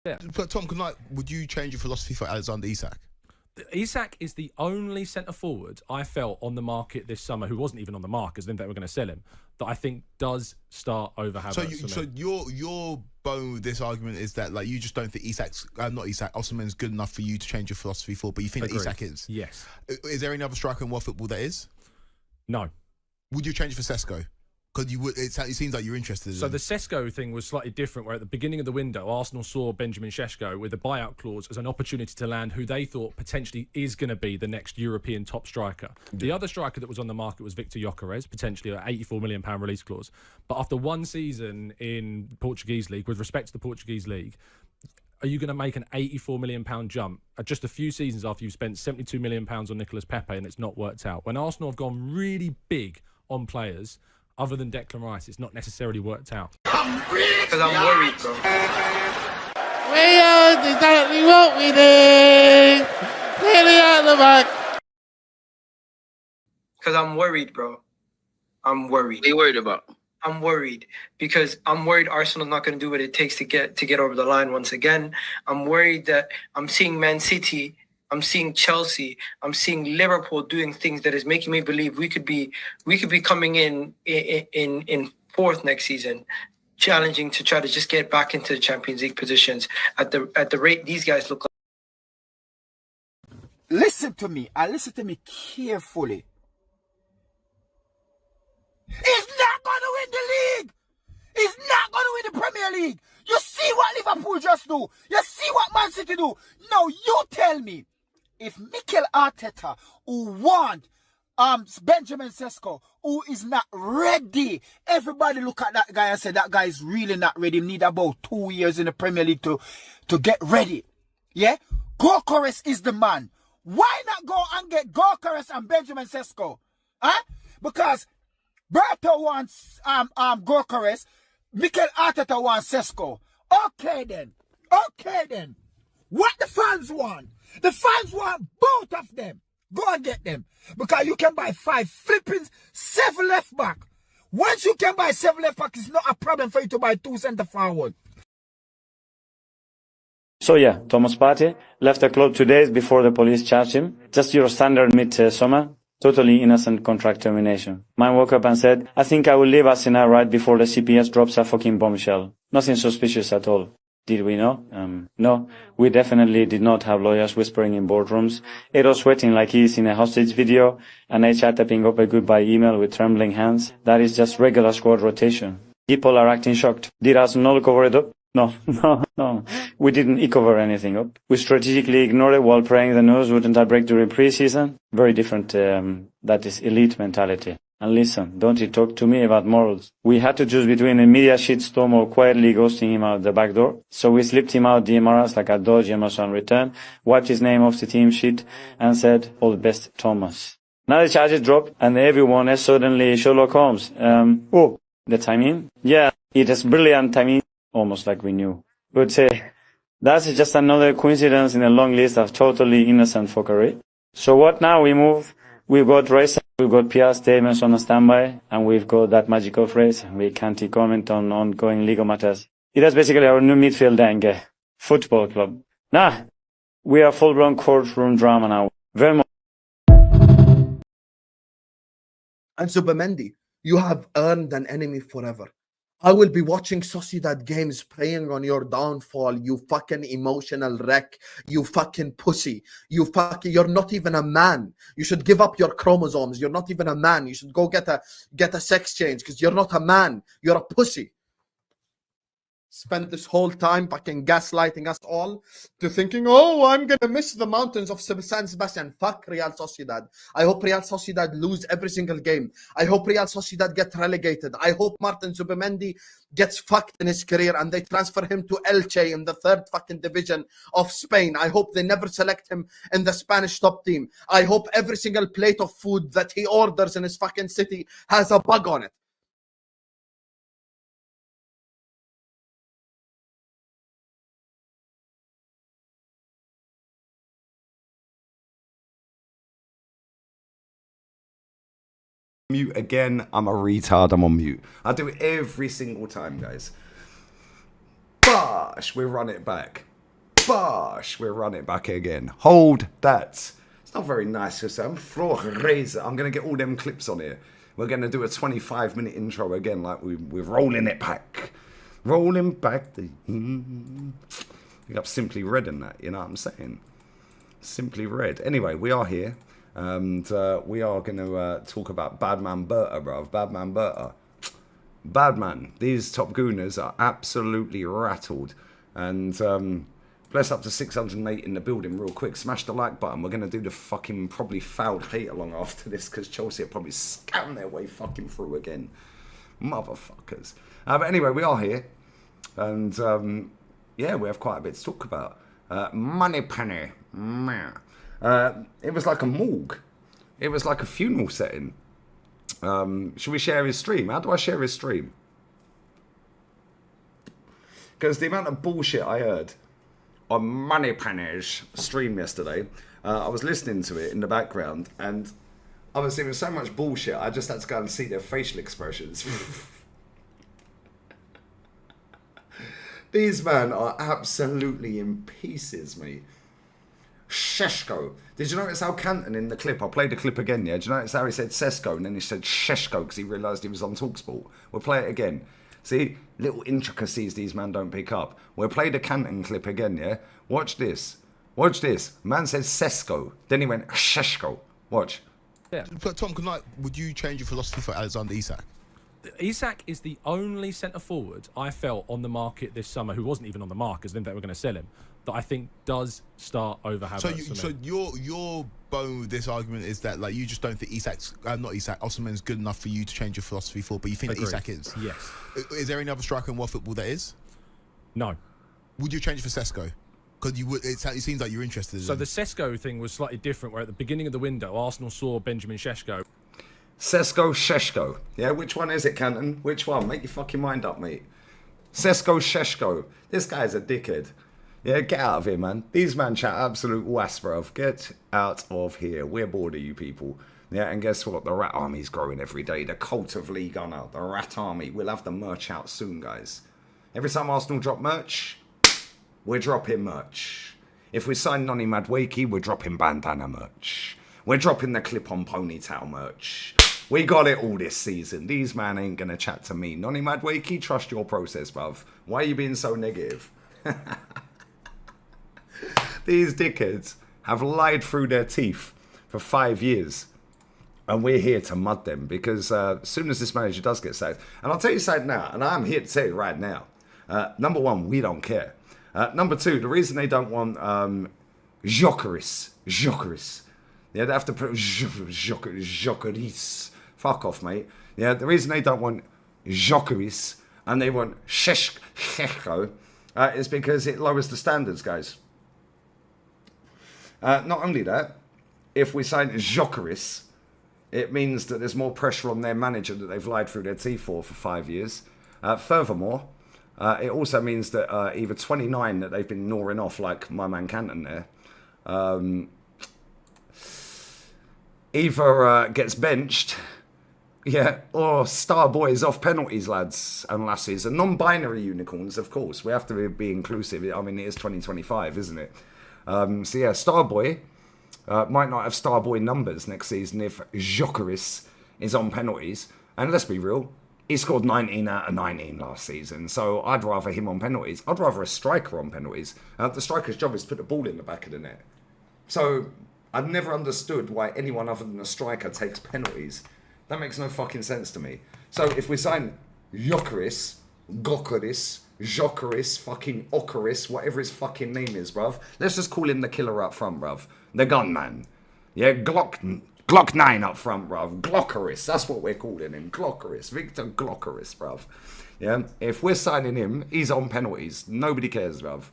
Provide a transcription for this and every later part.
Yeah. But Tom, would you change your philosophy for Alexander Isak? Isak is the only centre forward I felt on the market this summer who wasn't even on the market because I didn't think they were going to sell him, that I think does start over Havertz. So your bone with this argument is that you just don't think Osimhen's good enough for you to change your philosophy for, but you think that Isak is. Yes. Is there any other striker in world football that is? No. Would you change for Sesko? Because it seems like you're interested. So the Sesko thing was slightly different, where at the beginning of the window, Arsenal saw Benjamin Šeško with a buyout clause as an opportunity to land who they thought potentially is going to be the next European top striker. Yeah. The other striker that was on the market was Victor Yokarez, potentially an £84 million release clause. But after one season in the Portuguese league, with respect to the Portuguese league, are you going to make an £84 million jump just a few seasons after you've spent £72 million on Nicolas Pepe and it's not worked out? When Arsenal have gone really big on players, other than Declan Rice, it's not necessarily worked out. Because I'm worried, bro. We are exactly what we need. Clearly at the back. Because I'm worried, bro. I'm worried. What are you worried about? I'm worried because I'm worried Arsenal's not going to do what it takes to get over the line once again. I'm worried that I'm seeing Man City, I'm seeing Chelsea, I'm seeing Liverpool doing things that is making me believe we could be coming in fourth next season, challenging to try to just get back into the Champions League positions at the rate these guys look like. Listen to me. Listen to me carefully. He's not going to win the league. He's not going to win the Premier League. You see what Liverpool just do. You see what Man City do. Now you tell me, if Mikel Arteta, who want Benjamin Sesko, who is not ready, everybody look at that guy and say that guy is really not ready. Need about 2 years in the Premier League to get ready. Yeah? Yokarez is the man. Why not go and get Yokarez and Benjamin Sesko? Huh? Because Berta wants Yokarez, Mikel Arteta wants Sesko. Okay then. What the fans want? The fans want both of them. Go and get them. Because you can buy 7 left back. Once you can buy 7 left back, it's not a problem for you to buy 2 centre forward. So yeah, Thomas Partey left the club 2 days before the police charged him. Just your standard mid-summer. Totally innocent contract termination. Man woke up and said, I think I will leave Arsenal right before the CPS drops a fucking bombshell. Nothing suspicious at all. Did we know? No, we definitely did not have lawyers whispering in boardrooms, Edo sweating like he's in a hostage video, and HR typing up a goodbye email with trembling hands. That is just regular squad rotation. People are acting shocked. Did Arsenal cover it up? No. We didn't cover anything up. We strategically ignored it while praying the news wouldn't break during pre-season. Very different, that is elite mentality. And listen, don't you talk to me about morals. We had to choose between a media shitstorm or quietly ghosting him out the back door. So we slipped him out the Emirates like a dodgy Emerson return, wiped his name off the team sheet, and said, all the best, Thomas. Now the charges drop, and everyone is suddenly Sherlock Holmes. The timing? Yeah, it is brilliant timing, almost like we knew. But that's just another coincidence in a long list of totally innocent fuckery. So what now? We move. We've got race, we've got PR statements on a standby, and we've got that magical phrase, we can't comment on ongoing legal matters. It is basically our new midfield and football club. Nah, we are full-blown courtroom drama now. Very much. And Zubimendi, you have earned an enemy forever. I will be watching Sociedad games praying on your downfall, you fucking emotional wreck, you fucking pussy. You're not even a man. You should give up your chromosomes. You're not even a man. You should go get a sex change because you're not a man. You're a pussy. Spent this whole time fucking gaslighting us all to thinking, oh, I'm going to miss the mountains of San Sebastian. Fuck Real Sociedad. I hope Real Sociedad lose every single game. I hope Real Sociedad get relegated. I hope Martin Zubimendi gets fucked in his career and they transfer him to Elche in the 3rd fucking division of Spain. I hope they never select him in the Spanish top team. I hope every single plate of food that he orders in his fucking city has a bug on it. Mute again. I'm a retard. I'm on mute. I do it every single time, guys. Gosh, we run it back. Bosh, we're running back again. Hold that. It's not very nice to say. I'm going to get all them clips on here. We're going to do a 25-minute intro again, like we're rolling it back. Rolling back. You got Simply Red in that, you know what I'm saying? Simply Red. Anyway, we are here. And we are going to talk about Badman Berta, bruv. Badman Berta. Badman. These top gooners are absolutely rattled. And bless up to 608 in the building real quick. Smash the like button. We're going to do the fucking probably fouled hate along after this because Chelsea are probably scam their way fucking through again. Motherfuckers. But anyway, we are here. And yeah, we have quite a bit to talk about. Money Penny. It was like a morgue. It was like a funeral setting. Should we share his stream? How do I share his stream? Because the amount of bullshit I heard on Moneypenny's stream yesterday, I was listening to it in the background, and I was seeing so much bullshit, I just had to go and see their facial expressions. These men are absolutely in pieces, mate. Sheshko. Did you notice how Canton in the clip, I played the clip again, yeah? Did you notice how he said Sesko and then he said Sheshko because he realised he was on TalkSport? We'll play it again. See, little intricacies these men don't pick up. We'll play the Canton clip again, yeah? Watch this. Watch this. Man said Sesko. Then he went Sheshko. Watch. Yeah. But Tom, would you change your philosophy for Alexander Isak? Isak is the only centre forward I felt on the market this summer who wasn't even on the market because then they were going to sell him, that I think does start over Havertz. So your bone with this argument is that like you just don't think Osimhen's good enough for you to change your philosophy for, but you think that Isak is. Yes. Is there any other striker in world football that is? No. Would you change it for Sesko? Because you would. It seems like you're interested. So the Sesko thing was slightly different, where at the beginning of the window, Arsenal saw Benjamin Šeško. Sesko, Sheshko. Yeah, which one is it, Canton? Which one? Make your fucking mind up, mate. Sesko, Sheshko. This guy's a dickhead. Yeah, get out of here, man. These man chat absolute wasp, bruv. Get out of here. We're bored of you people. Yeah, and guess what? The Rat Army's growing every day. The cult of League Gunner. The Rat Army. We'll have the merch out soon, guys. Every time Arsenal drop merch, we're dropping merch. If we sign Noni Madueke, we're dropping bandana merch. We're dropping the clip-on ponytail merch. We got it all this season. These man ain't gonna chat to me. Noni Madueke, trust your process, bruv. Why are you being so negative? These dickheads have lied through their teeth for 5 years. And we're here to mud them because as soon as this manager does get sacked, and I'll tell you something now, and I'm here to tell you right now. Number one, we don't care. Number two, the reason they don't want Yokarez. Yeah, they have to put Yokarez. Fuck off, mate. Yeah, the reason they don't want Yokarez and they want Šeško is because it lowers the standards, guys. Not only that, if we sign Yokarez, it means that there's more pressure on their manager that they've lied through their teeth for 5 years. Furthermore, it also means that either 29 that they've been gnawing off, like my man Canton there, either gets benched, yeah, or star boys off penalties, lads and lasses, and non-binary unicorns, of course. We have to be inclusive. I mean, it is 2025, isn't it? So yeah, star boy might not have star boy numbers next season if Yokarez is on penalties. And let's be real, he scored 19 out of 19 last season, so I'd rather him on penalties. I'd rather a striker on penalties. The striker's job is to put the ball in the back of the net. So I've never understood why anyone other than a striker takes penalties. That makes no fucking sense to me. So if we sign Yokarez, Yokarez, fucking Yokarez, whatever his fucking name is, bruv. Let's just call him the killer up front, bruv. The gunman. Yeah, Glock 9 up front, bruv. Glockeris, that's what we're calling him. Glockeris, Victor Glockeris, bruv. Yeah, if we're signing him, he's on penalties. Nobody cares, bruv.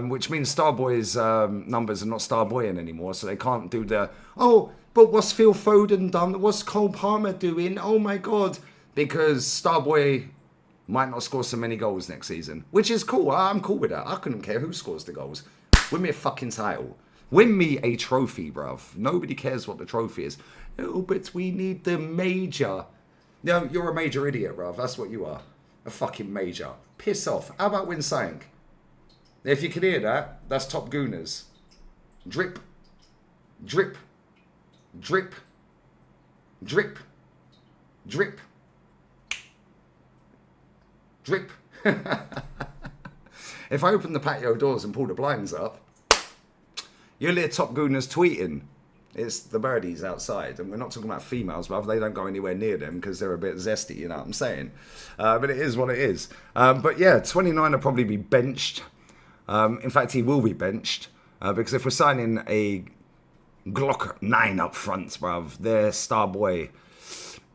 Which means Starboy's numbers are not Starboying anymore, so they can't do the, oh, but what's Phil Foden done? What's Cole Palmer doing? Oh my God. Because Starboy might not score so many goals next season, which is cool. I'm cool with that. I couldn't care who scores the goals. Win me a fucking title. Win me a trophy, bruv. Nobody cares what the trophy is. Oh, but we need the major. No, you're a major idiot, bruv. That's what you are. A fucking major. Piss off. How about win something? If you can hear that, that's Top Gooners. Drip, drip, drip, drip, drip, drip. If I open the patio doors and pull the blinds up, you'll hear Top Gooners tweeting. It's the birdies outside, and we're not talking about females, but they don't go anywhere near them because they're a bit zesty, you know what I'm saying? But it is what it is. But yeah, 29 will probably be benched. In fact, he will be benched because if we're signing a Glock 9 up front, bruv, their star boy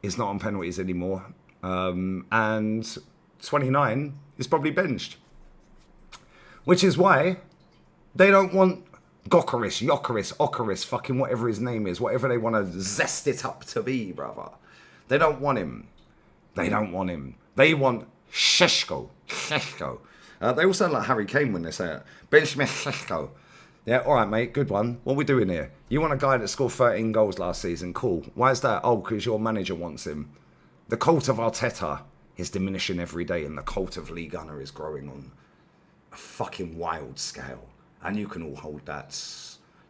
is not on penalties anymore. And 29 is probably benched. Which is why they don't want Yokarez, fucking whatever his name is, whatever they want to zest it up to be, brother. They don't want him. They don't want him. They want Sheshko. They all sound like Harry Kane when they say it. Bench me Sheshko. Yeah, all right, mate, good one. What are we doing here? You want a guy that scored 13 goals last season? Cool. Why is that? Oh, because your manager wants him. The cult of Arteta is diminishing every day, and the cult of Lee Gunner is growing on a fucking wild scale. And you can all hold that.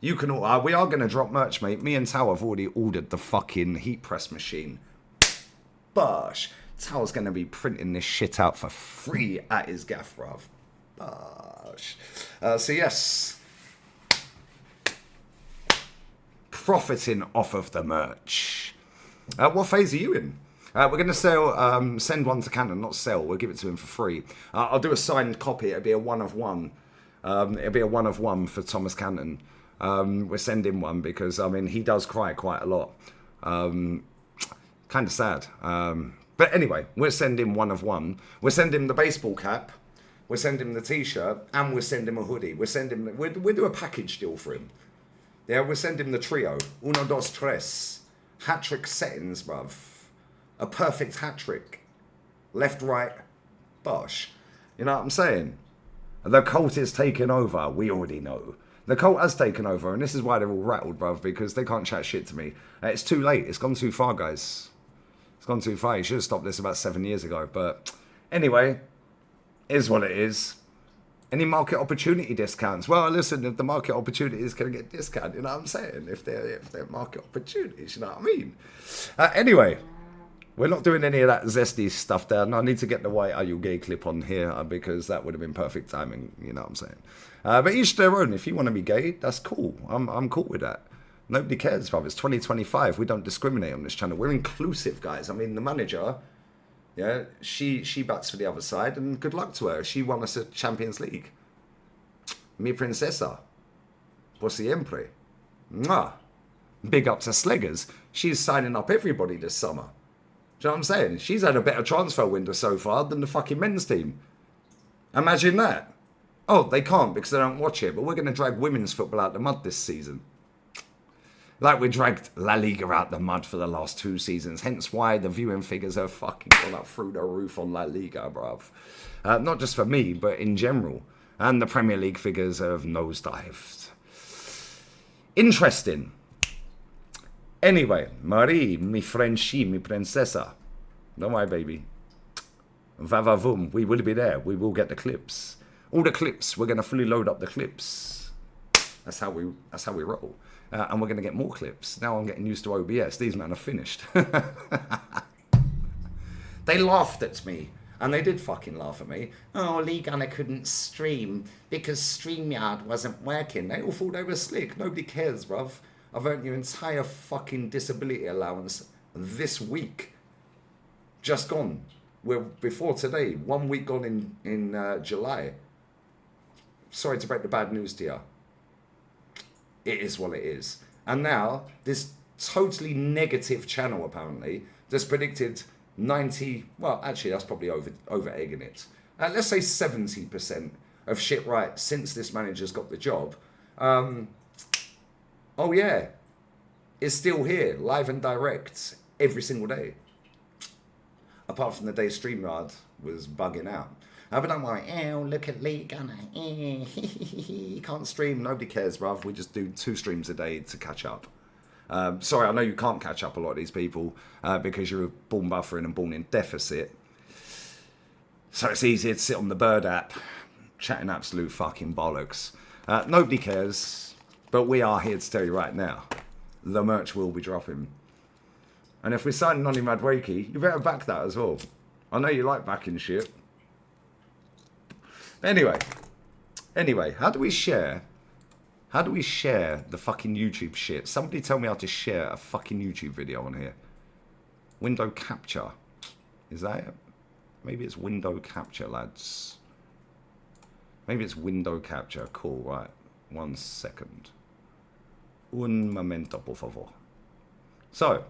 You can all... we are going to drop merch, mate. Me and Tao have already ordered the fucking heat press machine. Bosh. Tao's going to be printing this shit out for free at his gaff, bruv. Bosh. So, yes. Profiting off of the merch. What phase are you in? We're going to sell... send one to Cannon, not sell. We'll give it to him for free. I'll do a signed copy. It'll be a one of one. It'll be a one of one for Thomas Canton. We're sending one because, I mean, he does cry quite a lot. Kind of sad. But anyway, we're sending one of one. We're sending the baseball cap. We're sending the t-shirt. And we're sending a hoodie. We'll do a package deal for him. Yeah, we'll send him the trio. Uno, dos, tres. Hat-trick settings, bruv. A perfect hat-trick. Left, right, bosh. You know what I'm saying? The cult is taking over. We already know. The cult has taken over, and this is why they're all rattled, bruv, because they can't chat shit to me. It's too late. It's gone too far, guys. It's gone too far. You should have stopped this about 7 years ago. But anyway, is what it is. Any market opportunity discounts? Well, listen, if the market opportunities can get discounted, you know what I'm saying? If they're market opportunities, you know what I mean? Anyway. We're not doing any of that zesty stuff there. No, I need to get the white Are You Gay clip on here because that would have been perfect timing, you know what I'm saying? But each their own. If you want to be gay, that's cool. I'm cool with that. Nobody cares, bruv. It's 2025. We don't discriminate on this channel. We're inclusive, guys. I mean, the manager, yeah, she bats for the other side, and good luck to her. She won us a Champions League. Mi princesa. Por siempre. Mwah. Big up to Sleggers. She's signing up everybody this summer. Do you know what I'm saying? She's had a better transfer window so far than the fucking men's team. Imagine that. Oh, they can't because they don't watch it, but we're going to drag women's football out the mud this season. Like we dragged La Liga out the mud for the last 2 seasons. Hence why the viewing figures have fucking gone up through the roof on La Liga, bruv. Not just for me, but in general. And the Premier League figures have nosedived. Interesting. Anyway, Marie, mi Frenchie, mi princesa. Don't worry, baby. Va-va-voom. We will be there. We will get the clips. All the clips. We're going to fully load up the clips. That's how we roll. And we're going to get more clips. Now I'm getting used to OBS. These men are finished. They laughed at me. And they did fucking laugh at me. Oh, Lee Gunner couldn't stream because StreamYard wasn't working. They all thought they were slick. Nobody cares, bruv. I've earned your entire fucking disability allowance this week. Just gone. We're before today. 1 week gone in July. Sorry to break the bad news to you. It is what it is. And now, this totally negative channel, apparently, that's predicted 90... Well, actually, that's probably over-egging it. Let's say 70% of shit right since this manager's got the job. Oh yeah, it's still here, live and direct, every single day. Apart from the day StreamYard was bugging out. But don't worry, oh, look at Lee Gunner. He can't stream, nobody cares, bruv. We just do 2 streams a day to catch up. Sorry, I know you can't catch up a lot of these people because you're born buffering and born in deficit. So it's easier to sit on the Bird app chatting absolute fucking bollocks. Nobody cares, but we are here to tell you right now, the merch will be dropping. And if we're signing on in Madueke, you better back that as well. I know you like backing shit. Anyway, how do we share the fucking YouTube shit? Somebody tell me how to share a fucking YouTube video on here. Window capture. Is that it? Maybe it's window capture, lads. Maybe it's window capture. Cool, right. 1 second. Un momento, por favor. So,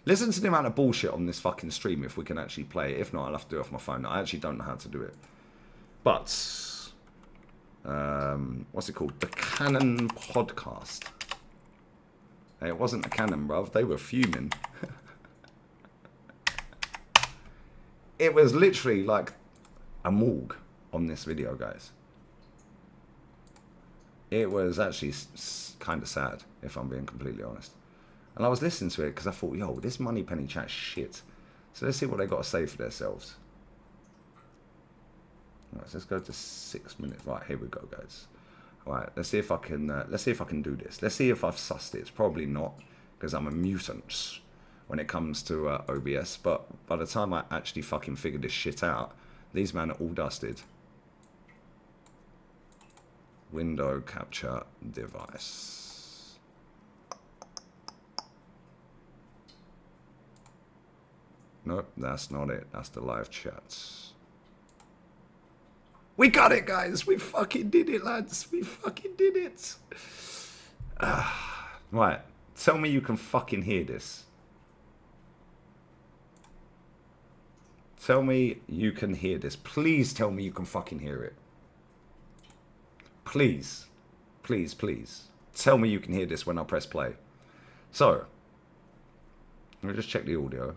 listen to the amount of bullshit on this fucking stream if we can actually play it. If not, I'll have to do it off my phone. I actually don't know how to do it. But, what's it called? The Canon Podcast. Hey, it wasn't the Canon, bruv. They were fuming. It was literally like a morgue on this video, guys. It was actually kind of sad, if I'm being completely honest. And I was listening to it because I thought, yo, this Money Penny chat shit. So let's see what they got to say for themselves. Right, so let's go to 6 minutes. Right, here we go, guys. All right, let's see if I can. Do this. Let's see if I've sussed it. It's probably not, because I'm a mutant when it comes to OBS. But by the time I actually fucking figure this shit out, these men are all dusted. Window capture device. Nope, that's not it. That's the live chats. We got it, guys. We fucking did it, lads. We fucking did it. Right. Tell me you can fucking hear this. Tell me you can hear this. Please tell me you can fucking hear it. Please. Please, please. Tell me you can hear this when I press play. So, let me just check the audio.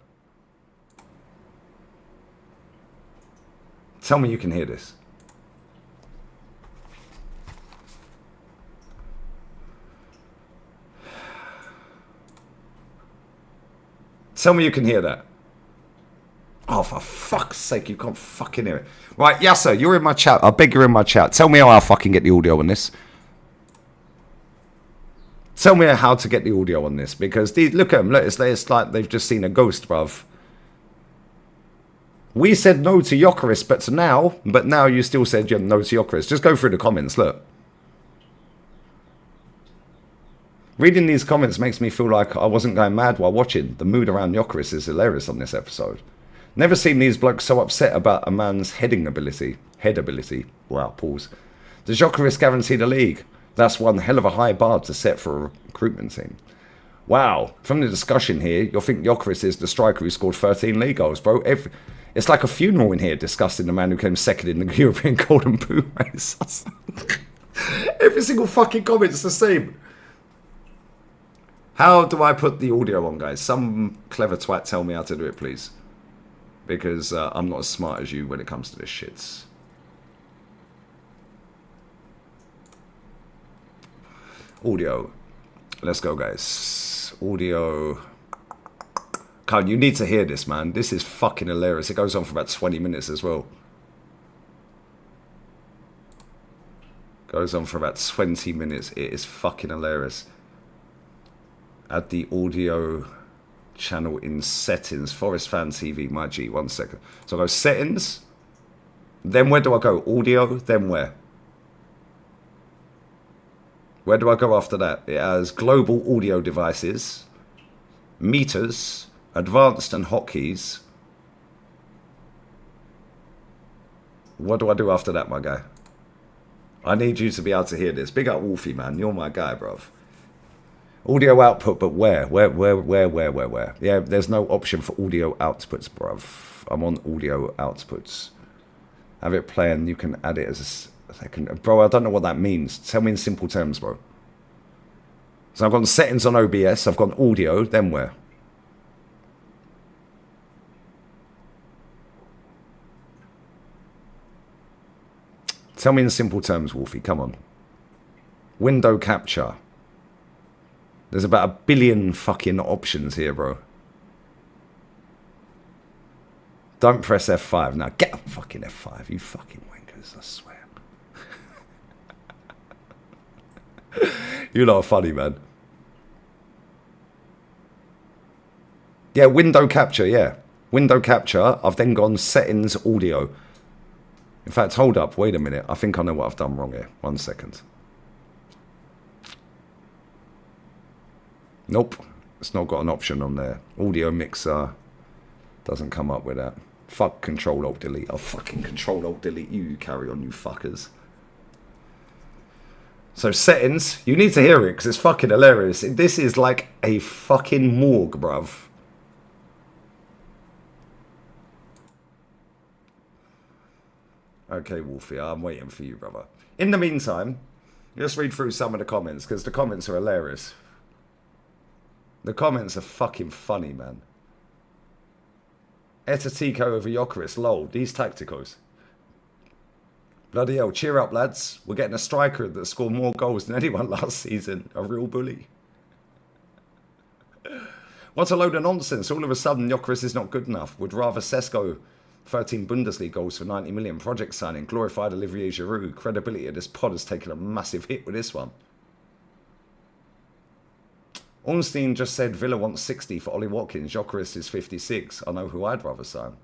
Tell me you can hear this. Tell me you can hear that. Oh, for fuck's sake, you can't fucking hear it. Right, Yasser, you're in my chat. I beg you're in my chat. Tell me how I fucking get the audio on this. Tell me how to get the audio on this. Because, look at them. Look, it's like they've just seen a ghost, bruv. We said no to Yokarez, but now you still said no to Yokarez. Just go through the comments, look. Reading these comments makes me feel like I wasn't going mad while watching. The mood around Yokarez is hilarious on this episode. Never seen these blokes so upset about a man's heading ability. Head ability. Wow, pause. Does Yokarez guarantee the league? That's one hell of a high bar to set for a recruitment team. Wow. From the discussion here, you'll think Yokarez is the striker who scored 13 league goals, bro. It's like a funeral in here discussing the man who came second in the European Golden Boot race. Every single fucking comment's the same. How do I put the audio on, guys? Some clever twat tell me how to do it, please. Because I'm not as smart as you when it comes to this shit. Audio. Let's go, guys. Audio. Kyle, you need to hear this, man. This is fucking hilarious. It goes on for about 20 minutes as well. Goes on for about 20 minutes. It is fucking hilarious. Add the audio channel in settings. Forest Fan TV, my G. 1 second. So I go settings. Then where do I go? Audio. Then where? Where do I go after that? It has global audio devices, meters, advanced and hotkeys. What do I do after that, my guy? I need you to be able to hear this. Big up Wolfie, man. You're my guy, bruv. Audio output, but where? Where? Yeah, there's no option for audio outputs, bruv. I'm on audio outputs. Have it play and you can add it as a second. Bro, I don't know what that means. Tell me in simple terms, bro. So I've got settings on OBS. I've got audio. Then where? Tell me in simple terms, Wolfie. Come on. Window capture. There's about 1 billion fucking options here, bro. Don't press F5. Now, get up fucking F5, you fucking wankers, I swear. You lot are funny, man. Yeah, window capture, yeah. Window capture. I've then gone settings, audio. In fact, hold up. Wait a minute. I think I know what I've done wrong here. 1 second. Nope. It's not got an option on there. Audio mixer. Doesn't come up with that. Fuck Control-Alt-Delete. I'll fucking Control-Alt-Delete you. You carry on, you fuckers. So settings. You need to hear it because it's fucking hilarious. This is like a fucking morgue, bruv. Okay, Wolfie, I'm waiting for you, brother. In the meantime, let's read through some of the comments, because the comments are hilarious. The comments are fucking funny, man. Etatico over Yokarez, lol, these tacticals. Bloody hell, cheer up, lads. We're getting a striker that scored more goals than anyone last season. A real bully. What a load of nonsense. All of a sudden, Yokarez is not good enough. Would rather Sesko 13 Bundesliga goals for 90 million. Project signing. Glorified Olivier Giroud. Credibility of this pod has taken a massive hit with this one. Ornstein just said Villa wants 60 for Ollie Watkins. Yokarez is 56. I know who I'd rather sign.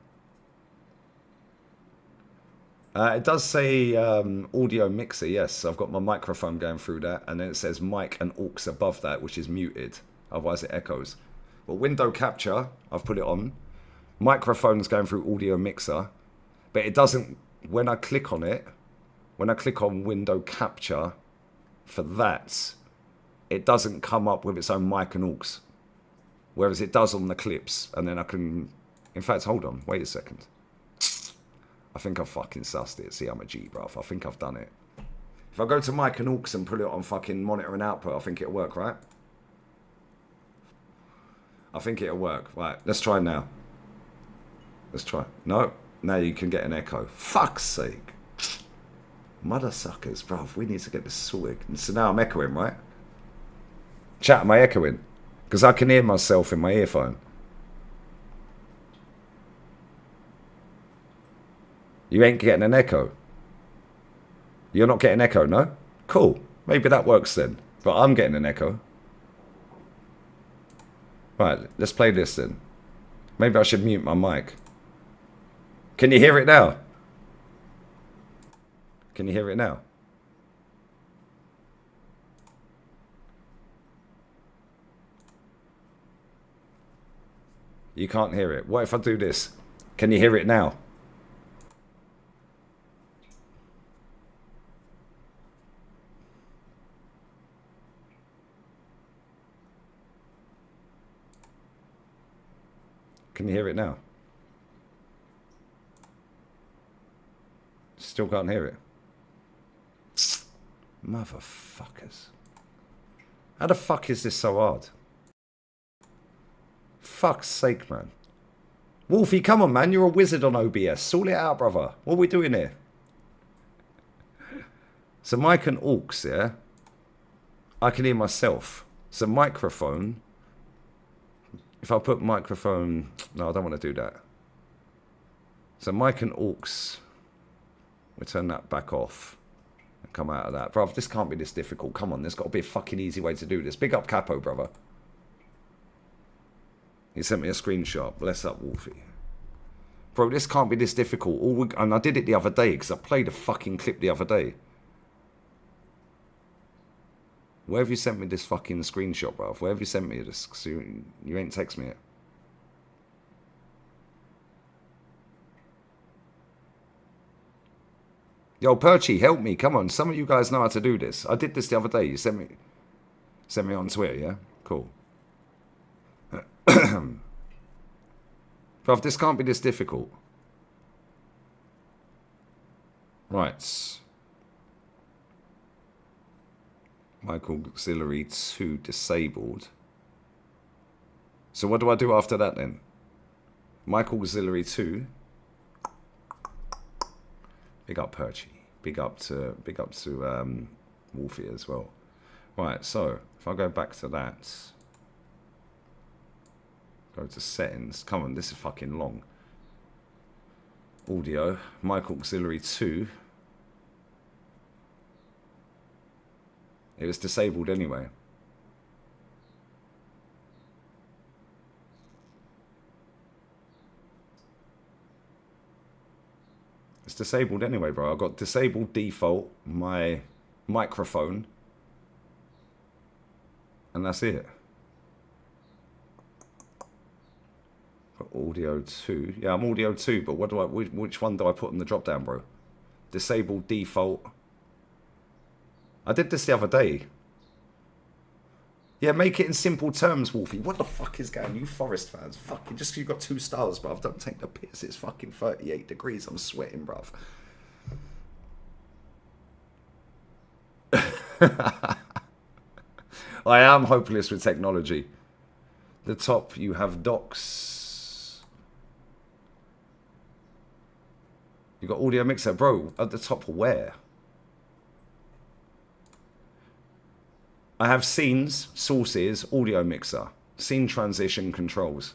It does say audio mixer. Yes, I've got my microphone going through that. And then it says mic and aux above that, which is muted. Otherwise it echoes. But window capture, I've put it on. Microphone's going through audio mixer, but it doesn't, when I click on it, when I click on window capture for that, it doesn't come up with its own mic and aux. Whereas it does on the clips, and then I can, in fact, hold on, wait a second. I think I've fucking sussed it. See, I'm a G, bruv. I think I've done it. If I go to mic and aux and put it on fucking monitor and output, I think it'll work, right? I think it'll work. Right, let's try now. Let's try. No, now you can get an echo. Fuck's sake. Mother suckers, bruv. We need to get this sorted. So now I'm echoing, right? Chat, am I echoing? Because I can hear myself in my earphone. You ain't getting an echo. You're not getting echo, no? Cool. Maybe that works then. But I'm getting an echo. Right, let's play this then. Maybe I should mute my mic. Can you hear it now? Can you hear it now? You can't hear it. What if I do this? Can you hear it now? Can you hear it now? Still can't hear it. Motherfuckers. How the fuck is this so hard? Fuck's sake, man. Wolfie, come on, man. You're a wizard on OBS. Sort it out, brother. What are we doing here? So mic and aux, yeah? I can hear myself. So microphone. If I put microphone... No, I don't want to do that. So mic and aux. We turn that back off. And come out of that. Bruv, this can't be this difficult. Come on, there's got to be a fucking easy way to do this. Big up Capo, brother. He sent me a screenshot. Bless up, Wolfie. Bro, this can't be this difficult. And I did it the other day because I played a fucking clip the other day. Where have you sent me this fucking screenshot, bruv? Where have you sent me this? Cause you ain't text me it. Yo, Perchy, help me. Come on. Some of you guys know how to do this. I did this the other day. You sent me on Twitter, yeah? Cool. Bruv, this can't be this difficult. Right. Michael Auxiliary 2 disabled. So what do I do after that then? Michael Auxiliary 2. Big up Perchy. Big up to Wolfie as well. Right, so if I go back to that, go to settings. Come on, this is fucking long. Audio, Michael Auxiliary 2. It was disabled anyway. It's disabled anyway, bro. I've got disabled default, my microphone, and that's it. Got audio 2. Yeah, I'm audio 2, but what do which one do I put in the drop down, bro? Disabled default. I did this the other day. Yeah, make it in simple terms, Wolfie. What the fuck is going on? You Forest fans, fucking just 'cause you've got 2 stars, bruv. Don't take the piss. It's fucking 38 degrees. I'm sweating, bruv. I am hopeless with technology. The top, you have docs. You got audio mixer, bro. At the top, where? I have scenes, sources, audio mixer, scene transition controls.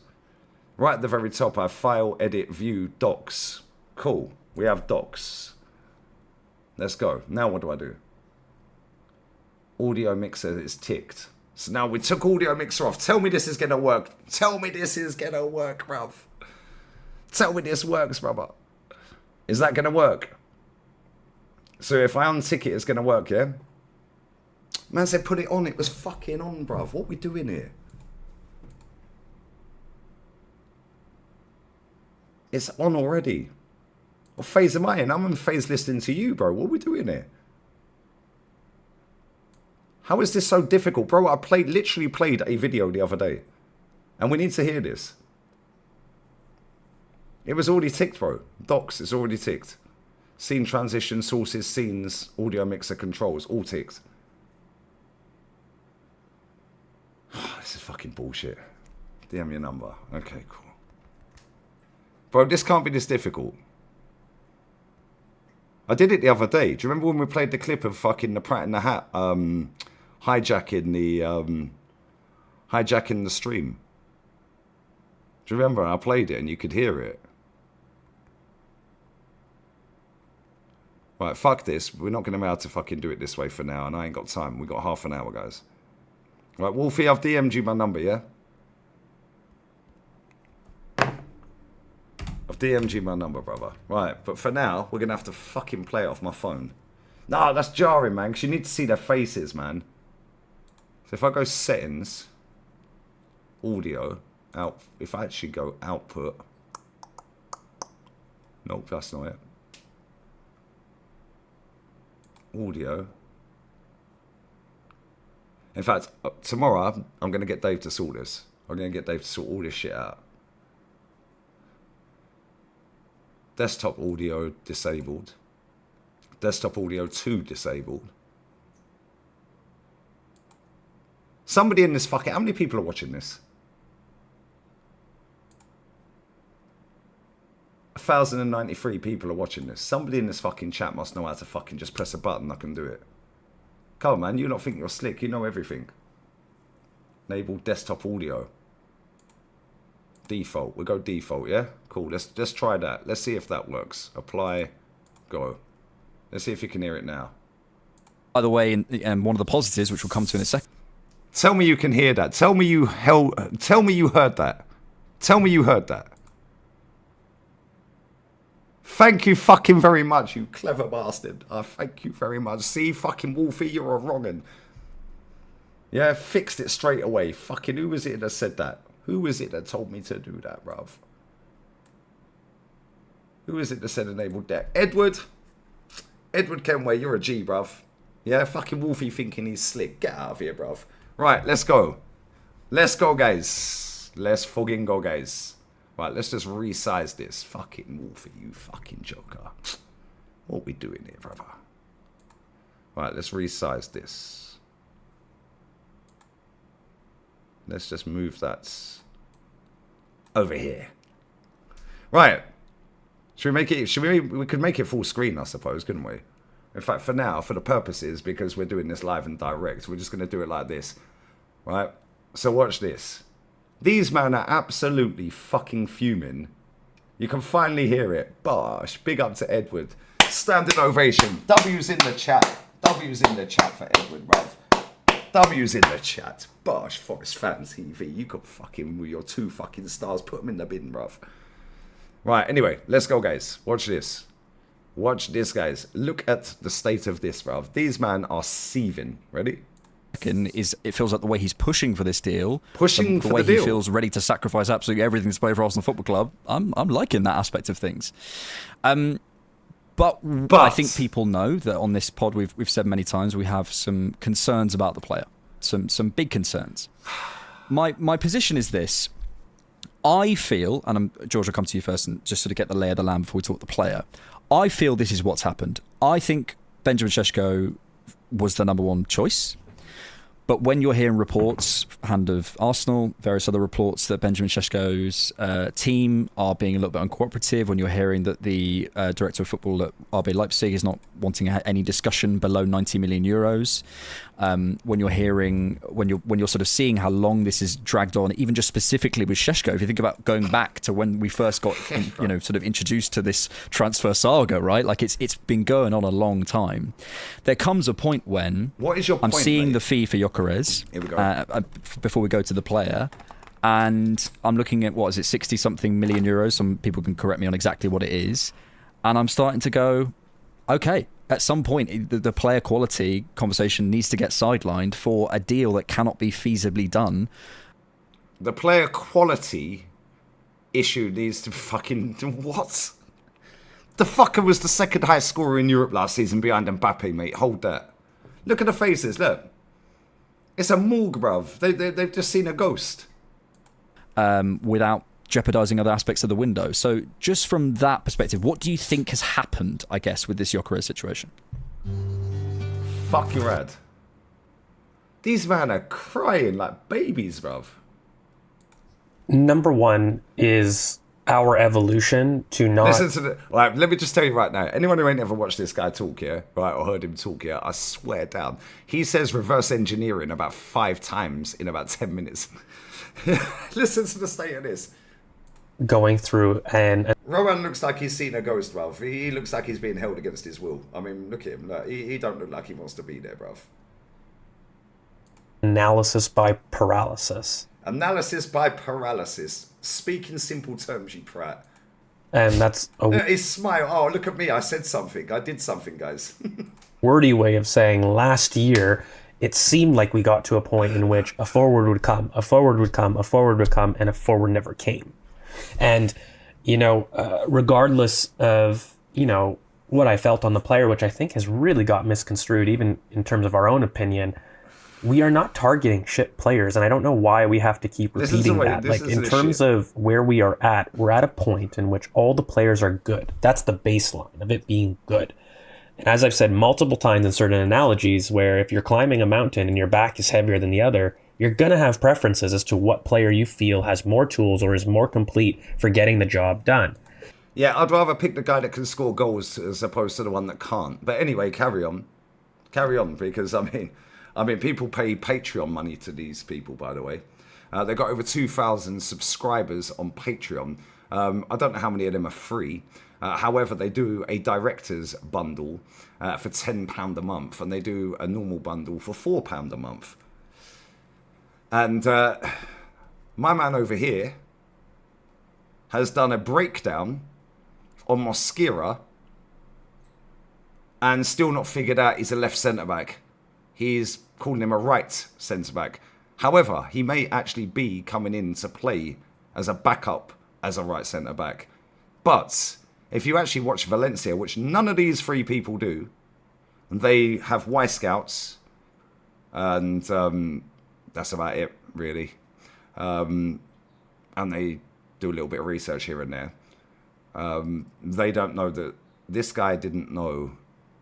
Right at the very top, I have file, edit, view, docs. Cool. We have docs. Let's go. Now what do I do? Audio mixer is ticked. So now we took audio mixer off. Tell me this is going to work. Tell me this is going to work, bruv. Tell me this works, brother. Is that going to work? So if I untick it, it's going to work, yeah? Man said put it on. It was fucking on, bruv. What we doing here? It's on already. What phase am I in? I'm in phase listening to you, bro. What are we doing here? How is this so difficult? Bro, I literally played a video the other day. And we need to hear this. It was already ticked, bro. Docs, it's already ticked. Scene transition, sources, scenes, audio mixer controls, all ticked. This is fucking bullshit. DM your number. Okay, cool. Bro, this can't be this difficult. I did it the other day. Do you remember when we played the clip of fucking the Pratt in the Hat hijacking the stream? Do you remember? I played it and you could hear it. Right, fuck this. We're not going to be able to fucking do it this way for now, and I ain't got time. We got half an hour, guys. Right, Wolfie, I've DM'd you my number, yeah? I've DM'd you my number, brother. Right, but for now, we're going to have to fucking play it off my phone. No, that's jarring, man, because you need to see their faces, man. So if I go settings, audio, out. If I actually go output. Nope, that's not it. Audio. In fact, tomorrow, I'm going to get Dave to sort this. I'm going to get Dave to sort all this shit out. Desktop audio disabled. Desktop audio 2 disabled. Somebody in this fucking... How many people are watching this? 1,093 people are watching this. Somebody in this fucking chat must know how to fucking just press a button. I can do it. Come on, man. You don't think you're slick. You know everything. Enable desktop audio. Default. We'll go default, yeah? Cool. Let's try that. Let's see if that works. Apply. Go. Let's see if you can hear it now. By the way, and one of the positives, which we'll come to in a second. Tell me you can hear that. Tell me you heard that. Tell me you heard that. Thank you fucking very much, you clever bastard. Thank you very much. See, fucking Wolfie, you're a wrong'un. Yeah, fixed it straight away. Fucking who was it that said that? Who was it that told me to do that, bruv? Who is it that said enabled that? Edward. Edward Kenway, you're a G, bruv. Yeah, fucking Wolfie thinking he's slick. Get out of here, bruv. Right, let's go. Let's go, guys. Let's fucking go, guys. Right, let's just resize this. Fucking Wolfie, you fucking joker. What we doing here, brother? Right, let's resize this. Let's just move that over here. Right. Should we make it... we could make it full screen, I suppose, couldn't we? In fact, for now, for the purposes, because we're doing this live and direct, we're just going to do it like this. Right? So watch this. These men are absolutely fucking fuming. You can finally hear it. Bosh. Big up to Edward. Standing ovation. W's in the chat. W's in the chat for Edward, bruv. W's in the chat. Bosh, Forest Fan TV. You got fucking with your 2 fucking stars. Put them in the bin, bruv. Right, anyway, let's go, guys. Watch this. Watch this, guys. Look at the state of this, bruv. These men are seething. Ready? It feels like the way he's pushing for this deal, Pushing the for way the deal. he feels ready to sacrifice absolutely everything to play for Arsenal Football Club. I'm liking that aspect of things. But I think people know that on this pod we've said many times we have some concerns about the player, some big concerns. My position is this. I feel, and George, I'll come to you first and just sort of get the lay of the land before we talk the player. I feel this is what's happened. I think Benjamin Šeško was the number 1 choice. But when you're hearing reports, hand of Arsenal, various other reports that Benjamin Šeško's team are being a little bit uncooperative, when you're hearing that the director of football at RB Leipzig is not wanting any discussion below 90 million euros, when you're hearing, when you're sort of seeing how long this is dragged on, even just specifically with Šeško, if you think about going back to when we first got, sort of introduced to this transfer saga, right? Like it's been going on a long time. There comes a point when what is your I'm point, seeing mate? the fee for Yokarez before we go to the player, and I'm looking at, what is it, 60-something million euros? Some people can correct me on exactly what it is, and I'm starting to go, okay, at some point the player quality conversation needs to get sidelined for a deal that cannot be feasibly done. The player quality issue needs to fucking... What? The fucker was the 2nd highest scorer in Europe last season behind Mbappe, mate. Hold that. Look at the faces, look. It's a morgue, bruv. They've just seen a ghost. Without jeopardising other aspects of the window. So just from that perspective, what do you think has happened, I guess, with this Yokarez situation? Fuck your ad. These men are crying like babies, bruv. Number 1 is our evolution to not... Listen to the... Right, let me just tell you right now. Anyone who ain't ever watched this guy talk here, right, or heard him talk here, I swear down. He says reverse engineering about 5 times in about 10 minutes. Listen to the state of this. Going through and Rowan looks like he's seen a ghost, bruv. He looks like he's being held against his will. I mean, look at him. Look, he don't look like he wants to be there, bruv. analysis by paralysis. Analysis by paralysis. Speak in simple terms, you prat. And that's a His smile. Oh, look at me. I said something. I did something, guys. wordy way of saying last year it seemed like we got to a point in which a forward would come, a forward would come, a forward would come, and a forward never came. And, regardless of, what I felt on the player, which I think has really got misconstrued, even in terms of our own opinion, we are not targeting shit players. And I don't know why we have to keep repeating that. Like, in terms of where we are at, we're at a point in which all the players are good. That's the baseline of it being good. And as I've said multiple times in certain analogies, where if you're climbing a mountain and your back is heavier than the other, you're going to have preferences as to what player you feel has more tools or is more complete for getting the job done. Yeah, I'd rather pick the guy that can score goals as opposed to the one that can't. But anyway, carry on. Carry on, because, I mean, people pay Patreon money to these people, by the way. They've got over 2,000 subscribers on Patreon. I don't know how many of them are free. However, they do a director's bundle for £10 a month, and they do a normal bundle for £4 a month. And my man over here has done a breakdown on Mosquera and still not figured out he's a left centre-back. He's calling him a right centre-back. However, he may actually be coming in to play as a backup as a right centre-back. But if you actually watch Valencia, which none of these three people do, they have Y scouts, and that's about it, really. And they do a little bit of research here and there. They don't know that this guy didn't know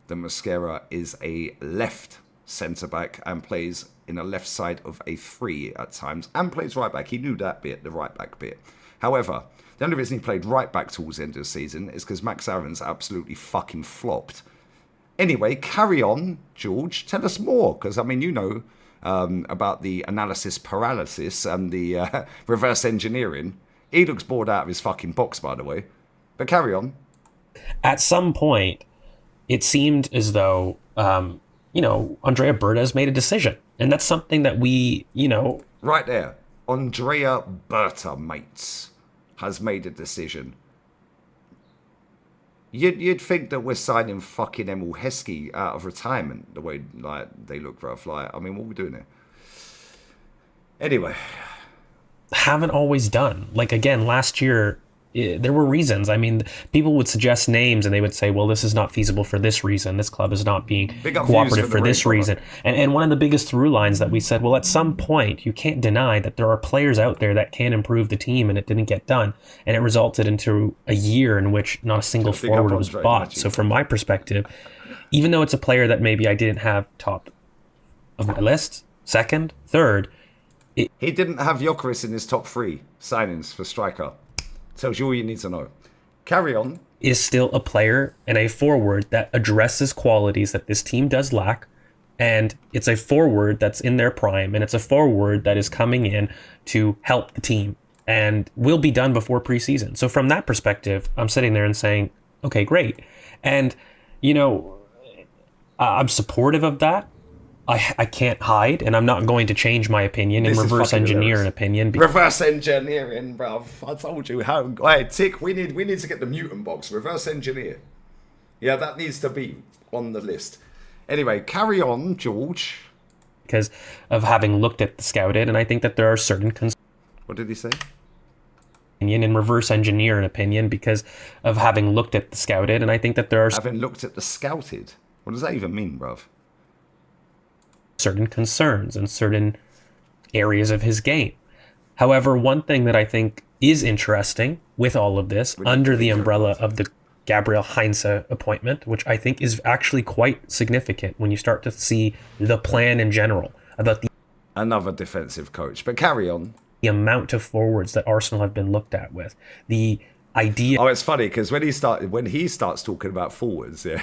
that Mosquera is a left centre-back and plays in a left side of a 3 at times, and plays right-back. He knew that bit, the right-back bit. However, the only reason he played right-back towards the end of the season is because Max Aaron's absolutely fucking flopped. Anyway, carry on, George. Tell us more, because, I mean, you know about the analysis paralysis and the reverse engineering. He looks bored out of his fucking box, by the way. But carry on. At some point, it seemed as though, Andrea Berta has made a decision. And that's something that we, Right there. Andrea Berta, mates, has made a decision. You'd think that we're signing fucking Emil Heskey out of retirement, the way they look rough. I mean, what are we doing here? Anyway. Haven't always done. Again, last year, there were reasons. I mean, people would suggest names and they would say, well, this is not feasible for this reason. This club is not being cooperative for this reason. And one of the biggest through lines that we said, well, at some point, you can't deny that there are players out there that can improve the team, and it didn't get done. And it resulted into a year in which not a single forward was bought. So from my perspective, even though it's a player that maybe I didn't have top of my list, second, third. He didn't have Yokarez in his top 3 signings for striker. Tells you all you need to know. Carry on. Is still a player and a forward that addresses qualities that this team does lack. And it's a forward that's in their prime. And it's a forward that is coming in to help the team. And will be done before preseason. So from that perspective, I'm sitting there and saying, okay, great. And, I'm supportive of that. I can't hide, and I'm not going to change my opinion and reverse engineer an opinion. Reverse engineering, bruv. I told you how. Hey, Tick, we need to get the mutant box. Reverse engineer. Yeah, that needs to be on the list. Anyway, carry on, George. Because of having looked at the scouted, and I think that there are certain What did he say? And reverse engineer an opinion because of having looked at the scouted, and I think that there are having looked at the scouted. What does that even mean, bruv? Certain concerns and certain areas of his game. However, one thing that I think is interesting with all of this, under the umbrella of the Gabriel Heinze appointment, which I think is actually quite significant when you start to see the plan in general about another defensive coach. But carry on. The amount of forwards that Arsenal have been looked at with. The idea. Oh, it's funny because when he starts talking about forwards, yeah.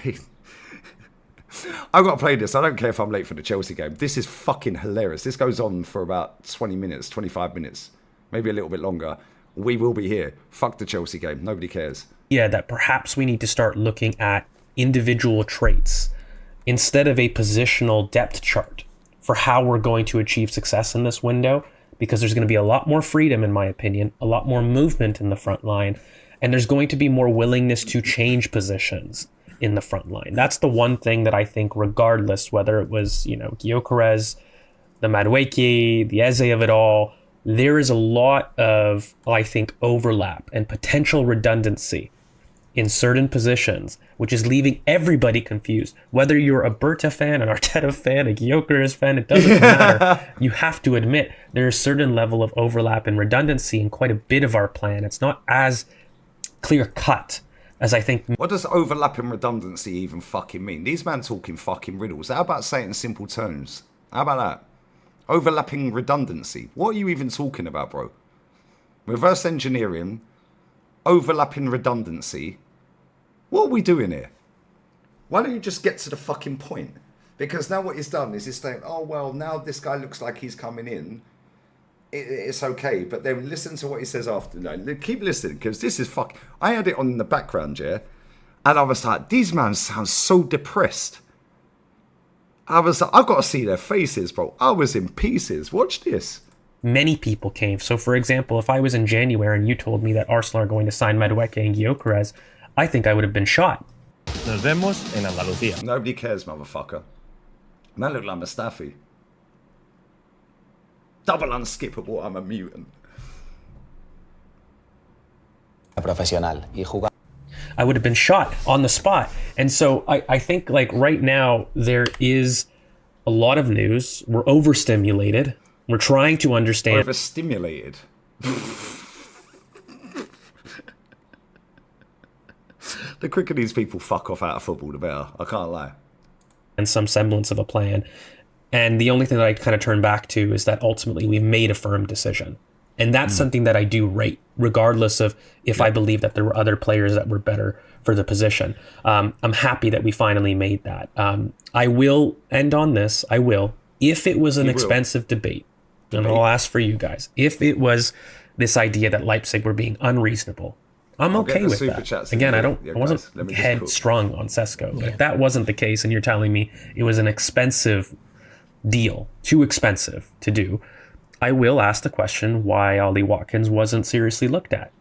I've got to play this. I don't care if I'm late for the Chelsea game. This is fucking hilarious. This goes on for about 20 minutes, 25 minutes, maybe a little bit longer. We will be here. Fuck the Chelsea game. Nobody cares. Yeah, that perhaps we need to start looking at individual traits instead of a positional depth chart for how we're going to achieve success in this window, because there's going to be a lot more freedom, in my opinion, a lot more movement in the front line, and there's going to be more willingness to change positions in the front line. That's the one thing that I think, regardless whether it was, Yokarez, the Madueke, the Eze of it all, there is a lot of, I think, overlap and potential redundancy in certain positions, which is leaving everybody confused. Whether you're a Berta fan, an Arteta fan, a Yokarez fan, it doesn't matter. You have to admit there's a certain level of overlap and redundancy in quite a bit of our plan. It's not as clear cut as I think. What does overlap and redundancy even fucking mean? These men talking fucking riddles. How about saying it in simple terms? How about that? Overlapping redundancy. What are you even talking about, bro? Reverse engineering, overlapping redundancy. What are we doing here? Why don't you just get to the fucking point? Because now what he's done is he's saying, oh, well, now this guy looks like he's coming in. It's okay, but then listen to what he says after. No, keep listening, because this is fuck. I had it on in the background, yeah, and I was like, these men sound so depressed. I was like, I've got to see their faces, bro. I was in pieces. Watch this. Many people came. So, for example, if I was in January and you told me that Arsenal are going to sign Madueke and Yokarez, I think I would have been shot. Nos vemos en Andalucía. Nobody cares, motherfucker. Man look like Mustafi. Double unskippable, I'm a mutant. Profesional y jugar. I would have been shot on the spot. And so I think right now there is a lot of news. We're overstimulated. We're trying to understand. Overstimulated. The quicker these people fuck off out of football, the better. I can't lie. And some semblance of a plan. And the only thing that I kind of turn back to is that ultimately we made a firm decision. And that's something that I do rate, regardless of if I believe that there were other players that were better for the position. I'm happy that we finally made that. I will end on this. I will. If it was an expensive debate, and I'll ask for you guys, if it was this idea that Leipzig were being unreasonable, I'm okay with that. Again, I wasn't headstrong on Sesko. If that wasn't the case and you're telling me it was an expensive deal, too expensive to do, I will ask the question why Ollie Watkins wasn't seriously looked at.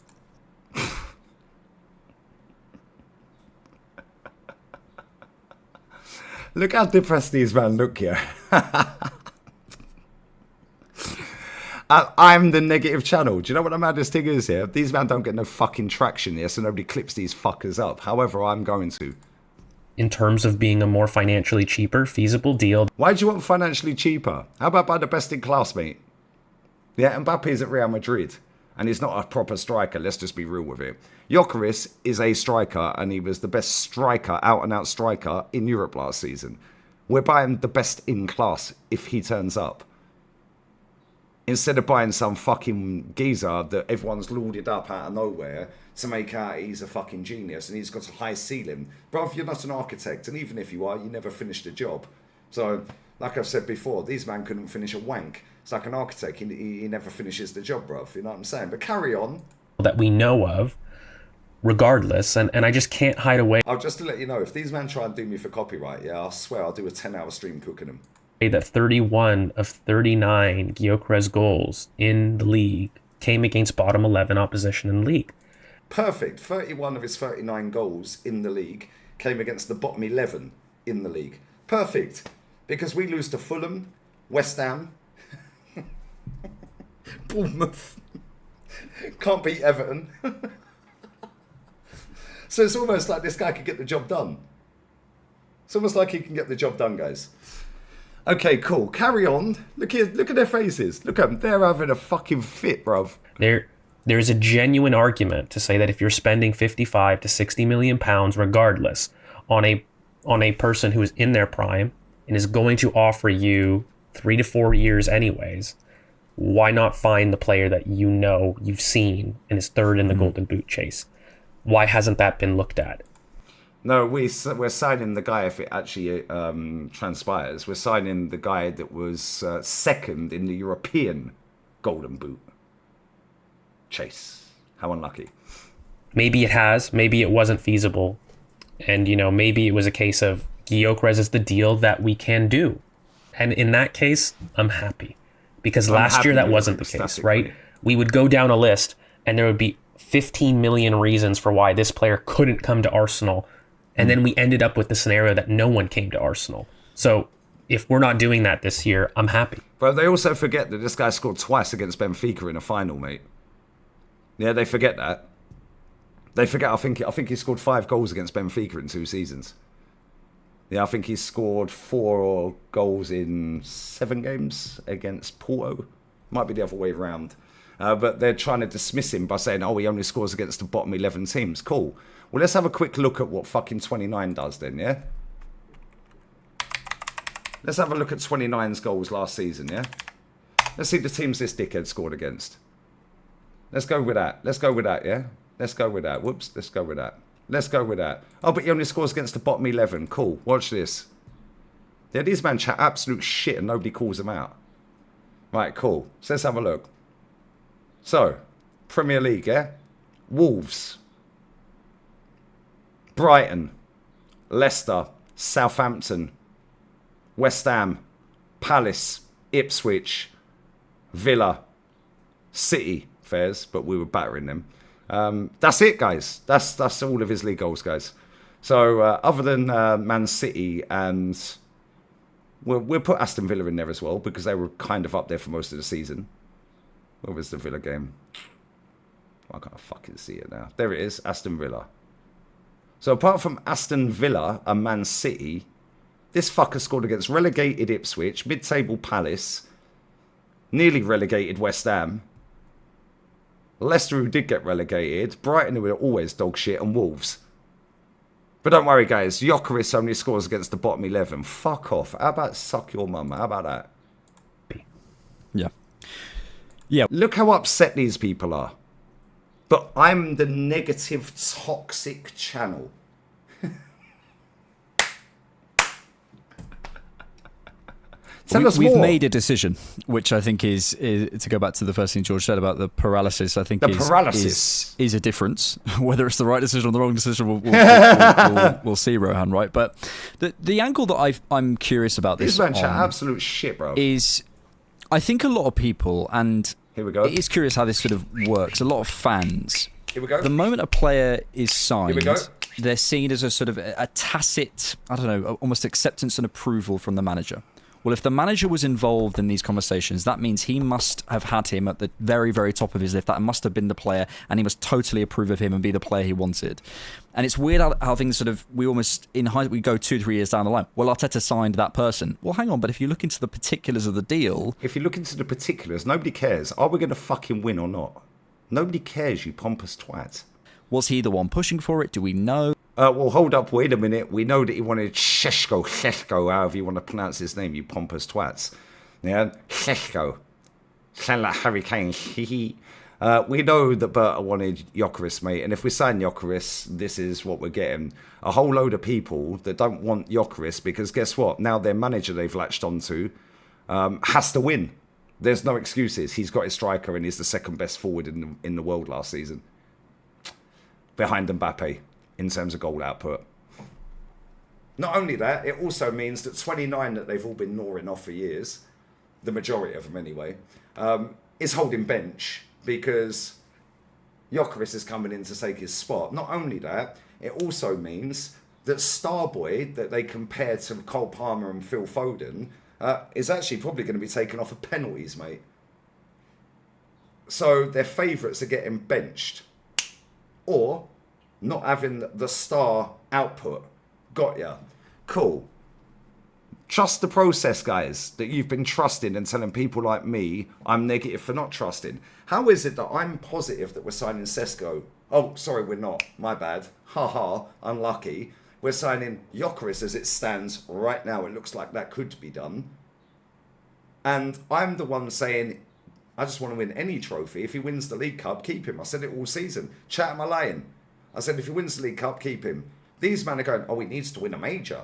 Look how depressed these men look here. I'm the negative channel. Do you know what the maddest thing is here? These men don't get no fucking traction here, so nobody clips these fuckers up. However, I'm going to. In terms of being a more financially cheaper, feasible deal. Why do you want financially cheaper? How about buy the best in class, mate? Yeah, Mbappe's at Real Madrid, and he's not a proper striker. Let's just be real with it. Yokarez is a striker, and he was the best striker, out-and-out striker in Europe last season. We're buying the best in class if he turns up. Instead of buying some fucking geezer that everyone's lauded up out of nowhere to make out he's a fucking genius and he's got a high ceiling. Bruv, you're not an architect, and even if you are, you never finished a job. So, like I've said before, these man couldn't finish a wank. It's like an architect, he never finishes the job, bruv, you know what I'm saying? But carry on. That we know of, regardless, and I just can't hide away. I'll just to let you know, if these men try and do me for copyright, yeah, I swear I'll do a 10-hour stream cooking them. That 31 of 39 Yokarez goals in the league came against bottom 11 opposition in the league. Perfect. 31 of his 39 goals in the league came against the bottom 11 in the league. Perfect. Because we lose to Fulham, West Ham, Bournemouth, can't beat Everton. So it's almost like this guy could get the job done. It's almost like he can get the job done, guys. Okay, cool. Carry on. Look here. Look at their faces. Look at them. They're having a fucking fit, bruv. There's a genuine argument to say that if you're spending 55 to 60 million pounds, regardless, on a person who is in their prime and is going to offer you 3 to 4 years anyways, why not find the player that you know you've seen and is third in the Golden Boot chase? Why hasn't that been looked at? No, we're signing the guy if it actually transpires. We're signing the guy that was second in the European Golden Boot chase. How unlucky. Maybe it has. Maybe it wasn't feasible. And, maybe it was a case of Yokarez is the deal that we can do. And in that case, I'm happy. Because last year that wasn't the case, right? We would go down a list and there would be 15 million reasons for why this player couldn't come to Arsenal. And then we ended up with the scenario that no one came to Arsenal. So if we're not doing that this year, I'm happy. But they also forget that this guy scored twice against Benfica in a final, mate. Yeah, they forget that. They forget. I think he scored 5 goals against Benfica in 2 seasons. Yeah, I think he scored 4 goals in 7 games against Porto. Might be the other way around. But they're trying to dismiss him by saying, oh, he only scores against the bottom 11 teams. Cool. Well, let's have a quick look at what fucking 29 does then, yeah? Let's have a look at 29's goals last season, yeah? Let's see the teams this dickhead scored against. Let's go with that. Let's go with that, yeah? Let's go with that. Whoops, let's go with that. Let's go with that. Oh, but he only scores against the bottom 11. Cool. Watch this. Yeah, these men chat absolute shit and nobody calls them out. Right, cool. So let's have a look. So, Premier League, yeah? Wolves. Brighton. Leicester. Southampton. West Ham. Palace. Ipswich. Villa. City. Fairs, but we were battering them. That's it, guys. That's all of his league goals, guys. So other than Man City, and we'll put Aston Villa in there as well because they were kind of up there for most of the season. Where was the Villa game? I can't fucking see it now. There it is, Aston Villa. So apart from Aston Villa and Man City, this fucker scored against relegated Ipswich, mid-table Palace, nearly relegated West Ham, Leicester, who did get relegated, Brighton, who were always dog shit, and Wolves. But don't worry, guys. Yokarez only scores against the bottom 11. Fuck off. How about suck your mum? How about that? Yeah. Yeah. Look how upset these people are. But I'm the negative, toxic channel. We've made a decision, which I think is to go back to the first thing George said about the paralysis. I think is a difference. Whether it's the right decision or the wrong decision, we'll see, Rohan. Right, but the angle that I'm curious about this absolute shit, bro. Is I think a lot of people, and here we go. It is curious how this sort of works. A lot of fans. Here we go. The moment a player is signed, here we go. They're seen as a sort of a tacit, I don't know, almost acceptance and approval from the manager. Well, if the manager was involved in these conversations, that means he must have had him at the very, very top of his list. That must have been the player, and he must totally approve of him and be the player he wanted. And it's weird how things sort of, we almost, in hindsight, we go 2-3 years down the line. Well, Arteta signed that person. Well, hang on, but if you look into the particulars of the deal... If you look into the particulars, nobody cares. Are we going to fucking win or not? Nobody cares, you pompous twat. Was he the one pushing for it? Do we know? Well, hold up, wait a minute. We know that he wanted Šeško, however you want to pronounce his name, you pompous twats. Yeah, Šeško. Sound like Harry Kane. We know that Berta wanted Yokarez, mate, and if we sign Yokarez, this is what we're getting. A whole load of people that don't want Yokarez because guess what? Now their manager they've latched onto has to win. There's no excuses. He's got his striker and he's the second best forward in the world last season. Behind Mbappe. In terms of goal output. Not only that, it also means that 29 that they've all been gnawing off for years, the majority of them anyway, is holding bench because Yokarez is coming in to take his spot. Not only that, it also means that Starboy, that they compare to Cole Palmer and Phil Foden, is actually probably going to be taken off of penalties, mate. So their favourites are getting benched. Or... not having the star output. Got ya. Cool. Trust the process, guys, that you've been trusting and telling people like me I'm negative for not trusting. How is it that I'm positive that we're signing Šeško? Oh, sorry, we're not. My bad. Haha, unlucky. We're signing Yokarez as it stands right now. It looks like that could be done. And I'm the one saying, I just want to win any trophy. If he wins the League Cup, keep him. I said it all season. Chat am I lying? I said, if he wins the League Cup, keep him. These men are going, oh, he needs to win a major.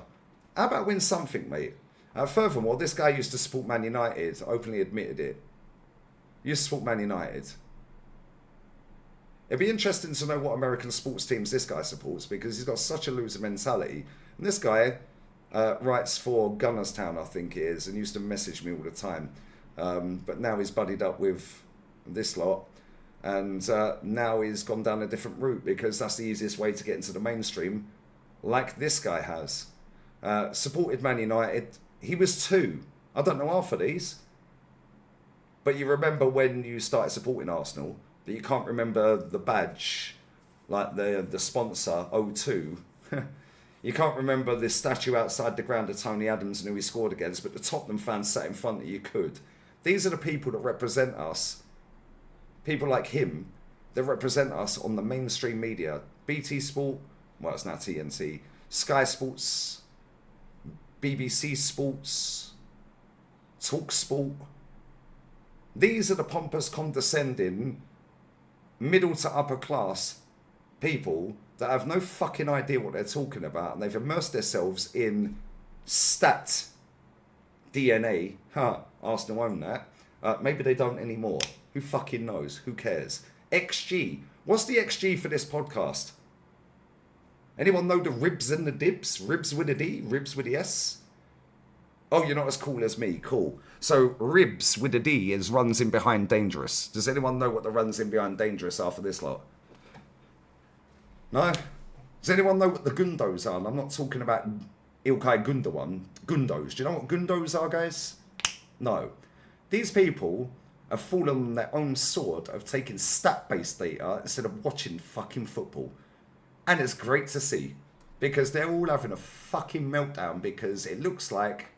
How about win something, mate? Furthermore, this guy used to support Man United, openly admitted it. He used to support Man United. It'd be interesting to know what American sports teams this guy supports because he's got such a loser mentality. And this guy writes for Gunnerstown, I think it is, and used to message me all the time. But now he's buddied up with this lot. And now he's gone down a different route because that's the easiest way to get into the mainstream, like this guy has. Supported Man United. He was 2. I don't know half of these. But you remember when you started supporting Arsenal, but you can't remember the badge, like the sponsor, O2. You can't remember this statue outside the ground of Tony Adams and who he scored against, but the Tottenham fans sat in front of you could. These are the people that represent us. People like him that represent us on the mainstream media. BT Sport, well, it's now TNT. Sky Sports, BBC Sports, Talk Sport. These are the pompous, condescending, middle to upper class people that have no fucking idea what they're talking about, and they've immersed themselves in stat DNA. Arsenal own that. Maybe they don't anymore. Who fucking knows? Who cares? XG. What's the XG for this podcast? Anyone know the ribs and the dibs? Ribs with a D? Ribs with a S? Oh, you're not as cool as me. Cool. So ribs with a D is runs in behind dangerous. Does anyone know what the runs in behind dangerous are for this lot? No? Does anyone know what the gundos are? And I'm not talking about Ilkay Gundogan. Gundos. Do you know what gundos are, guys? No. These people have fallen on their own sword of taking stat-based data instead of watching fucking football. And it's great to see. Because they're all having a fucking meltdown because it looks like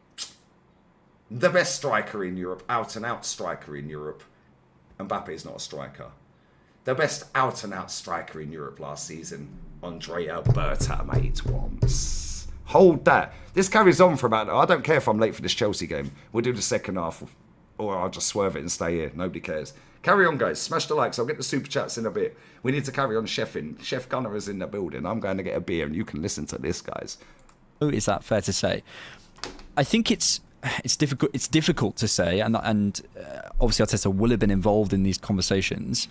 the best striker in Europe, out-and-out striker in Europe. Mbappe is not a striker. The best out-and-out striker in Europe last season, Andrea Berta, mate, once. Hold that. This carries on for about... I don't care if I'm late for this Chelsea game. We'll do the second half. Or I'll just swerve it and stay here. Nobody cares. Carry on, guys. Smash the likes. I'll get the super chats in a bit. We need to carry on chefing. Chef Gunner is in the building. I'm going to get a beer and you can listen to this, guys. Is that fair to say? I think it's it's difficult. It's difficult to say, and obviously Arteta will have been involved in these conversations.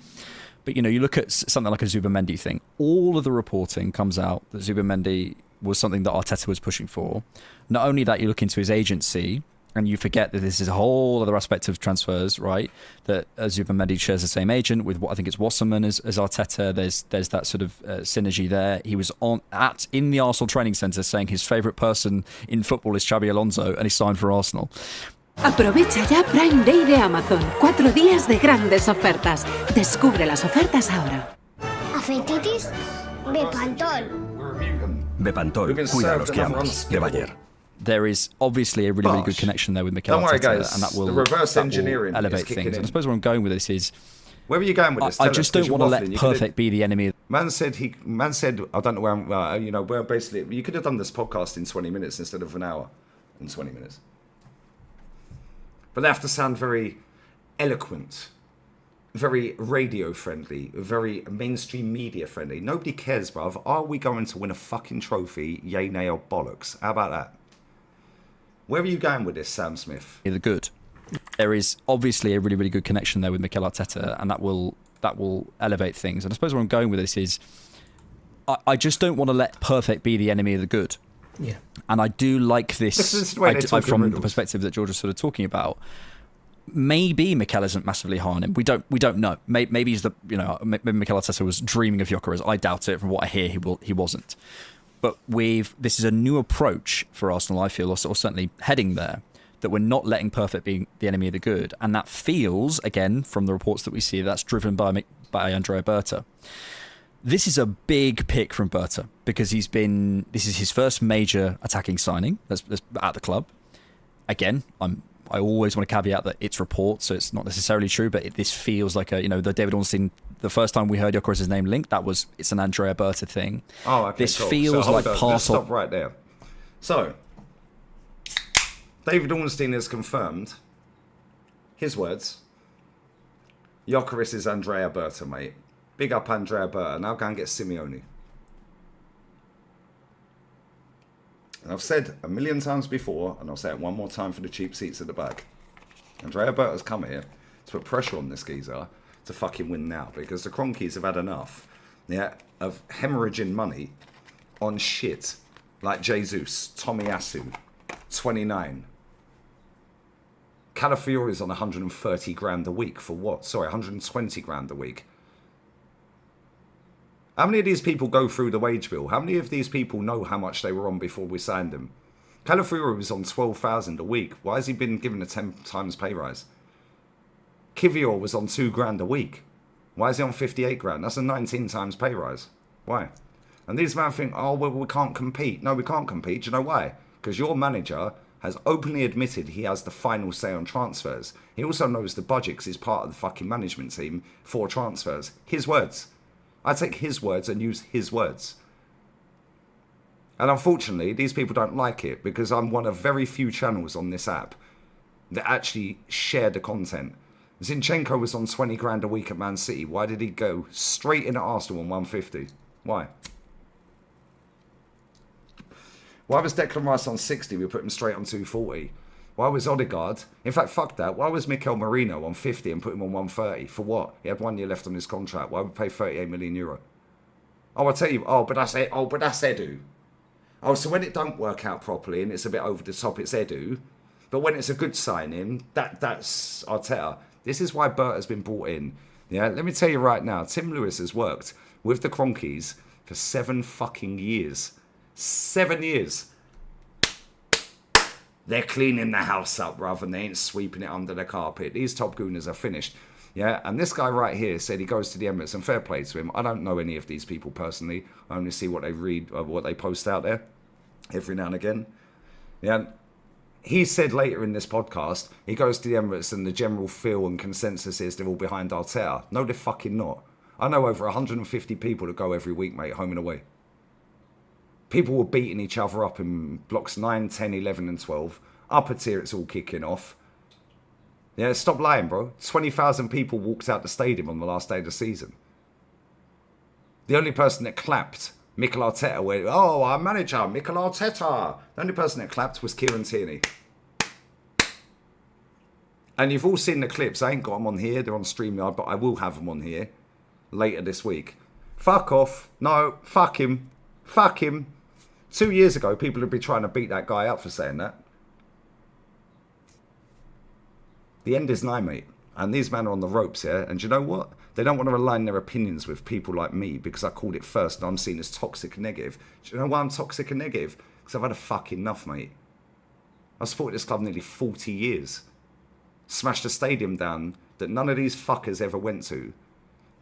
But you look at something like a Zubimendi thing. All of the reporting comes out that Zubimendi was something that Arteta was pushing for. Not only that, you look into his agency, and you forget that this is a whole other aspect of transfers, right? That Zubimendi shares the same agent with what I think it's Wasserman as Arteta. There's that sort of synergy there. He was in the Arsenal training centre saying his favourite person in football is Xabi Alonso, and he signed for Arsenal. Aprovecha ya Prime Day de Amazon. 4 días de grandes ofertas. Descubre las ofertas ahora. Afetitis, Bepantol. Bepantol, cuida los que amas, de Bayer. There is obviously a really good connection there with Mikel Arteta, guys, and that will, the reverse engineering elevate things. And I suppose where I'm going with this is, where are you going with this? I just don't want to let perfect be the enemy. Man said I don't know where I'm. Where basically you could have done this podcast in 20 minutes instead of an hour and 20 minutes. But they have to sound very eloquent, very radio friendly, very mainstream media friendly. Nobody cares, bruv. Are we going to win a fucking trophy? Yay, nay, or bollocks? How about that? Where are you going with this, Sam Smith? The good. There is obviously a really good connection there with Mikel Arteta, and that will elevate things. And I suppose where I'm going with this is, I just don't want to let perfect be the enemy of the good. Yeah. And I do like this from the perspective that George was sort of talking about. Maybe Mikel isn't massively high on him. We don't know. Maybe he's maybe Mikel Arteta was dreaming of Yokarez. I doubt it. From what I hear, he wasn't. But this is a new approach for Arsenal, I feel, or certainly heading there, that we're not letting perfect be the enemy of the good. And that feels, again, from the reports that we see, that's driven by Andrea Berta. This is a big pick from Berta because this is his first major attacking signing that's at the club. Again, I always want to caveat that it's reports, so it's not necessarily true, but this feels like the David Ornstein, the first time we heard Yokarez's name linked, it's an Andrea Berta thing. Oh, okay, this cool. feels like part Let's stop right there. So, David Ornstein has confirmed his words. Yokarez is Andrea Berta, mate. Big up Andrea Berta. Now go and get Simeone. And I've said a million times before, and I'll say it one more time for the cheap seats at the back. Andrea Berta's come here to put pressure on this geezer to fucking win now, because the Cronkies have had enough, of hemorrhaging money on shit like Jesus, Tomiyasu, 29. Calafiori's on 130 grand a week for what? Sorry, 120 grand a week. How many of these people go through the wage bill? How many of these people know how much they were on before we signed them? Calafiori was on 12,000 a week. Why has he been given a 10 times pay rise? Kivior was on 2 grand a week. Why is he on 58 grand? That's a 19 times pay rise. Why? And these men think, oh, well, we can't compete. No, we can't compete. Do you know why? Because your manager has openly admitted he has the final say on transfers. He also knows the budget because he's part of the fucking management team for transfers. His words. I take his words and use his words. And unfortunately, these people don't like it because I'm one of very few channels on this app that actually share the content. Zinchenko was on 20 grand a week at Man City. Why did he go straight in at Arsenal on 150? Why? Why was Declan Rice on 60? We put him straight on 240. Why was Odegaard? In fact, fuck that. Why was Mikel Merino on 50 and put him on 130? For what? He had 1 year left on his contract. Why would we pay 38 million euro? Oh, I'll tell you. Oh, but that's Edu. Oh, so when it don't work out properly and it's a bit over the top, it's Edu. But when it's a good signing, that's Arteta. This is why Berta has been brought in. Yeah, let me tell you right now. Tim Lewis has worked with the Cronkies for 7 fucking years. 7 years. They're cleaning the house up rather than they ain't sweeping it under the carpet. These top gooners are finished. Yeah, and this guy right here said he goes to the Emirates, and fair play to him. I don't know any of these people personally. I only see what they read or what they post out there every now and again. Yeah, he said later in this podcast, he goes to the Emirates and the general feel and consensus is they're all behind Arteta. No, they're fucking not. I know over 150 people that go every week, mate, home and away. People were beating each other up in blocks 9, 10, 11 and 12. Upper tier, it's all kicking off. Yeah, stop lying, bro. 20,000 people walked out the stadium on the last day of the season. The only person that clapped Mikel Arteta went, oh, our manager, Mikel Arteta. The only person that clapped was Kieran Tierney. And you've all seen the clips. I ain't got them on here. They're on StreamYard, but I will have them on here later this week. Fuck off. No, fuck him. Fuck him. 2 years ago, people would be trying to beat that guy up for saying that. The end is nigh, mate. And these men are on the ropes here. And do you know what? They don't want to align their opinions with people like me because I called it first and I'm seen as toxic and negative. Do you know why I'm toxic and negative? Because I've had a fucking enough, mate. I've supported this club nearly 40 years. Smashed a stadium down that none of these fuckers ever went to.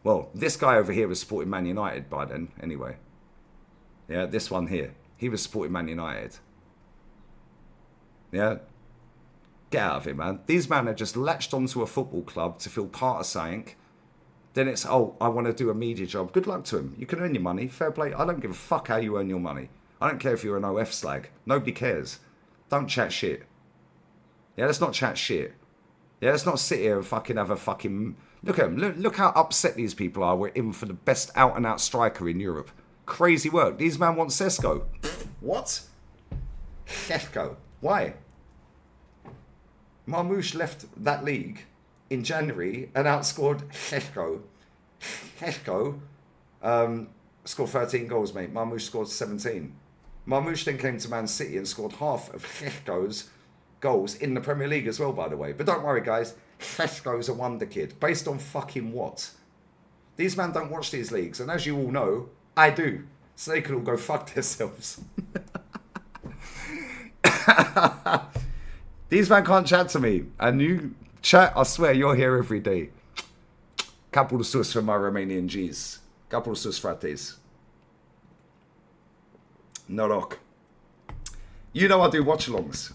Well, this guy over here was supporting Man United by then, anyway. Yeah, this one here. He was supporting Man United. Yeah? Get out of it, man. These men are just latched onto a football club to feel part of something. Then it's, oh, I want to do a media job. Good luck to him. You can earn your money. Fair play. I don't give a fuck how you earn your money. I don't care if you're an OF slag. Nobody cares. Don't chat shit. Yeah, let's not chat shit. Yeah, let's not sit here and fucking have a fucking... Look at them. Look how upset these people are. We're in for the best out-and-out striker in Europe. Crazy work. These men want Sesko. What? Sesko. Why? Marmoush left that league in January and outscored Sesko. Sesko scored 13 goals, mate. Marmoush scored 17. Marmoush then came to Man City and scored half of Sesko's goals in the Premier League as well, by the way. But don't worry, guys. Sesko's a wonder kid. Based on fucking what? These men don't watch these leagues. And as you all know, I do. So they can all go fuck themselves. These men can't chat to me. And you chat, I swear, you're here every day. Capul de sus for my Romanian G's. Capul de sus frates. Noroc. You know I do watch-alongs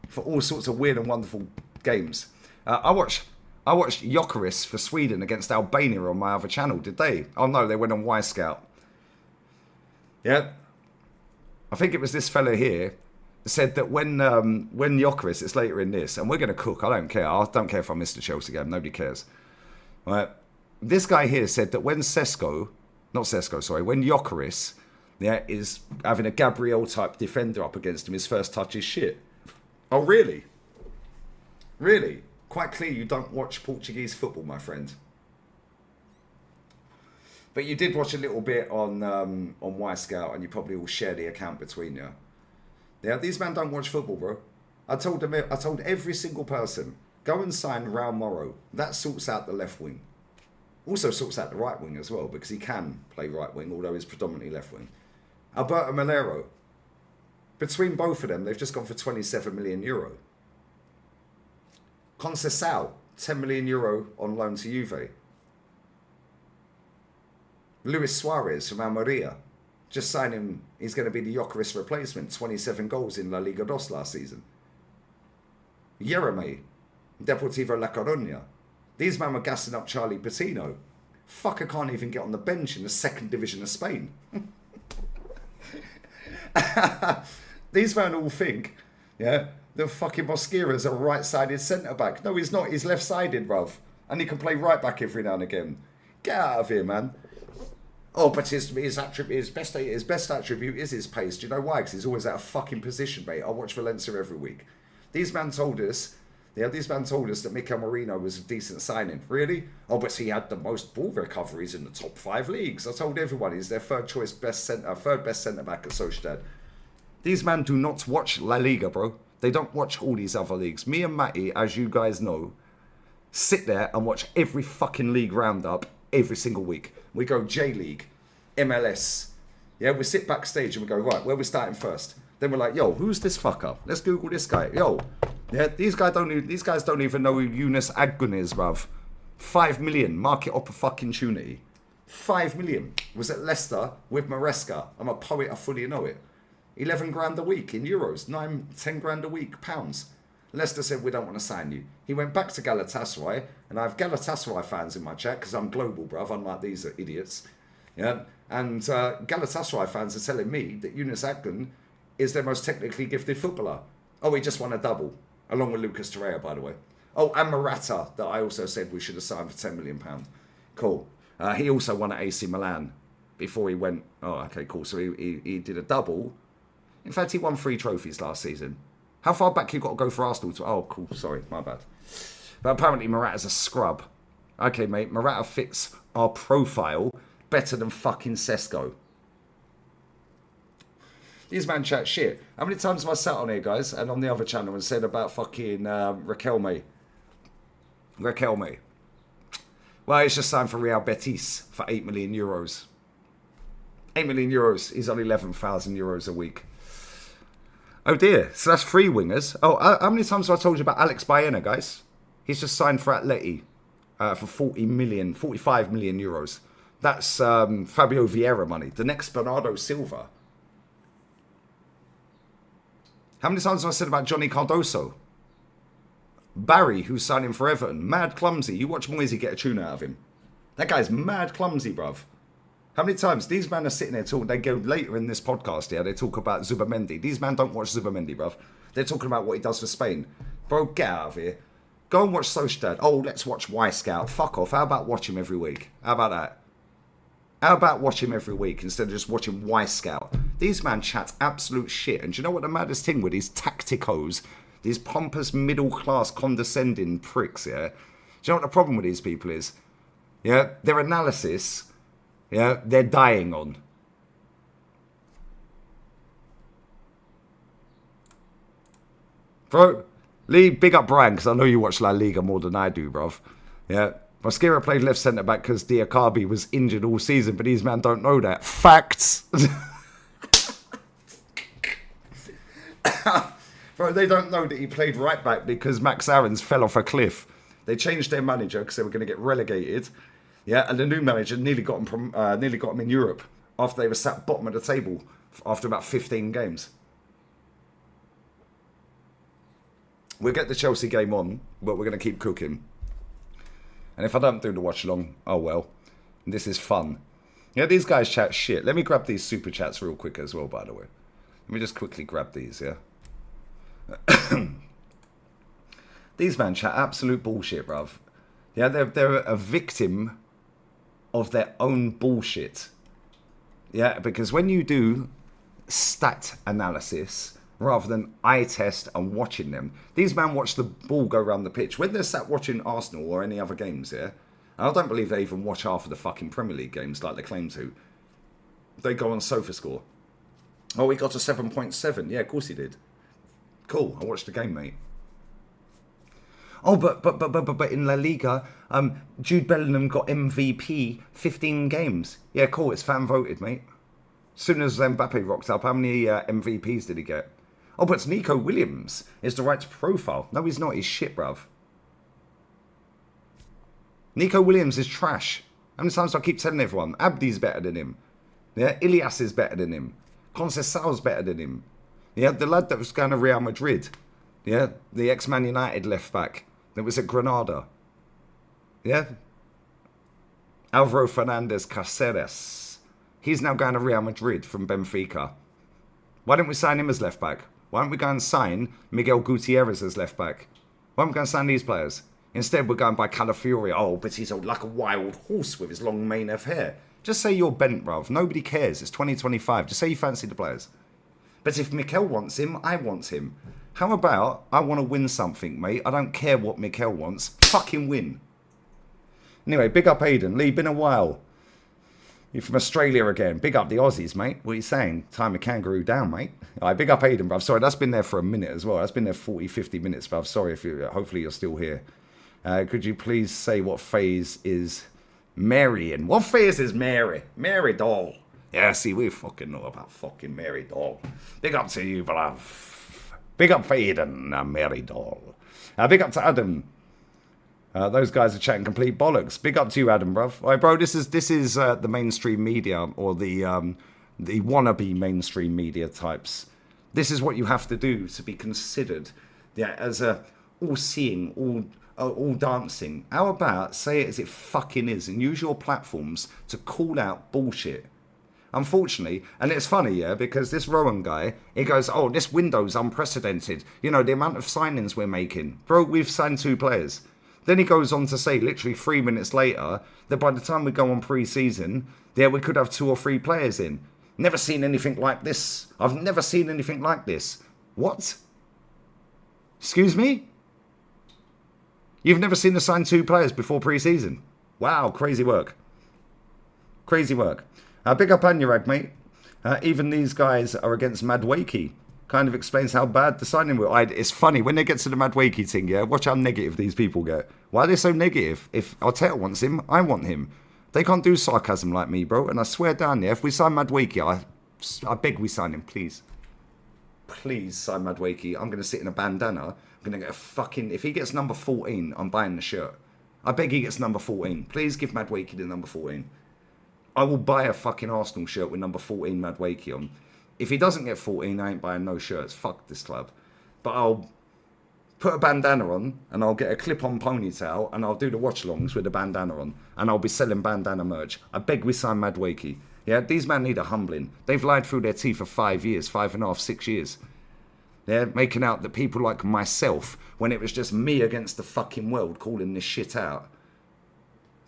for all sorts of weird and wonderful games. I watched Yokarez for Sweden against Albania on my other channel. Did they? Oh no, they went on Y Scout. Yeah. I think it was this fella here said that when Yokarez, it's later in this, and we're going to cook, I don't care. I don't care if I missed the Chelsea game. Nobody cares. Right. This guy here said that when when Yokarez, yeah, is having a Gabriel-type defender up against him, his first touch is shit. Oh, really? Really? Quite clear you don't watch Portuguese football, my friend. But you did watch a little bit on Y Scout, and you probably all share the account between you. Yeah, these men don't watch football, bro. I told every single person, go and sign Raul Morro. That sorts out the left wing. Also sorts out the right wing as well, because he can play right wing, although he's predominantly left wing. Alberto Melero. Between both of them, they've just gone for 27 million euro. Conceição, 10 million euro on loan to Juve. Luis Suarez from Almeria. Just signed him, he's going to be the Yokarez replacement. 27 goals in La Liga 2 last season. Jeremy, Deportivo La Coruña. These men were gassing up Charlie Patino. Fucker can't even get on the bench in the second division of Spain. These men all think, yeah, the fucking Mosquera's a right-sided centre-back. No, he's not. He's left-sided, bruv. And he can play right-back every now and again. Get out of here, man. Oh, but his best attribute is his pace. Do you know why? Because he's always out of fucking position, mate. I watch Valencia every week. These men told us that Mikel Merino was a decent signing. Really? Oh, but he had the most ball recoveries in the top 5 leagues. I told everyone he's their third best centre back at Sociedad. These men do not watch La Liga, bro. They don't watch all these other leagues. Me and Matty, as you guys know, sit there and watch every fucking league roundup every single week. We go J-League, MLS. Yeah, we sit backstage and we go, right, where are we starting first? Then we're like, yo, who's this fucker? Let's Google this guy. Yo, yeah, these guys don't even know who Yunus Agün is, bruv. 5 million, market opportunity. 5 million. Was at Leicester with Maresca. I'm a poet, I fully know it. 11 grand a week in euros, 10 grand a week, pounds. Leicester said, we don't want to sign you. He went back to Galatasaray, and I have Galatasaray fans in my chat, because I'm global, bruv, unlike these idiots. Yeah, and Galatasaray fans are telling me that Yunus Agün is their most technically gifted footballer. Oh, he just won a double, along with Lucas Torreira, by the way. Oh, and Morata, that I also said we should have signed for £10 million. Cool. He also won at AC Milan before he went. Oh, okay, cool. So he did a double. In fact, he won 3 trophies last season. How far back you got to go for Arsenal? Oh, cool. Sorry, my bad. But apparently Morata's a scrub. Okay, mate, Morata fits our profile better than fucking Sesko. These man chat shit. How many times have I sat on here, guys, and on the other channel and said about fucking Riquelme? Well, he's just signed for Real Betis for 8 million euros. 8 million euros. He's on 11,000 euros a week. Oh dear. So that's 3 wingers. Oh, how many times have I told you about Alex Baena, guys? He's just signed for Atleti for 45 million euros. That's Fabio Vieira money. The next Bernardo Silva. How many times have I said about Johnny Cardoso? Barry, who's signing for Everton. Mad clumsy. You watch Moisey get a tune out of him. That guy's mad clumsy, bruv. How many times? These men are sitting there talking. They go later in this podcast, yeah, they talk about Zubimendi. These men don't watch Zubimendi, bruv. They're talking about what he does for Spain. Bro, get out of here. Go and watch Sociedad. Oh, let's watch Y-Scout. Fuck off. How about watch him every week? How about that? How about watch him every week instead of just watching Y-Scout? These man chat absolute shit. And do you know what the maddest thing with these tacticos, these pompous middle-class condescending pricks, yeah? Do you know what the problem with these people is? Yeah, their analysis, yeah, they're dying on. Bro, Lee, big up Brian, because I know you watch La Liga more than I do, bruv. Yeah. Mascara played left centre-back because Diakabi was injured all season, but these men don't know that. Facts. Bro, they don't know that he played right-back because Max Aarons fell off a cliff. They changed their manager because they were going to get relegated. Yeah, and the new manager nearly got him in Europe after they were sat bottom of the table after about 15 games. We'll get the Chelsea game on, but we're going to keep cooking. And if I don't do the watch along, oh well. This is fun. Yeah, these guys chat shit. Let me grab these super chats real quick as well, by the way. Let me just quickly grab these, yeah? These man chat absolute bullshit, bruv. Yeah, they're a victim of their own bullshit. Yeah, because when you do stat analysis rather than eye test and watching them, these men watch the ball go around the pitch. When they're sat watching Arsenal or any other games, yeah, and I don't believe they even watch half of the fucking Premier League games like they claim to. They go on SofaScore. Oh, he got a 7.7. Yeah, of course he did. Cool, I watched the game, mate. Oh, but in La Liga, Jude Bellingham got MVP 15 games. Yeah, cool, it's fan voted, mate. As soon as Mbappe rocked up, how many MVPs did he get? Oh, but Nico Williams is the right profile. No, he's not. He's shit, bruv. Nico Williams is trash. How many times do I keep telling everyone? Abdi's better than him. Yeah, Ilias is better than him. Conceição's better than him. Yeah, the lad that was going to Real Madrid. Yeah, the ex-Man United left back that was at Granada. Yeah. Alvaro Fernandez Cáceres. He's now going to Real Madrid from Benfica. Why don't we sign him as left back? Why don't we go and sign Miguel Gutierrez as left back? Why don't we go and sign these players? Instead, we're going by Calafiori. Oh, but he's like a wild horse with his long mane of hair. Just say you're bent, bruv. Nobody cares. It's 2025. Just say you fancy the players. But if Mikel wants him, I want him. How about I want to win something, mate? I don't care what Mikel wants. Fucking win. Anyway, big up Aiden. Lee, been a while. You're from Australia again. Big up the Aussies, mate. What are you saying? Time a kangaroo down, mate. All right, big up Aiden, bruv. Sorry, that's been there for a minute as well. That's been there 40, 50 minutes, bruv. Sorry if you. Hopefully you're still here. Could you please say what phase is Mary in? What phase is Mary? Mary doll. Yeah, see, we fucking know about fucking Mary doll. Big up to you, bruv. Big up for Aiden, Mary doll. Big up to Adam. Those guys are chatting complete bollocks. Big up to you, Adam, bruv. All right, bro, this is the mainstream media, or the wannabe mainstream media types. This is what you have to do to be considered, yeah, as a all-seeing, all dancing. How about say it as it fucking is and use your platforms to call out bullshit? Unfortunately, and it's funny, yeah, because this Rowan guy, he goes, oh, this window's unprecedented. You know, the amount of signings we're making. Bro, we've signed 2 players. Then he goes on to say, literally 3 minutes later, that by the time we go on pre-season, yeah, we could have 2 or 3 players in. Never seen anything like this. I've never seen anything like this. What? Excuse me? You've never seen us sign 2 players before pre-season. Wow, crazy work. Crazy work. Big up Anurag, mate. Even these guys are against Madueke. Kind of explains how bad the signing was. It's funny, when they get to the Madueke thing, yeah, watch how negative these people get. Why are they so negative? If Arteta wants him, I want him. They can't do sarcasm like me, bro. And I swear down there, if we sign Madueke, I beg we sign him, please. Please sign Madueke. I'm going to sit in a bandana. I'm going to get a fucking... If he gets number 14, I'm buying the shirt. I beg he gets number 14. Please give Madueke the number 14. I will buy a fucking Arsenal shirt with number 14 Madueke on. If he doesn't get 14, I ain't buying no shirts. Fuck this club. But I'll put a bandana on and I'll get a clip-on ponytail and I'll do the watch-alongs with a bandana on and I'll be selling bandana merch. I beg we sign Madueke. Yeah, these men need a humbling. They've lied through their teeth for 5 years, 5.5, 6 years. They're making out that people like myself, when it was just me against the fucking world, calling this shit out.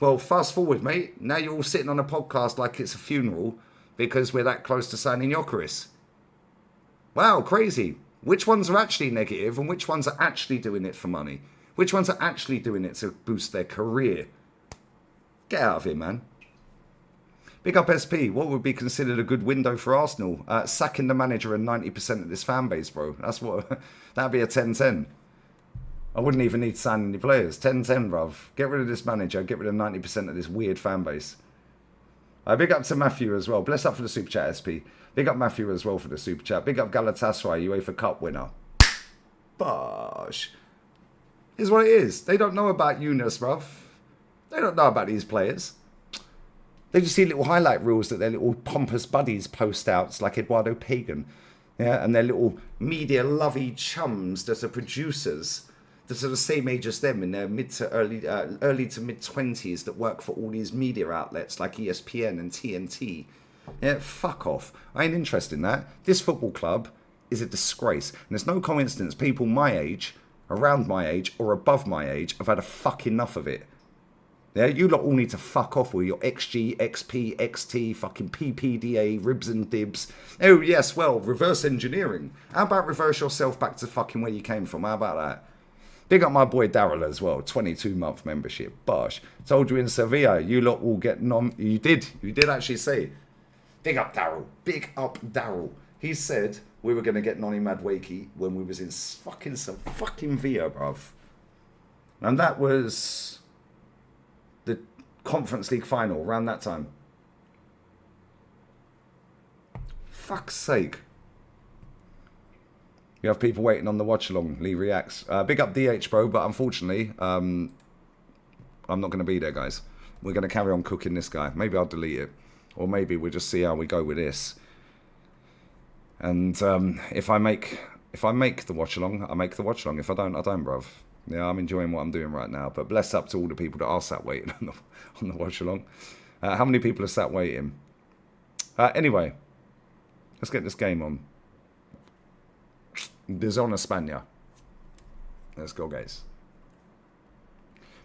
Well, fast forward, mate. Now you're all sitting on a podcast like it's a funeral because we're that close to signing Yokarez. Wow, crazy. Which ones are actually negative and which ones are actually doing it for money? Which ones are actually doing it to boost their career? Get out of here, man. Big up SP. What would be considered a good window for Arsenal? Sacking the manager and 90% of this fan base, bro. That's what... That'd be a 10-10. I wouldn't even need to sign any players. 10-10, bruv. Get rid of this manager. Get rid of 90% of this weird fan base. Big up to Matthew as well. Bless up for the Super Chat, SP. Big up Matthew as well for the Super Chat. Big up Galatasaray, UEFA Cup winner. Bosh. Here's what it is. They don't know about Yunus, bruv. They don't know about these players. They just see little highlight reels that their little pompous buddies post out. It's like Eduardo Pagan. Yeah, and their little media-lovey chums that are producers that are the same age as them in their early to mid-20s that work for all these media outlets like ESPN and TNT. Yeah, fuck off. I ain't interested in that. This football club is a disgrace. And there's no coincidence people my age, around my age, or above my age have had a fuck enough of it. Yeah, you lot all need to fuck off with your XG, XP, XT, fucking PPDA, ribs and dibs. Oh, yes, well, reverse engineering. How about reverse yourself back to fucking where you came from? How about that? Big up my boy Daryl as well, 22-month membership. Bosh. Told you in Sevilla, you lot will get You did actually say. Big up Daryl. Big up Daryl. He said we were going to get Noni Madueke when we was in fucking Villa, bruv. And that was the Conference League final around that time. Fuck's sake. You have people waiting on the watch along. Lee reacts. Big up DH, bro, but unfortunately, I'm not going to be there, guys. We're going to carry on cooking this guy. Maybe I'll delete it. Or maybe we'll just see how we go with this. And if I make the watch along, I make the watch along. If I don't, I don't, bruv. Yeah, I'm enjoying what I'm doing right now. But bless up to all the people that are sat waiting on the watch along. How many people are sat waiting? Anyway, let's get this game on. Dishonor Spania. Let's go, guys.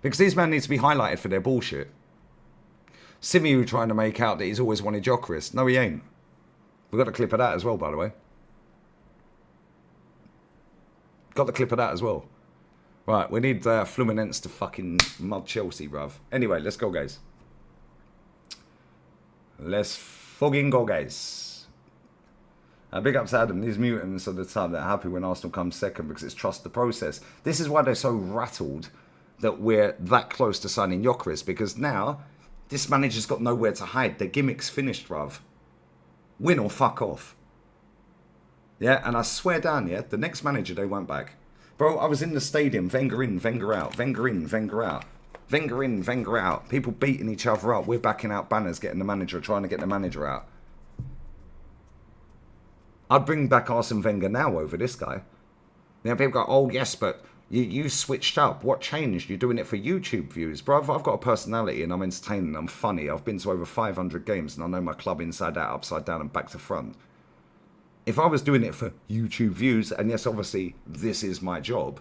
Because these men need to be highlighted for their bullshit. Simeon trying to make out that he's always wanted Yokarez. No, he ain't. We've got a clip of that as well, by the way. Got the clip of that as well. Right, we need Fluminense to fucking mud Chelsea, bruv. Anyway, let's go, guys. Let's fucking go, guys. Big up to Adam. These mutants are the type that are happy when Arsenal comes second because it's trust the process. This is why they're so rattled that we're that close to signing Yokarez, because now this manager's got nowhere to hide. Their gimmick's finished, bruv. Win or fuck off. Yeah, and I swear down, yeah, the next manager they won't back. Bro, I was in the stadium, Wenger in, Wenger out, Wenger in, Wenger out. Wenger in, Wenger out. People beating each other up. We're backing out banners, getting the manager, trying to get the manager out. I'd bring back Arsene Wenger now over this guy. You know, people go, oh, yes, but you switched up. What changed? You're doing it for YouTube views. Bro, I've got a personality and I'm entertaining. I'm funny. I've been to over 500 games and I know my club inside out, upside down and back to front. If I was doing it for YouTube views, and yes, obviously, this is my job.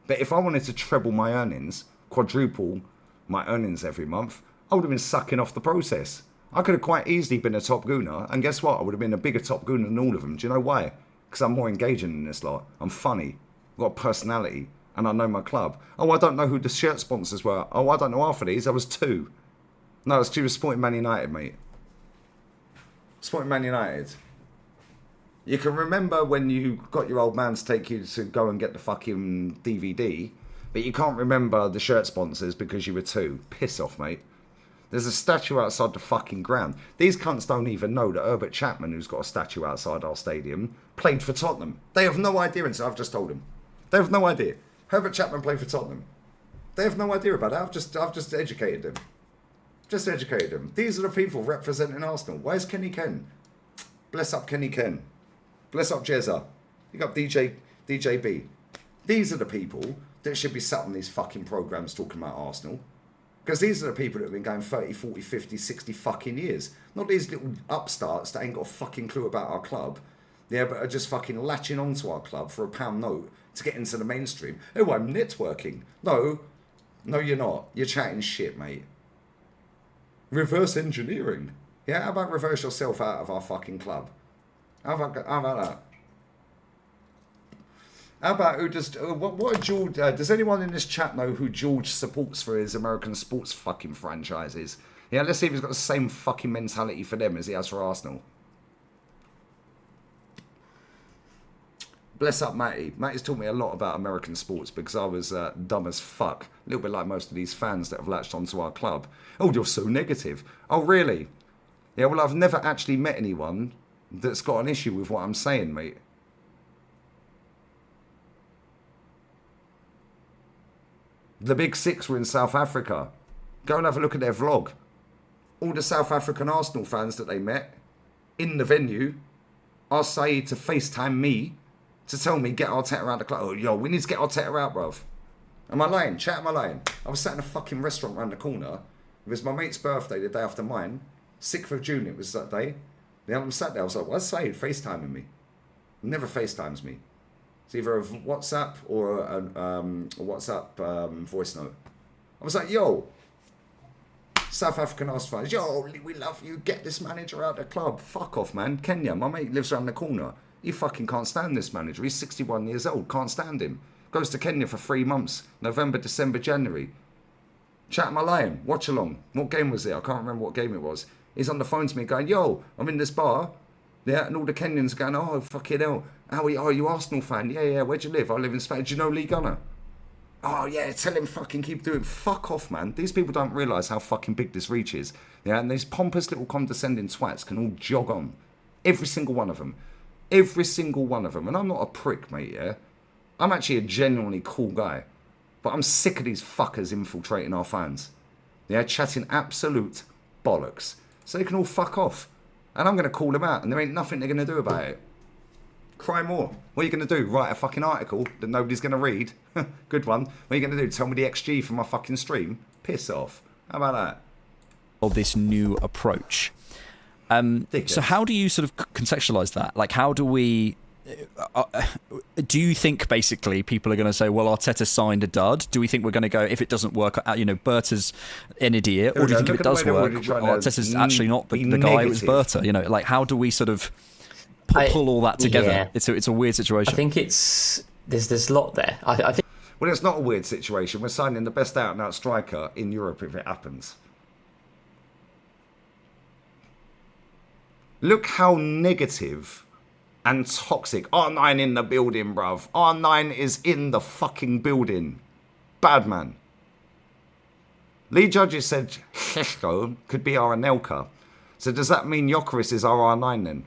But if I wanted to treble my earnings, quadruple my earnings every month, I would have been sucking off the process. I could have quite easily been a top gooner, and guess what? I would have been a bigger top gooner than all of them. Do you know why? Because I'm more engaging in this lot. I'm funny. I've got a personality. and I know my club. Oh, I don't know who the shirt sponsors were. Oh, I don't know half of these. I was 2. No, it's because you were supporting Man United, mate. Supporting Man United. You can remember when you got your old man to take you to go and get the fucking DVD, but you can't remember the shirt sponsors because you were 2. Piss off, mate. There's a statue outside the fucking ground. These cunts don't even know that Herbert Chapman, who's got a statue outside our stadium, played for Tottenham. They have no idea, and so I've just told them. They have no idea. Herbert Chapman played for Tottenham. They have no idea about that. I've just educated them. Just educated them. These are the people representing Arsenal. Where's Kenny Ken? Bless up Kenny Ken. Bless up Jezza. You got DJB. These are the people that should be sat on these fucking programmes talking about Arsenal. Because these are the people that have been going 30, 40, 50, 60 fucking years. Not these little upstarts that ain't got a fucking clue about our club. Yeah, but are just fucking latching onto our club for a £1 note to get into the mainstream. Oh, I'm networking. No, you're not. You're chatting shit, mate. Reverse engineering. Yeah, how about reverse yourself out of our fucking club? How about that? How about who does what George? Does anyone in this chat know who George supports for his American sports fucking franchises? Yeah, let's see if he's got the same fucking mentality for them as he has for Arsenal. Bless up, Matty. Matty's taught me a lot about American sports because I was dumb as fuck. A little bit like most of these fans that have latched onto our club. Oh, you're so negative. Oh, really? Yeah, well, I've never actually met anyone that's got an issue with what I'm saying, mate. The Big Six were in South Africa. Go and have a look at their vlog. All the South African Arsenal fans that they met in the venue asked Saeed to FaceTime me to tell me get Arteta out of the club. Oh, yo, we need to get Arteta out, bruv. Am I lying? Chat, am I lying? I was sat in a fucking restaurant around the corner. It was my mate's birthday the day after mine. 6th of June it was that day. Then I'm sat there, I was like, why's Saeed FaceTiming me? Never FaceTimes me. It's either a WhatsApp or a WhatsApp voice note. I was like, yo, South African Arsenal fans, yo, we love you, get this manager out of the club. Fuck off, man. Kenya, my mate lives around the corner. He fucking can't stand this manager. He's 61 years old, can't stand him. Goes to Kenya for 3 months, November, December, January. Chat, am I lying? Watch along. What game was it? I can't remember what game it was. He's on the phone to me going, yo, I'm in this bar. Yeah, and all the Kenyans are going, oh, fucking hell. How are you Arsenal fan? Yeah, where'd you live? I live in Spain. Do you know Lee Gunner? Oh, yeah, tell him fucking keep doing. Fuck off, man. These people don't realise how fucking big this reach is. Yeah, and these pompous little condescending twats can all jog on. Every single one of them. Every single one of them. And I'm not a prick, mate, yeah? I'm actually a genuinely cool guy. But I'm sick of these fuckers infiltrating our fans. Yeah, chatting absolute bollocks. So they can all fuck off. And I'm going to call them out, and there ain't nothing they're going to do about it. Cry more. What are you going to do? Write a fucking article that nobody's going to read? Good one. What are you going to do? Tell me the XG for my fucking stream? Piss off. How about that? Of this new approach. So how do you sort of contextualise that? Like, how do we... do you think basically people are going to say, well, Arteta signed a dud? Do we think we're going to go, if it doesn't work, Berta's an idiot? Or do you think if it does work, Arteta's actually not the guy, it was Berta? You know, like, how do we sort of pull all that together? Yeah. It's a weird situation. I think there's a lot there. I think. Well, it's not a weird situation. We're signing the best out-and-out striker in Europe if it happens. Look how negative and toxic. R9 in the building, bruv. R9 is in the fucking building. Bad man. Lee Judges said Sheshko could be our Anelka. So does that mean Yokarez is our R9 then?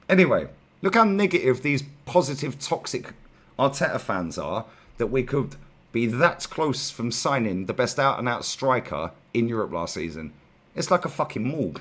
Anyway, look how negative these positive, toxic Arteta fans are that we could be that close from signing the best out-and-out striker in Europe last season. It's like a fucking morgue.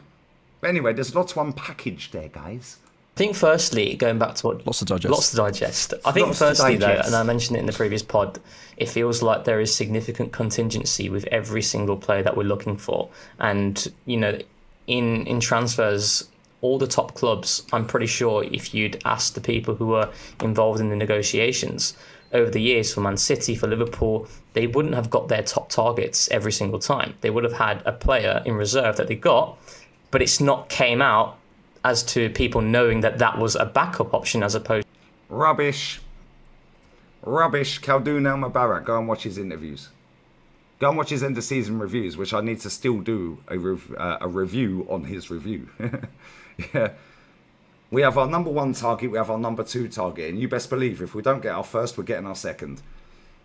But anyway, there's lots to unpackage there, guys. I think firstly, going back to what... Lots to digest. I think firstly, though, and I mentioned it in the previous pod, it feels like there is significant contingency with every single player that we're looking for. And, you know, in transfers, all the top clubs, I'm pretty sure if you'd asked the people who were involved in the negotiations over the years for Man City, for Liverpool, they wouldn't have got their top targets every single time. They would have had a player in reserve that they got, but it's not came out as to people knowing that that was a backup option as opposed... Rubbish. Rubbish. Khaldun El Mubarak. Go and watch his interviews. Go and watch his end of season reviews, which I need to still do a review on his review. Yeah. We have our number 1 target, we have our number 2 target, and you best believe if we don't get our first, we're getting our second.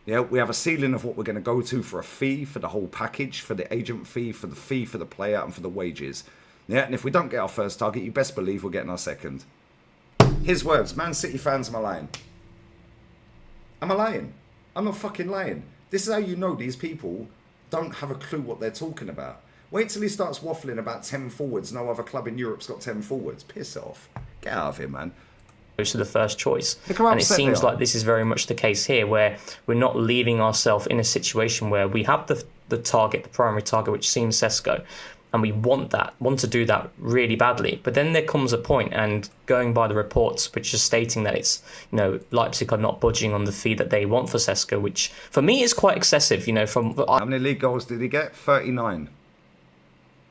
Yeah, we have a ceiling of what we're going to go to for a fee, for the whole package, for the agent fee for the player, and for the wages. Yeah, and if we don't get our first target, you best believe we're getting our second. His words, Man City fans, am I lying? Am I lying? I'm not fucking lying. This is how you know these people don't have a clue what they're talking about. Wait till he starts waffling about 10 forwards. No other club in Europe's got 10 forwards. Piss off. Get out of here, man. To the first choice. And it seems like this is very much the case here, where we're not leaving ourselves in a situation where we have the target, the primary target, which seems Sesko, and we want to do that really badly. But then there comes a point, and going by the reports, which is stating that it's, Leipzig are not budging on the fee that they want for Sesko, which for me is quite excessive. How many league goals did he get? 39.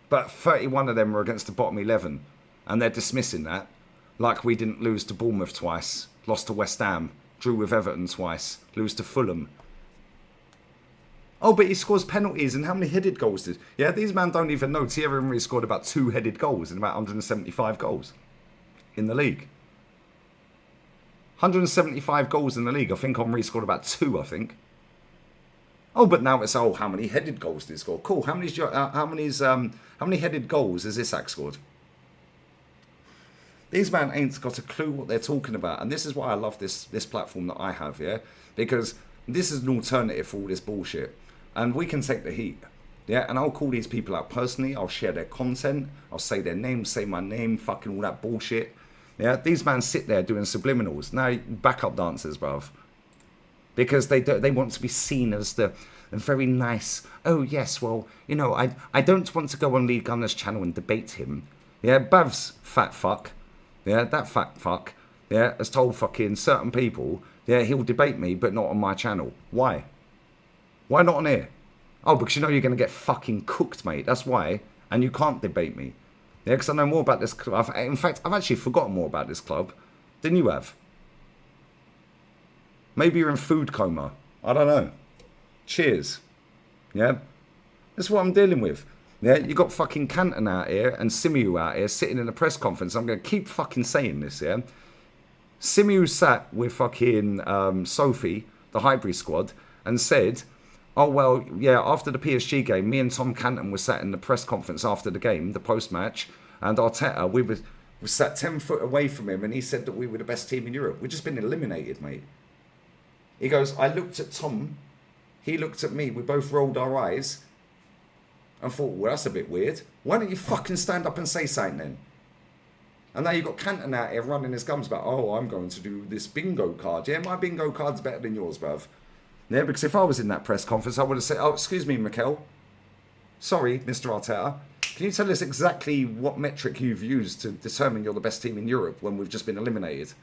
But 31 of them were against the bottom 11, and they're dismissing that. Like we didn't lose to Bournemouth twice, lost to West Ham, drew with Everton twice, lose to Fulham. Oh, but he scores penalties, and how many headed goals did... Yeah, these men don't even know. Thierry Henry scored about 2 headed goals in about 175 goals in the league. 175 goals in the league. I think Henry scored about 2, I think. Oh, but now it's, how many headed goals did he score? Cool, how many headed goals has Isak scored? These men ain't got a clue what they're talking about. And this is why I love this platform that I have, yeah? Because this is an alternative for all this bullshit. And we can take the heat, yeah? And I'll call these people out personally. I'll share their content. I'll say their name, say my name, fucking all that bullshit. Yeah? These men sit there doing subliminals. Now, backup dancers, bruv. Because they want to be seen as the very nice, oh, yes, well, I don't want to go on Lee Gunner's channel and debate him. Yeah, Bav's fat fuck. Yeah, that fat fuck, yeah, has told fucking certain people, yeah, he'll debate me, but not on my channel. Why? Why not on here? Oh, because you're going to get fucking cooked, mate. That's why. And you can't debate me. Yeah, because I know more about this club. In fact, I've actually forgotten more about this club than you have. Maybe you're in food coma. I don't know. Cheers. Yeah? That's what I'm dealing with. Yeah, you got fucking Canton out here and Simiu out here sitting in a press conference. I'm going to keep fucking saying this, yeah? Simiu sat with fucking Sophie, the Highbury squad, and said, oh, well, yeah, after the PSG game, me and Tom Canton were sat in the press conference after the game, the post-match, and Arteta, we sat 10 foot away from him, and he said that we were the best team in Europe. We've just been eliminated, mate. He goes, I looked at Tom, he looked at me, we both rolled our eyes, and thought, well, that's a bit weird. Why don't you fucking stand up and say something then? And now you've got Canton out here running his gums about, oh, I'm going to do this bingo card. Yeah, my bingo card's better than yours, bruv. Yeah, because if I was in that press conference, I would have said, oh, excuse me, Mikel. Sorry, Mr. Arteta. Can you tell us exactly what metric you've used to determine you're the best team in Europe when we've just been eliminated?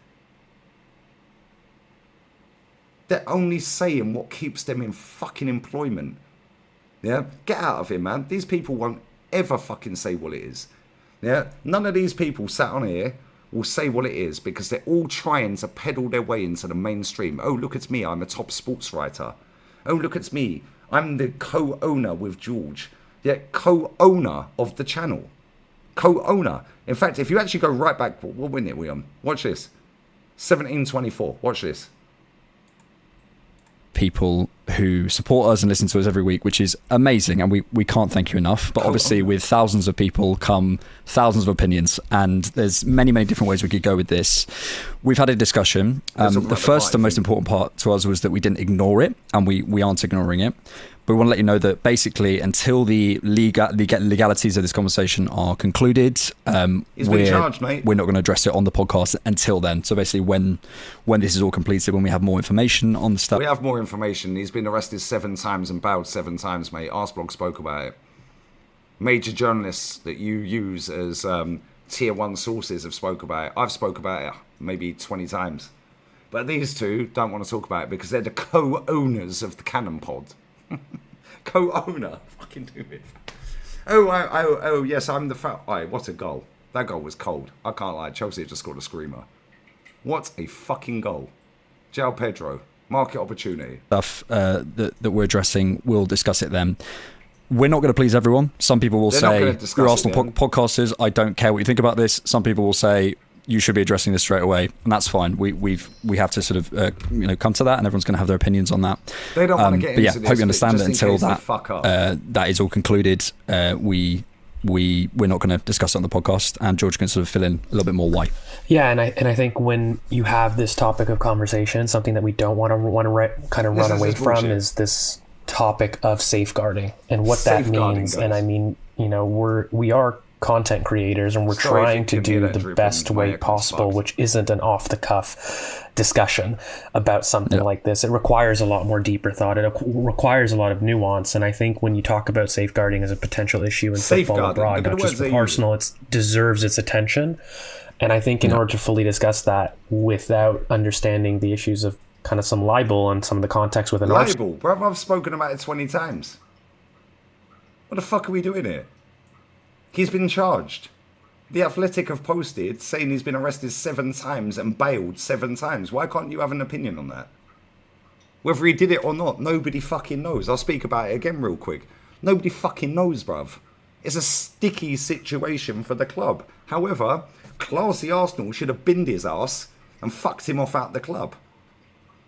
They're only saying what keeps them in fucking employment. Yeah, get out of here, man. These people won't ever fucking say what it is. Yeah, none of these people sat on here will say what it is because they're all trying to peddle their way into the mainstream. Oh, look at me, I'm a top sports writer. Oh, look at me, I'm the co-owner with George. Yeah, co-owner of the channel. Co-owner. In fact, if you actually go right back, what minute are we on? Watch this. 1724. Watch this. People who support us and listen to us every week, which is amazing, and we can't thank you enough. But obviously with thousands of people come thousands of opinions, and there's many different ways we could go with this. We've had a discussion. The first and most important part to us was that we didn't ignore it, and we aren't ignoring it. But we want to let you know that basically until the legalities of this conversation are concluded, we're not going to address it on the podcast until then. So basically when this is all completed, when we have more information on the stuff. We have more information. He's been arrested 7 times and bailed 7 times, mate. Arsblog spoke about it. Major journalists that you use as tier 1 sources have spoke about it. I've spoke about it maybe 20 times. But these two don't want to talk about it because they're the co-owners of the Cannon Pod. Co-owner, fucking do it. Oh, yes, I'm the fat. Oh, what a goal! That goal was cold. I can't lie. Chelsea just scored a screamer. What a fucking goal, João Pedro. Market opportunity. Stuff that we're addressing, we'll discuss it then. We're not going to please everyone. Some people will say, you're Arsenal podcasters, I don't care what you think about this. Some people will say, you should be addressing this straight away, and that's fine. We have to sort of come to that, and everyone's going to have their opinions on that. They don't want to get into this. Hope you understand that until that that is all concluded. We're not going to discuss it on the podcast, and George can sort of fill in a little bit more why. Yeah, and I think when you have this topic of conversation, something that we don't want to kind of run away from is this topic of safeguarding and what that means. And I mean, we are content creators, and we're trying to do the best way possible, which isn't an off-the-cuff discussion about something like this. It requires a lot more deeper thought. It requires a lot of nuance, and I think when you talk about safeguarding as a potential issue in football abroad, not just with Arsenal, it deserves its attention. And I think in order to fully discuss that without understanding the issues of kind of some libel and some of the context within Arsenal. Libel? Bro, I've spoken about it 20 times. What the fuck are we doing here? He's been charged. The Athletic have posted saying he's been arrested 7 times and bailed 7 times. Why can't you have an opinion on that? Whether he did it or not, nobody fucking knows. I'll speak about it again real quick. Nobody fucking knows, bruv. It's a sticky situation for the club. However, classy Arsenal should have binned his ass and fucked him off out the club.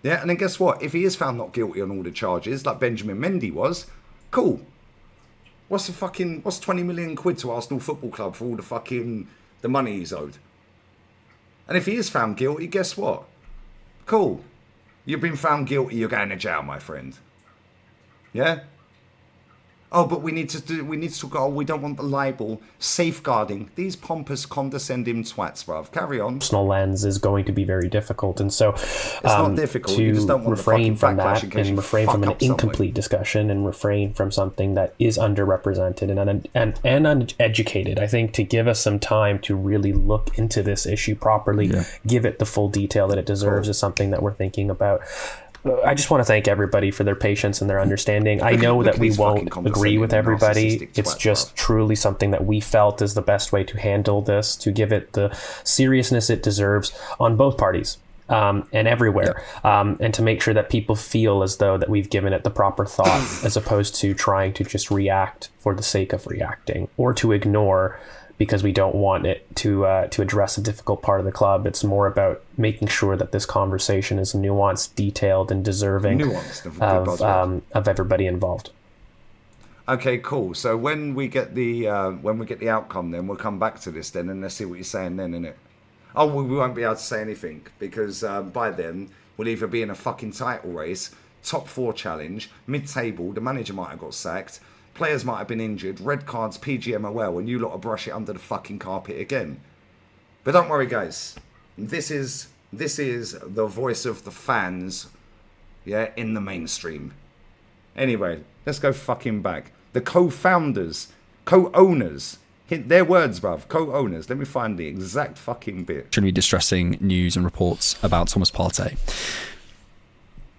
Yeah, and then guess what? If he is found not guilty on all the charges, like Benjamin Mendy was, cool. What's 20 million quid to Arsenal Football Club for all the money he's owed? And if he is found guilty, guess what? Cool. You've been found guilty, you're going to jail, my friend. Yeah? Oh, but we need to go, we don't want the libel. Safeguarding. These pompous, condescending twats, bruv. Carry on. Personal lens is going to be very difficult. And so it's not difficult. You just don't want refrain from that and refrain from an incomplete somewhere. Discussion and refrain from something that is underrepresented and uneducated. I think to give us some time to really look into this issue properly, give it the full detail that it deserves is something that we're thinking about. I just want to thank everybody for their patience and their understanding. I know that we won't agree with everybody. It's just truly something that we felt is the best way to handle this, to give it the seriousness it deserves on both parties and everywhere, and to make sure that people feel as though that we've given it the proper thought as opposed to trying to just react for the sake of reacting or to ignore because we don't want it to address a difficult part of the club. It's more about making sure that this conversation is nuanced, detailed, and deserving of everybody involved. Okay, cool. So when we get the outcome, then we'll come back to this then, and let's see what you're saying then, innit? Oh, we won't be able to say anything because by then we'll either be in a fucking title race, top 4 challenge, mid-table. The manager might have got sacked. Players might have been injured, red cards, PGMOL, and you lot will brush it under the fucking carpet again. But don't worry, guys. This is the voice of the fans, in the mainstream. Anyway, let's go fucking back. The co-founders, co-owners, their words, bruv, co-owners. Let me find the exact fucking bit. Should be distressing news and reports about Thomas Partey.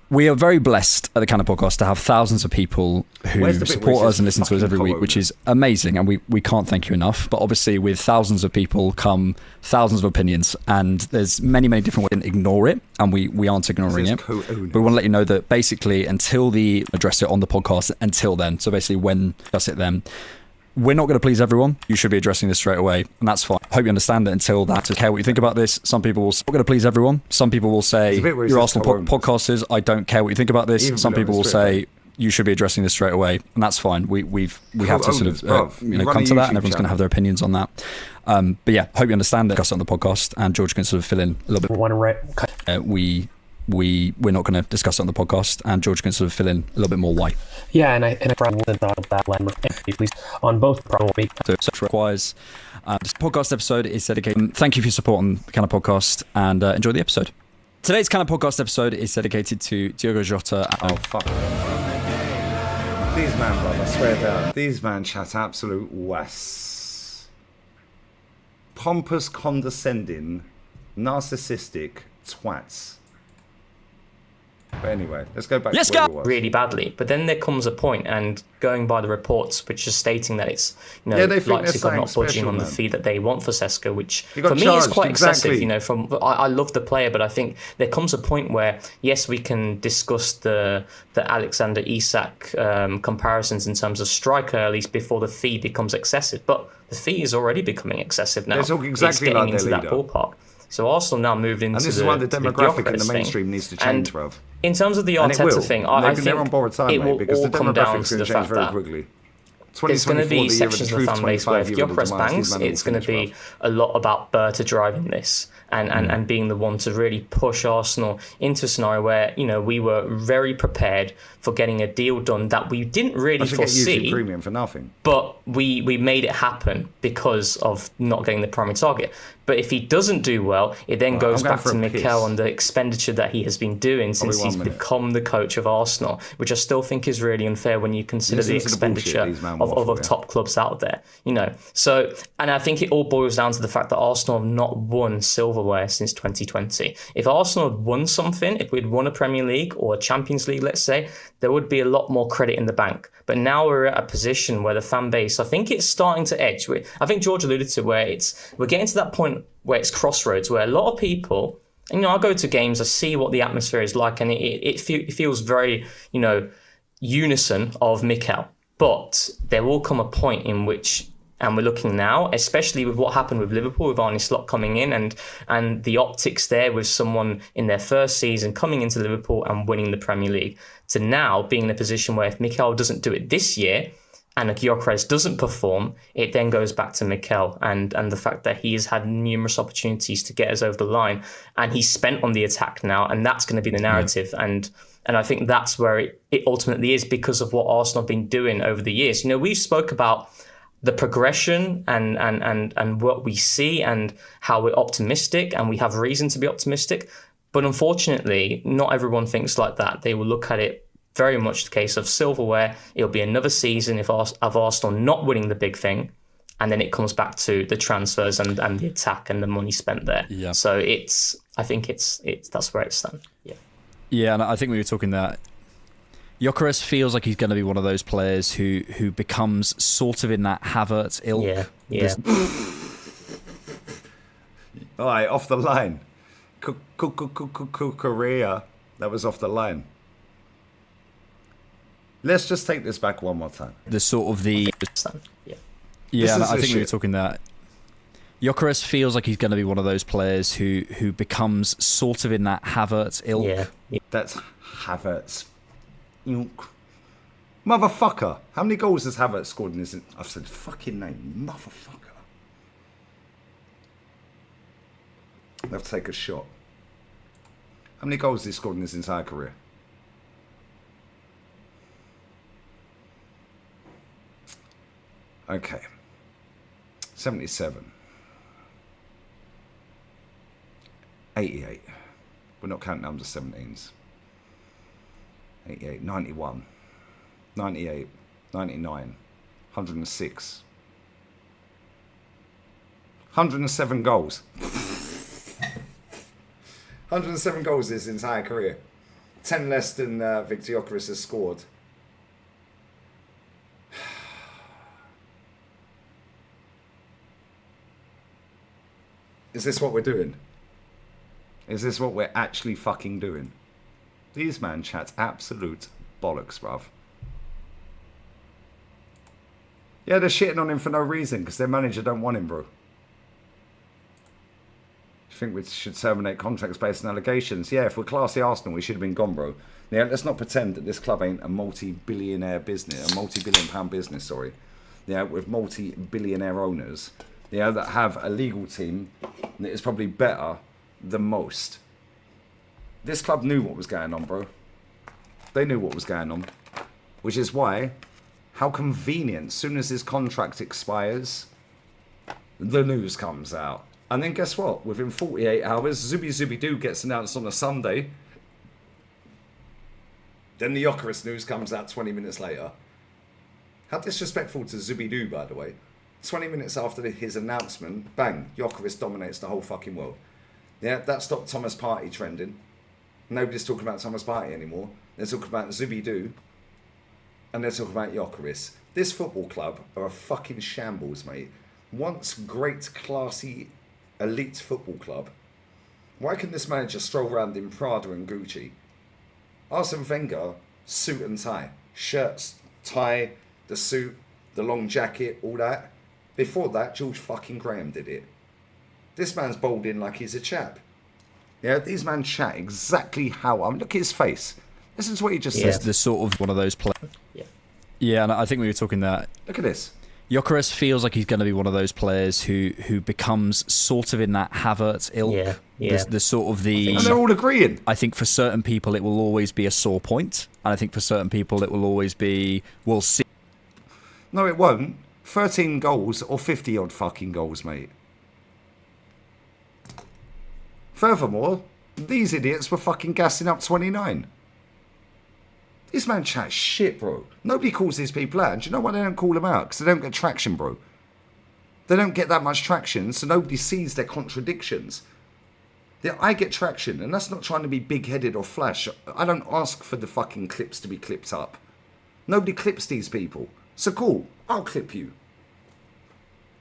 We are very blessed at the Cannon Podcast to have thousands of people who support us and listen to us every week, which is amazing, and we can't thank you enough. But obviously with thousands of people come thousands of opinions, and there's many, many different ways to ignore it, and we aren't ignoring it. But we want to let you know that basically until the address it on the podcast, until then, so basically when discuss it then, we're not going to please everyone. You should be addressing this straight away, and that's fine. Hope you understand it until that. I care what you think about this. Some people will say, we're not going to please everyone. Some people will say, you're Arsenal podcasters, I don't care what you think about this. Some people will say, you should be addressing this straight away, and that's fine. We have to sort of come to that, and everyone's going to have their opinions on that. But yeah, hope you understand it. Discuss it on the podcast, and George can sort of fill in a little bit. We're not going to discuss it on the podcast, and George can sort of fill in a little bit more why. Yeah, and I probably thought of that line at least on both probably. Such requires. This podcast episode is dedicated. Thank you for your support on the Cannon Podcast, and enjoy the episode. Today's Cannon Podcast episode is dedicated to Diogo Jota. Oh fuck! These man, bro, I swear down. These man chat absolute was pompous, condescending, narcissistic twats. But anyway, let's go back Yes, to where we were. Really badly. But then there comes a point, and going by the reports, which is stating that it's, you know, Yeah, they think Leipzig they're are not budging special, on the man. fee that they want for Sesko, which He got for me charged, is quite excessive. exactly. You know, I love the player, but I think there comes a point where, yes, we can discuss the Alexander Isak comparisons in terms of striker, at least before the fee becomes excessive. But the fee is already becoming excessive now. They're talking exactly it's getting like their into that leader. ballpark. So Arsenal now moved into And this is why the demographic in Yokarez the mainstream thing. needs to change, And bruv. in terms of the And it will. Arteta thing, I think they're on borrowed time, it mate, will because all the come down demographic's to going the to change fact very that quickly. there's going to 2024, be the year of sections the of the truth, fan base where 25 if year of the Yokarez demise, bangs, these men it's will going to finish, be a lot about Berta driving this and being the one to really push Arsenal into a scenario where, you know, we were very prepared for getting a deal done that we didn't really I should get YouTube foresee, Premium for nothing. but we made it happen because of not getting the primary target. But if he doesn't do well, it then goes I'm going back for to a Mikel piss. on the expenditure that he has been doing since 1 he's minute. become the coach of Arsenal, which I still think is really unfair when you consider Listen the to the bullshit expenditure these men of waffle, other yeah. top clubs out there. You know, so, and I think it all boils down to the fact that Arsenal have not won silverware since 2020. If Arsenal had won something, if we'd won a Premier League or a Champions League, let's say, there would be a lot more credit in the bank. But now we're at a position where the fan base, I think it's starting to edge. I think George alluded to where we're getting to that point where it's crossroads, where a lot of people, and, you know, I go to games, I see what the atmosphere is like, and it feels very, you know, unison of Mikel. But there will come a point in which, and we're looking now, especially with what happened with Liverpool, with Arne Slot coming in and the optics there with someone in their first season coming into Liverpool and winning the Premier League, to now being in a position where if Mikel doesn't do it this year and Yokarez doesn't perform, it then goes back to Mikel and the fact that he has had numerous opportunities to get us over the line and he's spent on the attack now, and that's going to be the narrative. Yeah. And I think that's where it ultimately is, because of what Arsenal have been doing over the years. You know, we spoke about the progression and what we see and how we're optimistic, and we have reason to be optimistic. But unfortunately, not everyone thinks like that. They will look at it very much the case of silverware. It'll be another season of Arsenal not winning the big thing, and then it comes back to the transfers and the attack and the money spent there. Yeah. So I think it's that's where it stands. Yeah. Yeah, and I think we were talking that Yokarez feels like he's going to be one of those players who becomes sort of in that Havertz ilk. Yeah. All right, off the line. Korea. That was off the line. Let's just take this back one more time. The sort of the... Yeah, and I think we were talking that Yokarez feels like he's going to be one of those players who becomes sort of in that Havertz ilk. Yeah. That's Havertz. Motherfucker. How many goals has Havertz scored in this? I've said fucking name. Motherfucker. I have to take a shot. How many goals has he scored in his entire career? Okay. 77. 88. We're not counting under 17s. 88, 91, 98, 99, 106. 107 goals. 107 goals his entire career. 10 less than Victor Yokarez has scored. Is this what we're doing? Is this what we're actually fucking doing? These man chats absolute bollocks, bruv. Yeah, they're shitting on him for no reason because their manager don't want him, bro. Do you think we should terminate contracts based on allegations? Yeah, if we're classy Arsenal, we should have been gone, bro. Yeah, let's not pretend that this club ain't a multi-billionaire business, a multi-billion-pound business, sorry. Yeah, with multi-billionaire owners, yeah, that have a legal team that is probably better than most. This club knew what was going on, bro. They knew what was going on. Which is why, how convenient, as soon as his contract expires, the news comes out. And then guess what? Within 48 hours, Zubimendi gets announced on a Sunday. Then the Yokarez news comes out 20 minutes later. How disrespectful to Zubimendi, by the way. 20 minutes after his announcement, bang, Yokarez dominates the whole fucking world. Yeah, that stopped Thomas Partey trending. Nobody's talking about Thomas Partey anymore. They're talking about Zubimendi, and they're talking about Yokarez. This football club are a fucking shambles, mate. Once great, classy, elite football club, why can this manager stroll around in Prada and Gucci? Arsene Wenger, suit and tie. Shirts, tie, the suit, the long jacket, all that. Before that, George fucking Graham did it. This man's bowled in like he's a chap. Yeah, these men chat exactly how... I mean, look at his face. Listen to what he just said. The sort of one of those players. Yeah, and I think we were talking that. Look at this. Yokarez feels like he's going to be one of those players who becomes sort of in that Havertz ilk. The sort of the... And they're all agreeing. I think for certain people it will always be a sore point. And I think for certain people it will always be, we'll see. No, it won't. 13 goals or 50-odd fucking goals, mate. Furthermore, these idiots were fucking gassing up 29. This man chats shit, bro. Nobody calls these people out. And do you know why they don't call them out? Because they don't get traction, bro. They don't get that much traction, so nobody sees their contradictions. I get traction, and that's not trying to be big-headed or flash. I don't ask for the fucking clips to be clipped up. Nobody clips these people. So cool, I'll clip you.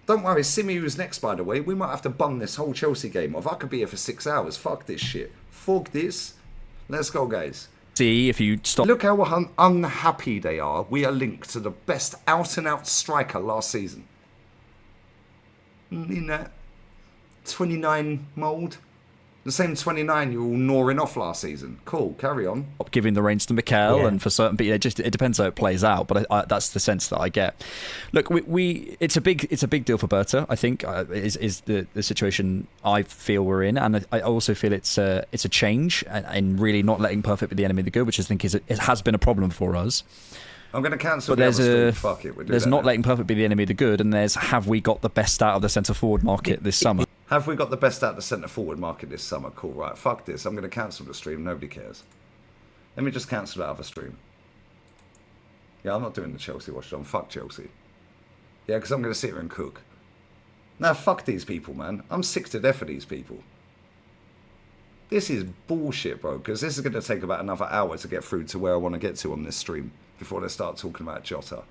Don't worry, Simi who's next, by the way. We might have to bung this whole Chelsea game off. I could be here for 6 hours. Fuck this shit. Fuck this. Let's go, guys. See if you stop. Look how unhappy they are. We are linked to the best out-and-out striker last season. In that 29 mould. The same 29 you were all gnawing off last season. Cool, carry on. Giving the reins to Mikel, and for certain people, it depends how it plays out. But that's the sense that I get. Look, it's a big deal for Berta. I think is the situation I feel we're in, and I also feel it's a change in really not letting perfect be the enemy of the good, which I think it has been a problem for us. I'm going to cancel. But fuck it. There's not letting perfect be the enemy of the good, and there's have we got the best out of the centre forward market this summer? Have we got the best out of the centre forward market this summer? Cool, right. Fuck this. I'm going to cancel the stream. Nobody cares. Let me just cancel that other stream. Yeah, I'm not doing the Chelsea watch on. Fuck Chelsea. Yeah, because I'm going to sit here and cook. Now, fuck these people, man. I'm sick to death of these people. This is bullshit, bro, because this is going to take about another hour to get through to where I want to get to on this stream before they start talking about Jota.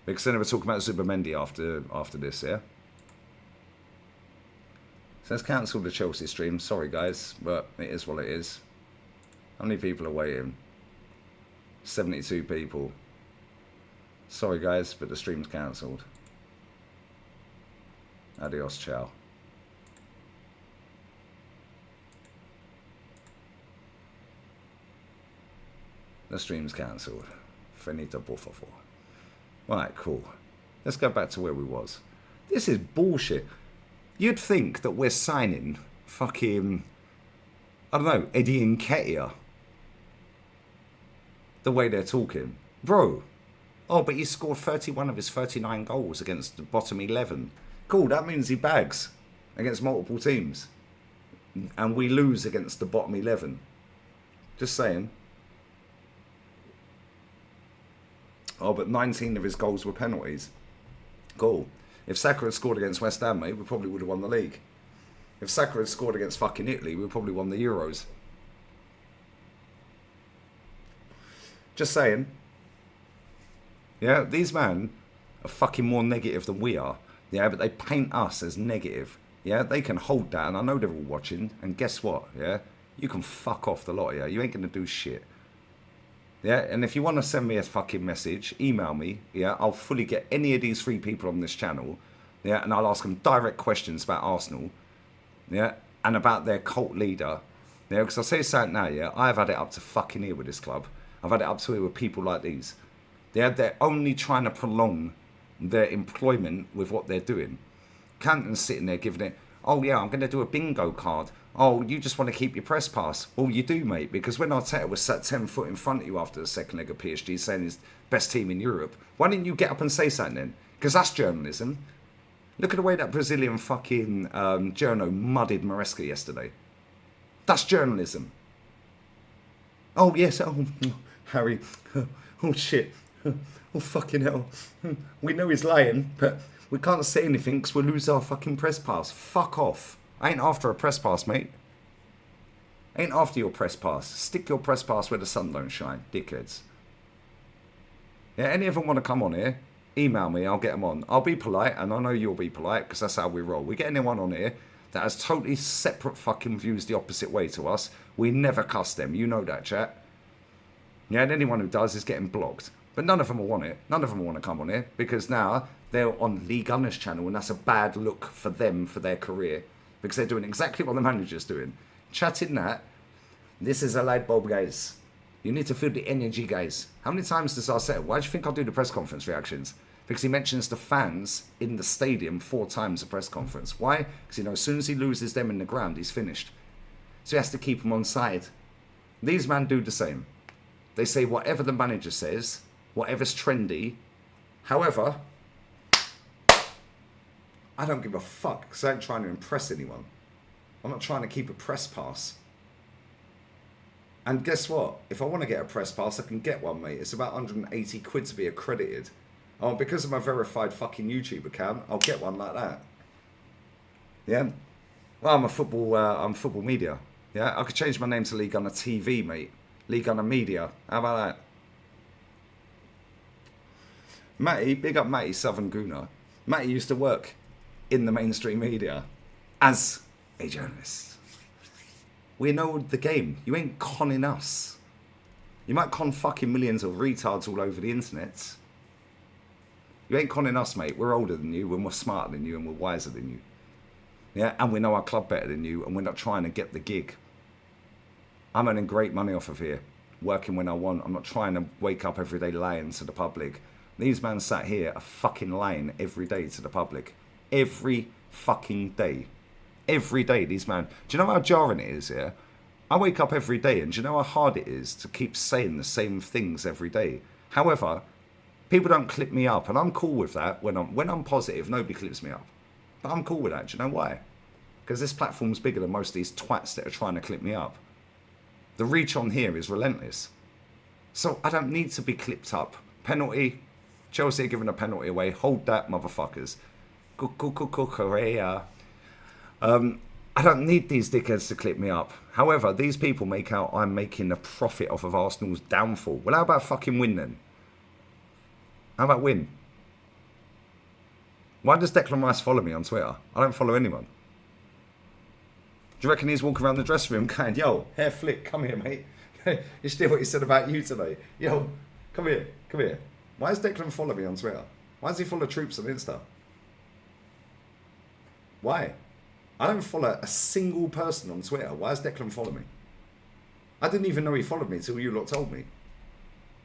Because then they were talking about Zubimendi after this, yeah? So let's cancel the Chelsea stream. Sorry, guys, but it is what it is. How many people are waiting? 72 people. Sorry, guys, but the stream's cancelled. Adios, ciao. The stream's cancelled. Finito por favor. Right, cool. Let's go back to where we was. This is bullshit. You'd think that we're signing fucking, I don't know, Eddie Nketiah. The way they're talking. Bro. Oh, but he scored 31 of his 39 goals against the bottom 11. Cool, that means he bags against multiple teams. And we lose against the bottom 11. Just saying. Oh, but 19 of his goals were penalties. Cool. If Saka had scored against West Ham, mate, we probably would have won the league. If Saka had scored against fucking Italy, we probably won the Euros. Just saying. Yeah, these men are fucking more negative than we are. Yeah, but they paint us as negative. Yeah, they can hold that, and I know they're all watching. And guess what? Yeah, you can fuck off the lot. Yeah, you ain't gonna do shit. Yeah, and if you want to send me a fucking message, email me. Yeah, I'll fully get any of these 3 people on this channel. Yeah, and I'll ask them direct questions about Arsenal. Yeah, and about their cult leader. Yeah, because I'll say something now. Yeah, I've had it up to fucking here with this club. I've had it up to here with people like these. Yeah, they're only trying to prolong their employment with what they're doing. Canton's sitting there giving it, oh yeah, I'm going to do a bingo card. Oh, you just want to keep your press pass. Well, you do, mate, because when Arteta was sat 10 foot in front of you after the second leg of PSG saying he's best team in Europe, why didn't you get up and say something then? Because that's journalism. Look at the way that Brazilian fucking journo mudded Maresca yesterday. That's journalism. Oh, yes, oh, Harry, oh, shit, oh, fucking hell. We know he's lying, but we can't say anything because we'll lose our fucking press pass. Fuck off. I ain't after a press pass, mate. Ain't after your press pass. Stick your press pass where the sun don't shine, dickheads. Yeah, any of them want to come on here, email me, I'll get them on. I'll be polite, and I know you'll be polite, because that's how we roll. We get anyone on here that has totally separate fucking views the opposite way to us. We never cuss them. You know that, chat. Yeah, and anyone who does is getting blocked. But none of them will want it. None of them will want to come on here, because now they're on Lee Gunner's channel, and that's a bad look for them, for their career, because they're doing exactly what the manager's doing. Chatting that, this is a light bulb, guys. You need to feel the energy, guys. How many times does I say, why do you think I'll do the press conference reactions? Because he mentions the fans in the stadium 4 times a press conference. Why? Because, you know, as soon as he loses them in the ground, he's finished. So he has to keep them on side. These men do the same. They say whatever the manager says, whatever's trendy. However, I don't give a fuck, because I ain't trying to impress anyone. I'm not trying to keep a press pass. And guess what? If I want to get a press pass, I can get one, mate. It's about 180 quid to be accredited. Oh, because of my verified fucking YouTube account, I'll get one like that. Yeah? Well, I'm football media. Yeah? I could change my name to League Gunner TV, mate. League Gunner Media. How about that? Matty, big up Matty, Southern Gooner. Matty used to work in the mainstream media as a journalist. We know the game. You ain't conning us. You might con fucking millions of retards all over the internet. You ain't conning us, mate. We're older than you, and we're smarter than you, and we're wiser than you. Yeah, and we know our club better than you, and we're not trying to get the gig. I'm earning great money off of here, working when I want. I'm not trying to wake up every day lying to the public. These men sat here are fucking lying every day to the public. Every fucking day. Every day, these men. Do you know how jarring it is, yeah? I wake up every day, and do you know how hard it is to keep saying the same things every day? However, people don't clip me up, and I'm cool with that. When I'm positive, nobody clips me up. But I'm cool with that. Do you know why? Because this platform's bigger than most of these twats that are trying to clip me up. The reach on here is relentless. So I don't need to be clipped up. Penalty. Chelsea are giving a penalty away. Hold that, motherfuckers. Korea. I don't need these dickheads to clip me up. However, these people make out I'm making a profit off of Arsenal's downfall. Well, how about fucking win then? How about win? Why does Declan Rice follow me on Twitter? I don't follow anyone. Do you reckon he's walking around the dressing room going, yo, hair flick, come here, mate. You still what he said about you today. Yo, come here, come here. Why does Declan follow me on Twitter? Why does he follow Troops on Insta? Why? I don't follow a single person on Twitter. Why does Declan follow me? I didn't even know he followed me until you lot told me.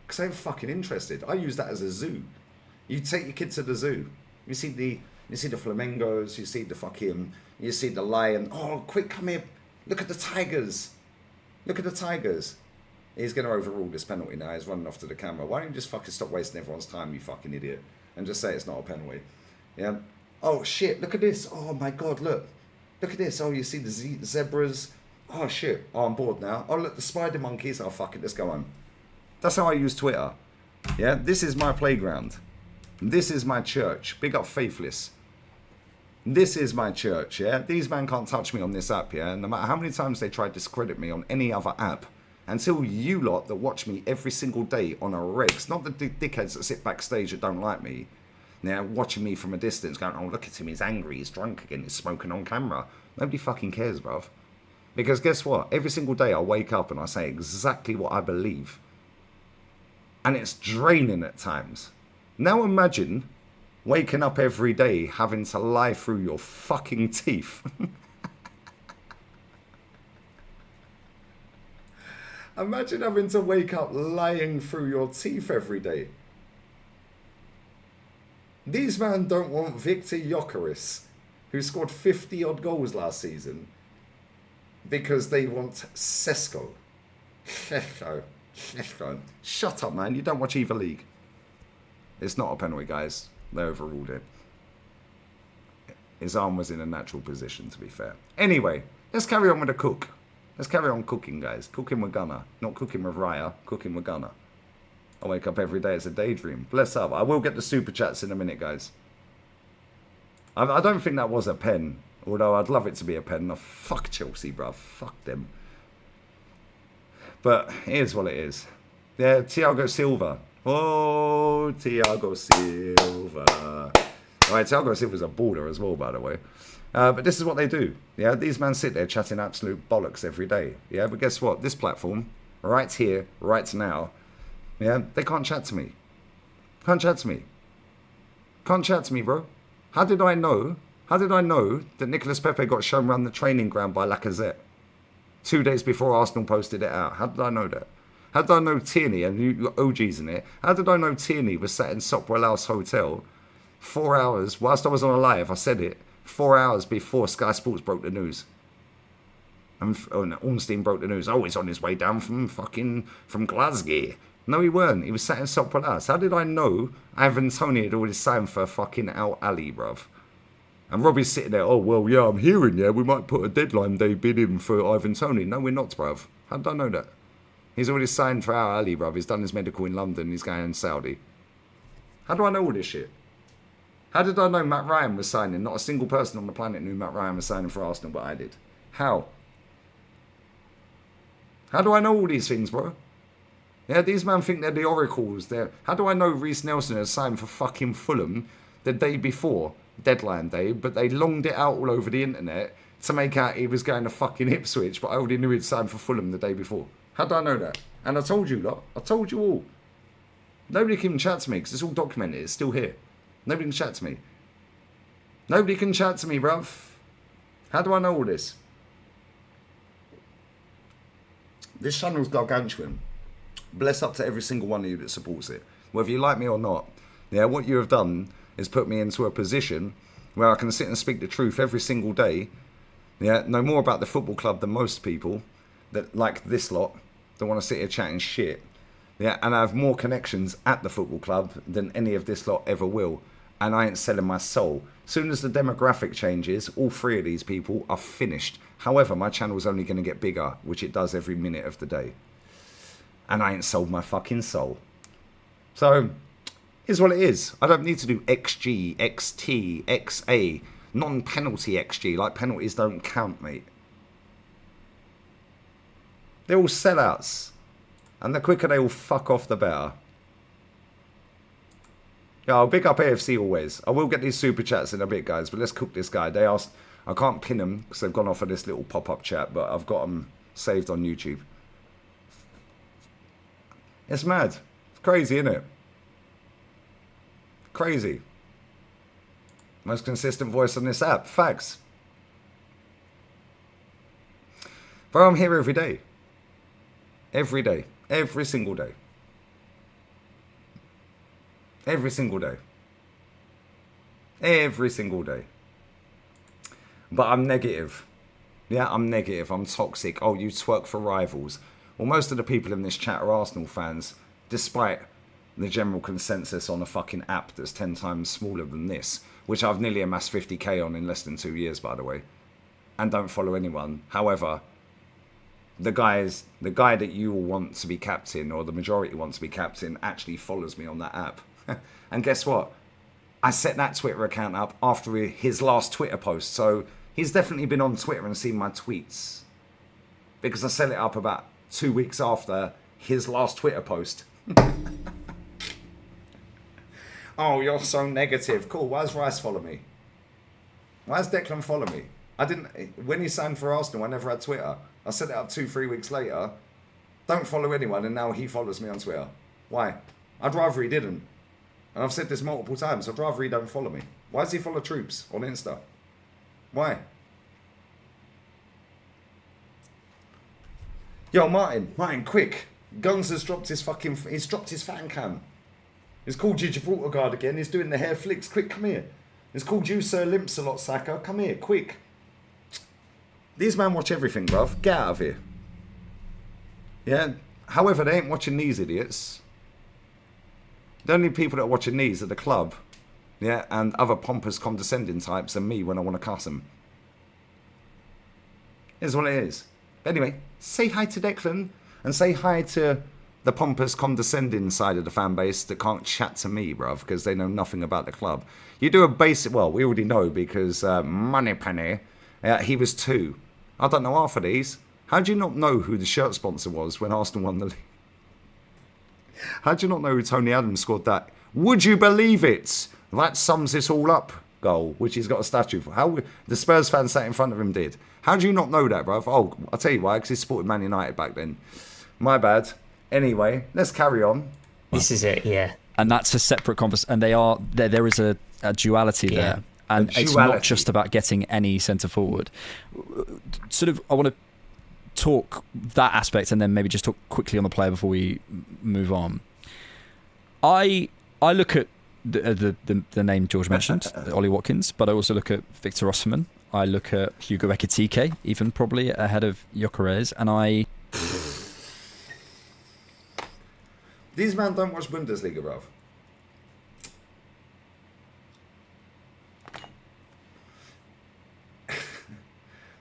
Because I'm fucking interested. I use that as a zoo. You take your kid to the zoo. You see the flamingos, you see the lion. Oh, quick, come here. Look at the tigers. Look at the tigers. He's going to overrule this penalty now. He's running off to the camera. Why don't you just fucking stop wasting everyone's time, you fucking idiot, and just say it's not a penalty? Yeah. Oh, shit, look at this. Oh, my God, look. Look at this. Oh, you see the zebras. Oh, shit. Oh, I'm bored now. Oh, look, the spider monkeys. Oh, fuck it, let's go home. That's how I use Twitter. Yeah, this is my playground. This is my church. Big up Faithless. This is my church, yeah? These men can't touch me on this app, yeah? And no matter how many times they try to discredit me on any other app, until you lot that watch me every single day on a regs, not the dickheads that sit backstage that don't like me, now watching me from a distance going, oh, look at him, he's angry, he's drunk again, he's smoking on camera. Nobody fucking cares, bruv. Because guess what? Every single day I wake up and I say exactly what I believe. And it's draining at times. Now imagine waking up every day having to lie through your fucking teeth. Imagine having to wake up lying through your teeth every day. These men don't want Victor Yokarez, who scored 50 odd goals last season, because they want Sesko. Shut up, man. You don't watch either league. It's not a penalty, guys. They overruled it. His arm was in a natural position, to be fair. Anyway, let's carry on with the cook. Let's carry on cooking, guys. Cooking with Gunner. Not cooking with Raya. Cooking with Gunner. I wake up every day. It's a daydream. Bless up. I will get the super chats in a minute, guys. I don't think that was a pen. Although I'd love it to be a pen. Oh, fuck Chelsea, bruv. Fuck them. But here's what it is. Yeah, Thiago Silva. Oh, Thiago Silva. All right, Thiago Silva's a baller as well, by the way. But this is what they do. Yeah, these men sit there chatting absolute bollocks every day. Yeah, but guess what? This platform, right here, right now, yeah, they can't chat to me. Can't chat to me. Can't chat to me, bro. How did I know that Nicolas Pepe got shown around the training ground by Lacazette 2 days before Arsenal posted it out? How did I know that? How did I know Tierney, and you got OGs in it, how did I know Tierney was sat in Sopwell House Hotel 4 hours, whilst I was on a live, I said it, 4 hours before Sky Sports broke the news? And Ornstein broke the news. Oh, he's on his way down from Glasgow. No, he weren't. He was sat in Sopwell House. How did I know Ivan Toney had already signed for fucking Al Ali, bruv? And Robbie's sitting there, oh, well, yeah, I'm hearing, yeah, we might put a deadline day bid in for Ivan Toney. No, we're not, bruv. How did I know that? He's already signed for Al Ali, bruv. He's done his medical in London. He's going in Saudi. How do I know all this shit? How did I know Matt Ryan was signing? Not a single person on the planet knew Matt Ryan was signing for Arsenal, but I did. How? How do I know all these things, bro? Yeah, these men think they're the oracles. How do I know Reece Nelson has signed for fucking Fulham the day before deadline day, but they longed it out all over the internet to make out he was going to fucking Ipswich, but I already knew he'd signed for Fulham the day before. How do I know that? And I told you lot. I told you all. Nobody can chat to me because it's all documented. It's still here. Nobody can chat to me. Nobody can chat to me, bruv. How do I know all this? This channel's gargantuan. Bless up to every single one of you that supports it. Whether you like me or not. Yeah, what you have done is put me into a position where I can sit and speak the truth every single day. Yeah, know more about the football club than most people that like this lot that want to sit here chatting shit. Yeah, and I have more connections at the football club than any of this lot ever will. And I ain't selling my soul. Soon as the demographic changes, all three of these people are finished. However, my channel's only going to get bigger, which it does every minute of the day. And I ain't sold my fucking soul. So, here's what it is. I don't need to do XG, XT, XA, non-penalty XG, like penalties don't count, mate. They're all sellouts. And the quicker they all fuck off, the better. Yeah, I'll pick up AFC always. I will get these super chats in a bit, guys, but let's cook this guy. They asked, I can't pin them because they've gone off of this little pop-up chat, but I've got them saved on YouTube. It's mad. It's crazy, isn't it? Crazy. Most consistent voice on this app. Facts. Bro, I'm here every day. Every day. Every single day. Every single day. Every single day. But I'm negative. Yeah, I'm negative. I'm toxic. Oh, you twerk for rivals. Well, most of the people in this chat are Arsenal fans, despite the general consensus on a fucking app that's 10 times smaller than this, which I've nearly amassed 50k on in less than 2 years, by the way, and don't follow anyone. However, the guy that you all want to be captain, or the majority want to be captain, actually follows me on that app. And guess what? I set that Twitter account up after his last Twitter post, so he's definitely been on Twitter and seen my tweets, because I set it up about 2 weeks after his last Twitter post. Oh, you're so negative. Cool. Why does Rice follow me? Why does Declan follow me? When he signed for Arsenal, I never had Twitter. I set it up 2-3 weeks later. Don't follow anyone, and now he follows me on Twitter. Why? I'd rather he didn't. And I've said this multiple times. I'd rather he don't follow me. Why does he follow Troops on Insta? Why? Yo, Martin, quick. Guns has dropped his he's dropped his fan cam. He's called you Gibraltar Guard again. He's doing the hair flicks. Quick, come here. He's called you Sir Limps a lot, Saka. Come here, quick. These men watch everything, bruv. Get out of here. Yeah? However, they ain't watching these idiots. The only people that are watching these are the club. Yeah? And other pompous, condescending types and me when I want to cuss them. Here's what it is. Anyway, say hi to Declan. And say hi to the pompous, condescending side of the fan base that can't chat to me, bruv, because they know nothing about the club. You do a basic... Well, we already know because Moneypenny, he was 2. I don't know half of these. How do you not know who the shirt sponsor was when Arsenal won the league? How do you not know who Tony Adams scored that? Would you believe it? That sums this all up goal, which he's got a statue for. How the Spurs fan sat in front of him did. How do you not know that, bruv? Oh, I'll tell you why, because he supported Man United back then. My bad. Anyway, let's carry on. This is it, yeah. And that's a separate conversation. And there is a duality there. And it's not just about getting any centre forward. Sort of, I want to talk that aspect and then maybe just talk quickly on the player before we move on. I look at the name George mentioned, Ollie Watkins, but I also look at Victor Osimhen. I look at Hugo Ekitike, even probably ahead of Yokarez, and These men don't watch Bundesliga, bruv.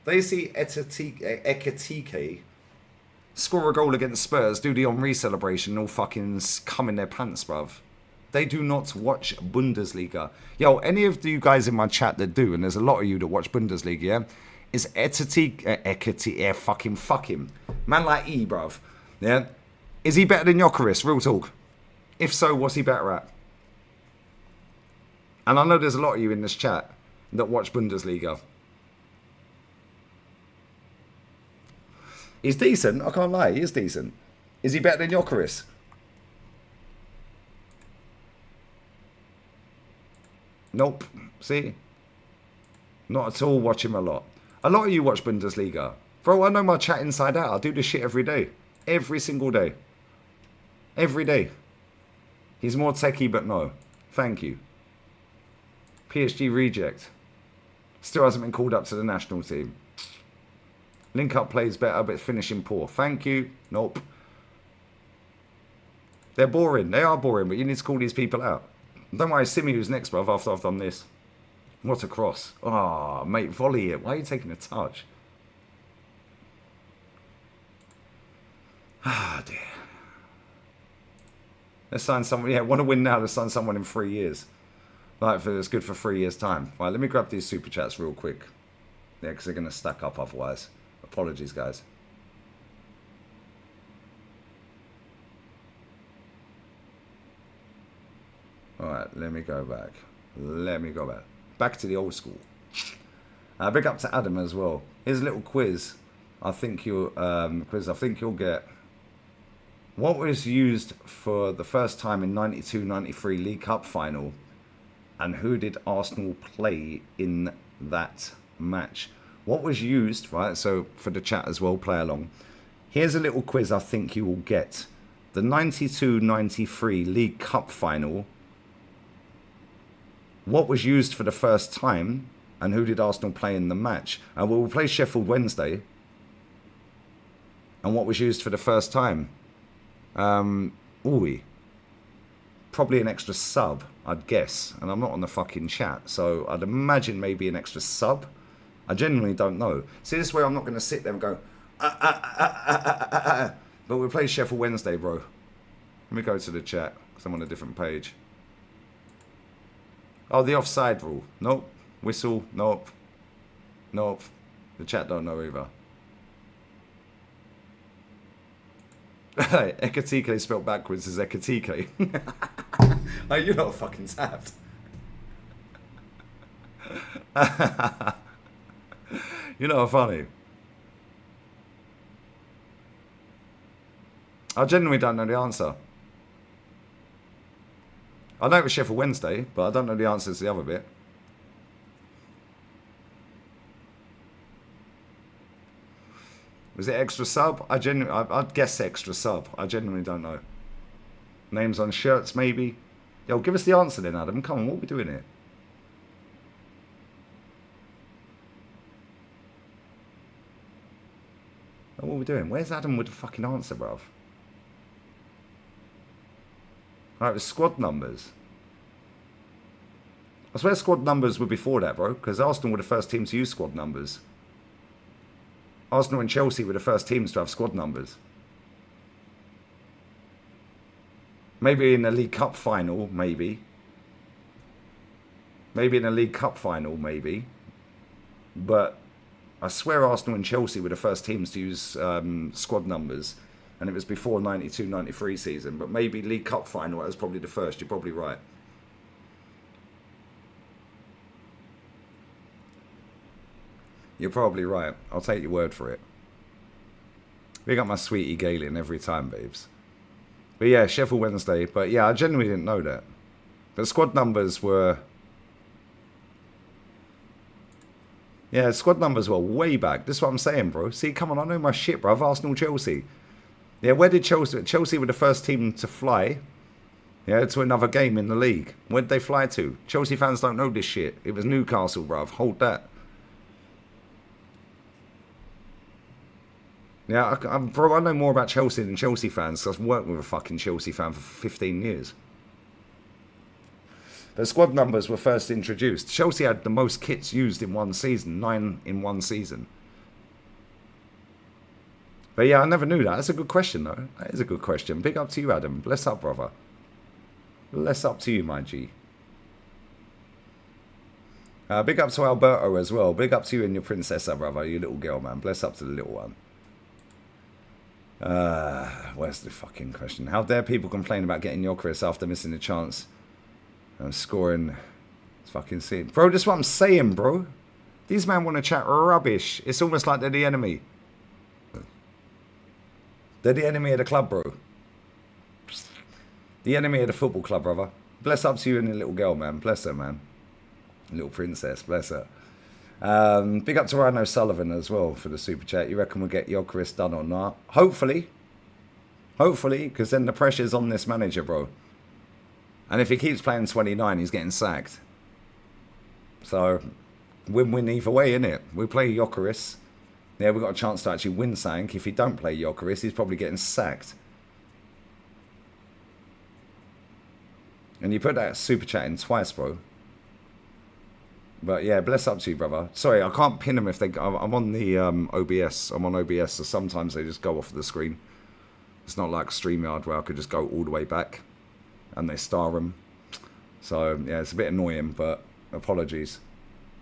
They see Ekitike score a goal against Spurs, do the Henry celebration, and all fucking come in their pants, bruv. They do not watch Bundesliga. Yo, any of you guys in my chat that do, and there's a lot of you that watch Bundesliga, yeah? Is Ekitike, fuck him. Man like E, bruv. Yeah? Is he better than Yokarez? Real talk. If so, what's he better at? And I know there's a lot of you in this chat that watch Bundesliga. He's decent, I can't lie, he is decent. Is he better than Yokarez? Nope. See? Not at all watch him a lot. A lot of you watch Bundesliga. Bro, I know my chat inside out. I do this shit every day. Every single day. Every day. He's more techie, but no. Thank you. PSG reject. Still hasn't been called up to the national team. Link up plays better, but finishing poor. Thank you. Nope. They're boring. They are boring, but you need to call these people out. Don't worry, Simi who's next, bruv, after I've done this. What a cross. Ah, mate, volley it. Why are you taking a touch? Ah, dear. Let's sign someone. Yeah, want to win now. Let's sign someone in 3 years. Like, it's good for 3 years' time. Right, let me grab these super chats real quick. Yeah, because they're going to stack up otherwise. Apologies, guys. Alright, let me go back. Back to the old school. Big up to Adam as well. Here's a little quiz. I think you'll get. What was used for the first time in 92-93 League Cup final? And who did Arsenal play in that match? What was used, right? So for the chat as well, play along. Here's a little quiz I think you will get. The 92-93 League Cup final. What was used for the first time, and who did Arsenal play in the match? And we'll play Sheffield Wednesday. And what was used for the first time? Probably an extra sub, I'd guess. And I'm not on the fucking chat, so I'd imagine maybe an extra sub. I genuinely don't know. See, this is where I'm not going to sit there and go, But we'll play Sheffield Wednesday, bro. Let me go to the chat, because I'm on a different page. Oh, the offside rule. Nope. Whistle. Nope. Nope. The chat don't know either. Ekitike spelled backwards is Ekitike. Oh, you're not fucking tapped. You know, funny. I genuinely don't know the answer. I know it was Sheffield Wednesday, but I don't know the answer to the other bit. Was it extra sub? I'd guess extra sub. I genuinely don't know. Names on shirts, maybe. Yo, give us the answer then, Adam. Come on, what are we doing here? What are we doing? Where's Adam with the fucking answer, bruv? Right, it was squad numbers. I swear squad numbers were before that, bro, because Arsenal were the first team to use squad numbers. Arsenal and Chelsea were the first teams to have squad numbers. Maybe in a League Cup final, maybe. Maybe in a League Cup final, maybe. But I swear Arsenal and Chelsea were the first teams to use squad numbers, and it was before 92-93 season, but maybe League Cup final, that was probably the first. You're probably right. You're probably right. I'll take your word for it. We got my sweetie Galen every time, babes. But yeah, Sheffield Wednesday. But yeah, I genuinely didn't know that. But squad numbers were... Yeah, squad numbers were way back. This is what I'm saying, bro. See, come on, I know my shit, bro. Arsenal, Chelsea. Yeah, where did Chelsea... Chelsea were the first team to fly, yeah, to another game in the league. Where did they fly to? Chelsea fans don't know this shit. It was Newcastle, bruv. Hold that. Yeah, bro, I know more about Chelsea than Chelsea fans, because I've worked with a fucking Chelsea fan for 15 years. The squad numbers were first introduced. Chelsea had the most kits used in one season, 9 in one season. But yeah, I never knew that. That's a good question, though. That is a good question. Big up to you, Adam. Bless up, brother. Bless up to you, my G. Big up to Alberto as well. Big up to you and your princessa, brother, your little girl, man. Bless up to the little one. Where's the fucking question? How dare people complain about getting Yokarez after missing a chance and scoring? It's fucking scene. Bro, that's what I'm saying, bro. These men want to chat rubbish. It's almost like they're the enemy. They're the enemy of the club, bro. The enemy of the football club, brother. Bless up to you and the little girl, man. Bless her, man. Little princess, bless her. Big up to Rhino Sullivan as well for the super chat. You reckon we'll get Yokarez done or not? Hopefully. Hopefully, because then the pressure's on this manager, bro. And if he keeps playing 29, he's getting sacked. So, win-win either way, innit? We play Yokarez. Yeah, we've got a chance to actually win something. If he don't play Yokarez, he's probably getting sacked. And you put that super chat in twice, bro. But yeah, bless up to you, brother. Sorry, I can't pin them if they... I'm on the OBS. I'm on OBS, so sometimes they just go off the screen. It's not like StreamYard where I could just go all the way back and they star them. So yeah, it's a bit annoying, but apologies.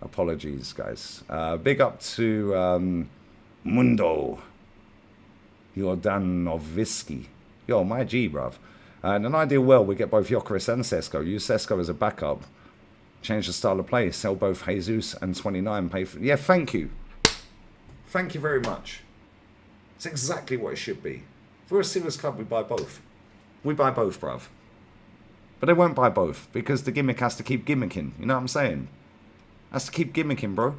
Apologies, guys. Big up to Mundo Jordanovski. Yo, my G, bruv. And an ideal world, we get both Yokarez and Sesko. Use Sesko as a backup. Change the style of play. Sell both Jesus and 29. Pay for... Yeah, thank you. Thank you very much. It's exactly what it should be. If we're a serious club, we buy both. We buy both, bruv. But they won't buy both because the gimmick has to keep gimmicking. You know what I'm saying? Has to keep gimmicking, bro.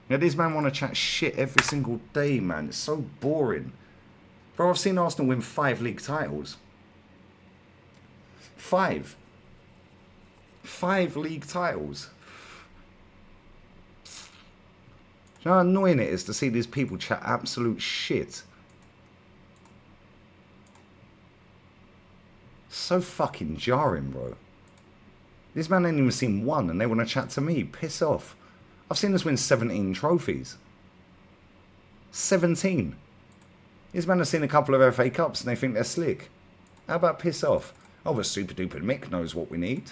Yeah, these men want to chat shit every single day, man. It's so boring. Bro, I've seen Arsenal win 5 league titles. 5. 5 league titles. Do you know how annoying it is to see these people chat absolute shit? So fucking jarring, bro. These men ain't even seen one and they want to chat to me. Piss off. I've seen us win 17 trophies. 17. These men have seen a couple of FA Cups and they think they're slick. How about piss off? Oh, but Super Duper Mick knows what we need.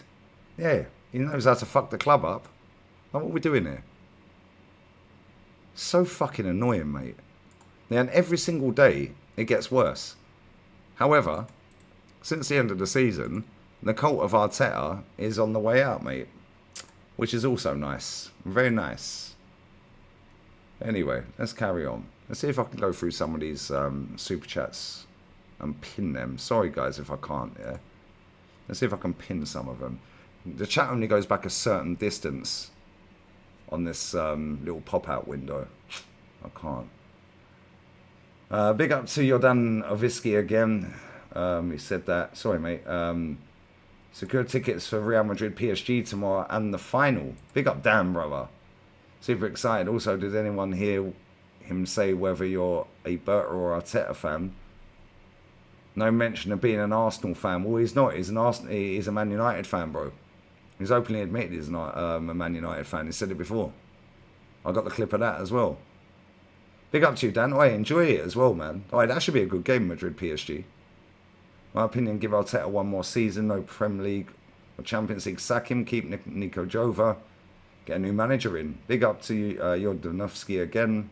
Yeah, he knows how to fuck the club up. Like, what are we doing here? So fucking annoying, mate. And every single day, it gets worse. However, since the end of the season, the cult of Arteta is on the way out, mate. Which is also nice. Very nice. Anyway, let's carry on. Let's see if I can go through some of these super chats and pin them. Sorry, guys, if I can't, yeah? Let's see if I can pin some of them. The chat only goes back a certain distance on this little pop-out window. I can't. Big up to Jordan Ovisky again. He said that. Sorry, mate. Secure tickets for Real Madrid PSG tomorrow and the final. Big up Dan, brother. Super excited. Also, did anyone hear him say whether you're a Berta or Arteta fan? No mention of being an Arsenal fan. Well, he's not. He's a Man United fan, bro. He's openly admitted he's not a Man United fan. He said it before. I got the clip of that as well. Big up to you, Dan. Oh, enjoy it as well, man. Oh, that should be a good game, Madrid PSG. My opinion, give Arteta one more season. No Premier League or Champions League. Sack him. Keep Nico Jova. Get a new manager in. Big up to Jordanovsky again.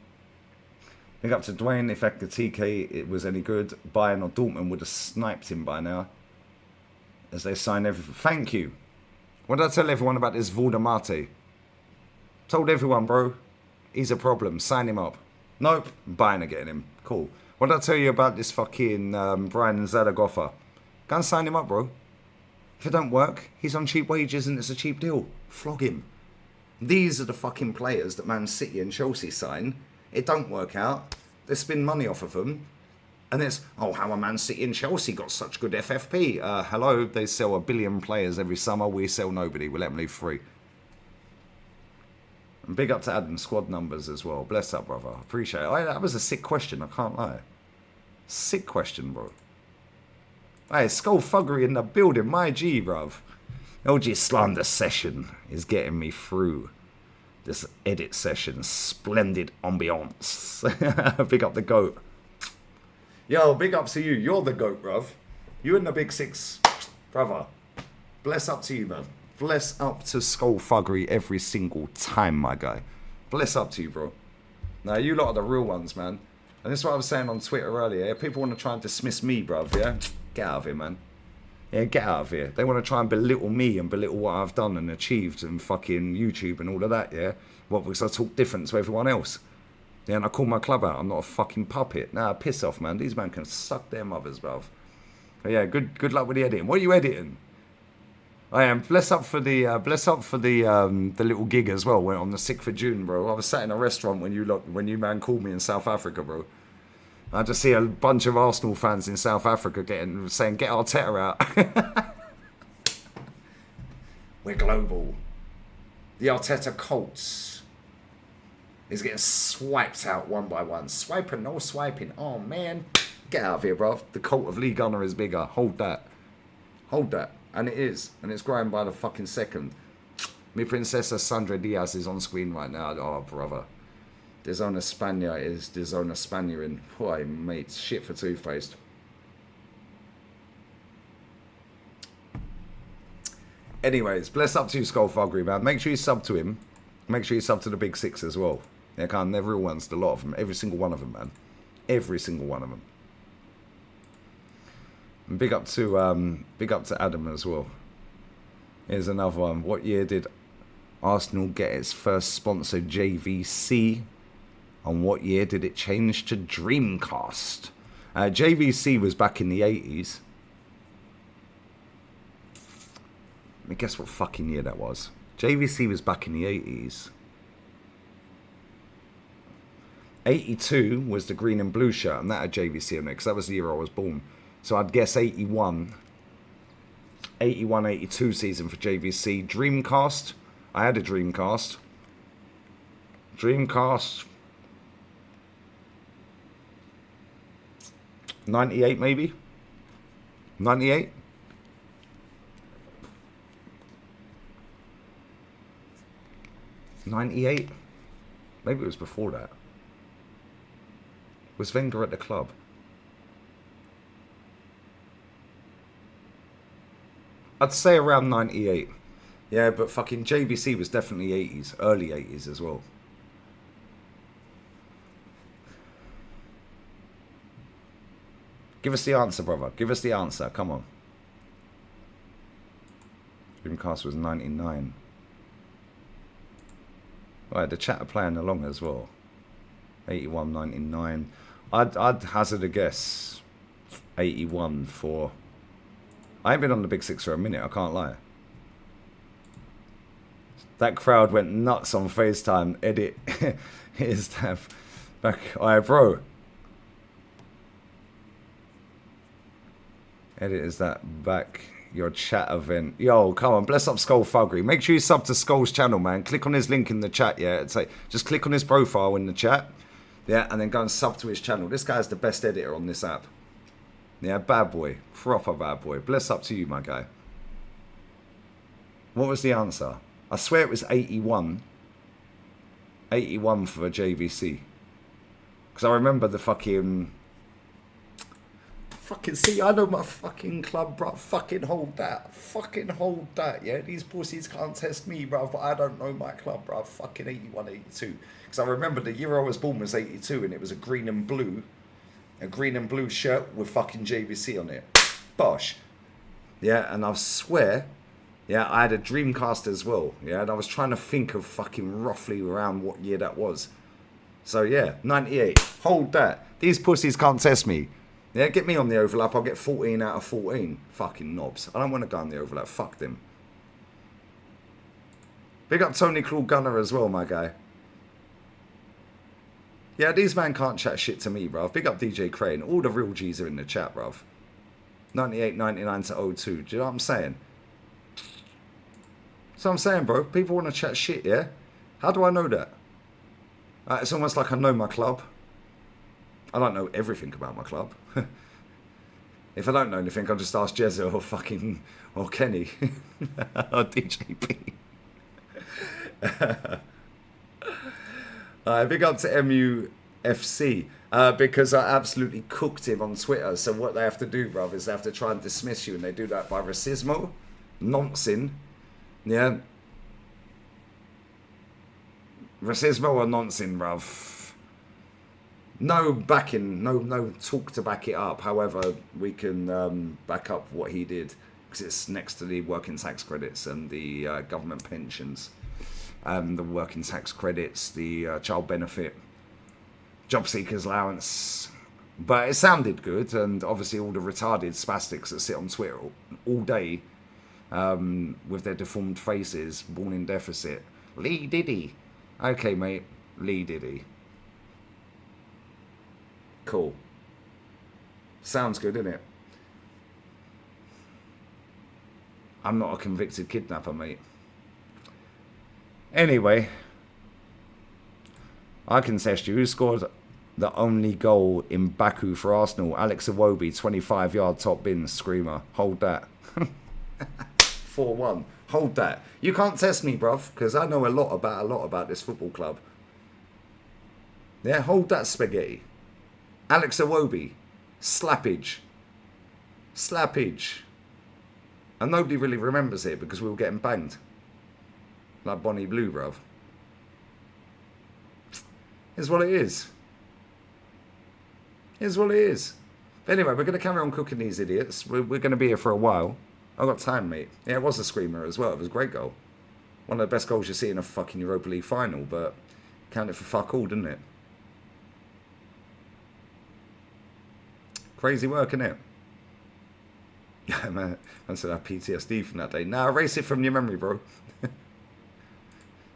Big up to Dwayne. If Ekatike it was any good, Bayern or Dortmund would have sniped him by now. As they sign everything. Thank you. What did I tell everyone about this Valdemarte? Told everyone, bro. He's a problem. Sign him up. Nope. Bayern are getting him. Cool. What did I tell you about this fucking Brian Zaragoza? Go and sign him up, bro. If it don't work, he's on cheap wages and it's a cheap deal. Flog him. These are the fucking players that Man City and Chelsea sign. It don't work out. They spend money off of them. And it's, oh, how are Man City and Chelsea got such good FFP? Hello, they sell 1 billion players every summer. We sell nobody. We let them leave free. And big up to Adam, squad numbers as well. Bless up, brother. Appreciate it. That was a sick question, I can't lie. Sick question, bro. Hey, Skullfuggery in the building. My G, bruv. LG Slander session is getting me through this edit session. Splendid ambiance. Big up the GOAT. Yo, big up to you. You're the GOAT, bruv. You and the Big Six, brother. Bless up to you, man. Bless up to Skullfuggery every single time, my guy. Bless up to you, bro. Now, you lot are the real ones, man. And this is what I was saying on Twitter earlier. People want to try and dismiss me, bruv, yeah? Get out of here, man. Yeah, get out of here. They want to try and belittle me and belittle what I've done and achieved and fucking YouTube and all of that, yeah? What, because I talk different to everyone else? Yeah, and I call my club out. I'm not a fucking puppet. Nah, piss off, man. These men can suck their mothers, bruv. But yeah, good luck with the editing. What are you editing? I am. Bless up for the little gig as well. Went on the 6th of June, bro. I was sat in a restaurant when you man called me in South Africa, bro. I just see a bunch of Arsenal fans in South Africa saying, "Get Arteta out." We're global. The Arteta Colts is getting swiped out one by one. Swiping, no swiping. Oh man, get out of here, bro. The cult of Lee Gunner is bigger. Hold that. Hold that. And it is. And it's growing by the fucking second. Mi Princesa Sandra Diaz is on screen right now. Oh, brother. Dizona Spania is Dizona Spaniarin. Boy, mate. Shit for toothpaste. Anyways, bless up to you, Skullfuggery, man. Make sure you sub to him. Make sure you sub to the Big Six as well. They can't never ones, a lot of them. Every single one of them, man. Every single one of them. And big up to Adam as well. Here's another one. What year did Arsenal get its first sponsor, JVC? And what year did it change to Dreamcast? JVC was back in the 80s. Let me guess what fucking year that was. JVC was back in the 80s. 82 was the green and blue shirt, and that had JVC on it, because that was the year I was born. So I'd guess 81, 82 season for JVC. Dreamcast. I had a Dreamcast. Dreamcast. 98 maybe? 98? '98? Maybe it was before that. Was Wenger at the club? I'd say around 98. Yeah, but fucking JVC was definitely 80s. Early 80s as well. Give us the answer, brother. Give us the answer. Come on. Dreamcast was 99. Right, the chat are playing along as well. 81, 99. I'd hazard a guess. 81 for... I ain't been on the Big Six for a minute, I can't lie. That crowd went nuts on FaceTime. Edit his tab back. Alright, bro. Edit is that back your chat event. Yo, come on, bless up Skullfuggery. Make sure you sub to Skull's channel, man. Click on his link in the chat, yeah. It's like, just click on his profile in the chat. Yeah, and then go and sub to his channel. This guy's the best editor on this app. Yeah, bad boy. Proper bad boy. Bless up to you, my guy. What was the answer? I swear it was 81. 81 for a JVC. Because I remember the fucking... Fucking see, I know my fucking club, bro. Fucking hold that. Fucking hold that, yeah? These pussies can't test me, bro, but I don't know my club, bro. Fucking 81, 82. Because I remember the year I was born was 82, and it was a green and blue shirt with fucking JBC on it. Bosh. Yeah, and I swear, yeah, I had a Dreamcast as well, yeah, and I was trying to think of fucking roughly around what year that was. So, yeah, 98. Hold that. These pussies can't test me. Yeah, get me on the overlap. I'll get 14 out of 14. Fucking knobs. I don't want to go on the overlap. Fuck them. Big up Tony Claw Gunner as well, my guy. Yeah, these man can't chat shit to me, bruv. Big up DJ Crane. All the real G's are in the chat, bruv. 98, 99 to 02. Do you know what I'm saying? So I'm saying, bro. People want to chat shit, yeah? How do I know that? It's almost like I know my club. I don't know everything about my club. If I don't know anything, I'll just ask Jezza or Kenny or DJP. Big up to MUFC because I absolutely cooked him on Twitter. So what they have to do, bruv, is they have to try and dismiss you, and they do that by racismo, nonsense, yeah. Racismo or nonsense, bruv. No backing, no talk to back it up. However, we can back up what he did because it's next to the working tax credits and the government pensions, the working tax credits, the child benefit, job seekers allowance. But it sounded good, and obviously all the retarded spastics that sit on Twitter all day with their deformed faces, born in deficit. Lee Diddy. Okay, mate. Lee Diddy. Cool. Sounds good, innit? I'm not a convicted kidnapper, mate. Anyway, I can test you. Who scored the only goal in Baku for Arsenal? Alex Iwobi, 25-yard top bin, screamer. Hold that. 4-1. Hold that. You can't test me, bruv, because I know a lot about this football club. Yeah, hold that spaghetti. Alex Iwobi, slappage. And nobody really remembers it because we were getting banged. Like Bonnie Blue, bruv. Here's what it is. But anyway, we're going to carry on cooking these idiots. We're going to be here for a while. I've got time, mate. Yeah, it was a screamer as well. It was a great goal. One of the best goals you see in a fucking Europa League final, but counted for fuck all, didn't it? Crazy work, innit? Yeah, man. I said I have PTSD from that day. Nah, erase it from your memory, bro.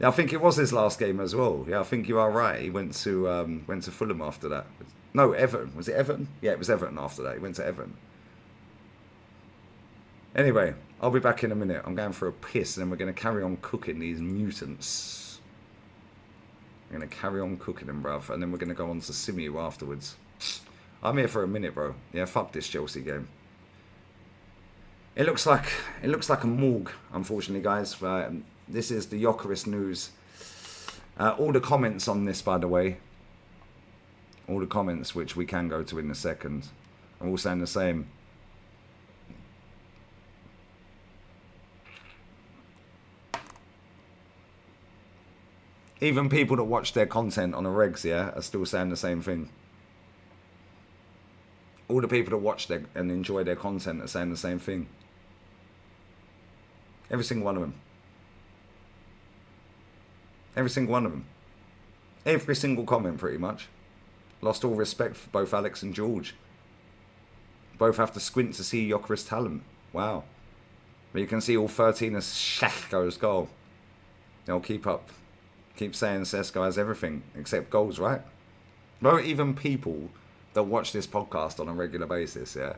Yeah, I think it was his last game as well. Yeah, I think you are right. He went to Fulham after that. No, Everton. Was it Everton? Yeah, it was Everton after that. He went to Everton. Anyway, I'll be back in a minute. I'm going for a piss, and then we're going to carry on cooking these mutants. We're going to carry on cooking them, bruv, and then we're going to go on to Simu afterwards. I'm here for a minute, bro. Yeah, fuck this Chelsea game. It looks like a morgue, unfortunately, guys. This is the Yokarez news. All the comments on this, by the way, all the comments, which we can go to in a second, are all saying the same. Even people that watch their content on a regs, yeah, are still saying the same thing. All the people that watch and enjoy their content are saying the same thing. Every single one of them. Every single one of them. Every single comment, pretty much. Lost all respect for both Alex and George. Both have to squint to see Yokarez talent. Wow. But you can see all 13 of Sesko's goal. They'll keep up. Keep saying Sesko has everything except goals, right? Bro, even people that watch this podcast on a regular basis, yeah,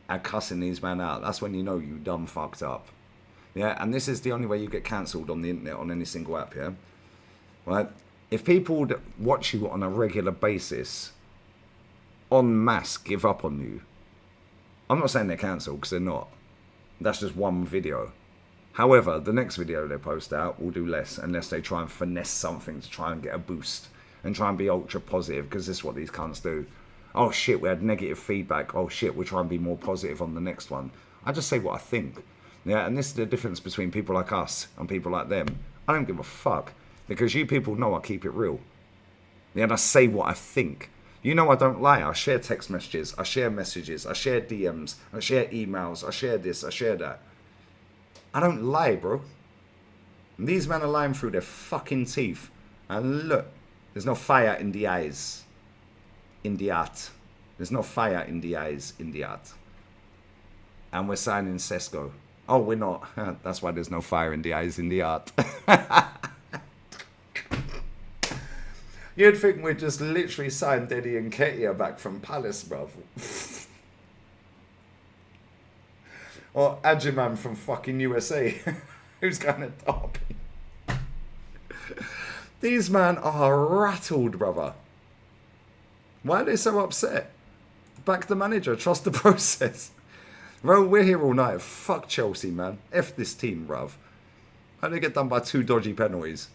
are cussing these men out. That's when you know you dumb fucked up. Yeah, and this is the only way you get cancelled on the internet on any single app, yeah? Right? If people that watch you on a regular basis en masse give up on you, I'm not saying they're cancelled because they're not. That's just one video. However, the next video they post out will do less unless they try and finesse something to try and get a boost and try and be ultra positive, because this is what these cunts do. oh shit, we had negative feedback. Oh shit, we'll try and be more positive on the next one. I just say what I think. Yeah, and this is the difference between people like us and people like them. I don't give a fuck because you people know I keep it real. Yeah, and I say what I think. You know I don't lie. I share text messages. I share messages. I share DMs. I share emails. I share this. I share that. I don't lie, bro. And these men are lying through their fucking teeth. And look, there's no fire in the eyes. In the heart. There's no fire in the eyes. In the heart. And we're signing Sesko. Oh, we're not. That's why there's no fire in the eyes. In the heart. You'd think we'd just literally signed Eddie and Ketia back from Palace, bruv. Or Ajiman from fucking USA. Who's going to Derby? These men are rattled, brother. Why are they so upset? Back the manager. Trust the process. Bro, we're here all night. Fuck Chelsea, man. F this team, bruv. How do they get done by 2 dodgy penalties?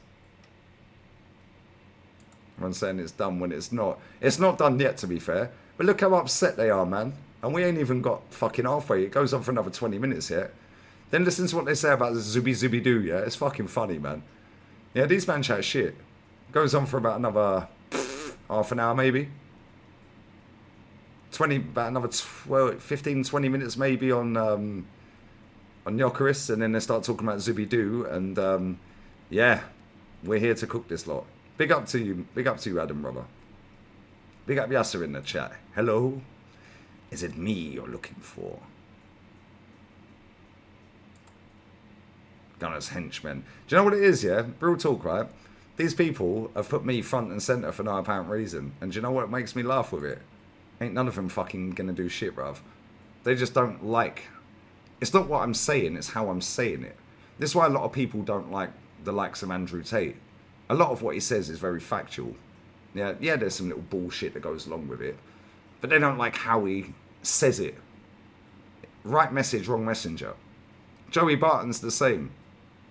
Everyone's saying it's done when it's not. It's not done yet, to be fair. But look how upset they are, man. And we ain't even got fucking halfway. It goes on for another 20 minutes here. Then listen to what they say about the Zubimendi, yeah? It's fucking funny, man. Yeah, these man chat shit. Goes on for about another half an hour, maybe. About another 15, 20 minutes, maybe, on Yokarez. And then they start talking about Zubimendi. And, yeah, we're here to cook this lot. Big up to you. Big up to you, Adam, brother. Big up Yasser in the chat. Hello? Is it me you're looking for? Gunner's henchmen. Do you know what it is, yeah? Real talk, right? These people have put me front and centre for no apparent reason. And do you know what makes me laugh with it? Ain't none of them fucking gonna do shit, bruv. They just don't like... It's not what I'm saying, it's how I'm saying it. This is why a lot of people don't like the likes of Andrew Tate. A lot of what he says is very factual. Yeah, there's some little bullshit that goes along with it. But they don't like how he says it. Right message, wrong messenger. Joey Barton's the same.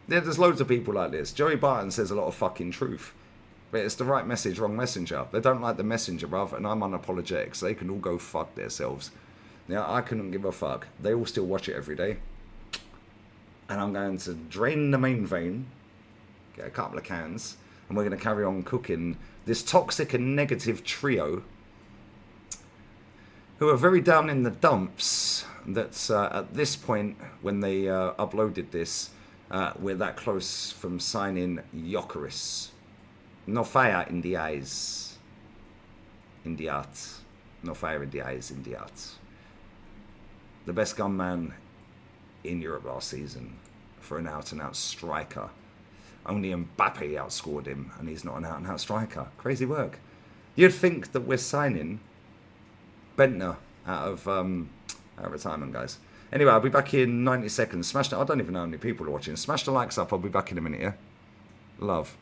Yeah, there's loads of people like this. Joey Barton says a lot of fucking truth. But it's the right message, wrong messenger. They don't like the messenger, bruv, and I'm unapologetic, so they can all go fuck themselves. Yeah, I couldn't give a fuck. They all still watch it every day. And I'm going to drain the main vein, get a couple of cans, and we're going to carry on cooking this toxic and negative trio who are very down in the dumps. That's at this point, when they uploaded this, we're that close from signing Yokarez. No fire in the eyes. In the heart. No fire in the eyes, in the heart. The best gunman in Europe last season for an out-and-out striker. Only Mbappe outscored him, and he's not an out-and-out striker. Crazy work. You'd think that we're signing Berta out of retirement, guys. Anyway, I'll be back in 90 seconds. Smash the... I don't even know how many people are watching. Smash the likes up. I'll be back in a minute, yeah? Love.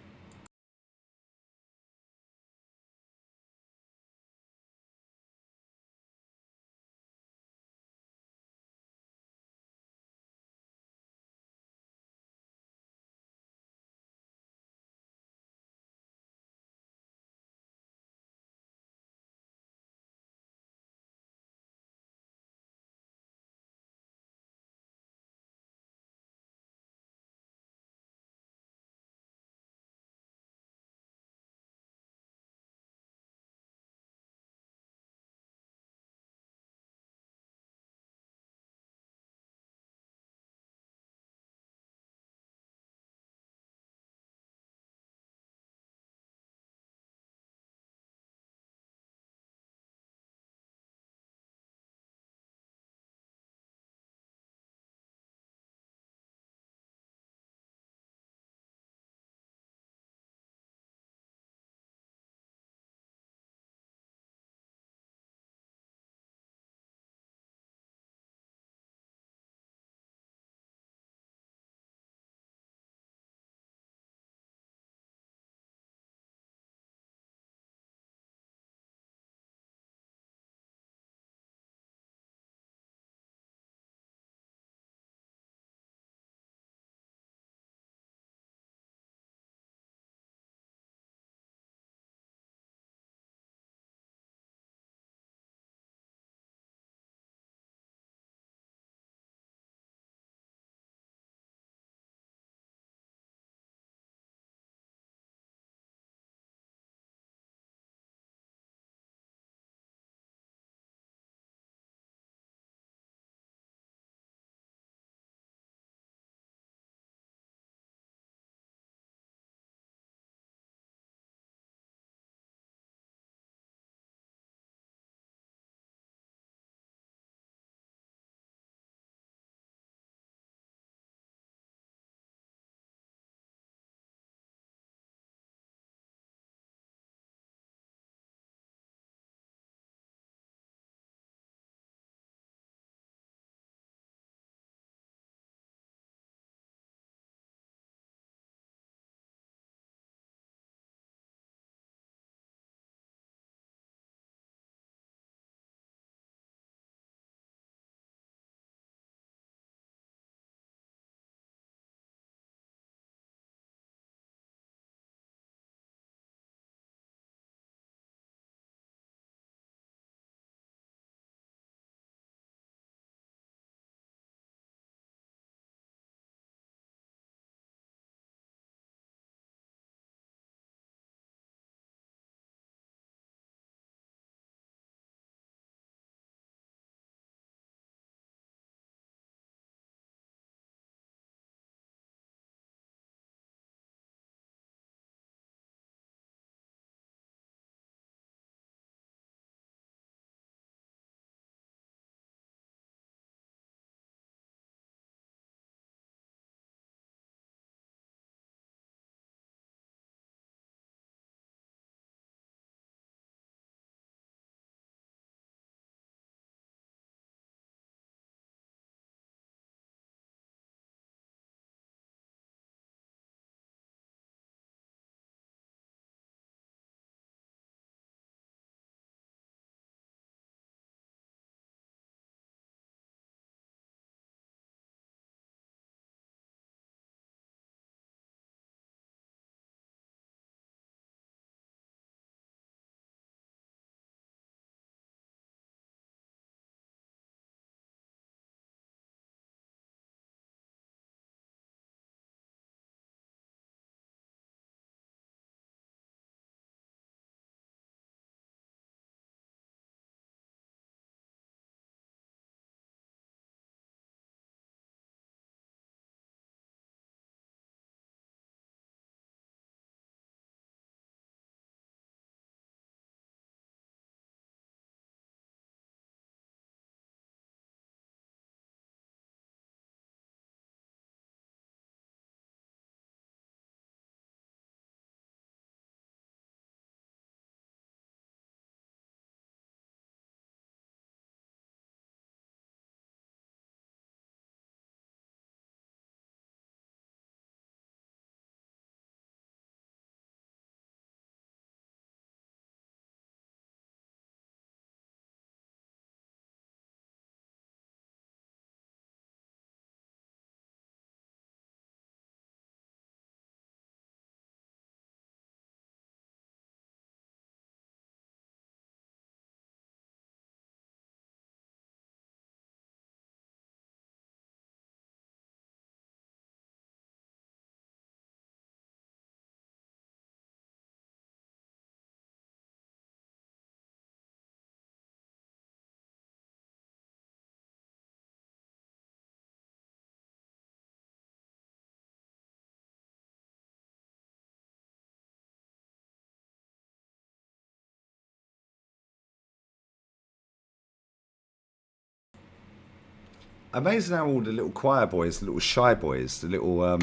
Amazing how all the little choir boys, the little shy boys, the little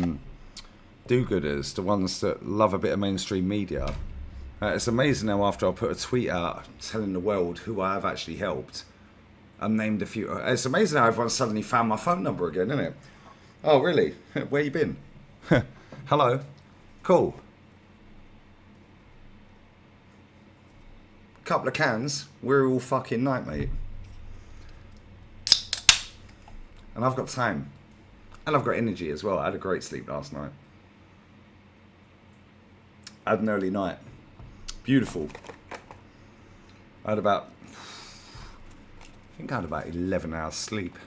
do-gooders, the ones that love a bit of mainstream media. It's amazing how after I put a tweet out telling the world who I have actually helped, and named a few. It's amazing how everyone suddenly found my phone number again, isn't it? Oh, really? Where you been? Hello. Cool. Couple of cans. We're all fucking night, mate. And I've got time. And I've got energy as well. I had a great sleep last night. I had an early night. Beautiful. I had about... I think I had about 11 hours sleep.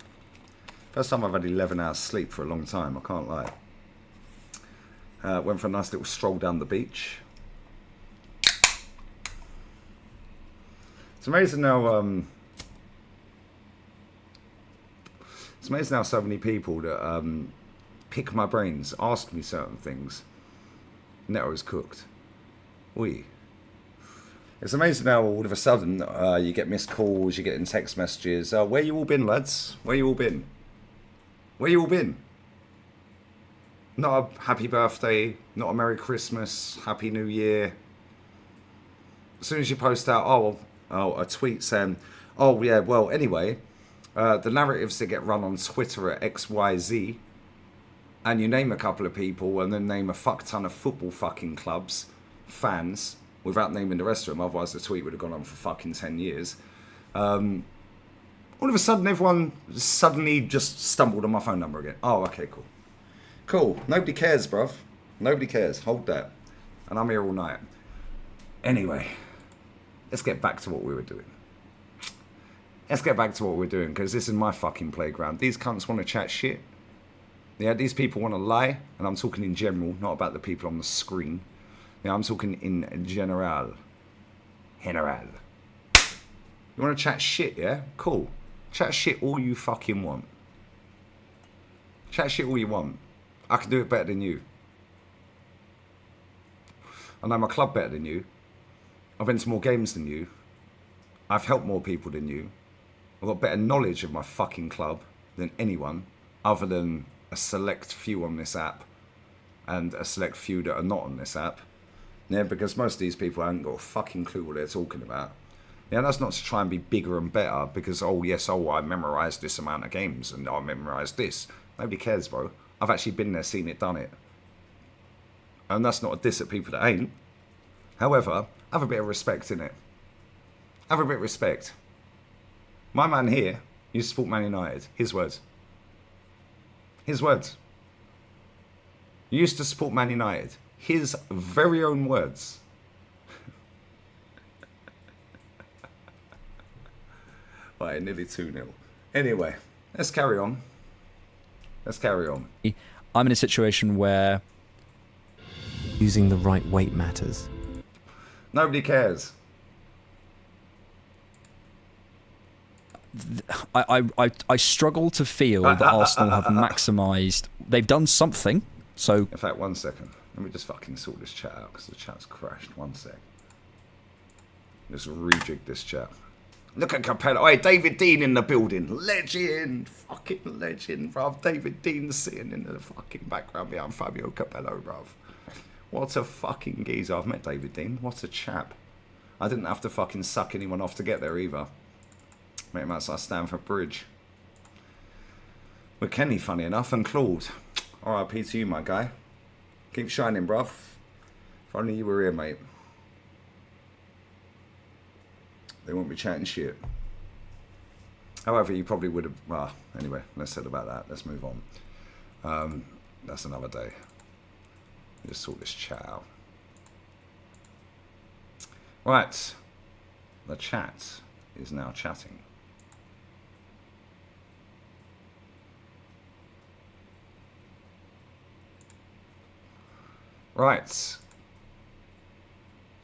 First time I've had 11 hours sleep for a long time, I can't lie. Went for a nice little stroll down the beach. It's amazing how so many people that pick my brains, ask me certain things. Netto's cooked. Oi. It's amazing how all of a sudden you get missed calls, you get in text messages. Where you all been, lads? Where you all been? Where you all been? Not a happy birthday, not a Merry Christmas, Happy New Year. As soon as you post out, a tweet saying, oh yeah, well anyway, the narratives that get run on Twitter are XYZ, and you name a couple of people and then name a fuck ton of football fucking clubs, fans, without naming the rest of them, otherwise the tweet would have gone on for fucking 10 years. All of a sudden, everyone suddenly just stumbled on my phone number again. Oh, okay, cool. Cool. Nobody cares, bruv. Nobody cares. Hold that. And I'm here all night. Anyway, let's get back to what we were doing. Let's get back to what we're doing, because this is my fucking playground. These cunts want to chat shit. Yeah, these people want to lie, and I'm talking in general, not about the people on the screen. Yeah, I'm talking in general. General. You want to chat shit, yeah? Cool. Chat shit all you fucking want. Chat shit all you want. I can do it better than you. I know my club better than you. I've been to more games than you. I've helped more people than you. I've got better knowledge of my fucking club than anyone, other than a select few on this app and a select few that are not on this app. Yeah, because most of these people haven't got a fucking clue what they're talking about. Yeah, that's not to try and be bigger and better because, I memorised this amount of games and I memorised this. Nobody cares, bro. I've actually been there, seen it, done it. And that's not a diss at people that ain't. However, have a bit of respect in it. Have a bit of respect. My man here used to support Man United. His words. His words. You used to support Man United. His very own words. Right, nearly 2-0. Anyway, let's carry on. Let's carry on. I'm in a situation where using the right weight matters. Nobody cares. I struggle to feel that Arsenal have maximised. They've done something. So, in fact, 1 second. Let me just fucking sort this chat out because the chat's crashed. 1 sec. Just rejig this chat. Look at Capello. Hey, David Dean in the building. Legend. Fucking legend, bruv. David Dean sitting in the fucking background behind Fabio Capello, bruv. What a fucking geezer. I've met David Dean. What a chap. I didn't have to fucking suck anyone off to get there either. Met him outside Stamford Bridge. With Kenny, funny enough, and Claude. R.I.P. to you, my guy. Keep shining, bruv. If only you were here, mate. They won't be chatting shit. However, you probably would have... Well, anyway, less said about that. Let's move on. That's another day. Just sort this chat out. Right. The chat is now chatting. Right.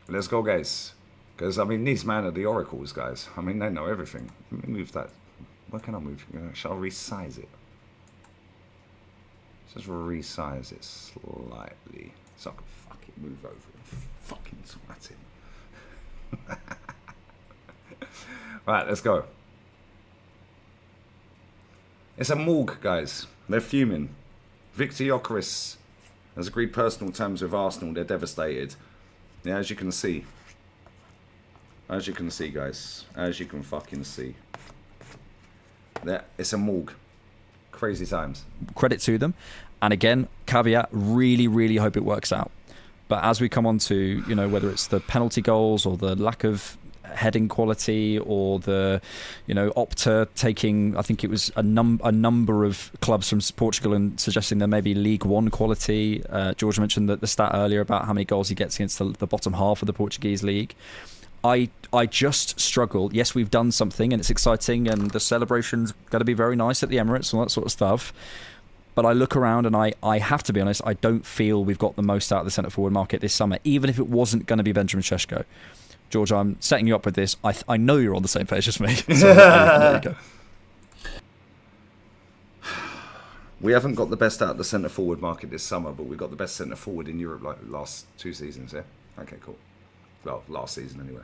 Let's go, guys. Because, I mean, these men are the oracles, guys. I mean, they know everything. Let me move that. Where can I move? Shall I resize it? Just resize it slightly. So I can fucking move over and fucking swat him. Right, let's go. It's a morgue, guys. They're fuming. Victor Yokarez has agreed personal terms with Arsenal. They're devastated. Yeah, as you can see. As you can see, guys. As you can fucking see. It's a morgue. Crazy times. Credit to them. And again, caveat, really, really hope it works out. But as we come on to, whether it's the penalty goals or the lack of heading quality or the, Opta taking, I think it was a number of clubs from Portugal and suggesting there may be League One quality. George mentioned the stat earlier about how many goals he gets against the bottom half of the Portuguese league. I just struggle. Yes, we've done something and it's exciting and the celebration's got to be very nice at the Emirates and all that sort of stuff. But I look around and I have to be honest, I don't feel we've got the most out of the centre-forward market this summer, even if it wasn't going to be Benjamin Šeško. George, I'm setting you up with this. I know you're on the same page as me. So there you go. We haven't got the best out of the centre-forward market this summer, but we've got the best centre-forward in Europe like the last 2 seasons, yeah? Okay, cool. Well, last season anyway.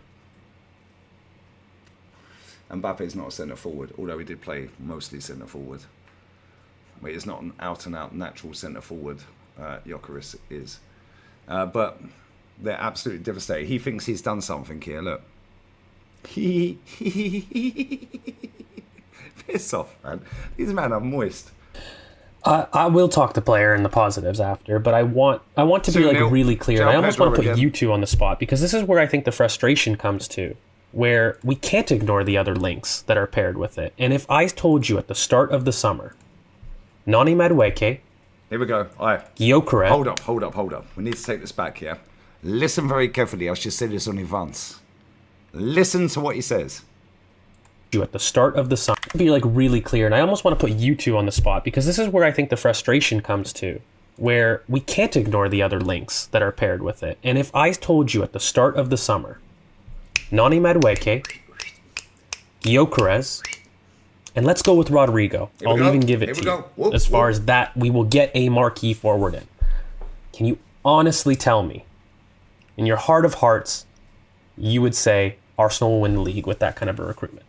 Mbappe's not a centre-forward, although he did play mostly centre-forward. But he's not an out-and-out natural centre-forward. Yokarez is. But they're absolutely devastated. He thinks he's done something here, look. Piss off, man. These men are moist. I will talk the player and the positives after, but I want to be really clear. And I almost want to put you two on the spot because this is where I think the frustration comes to, where we can't ignore the other links that are paired with it. And if I told you at the start of the summer, Noni Madueke, here we go. All right. Yokarez. Hold up. We need to take this back here. Listen very carefully. I should say this on advance. Listen to what he says. You at the start of the summer. Be really clear, and I almost want to put you two on the spot because this is where I think the frustration comes to, where we can't ignore the other links that are paired with it. And if I told you at the start of the summer, Noni Madueke, Yokarez, and let's go with Rodrigo. I'll even give it to you. As far as that, we will get a marquee forward in. Can you honestly tell me, in your heart of hearts, you would say Arsenal will win the league with that kind of a recruitment?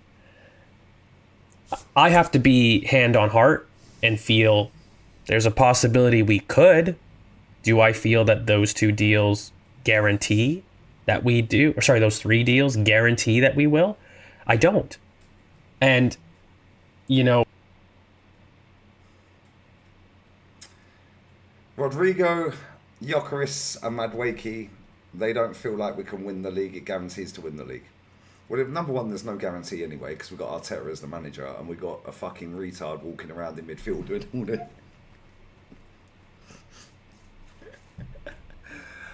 I have to be hand on heart and feel there's a possibility we could. Do I feel that those 2 deals guarantee that we do? Or sorry, those 3 deals guarantee that we will? I don't. And, Rodrigo, Yokarez and Madueke, they don't feel like we can win the league. It guarantees to win the league. Well, number one, there's no guarantee anyway, because we've got Arteta as the manager, and we've got a fucking retard walking around in midfield doing all the...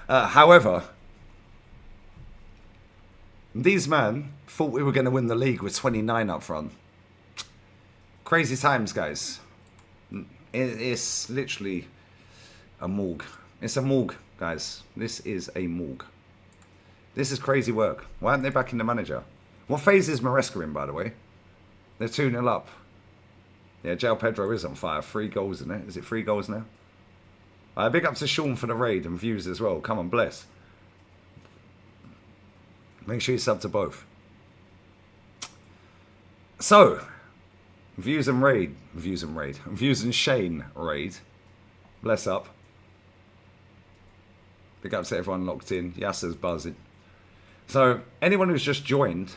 However, these men thought we were going to win the league with 29 up front. Crazy times, guys. It's literally a morgue. It's a morgue, guys. This is a morgue. This is crazy work. Why aren't they backing the manager? What phase is Maresca in, by the way? They're 2-0 up. Yeah, João Pedro is on fire. 3 goals in it. Is it 3 goals now? Big up to Sean for the raid and views as well. Come on, bless. Make sure you sub to both. So, views and Shane raid. Bless up. Big up to everyone locked in. Yasser's buzzing. So, anyone who's just joined,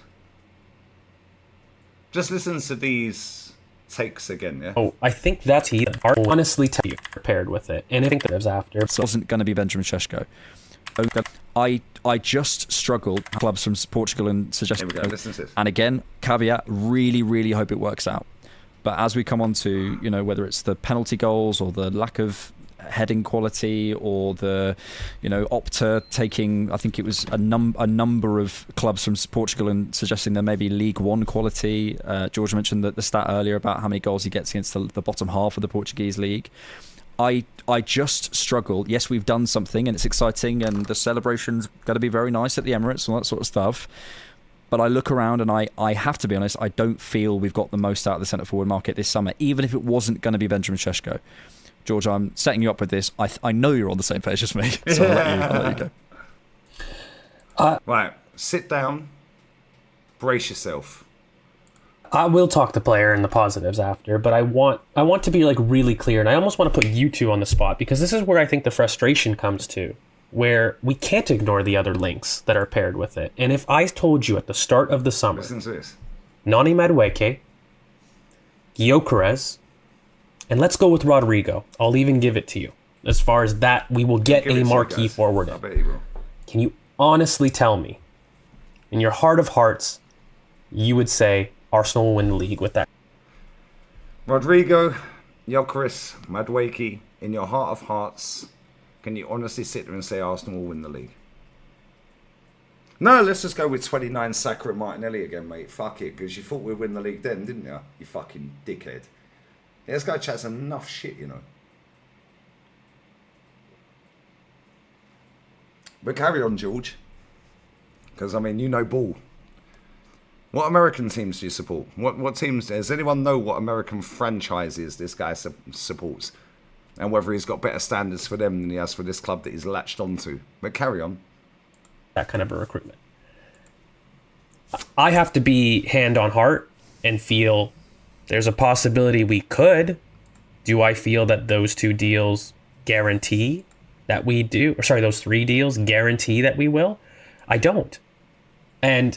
just listen to these takes again, yeah? Oh, I think that's I'll honestly tell you prepared with it. And I think there's after. It wasn't going to be Benjamin Šeško. I just struggle. Clubs from Portugal and suggesting. Here we go, listen to this. And again, caveat, really, really hope it works out. But as we come on to, whether it's the penalty goals or the lack of heading quality or the, Opta taking, I think it was a number of clubs from Portugal and suggesting there may be League One quality. George mentioned the stat earlier about how many goals he gets against the bottom half of the Portuguese league. I just struggle. Yes, we've done something and it's exciting and the celebration's got to be very nice at the Emirates and all that sort of stuff. But I look around and I have to be honest, I don't feel we've got the most out of the centre-forward market this summer, even if it wasn't going to be Benjamin Šeško. George, I'm setting you up with this. I know you're on the same page as me, so I'll let you go. Right, sit down, brace yourself. I will talk the player and the positives after, but I want to be like really clear, and I almost want to put you two on the spot because this is where I think the frustration comes to, where we can't ignore the other links that are paired with it. And if I told you at the start of the summer, Listen to this. Noni Madueke, Yokarez, and let's go with Rodrigo. I'll even give it to you. As far as that, we will get a marquee forward. I bet you will. Can you honestly tell me, in your heart of hearts, you would say Arsenal will win the league with that? Rodrigo, Yokarez, Madueke, in your heart of hearts, can you honestly sit there and say Arsenal will win the league? No, let's just go with 29 Saka and Martinelli again, mate. Fuck it, because you thought we'd win the league then, didn't you? You fucking dickhead. Yeah, this guy chats enough shit, you know. But carry on, George. Because, I mean, you know ball. What American teams do you support? What teams? Does anyone know what American franchises this guy supports? And whether he's got better standards for them than he has for this club that he's latched onto? But carry on. That kind of a recruitment. I have to be hand on heart and feel there's a possibility we could. Do I feel that those two deals guarantee that we do? Or sorry, those three deals guarantee that we will? I don't. And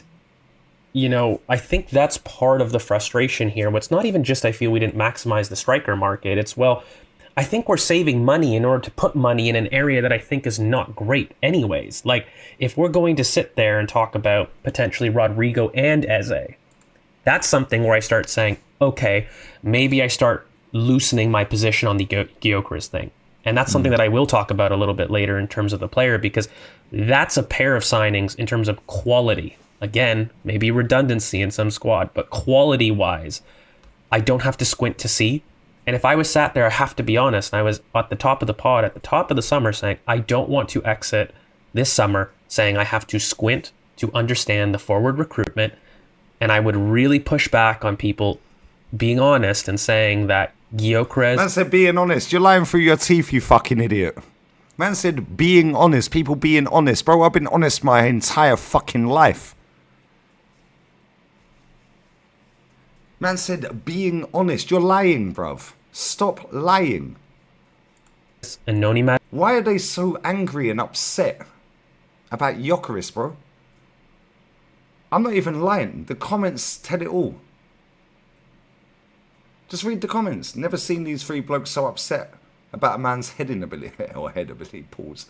you know, I think that's part of the frustration here. It's not even just I feel we didn't maximize the striker market. It's, well, I think we're saving money in order to put money in an area that I think is not great anyways. Like, if we're going to sit there and talk about potentially Rodrigo and Eze, that's something where I start saying, okay, maybe I start loosening my position on the Yokarez thing. And that's something that I will talk about a little bit later in terms of the player, because that's a pair of signings in terms of quality. Again, maybe redundancy in some squad, but quality-wise, I don't have to squint to see. And if I was sat there, I have to be honest, and I was at the top of the pod, at the top of the summer saying, I don't want to exit this summer saying I have to squint to understand the forward recruitment. And I would really push back on people being honest and saying that Yokarez... Man said being honest. You're lying through your teeth, you fucking idiot. Man said being honest. People being honest. Bro, I've been honest my entire fucking life. Man said being honest. You're lying, bruv. Stop lying. And Noni Madueke. Why are they so angry and upset about Yokarez, bro? I'm not even lying. The comments tell it all. Just read the comments. Never seen these three blokes so upset about a man's heading ability. Or head ability, pause.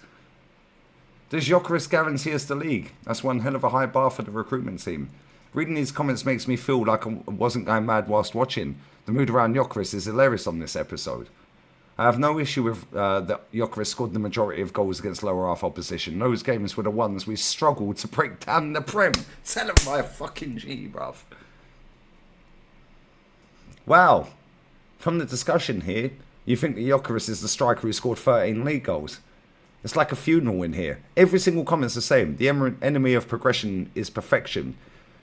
Does Yokarez guarantee us the league? That's one hell of a high bar for the recruitment team. Reading these comments makes me feel like I wasn't going mad whilst watching. The mood around Yokarez is hilarious on this episode. I have no issue with that Yokarez scored the majority of goals against lower half opposition. Those games were the ones we struggled to break down the Prem. Tell him my fucking G, bruv. Wow. From the discussion here, you think that Yokarez is the striker who scored 13 league goals. It's like a funeral in here. Every single comment's the same. The enemy of progression is perfection.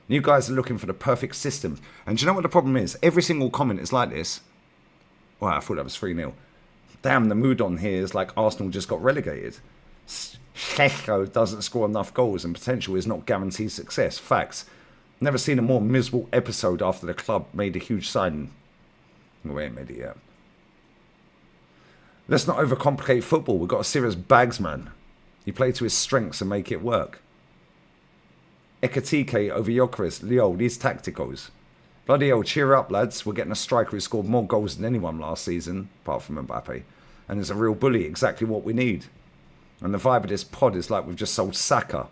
You guys are looking for the perfect system. And do you know what the problem is? Every single comment is like this. Wow, I thought that was 3-0. Damn, the mood on here is like Arsenal just got relegated. Saka doesn't score enough goals and potential is not guaranteed success. Facts. Never seen a more miserable episode after the club made a huge signing. Well, we ain't made it yet. Let's not overcomplicate football. We've got a serious bagsman. You play to his strengths and make it work. Ekatike over Yokarez. Leo, these tacticals. Bloody hell, cheer up, lads. We're getting a striker who scored more goals than anyone last season, apart from Mbappe. And is a real bully, exactly what we need. And the vibe of this pod is like we've just sold Saka.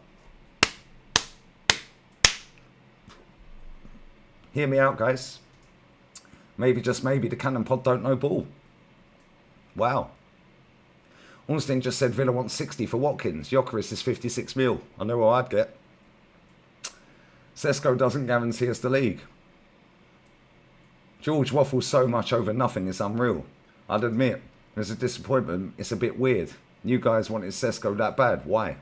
Hear me out, guys. Maybe, just maybe, the Cannon Pod don't know ball. Wow. Ornstein just said Villa wants 60 for Watkins. Yokarez is 56 mil. I know what I'd get. Sesko doesn't guarantee us the league. George waffles so much over nothing, it's unreal. I'd admit, there's a disappointment, it's a bit weird. You guys wanted Sesko that bad, why?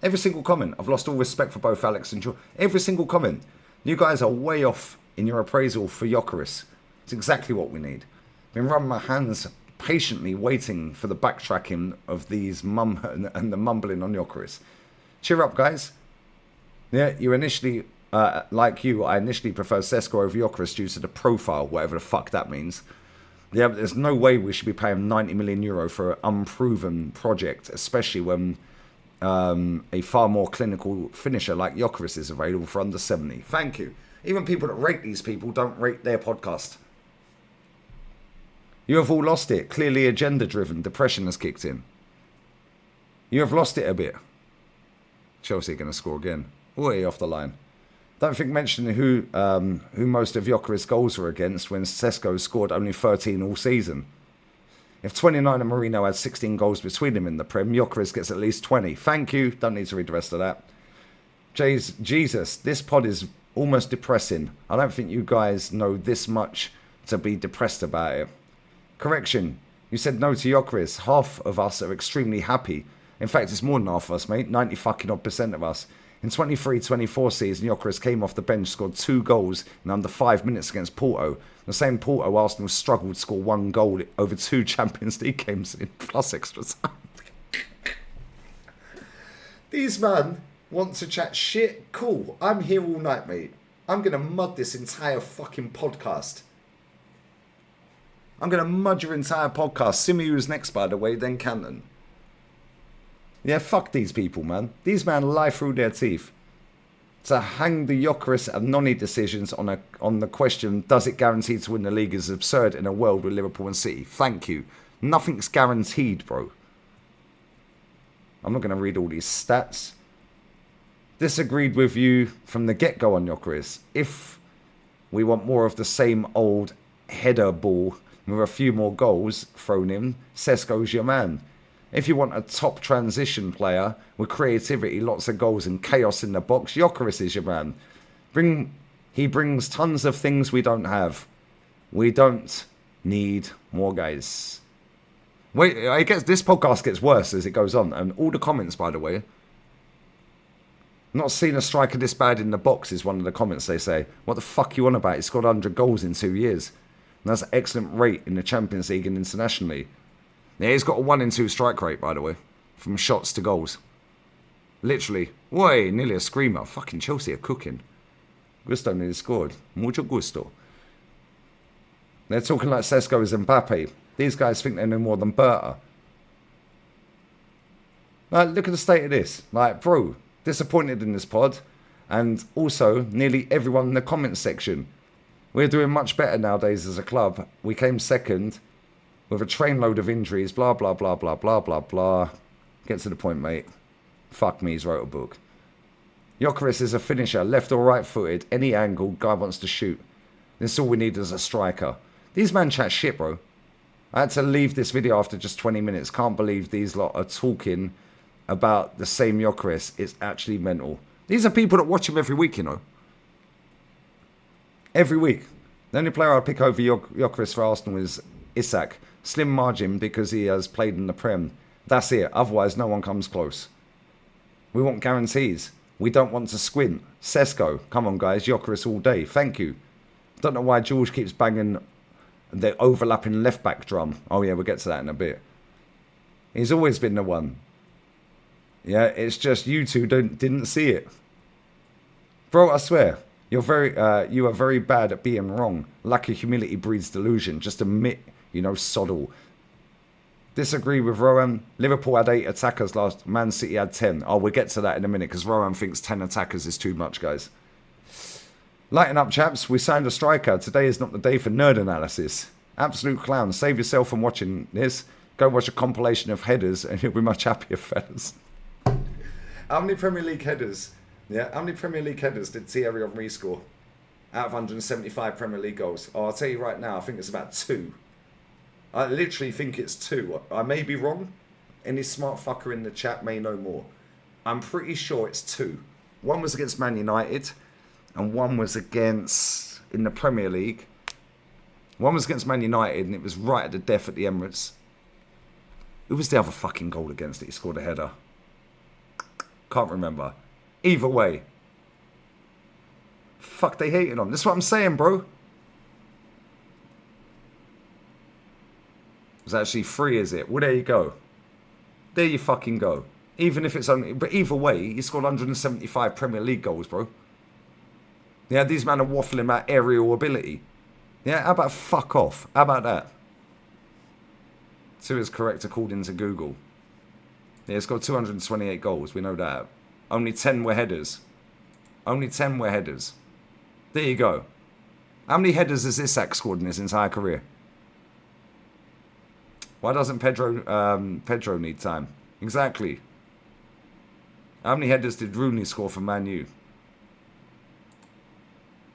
Every single comment, I've lost all respect for both Alex and George. Every single comment. You guys are way off in your appraisal for Yokarez. It's exactly what we need. I've been running my hands patiently waiting for the backtracking of these and the mumbling on Yokarez. Cheer up, guys. Yeah, you initially like you, I initially preferred Sesko over Yokarez due to the profile, whatever the fuck that means. Yeah, but there's no way we should be paying 90 million euro for an unproven project, especially when a far more clinical finisher like Yokarez is available for under 70. Thank you. Even people that rate these people don't rate their podcast. You have all lost it. Clearly agenda-driven. Depression has kicked in. You have lost it a bit. Chelsea are going to score again. Way off the line. Don't think mentioning who most of Yokarez's goals were against when Sesko scored only 13 all season. If 29 and Marino had 16 goals between them in the Prem, Yokarez gets at least 20. Thank you. Don't need to read the rest of that. Jesus, this pod is almost depressing. I don't think you guys know this much to be depressed about it. Correction. You said no to Yokarez. Half of us are extremely happy. In fact, it's more than half of us, mate. 90 fucking odd % of us. In 23-24 season, Yokarez came off the bench, scored 2 goals in under 5 minutes against Porto. The same Porto, Arsenal struggled to score 1 goal over 2 Champions League games in plus extra time. These man want to chat shit. Cool. I'm here all night, mate. I'm going to mud this entire fucking podcast. I'm going to mud your entire podcast. Simu's next, by the way, then Canton. Yeah, fuck these people, man. These men lie through their teeth. To hang the Yokarez and Noni decisions on the question, does it guarantee to win the league, is absurd in a world with Liverpool and City. Thank you. Nothing's guaranteed, bro. I'm not going to read all these stats. Disagreed with you from the get-go on Yokarez. If we want more of the same old header ball with a few more goals thrown in, Sesko's your man. If you want a top transition player with creativity, lots of goals and chaos in the box, Yokarez is your man. He brings tons of things we don't have. We don't need more guys. Wait, this podcast gets worse as it goes on. And all the comments, by the way. Not seen a striker this bad in the box is one of the comments they say. What the fuck you on about? He scored 100 goals in 2 years. And that's an excellent rate in the Champions League and internationally. Yeah, he's got a 1 in 2 strike rate, by the way. From shots to goals. Literally. Way, nearly a screamer. Fucking Chelsea are cooking. Gusto nearly scored. Mucho gusto. They're talking like Sesko is Mbappe. These guys think they know more than Berta. Like, look at the state of this. Like, bro, disappointed in this pod. And also, nearly everyone in the comments section. We're doing much better nowadays as a club. We came second. With a trainload of injuries, blah, blah, blah, blah, blah, blah, blah. Get to the point, mate. Fuck me, he's wrote a book. Yokarez is a finisher, left or right footed, any angle, guy wants to shoot. This is all we need as a striker. These man chat shit, bro. I had to leave this video after just 20 minutes. Can't believe these lot are talking about the same Yokarez. It's actually mental. These are people that watch him every week, you know. Every week. The only player I'd pick over Yokarez for Arsenal is Isak. Slim margin because he has played in the Prem. That's it. Otherwise, no one comes close. We want guarantees. We don't want to squint. Sesko. Come on, guys. Yokarez all day. Thank you. Don't know why George keeps banging the overlapping left-back drum. Oh, yeah, we'll get to that in a bit. He's always been the one. Yeah, it's just you two didn't see it. Bro, I swear. You are very bad at being wrong. Lack of humility breeds delusion. Just admit, you know, soddle. Disagree with Rowan. Liverpool had 8 attackers last. Man City had 10. Oh, we'll get to that in a minute because Rowan thinks 10 attackers is too much, guys. Lighten up, chaps. We signed a striker. Today is not the day for nerd analysis. Absolute clown. Save yourself from watching this. Go watch a compilation of headers and you'll be much happier, fellas. How many Premier League headers? Yeah, how many Premier League headers did Thierry Henry score? Out of 175 Premier League goals. Oh, I'll tell you right now, I think it's about 2. I literally think it's 2. I may be wrong. Any smart fucker in the chat may know more. I'm pretty sure it's 2. One was against Man United, and one was against, in the Premier League. One was against Man United, and it was right at the death at the Emirates. Who was the other fucking goal against it? He scored a header. Can't remember. Either way. Fuck, they hating on. That's what I'm saying, bro. It's actually 3, is it? Well, there you go. There you fucking go. Even if it's only... But either way, he scored 175 Premier League goals, bro. Yeah, these men are waffling about aerial ability. Yeah, how about fuck off? How about that? 2 is correct according to Google. Yeah, it's got 228 goals, we know that. Only 10 were headers. Only 10 were headers. There you go. How many headers has Isak scored in his entire career? Why doesn't Pedro need time? Exactly. How many headers did Rooney score for Man U?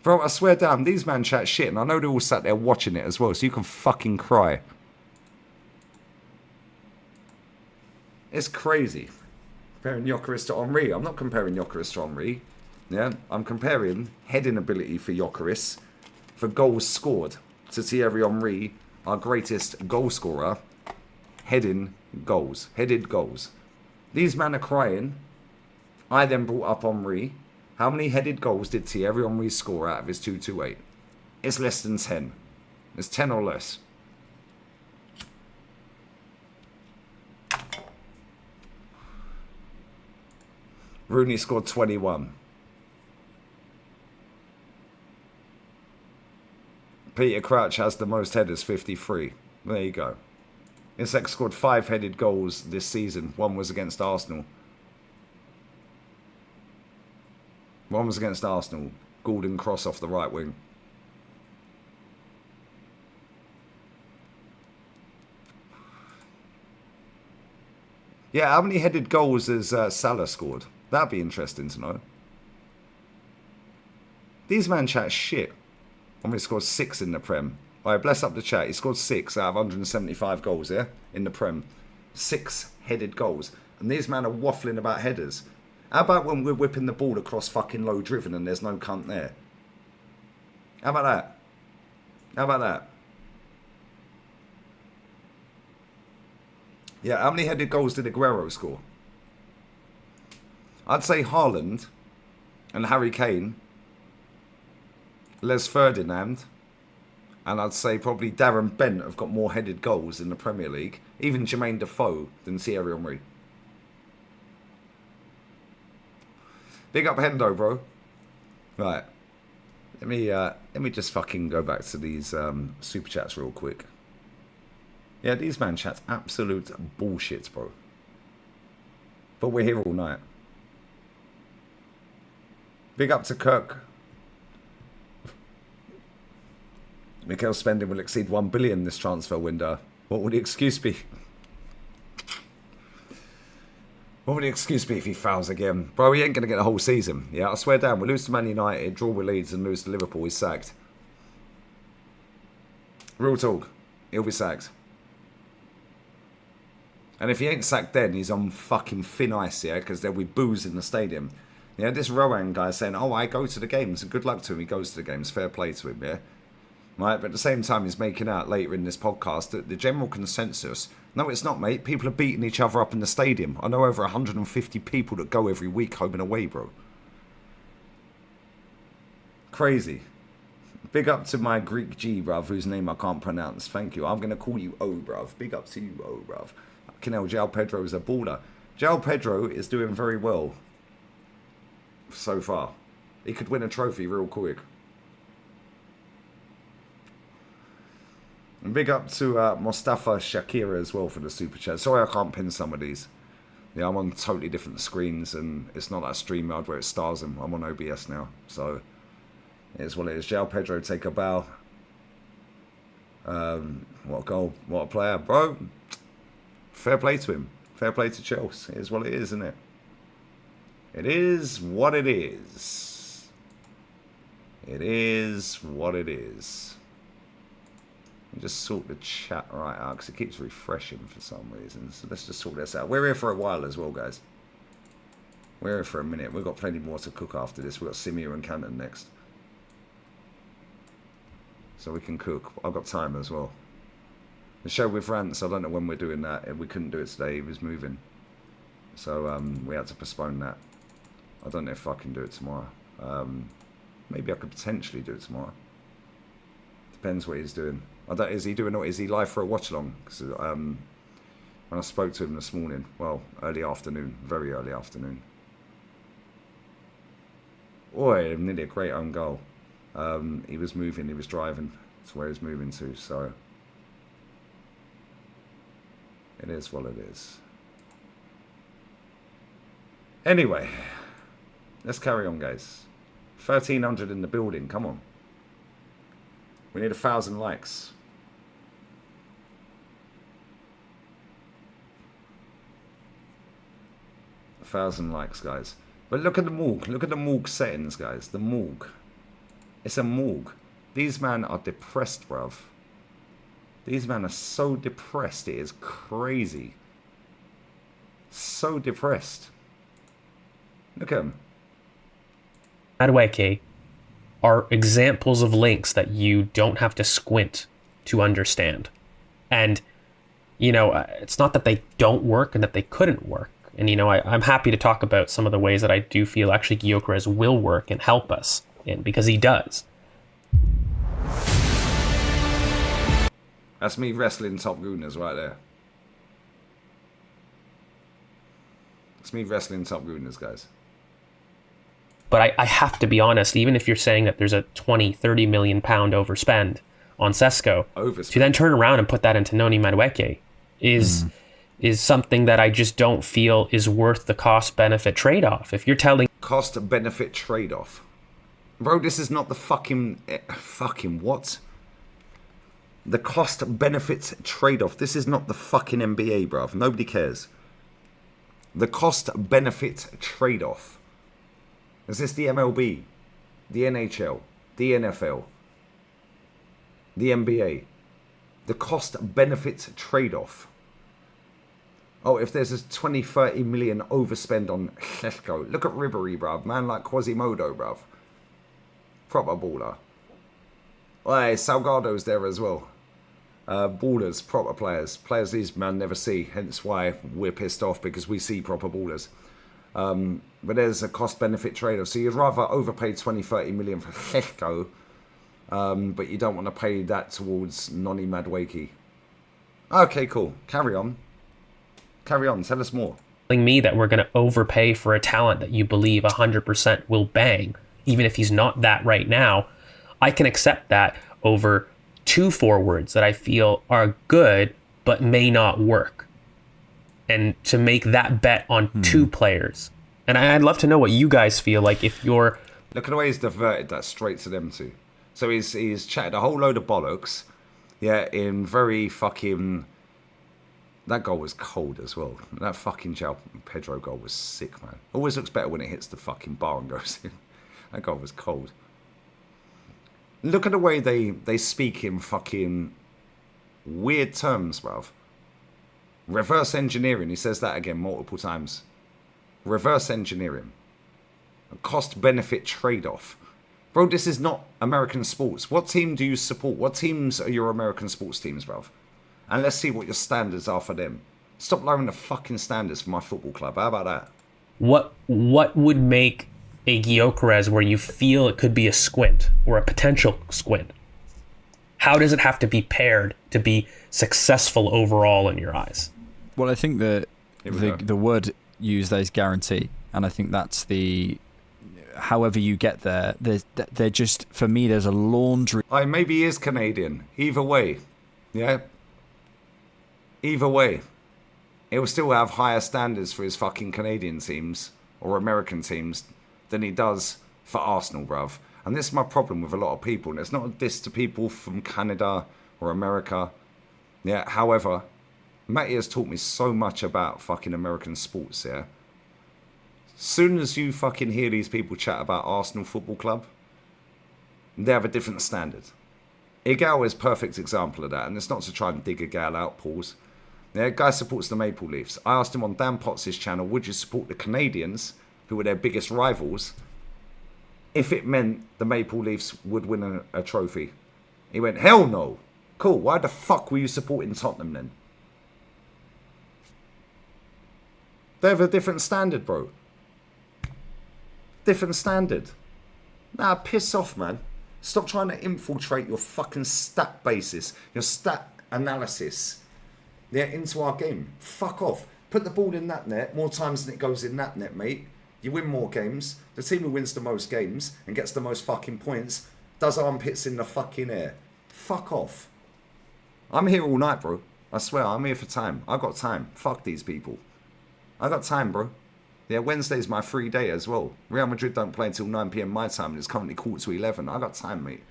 Bro, I swear down, these man chat shit, and I know they're all sat there watching it as well, so you can fucking cry. It's crazy. Comparing Yokarez to Henry. I'm not comparing Yokarez to Henry. Yeah, I'm comparing heading ability for Yokarez for goals scored to Thierry Henry, our greatest goal scorer, heading goals. Headed goals. These men are crying. I then brought up Henry. How many headed goals did Thierry Henry score out of his 228? It's less than 10. It's 10 or less. Rooney scored 21. Peter Crouch has the most headers, 53. There you go. Isak scored 5 headed goals this season. 1 was against Arsenal. 1 was against Arsenal. Gordon cross off the right wing. Yeah, how many headed goals has Salah scored? That'd be interesting to know. These man chat shit. He scored 6 in the Prem. Alright, bless up the chat. He scored 6 out of 175 goals, yeah? In the Prem. 6 headed goals. And these men are waffling about headers. How about when we're whipping the ball across fucking low driven and there's no cunt there? How about that? How about that? Yeah, how many headed goals did Aguero score? I'd say Haaland and Harry Kane, Les Ferdinand, and I'd say probably Darren Bent have got more headed goals in the Premier League, even Jermaine Defoe, than Thierry Henry. Big up Hendo, bro. Right. Let me just fucking go back to these super chats real quick. Yeah, these man chats absolute bullshit, bro. But we're here all night. Big up to Kirk. Mikel's spending will exceed 1 billion this transfer window. What would the excuse be? What would the excuse be if he fouls again? Bro, he ain't going to get the whole season. Yeah, I swear down. We lose to Man United, draw with Leeds and lose to Liverpool. He's sacked. Real talk. He'll be sacked. And if he ain't sacked then, he's on fucking thin ice, yeah? Because there'll be booze in the stadium. Yeah, this Rowan guy saying, oh, I go to the games. Good luck to him. He goes to the games. Fair play to him, yeah? Right, but at the same time, he's making out later in this podcast that the general consensus... No, it's not, mate. People are beating each other up in the stadium. I know over 150 people that go every week home and away, bro. Crazy. Big up to my Greek G, bruv, whose name I can't pronounce. Thank you. I'm going to call you O, bruv. Big up to you, O, bruv. João Pedro is a baller. João Pedro is doing very well so far. He could win a trophy real quick. And big up to Mustafa Shakira as well for the super chat. Sorry I can't pin some of these. Yeah, I'm on totally different screens and it's not like StreamYard where it stars them. I'm on OBS now. So, it is what it is. João Pedro take a bow. What a goal. What a player. Bro, fair play to him. Fair play to Chelsea. It is what it is, isn't it? It is what it is. It is what it is. Just sort the chat right out because it keeps refreshing for some reason. So let's just sort this out. We're here for a while as well, guys. We're here for a minute. We've got plenty more to cook after this. We've got Simir and Canton next. So we can cook. I've got time as well. The show with Rants, I don't know when we're doing that. We couldn't do it today. He was moving. So we had to postpone that. I don't know if I can do it tomorrow. Maybe I could potentially do it tomorrow. Depends what he's doing. Is he doing or is he live for a watch along? Because when I spoke to him this morning, well, early afternoon, very early afternoon. Oh, nearly a great own goal. He was moving, he was driving. That's where he's moving to, so it is what it is. Anyway, let's carry on, guys. 1,300 in the building, come on. We need 1,000 likes. A 1,000 likes, guys. But look at the morgue. Look at the morgue settings, guys. The morgue. It's a morgue. These men are depressed, bruv. These men are so depressed. It is crazy. So depressed. Look at them. Madueke are examples of links that you don't have to squint to understand. And, you know, it's not that they don't work and that they couldn't work. And, you know, I'm happy to talk about some of the ways that I do feel actually Yokarez will work and help us in, because he does. That's me wrestling top gooners right there. That's me wrestling top gooners, guys. But I have to be honest, even if you're saying that there's a 20, 30 million pound overspend on Sesko, to then turn around and put that into Noni Madueke is something that I just don't feel is worth the cost-benefit trade-off. If you're telling... Cost-benefit trade-off. Bro, this is not the fucking what? The cost-benefit trade-off. This is not the fucking NBA, bruv. Nobody cares. The cost-benefit trade-off. Is this the MLB? The NHL? The NFL? The NBA? The cost-benefit trade-off. Oh, if there's a 20, 30 million overspend on Sesko. Look at Ribery, bruv. Man like Quasimodo, bruv. Proper baller. Hey, Salgado's there as well. Ballers, proper players. Players these men never see. Hence why we're pissed off, because we see proper ballers. But there's a cost-benefit trade-off. So you'd rather overpay 20, 30 million for Sesko, but you don't want to pay that towards Noni Madueke. Okay, cool. Carry on. Carry on. Tell us more. Telling me that we're going to overpay for a talent that you believe 100% will bang, even if he's not that right now, I can accept that over two forwards that I feel are good but may not work. And to make that bet on two players. And I'd love to know what you guys feel like if you're... Look at the way he's diverted that straight to them two. So he's chatted a whole load of bollocks. Yeah, in very fucking... That goal was cold as well. That fucking João Pedro goal was sick, man. Always looks better when it hits the fucking bar and goes in. That goal was cold. Look at the way they speak in fucking weird terms, bruv. Reverse engineering. He says that again multiple times. Reverse engineering. A cost-benefit trade-off. Bro, this is not American sports. What team do you support? What teams are your American sports teams, bruv? And let's see what your standards are for them. Stop lowering the fucking standards for my football club. How about that? What would make a Yokarez where you feel it could be a squint or a potential squint? How does it have to be paired to be successful overall in your eyes? Well, I think that the word used there is guarantee, and I think that's the... However you get there, they're just, for me, there's a laundry... Maybe he is Canadian. Either way. Yeah? Either way. He'll still have higher standards for his fucking Canadian teams or American teams than he does for Arsenal, bruv. And this is my problem with a lot of people. And it's not a diss to people from Canada or America. Yeah, however, Matty has taught me so much about fucking American sports, yeah? Soon as you fucking hear these people chat about Arsenal Football Club, they have a different standard. Igal is a perfect example of that. And it's not to try and dig Igal out, pause. Yeah, guy supports the Maple Leafs. I asked him on Dan Potts' channel, would you support the Canadians, who were their biggest rivals, if it meant the Maple Leafs would win a trophy? He went, hell no. Cool, why the fuck were you supporting Tottenham then? They have a different standard, bro. Different standard. Nah, piss off, man. Stop trying to infiltrate your fucking stat basis, your stat analysis, into our game. Fuck off. Put the ball in that net more times than it goes in that net, mate. You win more games. The team who wins the most games and gets the most fucking points does armpits in the fucking air. Fuck off. I'm here all night, bro. I swear, I'm here for time. I got time. Fuck these people. I got time, bro. Yeah, Wednesday's my free day as well. Real Madrid don't play until 9 p.m. my time, and it's currently 11:15. I got time, mate.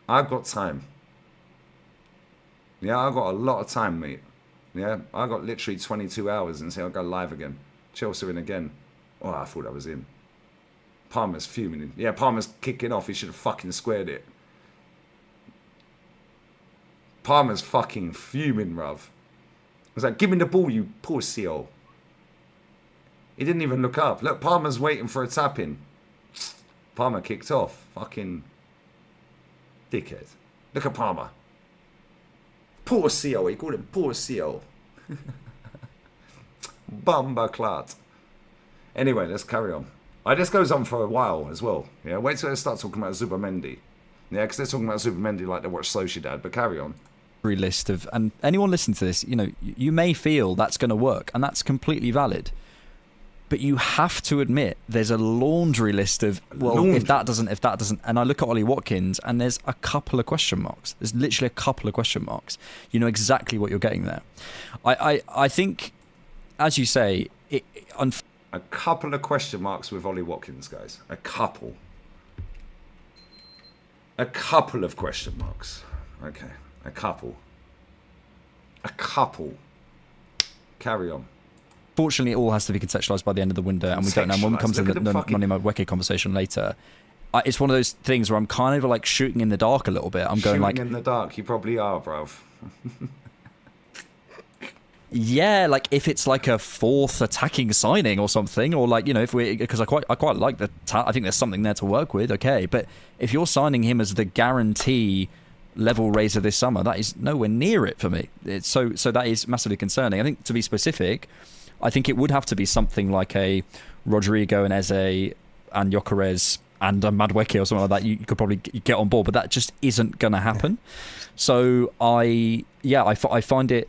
I got time. Yeah, I got a lot of time, mate. Yeah, I got literally 22 hours until I go live again. Chelsea in again. Oh, I thought I was in. Palmer's fuming. Yeah, Palmer's kicking off. He should have fucking squared it. Palmer's fucking fuming, bruv. I was like, give me the ball, you pussy hole. He didn't even look up. Look, Palmer's waiting for a tap-in. Palmer kicked off. Fucking dickhead. Look at Palmer. Poor CO. He called him poor CO. Bumba-clat. Anyway, let's carry on. This goes on for a while as well. Yeah, wait till they start talking about Zubimendi. Yeah, because they're talking about Zubimendi like they watch Sociedad, but carry on. List of, and anyone listening to this, you know, you may feel that's going to work, and that's completely valid. But you have to admit there's a laundry list of, well, if that doesn't, and I look at Ollie Watkins and there's a couple of question marks. There's literally a couple of question marks. You know exactly what you're getting there. I think, as you say, a couple of question marks with Ollie Watkins, guys. A couple of question marks. Okay, a couple. Carry on. Fortunately, it all has to be contextualised by the end of the window, and we don't know when we come to the Money Madueke conversation later. It's one of those things where I'm kind of like shooting in the dark a little bit. I'm going like, shooting in the dark. You probably are, bruv. Yeah, like if it's like a fourth attacking signing or something, or like, you know, if we, because I quite like I think there's something there to work with. Okay, but if you're signing him as the guarantee level raiser this summer, that is nowhere near it for me. So that is massively concerning. I think, to be specific, I think it would have to be something like a Rodrigo and Eze and Yokarez and a Madueke or something like that. You could probably get on board, but that just isn't going to happen. So I find it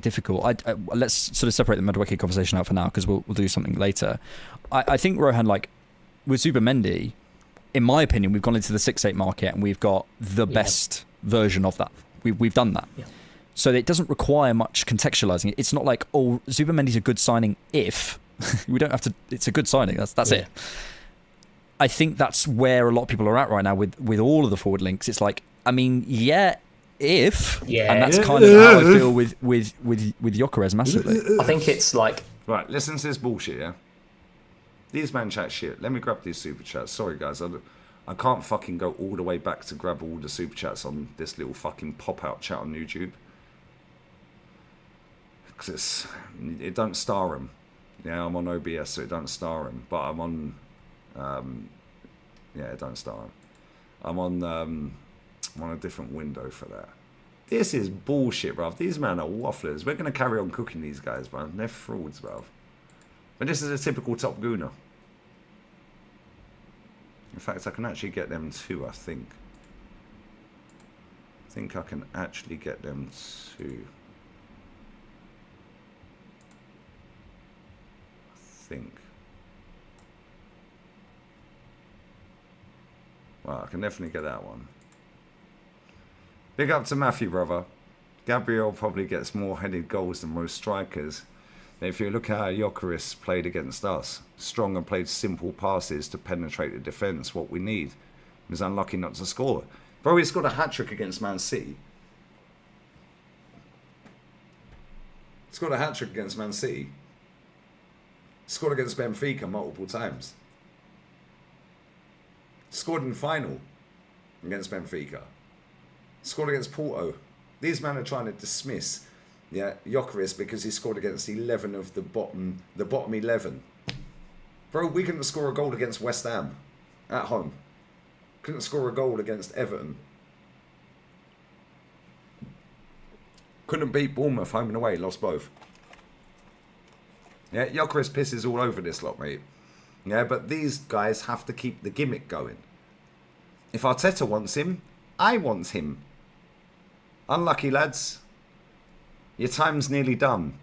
difficult. Let's sort of separate the Madueke conversation out for now, because we'll do something later. I think, Rohan, like with Zubimendi, in my opinion, we've gone into the 6-8 market and we've got the best version of that. We've done that. Yeah. So it doesn't require much contextualizing. It's not like, oh, Zubimendi's a good signing if we don't have to. It's a good signing. That's it. I think that's where a lot of people are at right now with all of the forward links. It's like, I mean, if, and that's kind of how I feel with Yokarez massively. I think it's like, right, listen to this bullshit, yeah? These man chat shit. Let me grab these super chats. Sorry, guys. I can't fucking go all the way back to grab all the super chats on this little fucking pop-out chat on YouTube. Because it don't star them. Yeah, I'm on OBS, so it don't star them. But I'm on... it don't star them. I'm on a different window for that. This is bullshit, bruv. These men are wafflers. We're going to carry on cooking these guys, bruv. They're frauds, bruv. But this is a typical top gooner. In fact, I can actually get them too, I think. I think I can actually get them too. I think. Well, I can definitely get that one. Big up to Matthew, brother. Gabriel probably gets more headed goals than most strikers. If you look at how Yokarez played against us, strong and played simple passes to penetrate the defence, what we need. He was unlucky not to score. Bro, he scored a hat-trick against Man City. Scored a hat-trick against Man City. Scored against Benfica multiple times. Scored in final against Benfica. Scored against Porto. These men are trying to dismiss Yokarez because he scored against 11 of the bottom 11. Bro, we couldn't score a goal against West Ham at home. Couldn't score a goal against Everton. Couldn't beat Bournemouth home and away, lost both. Yeah, Yokarez pisses all over this lot, mate. Yeah, but these guys have to keep the gimmick going. If Arteta wants him, I want him. Unlucky, lads. Your time's nearly done.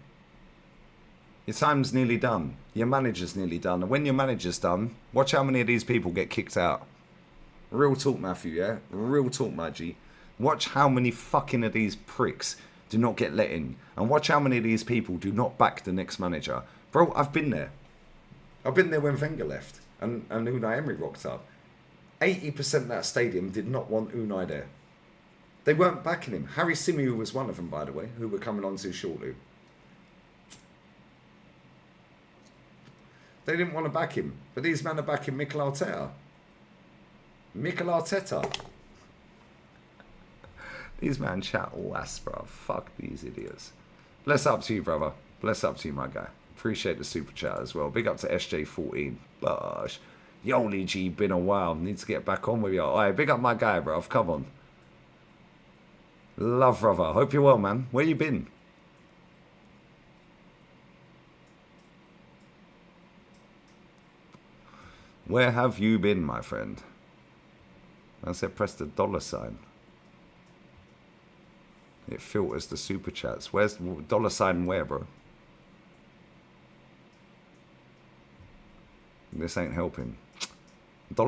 Your time's nearly done. Your manager's nearly done. And when your manager's done, watch how many of these people get kicked out. Real talk, Matthew, yeah? Real talk, Maggie. Watch how many fucking of these pricks do not get let in. And watch how many of these people do not back the next manager. Bro, I've been there. I've been there when Wenger left and Unai Emery rocked up. 80% of that stadium did not want Unai there. They weren't backing him. Harry Symeou was one of them, by the way, who we're coming on to shortly. They didn't want to back him. But these men are backing Mikel Arteta. Mikel Arteta. These man chat all ass, bro. Fuck these idiots. Bless up to you, brother. Bless up to you, my guy. Appreciate the super chat as well. Big up to SJ14. Bosh. Yoli G, been a while. Need to get back on with you. Alright, big up my guy, bro. Come on. Love, brother. Hope you're well, man. Where you been? Where have you been, my friend? I said press the $sign. It filters the super chats. Where's $sign where, bro? This ain't helping.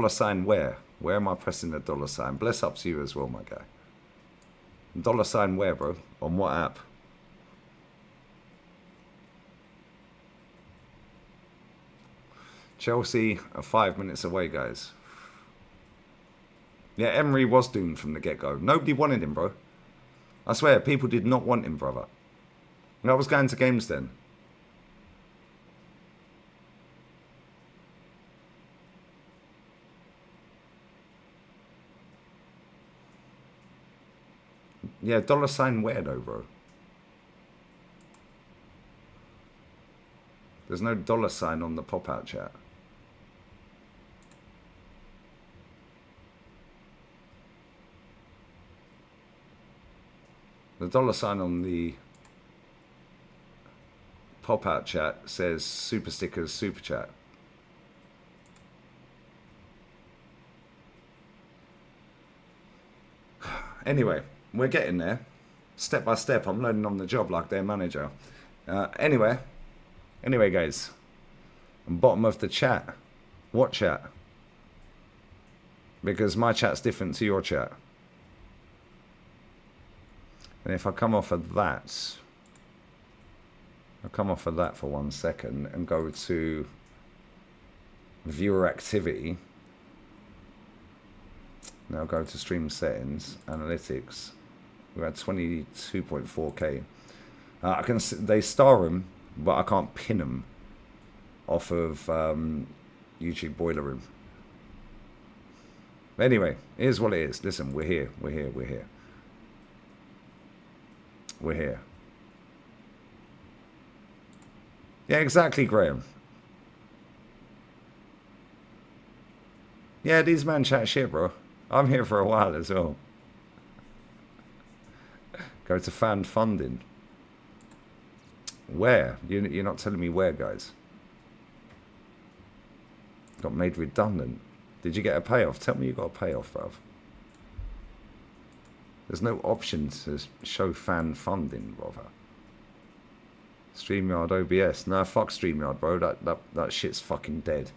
$sign where? Where am I pressing the $sign? Bless up to you as well, my guy. $sign where, bro? On what app? Chelsea are 5 minutes away, guys. Yeah, Emery was doomed from the get-go. Nobody wanted him, bro. I swear, people did not want him, brother. And I was going to games then. Yeah, $sign where though, bro? There's no $sign on the pop-out chat. The $sign on the pop-out chat says super stickers, super chat. Anyway, we're getting there. Step by step, I'm learning on the job like their manager. Anyway, guys. Bottom of the chat. What chat? Because my chat's different to your chat. And if I come off of that, I'll come off of that for 1 second and go to viewer activity. Now go to stream settings, analytics. We're at 22.4k. I can they star them, but I can't pin them off of YouTube Boiler Room. Anyway, here's what it is. Listen, we're here. We're here. We're here. We're here. Yeah, exactly, Graham. Yeah, these man chat shit, bro. I'm here for a while as well. Go to fan funding. Where? You're not telling me where, guys. Got made redundant. Did you get a payoff? Tell me you got a payoff, bruv. There's no option to show fan funding, brother. StreamYard OBS. No, fuck StreamYard, bro. That shit's fucking dead.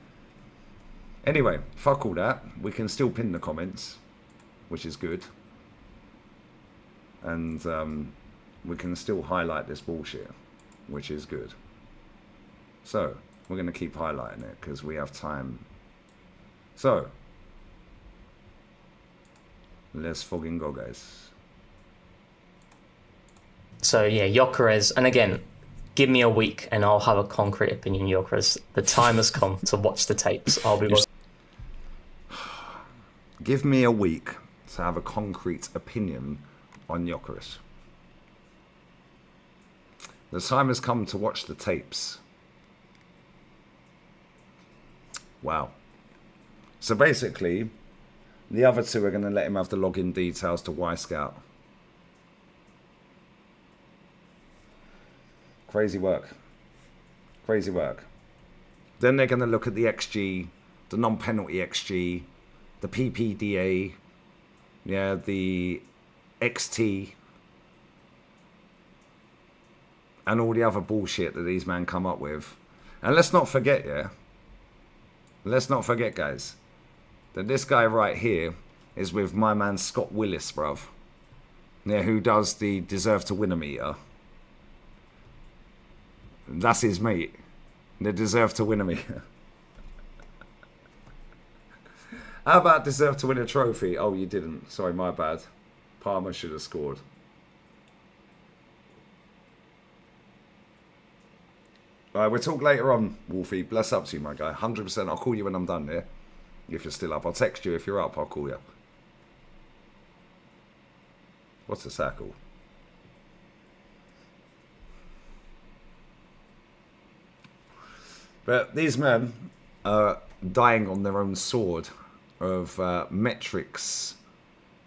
Anyway, fuck all that. We can still pin the comments, which is good. And we can still highlight this bullshit, which is good. So, we're going to keep highlighting it because we have time. So, let's fucking go, guys. So, yeah, Yokarez. And again, give me a week and I'll have a concrete opinion, Yokarez. The time has come to watch the tapes. I'll be... Give me a week to have a concrete opinion on Yokarez. The time has come to watch the tapes. Wow. So basically, the other two are going to let him have the login details to Y-Scout. Crazy work. Crazy work. Then they're going to look at the XG, the non-penalty XG, the PPDA, yeah, the XT, and all the other bullshit that these men come up with. And let's not forget, let's not forget, guys, that this guy right here is with my man Scott Willis, bruv. Yeah, who does the deserve to win a meter. That's his mate. The deserve to win a meter. How about deserve to win a trophy? Oh, you didn't. Sorry, my bad. Palmer should have scored. Alright, we'll talk later on, Wolfie. Bless up to you, my guy. 100%. I'll call you when I'm done there. If you're still up. I'll text you if you're up. I'll call you. What's a sackle? But these men are dying on their own sword of metrics,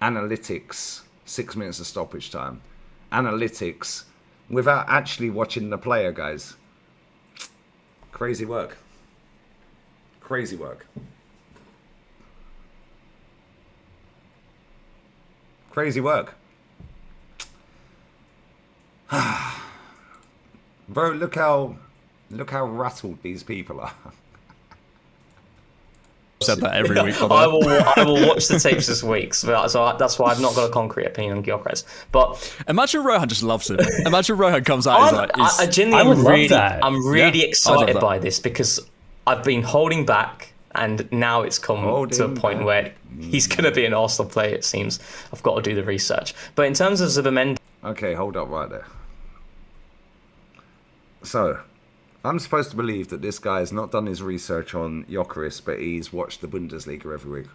analytics, 6 minutes of stoppage time, analytics, without actually watching the player, guys. Crazy work. Crazy work. Crazy work. Bro, look how rattled these people are. Said that every week. I will watch the tapes this week, so that's why I've not got a concrete opinion on Yokarez. But imagine Rohan just loves him. Imagine Rohan comes out. I genuinely, I'm really excited by this because I've been holding back, and now it's come to a point where he's going to be an Arsenal player. It seems I've got to do the research. But in terms of Zubimendi, okay, hold up right there. So, I'm supposed to believe that this guy has not done his research on Yokarez, but he's watched the Bundesliga every week.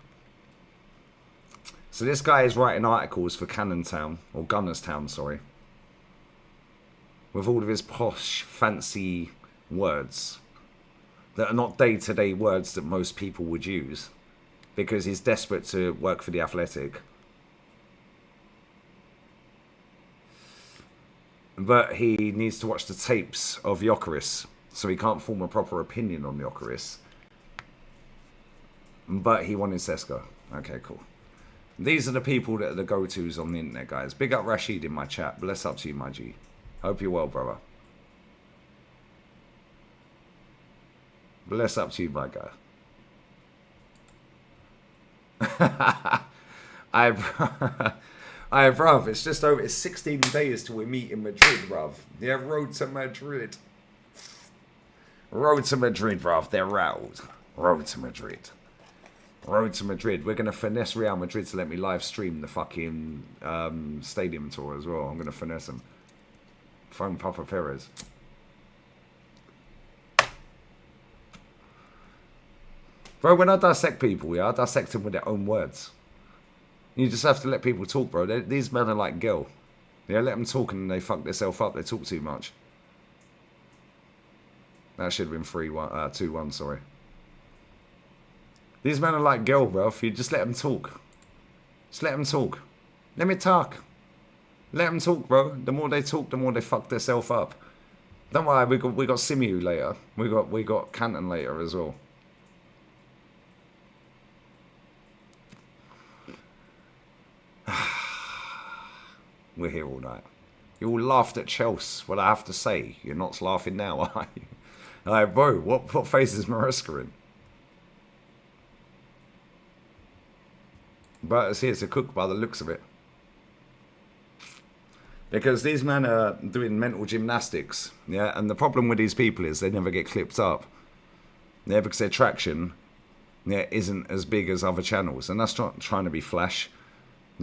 So this guy is writing articles for Cannon Town, or Gunners Town, sorry, with all of his posh, fancy words that are not day-to-day words that most people would use, because he's desperate to work for the Athletic. But he needs to watch the tapes of Yokarez, so he can't form a proper opinion on Yokarez. But he wanted Sesko. Okay, cool. These are the people that are the go-tos on the internet, guys. Big up Rashid in my chat. Bless up to you, my G. Hope you're well, brother. Bless up to you, my guy. Bruv, it's just over. It's 16 days till we meet in Madrid, bruv. Yeah, road to Madrid. Road to Madrid, bruv. They're rattled. Road to Madrid. Road to Madrid. We're going to finesse Real Madrid to let me live stream the fucking stadium tour as well. I'm going to finesse them. Phone Papa Perez. Bro, when I dissect people, I dissect them with their own words. You just have to let people talk, bro. These men are like Gil. Yeah, let them talk and they fuck themselves up. They talk too much. That should have been 2-1, sorry. These men are like Gil, bro. If you just let them talk. Just let them talk. Let me talk. Let them talk, bro. The more they talk, the more they fuck themselves up. Don't worry, we got Simeon later. We got Canton later as well. We're here all night. You all laughed at Chelsea. What I have to say, you're not laughing now, are you? Like, bro, what face is Maresca in? But it's here to cook by the looks of it. Because these men are doing mental gymnastics, yeah? And the problem with these people is they never get clipped up. Yeah, because their traction isn't as big as other channels. And that's not trying to be flash.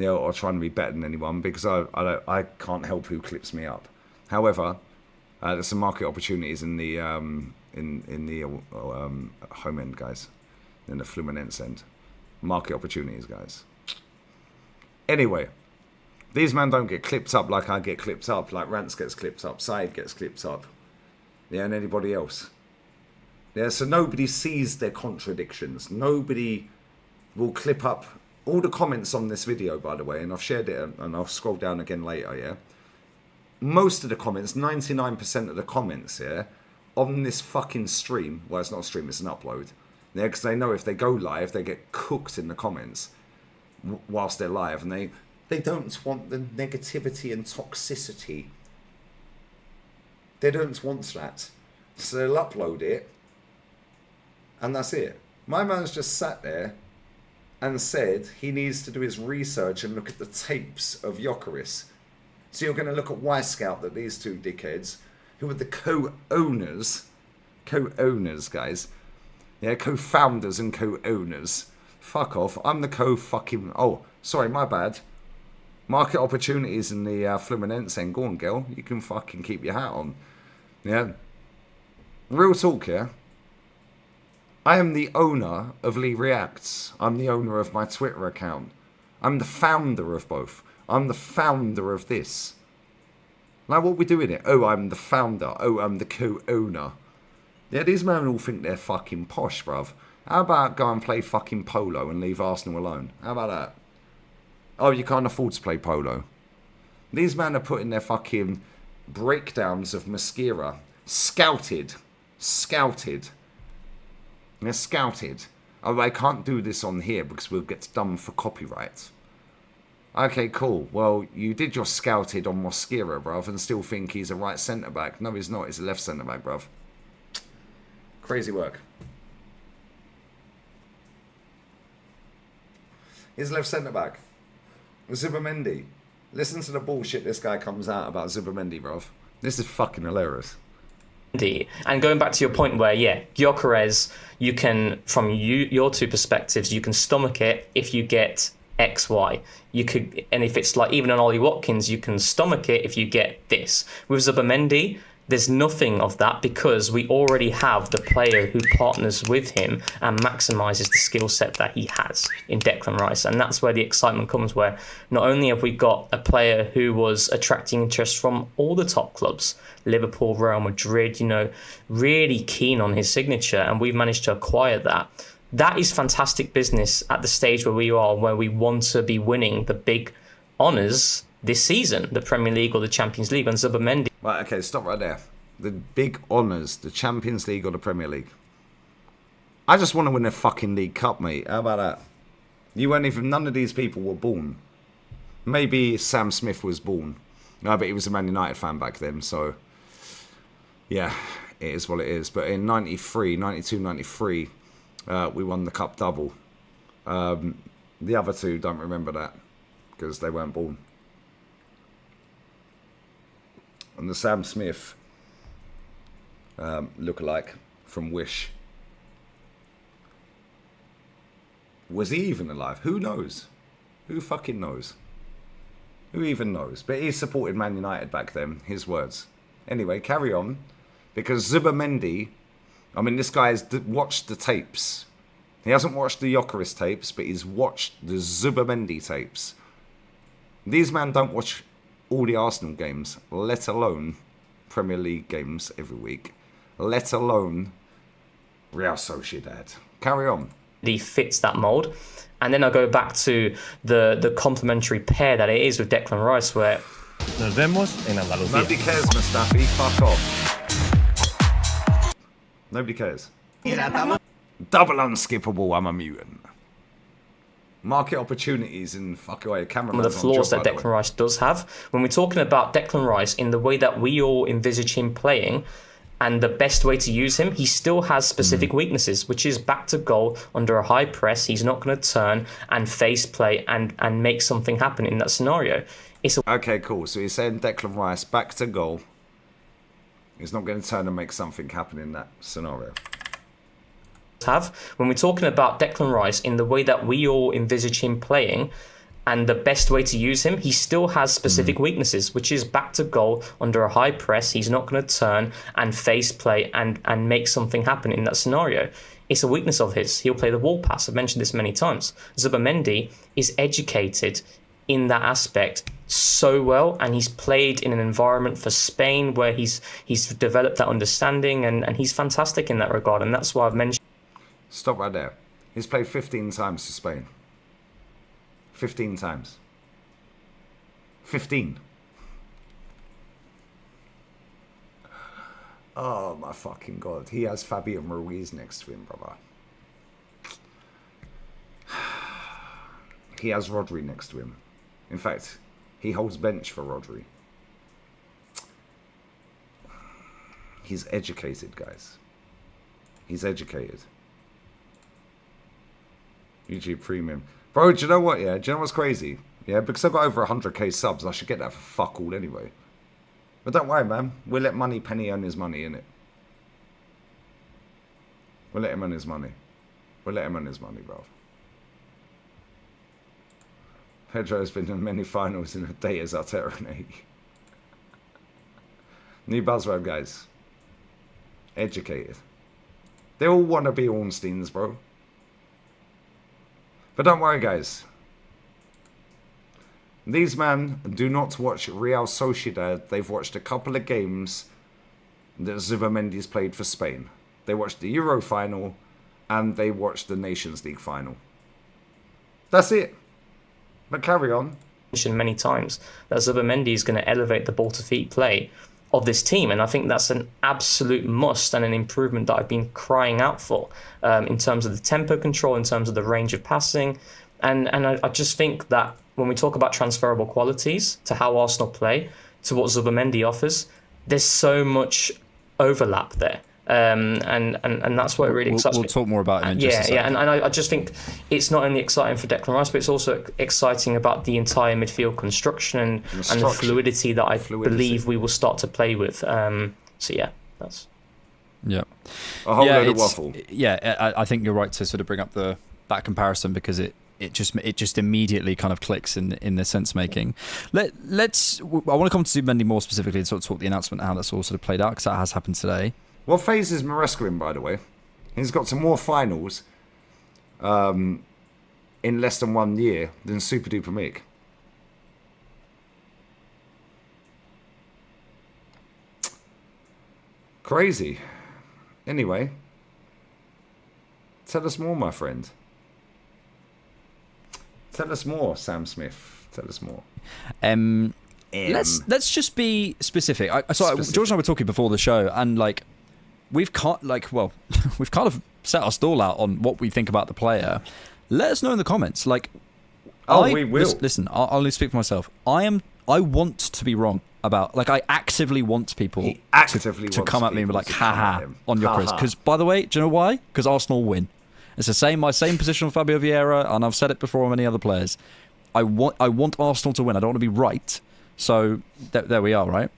Or trying to be better than anyone, because I can't help who clips me up. However, there's some market opportunities in the home end, guys, in the Fluminense end. Market opportunities, guys. Anyway, these men don't get clipped up like I get clipped up, like Rance gets clipped up, Said gets clipped up, and anybody else. Yeah, so nobody sees their contradictions. Nobody will clip up. All the comments on this video, by the way, and I've shared it and I'll scroll down again later, yeah? Most of the comments, 99% of the comments, yeah, on this fucking stream, well, it's not a stream, it's an upload, yeah, because they know if they go live, they get cooked in the comments whilst they're live, and they don't want the negativity and toxicity They don't want that. So they'll upload it, and that's it. My man's just sat there and said he needs to do his research and look at the tapes of Yokarez. So you're going to look at Y-Scout, that these two dickheads, who are the co-owners, guys. Yeah, co-founders and co-owners. Fuck off. I'm the co-fucking... Oh, sorry, my bad. Market opportunities in the Fluminense. And go on, girl. You can fucking keep your hat on. Yeah. Real talk here. I am the owner of Lee Reacts. I'm the owner of my Twitter account. I'm the founder of both. I'm the founder of this. Like, what we doing it? Oh, I'm the founder. Oh, I'm the co-owner. Yeah, these men all think they're fucking posh, bruv. How about go and play fucking polo and leave Arsenal alone? How about that? Oh, you can't afford to play polo. These men are putting their fucking breakdowns of Mosquera. Scouted. They're scouted. Oh, I can't do this on here because we'll get done for copyright. Okay, cool. Well, you did your scouted on Mosquera, bruv, and still think he's a right centre-back. No, he's not. He's a left centre-back, bruv. Crazy work. He's left centre-back. Zubimendi. Listen to the bullshit this guy comes out about Zubimendi, bruv. This is fucking hilarious. And going back to your point where, yeah, Yokarez, you can, from your two perspectives, you can stomach it if you get X, Y. You could, and if it's like even on Ollie Watkins, you can stomach it if you get this. With Zubimendi, there's nothing of that because we already have the player who partners with him and maximises the skill set that he has in Declan Rice. And that's where the excitement comes, where not only have we got a player who was attracting interest from all the top clubs, Liverpool, Real Madrid, you know, really keen on his signature, and we've managed to acquire that. That is fantastic business at the stage where we are, where we want to be winning the big honours this season, the Premier League or the Champions League, and Zubimendi. Right, okay, stop right there. The big honours, the Champions League or the Premier League. I just want to win a fucking League Cup, mate. How about that? You weren't even, none of these people were born. Maybe Sam Smith was born. No, but he was a Man United fan back then, so yeah, it is what it is. But in 93, 92, 93, we won the Cup double. The other two don't remember that because they weren't born. And the Sam Smith lookalike from Wish. Was he even alive? Who knows? Who fucking knows? Who even knows? But he supported Man United back then, his words. Anyway, carry on. Because Zubimendi, I mean, this guy has watched the tapes. He hasn't watched the Yokarez tapes, but he's watched the Zubimendi tapes. These men don't watch all the Arsenal games, let alone Premier League games every week, let alone Real Sociedad. Carry on. He fits that mould. And then I'll go back to the complementary pair that it is with Declan Rice, where Nos vemos en Andalucía. Nobody cares, Mustafi. Fuck off. Nobody cares. Double unskippable, I'm a mutant. Market opportunities in fuck away camera. Some of the flaws that Declan Rice does have. When we're talking about Declan Rice in the way that we all envisage him playing and the best way to use him, he still has specific weaknesses, which is back to goal under a high press. He's not going to turn and face play and make something happen in that scenario. Okay, cool. So he's saying Declan Rice back to goal. He's not going to turn and make something happen in that scenario. When we're talking about Declan Rice in the way that we all envisage him playing and the best way to use him, he still has specific weaknesses, which is back to goal under a high press. He's not going to turn and face play and make something happen in that scenario. It's a weakness of his. He'll play the wall pass. I've mentioned this many times. Zubimendi is educated in that aspect so well, and he's played in an environment for Spain where he's developed that understanding, and he's fantastic in that regard, and that's why I've mentioned. Stop right there. He's played 15 times for Spain. 15 times. 15. Oh my fucking god. He has Fabian Ruiz next to him, brother. He has Rodri next to him. In fact, he holds bench for Rodri. He's educated, guys. He's educated. YouTube Premium. Bro, do you know what, yeah? Do you know what's crazy? Yeah, because I've got over 100k subs, I should get that for fuck all anyway. But don't worry, man. We'll let Money Penny earn his money, innit? We'll let him earn his money. We'll let him earn his money, bro. Pedro's been in many finals in a day as Arteta and A. New buzzword, guys. Educated. They all want to be Ornsteins, bro. But don't worry, guys. These men do not watch Real Sociedad. They've watched a couple of games that Zubimendi's played for Spain. They watched the Euro final and they watched the Nations League final. That's it. But carry on. Mentioned many times that Zubimendi is going to elevate the ball to feet play of this team, and I think that's an absolute must and an improvement that I've been crying out for in terms of the tempo control, in terms of the range of passing, and I just think that when we talk about transferable qualities to how Arsenal play, to what Zubimendi offers, there's so much overlap there. And that's what really excites me. We'll talk more about it in just a second. Yeah, and I just think it's not only exciting for Declan Rice, but it's also exciting about the entire midfield construction and the fluidity that I believe we will start to play with. So yeah, that's... Yeah. A whole load of waffle. Yeah, I think you're right to sort of bring up that comparison because it just immediately kind of clicks in the sense making. I want to come to Zubimendi more specifically and sort of talk the announcement, how that's all sort of played out, because that has happened today. What phase is Maresca in, by the way? He's got some more finals in less than 1 year than Super Duper Mick. Crazy. Anyway, tell us more, my friend. Tell us more, Sam Smith. Tell us more. Let's just be specific. George and I were talking before the show, and like we've kind of set our stall out on what we think about the player. Let us know in the comments. Like, we will. Listen, I'll only speak for myself. I want to be wrong about. Like, I actively want people to come at me and be like, haha, on Yokarez. Because, by the way, do you know why? Because Arsenal win. It's my same position on Fabio Vieira, and I've said it before on many other players. I want Arsenal to win. I don't want to be right. So there we are, right?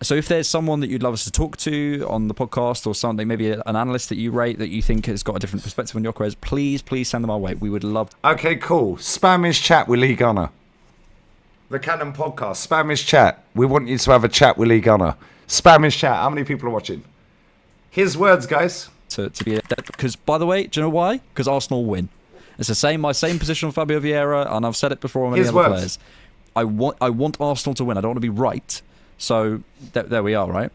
So if there's someone that you'd love us to talk to on the podcast or something, maybe an analyst that you rate that you think has got a different perspective on Yokarez, please send them our way. We would love to. Okay, cool. Spam his chat with Lee Gunner. The Cannon Podcast. Spam his chat. We want you to have a chat with Lee Gunner. Spam his chat. How many people are watching? His words, guys. To be because, by the way, do you know why? Because Arsenal win. It's my same position on Fabio Vieira, and I've said it before on many other players. I want Arsenal to win. I don't want to be right. So there we are, right?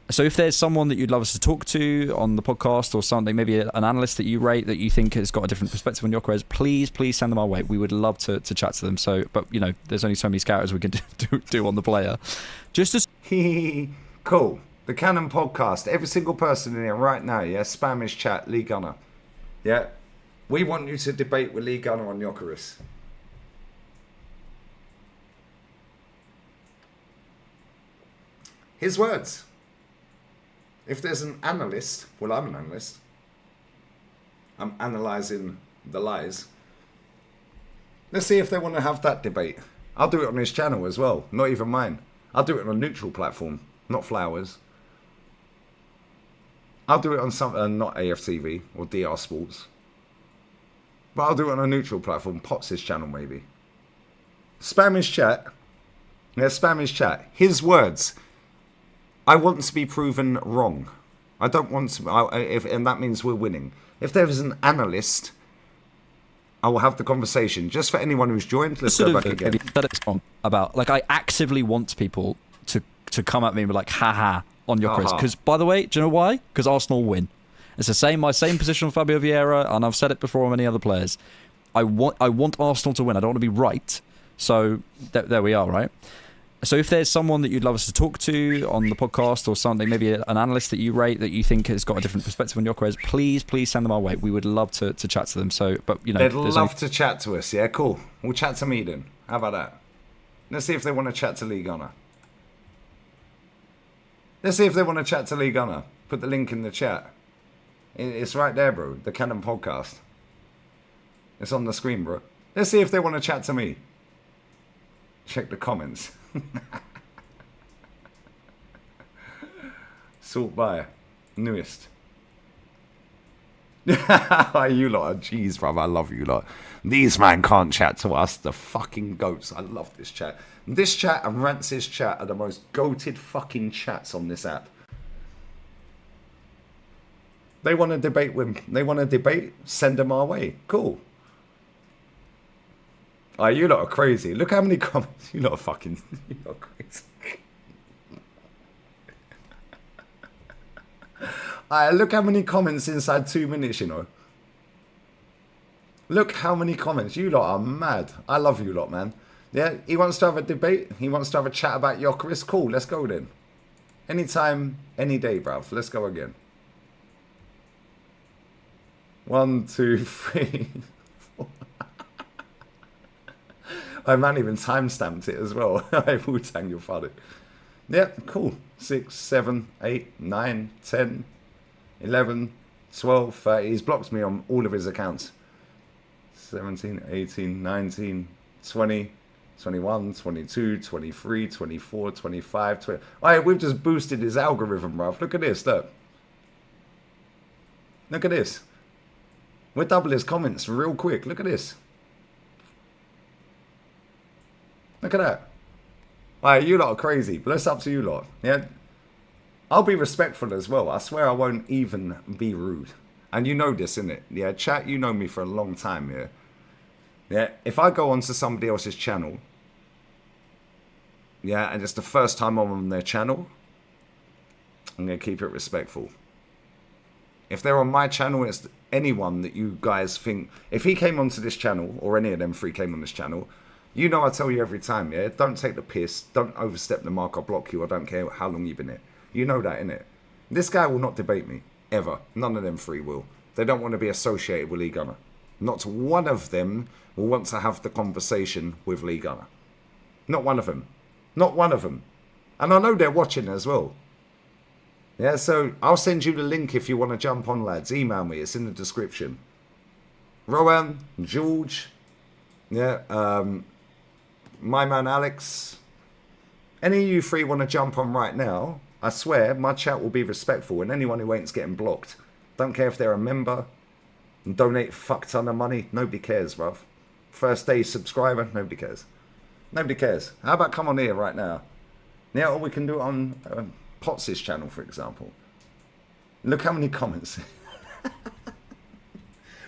So if there's someone that you'd love us to talk to on the podcast or something, maybe an analyst that you rate that you think has got a different perspective on Yokarez, please send them our way. We would love to chat to them. So, but you know, there's only so many scouters we can do on the player. Just as cool. The Cannon Podcast. Every single person in here right now, yeah, spam his chat, Lee Gunner. Yeah, we want you to debate with Lee Gunner on Yokarez. His words. If there's an analyst, well, I'm an analyst. I'm analysing the lies. Let's see if they want to have that debate. I'll do it on his channel as well, not even mine. I'll do it on a neutral platform, not Flowers. I'll do it on some, not AFTV or DR Sports. But I'll do it on a neutral platform, Potts' channel maybe. Spam his chat. Yeah, spam his chat. His words. I want to be proven wrong. I don't want to, and that means we're winning. If there's an analyst, I will have the conversation. Just for anyone who's joined, let's go back again. That it's wrong about. Like, I actively want people to come at me and be like, haha, on Yokarez. Because, by the way, do you know why? Because Arsenal win. It's my same position on Fabio Vieira, and I've said it before on many other players. I want Arsenal to win. I don't want to be right. So there we are, right? So if there's someone that you'd love us to talk to on the podcast or something, maybe an analyst that you rate that you think has got a different perspective on Yokarez, please send them our way. We would love to chat to them. So, but you know, they'd love to chat to us. Yeah, cool. We'll chat to me then. How about that? Let's see if they want to chat to Lee Gunner. Let's see if they want to chat to Lee Gunner. Put the link in the chat. It's right there, bro. The Canon podcast. It's on the screen, bro. Let's see if they want to chat to me. Check the comments. Sort by. Newest. You lot are jeez, bruv. I love you lot. These man can't chat to us. The fucking goats. I love this chat. This chat and Rance's chat are the most goated fucking chats on this app. They want to debate with. They want to debate. Send them our way. Cool. You lot are crazy. Look how many comments. You lot are fucking. You lot are crazy. Look how many comments inside 2 minutes, you know. Look how many comments. You lot are mad. I love you lot, man. Yeah, he wants to have a debate. He wants to have a chat about Yokarez. Cool, let's go then. Anytime, any day, bruv. Let's go again. 1, 2, 3, 4. I man even timestamped it as well. Wu-Tang, you're funny. Yeah, cool. 6, 7, 8, 9, 10, 11, 12, 30. He's blocked me on all of his accounts. 17, 18, 19, 20, 21, 22, 23, 24, 25, 20. Alright, we've just boosted his algorithm, bruv. Look at this, look. Look at this. We'll double his comments real quick. Look at this. Look at that. Alright, you lot are crazy, but it's up to you lot. Yeah? I'll be respectful as well. I swear I won't even be rude. And you know this, innit? Yeah, chat, you know me for a long time, yeah? Yeah, if I go onto somebody else's channel, yeah, and it's the first time I'm on their channel, I'm going to keep it respectful. If they're on my channel, it's anyone that you guys think... If he came onto this channel, or any of them three came on this channel, you know I tell you every time, yeah? Don't take the piss. Don't overstep the mark. I'll block you. I don't care how long you've been here. You know that, innit? This guy will not debate me. Ever. None of them three will. They don't want to be associated with Lee Gunner. Not one of them will want to have the conversation with Lee Gunner. Not one of them. Not one of them. And I know they're watching as well. Yeah, so I'll send you the link if you want to jump on, lads. Email me. It's in the description. Rowan, George, yeah, my man Alex. Any of you three want to jump on right now, I swear my chat will be respectful, and anyone who ain't's getting blocked. Don't care if they're a member and donate a fuck ton of money. Nobody cares, bruv. First day subscriber, nobody cares. Nobody cares. How about come on here right now? Yeah, or we can do it on Potts' channel, for example. Look how many comments.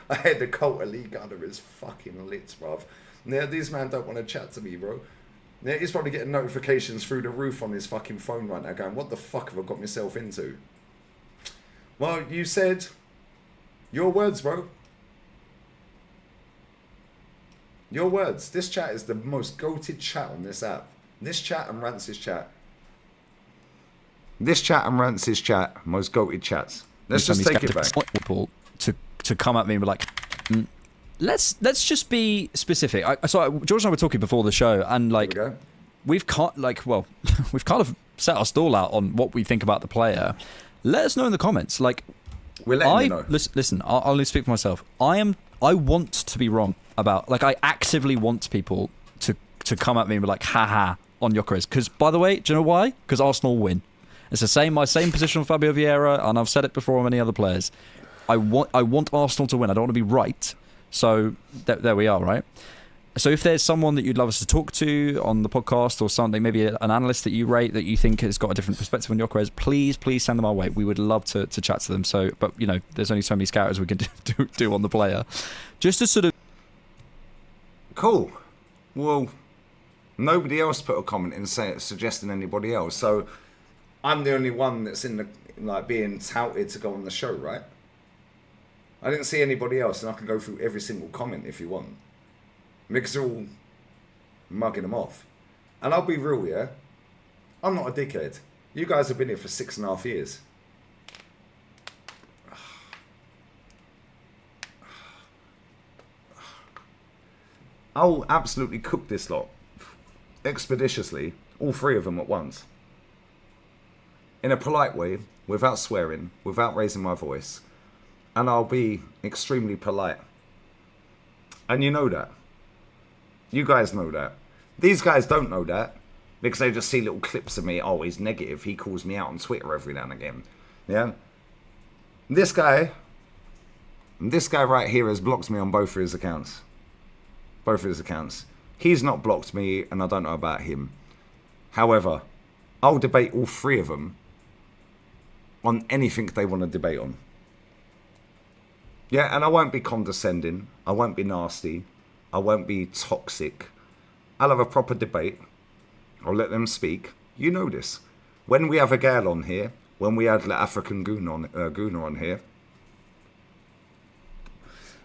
I had the cult of Lee Gunner is fucking lit, bruv. Yeah, these man don't want to chat to me, bro. Yeah, he's probably getting notifications through the roof on his fucking phone right now going, what the fuck have I got myself into? Well, you said your words, bro. Your words. This chat is the most goated chat on this app. This chat and Rance's chat. This chat and Rance's chat, most goated chats. Let's just take it back. People to come at me and be like, let's just be specific. So George and I were talking before the show, and like we've kind of set our stall out on what we think about the player. Let us know in the comments. Like, we're letting you know. Listen, I'll only speak for myself. I want to be wrong about, like, I actively want people to come at me and be like, haha, on Yokarez. Because, by the way, do you know why? Because Arsenal win. It's my same position on Fabio Vieira, and I've said it before on many other players. I want Arsenal to win. I don't want to be right. So there we are, right? So if there's someone that you'd love us to talk to on the podcast, or something, maybe an analyst that you rate that you think has got a different perspective on Yokarez, please send them our way. We would love to chat to them. So, but you know, there's only so many scouters we can do on the player. Just to sort of cool. Well, nobody else put a comment in suggesting anybody else. So I'm the only one that's in the being touted to go on the show, right? I didn't see anybody else, and I can go through every single comment if you want. Because they're all mugging them off. And I'll be real, yeah? I'm not a dickhead. You guys have been here for 6.5 years. I'll absolutely cook this lot. Expeditiously. All three of them at once. in a polite way, without swearing, without raising my voice. And I'll be extremely polite. And you know that. You guys know that. These guys don't know that because they just see little clips of me. Oh, he's negative. He calls me out on Twitter every now and again. Yeah? This guy right here has blocked me on both of his accounts. Both of his accounts. He's not blocked me, and I don't know about him. However, I'll debate all three of them on anything they want to debate on. Yeah, and I won't be condescending. I won't be nasty. I won't be toxic. I'll have a proper debate. I'll let them speak. You know this. When we have a girl on here, when we had the African Gooner on here,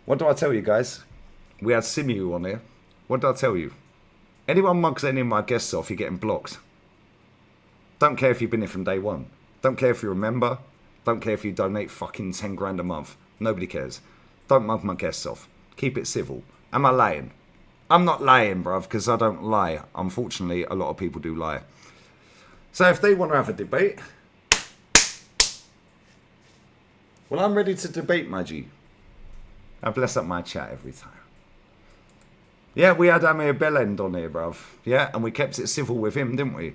what do I tell you guys? We had Simu on here. What did I tell you? Anyone mugs any of my guests off, you're getting blocked. Don't care if you've been here from day one. Don't care if you're a member. Don't care if you donate fucking 10 grand a month. Nobody cares. Don't mug my guests off. Keep it civil. Am I lying? I'm not lying, bruv, because I don't lie. Unfortunately, a lot of people do lie. So if they want to have a debate, well, I'm ready to debate, my G. I bless up my chat every time. Yeah, we had Amir Bellend on here, bruv. Yeah, and we kept it civil with him, didn't we?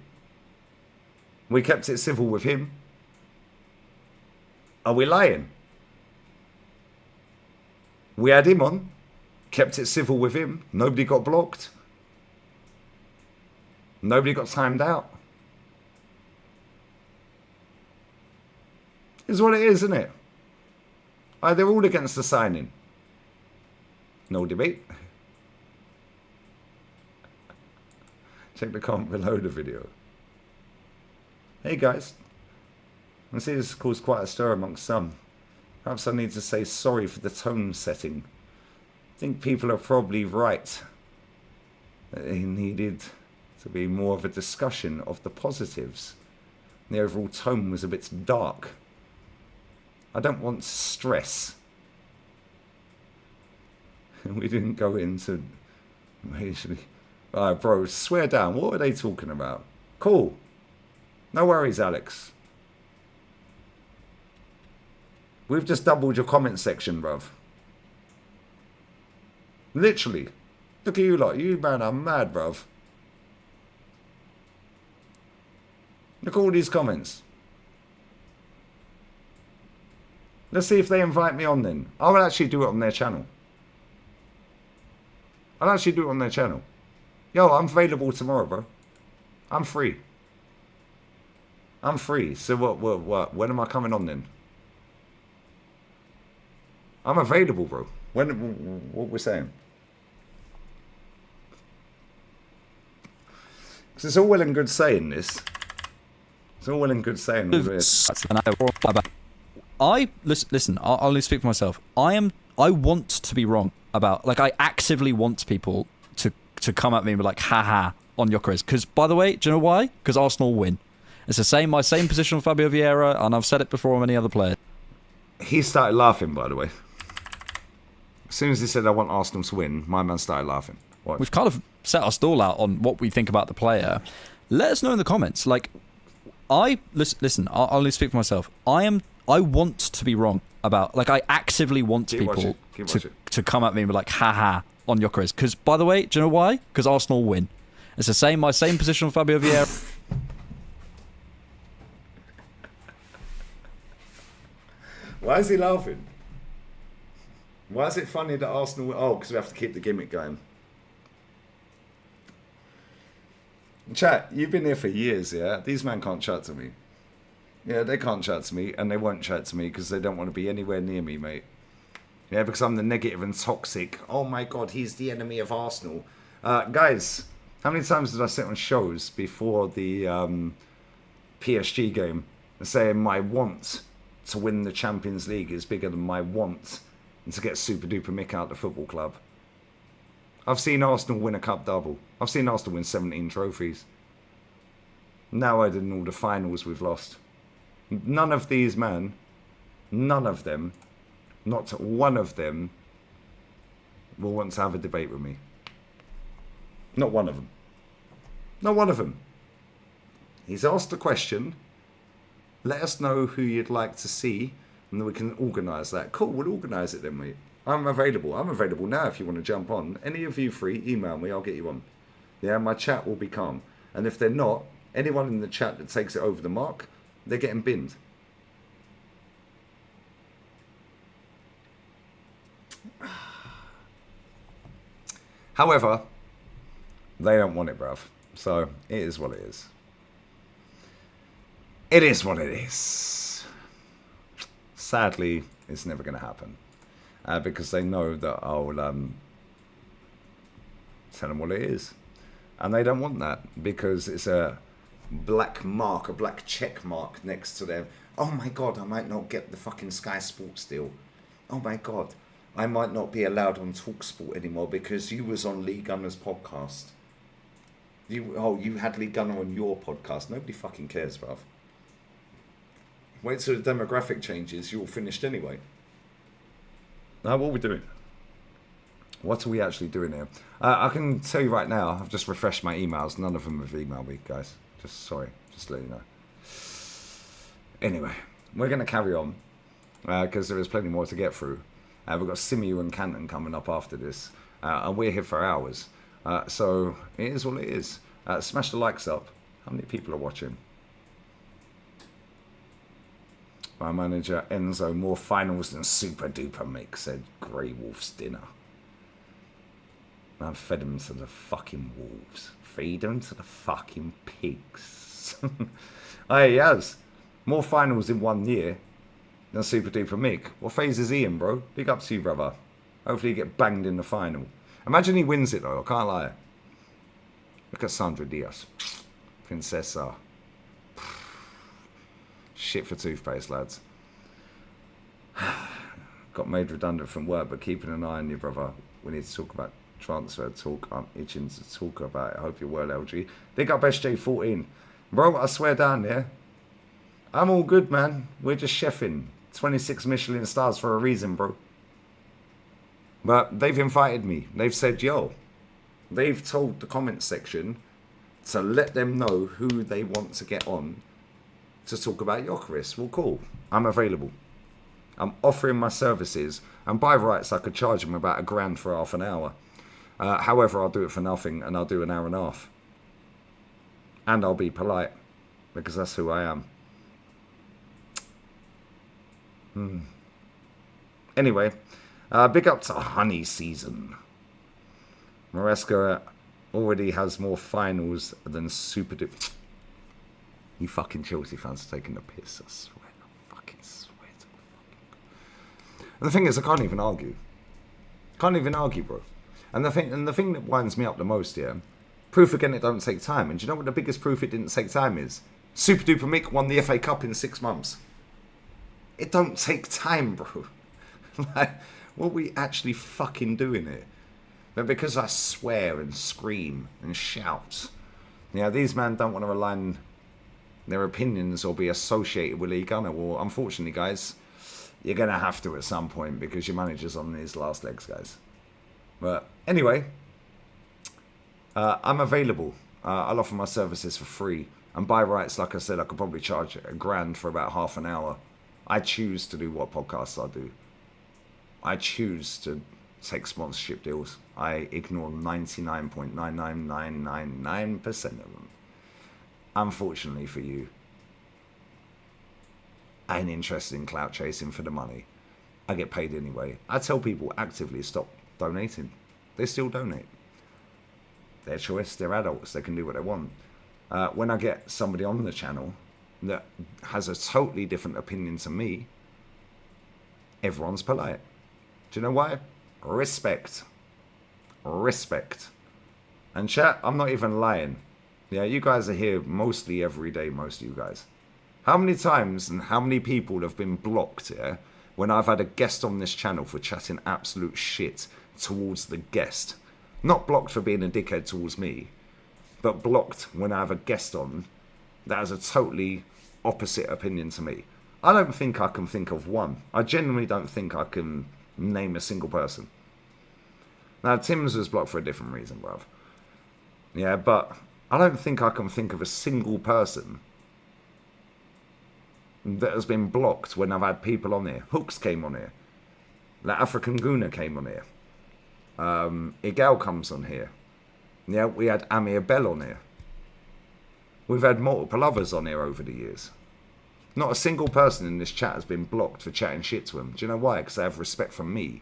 We kept it civil with him. Are we lying? We had him on. Kept it civil with him. Nobody got blocked. Nobody got timed out. Is what it is, isn't it? They're all against the signing. No debate. Check the comment below the video. Hey guys. I see this has caused quite a stir amongst some. Perhaps I need to say sorry for the tone setting. I think people are probably right. It needed to be more of a discussion of the positives. The overall tone was a bit dark. I don't want stress. We didn't go into... Alright, bro, swear down. What were they talking about? Cool. No worries, Alex. We've just doubled your comment section, bruv. Literally. Look at you lot. You man are mad, bruv. Look at all these comments. Let's see if they invite me on then. I'll actually do it on their channel. I'll actually do it on their channel. Yo, I'm available tomorrow, bro. I'm free. I'm free. So what? When am I coming on then? I'm available, bro. What we're saying? Because it's all well and good saying this. It's all well and good saying all this. Listen. I'll only speak for myself. I want to be wrong about, like, I actively want people to come at me and be like, haha, on Yokarez. Because, by the way, do you know why? Because Arsenal win. It's my same position with Fabio Vieira, and I've said it before on many other players. He started laughing, by the way. As soon as he said, I want Arsenal to win, my man started laughing. Watch. We've kind of set our stall out on what we think about the player. Let us know in the comments. Like, listen, I'll only speak for myself. I want to be wrong about, like, I actively want people to come at me and be like, haha, on Yokarez. Because, by the way, do you know why? Because Arsenal win. It's my same position with Fabio Vieira. Why is he laughing? Why is it funny that Arsenal... Oh, because we have to keep the gimmick going. Chat, you've been here for years, yeah? These men can't chat to me. Yeah, they can't chat to me, and they won't chat to me because they don't want to be anywhere near me, mate. Yeah, because I'm the negative and toxic. Oh my God, he's the enemy of Arsenal. Guys, how many times did I sit on shows before the PSG game saying my want to win the Champions League is bigger than my want to get super duper Mick out the football club? I've seen Arsenal win a cup double. I've seen Arsenal win 17 trophies. Now I did in all the finals we've lost. None of these men, none of them, not one of them, will want to have a debate with me. Not one of them. Not one of them. He's asked a question. Let us know who you'd like to see, and then we can organise that. Cool, we'll organise it then, mate. I'm available. I'm available now if you want to jump on. Any of you free, email me, I'll get you on. Yeah, my chat will be calm. And if they're not, anyone in the chat that takes it over the mark, they're getting binned. However, they don't want it, bruv. So, it is what it is. It is what it is. Sadly, it's never going to happen. Because they know that I'll tell them what it is. And they don't want that because it's a black mark, a black check mark next to them. Oh my God, I might not get the fucking Sky Sports deal. Oh my God, I might not be allowed on TalkSport anymore because you was on Lee Gunner's podcast. You had Lee Gunner on your podcast. Nobody fucking cares, bruv. Wait till the demographic changes, you're all finished anyway. Now, what are we doing? What are we actually doing here? I can tell you right now, I've just refreshed my emails. None of them have emailed me, guys. Just to let you know. Anyway, we're going to carry on because there is plenty more to get through. We've got Simeon and Canton coming up after this, and we're here for hours. So it is what it is. Smash the likes up. How many people are watching? My manager, Enzo, more finals than Super Duper Mick, said Grey Wolf's dinner. Man, fed him to the fucking wolves. Feed him to the fucking pigs. Hey, he has. More finals in 1 year than Super Duper Mick. What phase is he in, bro? Big up to you, brother. Hopefully you get banged in the final. Imagine he wins it, though. I can't lie. Look at Sandra Diaz. Princessa. Shit for toothpaste, lads. Got made redundant from work, but keeping an eye on you, brother. We need to talk about transfer talk. I'm itching to talk about it. I hope you're well, LG. Big up SJ14. Bro, I swear down there. I'm all good, man. We're just chefing. 26 Michelin stars for a reason, bro. But they've invited me. They've said, yo. They've told the comment section to let them know who they want to get on to talk about Yokarez. Well, cool. I'm available. I'm offering my services, and by rights, I could charge them about $1,000 for half an hour. However, I'll do it for nothing, and I'll do an hour and a half. And I'll be polite, because that's who I am. Anyway, big up to Honey Season. Maresca already has more finals than Super Duper. You fucking Chelsea fans are taking the piss, I swear. I fucking swear to the fucking... And the thing is, I can't even argue. Can't even argue, bro. And the thing that winds me up the most here, proof again it don't take time. And do you know what the biggest proof it didn't take time is? Super Duper Mick won the FA Cup in 6 months. It don't take time, bro. Like, what are we actually fucking doing here? But because I swear and scream and shout, these men don't want to align their opinions or be associated with Lee Gunner. Well, unfortunately, guys, you're going to have to at some point because your manager's on his last legs, guys. But anyway, I'm available. I'll offer my services for free. And by rights, like I said, I could probably charge $1,000 for about half an hour. I choose to do what podcasts I do. I choose to take sponsorship deals. I ignore 99.99999% of them. Unfortunately for you, I ain't interested in clout chasing for the money. I get paid anyway. I tell people actively stop donating. They still donate. Their choice, they're adults, they can do what they want. When I get somebody on the channel that has a totally different opinion to me, everyone's polite. Do you know why? Respect. Respect. And chat, I'm not even lying. Yeah, you guys are here mostly every day, most of you guys. How many times and how many people have been blocked here when I've had a guest on this channel for chatting absolute shit towards the guest? Not blocked for being a dickhead towards me, but blocked when I have a guest on that has a totally opposite opinion to me. I don't think I can think of one. I genuinely don't think I can name a single person. Now, Tim's was blocked for a different reason, bruv. Yeah, but I don't think I can think of a single person that has been blocked when I've had people on here. Hooks came on here. Like African Guna came on here. Igal comes on here. Yeah, we had Amir Bell on here. We've had multiple others on here over the years. Not a single person in this chat has been blocked for chatting shit to them. Do you know why? Because they have respect for me.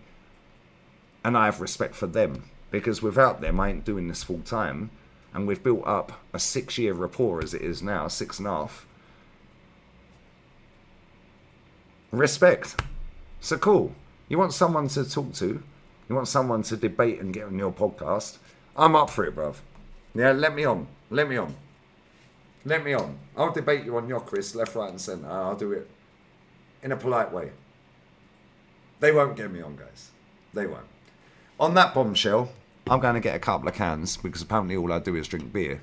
And I have respect for them. Because without them, I ain't doing this full time. And we've built up a 6-year rapport as it is now, 6.5. Respect. So cool. You want someone to talk to? You want someone to debate and get on your podcast? I'm up for it, bruv. Yeah, let me on. Let me on. Let me on. I'll debate you on Yokarez, left, right and centre. I'll do it in a polite way. They won't get me on, guys. They won't. On that bombshell, I'm going to get a couple of cans because apparently all I do is drink beer.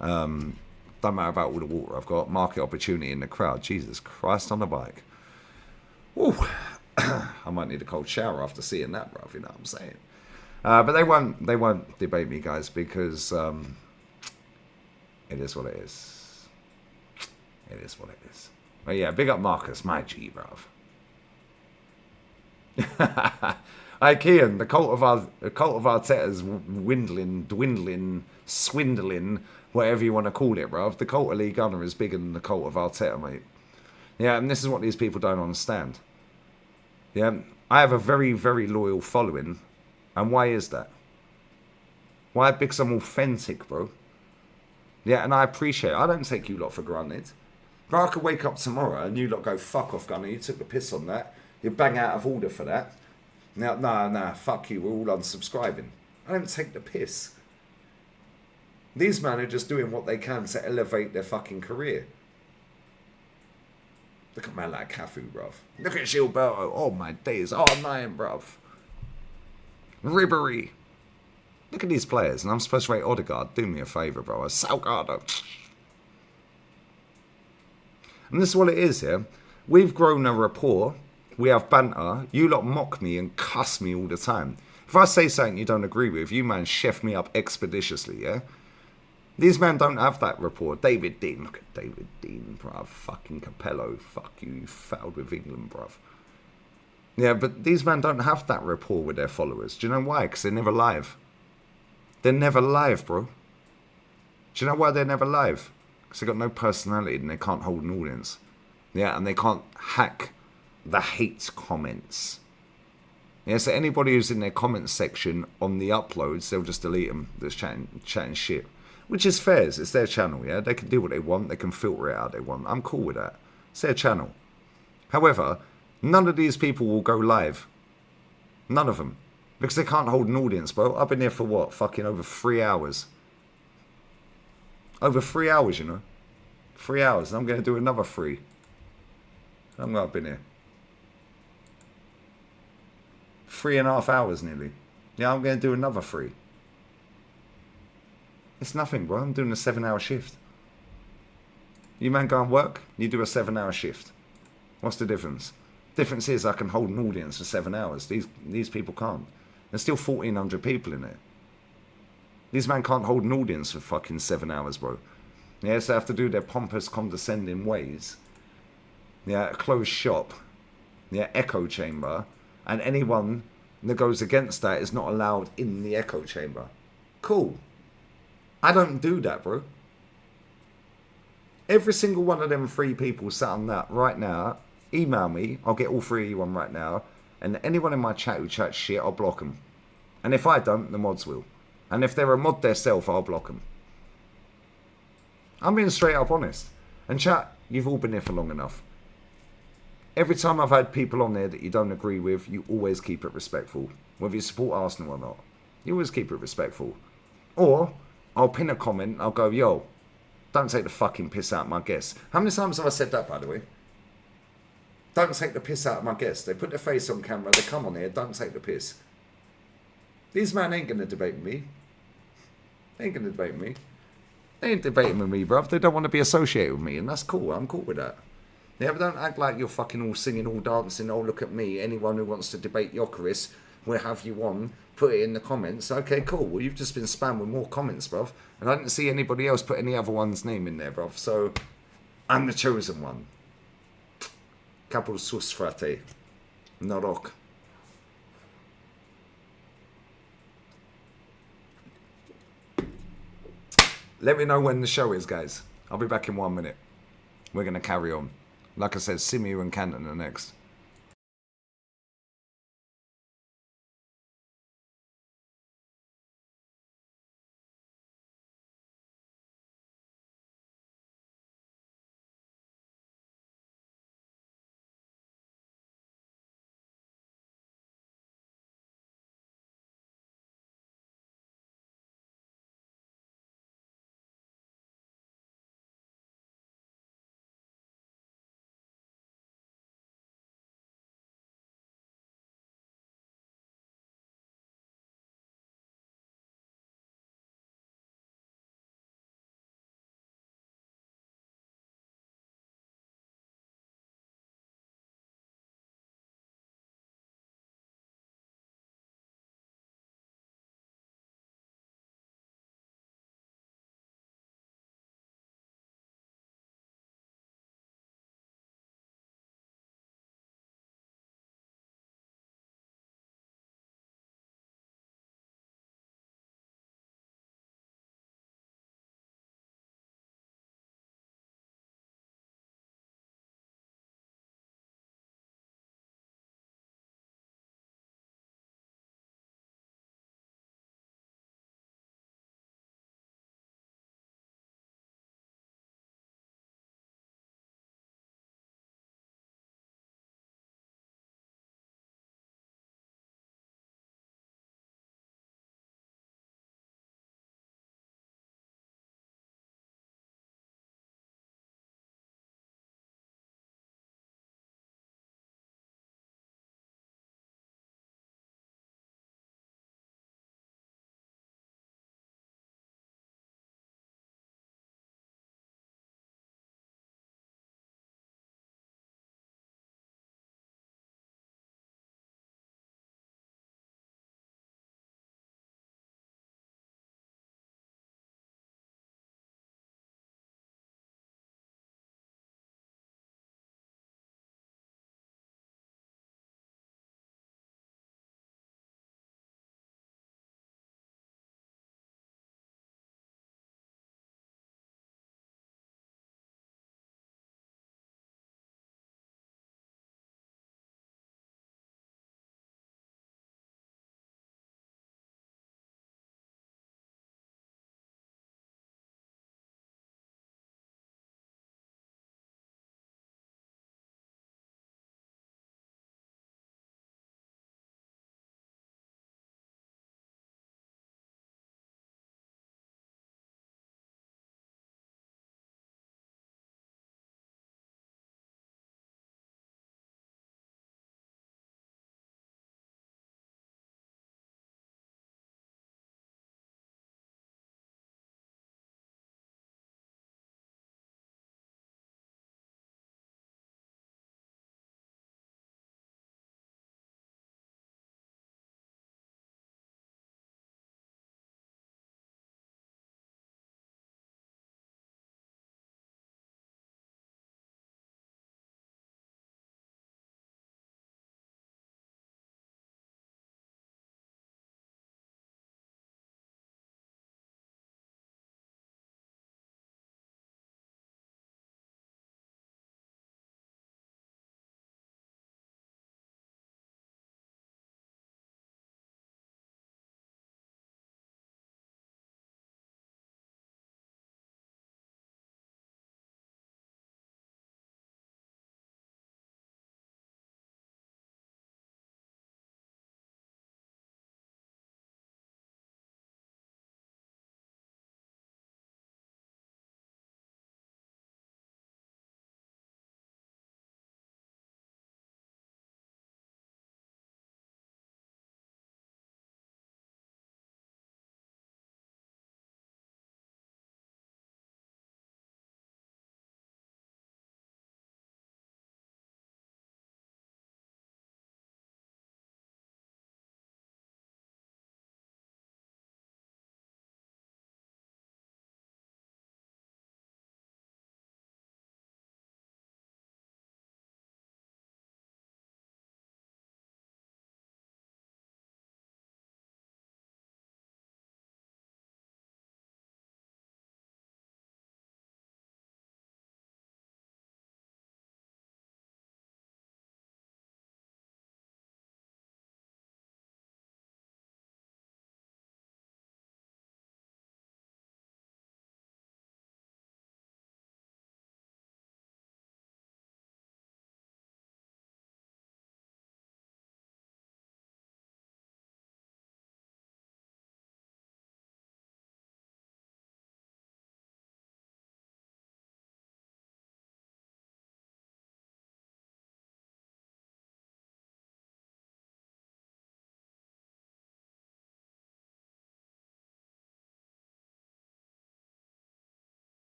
Don't matter about all the water I've got. Market opportunity in the crowd. Jesus Christ on the bike. Ooh. I might need a cold shower after seeing that, bruv. You know what I'm saying? But they won't debate me, guys, because it is what it is. It is what it is. But yeah, big up Marcus, my G, bruv. Hey, Kian, the cult of Arteta's dwindling, swindling, whatever you want to call it, bruv. The cult of Lee Gunner is bigger than the cult of Arteta, mate. Yeah, and this is what these people don't understand. Yeah, I have a very, very loyal following. And why is that? Why? Because I'm authentic, bro. Yeah, and I appreciate it. I don't take you lot for granted. But I could wake up tomorrow and you lot go, fuck off, Gunner. You took the piss on that. You bang out of order for that. Now, nah, fuck you. We're all unsubscribing. I don't take the piss. These men are just doing what they can to elevate their fucking career. Look at a man like Cafu, bruv. Look at Gilberto. Oh, my days. R9, bruv. Ribery. Look at these players. And I'm supposed to rate Odegaard. Do me a favour, bro. Salgado. And this is what it is here. We've grown a rapport. We have banter. You lot mock me and cuss me all the time. If I say something you don't agree with, you man chef me up expeditiously, yeah? These men don't have that rapport. David Dean. Look at David Dean, bruv. Fucking Capello. Fuck you. You fouled with England, bruv. Yeah, but these men don't have that rapport with their followers. Do you know why? Because they're never live. They're never live, bro. Do you know why they're never live? Because they've got no personality and they can't hold an audience. Yeah, and they can't hack the hate comments. Yeah, so anybody who's in their comments section on the uploads, they'll just delete them that's chatting shit. Which is fair. It's their channel, yeah? They can do what they want. They can filter it out they want. I'm cool with that. It's their channel. However, none of these people will go live. None of them. Because they can't hold an audience, bro. I've been here for what? Fucking over 3 hours. Over 3 hours, you know. 3 hours. And I'm going to do another 3. How long have I been here? 3.5 hours nearly. Yeah, I'm going to do another 3. It's nothing, bro. I'm doing a 7-hour shift. You man go and work, you do a 7-hour shift. What's the difference? Difference is I can hold an audience for 7 hours. These people can't. There's still 1,400 people in it. These men can't hold an audience for fucking 7 hours, bro. Yeah, so they have to do their pompous, condescending ways. Yeah, closed shop. Yeah, echo chamber. And anyone that goes against that is not allowed in the echo chamber. Cool. I don't do that, bro. Every single one of them 3 people sat on that right now, email me. I'll get all 3 of you on right now. And anyone in my chat who chats shit, I'll block them. And if I don't, the mods will. And if they're a mod themselves, I'll block them. I'm being straight up honest. And chat, you've all been here for long enough. Every time I've had people on there that you don't agree with, you always keep it respectful. Whether you support Arsenal or not. You always keep it respectful. Or I'll pin a comment, I'll go, yo, don't take the fucking piss out of my guests. How many times have I said that, by the way? Don't take the piss out of my guests. They put their face on camera, they come on here, don't take the piss. These men ain't going to debate me. They ain't going to debate me. They ain't debating with me, bruv. They don't want to be associated with me, and that's cool. I'm cool with that. Yeah, but don't act like you're fucking all singing, all dancing, oh, look at me. Anyone who wants to debate Yokarez, we'll have you on. Put it in the comments. Okay, cool. Well, you've just been spammed with more comments, bruv. And I didn't see anybody else put any other one's name in there, bruv. So, I'm the chosen one. Capul sus, frate. Noroc. Let me know when the show is, guys. I'll be back in 1 minute. We're going to carry on. Like I said, Simeon and Canton are next.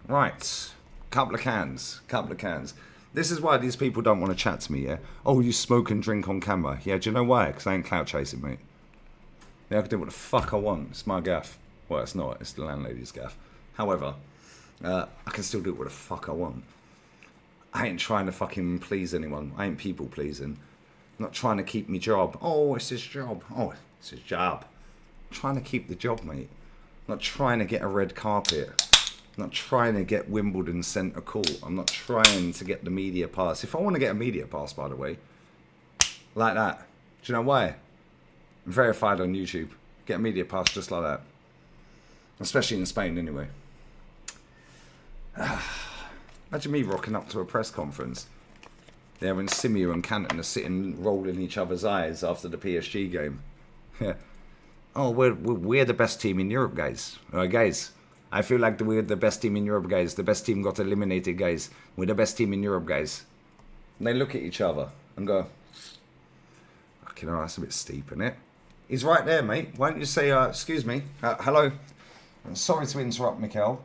Right. Couple of cans. This is why these people don't want to chat to me, yeah? Oh, you smoke and drink on camera. Yeah, do you know why? Because I ain't clout chasing, mate. Yeah, I can do what the fuck I want. It's my gaff. Well, it's not. It's the landlady's gaff. However, I can still do what the fuck I want. I ain't trying to fucking please anyone. I ain't people pleasing. I'm not trying to keep me job. Oh, it's his job. Oh, it's his job. I'm trying to keep the job, mate. I'm not trying to get a red carpet. I'm not trying to get Wimbledon centre court. I'm not trying to get the media pass. If I want to get a media pass, by the way, like that, do you know why? I'm verified on YouTube. Get a media pass just like that. Especially in Spain, anyway. Imagine me rocking up to a press conference. Yeah, when Simeo and Canton are sitting rolling each other's eyes after the PSG game. Yeah. Oh, we're the best team in Europe, guys. Guys, I feel like we're the best team in Europe, guys. The best team got eliminated, guys. We're the best team in Europe, guys. And they look at each other and go, fucking hell, that's a bit steep, isn't it? He's right there, mate. Why don't you say, excuse me, hello. I'm sorry to interrupt, Mikel,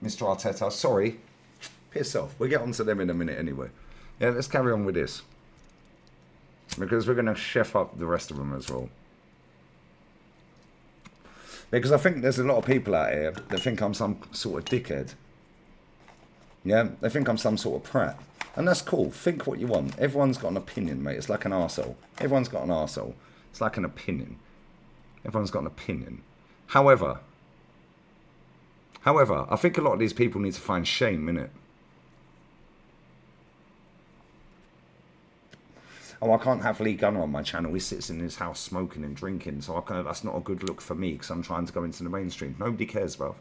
Mr. Arteta. Sorry. Piss off. We'll get on to them in a minute anyway. Yeah, let's carry on with this. Because we're going to chef up the rest of them as well. Because I think there's a lot of people out here that think I'm some sort of dickhead. Yeah, they think I'm some sort of prat. And that's cool. Think what you want. Everyone's got an opinion, mate. It's like an arsehole. Everyone's got an arsehole. It's like an opinion. Everyone's got an opinion. However, I think a lot of these people need to find shame, innit? Oh, I can't have Lee Gunner on my channel. He sits in his house smoking and drinking, so that's not a good look for me because I'm trying to go into the mainstream. Nobody cares, bro.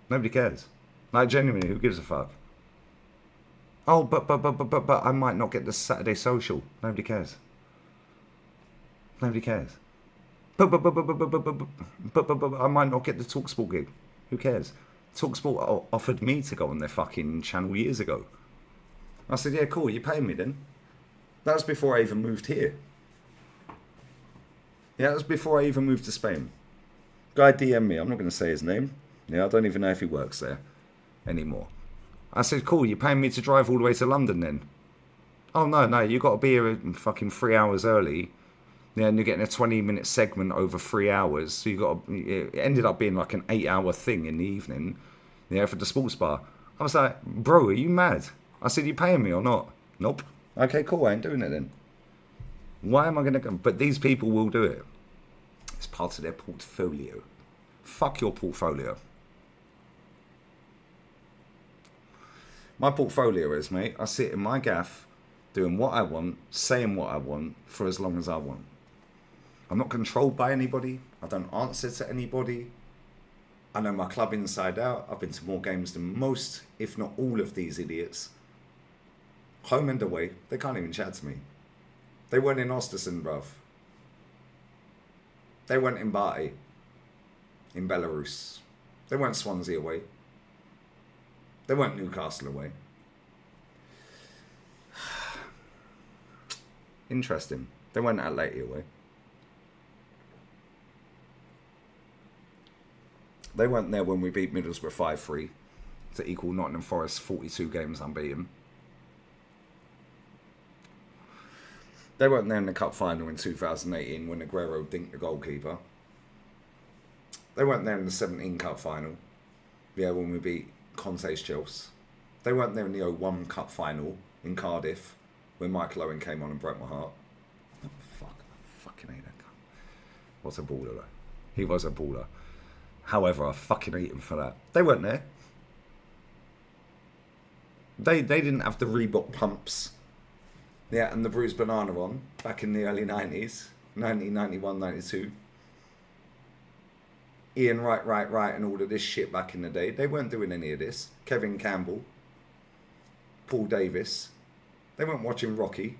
Nobody cares. Like, genuinely, who gives a fuck? Oh, but I might not get the Saturday social. Nobody cares. Nobody cares. But I might not get the TalkSport gig. Who cares? TalkSport offered me to go on their fucking channel years ago. I said, yeah, cool, you paying me then? That was before I even moved here. Yeah, that was before I even moved to Spain. Guy DM'd me, I'm not going to say his name. Yeah, I don't even know if he works there anymore. I said, cool, you're paying me to drive all the way to London then? Oh, no, you got to be here fucking 3 hours early. Yeah, and you're getting a 20-minute segment over 3 hours. So it ended up being like an 8-hour thing in the evening. Yeah, for the sports bar. I was like, bro, are you mad? I said, you paying me or not? Nope. Okay, cool, I ain't doing it then. Why am I going to go? But these people will do it. It's part of their portfolio. Fuck your portfolio. My portfolio is, mate, I sit in my gaff, doing what I want, saying what I want, for as long as I want. I'm not controlled by anybody. I don't answer to anybody. I know my club inside out. I've been to more games than most, if not all of these idiots. Home and away, they can't even chat to me. They weren't in Ostersund, bruv. They weren't in Partey, in Belarus. They weren't Swansea away. They weren't Newcastle away. Interesting. They weren't Atleti away. They weren't there when we beat Middlesbrough 5-3 to equal Nottingham Forest 42 games unbeaten. They weren't there in the cup final in 2018 when Aguero dinked the goalkeeper. They weren't there in the 17 cup final, yeah, when we beat Conte's Chelsea. They weren't there in the 01 cup final in Cardiff when Michael Owen came on and broke my heart. Oh, fuck, I fucking hate that guy. What a baller, though. He was a baller. However, I fucking hate him for that. They weren't there. They didn't have the Reebok pumps. Yeah, and the bruised banana on back in the early 90s, 1991, 92. Ian Wright, and all of this shit back in the day. They weren't doing any of this. Kevin Campbell, Paul Davis. They weren't watching Rocky.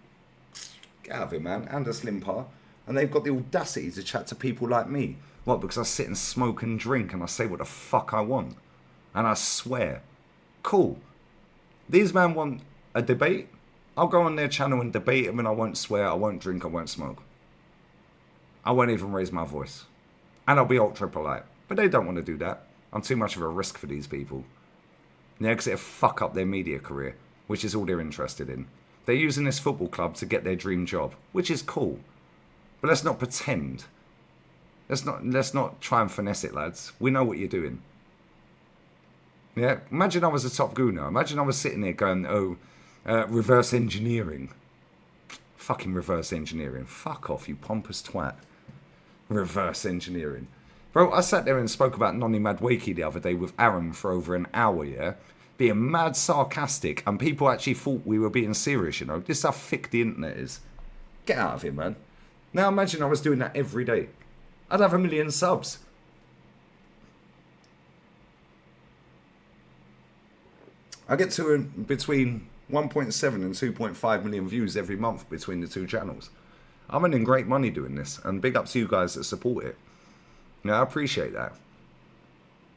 Get out of here, man. Anders Limpar. And they've got the audacity to chat to people like me. What, because I sit and smoke and drink and I say what the fuck I want. And I swear. Cool. These men want a debate. I'll go on their channel and debate them and I won't swear, I won't drink, I won't smoke. I won't even raise my voice. And I'll be ultra polite. But they don't want to do that. I'm too much of a risk for these people. Yeah, because it'll fuck up their media career, which is all they're interested in. They're using this football club to get their dream job, which is cool. But let's not pretend. Let's not try and finesse it, lads. We know what you're doing. Yeah, imagine I was a top gooner. Imagine I was sitting there going, reverse engineering. Fucking reverse engineering. Fuck off, you pompous twat. Reverse engineering. Bro, I sat there and spoke about Nonny Madwakey the other day with Aaron for over an hour, yeah? Being mad sarcastic, and people actually thought we were being serious, you know? This is how thick the internet is. Get out of here, man. Now imagine I was doing that every day. I'd have 1 million subs. I get to between 1.7 and 2.5 million views every month between the two channels. I'm earning great money doing this, and big up to you guys that support it. Yeah, I appreciate that.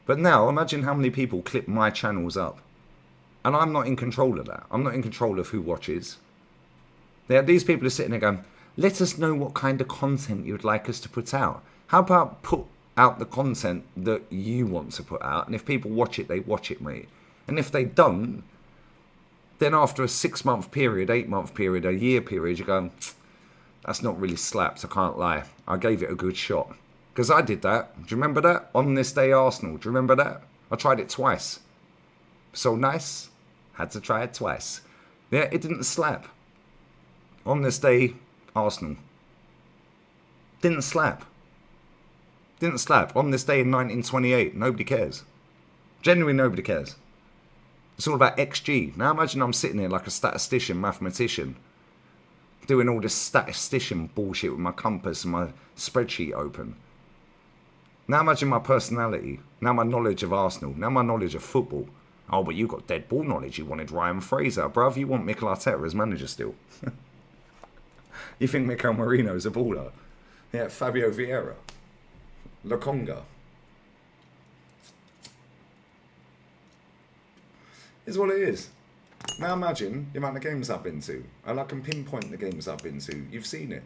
But now, imagine how many people clip my channels up. And I'm not in control of that. I'm not in control of who watches. These people are sitting there going, let us know what kind of content you'd like us to put out. How about put out the content that you want to put out? And if people watch it, they watch it, mate. And if they don't, then after a 6-month period, 8-month period, a year period, you're going, that's not really slapped, I can't lie. I gave it a good shot. Because I did that. Do you remember that? On This Day Arsenal. Do you remember that? I tried it twice. So nice. Had to try it twice. Yeah, it didn't slap. On This Day Arsenal. Didn't slap. Didn't slap. On This Day in 1928. Nobody cares. Genuinely nobody cares. It's all about XG. Now imagine I'm sitting here like a statistician, mathematician, doing all this statistician bullshit with my compass and my spreadsheet open. Now imagine my personality, now my knowledge of Arsenal, now my knowledge of football. Oh, but you got dead ball knowledge. You wanted Ryan Fraser. Bruv, you want Mikel Arteta as manager still. You think Mikel Marino's a baller? Yeah, Fabio Vieira. Lokonga. Is what it is. Now imagine the amount of games I've been to. And I can pinpoint the games I've been to. You've seen it.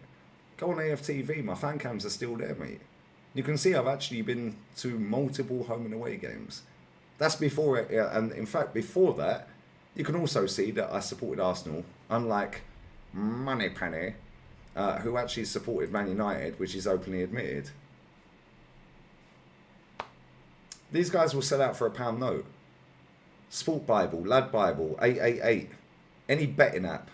Go on AFTV. My fan cams are still there, mate. You can see I've actually been to multiple home and away games. That's before it, and in fact before that, you can also see that I supported Arsenal, unlike Moneypenny, who actually supported Man United, which is openly admitted. These guys will sell out for £1 note. Sport Bible, Lad Bible, 888, any betting app,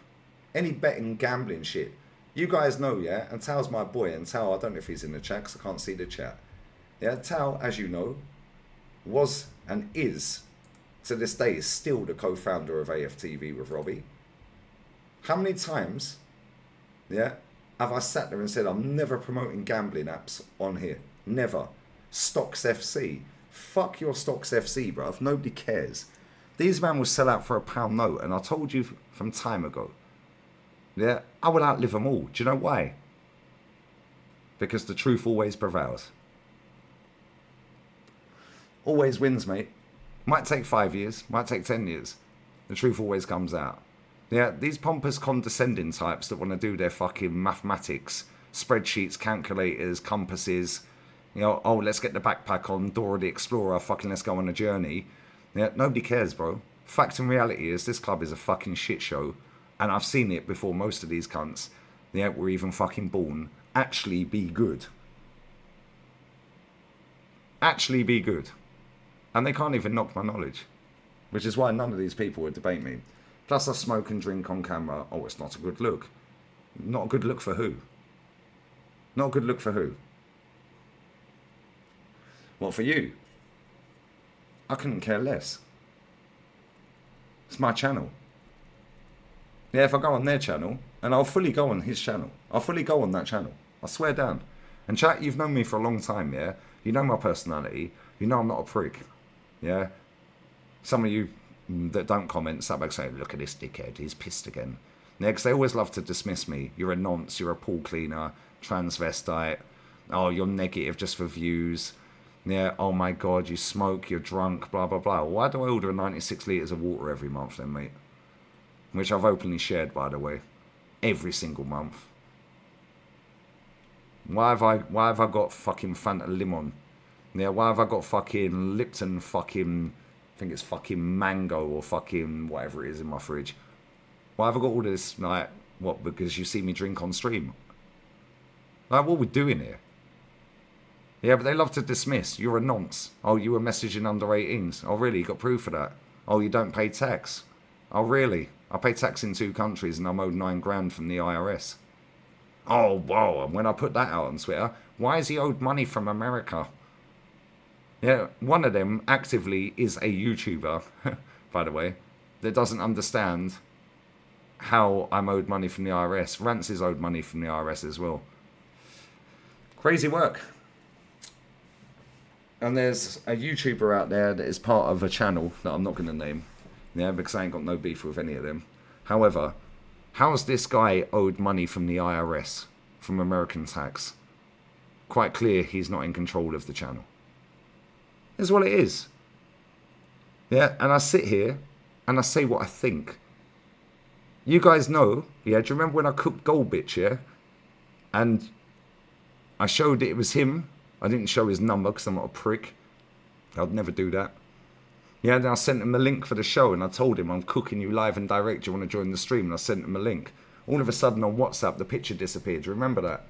any betting gambling shit. You guys know, yeah, and Tal's my boy, and Tal, I don't know if he's in the chat because I can't see the chat. Yeah, Tal, as you know, was and is, to this day, is still the co-founder of AFTV with Robbie. How many times, yeah, have I sat there and said, I'm never promoting gambling apps on here? Never. Stocks FC. Fuck your Stocks FC, bruv. Nobody cares. These men will sell out for £1 note, and I told you from time ago, yeah, I will outlive them all. Do you know why? Because the truth always prevails. Always wins, mate. Might take 5 years, might take 10 years. The truth always comes out. Yeah, these pompous condescending types that want to do their fucking mathematics, spreadsheets, calculators, compasses, you know, oh, let's get the backpack on, Dora the Explorer, fucking let's go on a journey. Yeah, nobody cares, bro. Fact and reality is this club is a fucking shit show, and I've seen it before most of these cunts, yeah, were even fucking born, actually be good. Actually be good. And they can't even knock my knowledge, which is why none of these people would debate me. Plus I smoke and drink on camera. Oh, it's not a good look. Not a good look for who? Not a good look for who? What, for you? I couldn't care less. It's my channel. Yeah, if I go on their channel, and I'll fully go on his channel. I'll fully go on that channel. I swear down. And chat, you've known me for a long time, yeah? You know my personality. You know I'm not a prick. Yeah? Some of you that don't comment sat back saying, look at this dickhead, he's pissed again. Yeah, because they always love to dismiss me. You're a nonce, you're a pool cleaner, transvestite. Oh, you're negative just for views. Yeah, oh my God, you smoke, you're drunk, blah, blah, blah. Why do I order 96 litres of water every month then, mate? Which I've openly shared, by the way. Every single month. Why have I got fucking Fanta Limon? Yeah, why have I got fucking Lipton fucking think it's fucking mango or fucking whatever it is in my fridge. Why have I got all this, like, what, because you see me drink on stream? Like, what are we doing here? Yeah, but they love to dismiss. You're a nonce. Oh, you were messaging under 18s. Oh, really? You got proof of that? Oh, you don't pay tax. Oh, really? I pay tax in 2 countries and I'm owed 9 grand from the IRS. Oh, whoa. And when I put that out on Twitter, why is he owed money from America? Yeah, one of them actively is a YouTuber, by the way, that doesn't understand how I'm owed money from the IRS. Rance is owed money from the IRS as well. Crazy work. And there's a YouTuber out there that is part of a channel that I'm not going to name. Yeah, because I ain't got no beef with any of them. However, how's this guy owed money from the IRS, from American tax? Quite clear he's not in control of the channel. That's what it is. Yeah, and I sit here and I say what I think. You guys know, yeah, do you remember when I cooked Gold Bitch, yeah? And I showed it was him. I didn't show his number because I'm not a prick. I'd never do that. Yeah, then I sent him a link for the show and I told him I'm cooking you live and direct. Do you want to join the stream? And I sent him a link. All of a sudden on WhatsApp, the picture disappeared. Do you remember that?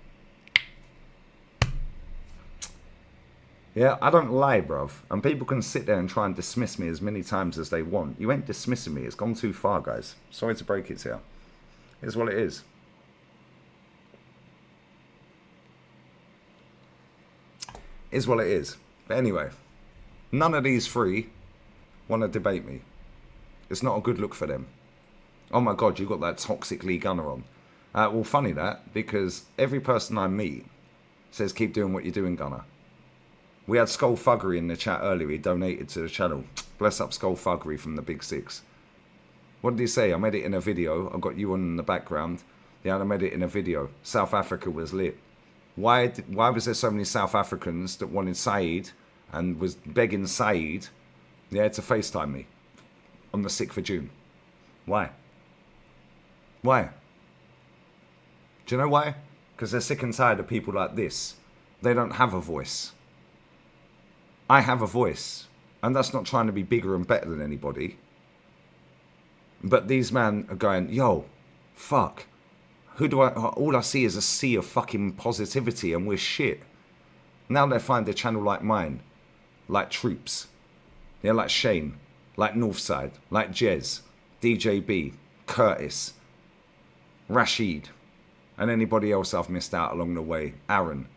Yeah, I don't lie, bruv. And people can sit there and try and dismiss me as many times as they want. You ain't dismissing me. It's gone too far, guys. Sorry to break it to you. It's what it is. Is what it is. But anyway, none of these 3 want to debate me. It's not a good look for them. Oh my God, you got that toxic Lee Gunner on. Well, funny that, because every person I meet says keep doing what you're doing, Gunner. We had Skullfuggery in the chat earlier. He donated to the channel. Bless up Skullfuggery from the Big Six. What did he say? I'm editing a video. I've got you on in the background. Yeah, I'm editing a video. South Africa was lit. Why was there so many South Africans that wanted Saeed and was begging Saeed, yeah, to FaceTime me on the 6th of June? Why? Why? Do you know why? Because they're sick and tired of people like this. They don't have a voice. I have a voice. And that's not trying to be bigger and better than anybody. But these men are going, yo, fuck. All I see is a sea of fucking positivity and we're shit. Now they find a channel like mine, like Troops, yeah, like Shane, like Northside, like Jez, DJB, Curtis, Rashid, and anybody else I've missed out along the way, Aaron.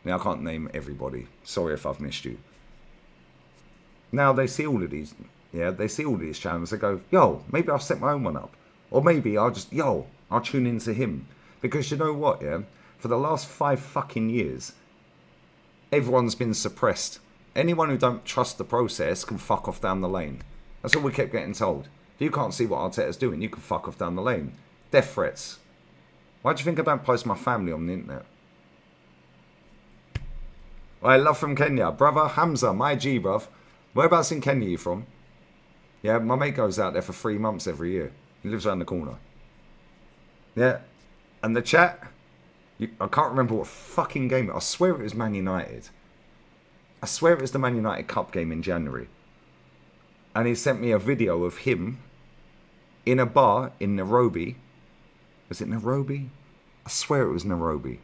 Now I can't name everybody. Sorry if I've missed you. Now they see all of these, yeah, they see all of these channels. They go, yo, maybe I'll set my own one up. Or maybe I'll just, I'll tune into him. Because you know what, yeah? For the last 5 fucking years, everyone's been suppressed. Anyone who don't trust the process can fuck off down the lane. That's all we kept getting told. If you can't see what Arteta's doing, you can fuck off down the lane. Death threats. Why do you think I don't post my family on the internet? I love from Kenya. Brother Hamza, my G, bruv. Whereabouts in Kenya are you from? Yeah, my mate goes out there for 3 months every year. He lives around the corner. Yeah. And the chat, I can't remember what fucking game. I swear it was Man United. I swear it was the Man United Cup game in January. And he sent me a video of him in a bar in Nairobi. Was it Nairobi? I swear it was Nairobi.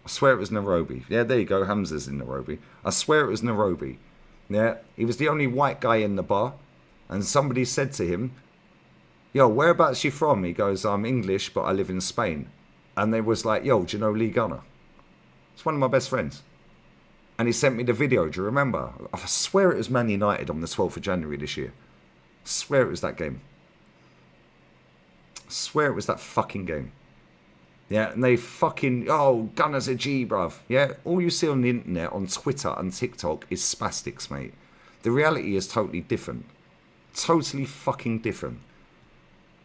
I swear it was Nairobi. Yeah, there you go. Hamza's in Nairobi. I swear it was Nairobi. Yeah, he was the only white guy in the bar. And somebody said to him, yo, whereabouts you from? He goes, I'm English, but I live in Spain. And they was like, yo, do you know Lee Gunner? It's one of my best friends. And he sent me the video, do you remember? I swear it was Man United on the 12th of January this year. I swear it was that game. I swear it was that fucking game. Yeah, and they fucking, oh, Gunner's a G, bruv. Yeah, all you see on the internet, on Twitter and TikTok is spastics, mate. The reality is totally different. Totally fucking different.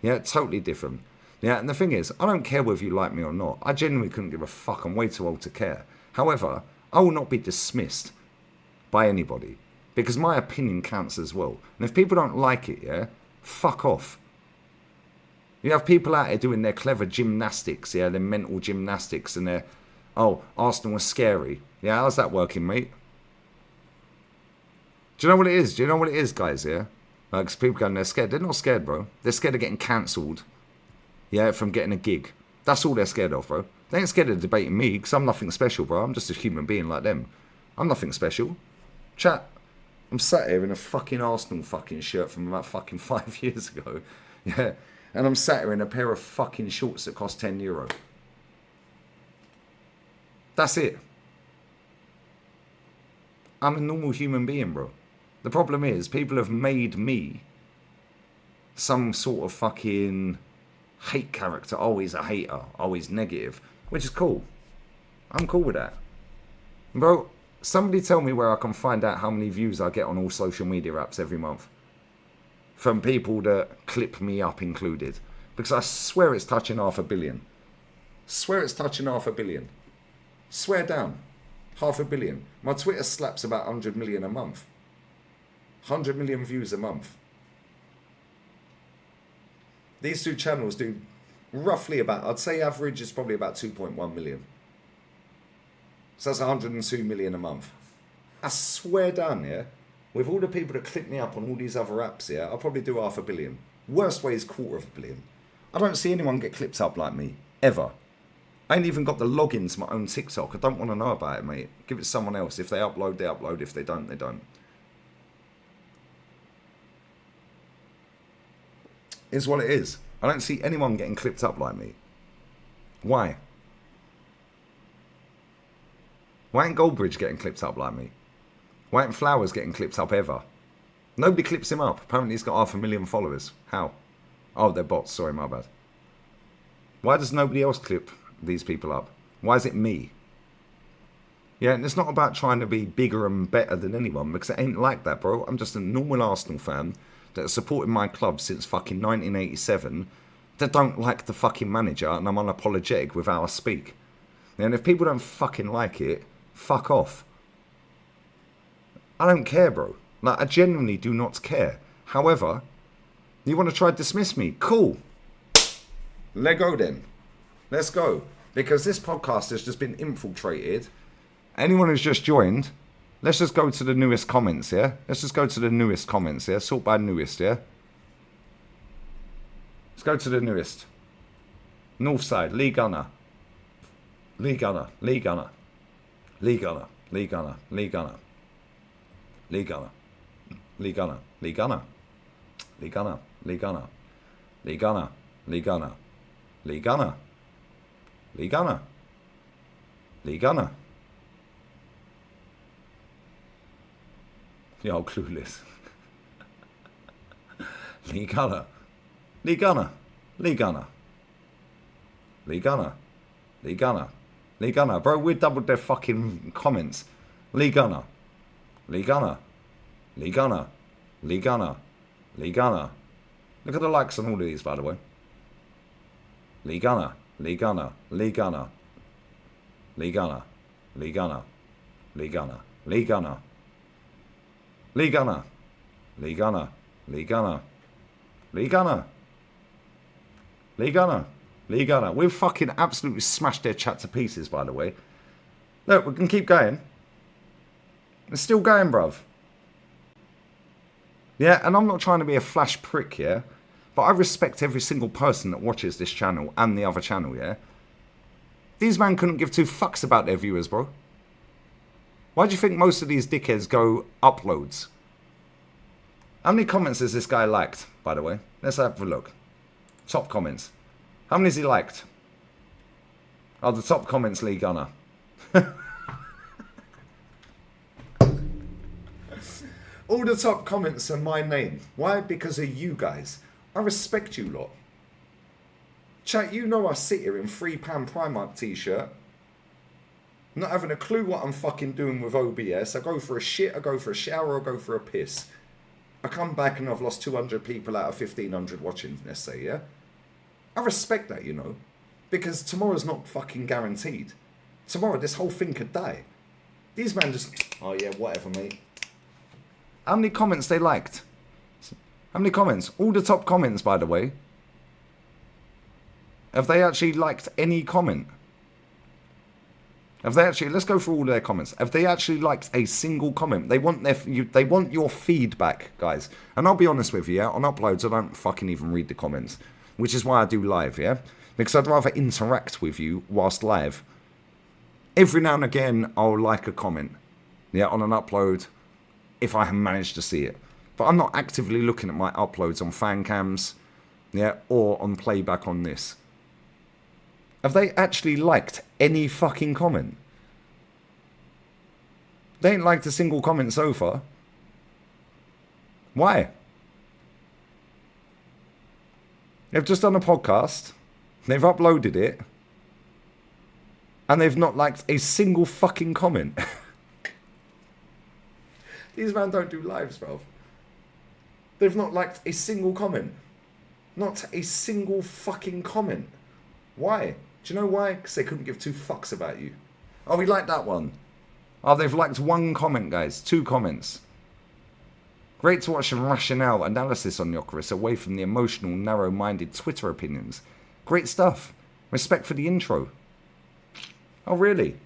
Yeah, totally different. Yeah, and the thing is, I don't care whether you like me or not. I genuinely couldn't give a fuck. I'm way too old to care. However, I will not be dismissed by anybody because my opinion counts as well. And if people don't like it, yeah, fuck off. You have people out here doing their clever gymnastics, yeah, their mental gymnastics, and their, oh, Arsenal was scary. Yeah, how's that working, mate? Do you know what it is? Do you know what it is, guys, yeah? Because people going, they're scared. They're not scared, bro. They're scared of getting cancelled, yeah, from getting a gig. That's all they're scared of, bro. They ain't scared of debating me, because I'm nothing special, bro. I'm just a human being like them. I'm nothing special. Chat, I'm sat here in a fucking Arsenal fucking shirt from about fucking 5 years ago, yeah? And I'm sat here in a pair of fucking shorts that cost €10. That's it. I'm a normal human being, bro. The problem is, people have made me some sort of fucking hate character. Always a hater. Always negative. Which is cool. I'm cool with that. Bro, somebody tell me where I can find out how many views I get on all social media apps every month. From people that clip me up included. Because I swear it's touching 500 million. Swear it's touching 500 million. Swear down. 500 million. My Twitter slaps about 100 million a month. 100 million views a month. These two channels do roughly about, I'd say average is probably about 2.1 million. So that's 102 million a month. I swear down, yeah, with all the people that click me up on all these other apps, yeah, I'll probably do 500 million. Worst way is 250 million. I don't see anyone get clipped up like me, ever. I ain't even got the login to my own TikTok. I don't want to know about it, mate. Give it to someone else. If they upload, they upload. If they don't, they don't. Is what it is. I don't see anyone getting clipped up like me. Why? Why ain't Goldbridge getting clipped up like me? Why ain't Flowers getting clipped up ever? Nobody clips him up. Apparently he's got 500 million followers. How? Oh, they're bots. Sorry, my bad. Why does nobody else clip these people up? Why is it me? Yeah, and it's not about trying to be bigger and better than anyone, because it ain't like that, bro. I'm just a normal Arsenal fan that has supported my club since fucking 1987, that don't like the fucking manager, and I'm unapologetic with how I speak. And if people don't fucking like it, fuck off. I don't care, bro. Like, I genuinely do not care. However, you want to try to dismiss me? Cool. Let go then. Let's go. Because this podcast has just been infiltrated. Anyone who's just joined, let's just go to the newest comments, yeah? Let's just go to the newest comments, yeah? Sort by newest, yeah? Let's go to the newest. Northside, Lee Gunner. Lee Gunner, Lee Gunner. Lee Gunner, Lee Gunner, Lee Gunner. Lee Gunner. Lee Gunner, Lee Gunner. Lee Gunner, Lee Gunner. Lee Gunner, Lee Gunner. Lee Gunner. Lee Gunner. Lee Gunner. Yo, clueless. Lee Gunner. Lee Gunner. Lee Gunner. Lee Gunner. Lee Gunner. Lee Gunner. Bro, we doubled their fucking comments. Lee Gunner. Lee Gunner. Lee Gunner. Lee Gunner. Lee Gunner. Look at the likes on all of these, by the way. Lee Gunner. Lee Gunner. Lee Gunner. Lee Gunner. Lee Gunner. Lee Gunner. Lee Gunner. Lee Gunner. Lee Gunner. Lee Gunner. Lee Gunner. Lee Gunner. Lee Gunner. We've fucking absolutely smashed their chat to pieces, by the way. Look, we can keep going. It's still going, bruv. Yeah, and I'm not trying to be a flash prick, yeah? But I respect every single person that watches this channel and the other channel, yeah? These men couldn't give two fucks about their viewers, bro. Why do you think most of these dickheads go uploads? How many comments has this guy liked, by the way? Let's have a look. Top comments. How many has he liked? Oh, the top comments, Lee Gunner. All the top comments are my name. Why? Because of you guys. I respect you lot. Chat, you know I sit here in £3 Primark t-shirt. Not having a clue what I'm fucking doing with OBS. I go for a shit, I go for a shower, I go for a piss. I come back and I've lost 200 people out of 1,500 watching, let's say, yeah? I respect that, you know. Because tomorrow's not fucking guaranteed. Tomorrow, this whole thing could die. These men just, oh yeah, whatever, mate. How many comments they liked? How many comments? All the top comments, by the way. Have they actually liked any comment? Have they actually? Let's go through all their comments. Have they actually liked a single comment? They want they want your feedback, guys. And I'll be honest with you, yeah. On uploads, I don't fucking even read the comments, which is why I do live, yeah. Because I'd rather interact with you whilst live. Every now and again, I'll like a comment, yeah, on an upload, if I have managed to see it. But I'm not actively looking at my uploads on fan cams, yeah, or on playback on this. Have they actually liked any fucking comment? They ain't liked a single comment so far. Why? They've just done a podcast. They've uploaded it. And they've not liked a single fucking comment. These man don't do lives, bro. They've not liked a single comment. Not a single fucking comment. Why? Do you know why? Because they couldn't give two fucks about you. Oh, we like that one. Oh, they've liked one comment, guys. 2 comments. Great to watch some rationale analysis on Yokarez away from the emotional, narrow-minded Twitter opinions. Great stuff. Respect for the intro. Oh, really?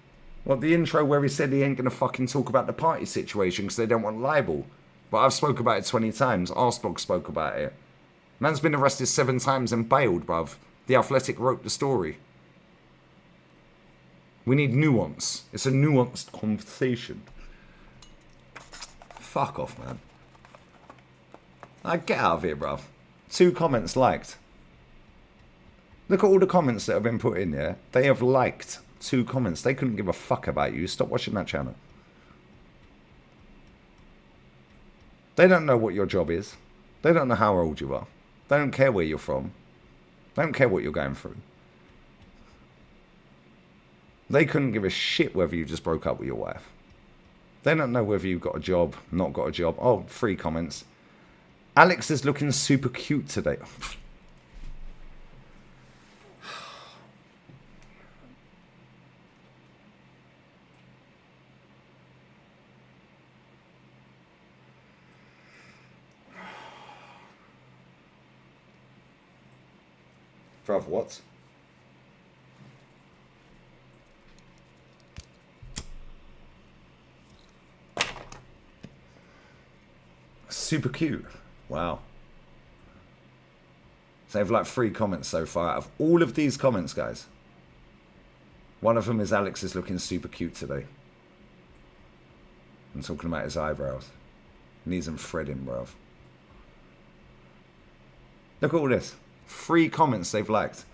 What, the intro where he said he ain't going to fucking talk about the Partey situation because they don't want libel? But I've spoke about it 20 times. Arsblog spoke about it. Man's been arrested 7 times and bailed, bruv. The Athletic wrote the story. We need nuance. It's a nuanced conversation. Fuck off, man. Get out of here, bruv. 2 comments liked. Look at all the comments that have been put in there. They have liked 2 comments. They couldn't give a fuck about you. Stop watching that channel. They don't know what your job is. They don't know how old you are. They don't care where you're from. They don't care what you're going through. They couldn't give a shit whether you just broke up with your wife. They don't know whether you've got a job, not got a job. Oh, 3 comments. Alex is looking super cute today. Bruv, what? Super cute. Wow. So they've like 3 comments so far. Out of all of these comments, guys, one of them is Alex is looking super cute today. I'm talking about his eyebrows. Needs them threading, bruv. Look at all this. 3 comments they've liked.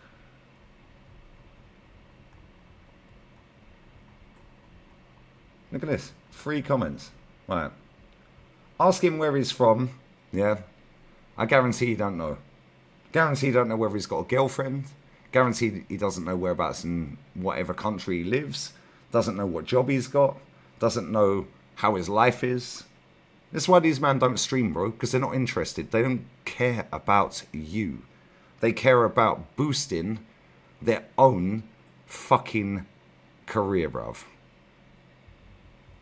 Look at this. 3 comments. Right. Ask him where he's from. Yeah. I guarantee you don't know. Guarantee you don't know whether he's got a girlfriend. Guarantee he doesn't know whereabouts in whatever country he lives. Doesn't know what job he's got. Doesn't know how his life is. That's why these men don't stream, bro. Because they're not interested. They don't care about you. They care about boosting their own fucking career, bruv.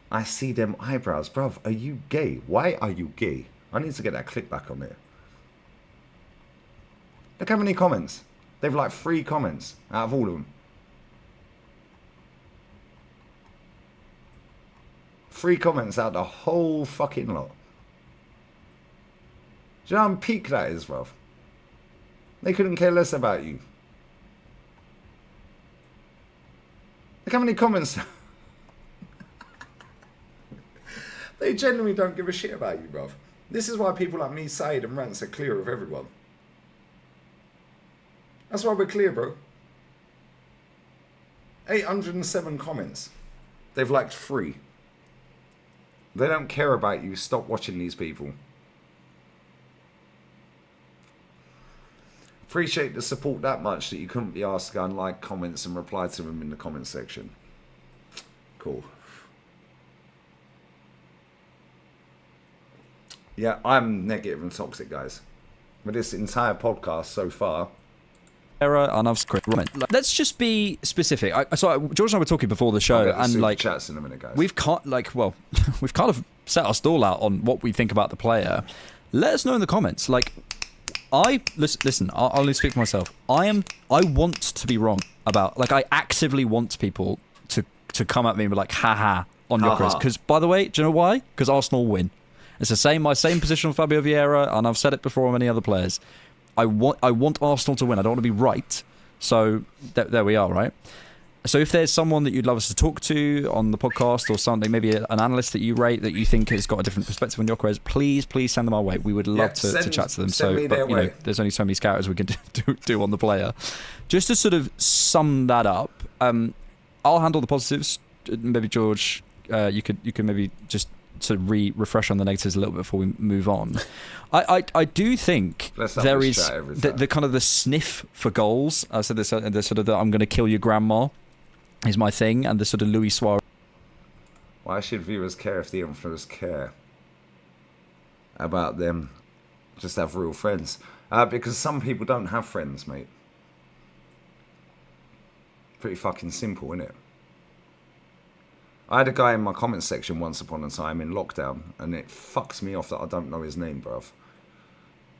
I see them eyebrows. Bruv, are you gay? Why are you gay? I need to get that clip back on there. Look how many comments. They've like 3 comments out of all of them. 3 comments out of the whole fucking lot. Do you know how peak that is, bruv? They couldn't care less about you. Look how many comments. They genuinely don't give a shit about you, bruv. This is why people like me, Said, and Rants are clear of everyone. That's why we're clear, bro. 807 comments. They've liked 3. They don't care about you. Stop watching these people. Appreciate the support that much that you couldn't be asked to go and like comments and reply to them in the comment section. Cool. Yeah, I'm negative and toxic, guys. With this entire podcast so far. Error, and I've let's just be specific. So George and I were talking before the show, and like chats in a minute, guys. We've kind of set our stall out on what we think about the player. Let us know in the comments. Like, listen. I'll only speak for myself. I want to be wrong about. Like, I actively want people to to come at me and be like, haha, on Yokarez. Because, by the way, do you know why? Because Arsenal win. It's the same. My same position on Fabio Vieira, and I've said it before on many other players. I want Arsenal to win. I don't want to be right. So there we are, right? So if there's someone that you'd love us to talk to on the podcast or something, maybe an analyst that you rate that you think has got a different perspective on Yokarez, please send them our way. We would love to chat to them. So, but, you know, there's only so many scouters we can do on the player. Just to sort of sum that up, I'll handle the positives. Maybe George, you could maybe just sort of refresh on the negatives a little bit before we move on. I do think there is the kind of the sniff for goals. I said this, the sort of the I'm going to kill your grandma is my thing, and the sort of Luis Suarez. Why should viewers care if the influencers care about them? Just have real friends. Because some people don't have friends, mate. Pretty fucking simple, isn't it? I had a guy in my comments section once upon a time in lockdown, and it fucks me off that I don't know his name, bruv.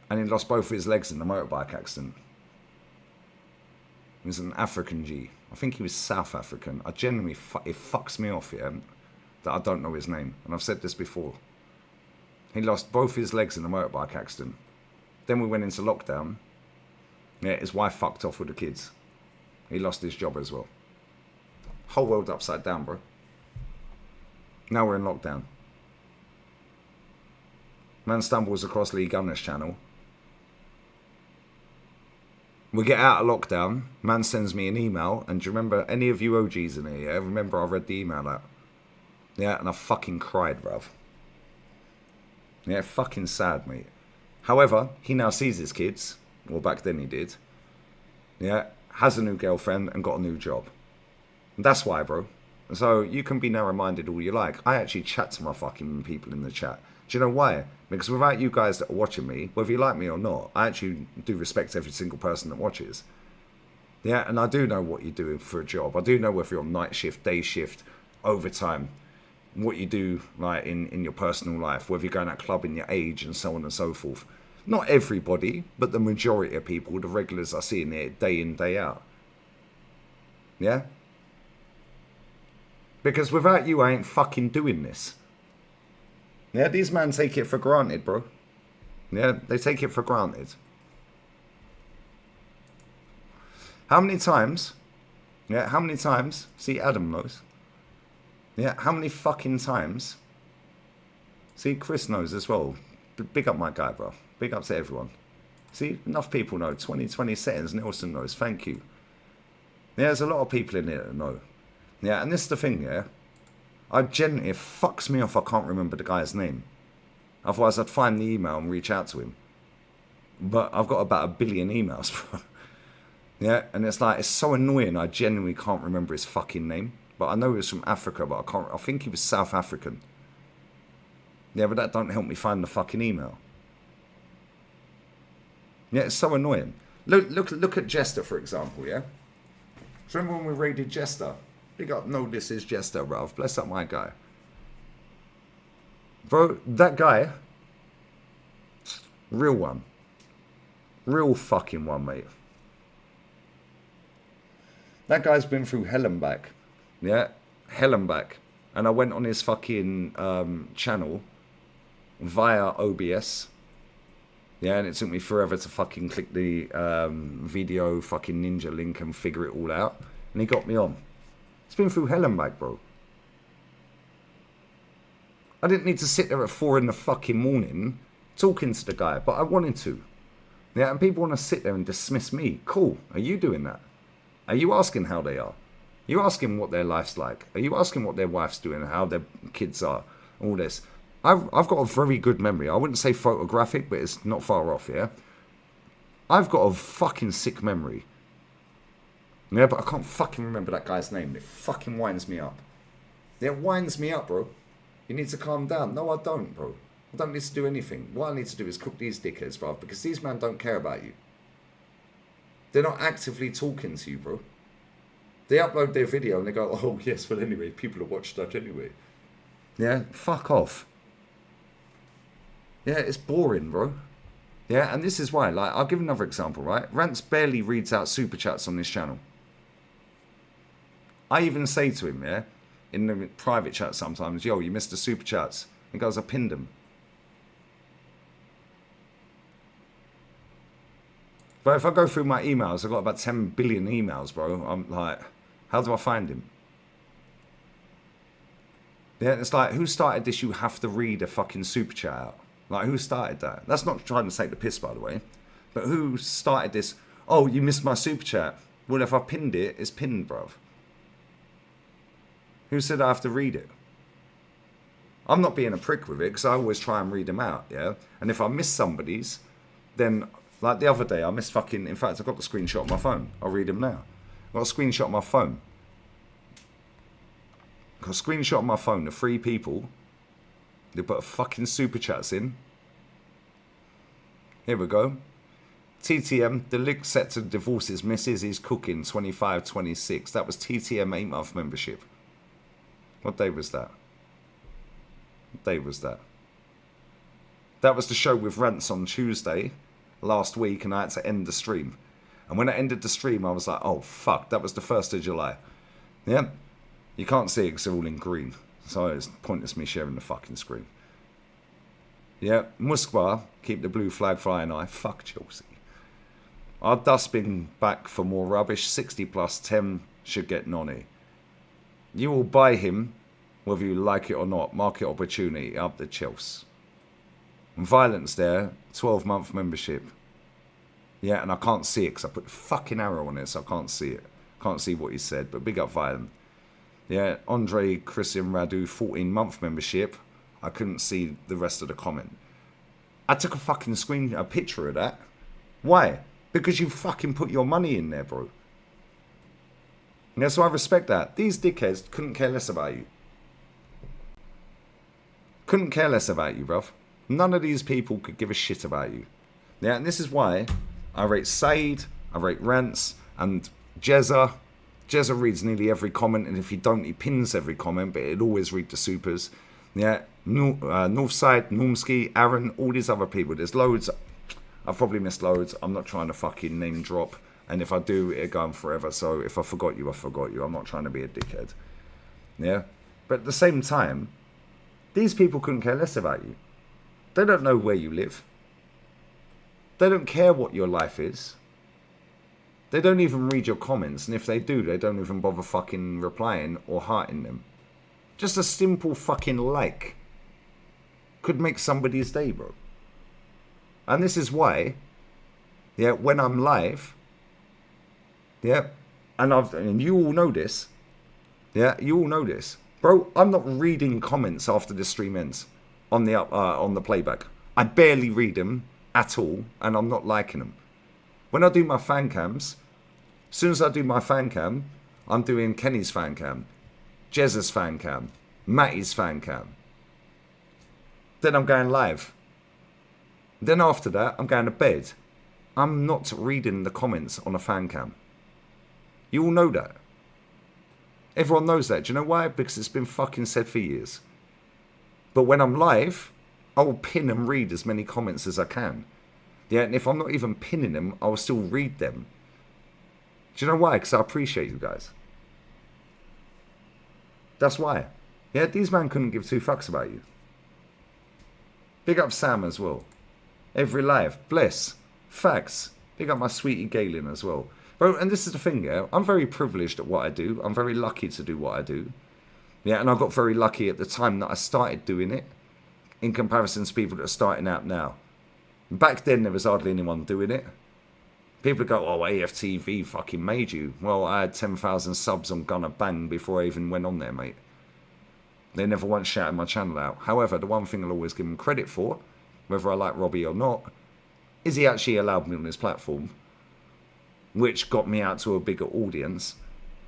And he lost both of his legs in a motorbike accident. He was an African G. I think he was South African. I genuinely, it fucks me off, yeah, that I don't know his name. And I've said this before. He lost both his legs in a motorbike accident. Then we went into lockdown. Yeah, his wife fucked off with the kids. He lost his job as well. Whole world upside down, bro. Now we're in lockdown. Man stumbles across Lee Gunner's channel. We get out of lockdown. Man sends me an email. And do you remember any of you OGs in here? Yeah? Remember I read the email out. Yeah, and I fucking cried, bruv. Yeah, fucking sad, mate. However, he now sees his kids. Well, back then he did. Yeah, has a new girlfriend and got a new job. And that's why, bro. So you can be narrow-minded all you like. I actually chat to my fucking people in the chat. Do you know why? Because without you guys that are watching me, whether you like me or not, I actually do respect every single person that watches. Yeah, and I do know what you're doing for a job. I do know whether you're on night shift, day shift, overtime, what you do like in your personal life, whether you're going out clubbing, your age, and so on and so forth. Not everybody, but the majority of people, the regulars I see in there day in, day out. Yeah? Because without you, I ain't fucking doing this. Yeah, these men take it for granted, bro. Yeah, they take it for granted. How many times? Yeah, how many times? See, Adam knows. Yeah, how many fucking times? See, Chris knows as well. Big up my guy, bro. Big up to everyone. See, enough people know. 20 seconds, Nelson knows. Thank you. Yeah, there's a lot of people in here that know. Yeah, and this is the thing, yeah. It fucks me off I can't remember the guy's name. Otherwise, I'd find the email and reach out to him. But I've got about 1 billion emails, bro. Yeah, and it's like, it's so annoying I genuinely can't remember his fucking name. But I know he was from Africa, but I think he was South African. Yeah, but that don't help me find the fucking email. Yeah, it's so annoying. Look at Jester, for example, yeah? Do you remember when we raided Jester? Big up, no, this is Jester, bruv. Bless up my guy. Bro, that guy, real one. Real fucking one, mate. That guy's been through hell and back. Yeah, hell and back. And I went on his fucking channel via OBS. Yeah, and it took me forever to fucking click the video fucking ninja link and figure it all out. And he got me on. It's been through hell and back, bro. I didn't need to sit there at 4 in the fucking morning talking to the guy, but I wanted to. Yeah, and people want to sit there and dismiss me. Cool. Are you doing that? Are you asking how they are? Are you asking what their life's like? Are you asking what their wife's doing, how their kids are? All this. I've got a very good memory. I wouldn't say photographic, but it's not far off, yeah? I've got a fucking sick memory. Yeah, but I can't fucking remember that guy's name. It fucking winds me up. Yeah, it winds me up, bro. You need to calm down. No, I don't, bro. I don't need to do anything. What I need to do is cook these dickheads, bro, because these men don't care about you. They're not actively talking to you, bro. They upload their video and they go, oh, yes, well, anyway, people have watched that anyway. Yeah, fuck off. Yeah, it's boring, bro. Yeah, and this is why. Like, I'll give another example, right? Rance barely reads out super chats on this channel. I even say to him, yeah, in the private chat sometimes, yo, you missed the super chats. He goes, I pinned them. But if I go through my emails, I've got about 10 billion emails, bro. I'm like, how do I find him? Yeah, it's like, who started this? You have to read a fucking super chat out. Like, who started that? That's not trying to take the piss, by the way. But who started this? Oh, you missed my super chat. Well, if I pinned it, it's pinned, bruv. Who said I have to read it? I'm not being a prick with it, because I always try and read them out, yeah? And if I miss somebody's, then, like the other day, I missed fucking... In fact, I've got the screenshot on my phone. I'll read them now. I've got a screenshot on my phone. I've got a screenshot on my phone of 3 people. They put a fucking super chats in. Here we go. TTM, the link set to divorce his missus is cooking 25-26. That was TTM 8-month membership. What day was that? What day was that? That was the show with Rants on Tuesday last week, and I had to end the stream. And when I ended the stream, I was like, oh fuck, that was the 1st of July. Yeah? You can't see it because they're all in green. So it's pointless me sharing the fucking screen. Yeah, Moskva, keep the blue flag flying high. Fuck Chelsea. Our dustbin back for more rubbish. 60 plus 10 should get nonny. You will buy him, whether you like it or not. Market opportunity up the Chelsea. Violence there, 12-month membership. Yeah, and I can't see it because I put the fucking arrow on it, so I can't see it. Can't see what he said, but big up Violent. Yeah, Andre Christian Radu, 14-month membership. I couldn't see the rest of the comment. I took a fucking a picture of that. Why? Because you fucking put your money in there, bro. Yeah, so I respect that. These dickheads couldn't care less about you. Couldn't care less about you, bruv. None of these people could give a shit about you. Yeah, and this is why I rate Said, I rate Rants, and Jezza. Jezza reads nearly every comment, and if he don't, he pins every comment, but he'd always read the supers. Yeah, Northside, Normski, Aaron, all these other people. There's loads. I've probably missed loads. I'm not trying to fucking name drop. And if I do, it'll go on forever. So if I forgot you, I forgot you. I'm not trying to be a dickhead. Yeah? But at the same time, these people couldn't care less about you. They don't know where you live. They don't care what your life is. They don't even read your comments. And if they do, they don't even bother fucking replying or hearting them. Just a simple fucking like could make somebody's day, bro. And this is why, yeah, when I'm live, yeah, and you all know this, yeah, you all know this, bro. I'm not reading comments after the stream ends on the playback. I barely read them at all, and I'm not liking them. When I do my fan cams, as soon as I do my fan cam, I'm doing Kenny's fan cam, Jezza's fan cam, Matty's fan cam. Then I'm going live. Then after that, I'm going to bed. I'm not reading the comments on a fan cam. You all know that. Everyone knows that. Do you know why? Because it's been fucking said for years. But when I'm live, I will pin and read as many comments as I can. Yeah, and if I'm not even pinning them, I will still read them. Do you know why? Because I appreciate you guys. That's why. Yeah, these men couldn't give 2 fucks about you. Big up Sam as well. Every live. Bless. Facts. Big up my sweetie Galen as well. Bro, and this is the thing, yeah. I'm very privileged at what I do. I'm very lucky to do what I do. Yeah, and I got very lucky at the time that I started doing it in comparison to people that are starting out now. Back then, there was hardly anyone doing it. People go, oh, AFTV fucking made you. Well, I had 10,000 subs on Gunna Bang before I even went on there, mate. They never once shouted my channel out. However, the one thing I'll always give them credit for, whether I like Robbie or not, is he actually allowed me on his platform, which got me out to a bigger audience,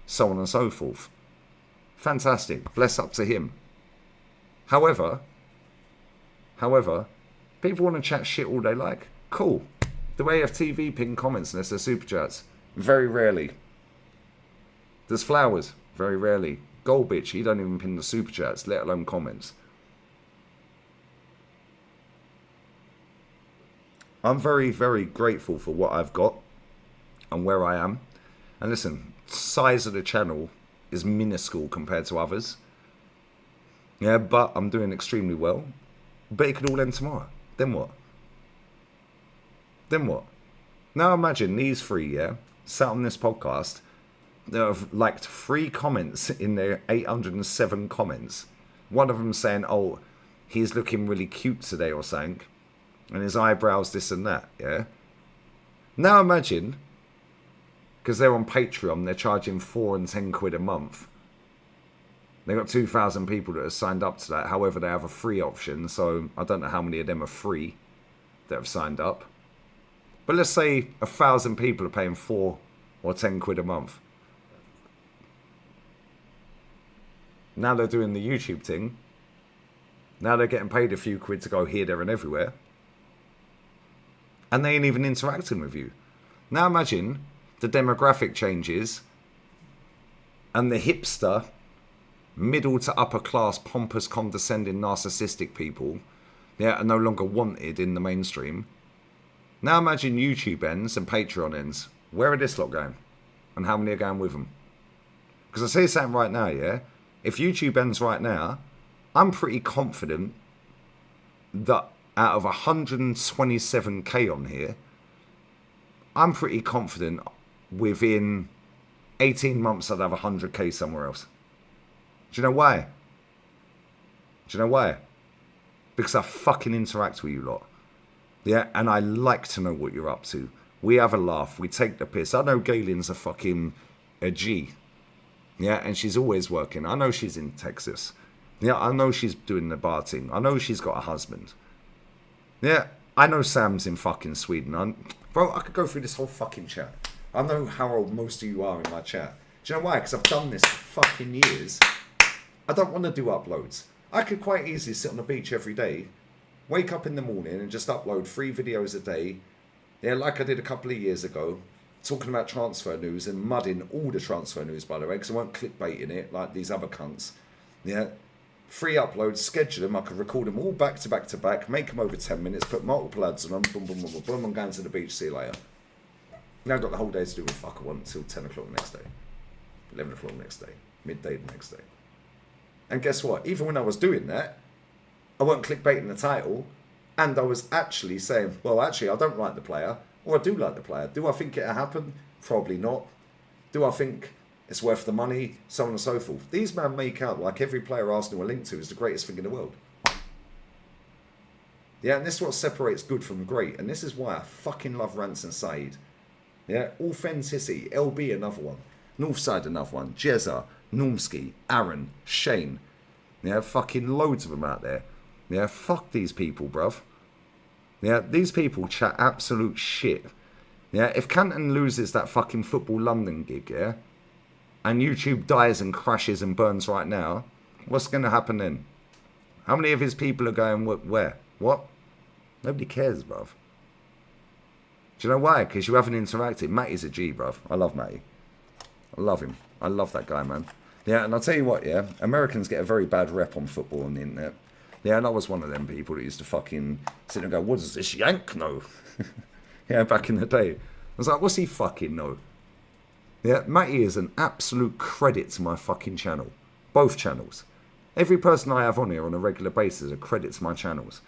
so on and so forth. Fantastic. Bless up to him. However, people want to chat shit all they like. Cool. The way AFTV pin comments unless they're super chats. Very rarely. There's Flowers. Very rarely. Gold bitch, he don't even pin the super chats, let alone comments. I'm very, very grateful for what I've got and where I am. And listen, size of the channel is minuscule compared to others. Yeah, but I'm doing extremely well. But it could all end tomorrow. Then what? Then what? Now imagine these three, yeah, sat on this podcast, that have liked 3 comments in their 807 comments. One of them saying, oh, he's looking really cute today or something. And his eyebrows, this and that, yeah? Now imagine, because they're on Patreon, they're charging 4 and 10 quid a month. They've got 2,000 people that have signed up to that. However, they have a free option, so I don't know how many of them are free that have signed up. But let's say 1,000 people are paying 4 or 10 quid a month. Now they're doing the YouTube thing. Now they're getting paid a few quid to go here, there and everywhere. And they ain't even interacting with you. Now imagine the demographic changes and the hipster, middle to upper class, pompous, condescending, narcissistic people, yeah, are no longer wanted in the mainstream. Now imagine YouTube ends and Patreon ends. Where are this lot going? And how many are going with them? Because I say something right now, yeah? If YouTube ends right now, I'm pretty confident that out of 127k on here, I'm pretty confident within 18 months I'd have 100k somewhere else. Do you know why? Do you know why? Because I fucking interact with you lot. Yeah, and I like to know what you're up to. We have a laugh. We take the piss. I know Galen's a G. Yeah, and she's always working. I know she's in Texas. Yeah, I know she's doing the bar thing. I know she's got a husband. Yeah, I know Sam's in fucking Sweden. Bro, I could go through this whole fucking chat. I know how old most of you are in my chat. Do you know why? Because I've done this for fucking years. I don't want to do uploads. I could quite easily sit on the beach every day, wake up in the morning and just upload 3 videos a day. Yeah, like I did a couple of years ago, talking about transfer news and mudding all the transfer news, by the way, because I won't clickbait in it like these other cunts. Yeah, 3 uploads, schedule them. I could record them all back to back to back, make them over 10 minutes, put multiple ads on them, boom, boom, boom, boom, boom, I'm going to the beach, see you later. Now I've got the whole day to do what the fuck I want until 10 o'clock the next day, 11 o'clock the next day, midday the next day. And guess what? Even when I was doing that, I weren't clickbaiting the title, and I was actually saying, well, actually, I don't like the player, or I do like the player. Do I think it'll happen? Probably not. Do I think it's worth the money? So on and so forth. These men make out like every player Arsenal are linked to is the greatest thing in the world. Yeah, and this is what separates good from great, and this is why I fucking love Rants and Said. Yeah, authenticity. LB, another one. Northside, another one. Jezza, Normski, Aaron, Shane. Yeah, fucking loads of them out there. Yeah, fuck these people, bruv. Yeah, these people chat absolute shit. Yeah, if Canton loses that fucking Football London gig, yeah, and YouTube dies and crashes and burns right now, what's going to happen then? How many of his people are going, where? What? Nobody cares, bruv. Do you know why? Because you haven't interacted. Matty's a G, bruv. I love Matty. I love him. I love that guy, man. Yeah, and I'll tell you what, yeah, Americans get a very bad rep on football on the internet. Yeah, and I was one of them people that used to fucking sit and go, what does this yank know? Yeah, back in the day. I was like, what's he fucking know? Yeah, Matty is an absolute credit to my fucking channel. Both channels. Every person I have on here on a regular basis is a credit to my channels.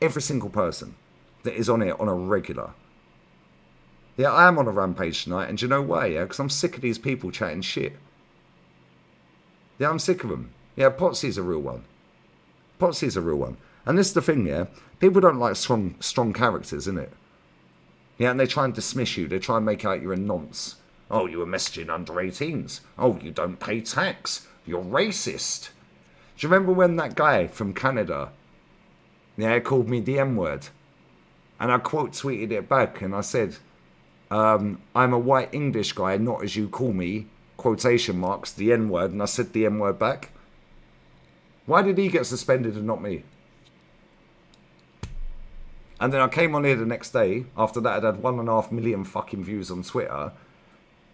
Every single person that is on here on a regular. Yeah, I am on a rampage tonight, and do you know why? Yeah, because I'm sick of these people chatting shit. Yeah, I'm sick of them. Yeah, Potsy's a real one. Potsy's a real one. And this is the thing, yeah? People don't like strong characters, innit? Yeah, and they try and dismiss you. They try and make out you're a nonce. Oh, you were messaging under 18s. Oh, you don't pay tax. You're racist. Do you remember when that guy from Canada, yeah, called me the M-word? And I quote tweeted it back, and I said, I'm a white English guy, not as you call me, quotation marks, the N-word, and I said the N-word back. Why did he get suspended and not me? And then I came on here the next day, after that I'd had 1.5 million fucking views on Twitter.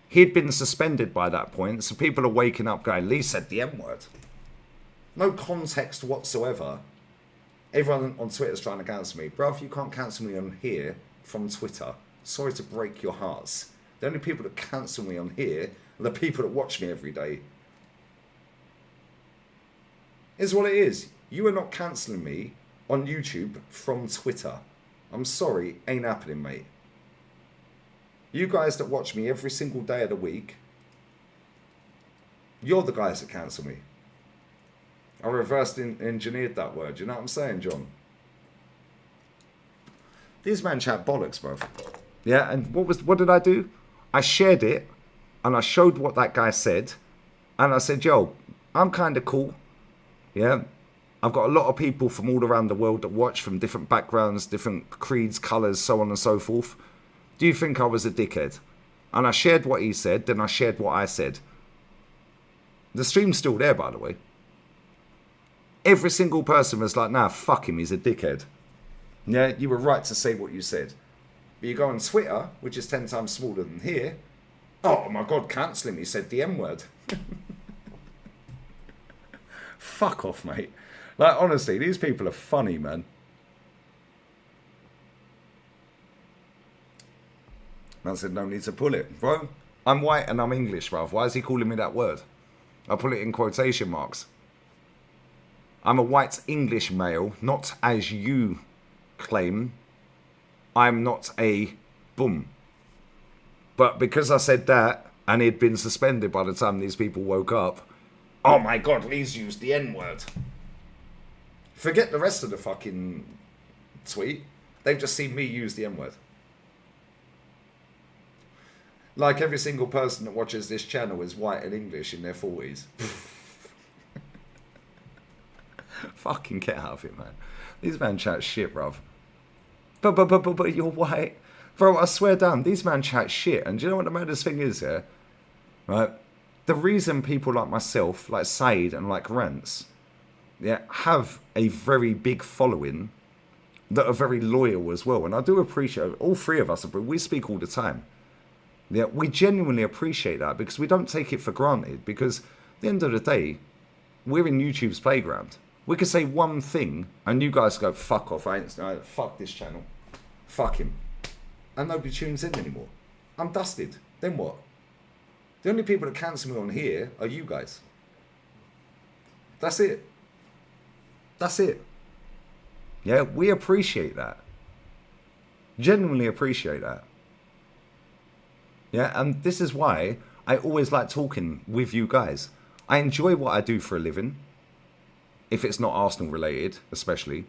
He'd been suspended by that point, so people are waking up going, Lee said the M-word. No context whatsoever. Everyone on Twitter's trying to cancel me. Bruv, you can't cancel me on here from Twitter. Sorry to break your hearts. The only people that cancel me on here are the people that watch me every day. Here's what it is. You are not cancelling me on YouTube from Twitter. I'm sorry, ain't happening, mate. You guys that watch me every single day of the week, you're the guys that cancel me. I reversed engineered that word. You know what I'm saying, John? These man chat bollocks, bro. Yeah, and what did I do? I shared it, and I showed what that guy said, and I said, yo, I'm kind of cool. Yeah, I've got a lot of people from all around the world that watch, from different backgrounds, different creeds, colours, so on and so forth. Do you think I was a dickhead? And I shared what he said, then I shared what I said. The stream's still there, by the way. Every single person was like, nah, fuck him, he's a dickhead. Yeah, you were right to say what you said. But you go on Twitter, which is 10 times smaller than here. Oh my God, cancel him, he said the M-word. Fuck off, mate. Like, honestly, these people are funny, man. Man said, no need to pull it. Bro, I'm white and I'm English, bruv. Why is he calling me that word? I put it in quotation marks. I'm a white English male, not as you claim. I'm not a boom. But because I said that, and he'd been suspended by the time these people woke up, oh my God, Lee's used the N-word. Forget the rest of the fucking tweet. They've just seen me use the N-word. Like every single person that watches this channel is white and English in their 40s. Fucking get out of it, man. These man chat shit, bruv. But you're white. Bro, I swear down, these man chat shit. And do you know what the maddest thing is here? Right? The reason people like myself, like Said and like Rance, yeah, have a very big following that are very loyal as well. And I do appreciate, all three of us, we speak all the time. Yeah, we genuinely appreciate that because we don't take it for granted. Because at the end of the day, we're in YouTube's playground. We could say one thing and you guys go, fuck off, fuck this channel. Fuck him. And nobody tunes in anymore. I'm dusted. Then what? The only people that cancel me on here are you guys. That's it. That's it. Yeah, we appreciate that. Genuinely appreciate that. Yeah, and this is why I always like talking with you guys. I enjoy what I do for a living. If it's not Arsenal related, especially.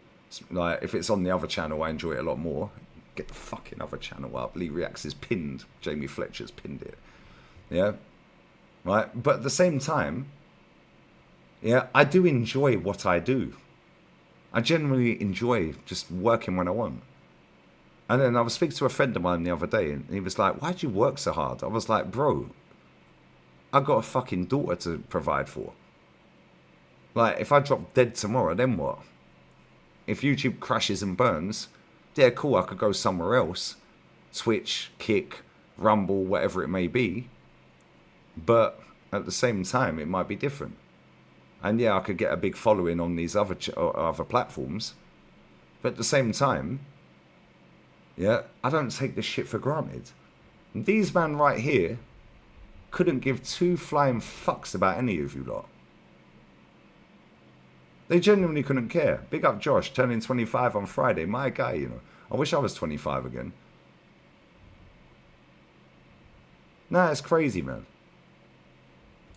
Like, if it's on the other channel, I enjoy it a lot more. Get the fucking other channel up. Lee Reacts is pinned. Jamie Fletcher's pinned it. Yeah? Right? But at the same time, yeah, I do enjoy what I do. I generally enjoy just working when I want. And then I was speaking to a friend of mine the other day, and he was like, why'd you work so hard? I was like, bro, I've got a fucking daughter to provide for. Like, if I drop dead tomorrow, then what? If YouTube crashes and burns, yeah, cool, I could go somewhere else. Twitch, Kick, Rumble, whatever it may be. But at the same time, it might be different. And yeah, I could get a big following on these other platforms. But at the same time, yeah, I don't take this shit for granted. And these man right here couldn't give two flying fucks about any of you lot. They genuinely couldn't care. Big up Josh, turning 25 on Friday. My guy, you know. I wish I was 25 again. Nah, it's crazy, man.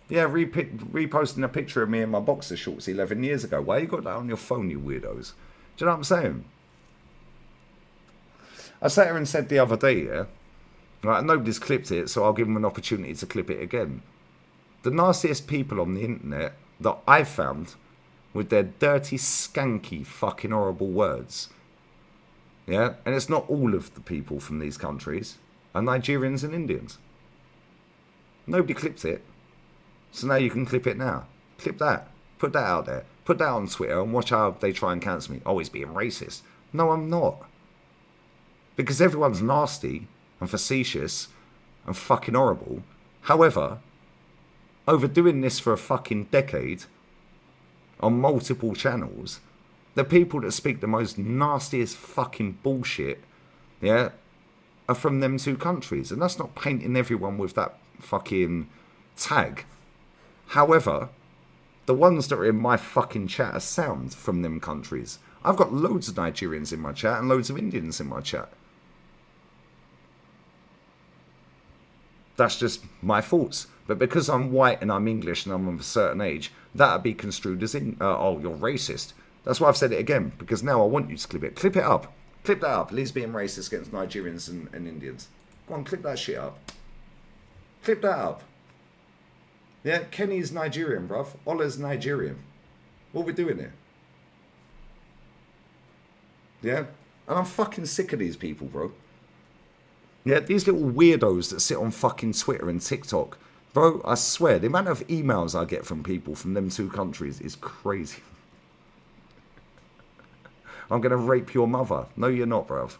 Yeah, reposting a picture of me in my boxer shorts 11 years ago. Why you got that on your phone, you weirdos? Do you know what I'm saying? I sat here and said the other day, yeah, right, nobody's clipped it, so I'll give them an opportunity to clip it again. The nastiest people on the internet that I've found with their dirty, skanky, fucking horrible words, yeah, and it's not all of the people from these countries, are Nigerians and Indians. Nobody clipped it. So now you can clip it now. Clip that. Put that out there. Put that on Twitter and watch how they try and cancel me. Oh, he's being racist. No, I'm not. Because everyone's nasty and facetious and fucking horrible. However, over doing this for a fucking decade on multiple channels, the people that speak the most nastiest fucking bullshit, yeah, are from them two countries. And that's not painting everyone with that fucking tag. However, The ones that are in my fucking chat are sound from them countries. I've got loads of Nigerians in my chat and loads of Indians in my chat. That's just my thoughts. But because I'm white and I'm English and I'm of a certain age, that'd be construed as oh, you're racist. That's why I've said it again, because now I want you to clip it. Clip it up. Clip that up. Lee's being racist against Nigerians and Indians. Go on, clip that shit up. Clip that up. Yeah, Kenny's Nigerian, bruv. Ola's Nigerian. What are we doing here? Yeah? And I'm fucking sick of these people, bro. Yeah, these little weirdos that sit on fucking Twitter and TikTok. Bro, I swear, the amount of emails I get from people from them two countries is crazy. I'm going to rape your mother. No, you're not, bruv.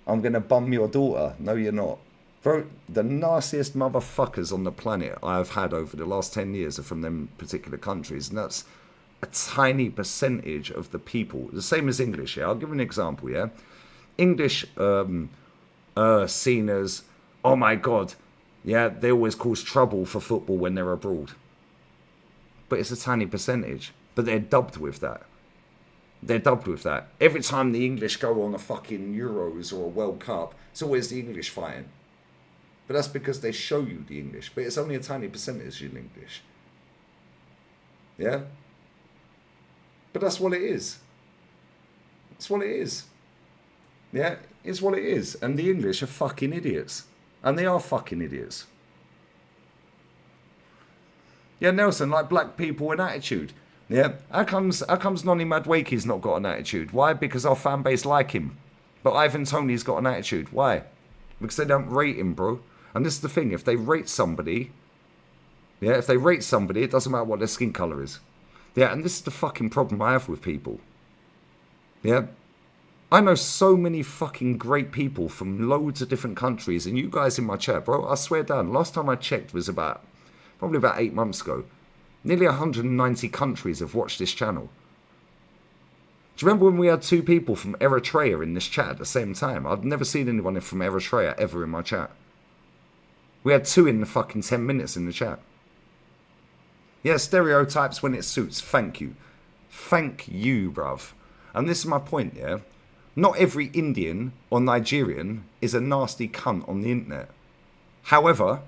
I'm going to bum your daughter. No, you're not. Bro, the nastiest motherfuckers on the planet I've had over the last 10 years are from them particular countries. And that's a tiny percentage of the people. The same as English, yeah? I'll give an example, yeah? English seen as, oh my God, yeah, they always cause trouble for football when they're abroad. But it's a tiny percentage. But they're dubbed with that. They're dubbed with that. Every time the English go on a fucking Euros or a World Cup, it's always the English fighting. But that's because they show you the English. But it's only a tiny percentage in English. Yeah? But that's what it is. That's what it is. Yeah? It's what it is. And the English are fucking idiots. And they are fucking idiots. Yeah, Nelson, like black people in attitude. Yeah, how comes Nonny Madueke's not got an attitude? Why? Because our fan base like him. But Ivan Toney's got an attitude. Why? Because they don't rate him, bro. And this is the thing, if they rate somebody, yeah, if they rate somebody, it doesn't matter what their skin colour is. Yeah, and this is the fucking problem I have with people. Yeah? I know so many fucking great people from loads of different countries, and you guys in my chat, bro, I swear down, last time I checked was probably about 8 months ago. Nearly 190 countries have watched this channel. Do you remember when we had 2 people from Eritrea in this chat at the same time? I've never seen anyone from Eritrea ever in my chat. We had 2 in the fucking 10 minutes in the chat. Yeah, stereotypes when it suits. Thank you. Thank you, bruv. And this is my point, yeah? Not every Indian or Nigerian is a nasty cunt on the internet. However,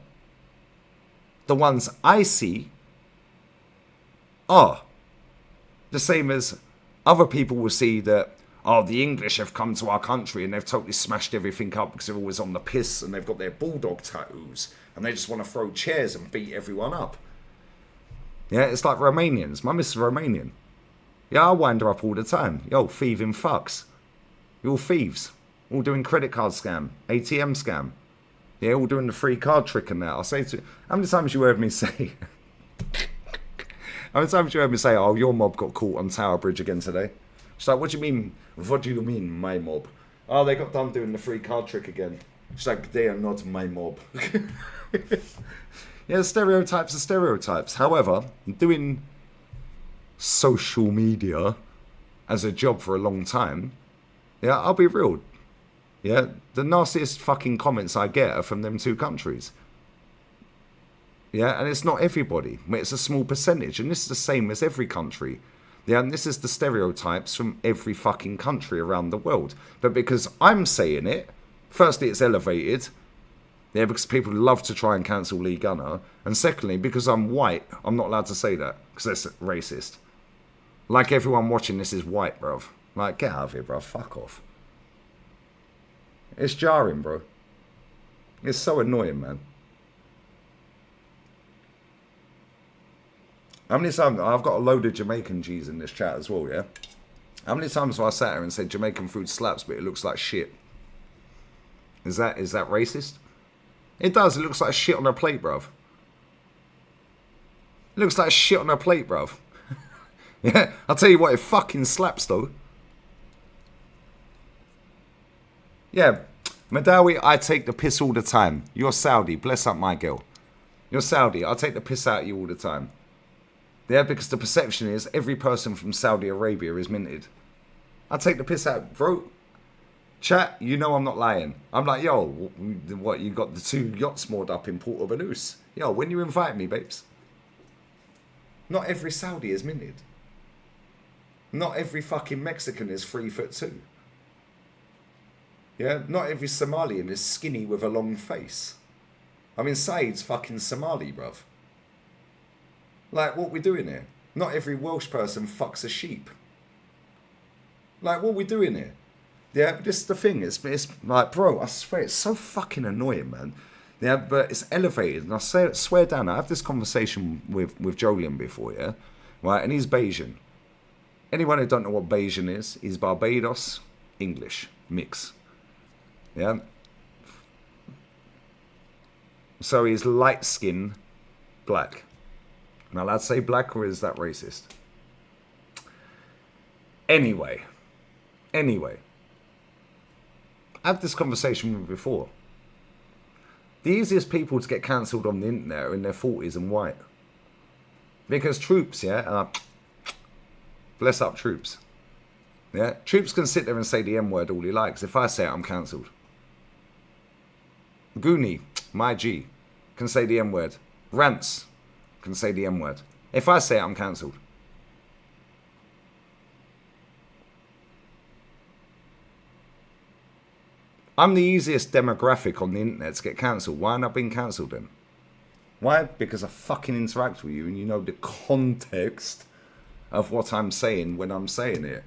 the ones I see are the same as other people will see that, oh, the English have come to our country and they've totally smashed everything up because they're always on the piss and they've got their bulldog tattoos and they just want to throw chairs and beat everyone up. Yeah, it's like Romanians. My missus is Romanian. Yeah, I wind her up all the time. Yo, thieving fucks. You're all thieves. All doing credit card scam, ATM scam. Yeah, all doing the free card trick and that. I'll say to you, how many times you heard me say... How many times you heard me say, oh, your mob got caught on Tower Bridge again today? She's like, what do you mean? What do you mean, my mob? Oh, they got done doing the free card trick again. She's like, they are not my mob. Yeah, stereotypes are stereotypes. However, doing social media as a job for a long time, yeah, I'll be real. Yeah, the nastiest fucking comments I get are from them 2 countries. Yeah, and it's not everybody. It's a small percentage, and this is the same as every country. Yeah, and this is the stereotypes from every fucking country around the world. But because I'm saying it, firstly, it's elevated. Yeah, because people love to try and cancel Lee Gunner. And secondly, because I'm white, I'm not allowed to say that, because that's racist. Like everyone watching this is white, bruv. Like, get out of here, bruv. Fuck off. It's jarring, bro. It's so annoying, man. How many times, I've got a load of Jamaican G's in this chat as well, yeah? How many times have I sat here and said Jamaican food slaps, but it looks like shit? Is that racist? It does, it looks like shit on a plate, bruv. It looks like shit on a plate, bruv. Yeah, I'll tell you what, it fucking slaps, though. Yeah, Madawi, I take the piss all the time. You're Saudi, bless up my girl. You're Saudi, I take the piss out of you all the time. Yeah, because the perception is every person from Saudi Arabia is minted. I take the piss out, bro. Chat, you know I'm not lying. I'm like, yo, what, you got the 2 yachts moored up in Porto Banús? Yo, when you invite me, babes? Not every Saudi is minted. Not every fucking Mexican is 3'2". Yeah, not every Somalian is skinny with a long face. I mean, Said's fucking Somali, bruv. Like, what we doing here? Not every Welsh person fucks a sheep. Like, what we doing here? Yeah, but this is the thing. It's like, bro, I swear, it's so fucking annoying, man. Yeah, but it's elevated. And I swear down, I have this conversation with Jolien before, yeah? Right, and he's Bayesian. Anyone who don't know what Bayesian is, he's Barbados, English, mix. Yeah? So he's light skin, black. Am I allowed to say black, or is that racist? Anyway. I've had this conversation with before. The easiest people to get cancelled on the internet are in their 40s and white. Because troops, yeah, bless up troops. Yeah, troops can sit there and say the M-word all he likes. If I say it, I'm cancelled. Goonie, my G, can say the M-word. Rants can say the M-word. If I say it, I'm cancelled. I'm the easiest demographic on the internet to get cancelled. Why am I being cancelled then? Why? Because I fucking interact with you and you know the context of what I'm saying when I'm saying it.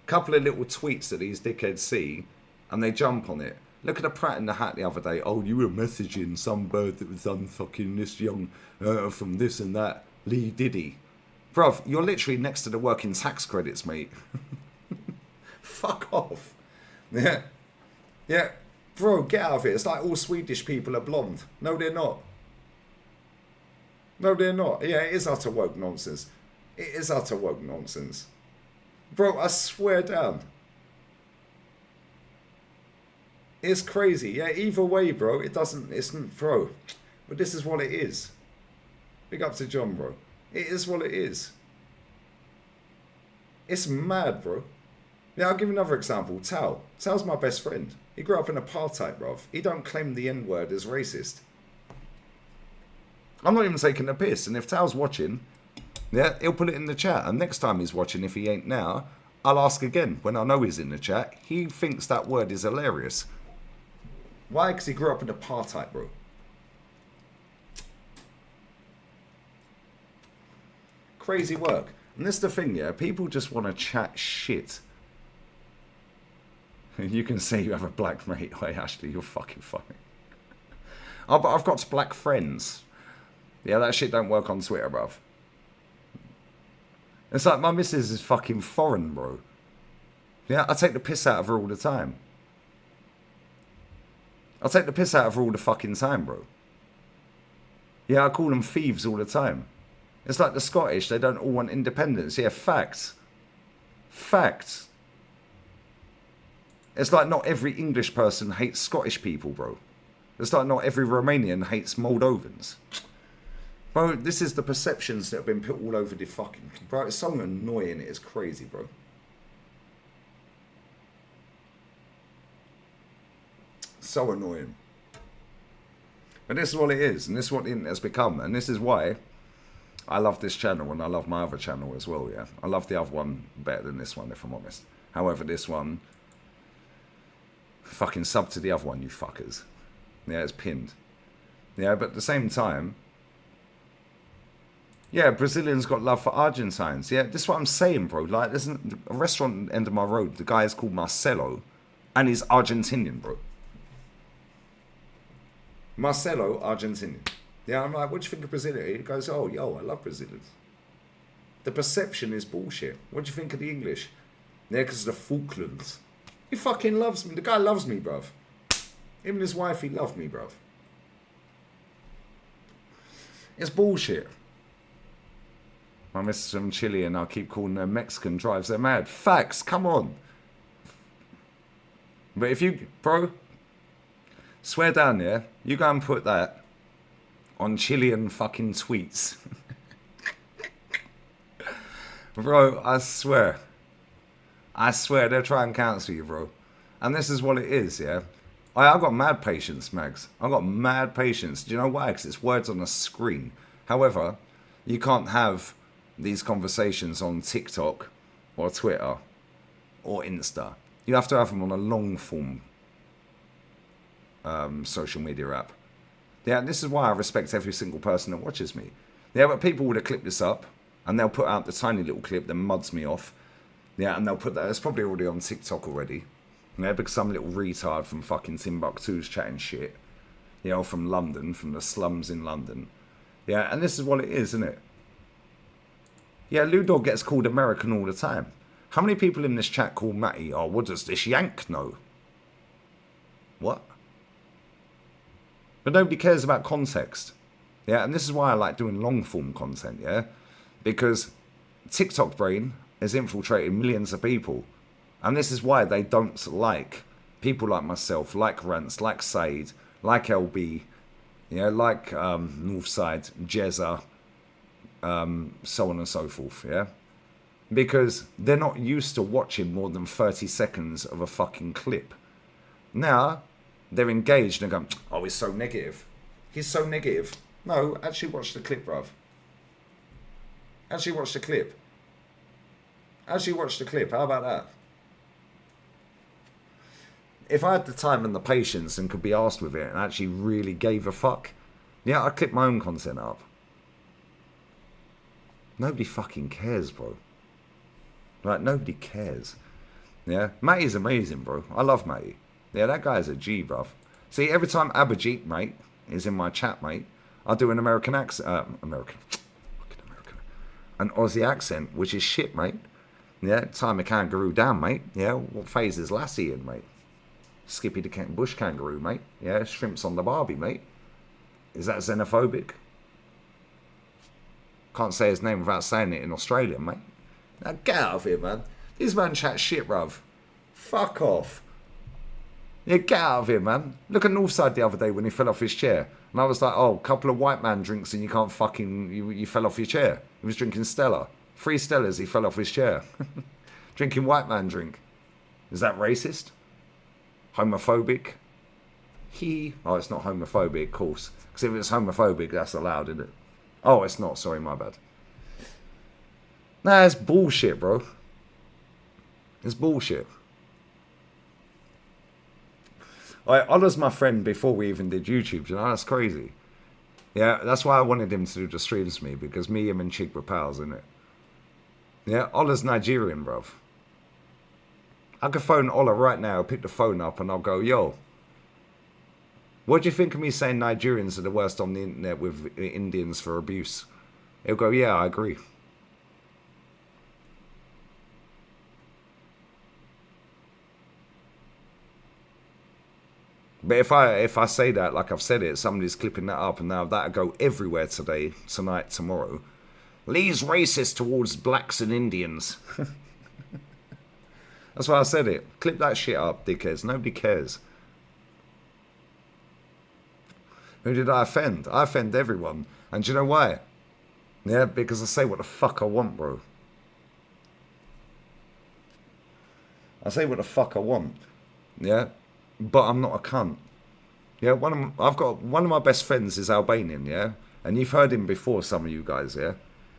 Couple of little tweets that these dickheads see and they jump on it. Look at the Pratt in the Hat the other day. Oh, you were messaging some bird that was unfucking this young from this and that. Lee Diddy. Bruv, you're literally next to the working tax credits, mate. Fuck off. Yeah. Yeah. Bro, get out of it. It's like all Swedish people are blonde. No, they're not. No, they're not. Yeah, it is utter woke nonsense. It is utter woke nonsense. Bro, I swear down. It's crazy. Yeah, either way, bro. It isn't, bro. But this is what it is. Big up to John, bro. It is what it is. It's mad, bro. Yeah, I'll give you another example. Tal. Tal's my best friend. He grew up in apartheid, bruv. He don't claim the N-word as racist. I'm not even taking the piss. And if Tal's watching, yeah, he'll put it in the chat. And next time he's watching, if he ain't now, I'll ask again. When I know he's in the chat, he thinks that word is hilarious. Why? Because he grew up in apartheid, bro. Crazy work. And this is the thing, yeah? People just want to chat shit. You can say you have a black mate. Hey, Ashley, you're fucking funny. Oh, but I've got black friends. Yeah, that shit don't work on Twitter, bruv. It's like my missus is fucking foreign, bro. Yeah, I take the piss out of her all the time. I take the piss out of her all the fucking time, bro. Yeah, I call them thieves all the time. It's like the Scottish, they don't all want independence. Yeah, facts. Facts. It's like not every English person hates Scottish people, bro. It's like not every Romanian hates Moldovans. Bro, this is the perceptions that have been put all over the fucking... Bro, it's so annoying, it is crazy, bro. So annoying. But this is what it is, and this is what the internet has become, and this is why I love this channel, and I love my other channel as well, yeah. I love the other one better than this one, if I'm honest. However, this one... Fucking sub to the other one, you fuckers. Yeah, it's pinned. Yeah, but at the same time... Yeah, Brazilians got love for Argentines. Yeah, this is what I'm saying, bro. Like, there's a restaurant at the end of my road. The guy is called Marcelo, and he's Argentinian, bro. Marcelo, Argentinian. Yeah, I'm like, what do you think of Brazilian? He goes, oh, yo, I love Brazilians. The perception is bullshit. What do you think of the English? Yeah, because of the Falklands. He fucking loves me. The guy loves me, bruv. Him and his wife, he loved me, bruv. It's bullshit. My missus from Chile and I keep calling her Mexican, drives her mad. Facts, come on. But if you, bro, swear down there, you go and put that on Chilean fucking tweets. Bro, I swear, they'll try and cancel you, bro. And this is what it is, yeah? I've got mad patience, Mags. I've got mad patience. Do you know why? Because it's words on a screen. However, you can't have these conversations on TikTok or Twitter or Insta. You have to have them on a long form social media app. Yeah, and this is why I respect every single person that watches me. Yeah, but people would have clipped this up and they'll put out the tiny little clip that muds me off. Yeah, and they'll put that. It's probably already on TikTok already. Yeah, because some little retard from fucking Timbuktu's chatting shit. You know, from London, from the slums in London. Yeah, and this is what it is, isn't it? Yeah, Ludog gets called American all the time. How many people in this chat call Matty, oh, what does this yank know? What? But nobody cares about context. Yeah, and this is why I like doing long form content, yeah? Because TikTok brain has infiltrated millions of people. And this is why they don't like people like myself, like Rance, like Said, like LB, you know, like Northside, Jezza, so on and so forth, yeah? Because they're not used to watching more than 30 seconds of a fucking clip. Now, they're engaged and going, oh, he's so negative. He's so negative. No, actually watch the clip, bruv. Actually watch the clip. Actually watch the clip. How about that? If I had the time and the patience and could be asked with it and actually really gave a fuck, yeah, I'd clip my own content up. Nobody fucking cares, bro. Like, nobody cares. Yeah? Matty's amazing, bro. I love Matty. Yeah, that guy's a G, bruv. See, every time Abhijit, mate, is in my chat, mate, I do an American accent. An Aussie accent, which is shit, mate. Yeah, time a kangaroo down, mate. Yeah, what phase is Lassie in, mate? Skippy the bush kangaroo, mate. Yeah, shrimps on the barbie, mate. Is that xenophobic? Can't say his name without saying it in Australian, mate. Now get out of here, man. This man chat shit, bruv. Fuck off. Yeah, get out of here, man. Look at Northside the other day when he fell off his chair. And I was like, oh, couple of white man drinks and you can't fucking... You fell off your chair. He was drinking Stella. 3 Stellas, he fell off his chair. Drinking white man drink. Is that racist? Homophobic? Oh, it's not homophobic, of course. Because if it's homophobic, that's allowed, isn't it? Oh, it's not. Sorry, my bad. Nah, it's bullshit, bro. It's bullshit. Ollah's my friend before we even did YouTube, you know? That's crazy. Yeah, that's why I wanted him to do the streams with me, because me, him, and Chick were pals, innit? Yeah, Ollah's Nigerian, bruv. I could phone Ollah right now, pick the phone up, and I'll go, yo, what do you think of me saying Nigerians are the worst on the internet with Indians for abuse? He'll go, yeah, I agree. But if I say that, like I've said it, somebody's clipping that up, and now that'll go everywhere today, tonight, tomorrow. Lee's racist towards blacks and Indians. That's why I said it. Clip that shit up, dickheads. Nobody cares. Who did I offend? I offend everyone. And do you know why? Yeah, because I say what the fuck I want, bro. I say what the fuck I want. Yeah? But I'm not a cunt. Yeah, I've got one of my best friends is Albanian, yeah? And you've heard him before, some of you guys, yeah?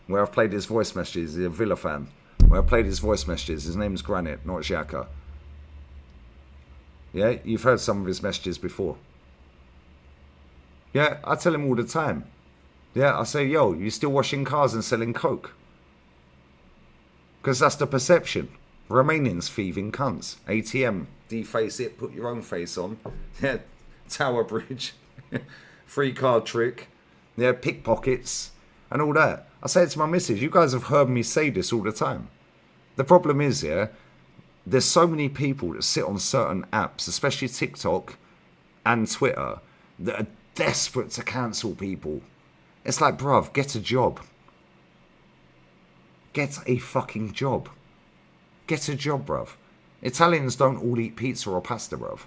Where I've played his voice messages, he's a Villa fan. Where I played his voice messages, his name's Granite, not Xhaka. Yeah, you've heard some of his messages before. Yeah, I tell him all the time. Yeah, I say, yo, you still washing cars and selling coke? Because that's the perception. Romanians thieving cunts. ATM, deface it, put your own face on. Yeah, Tower Bridge. Free card trick. Yeah, pickpockets. And all that. I say it to my missus, you guys have heard me say this all the time. The problem is, yeah, there's so many people that sit on certain apps, especially TikTok and Twitter, that are desperate to cancel people. It's like, bruv, get a job. Get a fucking job. Get a job, bruv. Italians don't all eat pizza or pasta, bruv.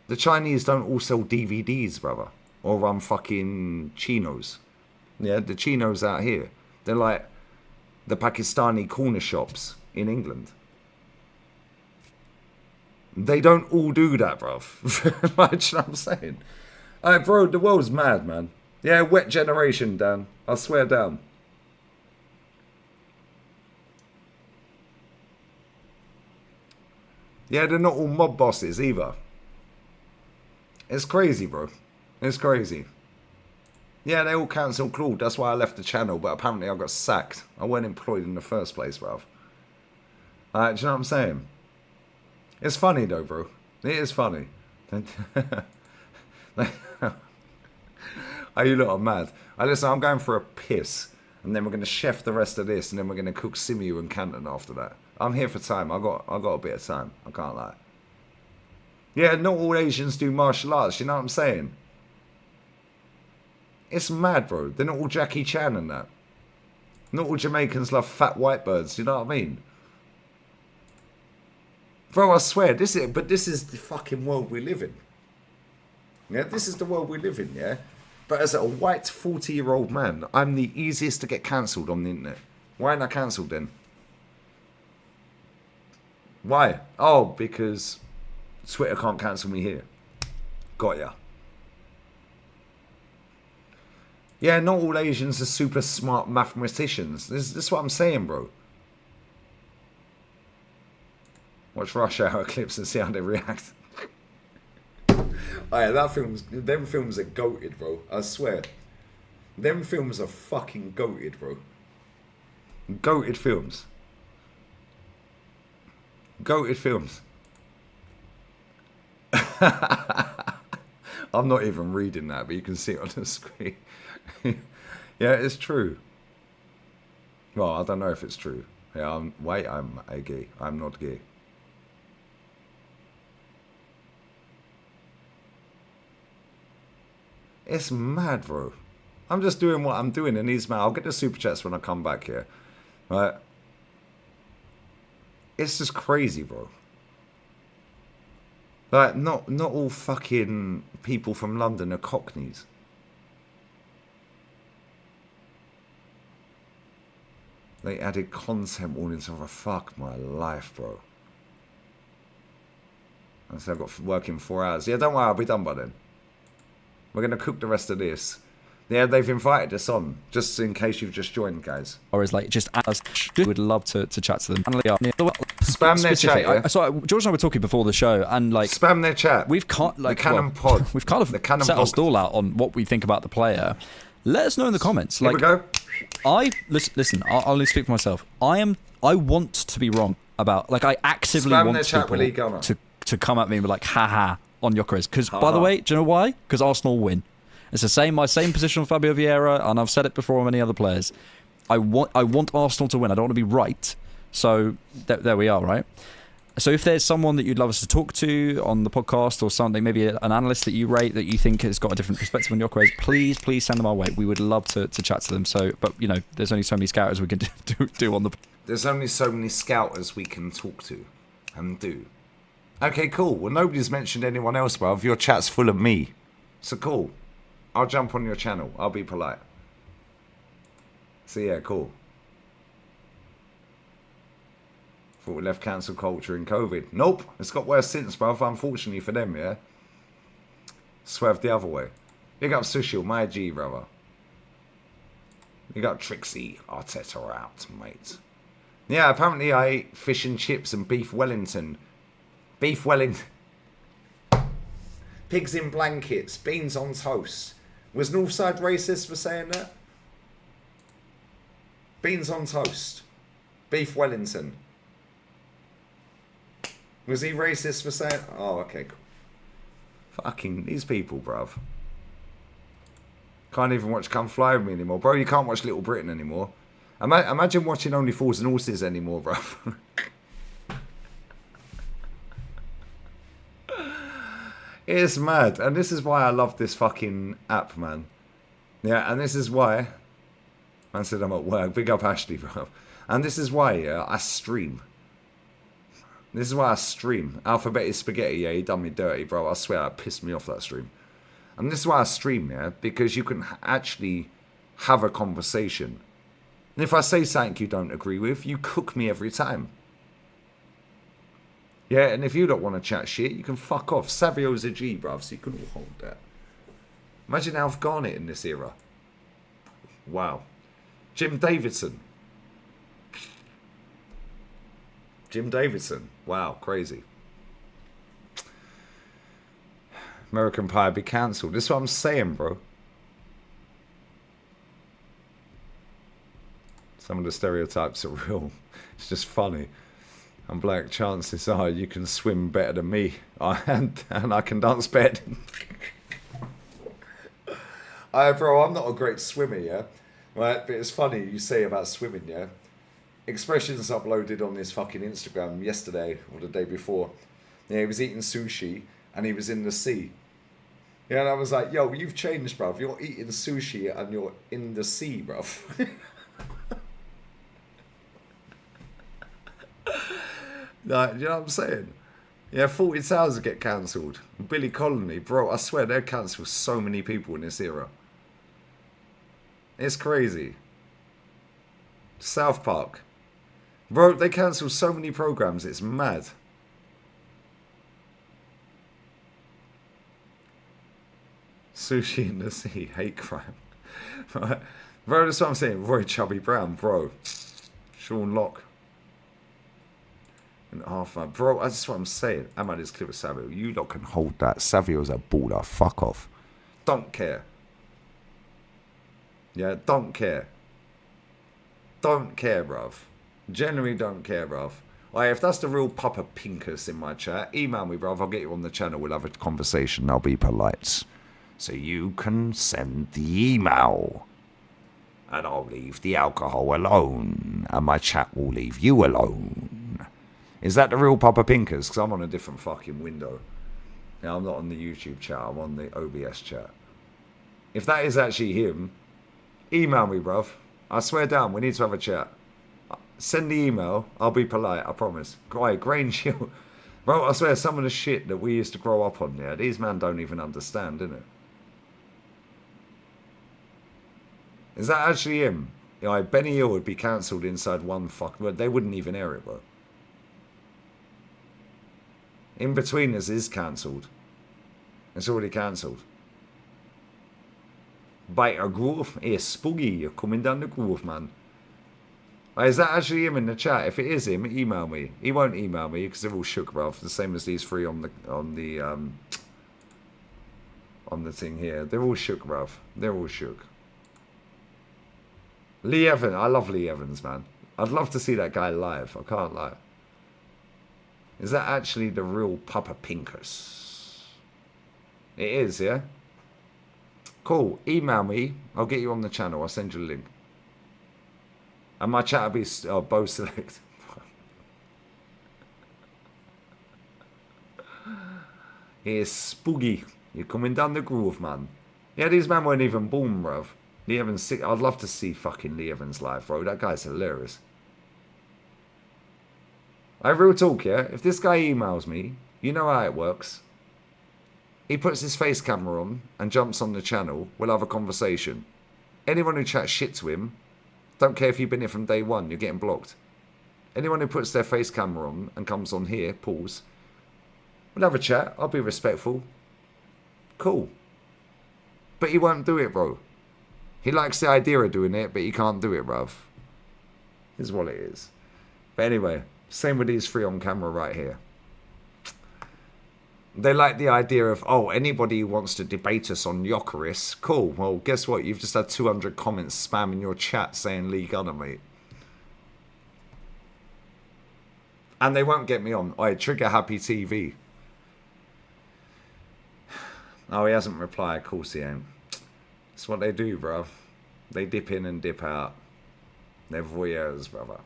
The Chinese don't all sell DVDs, brother. Or run fucking chinos. Yeah, the chinos out here. They're like the Pakistani corner shops in England. They don't all do that, bruv. Like, you know what I'm saying? Bro, the world's mad, man. Yeah, wet generation, Dan. I swear down. Yeah, they're not all mob bosses either. It's crazy, bro. It's crazy. Yeah, they all cancelled Claude. That's why I left the channel, but apparently I got sacked. I weren't employed in the first place, bruv. Do you know what I'm saying? It's funny, though, bro. It is funny. Oh, you lot are mad. Listen, I'm going for a piss, and then we're going to chef the rest of this, and then we're going to cook Simu and Canton after that. I'm here for time. I got a bit of time. I can't lie. Yeah, not all Asians do martial arts. You know what I'm saying? It's mad, bro. They're not all Jackie Chan and that. Not all Jamaicans love fat white birds. You know what I mean? Bro, I swear, this is the fucking world we live in. Yeah, this is the world we live in, yeah? But as a white 40-year-old man, I'm the easiest to get cancelled on the internet. Why ain't I cancelled then? Why? Oh, because Twitter can't cancel me here. Got ya. Yeah, not all Asians are super smart mathematicians. This is what I'm saying, bro. Watch Rush Hour clips and see how they react. Oh, yeah, them films are goated, bro. I swear. Them films are fucking goated, bro. Goated films. Goated films. I'm not even reading that, but you can see it on the screen. Yeah, it's true. Well, I don't know if it's true. Yeah, I'm a gay. I'm not gay. It's mad, bro. I'm just doing what I'm doing, and he's mad. I'll get the super chats when I come back here. Right? It's just crazy, bro. Like, not all fucking people from London are cockneys. They added content warnings over. Fuck my life, bro. I said I've got work in 4 hours. Yeah, don't worry, I'll be done by then. We're going to cook the rest of this. Yeah, they've invited us on, just in case you've just joined, guys. Or is like, just as would love to chat to them. Spam their chat, yeah? So George and I were talking before the show, and like... Spam their chat. We've kind the Cannon Pod. We've kind of set our stall out on what we think about the player. Let us know in the comments. Here we go. Listen, I'll only speak for myself. I want to be wrong about, like, I actively want people to come at me and be like, haha, on Yokarez. Because, by the way, do you know why? Because Arsenal win. It's my same position on Fabio Vieira, and I've said it before on many other players. I want Arsenal to win. I don't want to be right. So there we are, right? So if there's someone that you'd love us to talk to on the podcast, or something, maybe an analyst that you rate that you think has got a different perspective on Yokarez, please send them our way. We would love to chat to them. So, but you know, there's only so many scouters we can do on the. There's only so many scouters we can talk to and do. Okay, cool. Well, nobody's mentioned anyone else, bruv. Your chat's full of me. So cool. I'll jump on your channel. I'll be polite. So yeah, cool. Thought we left cancel culture in COVID. Nope. It's got worse since, bruv. Unfortunately for them, yeah. Swerved the other way. Big up Sushil, my G, brother. Big up Trixie. Arteta out, mate. Yeah, apparently I ate fish and chips and beef Wellington. Beef Wellington. Pigs in blankets. Beans on toast. Was Northside racist for saying that? Beans on toast. Beef Wellington. Was he racist for saying... Oh, okay, cool. Fucking these people, bruv. Can't even watch Come Fly With Me anymore. Bro, you can't watch Little Britain anymore. Imagine watching Only Fools and Horses anymore, bruv. It's mad. And this is why I love this fucking app, man. Yeah, and this is why... Man said I'm at work. Big up Ashley, bruv. And this is why, yeah, I stream. This is why I stream. Alphabetic Spaghetti, yeah, he done me dirty, bro. I swear, that pissed me off, that stream. And this is why I stream, yeah, because you can actually have a conversation. And if I say something you don't agree with, you cook me every time. Yeah, and if you don't want to chat shit, you can fuck off. Savio's a G, bruv, so you can all hold that. Imagine Alf Garnett in this era. Wow. Jim Davidson. Jim Davidson. Wow, crazy. American Pie be cancelled. This is what I'm saying, bro. Some of the stereotypes are real. It's just funny. I'm black. Chances are you can swim better than me, and I can dance better. Bro, I'm not a great swimmer, yeah, right? But it's funny you say about swimming, yeah. Expressions uploaded on his fucking Instagram yesterday or the day before. Yeah, he was eating sushi and he was in the sea. Yeah, and I was like, yo, you've changed, bruv. You're eating sushi and you're in the sea, bruv. Like, you know what I'm saying? Yeah, 40 Towers get cancelled. Billy Colony, bro, I swear they'll cancel so many people in this era. It's crazy. South Park. Bro, they cancel so many programs, it's mad. Sushi in the sea, hate crime. Right? Bro, that's what I'm saying. Roy Chubby Brown, bro. Sean Locke. And half my bro, that's what I'm saying. I'm at this clip of Savio. You lot can hold that. Savio's a baller. Fuck off. Don't care. Yeah, don't care. Don't care, bruv. Generally don't care, bruv. Like, if that's the real Papa Pinkus in my chat, email me, bruv. I'll get you on the channel. We'll have a conversation. I'll be polite. So you can send the email. And I'll leave the alcohol alone. And my chat will leave you alone. Is that the real Papa Pinkers? Because I'm on a different fucking window. Yeah, I'm not on the YouTube chat. I'm on the OBS chat. If that is actually him, email me, bruv. I swear down, we need to have a chat. Send the email. I'll be polite, I promise. Grain Shield. Bro, I swear, some of the shit that we used to grow up on, yeah, these men don't even understand, innit? Is that actually him? Yeah, Benny Hill would be cancelled inside one fuck. But they wouldn't even air it, bro. In Betweeners is cancelled. It's already cancelled. Bite a groove. Hey, Spooky, you're coming down the groove, man. Is that actually him in the chat? If it is him, email me. He won't email me because they're all shook, bruv. The same as these three on the thing here. They're all shook, bruv. They're all shook. Lee Evans. I love Lee Evans, man. I'd love to see that guy live. I can't lie. Is that actually the real Papa Pinkus? It is, yeah? Cool. Email me. I'll get you on the channel. I'll send you a link. And my chat will be Bo Select. Here's Spooky. You're coming down the groove, man. Yeah, these men weren't even born, bruv. Lee Evans, I'd love to see fucking Lee Evans live, bro. That guy's hilarious. Real talk, yeah? If this guy emails me, you know how it works. He puts his face camera on and jumps on the channel. We'll have a conversation. Anyone who chats shit to him, don't care if you've been here from day one, you're getting blocked. Anyone who puts their face camera on and comes on here, pause. We'll have a chat. I'll be respectful. Cool. But he won't do it, bro. He likes the idea of doing it, but he can't do it, bruv. Is what it is. But anyway, same with these three on camera right here. They like the idea of, oh, anybody who wants to debate us on Yokarez, cool. Well, guess what? You've just had 200 comments spamming your chat saying Lee Gunner, mate. And they won't get me on. Oh, Trigger Happy TV. Oh, he hasn't replied. Of course he ain't. It's what they do, bruv. They dip in and dip out. They're voyeurs, brother.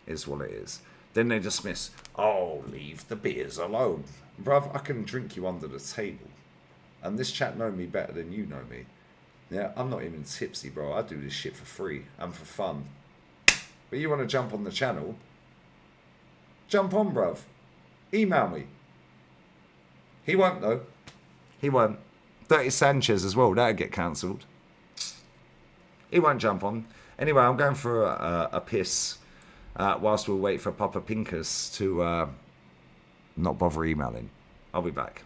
Is what it is. Then they dismiss, oh, leave the beers alone. Bruv, I can drink you under the table. And this chat know me better than you know me. Yeah, I'm not even tipsy, bro. I do this shit for free and for fun. But you want to jump on the channel? Jump on, bruv. Email me. He won't, though. He won't. Dirty Sanchez as well. That'll get cancelled. He won't jump on. Anyway, I'm going for a piss whilst we'll wait for Papa Pinkus to not bother emailing. I'll be back.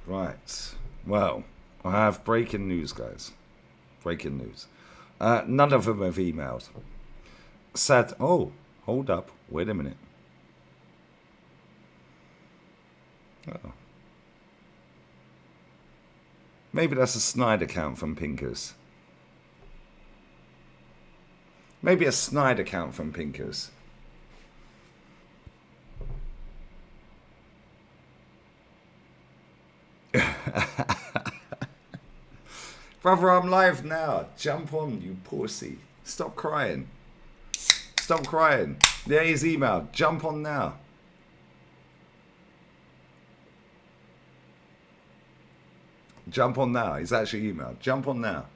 Right. Well, I have breaking news, guys. Breaking news. None of them have emailed. Sad. Oh, hold up. Wait a minute. Oh. Maybe that's a snide account from Pinkers. Maybe a snide account from Pinkers. Brother, I'm live now. Jump on, you pussy. Stop crying. Stop crying. Yeah, he's emailed. Jump on now. Jump on now. He's actually emailed. Jump on now.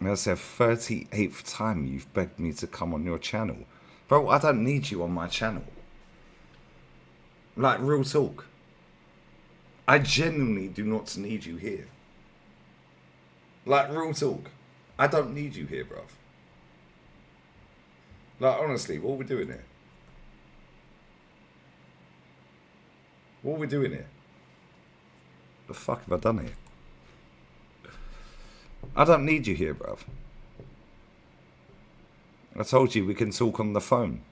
That's the 38th time you've begged me to come on your channel. Bro, I don't need you on my channel. Like, real talk. I genuinely do not need you here. Like, real talk. I don't need you here, bruv. Like, honestly, what are we doing here? What are we doing here? The fuck have I done here? I don't need you here, bruv. I told you we can talk on the phone.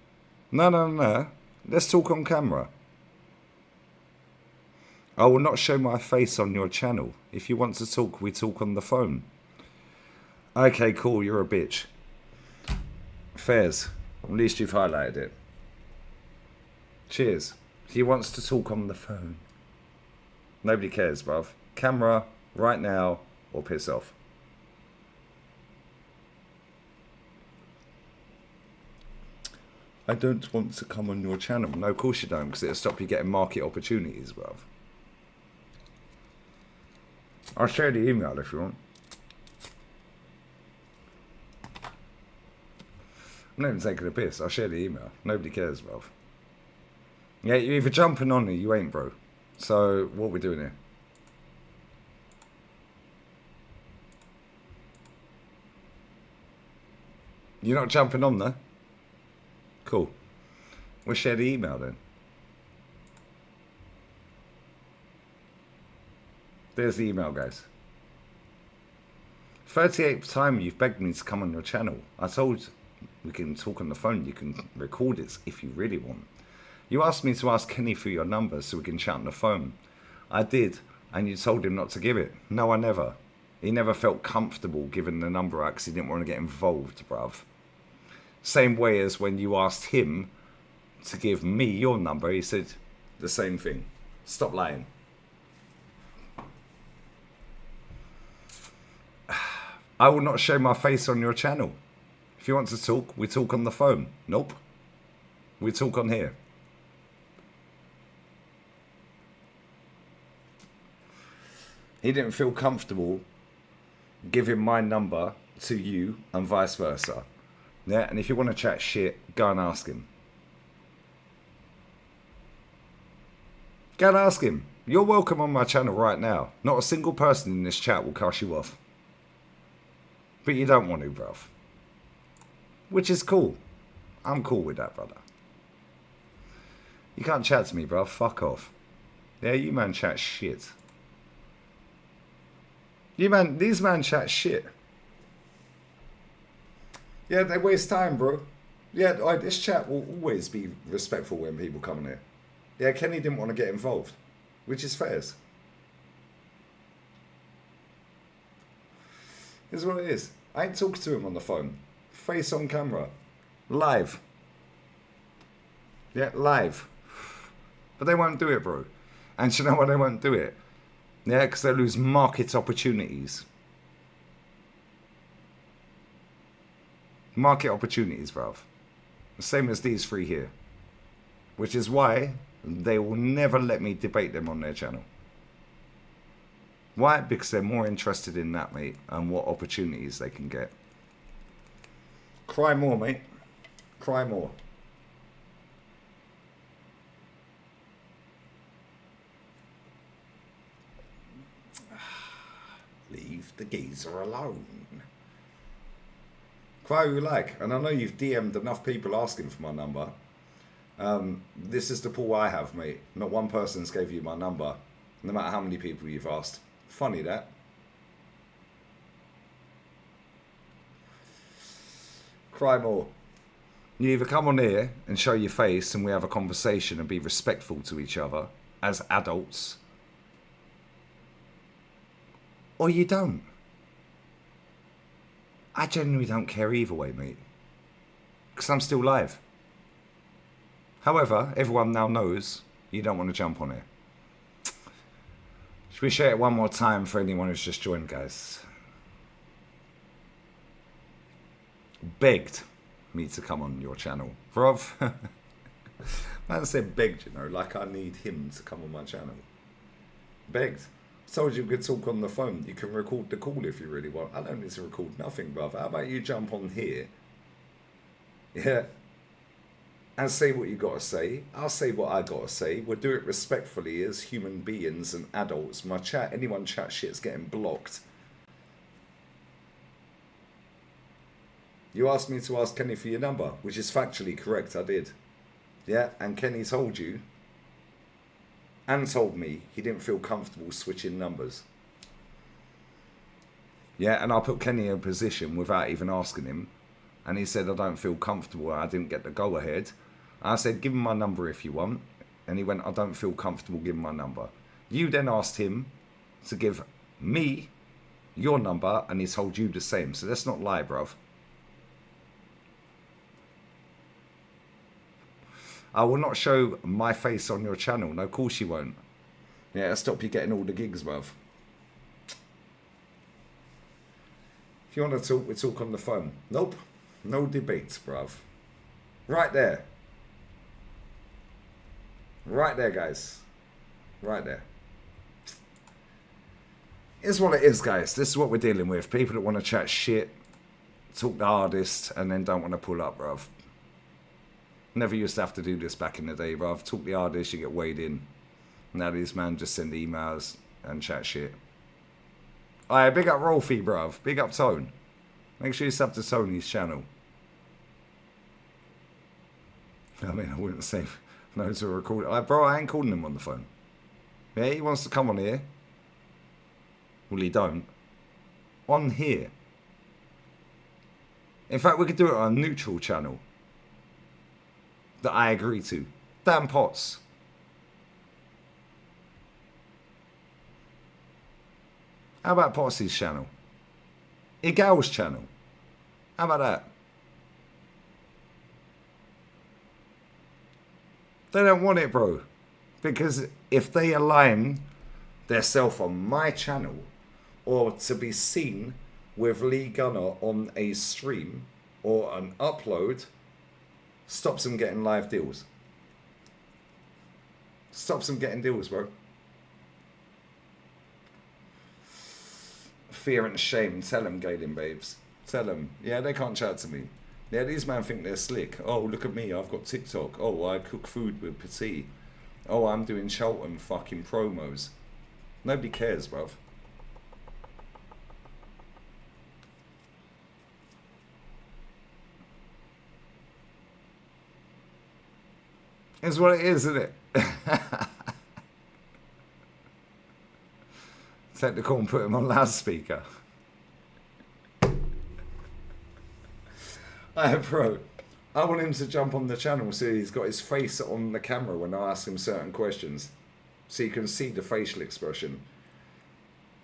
No. Let's talk on camera. I will not show my face on your channel. If you want to talk, we talk on the phone. Okay, cool, you're a bitch. Fairs. At least you've highlighted it. Cheers. He wants to talk on the phone. Nobody cares, bruv. Camera, right now, or piss off. I don't want to come on your channel. No, of course you don't, because it'll stop you getting market opportunities, bruv. I'll share the email if you want. I'm not even taking a piss. I'll share the email. Nobody cares, bruv. Yeah, you're either jumping on or you ain't, bro. So, what are we doing here? You're not jumping on there? Cool. We'll share the email then. There's the email, guys. 38th time you've begged me to come on your channel. I told we can talk on the phone. You can record it if you really want. You asked me to ask Kenny for your number so we can chat on the phone. I did, and you told him not to give it. No, I never. He never felt comfortable giving the number out because he didn't want to get involved, bruv. Same way as when you asked him to give me your number, he said the same thing. Stop lying. I will not show my face on your channel. If you want to talk, we talk on the phone. Nope. We talk on here. He didn't feel comfortable giving my number to you and vice versa. Yeah, and if you want to chat shit, go and ask him. Go and ask him. You're welcome on my channel right now. Not a single person in this chat will cuss you off. But you don't want to, bruv. Which is cool. I'm cool with that, brother. You can't chat to me, bruv. Fuck off. Yeah, you man chat shit. These man chat shit. Yeah, they waste time, bro. Yeah, this chat will always be respectful when people come in here. Yeah, Kenny didn't want to get involved, which is fair. Here's what it is. I ain't talking to him on the phone. Face on camera. Live. Yeah, live. But they won't do it, bro. And you know why they won't do it? Yeah, because they lose market opportunities. Market opportunities, bruv. The same as these three here. Which is why they will never let me debate them on their channel. Why? Because they're more interested in that, mate, and what opportunities they can get. Cry more, mate. Cry more. Leave the geezer alone. Cry who you like. And I know you've DM'd enough people asking for my number. This is the pool I have, mate. Not one person's gave you my number, no matter how many people you've asked. Funny that. Cry more. You either come on here and show your face and we have a conversation and be respectful to each other as adults, or you don't. I genuinely don't care either way, mate, because I'm still live. However, everyone now knows you don't want to jump on it. Should we share it one more time for anyone who's just joined, guys? Begged me to come on your channel. Bruv. Man said begged, you know, like I need him to come on my channel. Begged. Told you we could talk on the phone. You can record the call if you really want. I don't need to record nothing, bruv. How about you jump on here? Yeah. And say what you gotta say. I'll say what I gotta say. We'll do it respectfully as human beings and adults. My chat, anyone chat shit's getting blocked. You asked me to ask Kenny for your number, which is factually correct, I did. Yeah, and Kenny told you, and told me he didn't feel comfortable switching numbers. Yeah, and I put Kenny in a position without even asking him, and he said, I don't feel comfortable, I didn't get the go-ahead. I said, give him my number if you want, and he went, I don't feel comfortable giving my number. You then asked him to give me your number, and he told you the same, so let's not lie, bruv. I will not show my face on your channel. No, of course you won't. Yeah, it'll stop you getting all the gigs, bruv. If you want to talk, we talk on the phone. Nope. No debates, bruv. Right there. Right there, guys. Right there. Here's what it is, guys. This is what we're dealing with. People that want to chat shit, talk the hardest, and then don't want to pull up, bruv. Never used to have to do this back in the day, bruv. Talk the hardest, you get weighed in. Now these man just send emails and chat shit. Alright, big up Rolfie, bruv. Big up Tone. Make sure you sub to Tony's channel. I mean, I wouldn't say no to a record. Bro, I ain't calling him on the phone. Yeah, he wants to come on here. Well, he don't. On here. In fact, we could do it on a neutral channel that I agree to. Dan Potts. How about Potts' channel? Igal's channel. How about that? They don't want it, bro. Because if they align themselves on my channel, or to be seen with Lee Gunner on a stream or an upload, stops them getting live deals. Stops them getting deals, bro. Fear and shame. Tell them, Galen babes. Tell them. Yeah, they can't chat to me. Yeah, these men think they're slick. Oh, look at me. I've got TikTok. Oh, I cook food with Partey. Oh, I'm doing Cheltenham fucking promos. Nobody cares, bruv. It's what it is, isn't it? Take the call and put him on loudspeaker. Bro, I want him to jump on the channel so he's got his face on the camera when I ask him certain questions. So you can see the facial expression.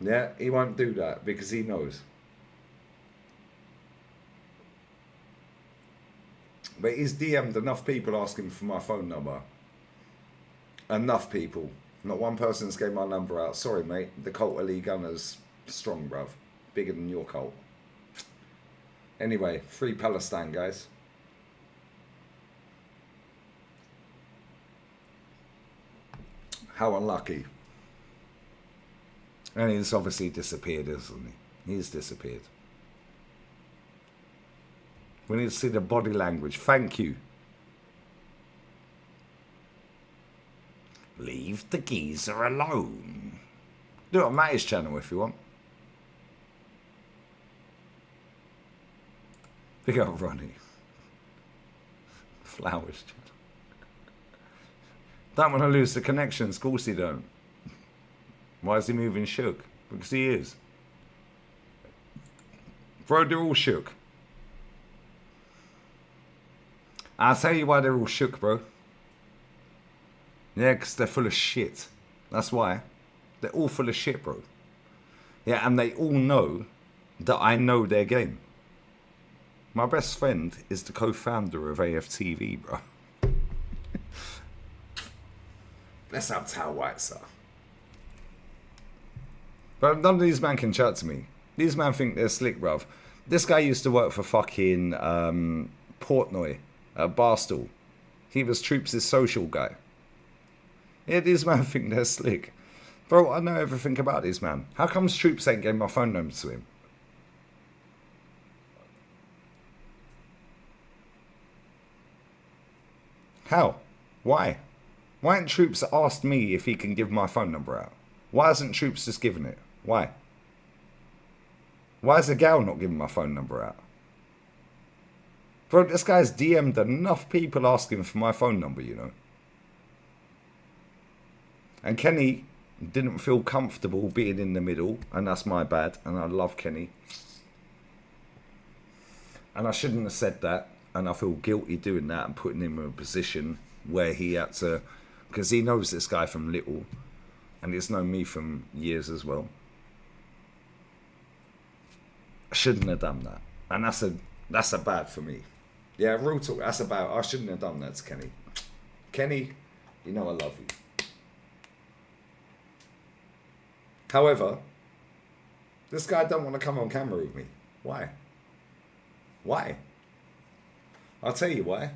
Yeah, he won't do that because he knows. But he's DM'd enough people asking for my phone number. Enough people. Not one person's gave my number out. Sorry, mate. The cult of Lee Gunner's strong, bruv. Bigger than your cult. Anyway, free Palestine, guys. How unlucky. And he's obviously disappeared, isn't he? He's disappeared. We need to see the body language. Thank you. Leave the geezer alone. Do it on Matty's channel if you want. Big up Ronnie. Flowers channel. Don't want to lose the connections. Of course he don't. Why is he moving shook? Because he is. Bro, they're all shook. I'll tell you why they're all shook, bro. Yeah, because they're full of shit. That's why. They're all full of shit, bro. Yeah, and they all know that I know their game. My best friend is the co-founder of AFTV, bro. Let's have Tao White, sir. But none of these men can chat to me. These men think they're slick, bruv. This guy used to work for fucking Portnoy at Barstool. He was Troops' social guy. Yeah, these men think they're slick. Bro, I know everything about these man. How comes Troops ain't gave my phone number to him? How? Why? Why ain't Troops asked me if he can give my phone number out? Why hasn't Troops just given it? Why? Why is the gal not giving my phone number out? Bro, this guy's DM'd enough people asking for my phone number, you know. And Kenny didn't feel comfortable being in the middle, and that's my bad, and I love Kenny. And I shouldn't have said that, and I feel guilty doing that and putting him in a position where he had to, because he knows this guy from little, and he's known me from years as well. I shouldn't have done that, and that's a bad for me. Yeah, real talk, that's about, I shouldn't have done that to Kenny. Kenny, you know I love you. However, this guy don't want to come on camera with me. Why? Why? I'll tell you why.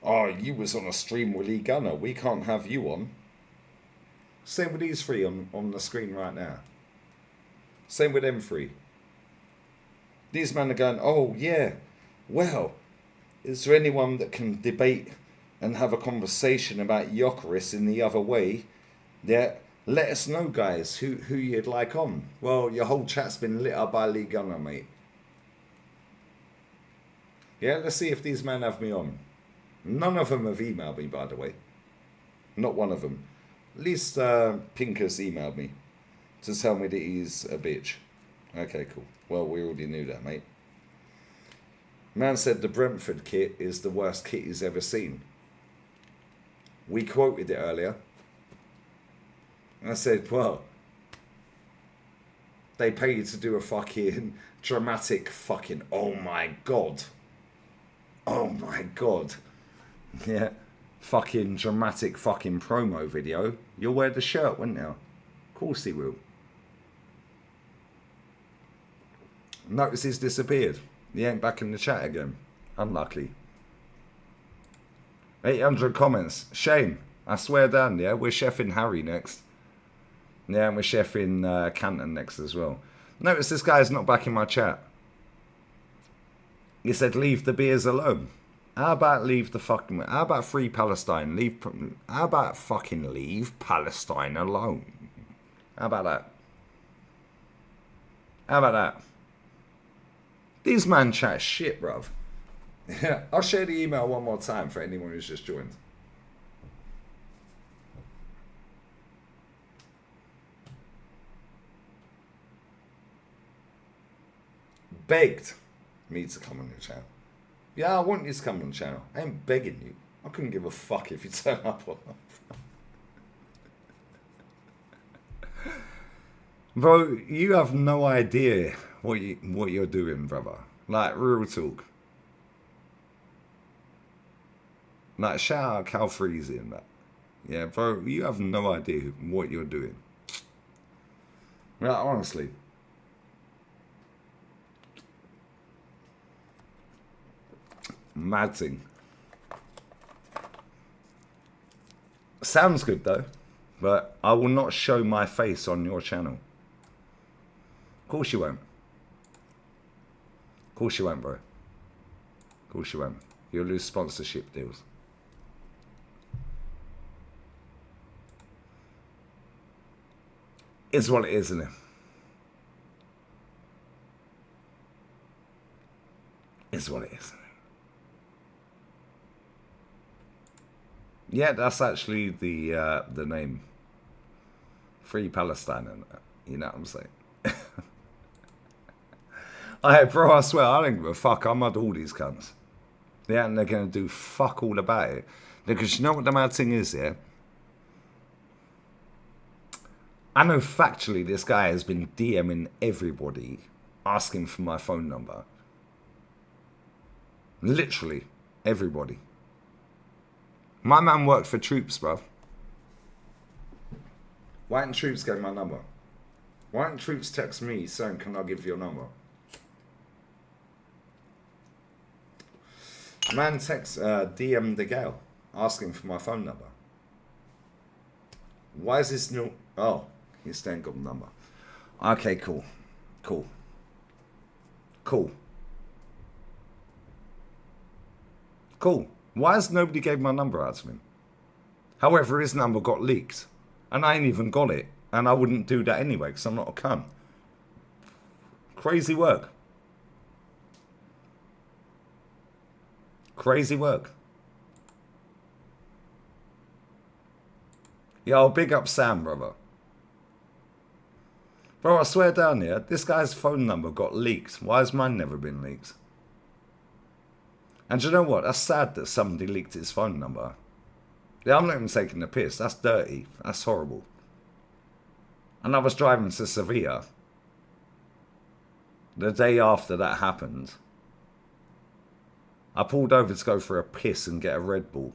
Oh, you was on a stream with Lee Gunner. We can't have you on. Same with these three on the screen right now. Same with them three. These men are going, oh yeah, well, is there anyone that can debate and have a conversation about Yokarez in the other way? Yeah, let us know, guys, who you'd like on. Well, your whole chat's been lit up by Lee Gunner, mate. Yeah, let's see if these men have me on. None of them have emailed me, by the way. Not one of them. At least Pinkus emailed me to tell me that he's a bitch. Okay, cool. Well, we already knew that, mate. Man said the Brentford kit is the worst kit he's ever seen. We quoted it earlier. I said, well, they pay you to do a fucking dramatic fucking, oh my god. Oh my god. Yeah. Fucking dramatic fucking promo video. You'll wear the shirt, wouldn't you? Of course he will. Notice he's disappeared. He ain't back in the chat again. Unlucky. 800 comments. Shame. I swear down, yeah? We're chefing Harry next. Yeah, and we're chefing Canton next as well. Notice this guy's not back in my chat. He said, leave the beers alone. How about leave the fucking... How about free Palestine? How about fucking leave Palestine alone? How about that? How about that? These man chat shit, bruv. Yeah, I'll share the email one more time for anyone who's just joined. Begged me to come on your channel. Yeah, I want you to come on the channel. I ain't begging you. I couldn't give a fuck if you turn up or not. Bro, you have no idea what you're doing, brother. Like, real talk. Like, shout out Cal Freezy and that. Yeah, bro, you have no idea what you're doing. Like, honestly. Mad thing. Sounds good though, but I will not show my face on your channel. Of course you won't. Of course you won't, bro. Of course you won't. You'll lose sponsorship deals. It's what it is, isn't it? It's what it is. Yeah, that's actually the name. Free Palestine, and you know what I'm saying? Bro, I swear, I don't give a fuck. I'm at all these cunts. Yeah, and they're going to do fuck all about it. Because you know what the mad thing is, yeah? I know factually this guy has been DMing everybody, asking for my phone number. Literally, everybody. My man worked for Troops, bruv. Why didn't Troops get my number? Why didn't Troops text me saying, can I give you your number? Man text DM the gal asking for my phone number. Why is this new? Oh, he's still got the number. Okay, cool. Cool. Cool. Cool. Why has nobody gave my number out to him? However, his number got leaked. And I ain't even got it. And I wouldn't do that anyway, because I'm not a cunt. Crazy work. Crazy work. Yo, big up Sam, brother. Bro, I swear down here, this guy's phone number got leaked. Why has mine never been leaked? And do you know what? That's sad that somebody leaked his phone number. Yeah, I'm not even taking the piss. That's dirty. That's horrible. And I was driving to Sevilla the day after that happened. I pulled over to go for a piss and get a Red Bull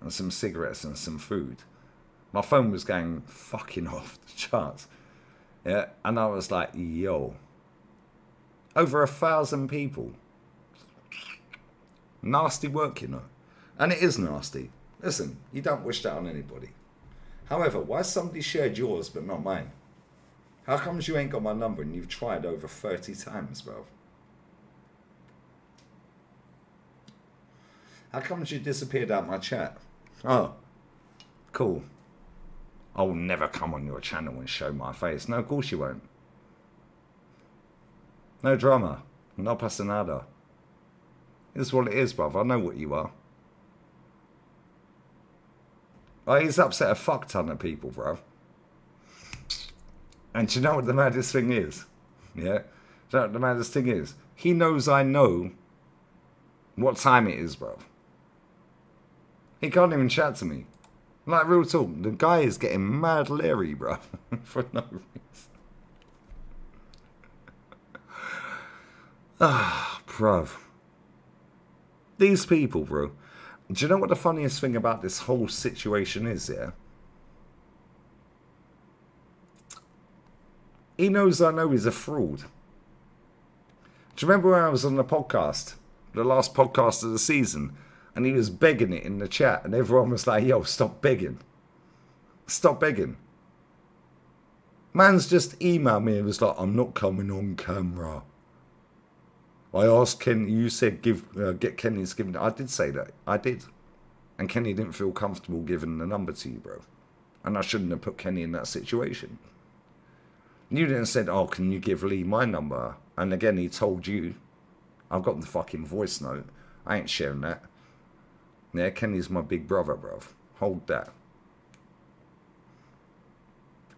and some cigarettes and some food. My phone was going fucking off the charts. Yeah, and I was like, yo. Over 1,000 people. Nasty work, you know. And it is nasty. Listen, you don't wish that on anybody. However, why somebody shared yours but not mine? How comes you ain't got my number and you've tried over 30 times, bro? How comes you disappeared out my chat? Oh, cool. I will never come on your channel and show my face. No, of course you won't. No drama. No pasa nada. It's what it is, bruv. I know what you are. Oh, he's upset a fuck ton of people, bruv. And do you know what the maddest thing is? Yeah? Do you know what the maddest thing is? He knows I know what time it is, bruv. He can't even chat to me. Like, real talk, the guy is getting mad leery, bruv. For no reason. Ah, bruv. These people, bro. Do you know what the funniest thing about this whole situation is, yeah? He knows I know he's a fraud. Do you remember when I was on the podcast? The last podcast of the season? And he was begging it in the chat. And everyone was like, yo, stop begging. Stop begging. Man's just emailed me and was like, I'm not coming on camera. I asked Kenny, you said get Kenny's given. I did say that. I did. And Kenny didn't feel comfortable giving the number to you, bro. And I shouldn't have put Kenny in that situation. You then said, oh, can you give Lee my number? And again, he told you. I've got the fucking voice note. I ain't sharing that. Yeah, Kenny's my big brother, bro. Hold that.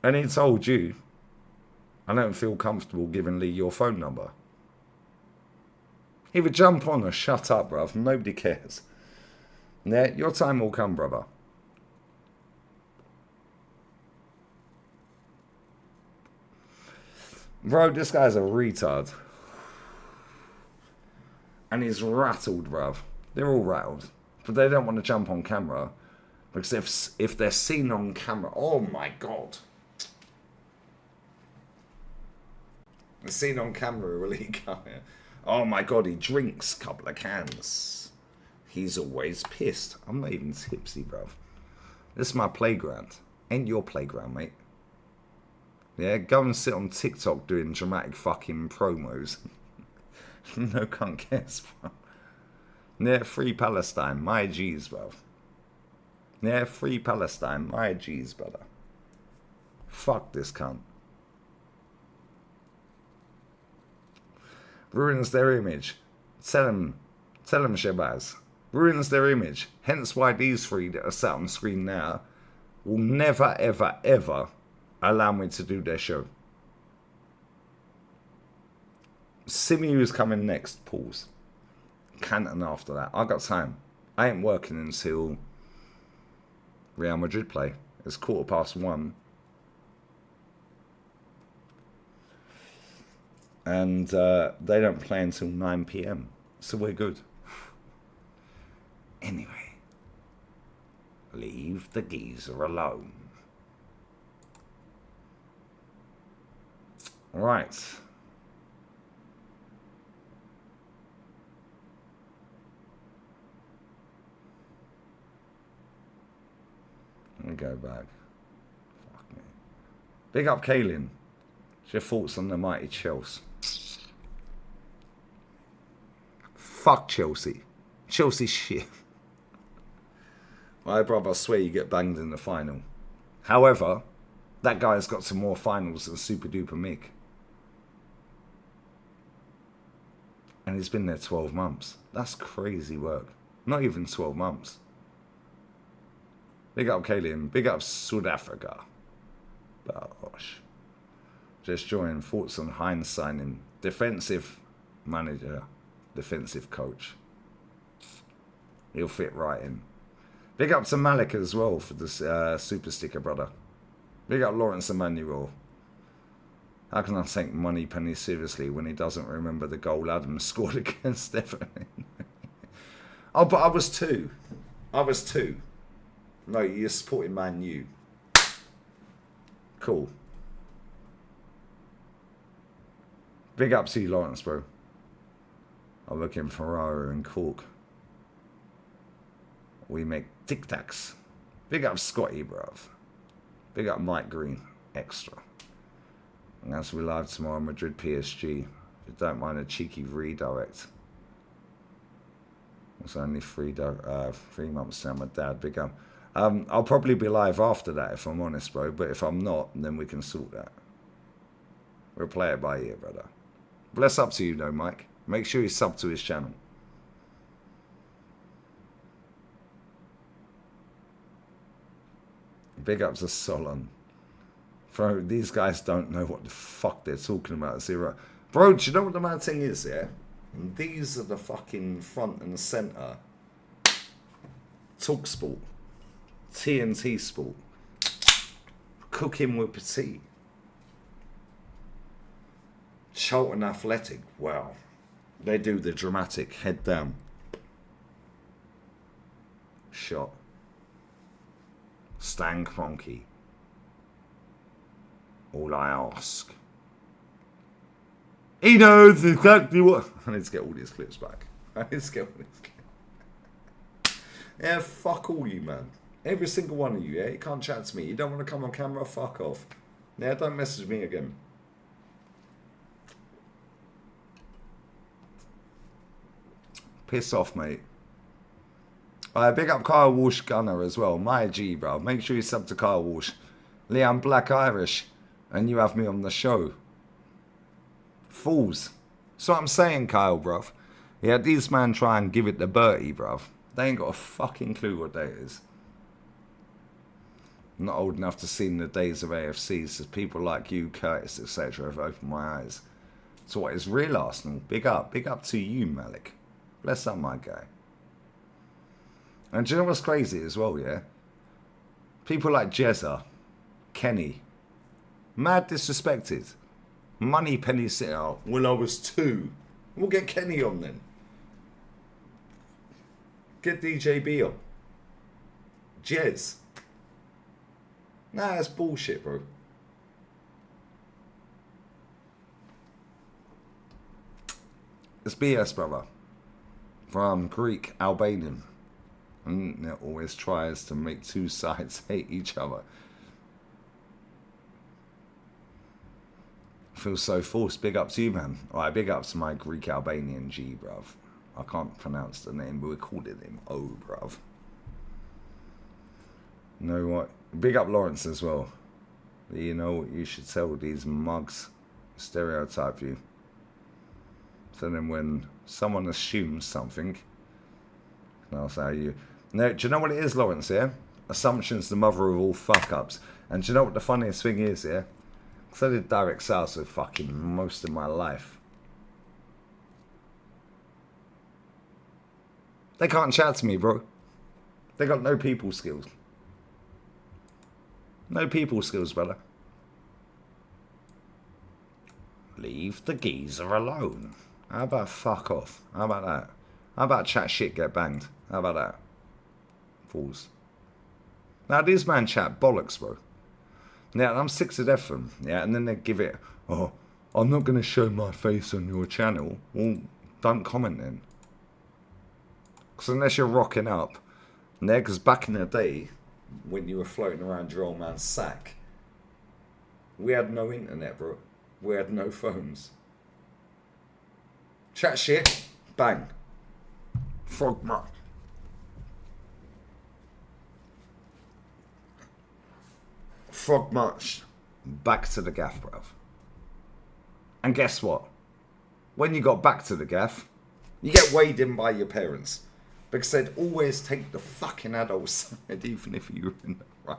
And he told you, I don't feel comfortable giving Lee your phone number. Either jump on or shut up, bruv. Nobody cares. Yeah, your time will come, brother. Bro, this guy's a retard. And he's rattled, bruv. They're all rattled. But they don't want to jump on camera. Because if they're seen on camera... Oh, my God. They're seen on camera, will he come here? Oh my God, he drinks a couple of cans. He's always pissed. I'm not even tipsy, bruv. This is my playground. Ain't your playground, mate. Yeah, go and sit on TikTok doing dramatic fucking promos. No cunt cares, bruv. Yeah, free Palestine, my G's, bruv. Yeah, free Palestine, my G's, brother. Fuck this cunt. Ruins their image. Tell him Shabazz. ruins their image. Hence why these three that are sat on the screen now will never, ever, ever allow me to do their show. Simeo's coming next, pause. Canton after that. I got time. I ain't working until Real Madrid play. It's 1:15. And they don't play until 9 p.m. So we're good. Anyway. Leave the geezer alone. Right. Let me go back. Fuck me. Big up, Kaylin. What's your thoughts on the mighty Chelsea? Fuck Chelsea. Chelsea shit. My brother, I swear you get banged in the final. However, that guy's got some more finals than Super Duper Mick. And he's been there 12 months. That's crazy work. Not even 12 months. Big up Kaylin. Big up South Africa. Bosh. Just join. Thoughts on Heinz signing. Defensive manager. Defensive coach. He'll fit right in. Big up to Malik as well for the super sticker, brother. Big up Lawrence Emmanuel. How can I take Money Penny seriously when he doesn't remember the goal Adams scored against Everton? Oh, but I was two. No, you're supporting Man U. Cool. Big up to you, Lawrence, bro. I'm looking Ferrara and Cork. We make Tic Tacs. Big up Scotty, bruv. Big up Mike Green. Extra. And as we live tomorrow, Madrid PSG. If you don't mind a cheeky redirect. It's only 3 months now, my dad. Big up. I'll probably be live after that if I'm honest, bro. But if I'm not, then we can sort that. We'll play it by ear, brother. Bless up to you though, Mike. Make sure you sub to his channel. Big ups to Solon. Bro, these guys don't know what the fuck they're talking about. Zero. Bro, do you know what the mad thing is, yeah? And these are the fucking front and centre. Talk Sport. TNT Sport. Cooking with Petit. Charlton Athletic. Wow. They do the dramatic head down shot. Stan Kroenke. All I ask. He knows exactly what. I need to get all these clips back. Yeah, fuck all you, man. Every single one of you, yeah? You can't chat to me. You don't want to come on camera? Fuck off. Yeah, don't message me again. Piss off, mate. Big up Kyle Walsh Gunner as well. My G, bro. Make sure you sub to Kyle Walsh. Liam Black Irish. And you have me on the show. Fools. So I'm saying, Kyle, bruv. Yeah, these man try and give it to Bertie, bruv. They ain't got a fucking clue what that is. I'm not old enough to see in the days of AFC, so people like you, Curtis, etc. have opened my eyes to what is real Arsenal. Big up to you, Malik. Bless up, my guy. And do you know what's crazy as well, yeah? People like Jezza, Kenny, mad disrespected. Money Penny sitting out. Well, I was 2. We'll get Kenny on then. Get DJB on. Jez. Nah, that's bullshit, bro. It's BS, brother. From Greek, Albanian. And it always tries to make two sides hate each other. Feels so forced. Big up to you, man. Alright, big up to my Greek Albanian G, bruv. I can't pronounce the name, but we called it him O, bruv. You know what? Big up Lawrence as well. You know what you should tell these mugs? Stereotype you. So then when someone assumes something, I'll say you. No, do you know what it is, Lawrence, yeah? Assumption's the mother of all fuck-ups. And do you know what the funniest thing is, yeah? Because I did direct sales for fucking most of my life. They can't chat to me, bro. They got no people skills. No people skills, brother. Leave the geezer alone. How about fuck off? How about that? How about chat shit, get banged? How about that? Fools. Now, these man chat bollocks, bro. Yeah, I'm sick to death of them. Yeah, and then they give it, oh, I'm not going to show my face on your channel. Well, don't comment then. Because unless you're rocking up, yeah, because back in the day, when you were floating around your old man's sack, we had no internet, bro. We had no phones. Chat shit, bang. Frog much. Frog much. Back to the gaff, bruv. And guess what? When you got back to the gaff, you get weighed in by your parents. Because they'd always take the fucking adult side, even if you were in the right.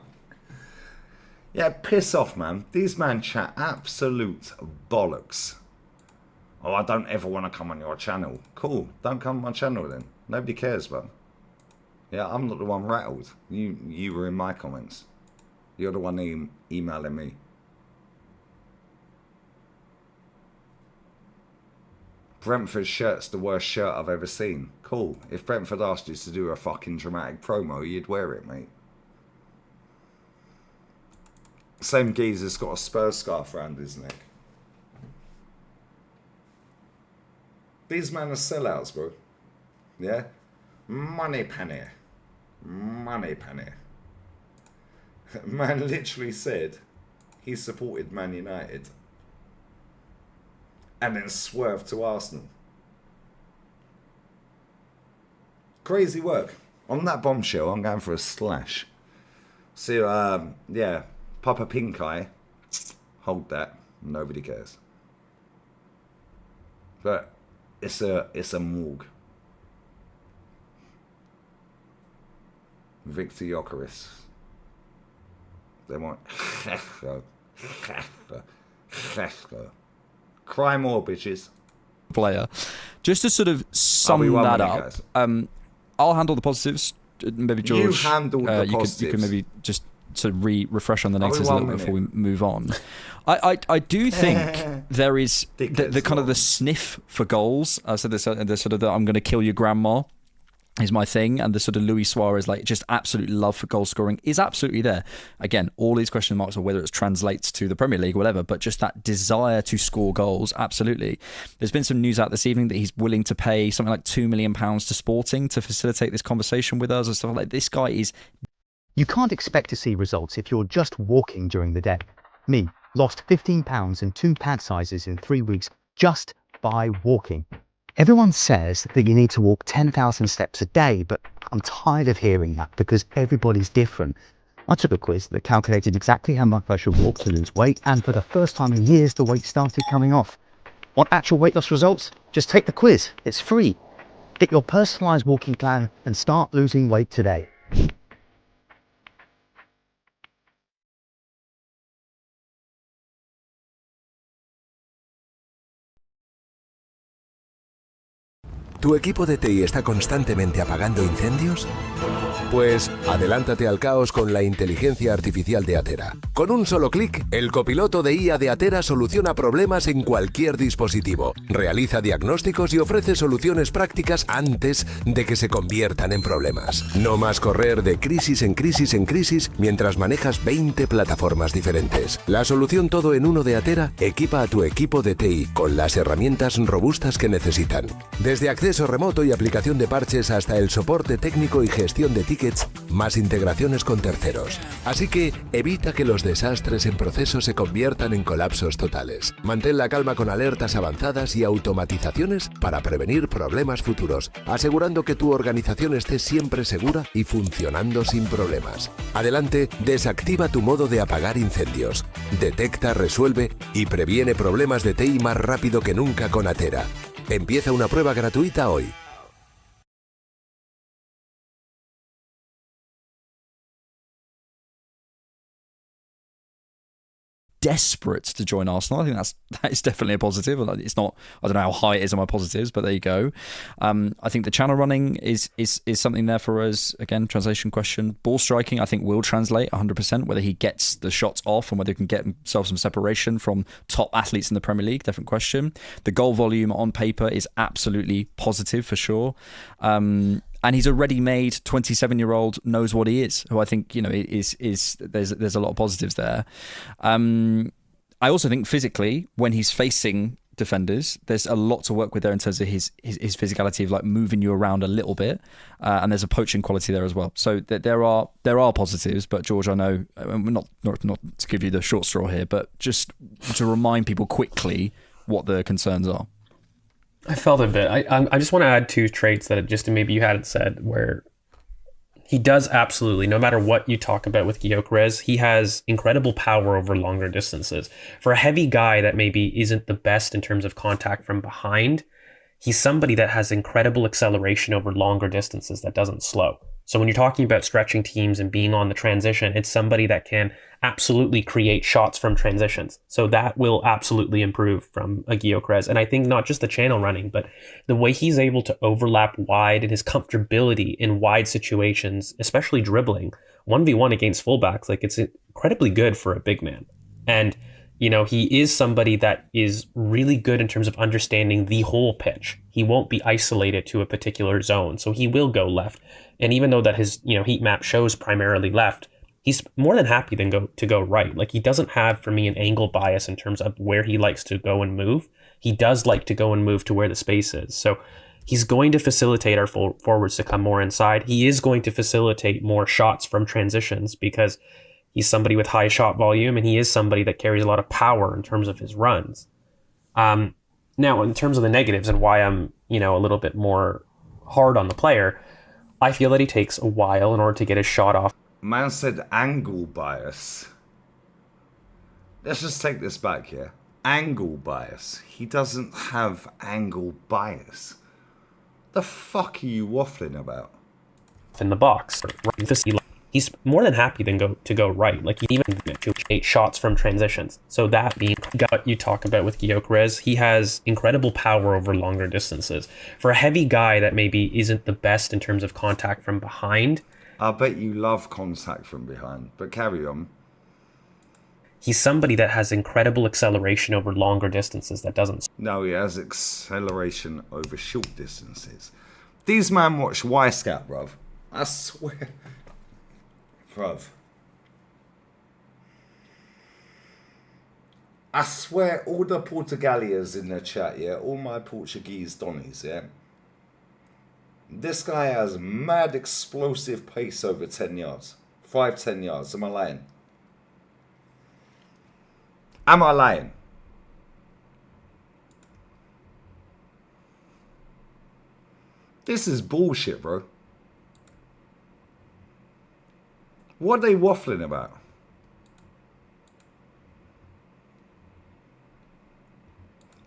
Yeah, piss off, man. These man chat absolute bollocks. Oh, I don't ever want to come on your channel. Cool, don't come on my channel then. Nobody cares, man. Yeah, I'm not the one rattled. You were in my comments. You're the one emailing me. Brentford's shirt's the worst shirt I've ever seen. Cool. If Brentford asked you to do a fucking dramatic promo, you'd wear it, mate. Same geezer's got a Spurs scarf around his neck. These men are sellouts, bro. Yeah? Money penny. Money penny. Man literally said he supported Man United. And then swerved to Arsenal. Crazy work. On that bombshell, I'm going for a slash. So, yeah. Papa Pink Eye. Hold that. Nobody cares. But it's a morgue. Victor Yokarez. They want cry more, bitches. Player. Just to sort of sum that up, I'll handle the positives. Maybe George, you handle the positives. You can maybe just to refresh on the negatives a little bit before we move on. I do think there is the kind of the sniff for goals. I said this, the sort of the I'm going to kill your grandma is my thing, and the sort of Luis Suarez, like, just absolute love for goal scoring is absolutely there. Again, all these question marks on whether it translates to the Premier League or whatever, but just that desire to score goals, absolutely. There's been some news out this evening that he's willing to pay something like £2 million to Sporting to facilitate this conversation with us and stuff like that. This guy is... You can't expect to see results if you're just walking during the day. Me, lost 15 pounds and 2 pad sizes in 3 weeks just by walking. Everyone says that you need to walk 10,000 steps a day, but I'm tired of hearing that because everybody's different. I took a quiz that calculated exactly how much I should walk to lose weight, and for the first time in years, the weight started coming off. Want actual weight loss results? Just take the quiz. It's free. Get your personalised walking plan and start losing weight today. ¿Tu equipo de TI está constantemente apagando incendios? Pues adelántate al caos con la inteligencia artificial de Atera. Con un solo clic, el copiloto de IA de Atera soluciona problemas en cualquier dispositivo, realiza diagnósticos y ofrece soluciones prácticas antes de que se conviertan en problemas. No más correr de crisis en crisis en crisis mientras manejas 20 plataformas diferentes. La solución todo en uno de Atera equipa a tu equipo de TI con las herramientas robustas que necesitan. Desde acceso remoto y aplicación de parches hasta el soporte técnico y gestión de tickets, más integraciones con terceros. Así que evita que los desastres en proceso se conviertan en colapsos totales. Mantén la calma con alertas avanzadas y automatizaciones para prevenir problemas futuros, asegurando que tu organización esté siempre segura y funcionando sin problemas. Adelante, desactiva tu modo de apagar incendios. Detecta, resuelve y previene problemas de TI más rápido que nunca con Atera. Empieza una prueba gratuita hoy. desperate to join Arsenal. I think that is definitely a positive. It's not, I don't know how high it is on my positives, but there you go. I think the channel running is something there for us. Again, translation question. Ball striking, I think, will translate 100%. Whether he gets the shots off and whether he can get himself some separation from top athletes in the Premier League, different question. The goal volume on paper is absolutely positive for sure. And he's a ready-made 27-year-old, knows what he is, who I think, there's a lot of positives there. I also think physically, when he's facing defenders, there's a lot to work with there in terms of his physicality of like moving you around a little bit, and there's a poaching quality there as well. So there are positives, but George, I know, not to give you the short straw here, but just to remind people quickly what the concerns are. I felt a bit. I just want to add 2 traits that just maybe you hadn't said, where he does absolutely, no matter what you talk about with Yokarez, he has incredible power over longer distances. For a heavy guy that maybe isn't the best in terms of contact from behind, he's somebody that has incredible acceleration over longer distances that doesn't slow. So when you're talking about stretching teams and being on the transition, it's somebody that can absolutely create shots from transitions. So that will absolutely improve from a Yokarez. And I think not just the channel running, but the way he's able to overlap wide and his comfortability in wide situations, especially dribbling 1v1 against fullbacks, like it's incredibly good for a big man. And he is somebody that is really good in terms of understanding the whole pitch. He won't be isolated to a particular zone, so he will go left. And even though that his heat map shows primarily left, he's more than happy to go right. Like, he doesn't have, for me, an angle bias in terms of where he likes to go and move. He does like to go and move to where the space is. So he's going to facilitate our forwards to come more inside. He is going to facilitate more shots from transitions because he's somebody with high shot volume, and he is somebody that carries a lot of power in terms of his runs. Now, in terms of the negatives and why I'm, a little bit more hard on the player, I feel that he takes a while in order to get his shot off. Man said angle bias. Let's just take this back here. Angle bias. He doesn't have angle bias. The fuck are you waffling about? In the box. He's more than happy to go right. Like, he even 8 shots from transitions. So that being what you talk about with Yokarez, he has incredible power over longer distances. For a heavy guy that maybe isn't the best in terms of contact from behind. I bet you love contact from behind, but carry on. He's somebody that has incredible acceleration over longer distances that doesn't. No, he has acceleration over short distances. These man watch Y-Scout, bruv. I swear. Bruv. I swear all the Portugalians in the chat, yeah, all my Portuguese Donnies, yeah. This guy has mad explosive pace over 10 yards. 5-10 yards. Am I lying? Am I lying? This is bullshit, bro. What are they waffling about?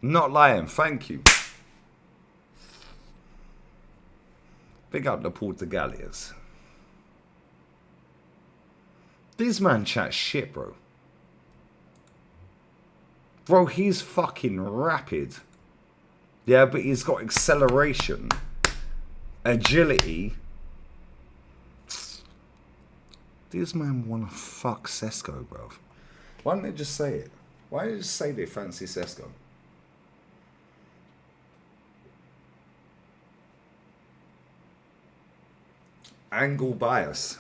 Not lying, thank you. Big up the Portugalians. These man chat shit, bro. Bro, he's fucking rapid. Yeah, but he's got acceleration, agility. These men want to fuck Sesko, bro. Why don't they just say it? Why don't they just say they fancy Sesko? Angle bias.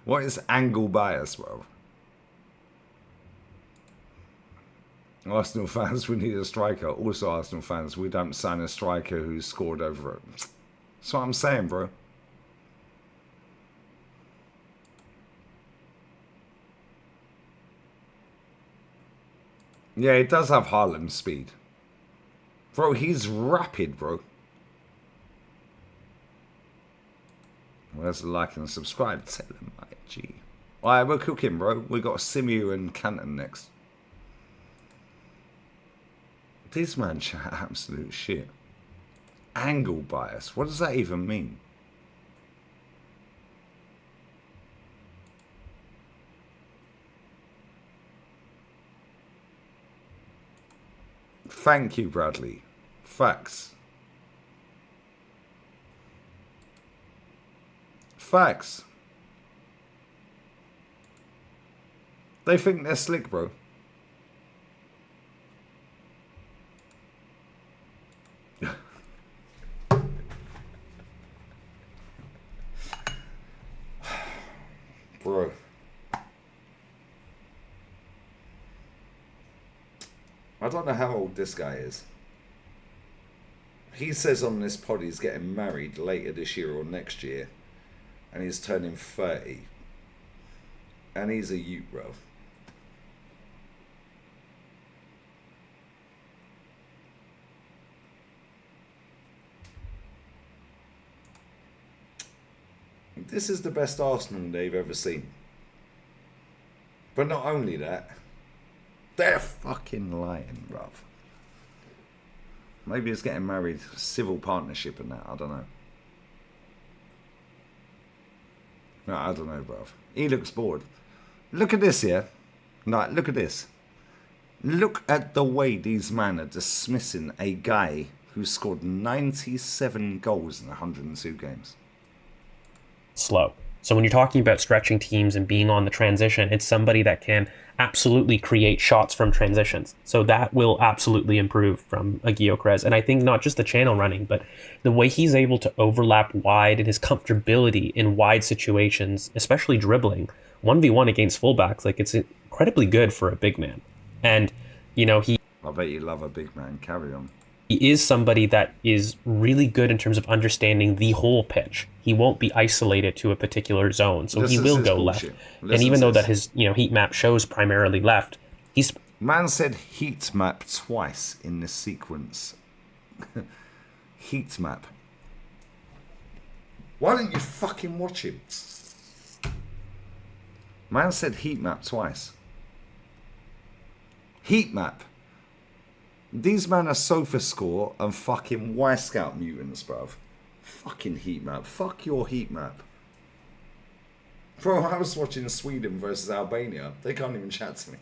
What is angle bias, bro? Arsenal fans, we need a striker. Also, Arsenal fans, we don't sign a striker who's scored over it. That's what I'm saying, bro. Yeah, it does have Haaland speed. Bro, he's rapid, bro. Where's the like and subscribe? Tell him, mate. Gee. Alright, we're cooking, bro. We got Simu and Canton next. This man chat absolute shit. Angle bias. What does that even mean? Thank you, Bradley. Facts. Facts. They think they're slick, bro. Bro. I don't know how old this guy is. He says on this pod he's getting married later this year or next year. And he's turning 30. And he's a youth, bro. This is the best Arsenal they've ever seen. But not only that, they're fucking lying, bruv. Maybe it's getting married, civil partnership and that, I don't know. No, I don't know, bruv. He looks bored. Look at this here. No, look at this. Look at the way these men are dismissing a guy who scored 97 goals in 102 games. Slow. So when you're talking about stretching teams and being on the transition, it's somebody that can absolutely create shots from transitions. So that will absolutely improve from a Yokarez. And I think not just the channel running, but the way he's able to overlap wide and his comfortability in wide situations, especially dribbling, 1v1 against fullbacks, like it's incredibly good for a big man. And, you know, I bet you love a big man. Carry on. He is somebody that is really good in terms of understanding the whole pitch. He won't be isolated to a particular zone, so he will go left. And even though that his heat map shows primarily left, he's... Man said heat map twice in this sequence. Heat map. Why don't you fucking watch him? Man said heat map twice. Heat map. These men are sofa score and fucking Y-Scout mutants, bruv. Fucking heat map. Fuck your heat map. Bro, I was watching Sweden versus Albania. They can't even chat to me.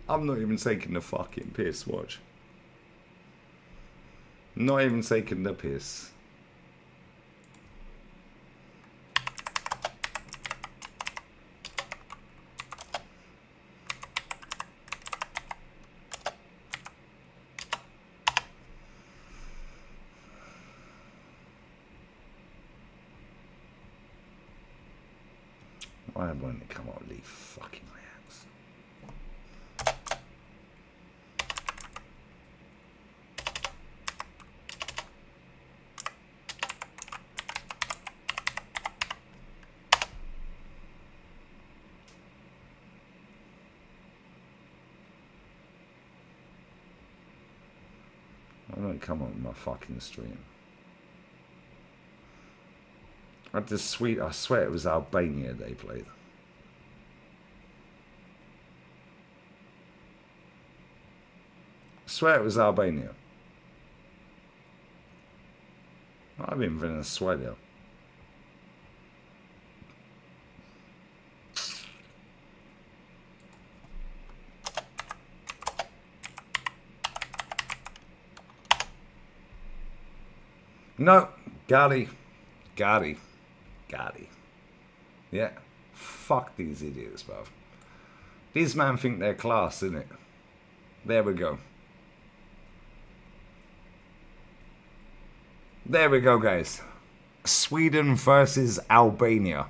I'm not even taking the fucking piss, watch. Not even taking the piss. Why won't it come out of these fucking hands? Why won't it come on my fucking stream? I swear it was Albania they played. I swear it was Albania. I've been Venezuela. No, Gotti. Yeah, fuck these idiots, bruv. These men think they're class, innit? There we go. There we go, guys. Sweden versus Albania.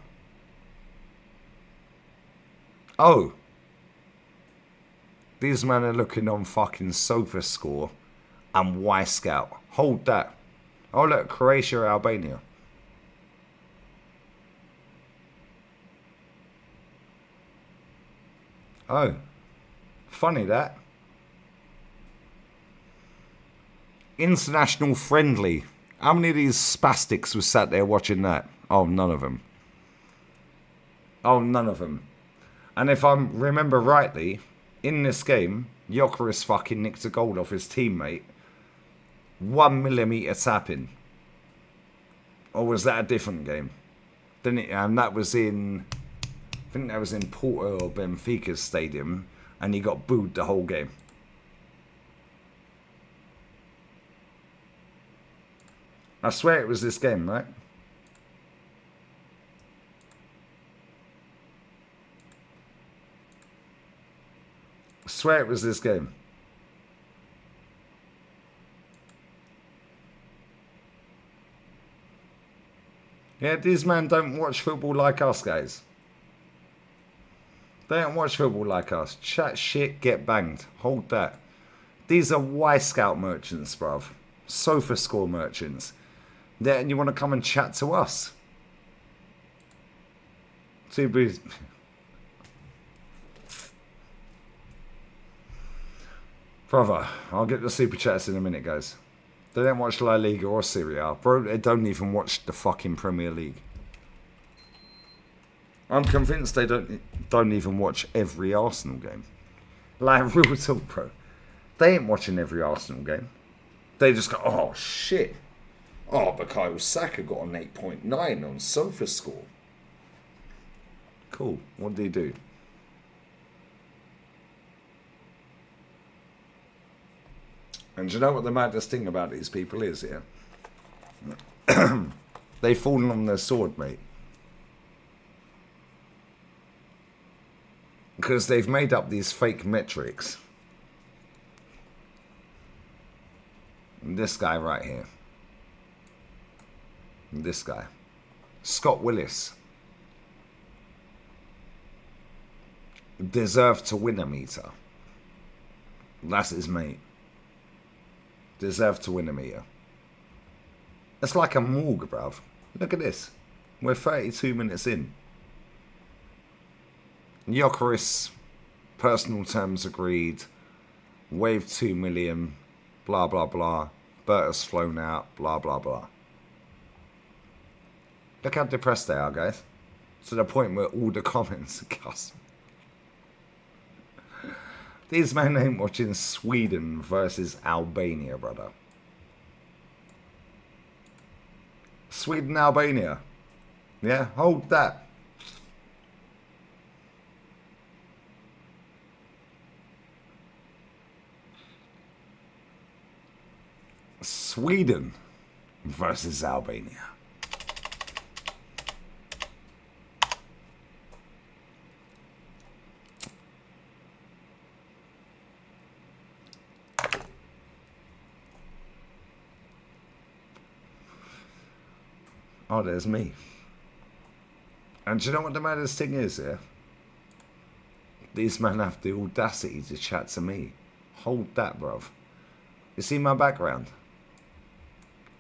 Oh. These men are looking on fucking Sofa Score and Y-Scout. Hold that. Oh, look, Croatia, Albania. Oh, funny that. International friendly. How many of these spastics was sat there watching that? Oh, none of them. Oh, none of them. And if I remember rightly, in this game, Yokarez fucking nicked a goal off his teammate. 1 millimeter tapping. Or was that a different game? Didn't it? And that was in... I think that was in Porto or Benfica's stadium, and he got booed the whole game. I swear it was this game, right? I swear it was this game. Yeah, these men don't watch football like us, guys. They don't watch football like us. Chat shit, get banged. Hold that. These are Y-Scout merchants, bruv. Sofa score merchants. Then you want to come and chat to us. Too busy. Brother, I'll get the super chats in a minute, guys. They don't watch La Liga or Serie A. Bro, they don't even watch the fucking Premier League. I'm convinced they don't even watch every Arsenal game. Like, real talk, bro. They ain't watching every Arsenal game. They just go, oh, shit. Oh, Bukayo Saka got an 8.9 on SofaScore. Cool. What did he do? And do you know what the maddest thing about these people is, yeah? They've fallen on their sword, mate. Because they've made up these fake metrics. And this guy right here. And this guy. Scott Willis. Deserved to win a meter. That's his mate. Deserve to win a meter. It's like a morgue, bruv. Look at this. We're 32 minutes in. Yokarez, personal terms agreed. Wave 2 million. Blah, blah, blah. Berta's flown out. Blah, blah, blah. Look how depressed they are, guys. To the point where all the comments are cussed. These men ain't watching Sweden versus Albania, brother. Sweden, Albania. Yeah, hold that. Sweden versus Albania. Oh, there's me. And do you know what the maddest thing is here? These men have the audacity to chat to me. Hold that, bruv. You see my background?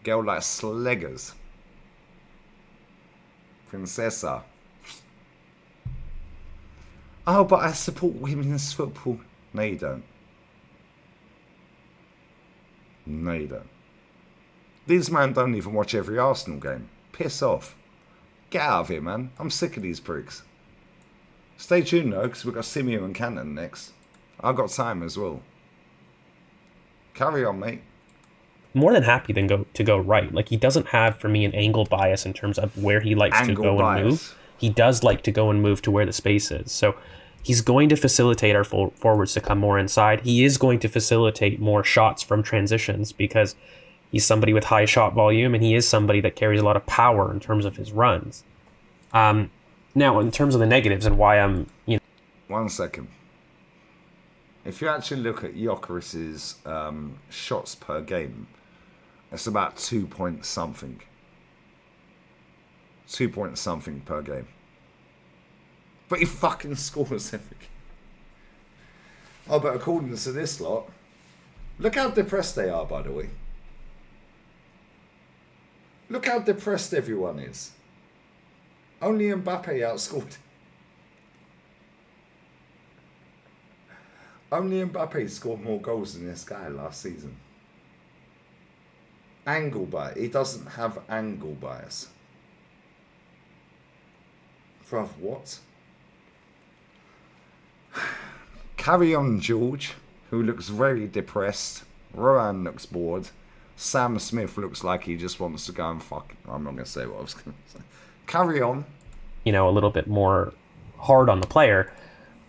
Girl like Sleggers. Princessa. Oh, but I support women's football. No, you don't. No, you don't. These men don't even watch every Arsenal game. Piss off. Get out of here, man. I'm sick of these pricks. Stay tuned, though, because we've got Simeo and Canton next. I've got time as well. Carry on, mate. More than happy to go right. Like, he doesn't have, for me, an angle bias in terms of where he likes to go and move. He does like to go and move to where the space is. So he's going to facilitate our forwards to come more inside. He is going to facilitate more shots from transitions because he's somebody with high shot volume, and he is somebody that carries a lot of power in terms of his runs. Now, in terms of the negatives and why I'm, 1 second. If you actually look at Yokarez's shots per game, it's about 2 point something. 2 point something per game. But he fucking scores every game. Oh, but according to this lot, look how depressed they are, by the way. Look how depressed everyone is. Only Mbappe outscored. Only Mbappe scored more goals than this guy last season. Angle bias. He doesn't have angle bias. Bruv, what? Carry on, George, who looks very depressed. Rohan looks bored. Sam Smith looks like he just wants to go and fuck. I'm not going to say what I was going to say. Carry on. A little bit more hard on the player.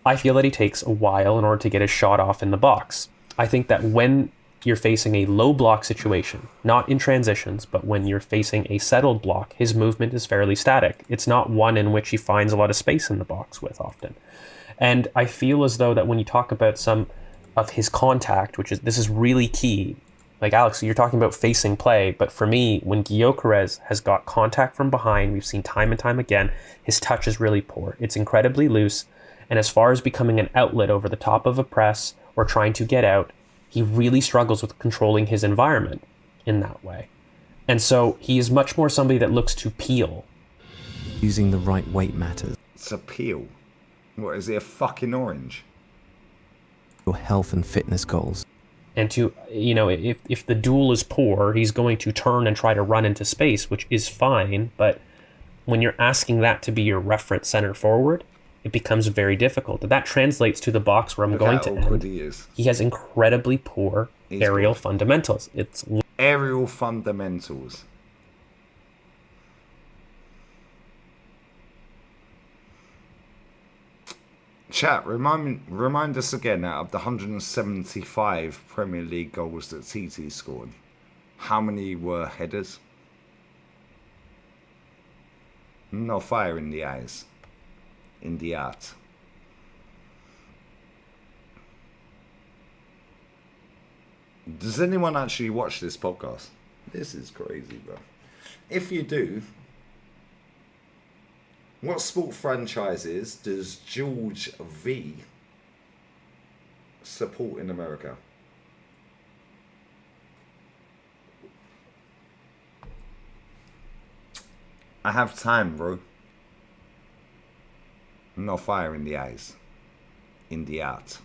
I feel that he takes a while in order to get his shot off in the box. I think that when you're facing a low block situation, not in transitions, but when you're facing a settled block, his movement is fairly static. It's not one in which he finds a lot of space in the box with often. And I feel as though that when you talk about some of his contact, this is really key. Like, Alex, you're talking about facing play, but for me, when Yokarez has got contact from behind, we've seen time and time again, his touch is really poor. It's incredibly loose, and as far as becoming an outlet over the top of a press or trying to get out, he really struggles with controlling his environment in that way. And so he is much more somebody that looks to peel. Using the right weight matters. It's a peel. What, is he a fucking orange? Your health and fitness goals. And to, if the duel is poor, he's going to turn and try to run into space, which is fine. But when you're asking that to be your reference center forward, it becomes very difficult. That translates to the box where I'm going to end. He has incredibly poor aerial fundamentals. It's aerial fundamentals. Chat, remind us again, out of the 175 Premier League goals that TT scored, how many were headers? No fire in the eyes. In the art. Does anyone actually watch this podcast? This is crazy, bro. If you do, what sport franchises does George V support in America? I have time, bro. No fire in the eyes. In the art.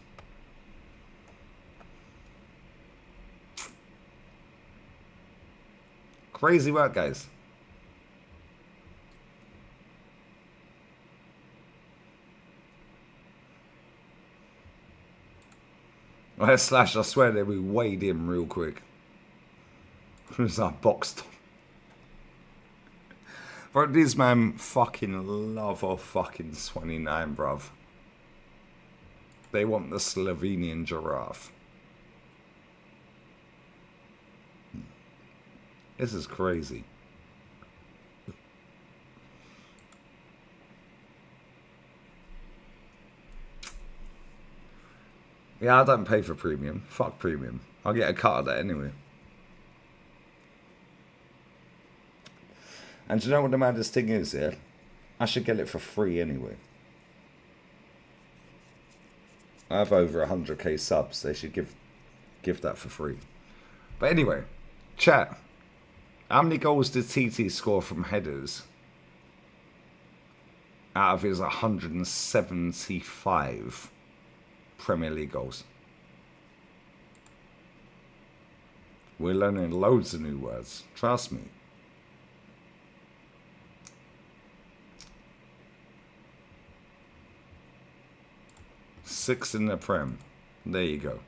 Crazy work, guys. Slash, I swear they we weighed in real quick. Who's that boxed? But these man fucking love a fucking 29, bruv. They want the Slovenian giraffe. This is crazy. Yeah, I don't pay for premium. Fuck premium. I'll get a cut of that anyway. And do you know what the maddest thing is here? I should get it for free anyway. I have over 100k subs. They should give that for free. But anyway, chat. How many goals did TT score from headers out of his 175 Premier League goals? We're learning loads of new words. Trust me. Six in the Prem. There you go.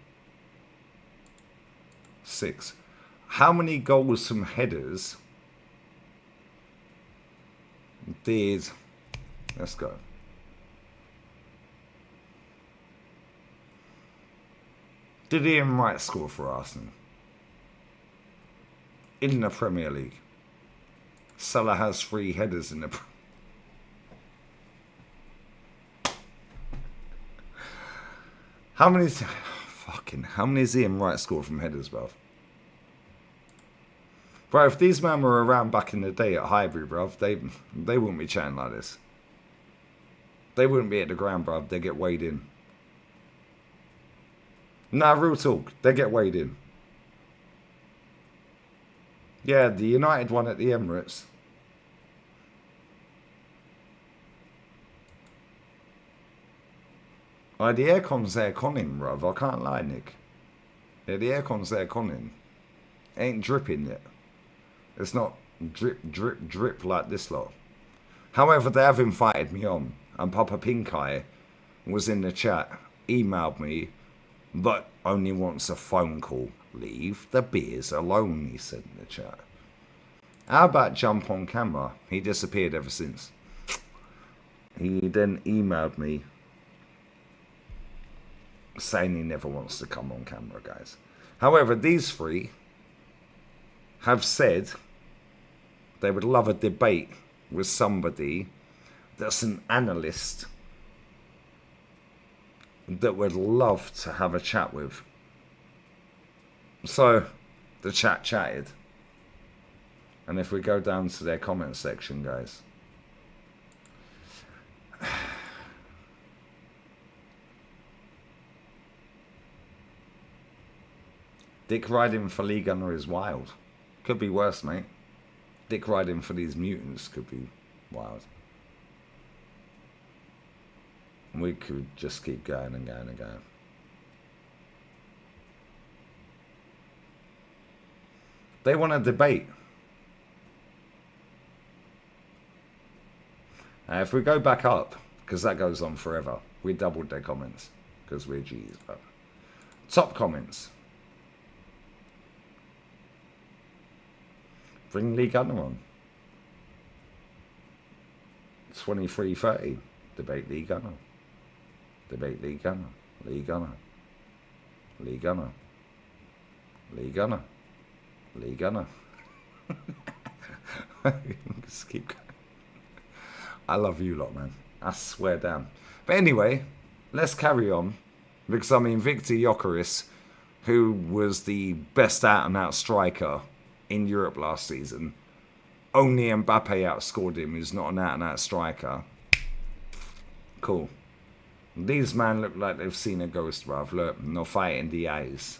6. How many goals from headers did... Let's go. Did Ian Wright score for Arsenal? In the Premier League. Salah has 3 headers in the... How many has Ian Wright scored from headers, bruv? Bro, if these men were around back in the day at Highbury, bruv, they wouldn't be chatting like this. They wouldn't be at the ground, bruv. They get weighed in. Nah, real talk. They get weighed in. Yeah, the United one at the Emirates. The aircon's there conning, bruv. I can't lie, Nick. Yeah, the aircon's there conning. Ain't dripping yet. It's not drip, drip, drip like this lot. However, they have invited me on. And Papa Pink Eye was in the chat, emailed me, but only wants a phone call. Leave the beers alone, he said in the chat. How about jump on camera? He disappeared ever since. He then emailed me saying he never wants to come on camera, guys. However, these three have said they would love a debate with somebody that's an analyst that would love to have a chat with. So the chat chatted. And if we go down to their comment section, guys. Dick riding for Lee Gunner is wild. Could be worse, mate. Dick riding for these mutants could be wild. We could just keep going and going and going. They want a debate. If we go back up, because that goes on forever, we doubled their comments, because we're G's. But top comments. Bring Lee Gunner on. 23:30. Debate Lee Gunner. Debate Lee Gunner. Lee Gunner. Lee Gunner. Lee Gunner. Lee Gunner. Just keep going. I love you lot, man. I swear down. But anyway, let's carry on. Because, I mean, Victor Yokarez, who was the best out-and-out striker in Europe last season, only Mbappe outscored him, who's not an out-and-out striker. Cool. These men look like they've seen a ghost, bruv. Look, no fight in the eyes.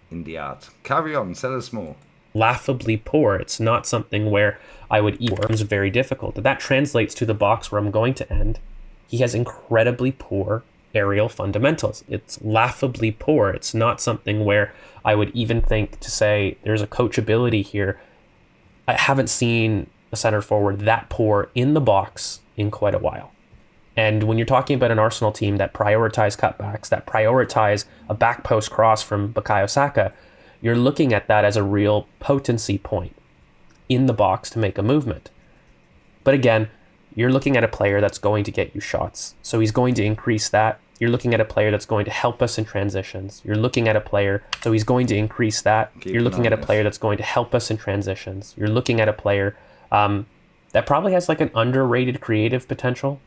In the art. Carry on, tell us more. Laughably poor. It's not something where I would eat worms. Very difficult. That translates to the box where I'm going to end. He has incredibly poor aerial fundamentals. It's laughably poor. It's not something where I would even think to say there's a coachability here. I haven't seen a center forward that poor in the box in quite a while. And when you're talking about an Arsenal team that prioritize cutbacks, that prioritize a back post cross from Bukayo Saka, you're looking at that as a real potency point in the box to make a movement. But again, you're looking at a player that's going to get you shots. So he's going to increase that. You're looking at a player that's going to help us in transitions. You're looking at a player, so he's going to increase that. You're looking at a player that's going to help us in transitions. You're looking at a player that probably has like an underrated creative potential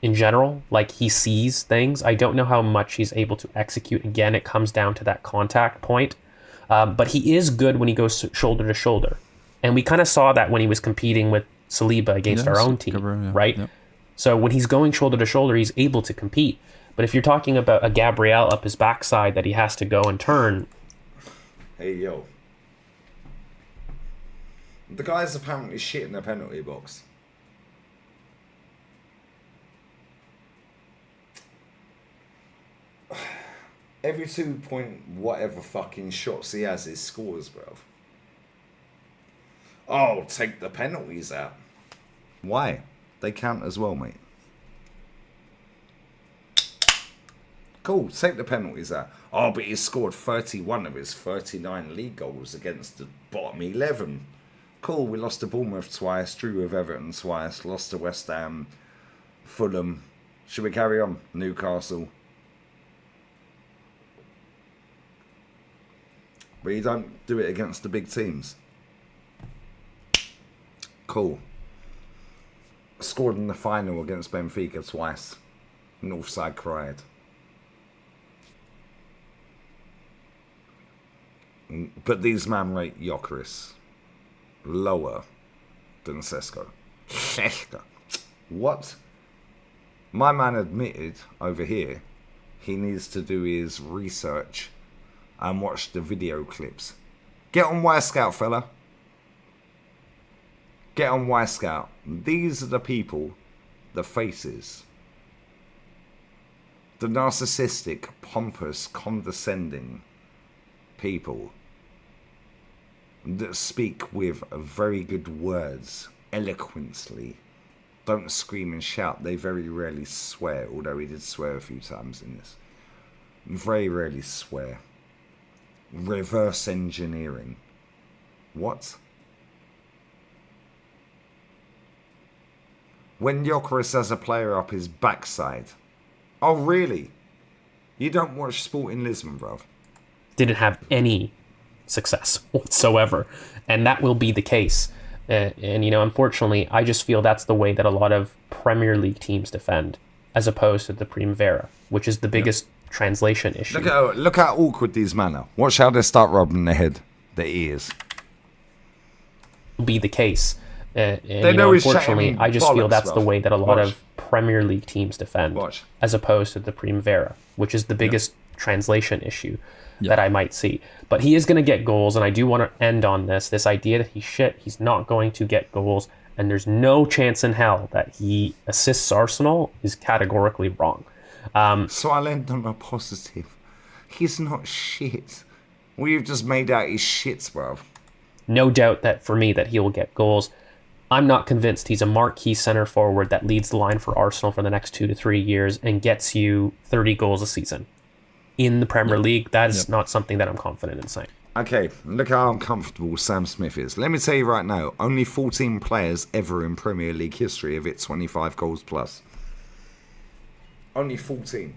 in general. Like he sees things. I don't know how much he's able to execute. Again, it comes down to that contact point. But he is good when he goes shoulder to shoulder. And we kind of saw that when he was competing with Saliba against our own team, right? Yep. So when he's going shoulder to shoulder, he's able to compete. But if you're talking about a Gabriel up his backside that he has to go and turn. Hey, yo. The guy's apparently shit in the penalty box. Every 2 point whatever fucking shots he has is scores, bro. Oh, take the penalties out. Why? They count as well, mate. Cool, take the penalties out. Oh, but he's scored 31 of his 39 league goals against the bottom 11. Cool, we lost to Bournemouth twice, drew with Everton twice, lost to West Ham, Fulham. Should we carry on? Newcastle. But you don't do it against the big teams. Cool. Scored in the final against Benfica twice. Northside cried. But these men rate Yokarez lower than Sesko. Sesko. What? My man admitted over here he needs to do his research and watch the video clips. Get on Y-Scout, fella. Get on Y-Scout. These are the people, the faces. The narcissistic, pompous, condescending people that speak with very good words, eloquently. Don't scream and shout. They very rarely swear, although he did swear a few times in this. Very rarely swear. Reverse engineering. What? When Yokarez has a player up his backside. Oh, really? You don't watch Sporting Lisbon, bro. Didn't have any success whatsoever, and that will be the case. And you know, unfortunately, I just feel that's the way that a lot of Premier League teams defend, as opposed to the Primavera, which is the biggest translation issue. Look how awkward these men are. Watch how they start rubbing their head, their ears. Be the case. And you know, unfortunately, I just feel that's the way that a lot of Premier League teams defend, as opposed to the Primavera, which is the biggest translation issue that I might see. But he is going to get goals, and I do want to end on this idea that he's not going to get goals, and there's no chance in hell that he assists Arsenal is categorically wrong. So I'll end on a positive. He's not shit. We've just made out he's shit, bro. No doubt that for me that he will get goals. I'm not convinced he's a marquee center forward that leads the line for Arsenal for the next 2 to 3 years and gets you 30 goals a season. In the Premier League, that is not something that I'm confident in saying. Okay, look how uncomfortable Sam Smith is. Let me tell you right now, only 14 players ever in Premier League history have hit 25 goals plus. Only 14.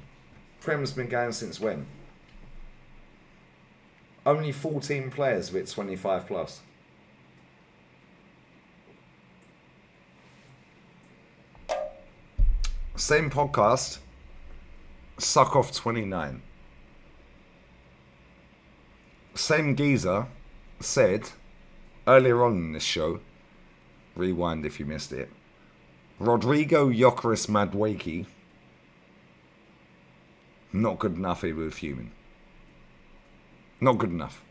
Prem's been going since when? Only 14 players have hit 25 plus. Same podcast, suck off 29. Same geezer said earlier on in this show, rewind if you missed it, Rodrigo Yokarez Madwaki, not good enough here with human. Not good enough.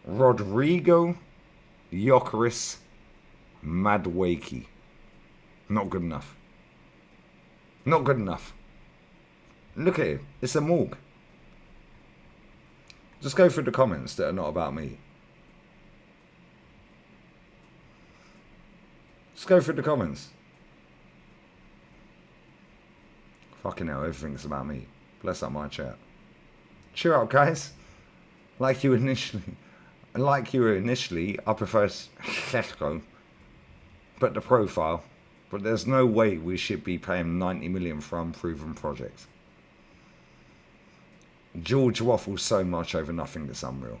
Rodrigo Yokarez Madwaki, not good enough. Not good enough. Look at it. It's a morgue. Just go through the comments that are not about me. Just go through the comments. Fucking hell, everything's about me. Bless up my chat. Cheer up, guys. Like you were initially, I prefer Saka, but the profile. But there's no way we should be paying 90 million for unproven projects. George waffles so much over nothing that's unreal.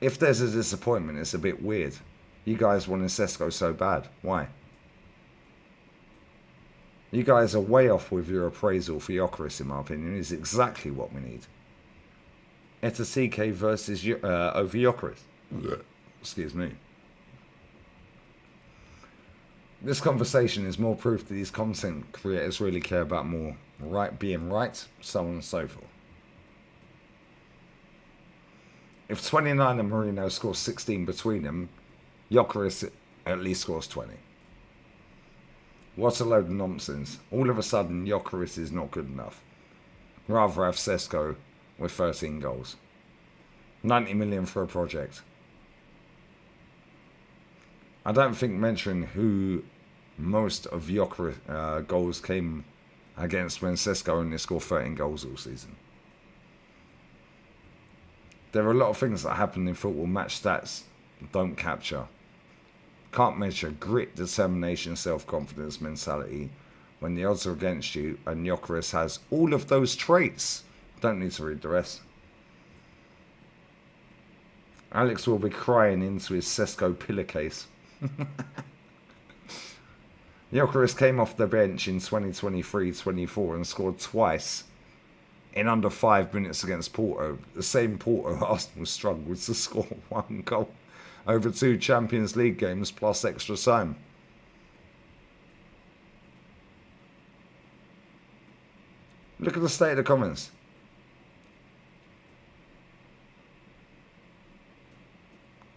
If there's a disappointment, it's a bit weird. You guys wanted Sesko so bad. Why? You guys are way off with your appraisal for Yokarez, in my opinion. Is exactly what we need. Etasike versus over Yokarez. Excuse me. This conversation is more proof that these content creators really care about more being right, so on and so forth. If 29 and Marino score 16 between them, Yokarez at least scores 20. What a load of nonsense. All of a sudden, Yokarez is not good enough. Rather have Sesko with 13 goals. 90 million for a project. I don't think mentioning who most of Yokarez goals came against when Sesko only scored 13 goals all season. There are a lot of things that happen in football match stats don't capture. Can't measure grit, determination, self-confidence, mentality when the odds are against you, and Yokarez has all of those traits. Don't need to read the rest. Alex will be crying into his Sesko pillowcase. Yokarez came off the bench in 2023-24 and scored twice in under 5 minutes against Porto. The same Porto Arsenal struggled to score 1 goal over 2 Champions League games plus extra time. Look at the state of the comments.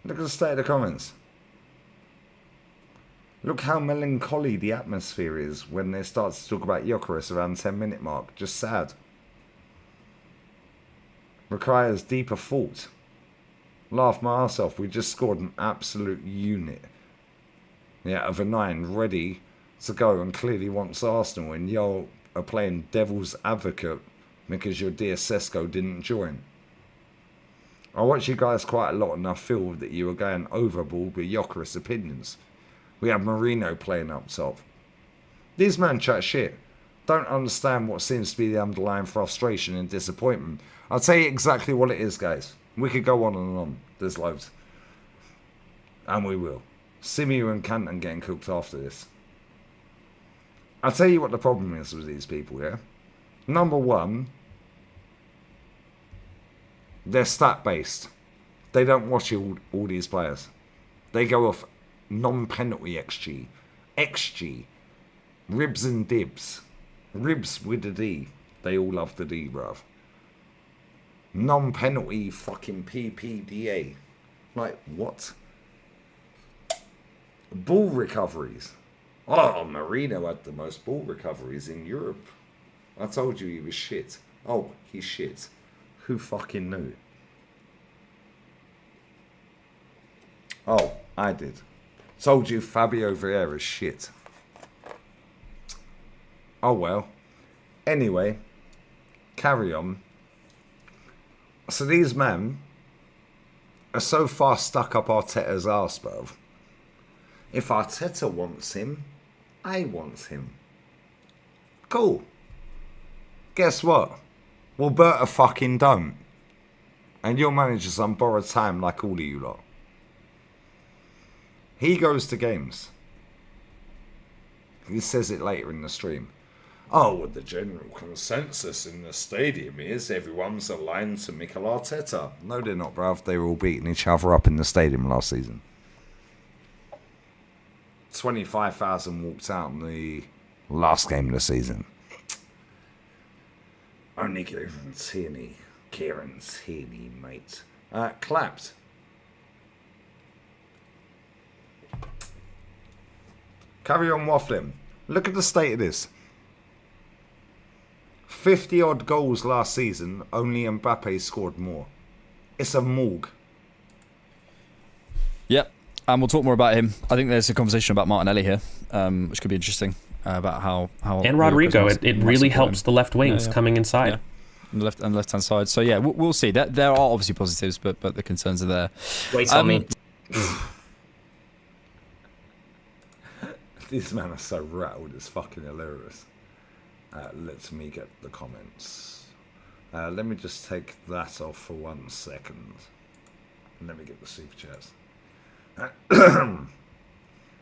Look at the state of the comments. Look how melancholy the atmosphere is when they start to talk about Yokarez around 10-minute mark. Just sad. Requires deeper thought. Laugh my ass off. We just scored an absolute unit. Yeah, of a 9 ready to go and clearly wants Arsenal, and y'all are playing devil's advocate because your dear Sesko didn't join. I watch you guys quite a lot and I feel that you were going overboard with Yokarez opinions. We have Marino playing up top. These men chat shit. don't understand what seems to be the underlying frustration and disappointment. I'll tell you exactly what it is, guys. We could go on and on. There's loads. And we will. Simeon and Canton getting cooked after this. I'll tell you what the problem is with these people, yeah? Number one, they're stat-based. They don't watch all these players. They go off non-penalty XG. XG. Ribs and dibs. Ribs with a D. They all love the D, bruv. Non-penalty fucking PPDA. Like, what? Ball recoveries. Oh, Marino had the most ball recoveries in Europe. I told you he was shit. Oh, he's shit. Who fucking knew? Oh, I did. Told you Fabio Vieira's shit. Oh well. Anyway, carry on. So these men are so far stuck up Arteta's arse, bruv. If Arteta wants him, I want him. Cool. Guess what? Well, Berta fucking don't. And your manager's on borrowed time like all of you lot. He goes to games. He says it later in the stream. Oh, well, the general consensus in the stadium is everyone's aligned to Mikel Arteta. No, they're not, bruv. They were all beating each other up in the stadium last season. 25,000 walked out in the last game of the season. Only Kieran Tierney, mate. Clapped. Carry on waffling. Look at the state of this. 50-odd goals last season, only Mbappe scored more. It's a morgue. Yep, and we'll talk more about him. I think there's a conversation about Martinelli here, which could be interesting, about how and Rodrigo. It really helps the left wings coming inside. Yeah. And left-hand side. So yeah, we'll see. There are obviously positives, but the concerns are there. Wait on me. These men are so rattled, it's fucking hilarious. Let me get the comments. Let me just take that off for 1 second. Let me get the super chats.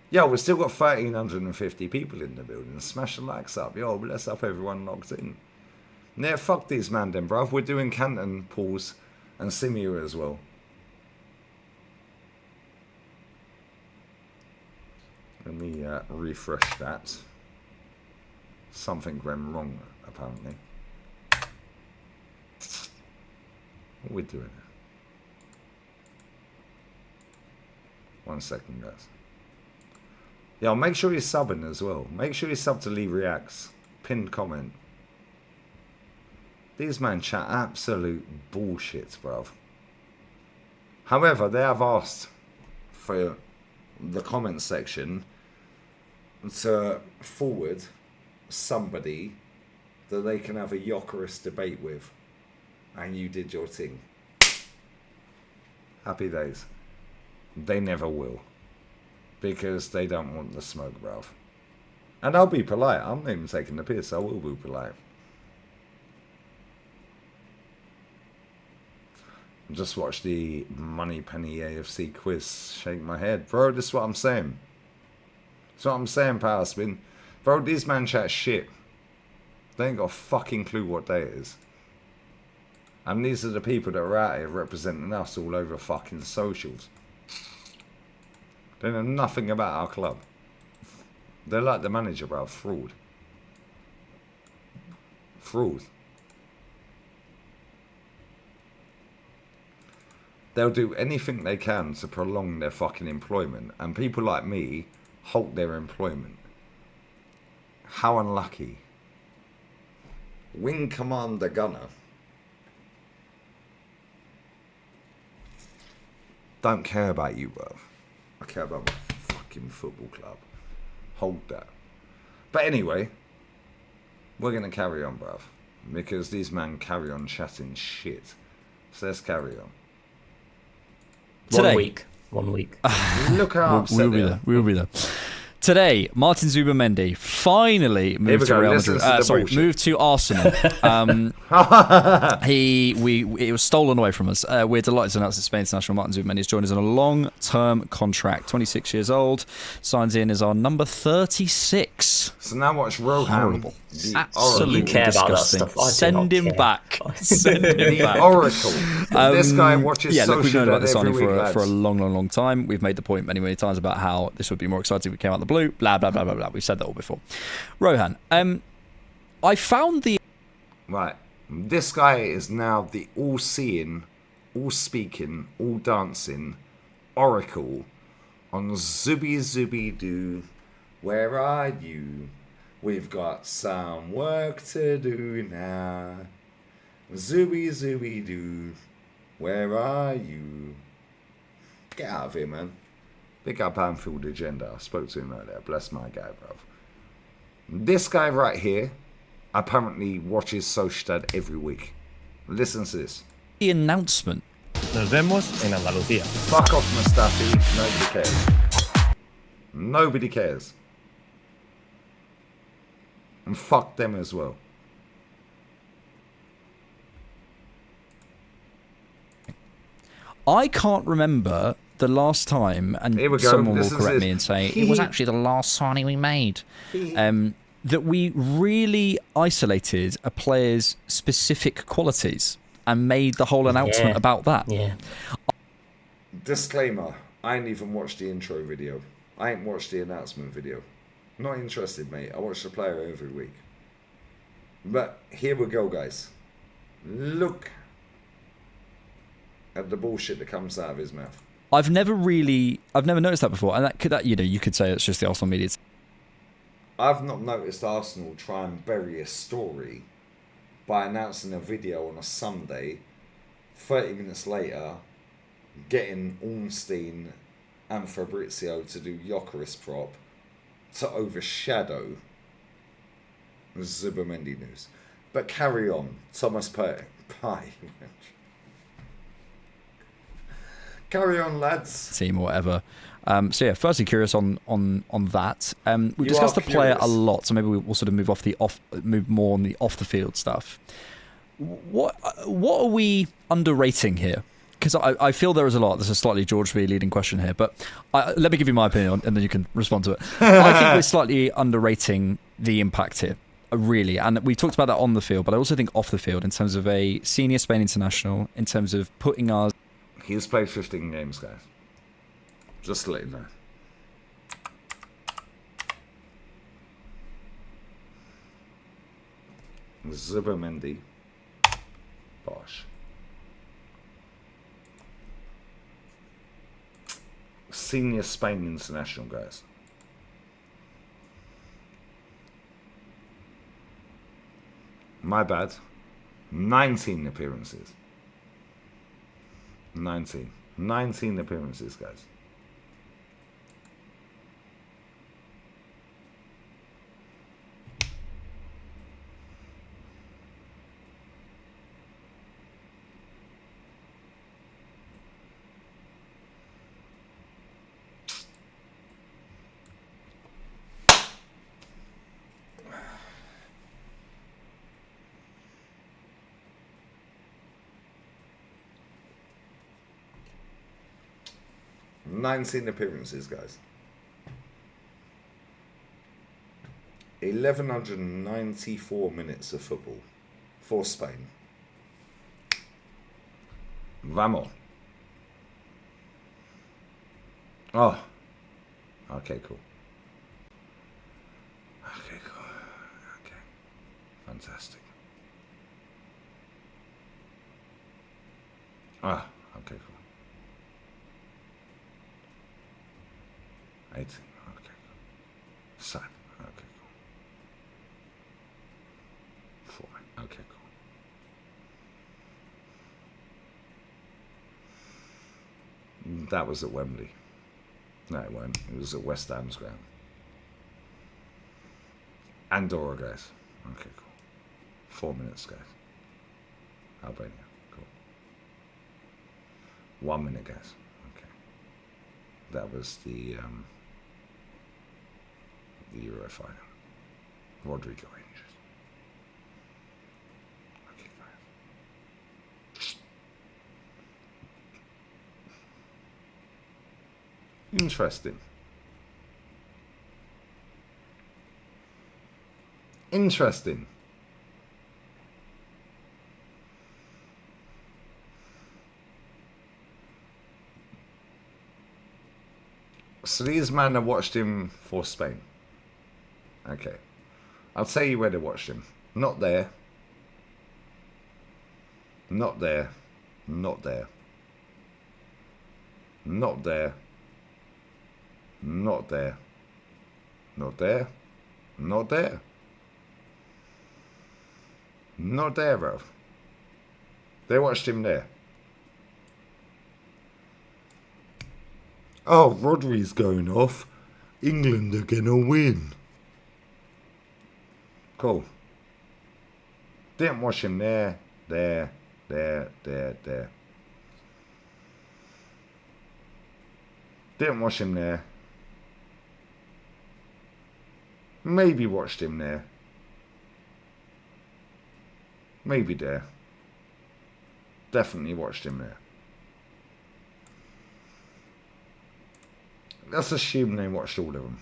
Yo, we've still got 1,350 people in the building. Smash the likes up. Yo, bless up everyone locked in. Yeah, fuck these man then, bruv. We're doing Canton, Pauls, and Simio as well. Let me refresh that. Something went wrong, apparently. What are we doing? 1 second, guys. Yeah, make sure you're subbing as well. Make sure you sub to Lee Reacts. Pinned comment. These man chat absolute bullshit, bruv. However, they have asked for the comment section to forward somebody that they can have a Yokarez debate with, and you did your thing. Happy days. They never will, because they don't want the smoke, bruv. And I'll be polite. I'm not even taking the piss. I will be polite. Just watch the Money Penny AFC quiz. Shake my head, bro. This is what I'm saying. That's what I'm saying, Power Spin. Bro, these man chat shit. They ain't got a fucking clue what day it is. And these are the people that are out here representing us all over fucking socials. They know nothing about our club. They're like the manager, bro. Fraud. Fraud. They'll do anything they can to prolong their fucking employment. And people like me halt their employment. How unlucky. Wing Commander Gunner. Don't care about you, bro. I care about my fucking football club. Hold that. But anyway, we're going to carry on, bruv. Because these men carry on chatting shit. So let's carry on. Today. 1 week. 1 week. Look how upset we will be there. Today, Martin Zubimendi finally moved to Real Madrid. Moved to Arsenal. It was stolen away from us. We're delighted to announce that Spain international Martin Zubimendi has joined us on a long-term contract. 26 years old, signs in as our number 36. So now watch Rohan. Absolutely disgusting. Send him back. Send him back. Oracle. This guy watches look, we've known about this signing week, for a long time. We've made the point many times about how this would be more exciting if we came out the blue. Blah blah blah blah blah. We've said that all before. Rohan, I found the right. This guy is now the all-seeing, all-speaking, all-dancing Oracle on Zubi Doo. Where are you? We've got some work to do now. Zubi Doo. Where are you? Get out of here, man. Big up Anfield Agenda. I spoke to him earlier. Bless my guy, bro. This guy right here apparently watches Sociedad every week. Listen to this. The announcement. Nos vemos en Andalucía. Fuck off, Mustafi. Nobody cares. Nobody cares. And fuck them as well. I can't remember the last time, and someone will correct me and say it was actually the last signing we made, that we really isolated a player's specific qualities and made the whole announcement about that. Yeah. Disclaimer, I ain't even watched the intro video. I ain't watched the announcement video. Not interested, mate. I watch the player every week. But here we go, guys. Look at the bullshit that comes out of his mouth. I've never noticed that before, and that you could say it's just the Arsenal media. I've not noticed Arsenal try and bury a story by announcing a video on a Sunday, 30 minutes later, getting Ornstein and Fabrizio to do Yokarez prop to overshadow Zubimendi news. But carry on, Thomas Partey. Carry on, lads. Team or whatever. So yeah, firstly curious on that. We discussed the player a lot, so maybe we'll sort of move more on the off the field stuff. What are we underrating here? Because I feel there is a lot. There's a slightly George V leading question here, but let me give you my opinion and then you can respond to it. I think we're slightly underrating the impact here, really. And we talked about that on the field, but I also think off the field in terms of a senior Spain international, in terms of putting us. He's played 15 games, guys. Just to let you know. Zubimendi. Bosh. Senior Spain international, guys. My bad. 19 appearances. 19 appearances, guys. Nineteen appearances, guys. 1,194 minutes of football for Spain. Vamos. Oh. Okay, cool. Okay, cool. Okay. Fantastic. Ah, okay, cool. 18, okay, cool. 7, okay, cool. 4, okay, cool. That was at Wembley. No, it weren't. It was at West Ham's ground. Andorra, guys. Okay, cool. 4 minutes, guys. Albania, cool. 1 minute, guys. Okay. That was the the Euro final. Rodrigo injured. Okay, guys. Interesting. Interesting. So these men have watched him for Spain. Okay. I'll tell you where they watched him. Not there. Not there. Not there. Not there. Not there. Not there. Not there. Not there, bro. They watched him there. Oh, Rodri's going off. England are gonna win. Cool. Didn't watch him there. There. Didn't watch him there. Maybe watched him there. Maybe there. Definitely watched him there. Let's assume they watched all of them.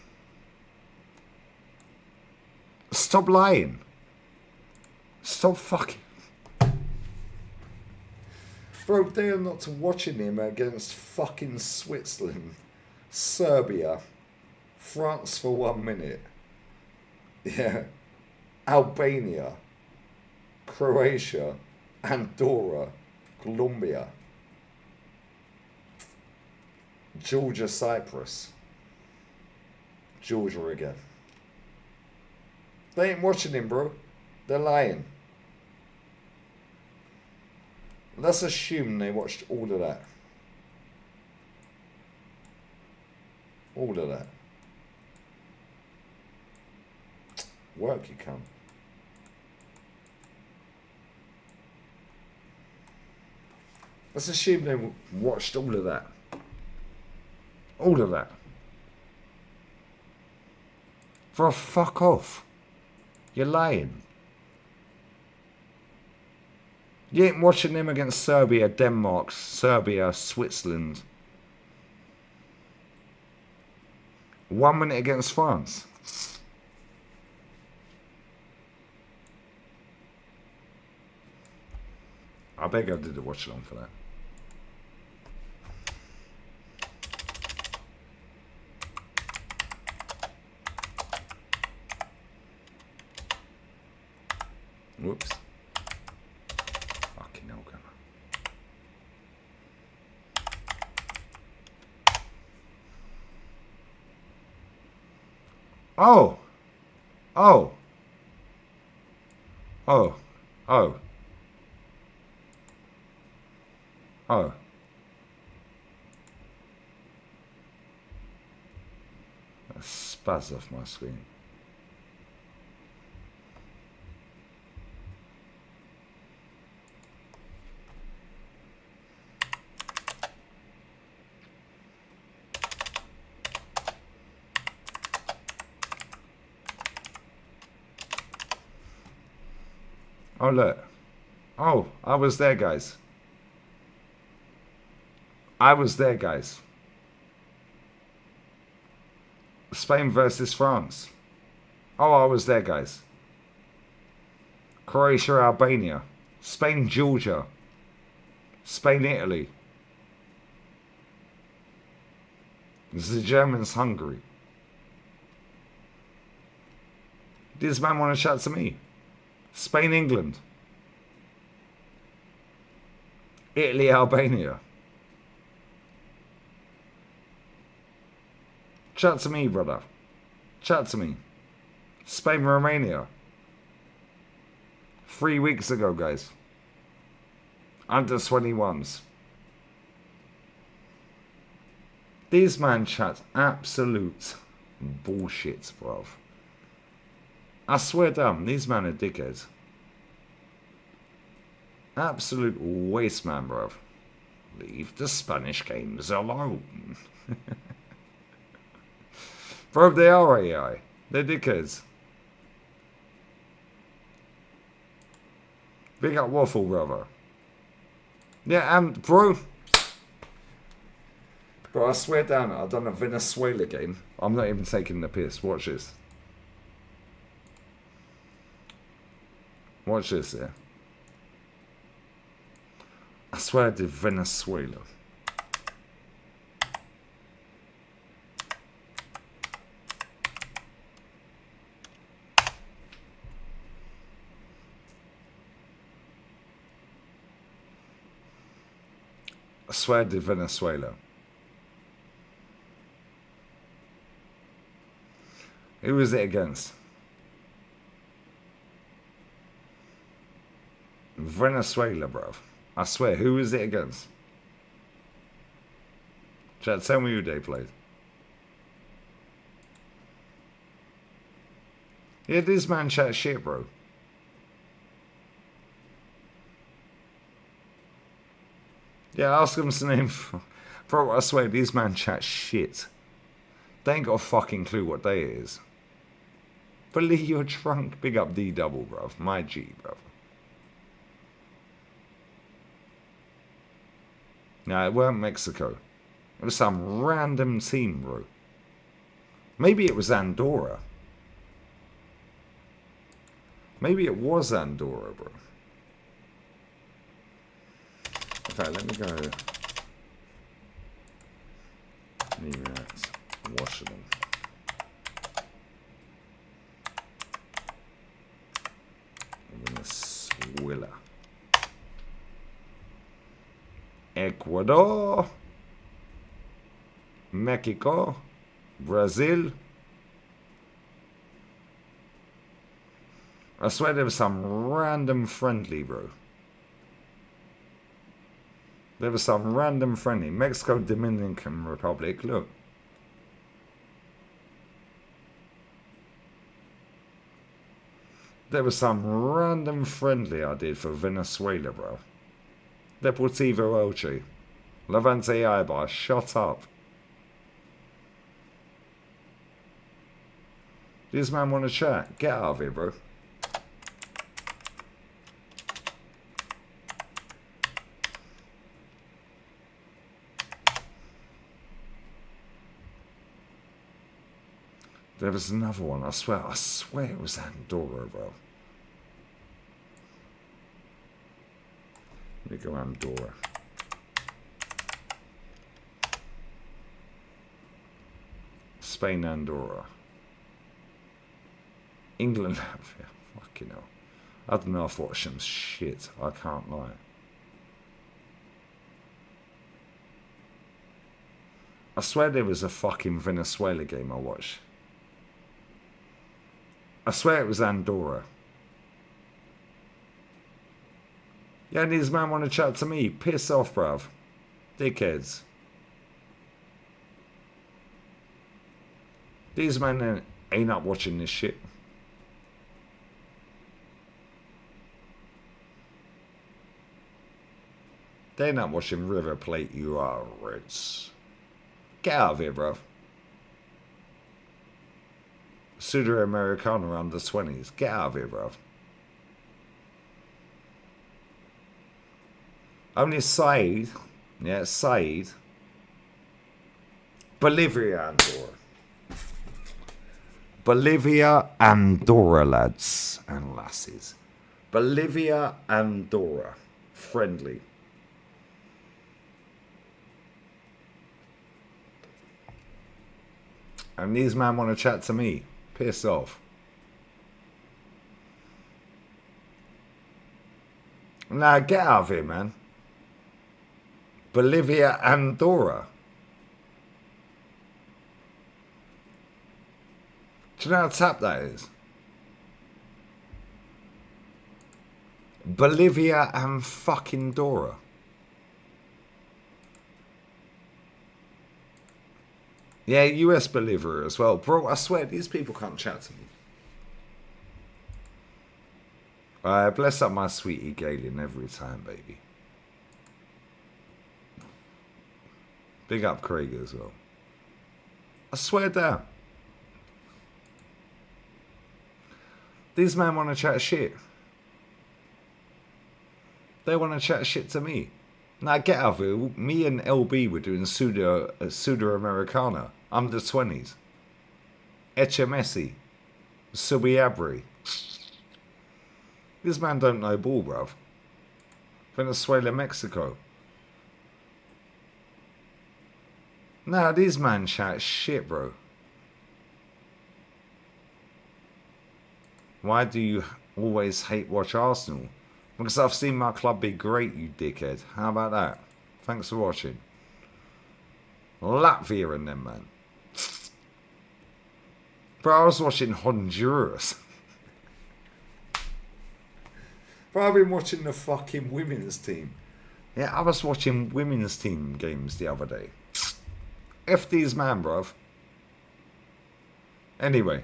Stop lying. Stop fucking. Bro, they are not watching him against fucking Switzerland, Serbia, France for 1 minute. Yeah. Albania, Croatia, Andorra, Colombia, Georgia, Cyprus, Georgia again. They ain't watching him, bro. They're lying. Let's assume they watched all of that. All of that. Work, you can. Let's assume they watched all of that. All of that. Bro, fuck off. You're lying. You ain't watching them against Serbia, Denmark, Serbia, Switzerland. 1 minute against France. I beg I did a watch along for that. Whoops. Fucking hell, gunner. Oh. Oh. Oh. Oh. Oh. That spaz off my screen. Oh, look. Oh, I was there, guys. I was there, guys. Spain versus France. Oh, I was there, guys. Croatia, Albania. Spain, Georgia. Spain, Italy. The Germans, Hungary. This man want to chat to me. Spain, England. Italy, Albania. Chat to me, brother. Chat to me. Spain, Romania. 3 weeks ago, guys. Under 21s. These man chat absolute bullshit, bruv. I swear down, these men are dickheads. Absolute waste, man, bruv. Leave the Spanish games alone. Bro, they are AI. They're dickheads. Big up Waffle, brother. Yeah, and bro, I swear down, I've done a Venezuela game. I'm not even taking the piss. Watch this. Watch this, yeah. I swear I did Venezuela. I swear I did Venezuela. Who was it against? Venezuela, bruv. I swear, who was it against? Chat, tell me who they played. Yeah, this man chat shit, bro. Yeah, ask him his name. Bro, I swear, these man chat shit. They ain't got a fucking clue what day it is. Believe you're drunk. Big up D double, bruv. My G, bruv. Nah, it weren't Mexico. It was some random team, bro. Maybe it was Andorra. Maybe it was Andorra, bro. In fact, let me go. Washington. Venezuela. Ecuador. Mexico. Brazil. I swear there was some random friendly, bro. There was some random friendly. Mexico, Dominican Republic, look. There was some random friendly I did for Venezuela, bro. Deportivo Elche. Levante Eibar, shut up. This man want to chat. Get out of here, bro. There was another one, I swear it was Andorra, bro. Let me go Andorra. Spain, Andorra. England, Latvia. Fucking hell. I don't know if I watched some shit, I can't lie. I swear there was a fucking Venezuela game I watched. I swear it was Andorra. Yeah, these man want to chat to me. Piss off, bruv. Dickheads. These men ain't up watching this shit. They're not watching River Plate, you are Reds. Get out of here, bruv. Sudamericana under 20s. Get out of here, bruv. Only Said. Yeah, Said. Bolivia, Andorra. Bolivia, Andorra, lads and lasses. Bolivia, Andorra. Friendly. And these men want to chat to me. Piss off. Nah, get out of here, man. Bolivia, Andorra. Do you know how tap that is? Bolivia and fucking Dora. Yeah, US Bolivia as well. Bro, I swear, these people can't chat to me. Bless up my sweetie Galen every time, baby. Big up Craig as well. I swear down. These men want to chat shit. They want to chat shit to me. Now get out of here. Me and LB were doing Sudamericana under 20s. HMSI. Subiabri. This man don't know ball, bruv. Venezuela, Mexico. Nah, these man chat shit, bro. Why do you always hate watch Arsenal? Because I've seen my club be great, you dickhead. How about that? Thanks for watching. Latvia and them, man. Bro, I was watching Honduras. Bro, I've been watching the fucking women's team. Yeah, I was watching women's team games the other day. F these man, bruv. Anyway.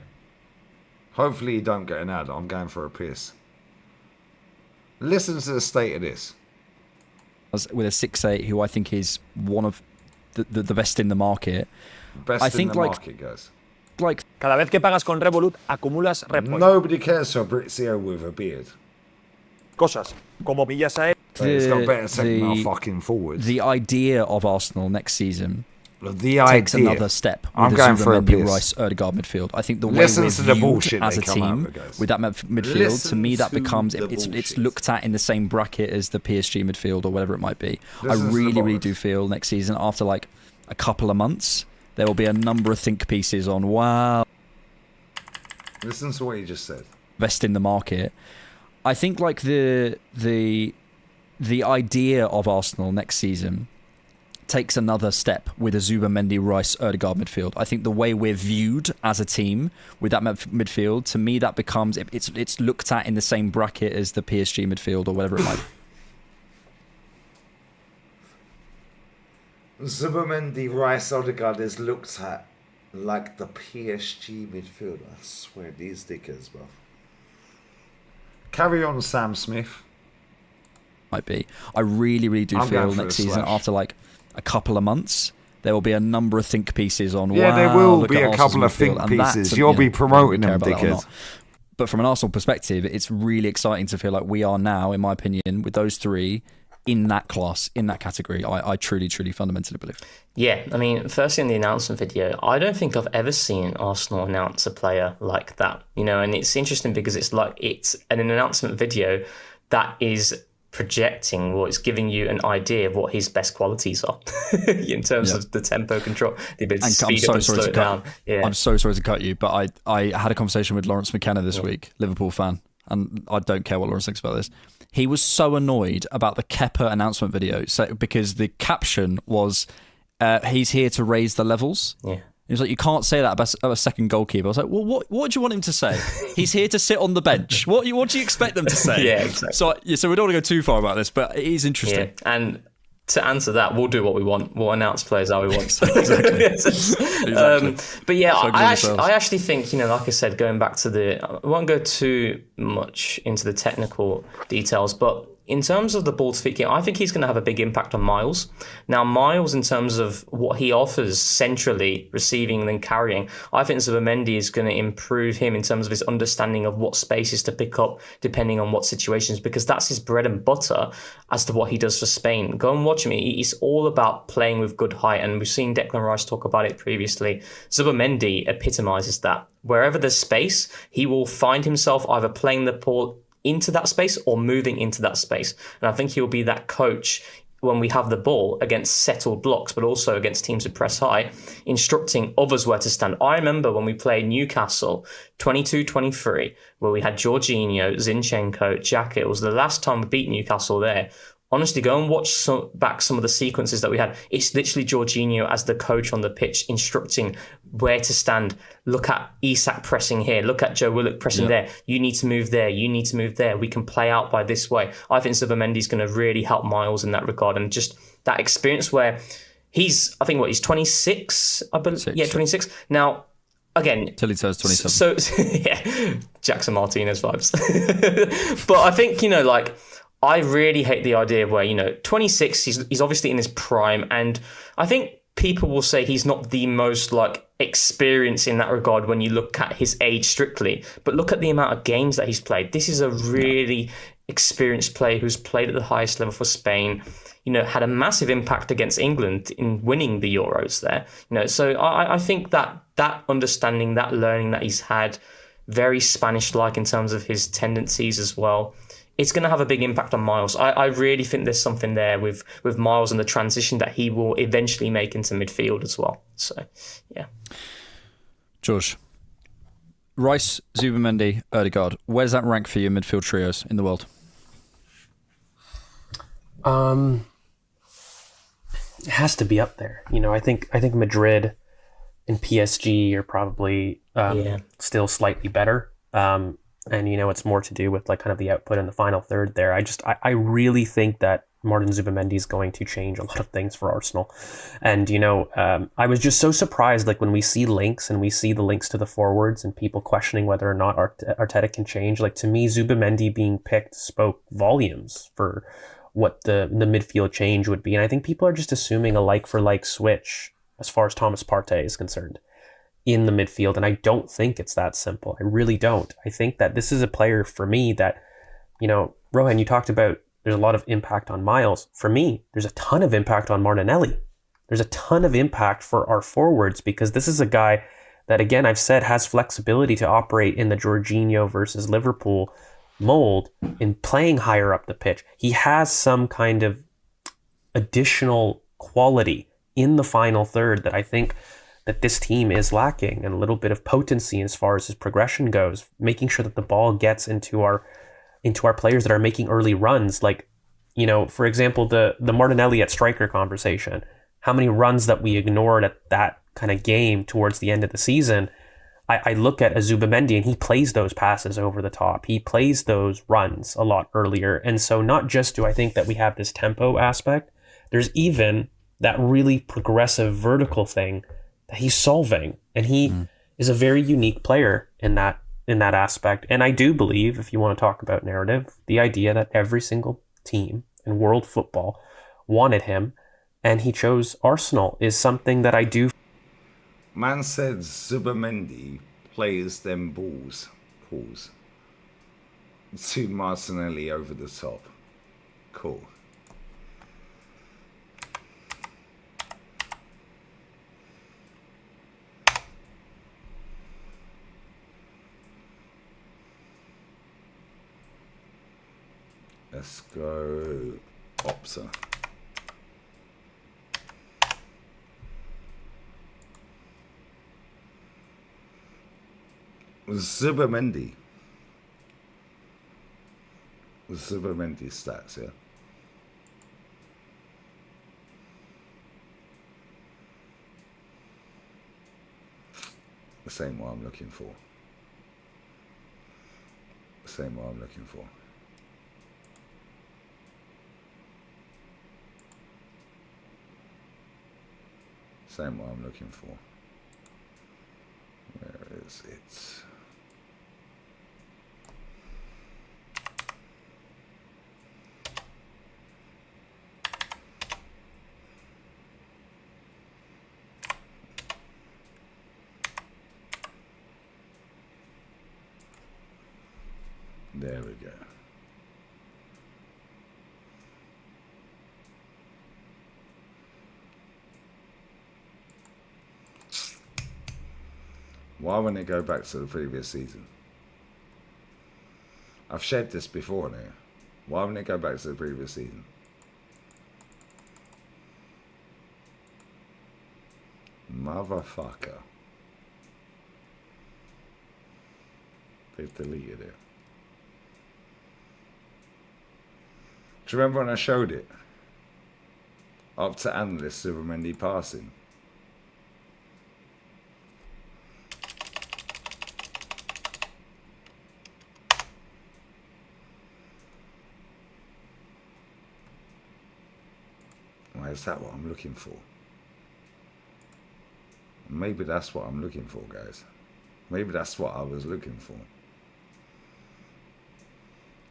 Hopefully you don't get an ad. I'm going for a piss. Listen to the state of this. With a 6'8", who I think is one of the best in the market. Best I think in the market, guys. Like cada vez que pagas con Revolut, acumulas rep points. Nobody cares for Brizio with a beard. Cosas como millas aéreas. He's got better second half fucking forwards. The idea of Arsenal next season takes another step. I'm with going the for a Zubimendi, piss. Rice, Odegaard midfield. I think the way Listen we're to the viewed bullshit as a they come out team with, guys. with that midfield, Listen to me that to becomes the it's bullshit. looked at in the same bracket as the PSG midfield or whatever it might be. Listen I to the really bollocks. do feel next season, after like a couple of months, there will be a number of think pieces on wow. Listen to what you just said. Best in the market. I think like the idea of Arsenal next season takes another step with a Zubimendi, Rice, Odegaard midfield. I think the way we're viewed as a team with that midfield, to me that becomes it's looked at in the same bracket as the PSG midfield or whatever it might be. Zubimendi, Rice, Odegaard is looked at like the PSG midfield. I swear, these dickers, bro. Carry on, Sam Smith. Might be. I really do I'm feel going for next the season, slash. after like a couple of months, there will be a number of think pieces on. Yeah, wow, there will look be at a Arsenal's couple of think midfield. And that, pieces. to- You'll you be know, promoting I them, don't care about that or dickhead. not. But from an Arsenal perspective, it's really exciting to feel like we are now, in my opinion, with those three in that class, in that category. I truly fundamentally believe. Yeah, I mean, firstly in the announcement video, I don't think I've ever seen Arsenal announce a player like that. You know, and it's interesting because it's an announcement video that is projecting, or it's giving you an idea of what his best qualities are in terms of the tempo control, the ability to speed up and slow it down. Yeah. I'm so sorry to cut you, but I had a conversation with Lawrence McKenna this week, Liverpool fan, and I don't care what Lawrence thinks about this. He was so annoyed about the Kepa announcement video, because the caption was, he's here to raise the levels. Yeah. He was like, you can't say that about a second goalkeeper. I was like, well, what do you want him to say? He's here to sit on the bench. What do you expect them to say? Yeah, exactly. So we don't want to go too far about this, but it is interesting. Yeah. And to answer that, we'll do what we want. We'll announce players how we want. Exactly. But yeah, So I actually think, you know, like I said, going back to I won't go too much into the technical details, but in terms of the ball to feet game, I think he's going to have a big impact on Miles. Now, Miles, in terms of what he offers centrally, receiving and then carrying, I think Zubimendi is going to improve him in terms of his understanding of what spaces to pick up depending on what situations, because that's his bread and butter as to what he does for Spain. Go and watch him. He's all about playing with good height, and we've seen Declan Rice talk about it previously. Zubimendi epitomizes that. Wherever there's space, he will find himself either playing the ball into that space or moving into that space. And I think he'll be that coach when we have the ball against settled blocks, but also against teams who press high, instructing others where to stand. I remember when we played Newcastle 22-23, where we had Jorginho, Zinchenko, Xhaka. It was the last time we beat Newcastle there. Honestly, go and watch back some of the sequences that we had. It's literally Jorginho as the coach on the pitch, instructing where to stand. Look at Isak pressing here. Look at Joe Willock pressing there. You need to move there. You need to move there. We can play out by this way. I think Zubimendi's going to really help Miles in that regard. And just that experience where he's 26, I believe. Yeah, 26. Now, again, till he turns 27. So, yeah, Jackson Martinez vibes. But I think, you know, like, I really hate the idea of where, 26, he's obviously in his prime. And I think people will say he's not the most like experienced in that regard when you look at his age strictly, but look at the amount of games that he's played. This is a really experienced player who's played at the highest level for Spain, you know, had a massive impact against England in winning the Euros there. You know, so I think that understanding, that learning that he's had, very Spanish-like in terms of his tendencies as well, it's going to have a big impact on Miles. I really think there's something there with Miles and the transition that he will eventually make into midfield as well. So, yeah. George, Rice, Zubimendi, Ødegaard. Where's that rank for you midfield trios in the world? It has to be up there. You know, I think Madrid and PSG are probably still slightly better. And, you know, it's more to do with like kind of the output in the final third there. I really think that Martin Zubimendi is going to change a lot of things for Arsenal. And, you know, I was just so surprised, like when we see links and we see the links to the forwards and people questioning whether or not Arteta can change. Like, to me, Zubimendi being picked spoke volumes for what the midfield change would be. And I think people are just assuming a like-for-like switch as far as Thomas Partey is concerned in the midfield. And I don't think it's that simple. I really don't. I think that this is a player for me that, you know, Rohan, you talked about there's a lot of impact on Miles. For me, there's a ton of impact on Martinelli. There's a ton of impact for our forwards because this is a guy that, again, I've said has flexibility to operate in the Jorginho versus Liverpool mold in playing higher up the pitch. He has some kind of additional quality in the final third that I think that this team is lacking, and a little bit of potency as far as his progression goes, making sure that the ball gets into our players that are making early runs. Like, you know, for example, the Martinelli at striker conversation, how many runs that we ignored at that kind of game towards the end of the season. I look at Zubimendi and he plays those passes over the top. He plays those runs a lot earlier. And so not just do I think that we have this tempo aspect, there's even that really progressive vertical thing that he's solving. And he is a very unique player in that aspect. And I do believe, if you want to talk about narrative, the idea that every single team in world football wanted him and he chose Arsenal is something that I do. Man said Zubimendi plays them balls. Pause. To Martinelli over the top. Cool. Let's go Opsa. Zubimendi stats, yeah. The same one I'm looking for. Same one I'm looking for. Same one I'm looking for. Where is it? There we go. Why wouldn't it go back to the previous season? I've shared this before now. Why wouldn't it go back to the previous season? Motherfucker. They've deleted it. Do you remember when I showed it? Up to analyst Zubimendi passing. Why is that what I'm looking for? Maybe that's what I'm looking for, guys. Maybe that's what I was looking for. Do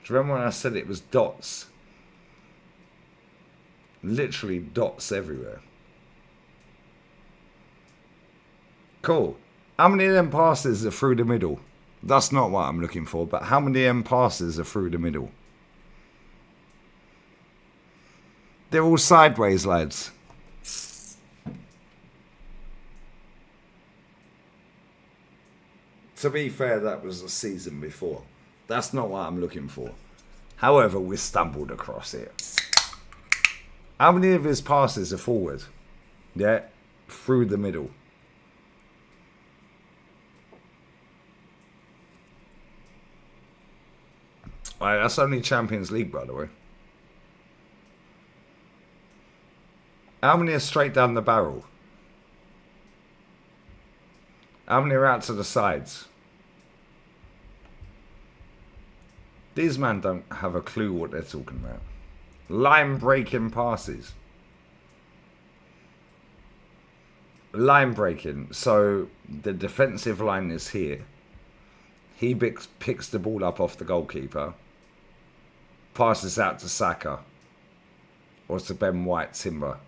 you remember when I said it was dots? Literally dots everywhere. Cool. How many of them passes are through the middle? That's not what I'm looking for, but how many of them passes are through the middle? They're all sideways, lads. To be fair, that was the season before. That's not what I'm looking for. However, we stumbled across it. How many of his passes are forward? Yeah, through the middle. Alright, that's only Champions League, by the way. How many are straight down the barrel? How many are out to the sides? These men don't have a clue what they're talking about. Line breaking passes. Line breaking. So the defensive line is here. He picks the ball up off the goalkeeper. Passes out to Saka. Or to Ben White Timber.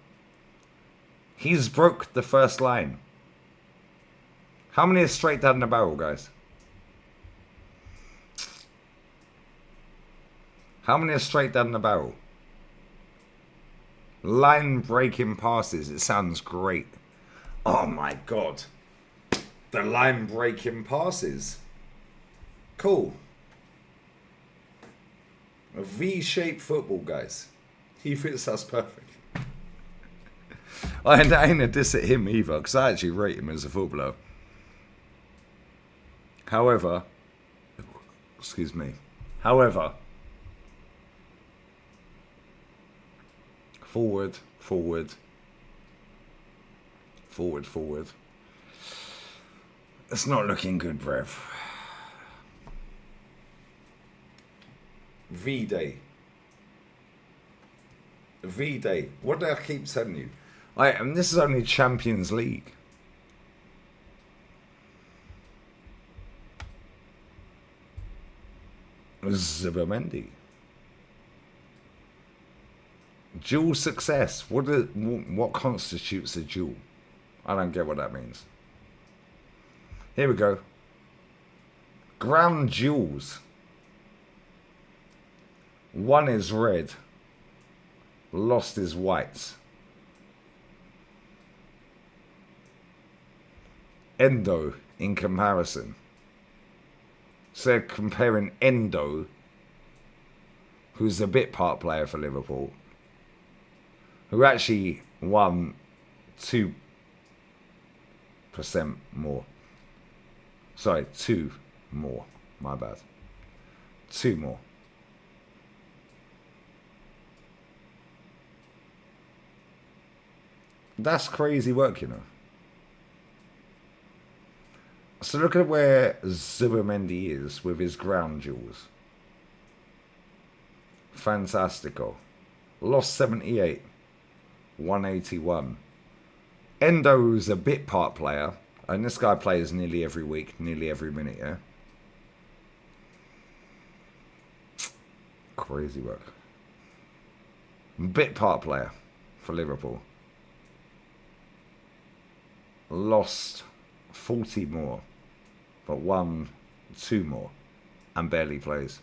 He's broke the first line. How many are straight down the barrel, guys? How many are straight down the barrel? Line breaking passes. It sounds great. Oh my god. The line breaking passes. Cool. A V-shaped football, guys. He fits us perfect. I ain't a diss at him either, because I actually rate him as a footballer. However, excuse me. However, forward, forward, forward, forward. It's not looking good, bruv. V-Day. V-Day. What do I keep telling you? And this is only Champions League. Zubimendi. Dual success. What constitutes a dual? I don't get what that means. Here we go. Ground duels. One is red. Lost is white. Endo in comparison. So comparing Endo, who's a bit part player for Liverpool, who actually won 2% more. Sorry, 2 more. My bad. 2 more. That's crazy work, you know. So look at where Zubimendi is with his ground duels. Fantastico. Lost 78. 181. Endo's a bit part player. And this guy plays nearly every week, nearly every minute, yeah? Crazy work. Bit part player for Liverpool. Lost 40 more. But won 2 more. And barely plays.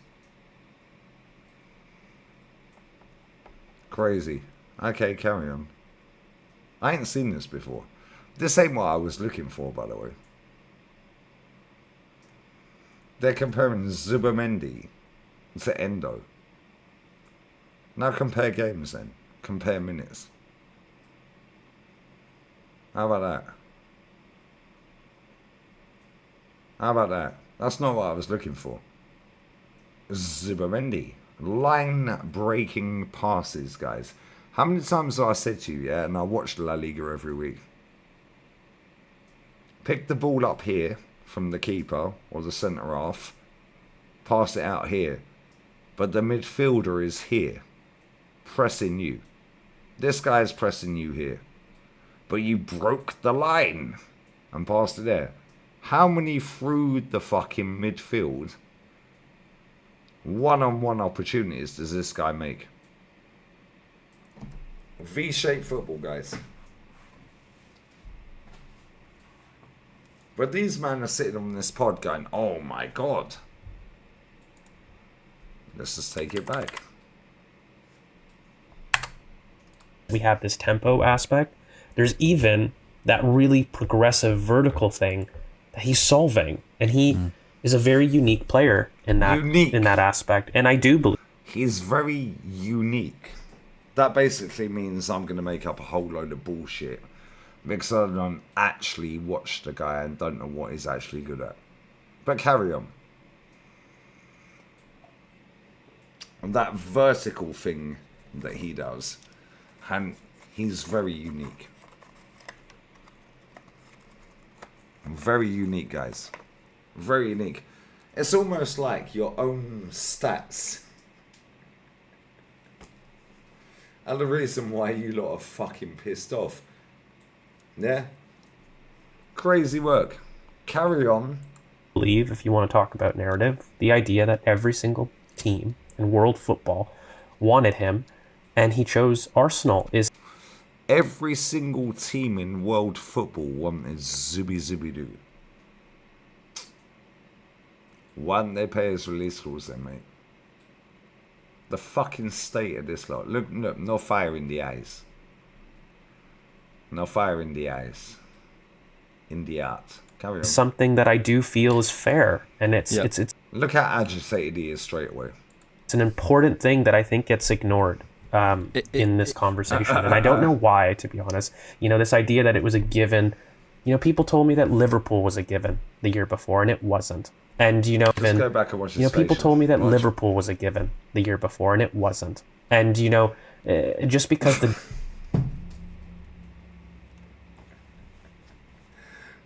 Crazy. Okay, carry on. I ain't seen this before. This ain't what I was looking for, by the way. They're comparing Zubimendi to Endo. Now compare games then. Compare minutes. How about that? How about that? That's not what I was looking for. Zubimendi. Line-breaking passes, guys. How many times have I said to you, yeah, and I watch La Liga every week. Pick the ball up here from the keeper or the centre-half. Pass it out here. But the midfielder is here. Pressing you. This guy is pressing you here. But you broke the line and passed it there. How many through the fucking midfield one-on-one opportunities does this guy make? V-shaped football, guys. But these men are sitting on this pod going, oh my God. Let's just take it back. We have this tempo aspect. There's even that really progressive vertical thing that he's solving. And he is a very unique player in that aspect. And I do believe he's very unique. That basically means I'm going to make up a whole load of bullshit because I don't actually watch the guy and don't know what he's actually good at. But carry on. And that vertical thing that he does, and he's very unique. Very unique, guys. Very unique. It's almost like your own stats. And the reason why you lot are fucking pissed off. Yeah? Crazy work. Carry on. Believe, if you want to talk about narrative, the idea that every single team in world football wanted him, and he chose Arsenal is... Every single team in world football wanted Zubimendi. Why didn't they pay his release clause then, mate? The fucking state of this lot. Look, no fire in the eyes. No fire in the eyes. In the art. Carry on. Something that I do feel is fair, and it's look how agitated he is straight away. It's an important thing that I think gets ignored in this conversation, and I don't know why, to be honest. You know, this idea that it was a given. You know, people told me that Liverpool was a given the year before, and it wasn't. And you know, just go back and watch his people told me that Liverpool was a given the year before, and it wasn't. And you know, just because the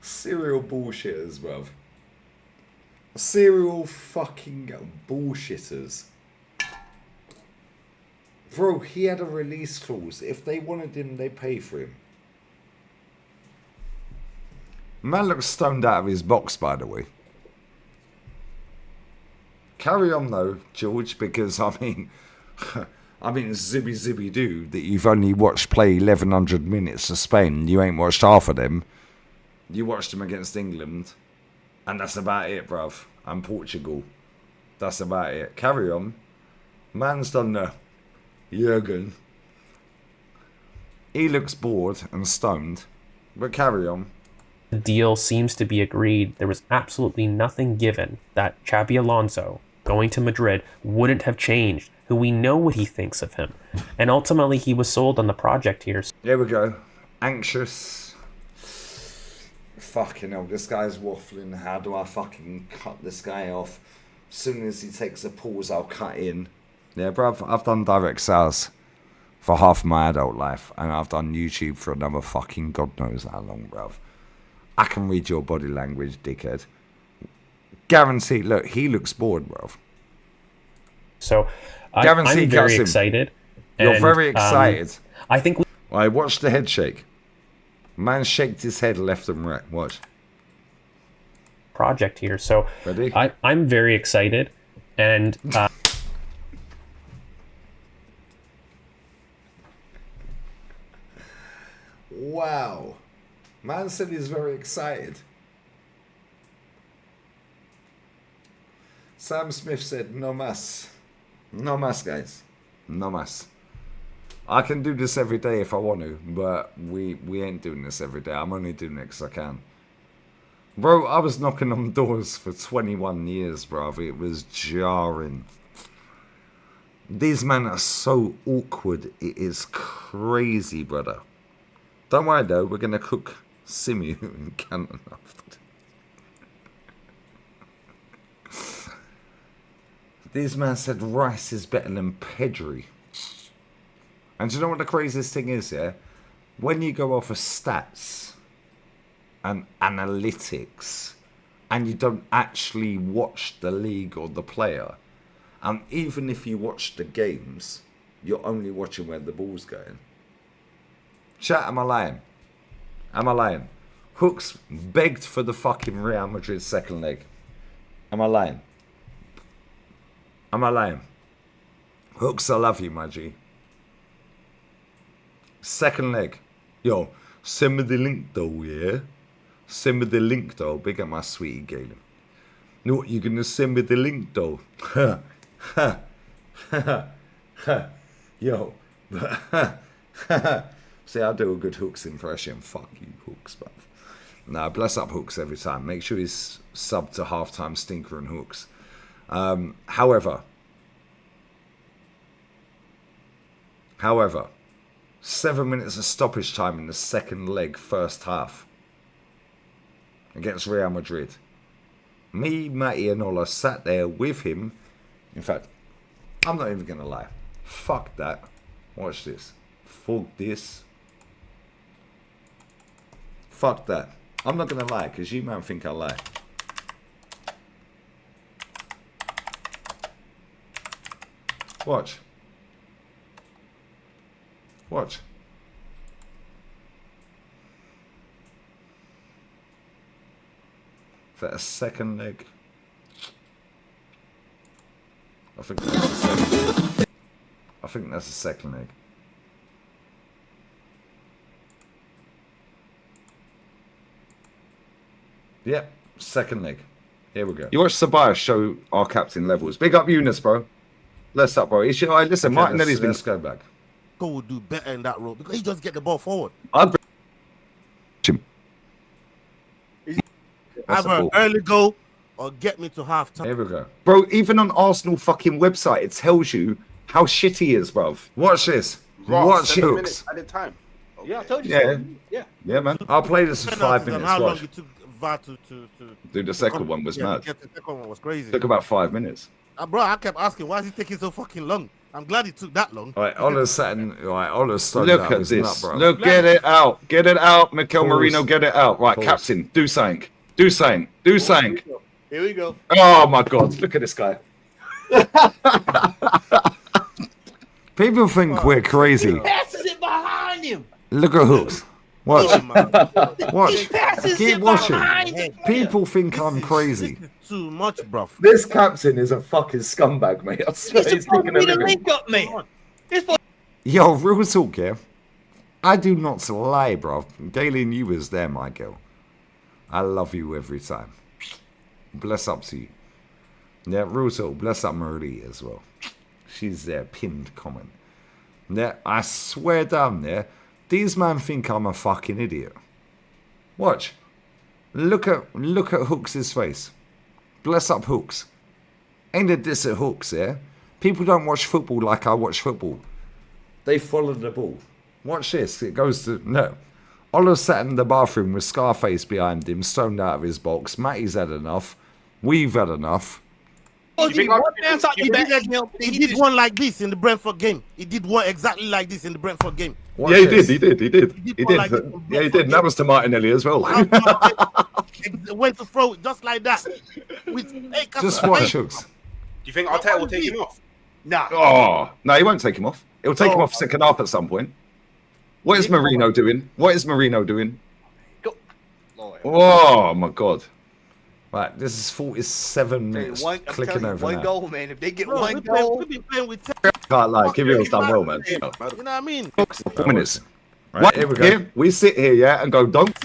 serial bullshitters, bruv. Serial fucking bullshitters. Bro, he had a release clause. If they wanted him, they pay for him. Man looks stoned out of his box, by the way. Carry on though, George, because I mean Zibby do that you've only watched play 1100 minutes for Spain. You ain't watched half of them. You watched them against England, and that's about it, bruv. And Portugal. That's about it. Carry on. Man's done the Jurgen. He looks bored and stoned, but carry on. The deal seems to be agreed. There was absolutely nothing given that Xabi Alonso going to Madrid wouldn't have changed who we know what he thinks of him. And ultimately he was sold on the project here. There we go. Anxious. Fucking hell, this guy's waffling. How do I fucking cut this guy off? As soon as he takes a pause, I'll cut in. Yeah, bruv, I've done direct sales for half my adult life, and I've done YouTube for another fucking God knows how long, bruv. I can read your body language, dickhead. Guaranteed. Look, he looks bored, bruv. So, I'm very excited. You're very excited. I think... I watched the head shake. Man shaked his head left and right. Watch. Project here. So, ready? I'm very excited. And... Wow. Man said he's very excited. Sam Smith said, no mas. No mas, guys. No mas. I can do this every day if I want to, but we ain't doing this every day. I'm only doing it because I can. Bro, I was knocking on doors for 21 years, bruv. It was jarring. These men are so awkward. It is crazy, brother. Don't worry, though. We're going to cook Simu in Canton after. These men said Rice is better than Pedri. And do you know what the craziest thing is, yeah? When you go off of stats and analytics and you don't actually watch the league or the player, and even if you watch the games, you're only watching where the ball's going. Chat, am I lying? Am I lying? Hooks begged for the fucking Real Madrid second leg. Am I lying? Am I lying? Hooks, I love you, my G. Second leg. Yo, send me the link though, yeah? Send me the link, though. Big up my sweetie, Galen. You know what? You're going to send me the link, though. Yo. See, I do a good Hooks impression. Fuck you, Hooks, bruv. Nah, bless up Hooks every time. Make sure he's sub to halftime Stinker and Hooks. However, 7 minutes of stoppage time in the second leg, first half, against Real Madrid. Me, Matty, and Ola sat there with him. In fact, I'm not even going to lie. Fuck that. Watch this. Fuck this. Fuck that. I'm not going to lie, because you man think I lie. Watch. Watch. Is that a second leg? I think that's a second. I think that's a second leg. Yep, second leg. Here we go. You watch Sabaya show our captain levels. Big up Eunice, bro. Let's up, bro. Listen, okay, Martinelli's been scared back. Go will do better in that role because he just get the ball forward. I'd him. Either an early goal or get me to half time. Here we go. Bro, even on Arsenal fucking website, it tells you how shit he is, bruv. Watch this. Watch Hooks. At the time. Yeah, I told you. Yeah. So. Yeah. Yeah, man. I'll play this in 5 minutes. How long Watch. it took VAR to Dude, the second one was mad. The second one was crazy. Took about 5 minutes. Bro, I kept asking, why is he taking so fucking long? I'm glad it took that long. All right, Ola's sitting. All right, Ola's Look at this. Look, get it out. Get it out, Mikel Merino. Get it out. Right, captain, do something. Do something. Do something. Here we go. Oh my God! Look at this guy. People think we're crazy. He passes it behind him. Look at Hooks. Watch. Watch. He passes Keep it watching. behind him. People think I'm crazy. Too much, bruv. This captain is a fucking scumbag, mate. I swear He's supposed to be the link up, mate. Yo, real talk, yeah? I do not lie, bro. Galen, you was there, my girl. I love you every time. Bless up to you. Yeah, real talk. Bless up Marie as well. She's there, pinned comment. Yeah, I swear down there, these men think I'm a fucking idiot. Watch. Look at Hooks' face. Bless up Hooks. Ain't a diss at Hooks, yeah? People don't watch football like I watch football. They follow the ball. Watch this. It goes to... No. Ola sat in the bathroom with Scarface behind him, stoned out of his box. Matty's had enough. We've had enough. He did one like this in the Brentford game. He did one exactly like this in the Brentford game. Watch He did. He did. Like yeah, he did. And that was to Martinelli as well. Went to throw it just like that. Just watch Hooks. Do you think Arteta will take him off? Nah. Oh, no, he won't take him off. He'll take him off second half at some point. What is Marino doing? What is Marino doing? Oh, my God. Right, this is 47 minutes. Clicking over one now. goal, man. If they get one goal, we've been playing with Can't lie, Kivio's done well, man. You know what I mean? 4 minutes. Right, here we go. We sit here, yeah, and go, don't.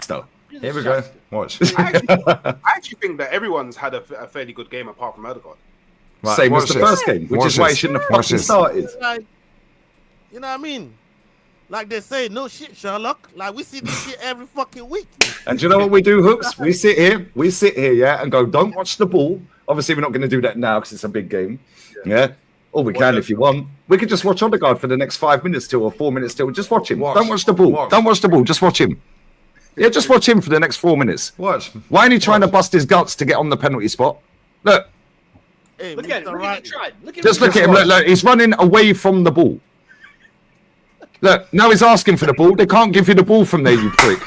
So, here we go. Watch. I actually think that everyone's had a fairly good game apart from Odegaard. Right, same as the first game, which is why he shouldn't have fucking started. Like, you know what I mean? Like they say, no shit, Sherlock. Like we see this shit every fucking week. And do you know what we do, Hooks? We sit here, yeah, and go, don't watch the ball. Obviously, we're not going to do that now because it's a big game. Yeah. Or we can if you want. We could just watch Odegaard for the next 5 minutes till or 4 minutes till. Just watch him. Don't watch the ball. Don't watch the ball. Just watch him. Yeah, just watch him for the next 4 minutes. Watch. Why ain't he trying to bust his guts to get on the penalty spot? Look. Hey, look at him. Look at him. Just look at him. Look, he's running away from the ball. Look, now he's asking for the ball. They can't give you the ball from there, you prick.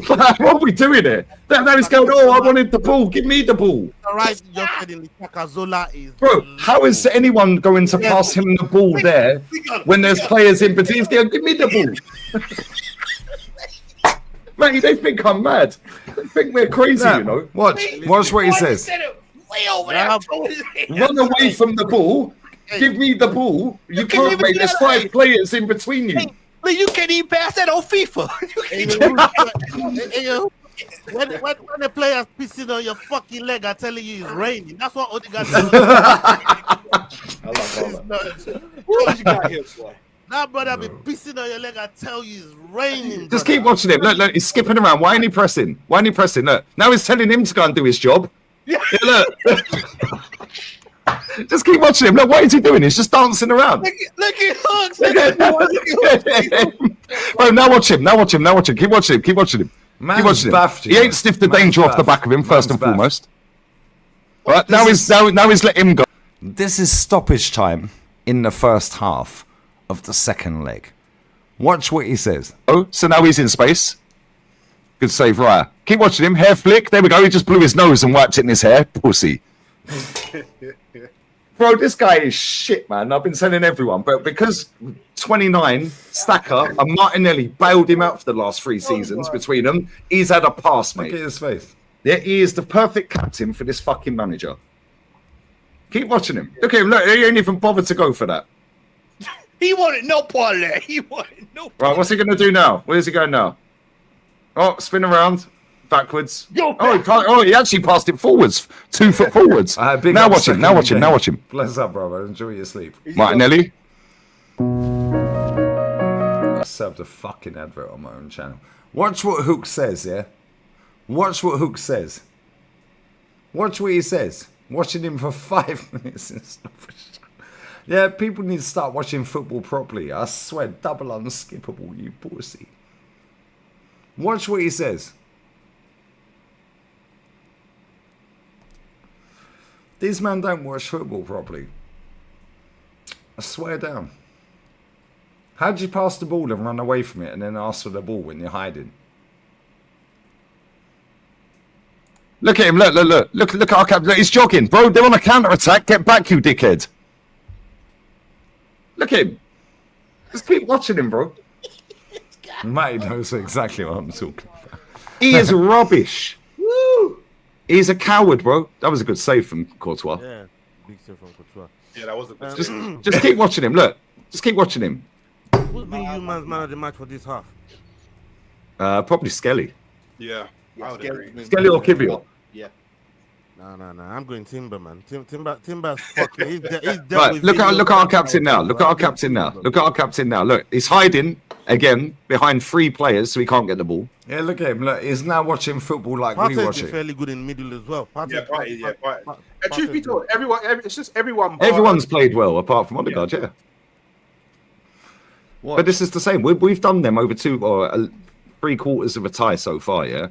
What are we doing here? Now he's going, oh, I wanted the ball. Give me the ball. All right, you're kidding me. Cazorla is... Bro, how is anyone going to pass him the ball there when there's players in between? He's going, give me the ball. Mate, they think I'm mad. They think we're crazy, you know. Watch what he says. Run away from the ball. Give me the ball. You can't, mate. There's 5 players in between you. But you can't even pass that on FIFA. When the players pissing on your fucking leg, I telling you it's raining. That's what Odegaard does. What you got here, boy? That brother be pissing on your leg. I tell you it's raining. Just keep watching him. Look, he's skipping around. Why ain't he pressing? Look, now he's telling him to go and do his job. Yeah, look. Just keep watching him. Look, what is he doing? He's just dancing around. Look at Hooks. Bro, now watch him. Keep watching him. He ain't sniffed the danger off the back of him, first and foremost. Right, now he's let him go. This is stoppage time in the first half of the second leg. Watch what he says. Oh, so now he's in space. Good save, right. Keep watching him. Hair flick. There we go. He just blew his nose and wiped it in his hair. Pussy. Bro, this guy is shit, man. I've been telling everyone. But because 29, Saka and Martinelli bailed him out for the last 3 seasons between them, he's had a pass, mate. Look at his face. Yeah, he is the perfect captain for this fucking manager. Keep watching him. Look at him. Look, he ain't even bothered to go for that. He wanted no part of that. Right, what's he going to do now? Where's he going now? Oh, spin around. Backwards. He actually passed it forwards. 2 foot forwards. Now watch him. Bless up, brother. Enjoy your sleep. Martinelli. I served a fucking advert on my own channel. Watch what Hook says, yeah? Watch what Hook says. Watch what he says. Watching him for 5 minutes and stuff. Yeah, people need to start watching football properly. I swear, double unskippable, you pussy. Watch what he says. These men don't watch football properly. I swear down. How do you pass the ball and run away from it and then ask for the ball when you're hiding? Look at him. Look at our captain. He's jogging. Bro, they're on a counter-attack. Get back, you dickhead. Look at him. Just keep watching him, bro. Matty knows exactly what I'm talking about. He is rubbish. Woo! He's a coward, bro. That was a good save from Courtois. Yeah, big save from Courtois. Yeah, that was a good save. Just keep watching him. Look. Just keep watching him. Who's been you man's man of the match for this half? Probably Skelly. Yeah, I would agree. Skelly or Kivior. Yeah. No. I'm going Timber, man. Timber's fucking. He's right, look at our captain now. Look, he's hiding again behind 3 players, so he can't get the ball. Yeah, look at him. Look, he's now watching football like Partey's we watch it. Fairly good in middle as well. Partey. And truth be told, it's just everyone. Everyone's played well apart from Odegaard, yeah. But this is the same. We've done them over 2 or 3 quarters of a tie so far, yeah.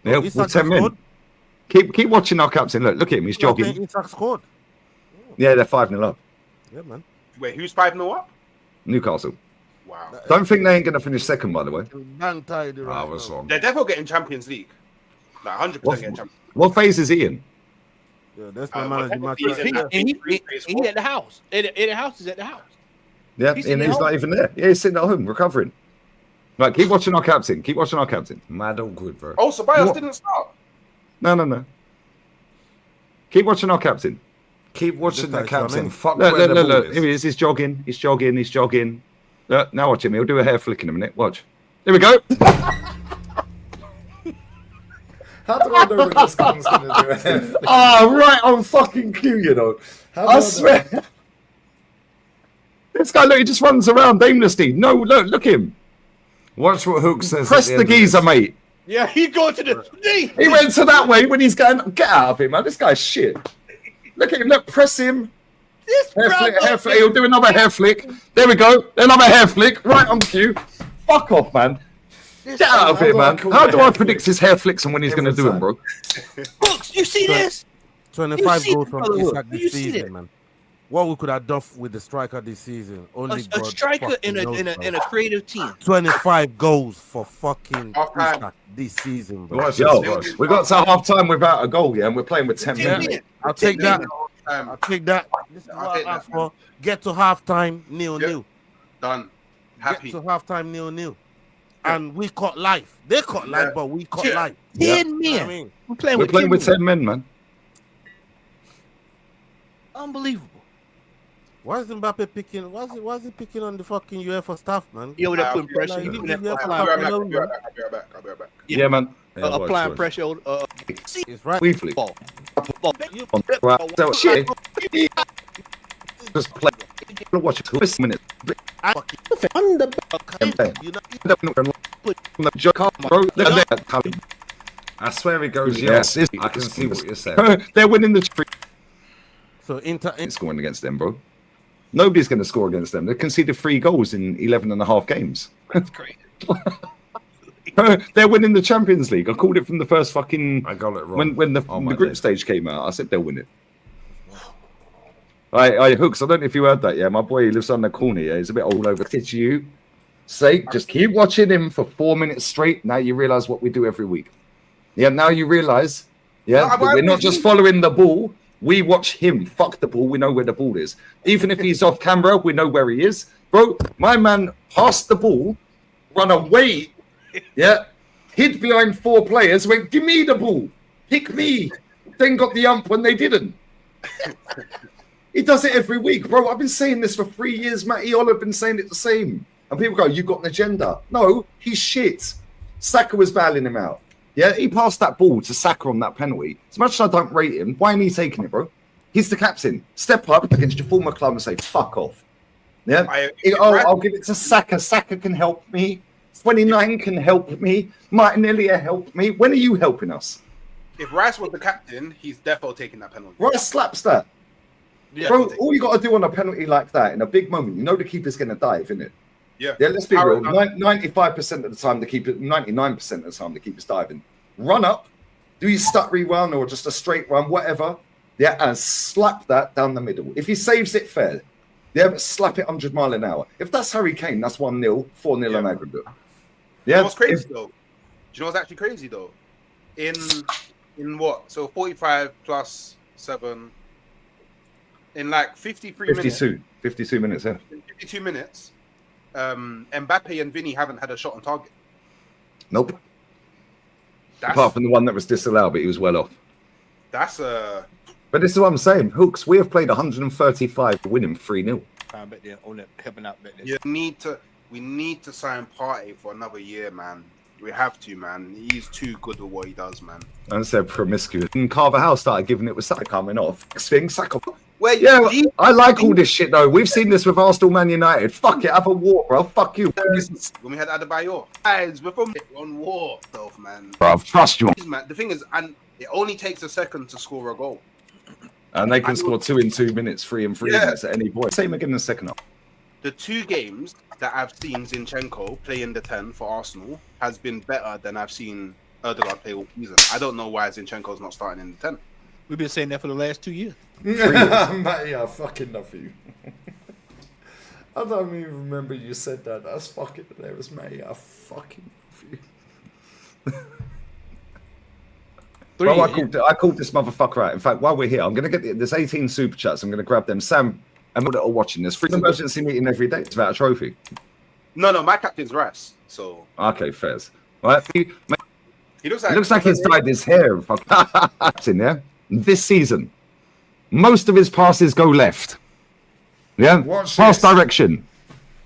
Yeah, we're 10 men. Keep watching our captain. Look at him. He's jogging. Isak scored. Yeah, they're 5-0 up. Yeah, man. Wait, who's 5-0 up? Newcastle. Wow. Don't think they ain't gonna finish second, by the way. I was wrong. They're definitely getting Champions League. Like 100% getting Champions League. What phase is he in? Yeah, that's my man. He at the house. Eddie House is at the house. Yeah, he's not even there. Yeah, he's sitting at home recovering. Right, keep watching our captain. Mad all good, bro. Oh, Ceballos didn't start. No. Keep watching our captain. Keep watching the captain. Fuck look. Here he is. He's jogging. Look, now watch him. He'll do a hair flick in a minute. Watch. There we go. How do I know when this guy's going to do a hair flick? Right on fucking cue, you know. I swear. This guy, look, he just runs around aimlessly. No, look him. Watch what Hook says. Press the geezer, mate. Yeah, he's going to the knee. He went to that way when he's going. Get out of him, man. This guy's shit. Look at him. Look, press him. Hair flick. He'll do another hair flick. There we go. Another hair flick. Right on cue. Fuck off, man. Get out of here, man. How do I predict his hair flicks and when he's going to do them, bro? Books, you see this? 25 goals from Isak this season, man. What we could have done with the striker this season? Only a striker in a creative team. 25 goals for fucking Isak this season, bro. Yo, we got to half time without a goal, yeah, and we're playing with 10 men. I'll take that. This is what I asked for. Get to half time, 0-0. Done. Happy. Get to half time, 0-0. And we caught life. They caught life, but we caught life. 10 men. We're playing with 10 men, man. Unbelievable. Why is Mbappe picking? Why is he picking on the fucking UEFA staff, man? He over there putting pressure. Like, He leave over the there UEFA applying staff pressure. alone, man. I'll be right back. Yeah, man. Applying pressure. It's right. Weebly. Ball. So shit. Just play. Watch it. 2 minutes. I swear he goes, yes. I can see what you're saying. They're winning the tree. So Inter scoring against them, bro. Nobody's going to score against them. They conceded 3 goals in 11 and a half games. That's great. They're winning the Champions League. I called it from the first fucking... I got it wrong. When the group stage came out, I said they'll win it. Hooks, I don't know if you heard that, yeah? My boy, he lives on the corner, yeah? He's a bit all over. Did you say, just keep watching him for 4 minutes straight. Now you realise what we do every week. Yeah, now you realise, yeah, that we're not just following the ball. We watch him. Fuck the ball. We know where the ball is. Even if he's off camera, we know where he is. Bro, my man passed the ball, run away, yeah, hid behind 4 players, went, give me the ball, pick me. Then got the ump when they didn't. He does it every week, bro. I've been saying this for 3 years. Matty Olive been saying it the same. And people go, you've got an agenda. No, he's shit. Saka was bailing him out. Yeah, he passed that ball to Saka on that penalty. As much as I don't rate him, why ain't he taking it, bro? He's the captain. Step up against your former club and say, fuck off. Yeah? I'll give it to Saka. Saka can help me. 29 can help me. Martinelli help me. When are you helping us? If Rice was the captain, he's definitely taking that penalty. Rice slaps that. Yeah, bro, all you got to do on a penalty like that, in a big moment, you know the keeper's going to dive, isn't it? Yeah, let's be real. 95% of the time, 99% of the time, the keeper's diving. Run up, do your stutter run or just a straight run, whatever. Yeah, and slap that down the middle. If he saves it, fair. Yeah, but slap it 100 mile an hour. If that's Harry Kane, that's 1-0, 4-0 on aggregate. Yeah, you know what's crazy though? Do you know what's actually crazy though? In what? So 45 plus 7. In like 53 minutes. 52 minutes, yeah. 52 minutes. Mbappe and Vinny haven't had a shot on target. Nope. Apart from the one that was disallowed, but he was well off. That's a... But this is what I'm saying. Hooks, we have played 135 to win him 3-0. Yeah, we need to sign Partey for another year, man. We have to, man. He's too good at what he does, man. And said promiscuous. And Carver House started giving it with Saka coming off. Thing, Saka. Wait, yeah, I like all this shit though. We've seen this with Arsenal, Man United. Fuck it, have a war, bro. Fuck you. When we had Adebayor, guys, we're on war, stuff, man. Bro, trust you. The thing is, and it only takes a second to score a goal. And they can score 2 in 2 minutes, 3 in 3 minutes at any point. Same again in the second half. The 2 games that I've seen Zinchenko play in the 10 for Arsenal has been better than I've seen Ødegaard play all season. I don't know why Zinchenko's not starting in the 10. We've been saying that for the last 2 years. Matty, I fucking love you. I don't even remember you said that. That's fucking hilarious, Matty. I fucking love you. Bro, I called this motherfucker out. In fact, while we're here, I'm going to get there's 18 super chats. I'm going to grab them. Sam and we're all watching this. Free emergency meeting every day. It's about a trophy. No, my captain's Rice. So okay, fairs. Right. He looks like he's dyed his hair. Yeah. This season, most of his passes go left. Yeah. Pass direction.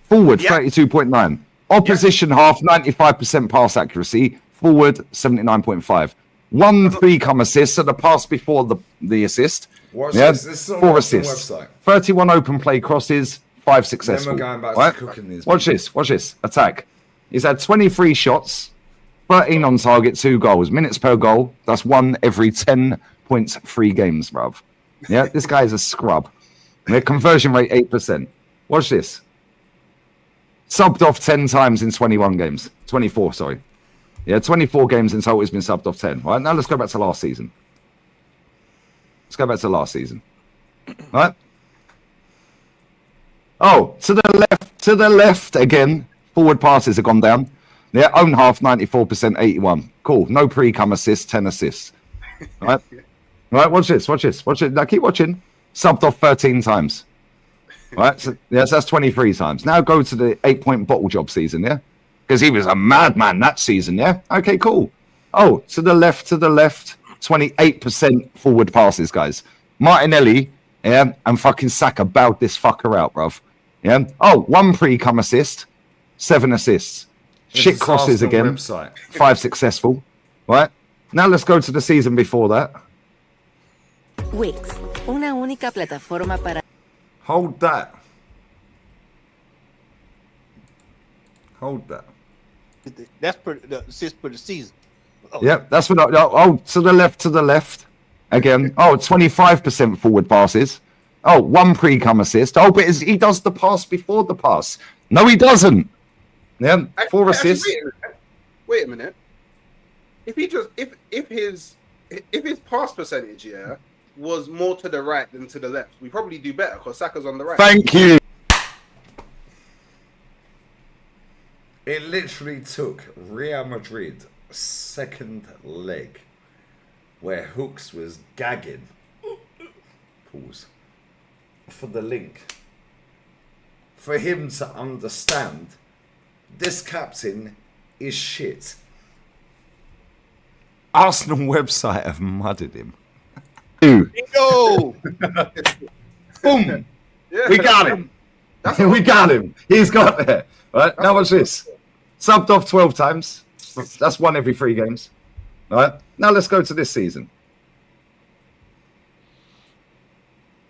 Forward 32.9. Opposition half 95% pass accuracy. Forward 79.5. 1 3-come assist, so the pass before the assist. Watch this. This is on 4 assists. Website. 31 open play crosses, 5 successful. Right? Watch this. Attack. He's had 23 shots, 13 on target, 2 goals. Minutes per goal. That's 1 every 10.3 games, bruv. Yeah, this guy is a scrub. Their conversion rate 8%. Watch this. Subbed off 10 times in 21 games. 24, sorry. Yeah, 24 games in total he's been subbed off 10. Right, now let's go back to last season. Right? Oh, to the left again. Forward passes have gone down. Yeah, own half 94%, 81. Cool. No pre-come assists, 10 assists. Right? Right, watch this. Now keep watching. Subbed off 13 times. Right? So, yes, that's 23 times. Now go to the 8-point bottle job season, yeah? Because he was a madman that season, yeah? Okay, cool. Oh, to the left, 28% forward passes, guys. Martinelli, Yeah, and fucking Saka bowed this fucker out, bruv. Yeah. Oh, 1 pre-come assist, 7 assists. Shit crosses again. Website. 5 successful. Right. Now let's go to the season before that. Wix, una única plataforma para... Hold that. Hold that. That's the assist for the season. Yep, that's what. To the left. Again. Oh, 25% forward passes. Oh, 1 pre-come assist. Oh, but he does the pass before the pass. No, he doesn't. Yeah, 4 assists. Wait a minute. If his pass percentage, was more to the right than to the left, we probably do better because Saka's on the right. Thank you. It literally took Real Madrid second leg where Hooks was gagging. Pause. For the link. For him to understand this captain is shit. Arsenal website have mudded him. Bingo! Boom! Yeah. We got him. We got him. He's got there. Right, now watch this. Subbed off 12 times. That's 1 every 3 games. All right, now let's go to this season.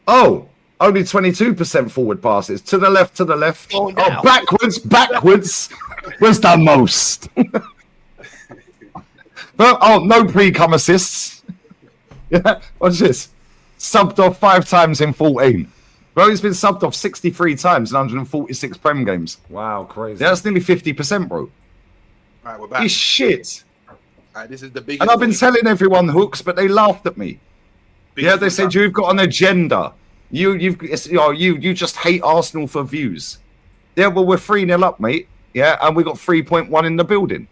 Oh, only 22% forward passes. To the left. Oh, backwards was the most. But, no pre-come assists. Yeah, watch this. Subbed off 5 times in 14. Bro, he's been subbed off 63 times in 146 Prem games. Wow, crazy. Yeah, that's nearly 50%, bro. All right, we're back. He's shit. All right, this is the biggest. And I've been telling everyone Hooks, but they laughed at me. Yeah, they said you've got an agenda. You just hate Arsenal for views. Yeah, well, we're 3-0 up, mate. Yeah, and we got 3.1 in the building.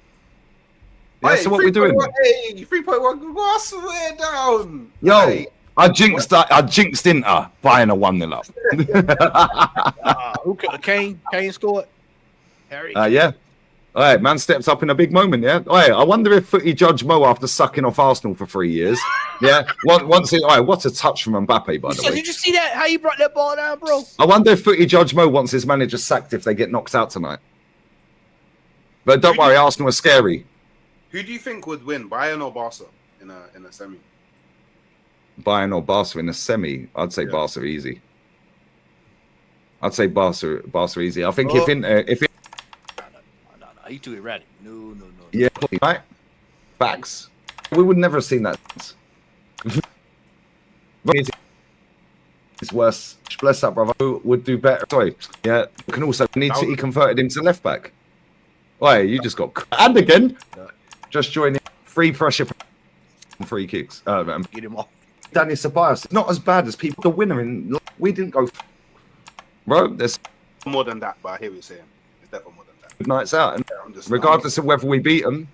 Yeah, so what we're doing? Hey, 3.1. I swear down. Yo, hey. I jinxed Inter buying a 1-0 up. Who Kane scored? Harry. Yeah. All right, man steps up in a big moment, yeah? All right, I wonder if footy judge Mo, after sucking off Arsenal for 3 years, yeah? What a touch from Mbappe, by the way. Did you see that? How you brought that ball down, bro? I wonder if footy judge Mo wants his manager sacked if they get knocked out tonight. But don't worry, Arsenal are scary. Who do you think would win, Bayern or Barca in a semi? Bayern or Barca in a semi? I'd say Barca easy. I'd say Barca easy. I think if No, you too erratic. No. Yeah, right. Facts. We would never have seen that. It's worse. Bless up, brother. Who would do better? Sorry. Yeah. You can also need to. He converted him to left back. Why? You just got and again. Just joining. Free pressure. Free kicks. Get him off. Danny Ceballos. Not as bad as people. The winner in. We didn't go. Bro, there's more than that. But I hear what you're saying. It's definitely more than that. Good nights out, and regardless of whether we beat them,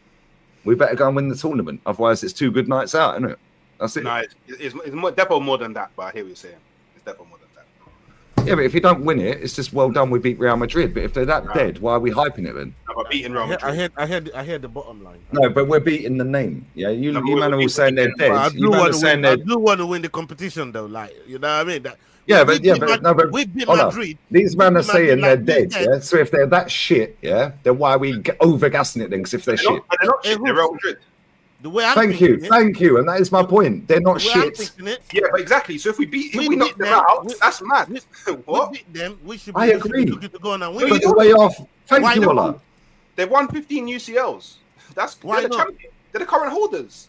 we better go and win the tournament. Otherwise, it's 2 good nights out, isn't it? That's it. No, it's definitely more than that. But I hear what you're saying. It's definitely more than that. Yeah, but if you don't win it, it's just well done. We beat Real Madrid. But if they're that dead, why are we hyping it then? No, but beating Real Madrid. I heard the bottom line. No, but we're beating the name. Yeah, you man are all saying they're dead. I do want to win the competition, though. Like, you know what I mean? But we beat Madrid. These men are saying they're dead. Yeah, so if they're that shit, yeah, then why are we overgassing it then? Because if they're shit, they're not shit. They're Real Madrid. The way I'm thank you, and that is my point. They're not shit. Yeah, but exactly. So if we knock them out, that's mad. What? We beat them. We should. I agree. To go on and win. But the way off. Thank you, Ola. They've won 15 UCLs. They're the champion. They're the current holders.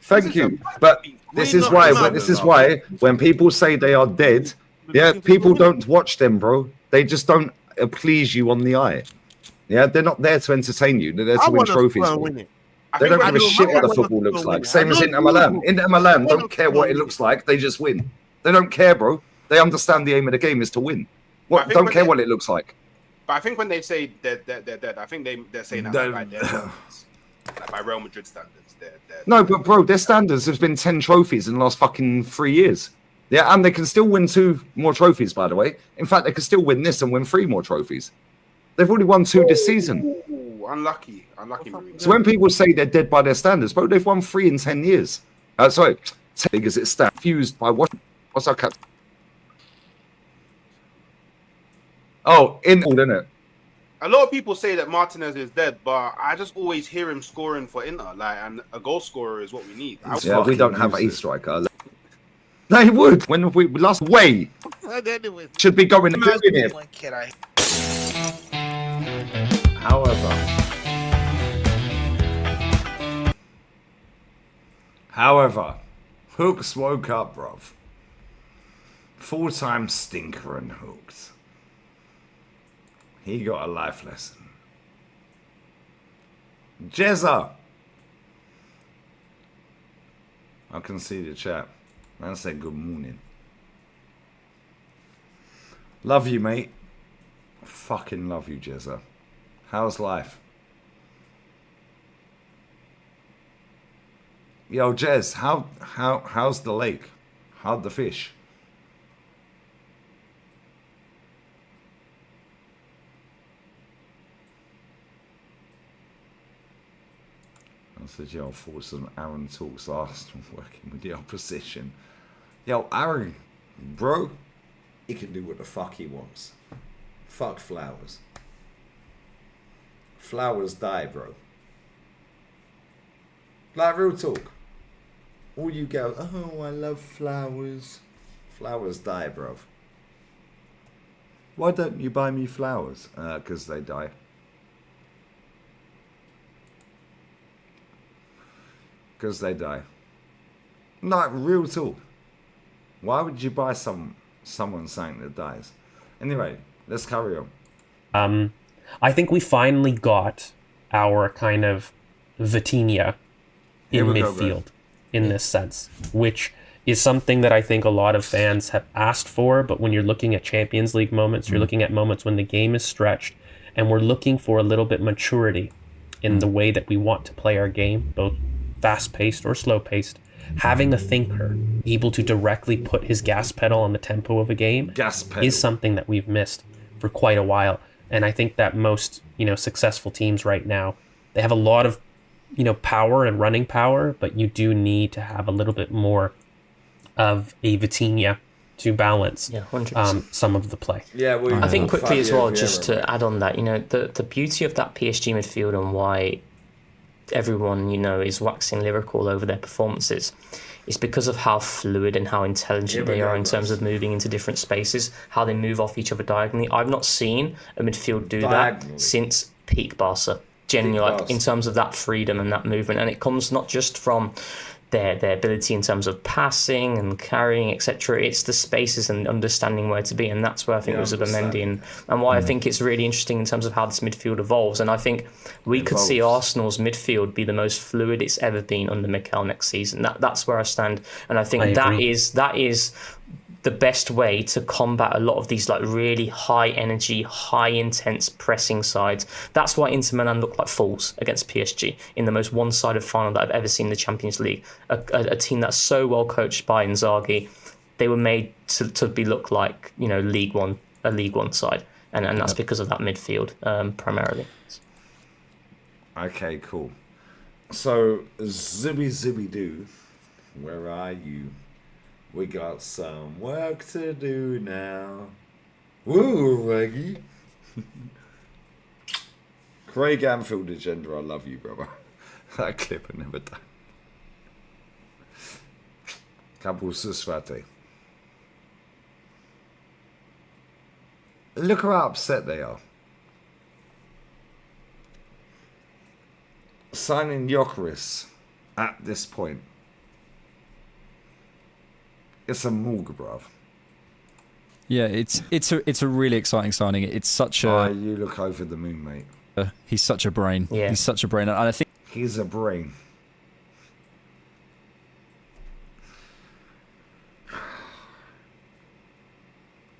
Thank you. But this is why when people say they are dead, yeah, people don't watch them, bro. They just don't please you on the eye. Yeah, they're not there to entertain you. They're there to win trophies. They don't give a shit what the football looks like. Same as Inter Milan. Inter Milan don't care what it looks like. They just win. They don't care, bro. They understand the aim of the game is to win. Don't care what it looks like. But I think when they say they're dead, I think they're saying that like by Real Madrid standards. No, but bro, their standards has been 10 trophies in the last fucking 3 years. Yeah, and they can still win 2 more trophies, by the way. In fact, they can still win this and win 3 more trophies. They've already won 2 this season. Unlucky, Marino. So when people say they're dead by their standards, bro, they've won 3 in 10 years. Sorry, 10 as it stands. Fused by what? What's our cap? Oh, isn't it? A lot of people say that Martinez is dead, but I just always hear him scoring for Inter. And a goal scorer is what we need. Yeah, we don't have a striker. No, he would. When we lost way, should be going to doing him. However, Hooks woke up, bruv. Full-time stinker and Hooks. He got a life lesson. Jezza! I can see the chat. Man said good morning. Love you, mate. Fucking love you, Jezza. How's life? Yo, Jez, how's the lake? How'd the fish? I said, yo, I thought some Aaron talks Arsenal working with the opposition. Yo, Aaron, bro, he can do what the fuck he wants. Fuck Flowers. Flowers die, bro. Like, real talk. All you go, oh, I love flowers. Flowers die, bro. Why don't you buy me flowers? Because they die. Because they die. Like, real talk. Why would you buy someone something that dies? Anyway, let's carry on. I think we finally got our kind of Vitinha in midfield in this sense, which is something that I think a lot of fans have asked for. But when you're looking at Champions League moments, you're looking at moments when the game is stretched, and we're looking for a little bit maturity in the way that we want to play our game, both fast-paced or slow-paced. Having a thinker able to directly put his gas pedal on the tempo of a game is something that we've missed for quite a while. And I think that most, successful teams right now, they have a lot of, power and running power, but you do need to have a little bit more of a Vitinha to balance some of the play. Yeah, I think quickly as well, just to add on that, the beauty of that PSG midfield and why everyone, is waxing lyrical over their performances is because of how fluid and how intelligent they are in terms of moving into different spaces, how they move off each other diagonally. I've not seen a midfield do that since peak Barca. Genuinely, in terms of that freedom and that movement. And it comes not just from their ability in terms of passing and carrying, etc. It's the spaces and understanding where to be. And that's where I think it was Zubimendi and why I think it's really interesting in terms of how this midfield evolves. And I think we could see Arsenal's midfield be the most fluid it's ever been under Mikel next season. That's where I stand. And I think that is the best way to combat a lot of these like really high energy, high intense pressing sides. That's why Inter Milan looked like fools against PSG in the most one-sided final that I've ever seen in the Champions League. A team that's so well coached by Inzaghi, they were made to be look like a League One side, and that's because of that midfield primarily. Okay, cool. So Zubi Doo, where are you? We got some work to do now. Woo, Reggie. Craig Anfield agenda, I love you, brother. That clip I never done. Kabul Suswati. Look how upset they are. Signing Yokarez at this point. It's a morgue, bruv. Yeah, it's a really exciting signing. It's such a. You look over the moon, mate. He's such a brain. Yeah. He's such a brain, and I think he's a brain.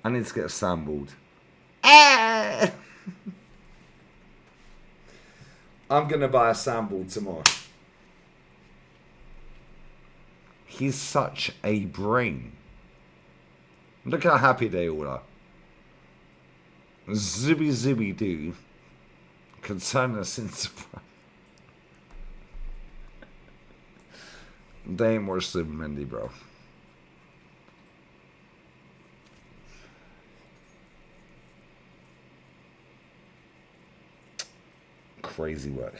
I need to get sampled. I'm gonna buy a sample tomorrow. He's such a brain. Look how happy they all are. Zubi Doo can turn us into. They ain't worse than Mendy, bro. Crazy work.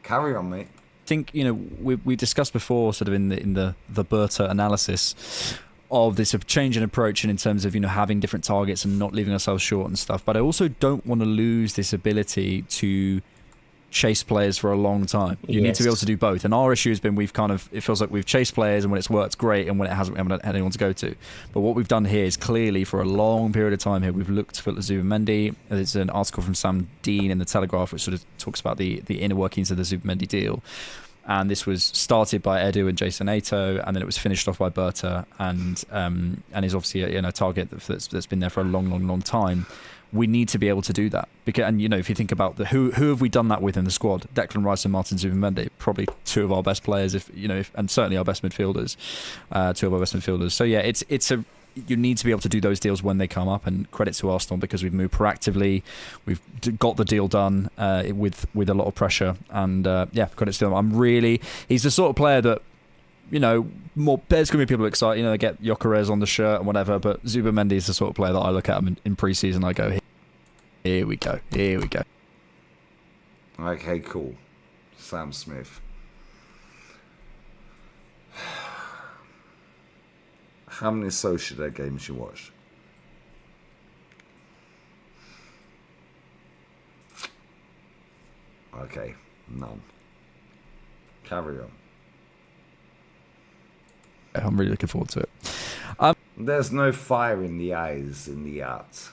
Carry on, mate. I think, you know, we discussed before, sort of in the Berta analysis of this change in approach, and in terms of, you know, having different targets and not leaving ourselves short and stuff. But I also don't want to lose this ability to chase players for a long time. You need to be able to do both. And our issue has been it feels like we've chased players, and when it's worked, great, and when it hasn't, we haven't had anyone to go to. But what we've done here is clearly, for a long period of time here, we've looked for Zubimendi. There's an article from Sam Dean in the Telegraph which sort of talks about the inner workings of the Zubimendi deal. And this was started by Edu and Jason Ato, and then it was finished off by Berta, and is obviously a target that's been there for a long time. We need to be able to do that, because, and you know, if you think about who have we done that with in the squad? Declan Rice and Martin Zubimendi, probably two of our best players, and certainly our best midfielders, two of our best midfielders. So yeah, you need to be able to do those deals when they come up, and credit to Arsenal because we've moved proactively, we've got the deal done with a lot of pressure, and credit to him. He's the sort of player that, you know, there's going to be people excited, you know, they get Yokarez on the shirt and whatever, but Zubimendi is the sort of player that I look at him in pre-season, I go, here we go. Okay, cool. Sam Smith. How many Sociedad games you watched? Okay, none. Carry on. I'm really looking forward to it. There's no fire in the eyes in the art.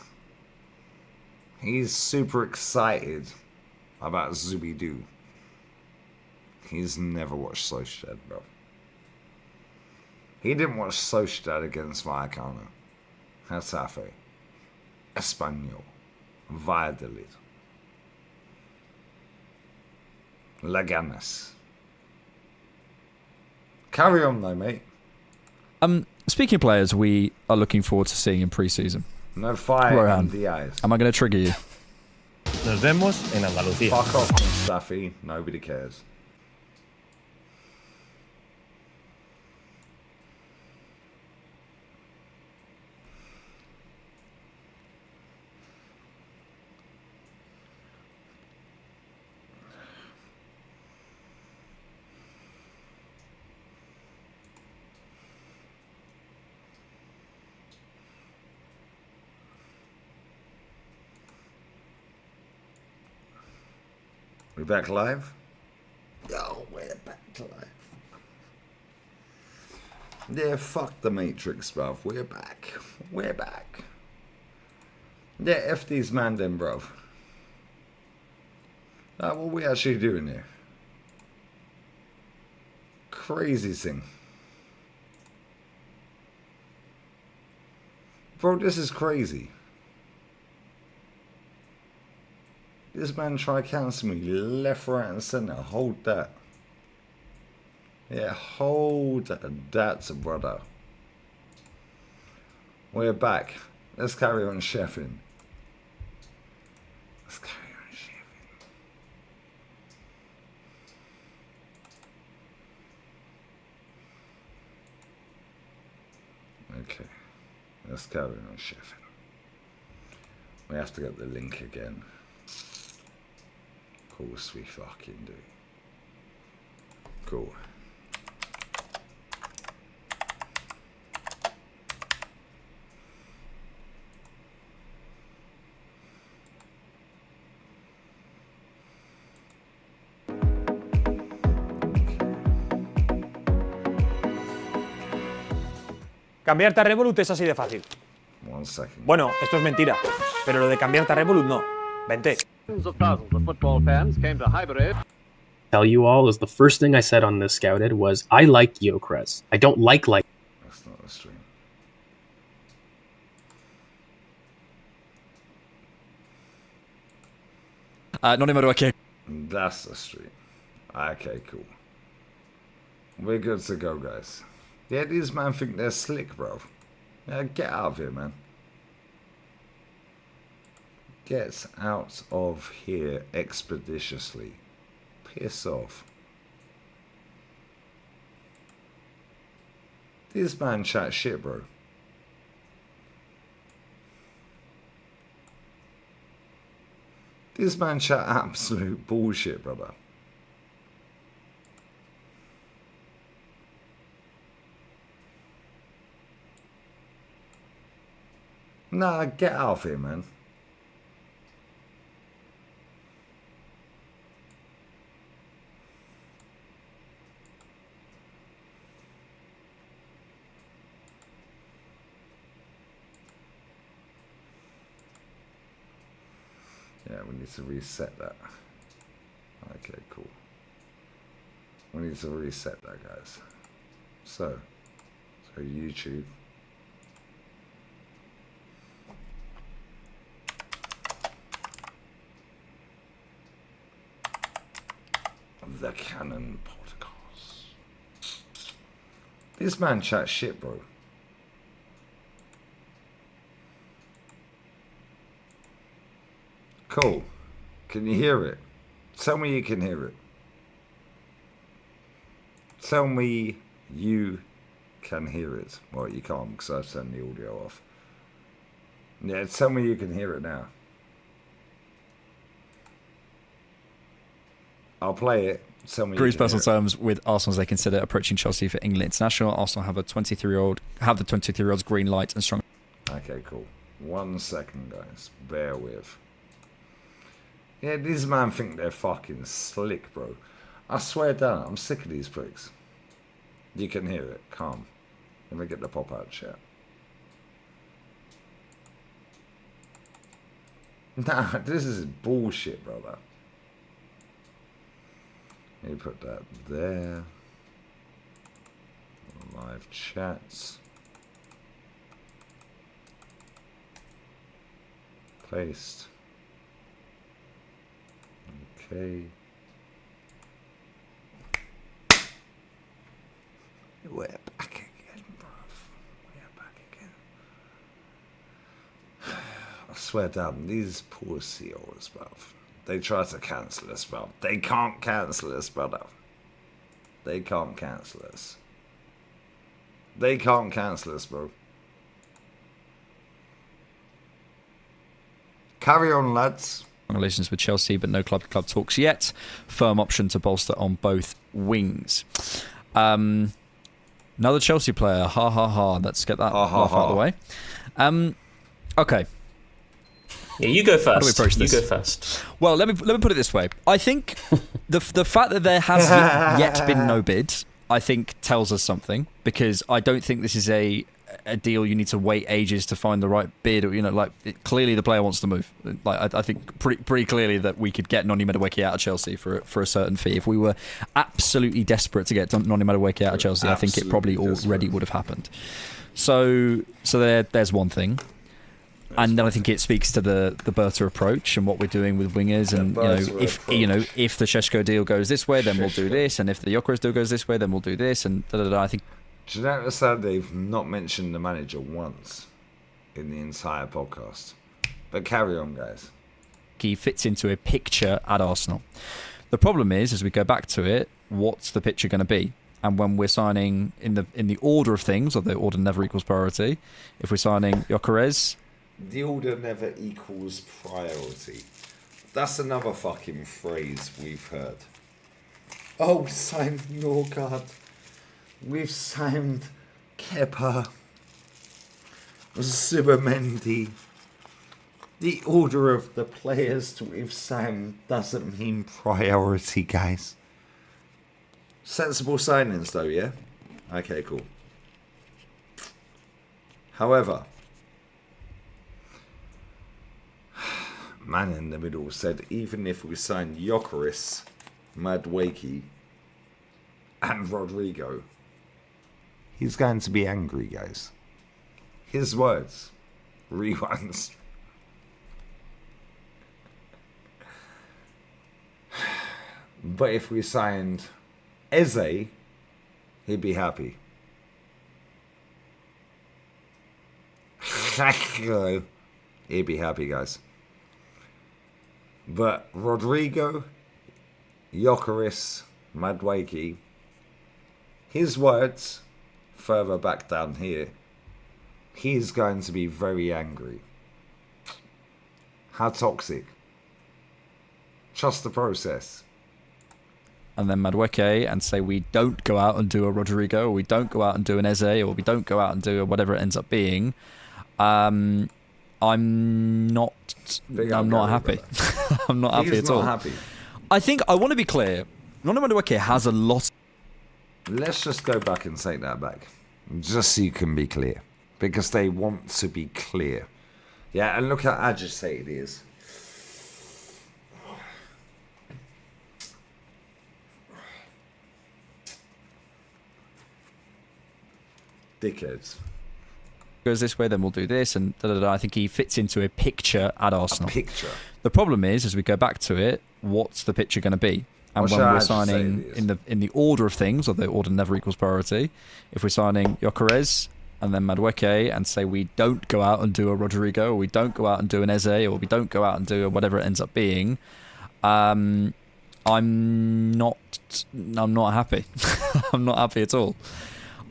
He's super excited about Zubidu. He's never watched Sociedad, bro. He didn't watch Sociedad against Vallecano, Getafe, Espanyol, Valladolid, Leganes. Carry on though, mate. Speaking of players we are looking forward to seeing in pre-season. No fire in the eyes. Am I going to trigger you? Nos vemos en Andalucía. Fuck off, Mustafi. Nobody cares. We back live? Oh, we're back live. Yeah, fuck the Matrix, bruv. We're back. We're back. Yeah, F these man then, bruv. What we actually doing here? Crazy thing. Bro, this is crazy. This man try to cancel me left, right, and center. Hold that. Yeah, hold that, brother. We're back. Let's carry on chefing. Let's carry on chefing. Okay. Let's carry on chefing. We have to get the link again. Of course we fucking do. Cool. Cambiarte a Revolut es así de fácil. One second. Bueno, esto es mentira, pero lo de cambiarte a Revolut no. Vente. Tell you all is the first thing I said on this Scouted was I like Yokarez. I don't like. That's not the stream. Not in Maduake. That's the stream. Okay, cool. We're good to go, guys. Yeah, these man think they're slick, bro. Yeah, get out of here, man. Get out of here expeditiously. Piss off. This man chat shit, bro. This man chat absolute bullshit, brother. Nah, get out of here, man. Yeah, we need to reset that. Okay, cool. We need to reset that, guys. So YouTube. The Canon podcast. This man chats shit, bro. Cool. Can you hear it? Tell me you can hear it. Tell me you can hear it. Well, you can't because I've turned the audio off. Yeah, tell me you can hear it now. I'll play it. Tell me. Agrees personal terms with Arsenal as they consider approaching Chelsea for England international. Arsenal have the 23-year-old's green light and strong. Okay, cool. 1 second, guys. Bear with. Yeah, these man think they're fucking slick, bro. I swear down, I'm sick of these pricks. You can hear it. Calm. Let me get the pop-out chat. Nah, this is bullshit, brother. Let me put that there. Live chats. Placed. Okay. We're back again, bruv. We're back again. I swear down, these poor CEOs, bruv. They try to cancel us, bruv. They can't cancel us, brother. They can't cancel us. They can't cancel us, bro. Carry on, lads. Relations with Chelsea, but no club-to-club talks yet. Firm option to bolster on both wings. Another Chelsea player. Ha ha ha. Let's get that laugh out of the way. Okay. Yeah, you go first. How do we approach this? You go first. Well, let me put it this way. I think the fact that there has yet been no bid, I think tells us something, because I don't think this is a deal you need to wait ages to find the right bid, or clearly the player wants to move. Like I think pretty clearly that we could get Noni Madueke out of Chelsea for a certain fee. If we were absolutely desperate to get Noni Madueke out of Chelsea, I think it probably already would have happened. So there's one thing. And then I think it speaks to the Berta approach and what we're doing with wingers, and if the Šeško deal goes this way, then we'll do this, and if the Yokarez deal goes this way, then we'll do this, and I think. Do you notice that they've not mentioned the manager once in the entire podcast? But carry on, guys. He fits into a picture at Arsenal. The problem is, as we go back to it, what's the picture going to be? And when we're signing in the order of things, or the order never equals priority, if we're signing Yokarez. The order never equals priority. That's another fucking phrase we've heard. Oh, we signed Norgard. We've signed Kepa. Zubimendi. The order of the players we've signed doesn't mean priority, guys. Sensible signings, though, yeah? Okay, cool. However, man in the middle said even if we signed Yokarez, Madueke, and Rodrigo, he's going to be angry, guys. His words. Rewinds. But if we signed Eze, he'd be happy. He'd be happy, guys. But Rodrigo, Yokarez, Madueke, his words, further back down here, he's going to be very angry. How toxic? Trust the process. And then Madueke and say we don't go out and do a Rodrigo, or we don't go out and do an Eze, or we don't go out and do whatever it ends up being, I'm not happy. I'm not happy at all. Happy. I think I want to be clear. Noni Madueke has a lot. Let's just go back and take that back, just so you can be clear, because they want to be clear. Yeah, and look how agitated he is. Dickheads. Goes this way, then we'll do this, and I think he fits into a picture at Arsenal. A picture. The problem is, as we go back to it, what's the picture going to be? And when we're signing in the order of things, or the order never equals priority, if we're signing Yokarez and then Madueke and say we don't go out and do a Rodrigo, or we don't go out and do an Eze, or we don't go out and do whatever it ends up being, I'm not happy. I'm not happy at all.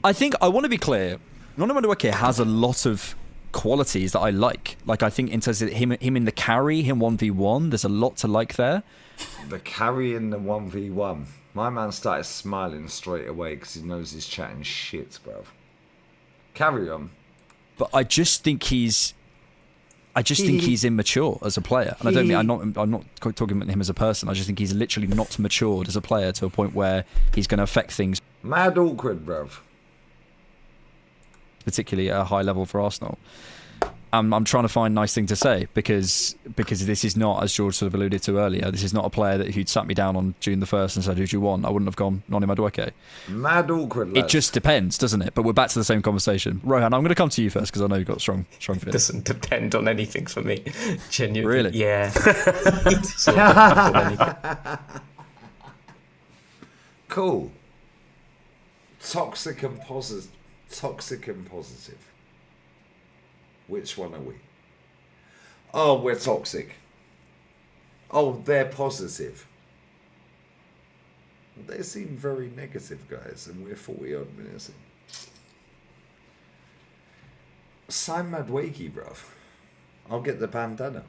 I think I want to be clear. Noni Madueke has a lot of qualities that I like. Like, I think in terms of him in the carry, him 1v1, there's a lot to like there. The carry in the 1v1. My man started smiling straight away because he knows he's chatting shit, bro. Carry on. But I just think he's immature as a player. And I don't mean I'm not talking about him as a person. I just think he's literally not matured as a player to a point where he's going to affect things. Mad awkward, bro. Particularly at a high level for Arsenal. I'm trying to find a nice thing to say because this is not, as George sort of alluded to earlier, this is not a player that if you'd sat me down on June the 1st and said, who do you want? I wouldn't have gone Noni Madueke. Mad awkward, lads. It just depends, doesn't it? But we're back to the same conversation. Rohan, I'm going to come to you first because I know you've got strong feelings. It doesn't depend on anything for me. Genuinely. Really? Yeah. Cool. Toxic and positive. Toxic and positive. Which one are we? Oh, we're toxic. Oh, they're positive. They seem very negative, guys, and we're 40 odd minutes in. Sign Madueke, bruv. I'll get the bandana.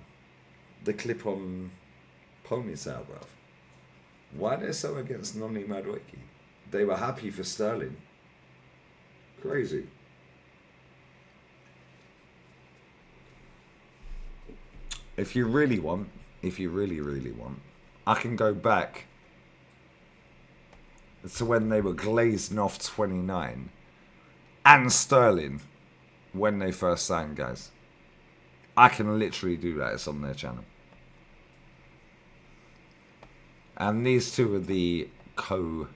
The clip on ponytail, bruv. Why are they so against Noni Madueke? They were happy for Sterling. Crazy. If you really want, if you really, really want, I can go back to when they were glazing off 29 and Sterling when they first signed, guys. I can literally do that. It's on their channel. And these two are the co-founders.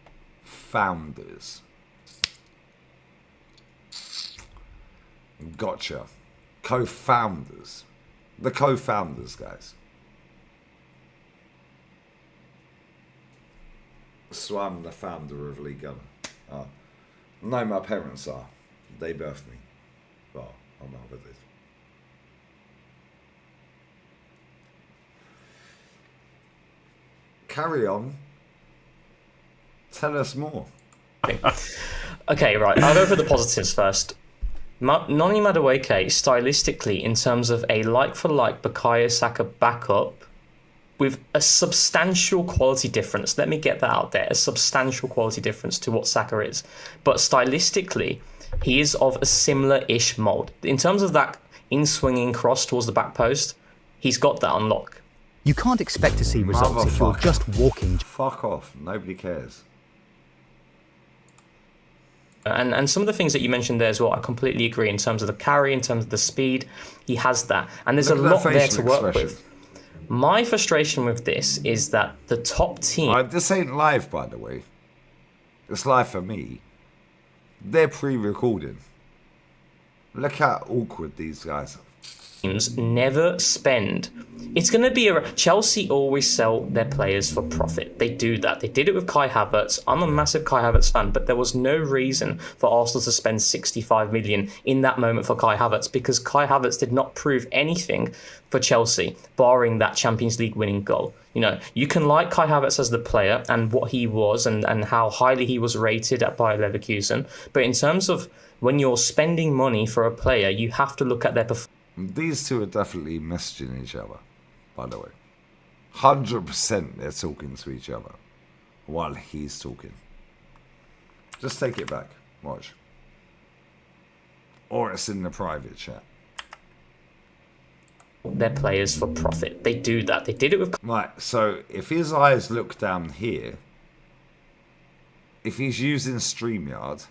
Gotcha. Co-founders. The co-founders, guys. So I'm the founder of League Gunner. Oh. No, my parents are. They birthed me. Well, I'm over this. Carry on. Tell us more. Okay, right. I'll go for the positives first. Noni Madueke, stylistically, in terms of a like-for-like Bukayo Saka backup, with a substantial quality difference. Let me get that out there. A substantial quality difference to what Saka is. But stylistically, he is of a similar-ish mould. In terms of that in-swinging cross towards the back post, he's got that on lock. You can't expect to see results if you're just walking. Fuck off. Nobody cares. And some of the things that you mentioned there as well, I completely agree in terms of the carry, in terms of the speed. He has that. And there's a lot there to work with. My frustration with this is that the top team... This ain't live, by the way. It's live for me. They're pre-recording. Look how awkward these guys are. Teams never spend. It's going to be Chelsea always sell their players for profit. They do that. They did it with Kai Havertz. I'm a massive Kai Havertz fan, but there was no reason for Arsenal to spend 65 million in that moment for Kai Havertz because Kai Havertz did not prove anything for Chelsea, barring that Champions League winning goal. You know, you can like Kai Havertz as the player and what he was and how highly he was rated at Bayer Leverkusen, but in terms of when you're spending money for a player, you have to look at their performance. These two are definitely messaging each other, by the way. 100% they're talking to each other while he's talking. Just take it back. Watch. Or it's in the private chat. Their players for profit. They do that. They did it with... Right, so if his eyes look down here, if he's using StreamYard,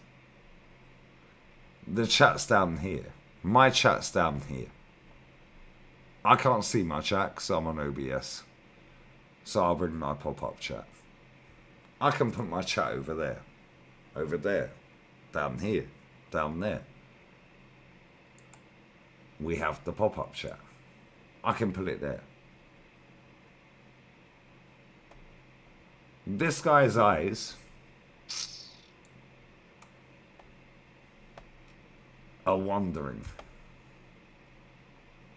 the chat's down here. My chat's down here. I can't see my chat because I'm on OBS. So I'll bring my pop-up chat. I can put my chat over there. Over there. Down here. Down there. We have the pop-up chat. I can put it there. This guy's eyes are wandering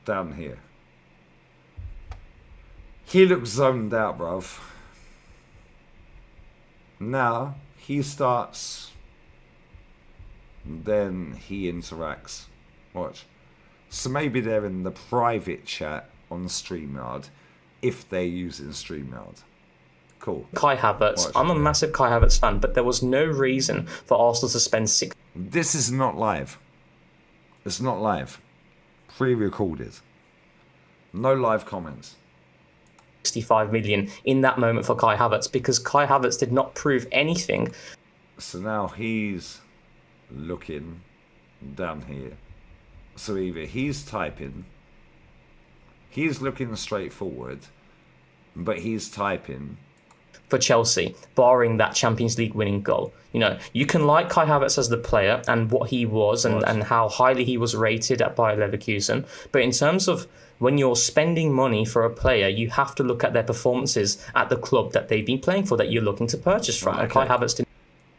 down here. He looks zoned out, bruv. Now he starts, then he interacts. Watch. So maybe they're in the private chat on StreamYard if they're using StreamYard. Cool. Kai Havertz. I'm a massive Kai Havertz fan, but there was no reason for Arsenal to spend six... This is not live. It's not live. Pre-recorded. No live comments. 65 million in that moment for Kai Havertz because Kai Havertz did not prove anything. So now he's looking down here. So either he's typing, he's looking straight forward, but he's typing. For Chelsea, barring that Champions League winning goal. You know, you can like Kai Havertz as the player and what he was and how highly he was rated at Bayer Leverkusen. But in terms of when you're spending money for a player, you have to look at their performances at the club that they've been playing for, that you're looking to purchase from. Right, okay. And Kai Havertz didn't...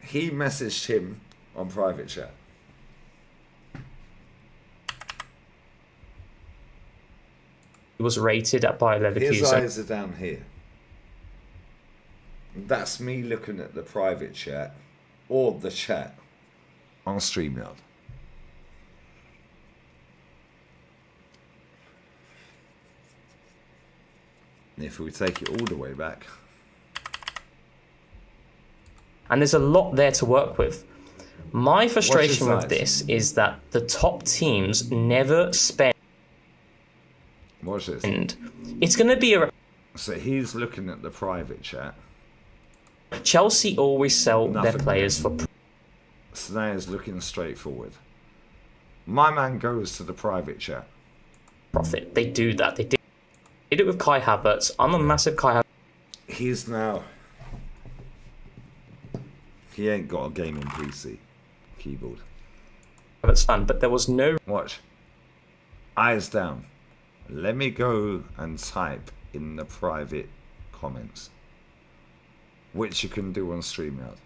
He messaged him on private chat. He was rated at Bayer Leverkusen. His eyes are down here. That's me looking at the private chat or the chat on StreamYard. If we take it all the way back. And there's a lot there to work with. My frustration with this is that the top teams never spend... Watch this. And it's going to be a... So he's looking at the private chat. Chelsea always sell their players for... So now he's looking straight forward. My man goes to the private chat. Profit. They do that. They did it with Kai Havertz. I'm a massive Kai Havertz. He's now... He ain't got a gaming PC keyboard. Havertz fan, but there was no... Watch. Eyes down. Let me go and type in the private comments, which you can do on StreamYard.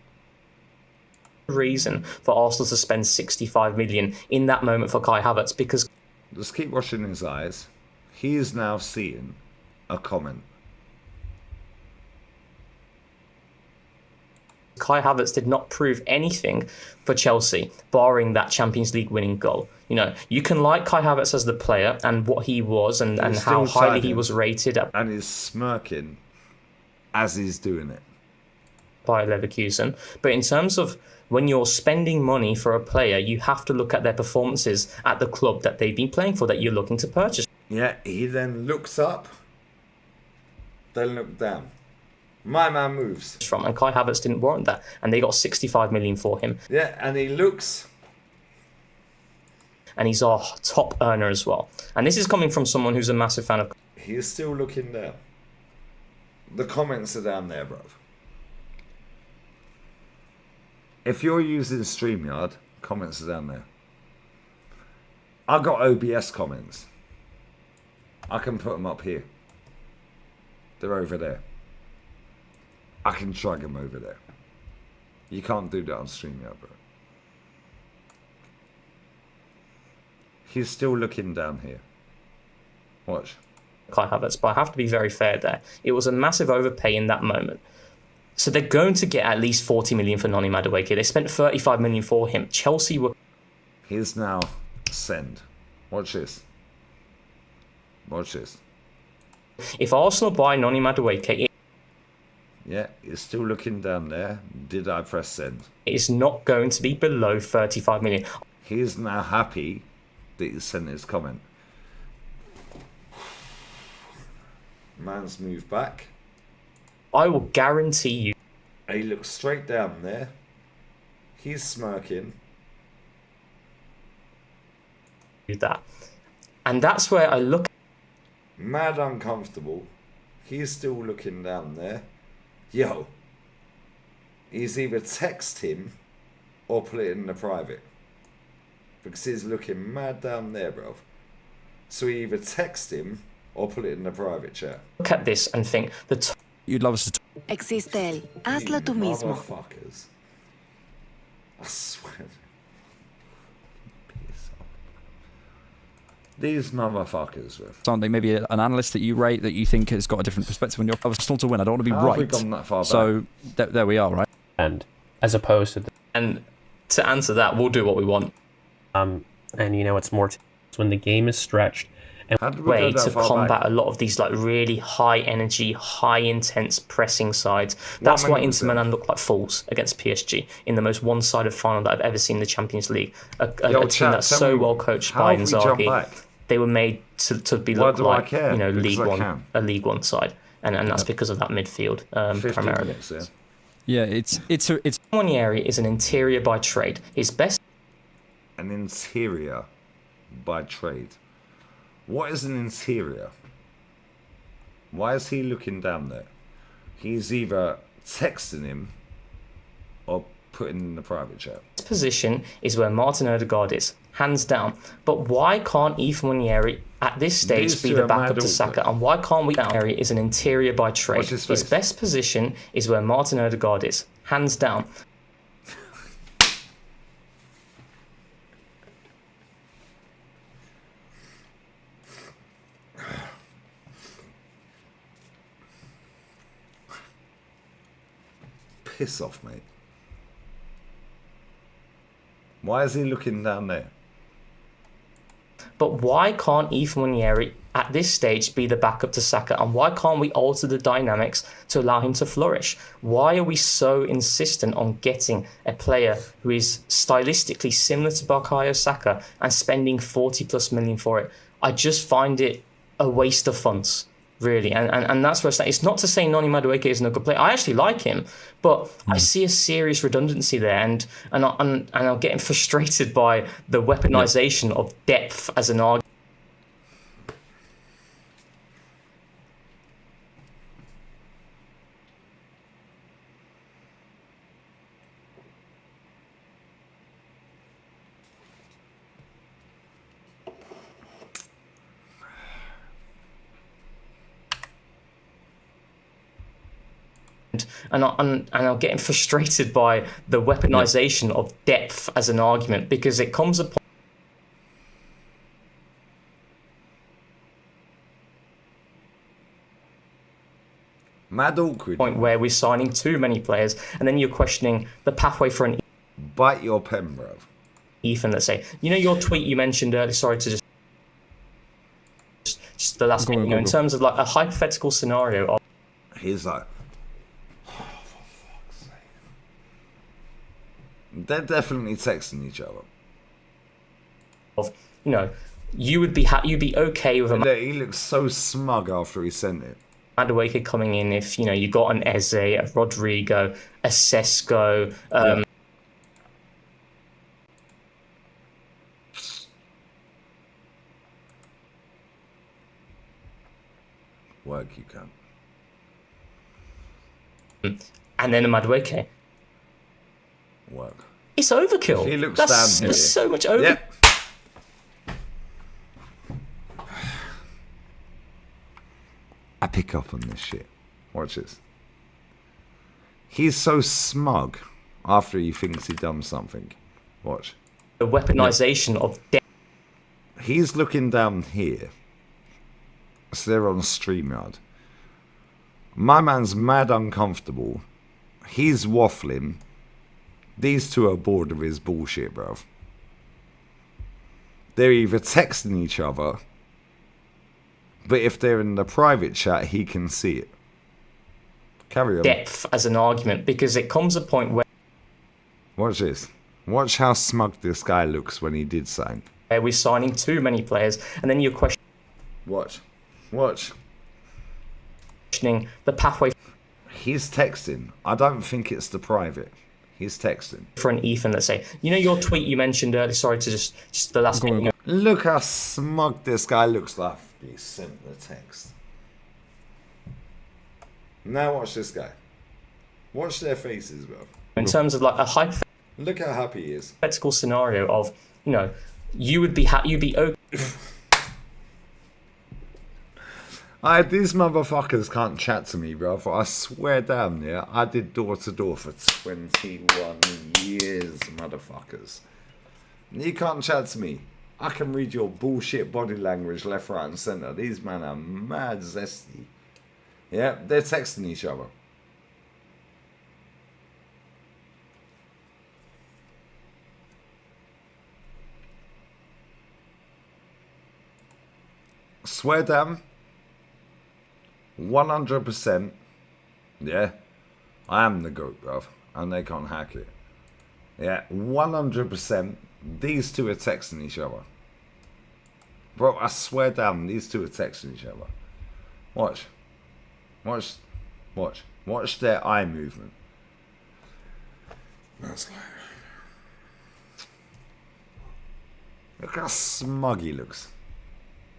Reason for Arsenal to spend 65 million in that moment for Kai Havertz because... Just keep watching his eyes. He is now seeing a comment. Kai Havertz did not prove anything for Chelsea, barring that Champions League winning goal. You know, you can like Kai Havertz as the player and what he was and how highly he was rated at... And he's smirking as he's doing it. Bayer Leverkusen. But in terms of when you're spending money for a player, you have to look at their performances at the club that they've been playing for, that you're looking to purchase. Yeah, he then looks up, then look down. My man moves. From, and Kai Havertz didn't warrant that, and they got 65 million for him. Yeah, and he looks. And he's our top earner as well. And this is coming from someone who's a massive fan of... He's still looking down. The comments are down there, bruv. If you're using StreamYard, comments are down there. I got OBS comments. I can put them up here. They're over there. I can drag them over there. You can't do that on StreamYard, bro. He's still looking down here. Watch. Kai Havertz, but I have to be very fair there. It was a massive overpay in that moment. So they're going to get at least 40 million for Noni Madueke. They spent 35 million for him. Chelsea were... Here's now send. Watch this. Watch this. If Arsenal buy Noni Madueke, Yeah, it's still looking down there. Did I press send? it's not going to be below 35 million. He's now happy that he sent his comment. Man's moved back. I will guarantee you. He looks straight down there. He's smirking. That. And that's where I look. Mad uncomfortable. He's still looking down there. Yo. He's either text him or put it in the private. Because he's looking mad down there, bro. So he either text him or put it in the private chat. Look at this and think you'd love us to Existe él. Hazlo tú mismo. Motherfuckers. I swear. These motherfuckers. something, maybe an analyst that you rate that you think has got a different perspective on your Arsenal to win. I don't want to be How have we right. gone that far back? So there we are, right? And as opposed to and to answer that, we'll do what we want. And you know, it's more when the game is stretched and way to combat a lot of these like really high energy, high intense pressing sides. That's why Inter Milan look like fools against PSG in the most one-sided final that I've ever seen in the Champions League. A team that's so well coached by Inzaghi. They were made to be looked like, you know, a League One side, and that's because of that midfield primarily. Yeah, it's Monieri is an interior by trade. His best an interior by trade. What is an interior? Why is he looking down there? He's either texting him or putting in the private chat. Position is where Martin Odegaard is, hands down. But why can't Ethan Monieri at this stage be the backup to Saka? And why can't we? Monieri is an interior by trade. His best position is where Martin Odegaard is, hands down. Piss off, mate. Why is he looking down there? But why can't Ethan Monieri at this stage be the backup to Saka? And why can't we alter the dynamics to allow him to flourish? Why are we so insistent on getting a player who is stylistically similar to Bukayo Saka and spending 40+ million for it? I just find it a waste of funds. Really, and that's where it's not to say Noni Madueke isn't a good player. I actually like him, but I see a serious redundancy there, and I'm getting frustrated by the weaponization of depth as an argument. And I'm getting frustrated by the weaponization of depth as an argument, because it comes upon mad awkward point where we're signing too many players, and then you're questioning the pathway for an bite your pen, bro. Ethan, let's say, you know, your tweet you mentioned earlier. Sorry to just the last thing, you know, in terms of like a hypothetical scenario of he's like, they're definitely texting each other. Of, you know, you would be you'd be okay with a. He looks so smug after he sent it. Madueke coming in, if you know you got an Eze, a Rodrigo, a Sesko. Work you can. And then a Madueke. Work. It's overkill. If he looks That's down here. so much over. Yep. I pick up on this shit. Watch this. He's so smug after he thinks he done something. Watch. The weaponization of depth. He's looking down here. So they're on StreamYard. My man's mad uncomfortable. He's waffling. These two are bored of his bullshit, bruv. They're either texting each other. But if they're in the private chat, he can see it. Carry on. Depth as an argument, because it comes a point where... Watch this. Watch how smug this guy looks when he did sign. We're signing too many players, and then you're questioning... Watch. Questioning the pathway... He's texting. I don't think it's the private. He's texting. For an Ethan, let's say. You know your tweet you mentioned earlier, sorry to just the last bit. Look how smug this guy looks like. He sent the text. Now watch this guy. Watch their faces, bro. In terms of like a hypothetical... Look how happy he is. Hypothetical scenario of, you know, you'd be okay. These motherfuckers can't chat to me, bro. I swear down, yeah. I did door to door for 21 years, motherfuckers. You can't chat to me. I can read your bullshit body language left, right, and centre. These men are mad zesty. Yeah, they're texting each other. Swear down. 100%. Yeah. I am the GOAT, bruv. And they can't hack it. Yeah, 100%. These two are texting each other. Bro, I swear down, these two are texting each other. Watch. Watch their eye movement. That's like... Look how smug he looks.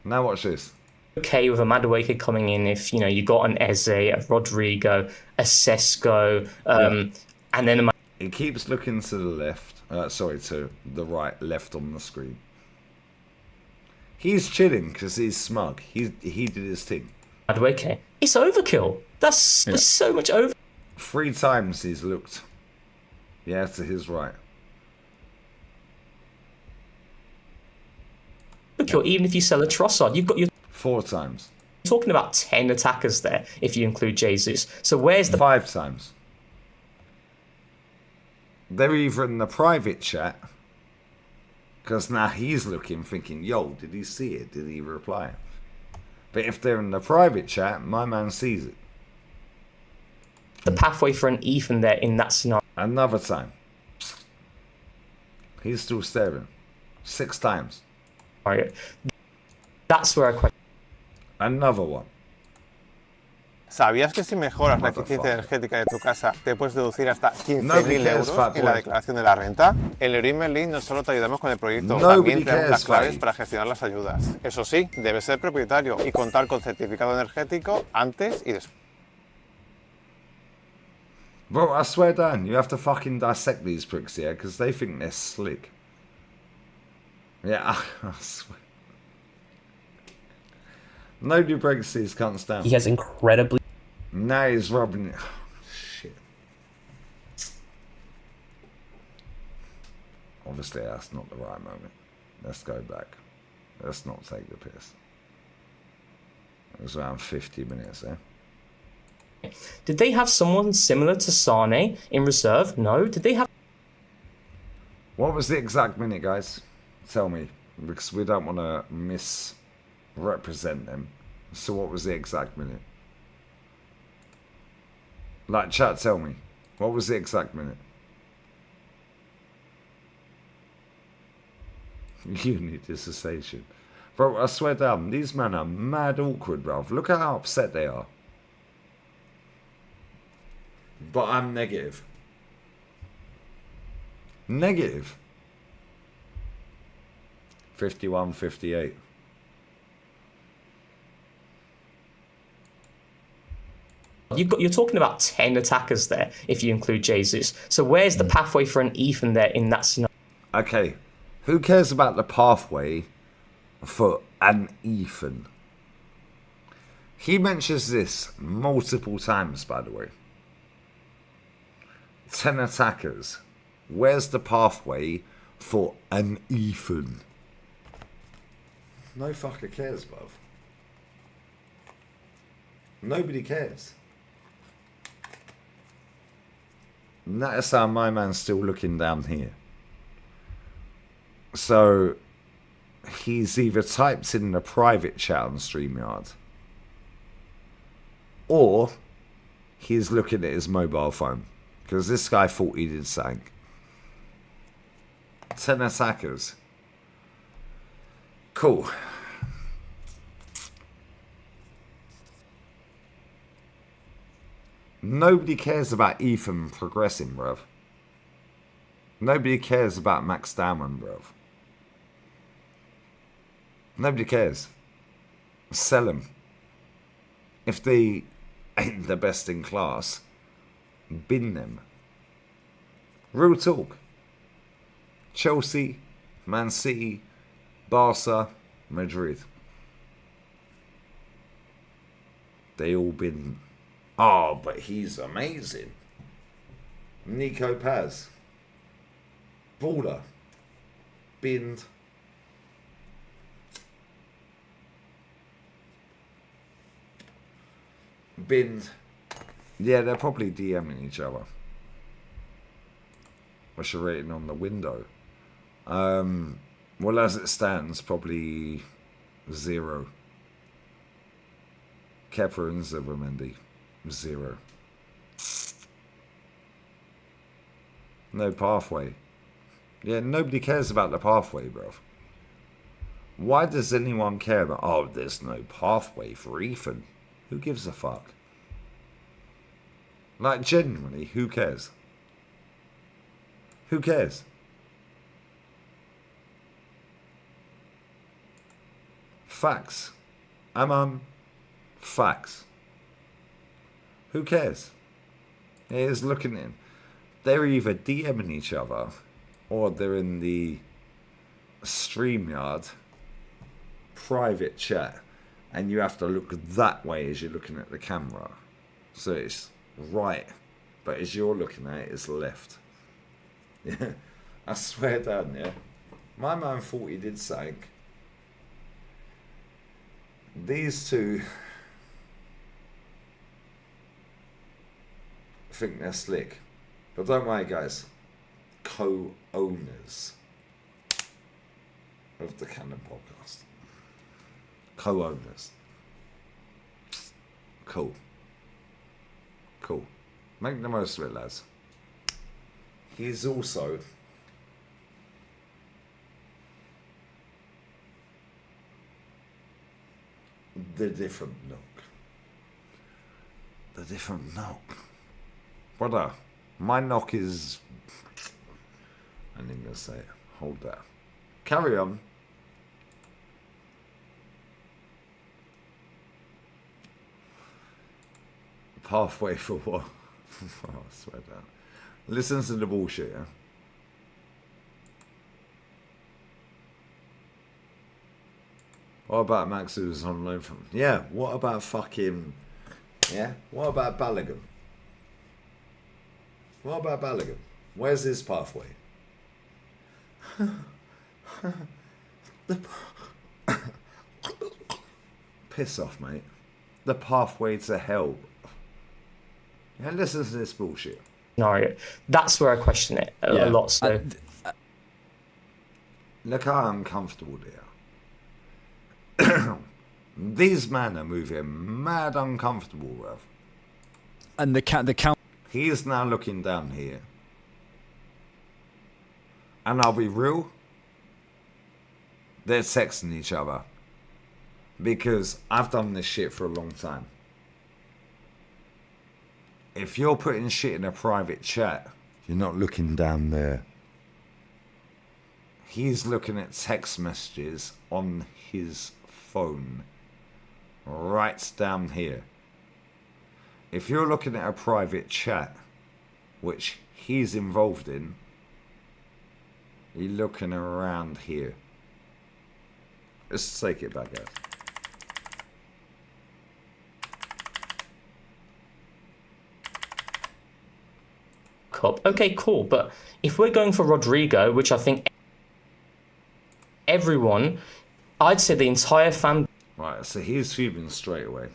Now watch this. Okay with a Madueke coming in if, you know, you got an Eze, a Rodrigo, a Sesko, and then a... He keeps looking to the left. To the right, left on the screen. He's chilling because he's smug. He did his thing. Madueke. It's overkill. That's so much over. 3 times he's looked. Yeah, to his right. Overkill, even if you sell a Trossard, you've got your... 4 times. You're talking about 10 attackers there, if you include Jesus. So where's the... 5 times. They're either in the private chat, because now he's looking, thinking, yo, did he see it? Did he reply? But if they're in the private chat, my man sees it. The pathway for an Ethan there in that scenario. Another time. He's still staring. 6 times. That's where I question. Another one. ¿Sabías que si mejoras la eficiencia energética de tu casa te puedes deducir hasta 15.000 euros en la declaración de la renta? En Leroy Merlin no solo te ayudamos con el proyecto, también tenemos las claves para gestionar las ayudas. Eso sí, debes ser propietario y contar con certificado energético antes y después. Bro, I swear down, you have to fucking dissect these pricks here, because they think they're slick. Yeah, I swear. No new Brexiteers can't stand. He has incredibly... Now he's robbing it. Oh, shit. Obviously, that's not the right moment. Let's go back. Let's not take the piss. It was around 50 minutes there. Did they have someone similar to Sane in reserve? No. Did they have... What was the exact minute, guys? Tell me. Because we don't want to misrepresent them. So what was the exact minute? Like, chat, tell me. What was the exact minute? Unit cessation. Bro, I swear down, these men are mad awkward, bro. Look at how upset they are. But I'm negative. Negative. 51, 58. You're talking about 10 attackers there, if you include Jesus. So where's the pathway for an Ethan there in that scenario? Okay, who cares about the pathway for an Ethan? He mentions this multiple times, by the way. 10 attackers. Where's the pathway for an Ethan? No fucker cares, bruv. Nobody cares. Notice how my man's still looking down here. So, he's either typed in the private chat on StreamYard, or he's looking at his mobile phone. Because this guy thought he did something. 10 attackers. Cool. Nobody cares about Ethan progressing, bruv. Nobody cares about Max Damon, bruv. Nobody cares. Sell them. If they ain't the best in class, bin them. Real talk. Chelsea, Man City, Barca, Madrid. They all been... Oh, but he's amazing. Nico Paz. Baller. Binned. Yeah, they're probably DMing each other. What's your rating on the window? Well, as it stands, probably 0. Kepa and Zubimendi, 0. No pathway. Yeah, nobody cares about the pathway, bro. Why does anyone care about... Oh, there's no pathway for Ethan. Who gives a fuck? Like, genuinely, who cares? Who cares? Facts. Facts. Who cares? Here's looking in. They're either DMing each other or they're in the StreamYard private chat and you have to look that way as you're looking at the camera. So it's right, but as you're looking at it, it's left. Yeah, I swear down, yeah. My man thought he did something. These two think they're slick. But don't worry, guys. Co-owners of the Cannon Podcast. Co-owners. Cool. Cool. Make the most of it, lads. He's also the different knock. The different knock. Brother, my knock is... I ain't gonna say it. Hold that. Carry on. Pathway for what? Oh, I swear down. Listen to the bullshit, yeah? What about Max who's on loan from? Yeah, what about fucking... Yeah? What about Balogun? What about Balogun? Where's his pathway? Piss off, mate. The pathway to hell. Yeah, listen to this bullshit. Scenario. That's where I question it a lot. So look how uncomfortable they are. These men are moving mad uncomfortable, bruv. And the count. He is now looking down here. And I'll be real. They're texting each other. Because I've done this shit for a long time. If you're putting shit in a private chat, you're not looking down there. He's looking at text messages on his phone. Right down here. If you're looking at a private chat, which he's involved in, you're looking around here. Let's take it back out. Okay, cool. But if we're going for Rodrigo, which I think everyone, I'd say the entire fan... Right, so he's fuming straight away.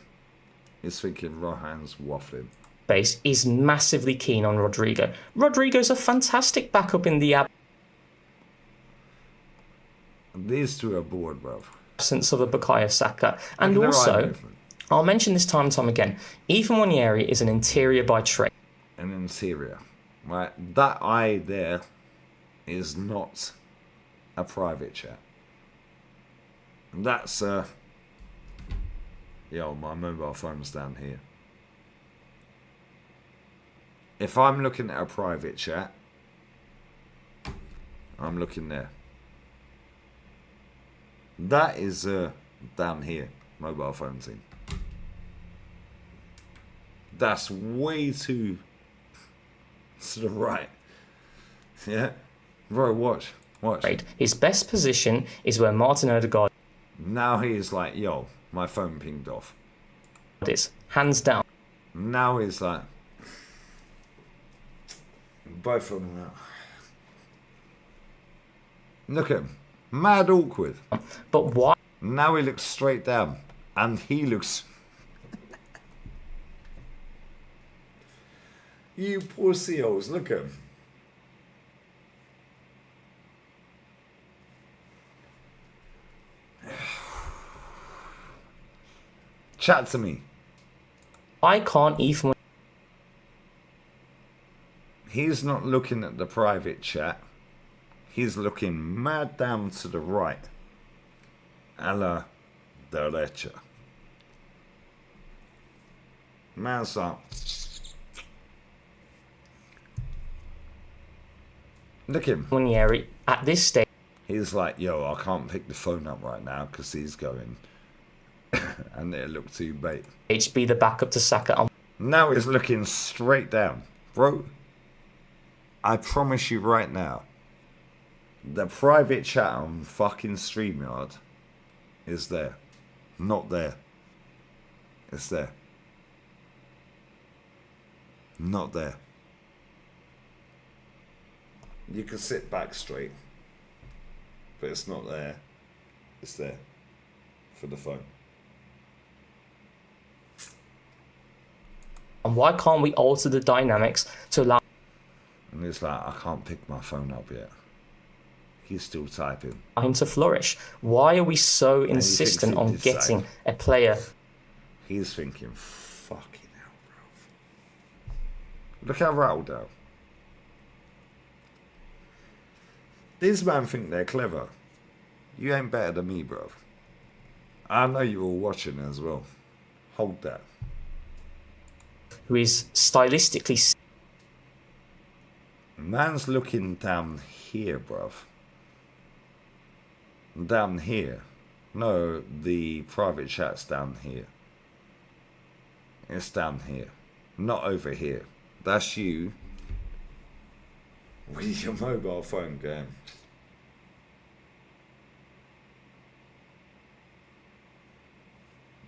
He's thinking Rohan's waffling. Base is massively keen on Rodrigo. Rodrigo's a fantastic backup in the These two are bored, bruv. absence of a Bukayo Saka. And also, I'll mention this time and time again. Ethan Nwaneri is an interior by trade. An interior. Right? That eye there is not a private chat. That's yo, my mobile phone's down here. If I'm looking at a private chat, I'm looking there. That is down here, mobile phone team. That's way too to the right. Yeah, bro, watch. Right. His best position is where Martin Odegaard. Now he's like, yo, my phone pinged off. It's hands down. Now he's like, both of them. Look at him, mad awkward. But why? Now he looks straight down, and he looks. You poor seals, look at him. Chat to me. I can't even. He's not looking at the private chat. He's looking mad down to the right. A la derecha. Man's up. Look at him. Nwaneri at this stage. He's like, yo, I can't pick the phone up right now because he's going. And it looked too bait. HB the backup to Saka. Now he's looking straight down. Bro, I promise you right now, the private chat on fucking StreamYard is there. Not there. It's there. Not there. You can sit back straight, but it's not there. It's there for the phone. And why can't we alter the dynamics to allow? And it's like, I can't pick my phone up yet. He's still typing. Him to flourish. Why are we so insistent on getting a player? He's thinking, fucking hell, bro. Look how rattled out. These men think they're clever. You ain't better than me, bro. I know you're all watching as well. Hold that. Who is stylistically. Man's looking down here, bruv. Down here. No, the private chat's down here. It's down here. Not over here. That's you with your mobile phone going.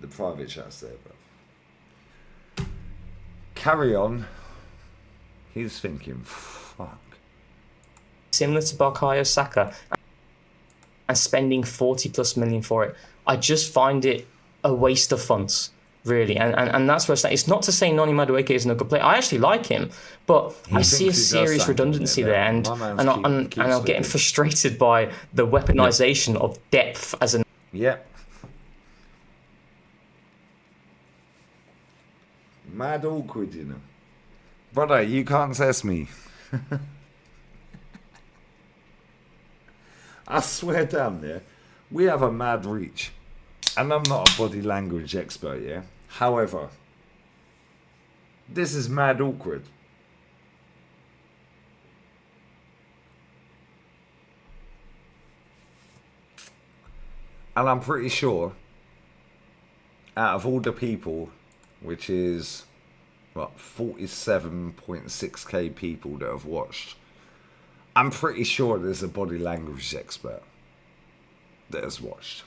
The private chat's there, bruv. Carry on. He's thinking, fuck. Similar to Bukayo Saka and spending 40+ million for it. I just find it a waste of funds, really. And that's where it's not to say Noni Madueke isn't a good player. I actually like him, but I see a serious redundancy there. And I'm getting frustrated by the weaponization of depth as an. Yeah. Mad awkward, you know. Brother, you can't test me. I swear down there, we have a mad reach. And I'm not a body language expert, yeah? However, this is mad awkward. And I'm pretty sure, out of all the people, which is, what, 47.6k people that have watched, I'm pretty sure there's a body language expert that has watched.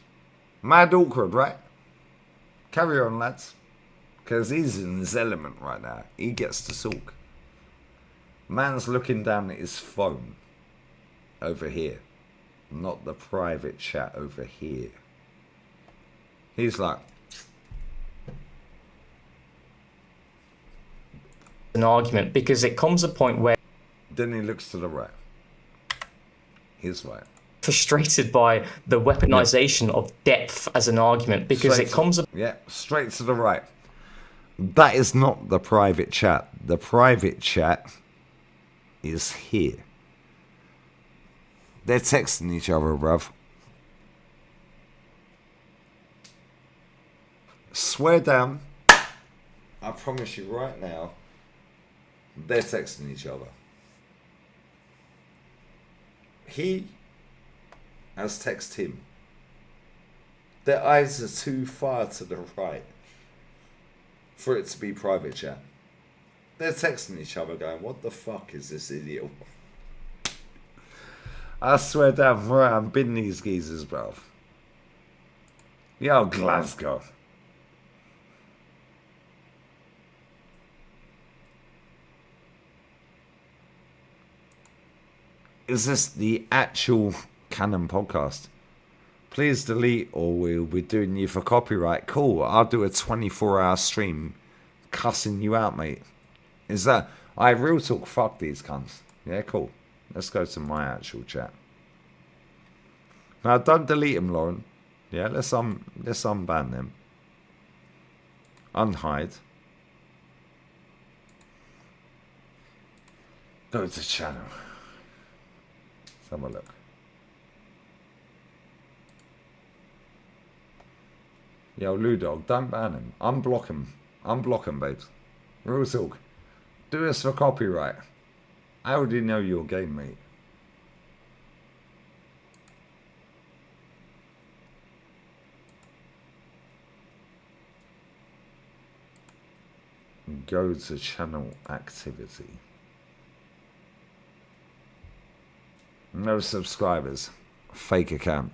Mad awkward, right? Carry on, lads. Because he's in his element right now. He gets to talk. Man's looking down at his phone over here. Not the private chat over here. He's like... an argument, because it comes a point where... Then he looks to the right. His right. frustrated by the weaponization of depth as an argument because it comes. Yeah, straight to the right. That is not the private chat. The private chat is here. They're texting each other, bruv. Swear down. I promise you right now, they're texting each other. He has texted him. Their eyes are too far to the right for it to be private chat. They're texting each other going, what the fuck is this idiot? I swear down, right, I'm bidding these geezers, bruv. Yo, Glasgow. Is this the actual Canon podcast? Please delete or we'll be doing you for copyright. Cool, I'll do a 24-hour stream cussing you out, mate. Is that... I real talk, fuck these cunts. Yeah, cool. Let's go to my actual chat. Now, don't delete them, Lauren. Yeah, let's unban them. Unhide. Go to channel. Let's have a look. Yo, Ludog, don't ban him. Unblock him. Unblock him, babes. Real talk. Do this for copyright. I already know your game, mate. Go to channel activity. No subscribers. Fake account.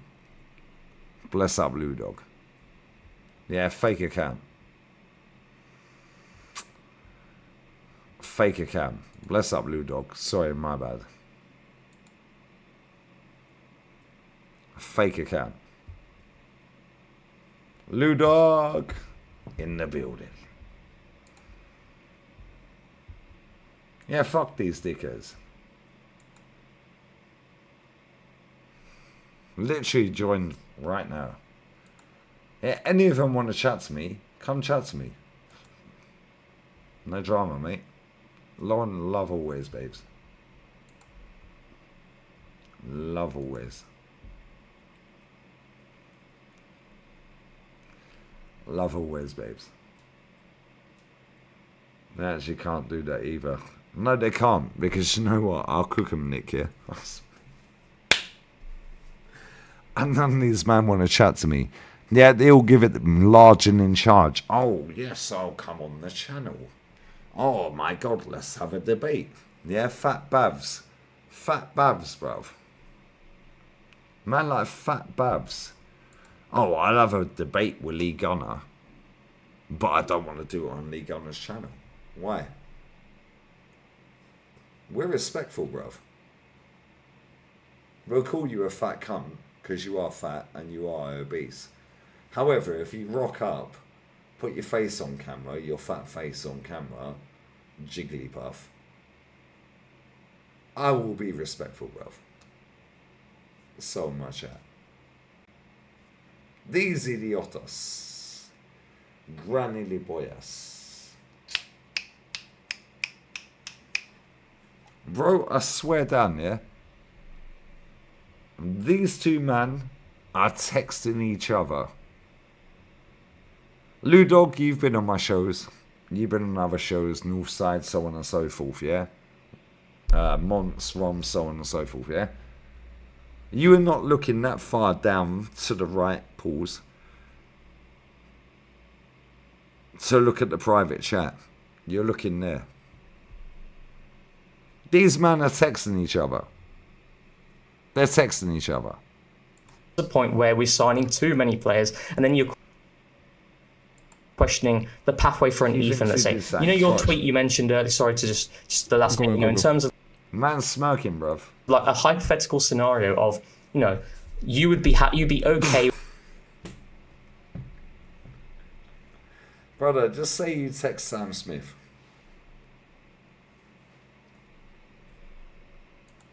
Bless up, Ludog. Yeah, fake account. Fake account. Bless up, Ludog. Sorry, my bad. Fake account. Ludog in the building. Yeah, fuck these dickers. Literally join right now. Yeah, any of them want to chat to me, come chat to me. No drama, mate. Lauren, love always, babes. Love always. Love always, babes. They actually can't do that either. No, they can't, because you know what? I'll cook them, Nick, here. And none of these men want to chat to me. Yeah, they all give it large and in charge. Oh, yes, I'll come on the channel. Oh, my God, let's have a debate. Yeah, fat bavs. Fat bavs, bruv. Man like fat bavs. Oh, I'll have a debate with Lee Gunner. But I don't want to do it on Lee Gunner's channel. Why? We're respectful, bruv. We'll call you a fat cunt because you are fat and you are obese. However, if you rock up, put your face on camera, your fat face on camera, Jigglypuff, I will be respectful, bruv. So much at. These idiotas. Graniliboyas. Bro, I swear down, yeah? These two men are texting each other. Ludog, you've been on my shows. You've been on other shows, Northside, so on and so forth, yeah? Monts, Rom, so on and so forth, yeah? You are not looking that far down to the right, pause, to look at the private chat. You're looking there. These men are texting each other. They're texting each other. The point where we're signing too many players, and then you're questioning the pathway for an Ethan, let's say. You know your tweet you mentioned earlier, sorry to just the last bit, you know, in terms of... Man's smoking, bruv. Like a hypothetical scenario of, you know, you'd be okay... Brother, just say you text Sam Smith.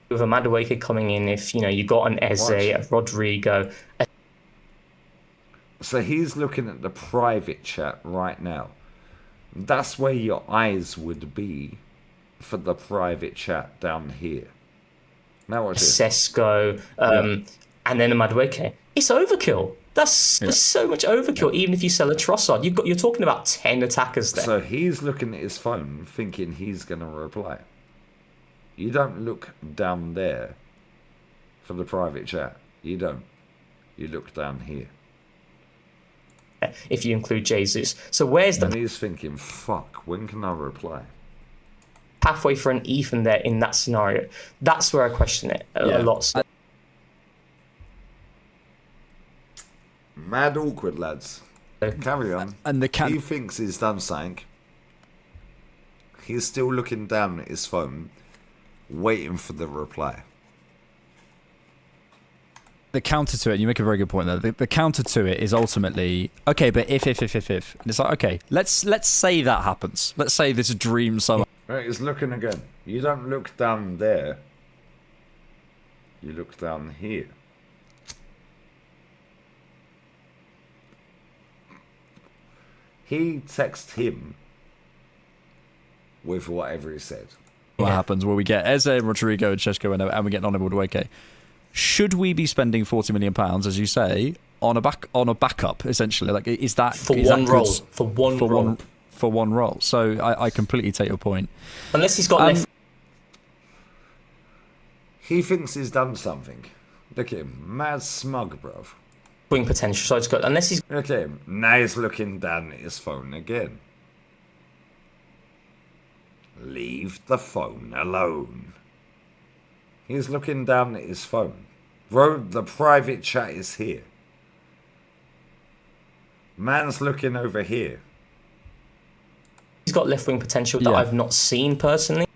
With a Madueke coming in, if you got an Eze, a Rodrigo. So he's looking at the private chat right now. That's where your eyes would be for the private chat down here. Now watch this. Sesko, and then a Madueke. It's overkill. There's so much overkill. Even if you sell a Trossard, you're talking about 10 attackers there. So he's looking at his phone, thinking he's going to reply. You don't look down there for the private chat. You don't. You look down here. If you include Jesus. So where's the... And he's thinking, fuck, when can I reply? Halfway for an Ethan there in that scenario. That's where I question it a lot. Mad awkward, lads. Carry on. And he thinks he's done something. He's still looking down at his phone, waiting for the reply. The counter to it, you make a very good point there. The counter to it is ultimately, okay, but if. And it's like, okay, let's say that happens. Let's say this dream summer. Right, he's looking again. You don't look down there. You look down here. He texts him with whatever he said. What happens? Well, we get Eze, Rodrigo, and Šeško, and we get Noni Madueke. Should we be spending £40 million, as you say, on a backup? Essentially, like is that for one role? So I completely take your point. Unless he's got left. He thinks he's done something. Look at him, mad smug, bruv. Wing potential. So it's got unless he's. Look at him. Now he's looking down at his phone again. Leave the phone alone. He's looking down at his phone. Bro, the private chat is here. Man's looking over here. He's got left wing potential that I've not seen personally.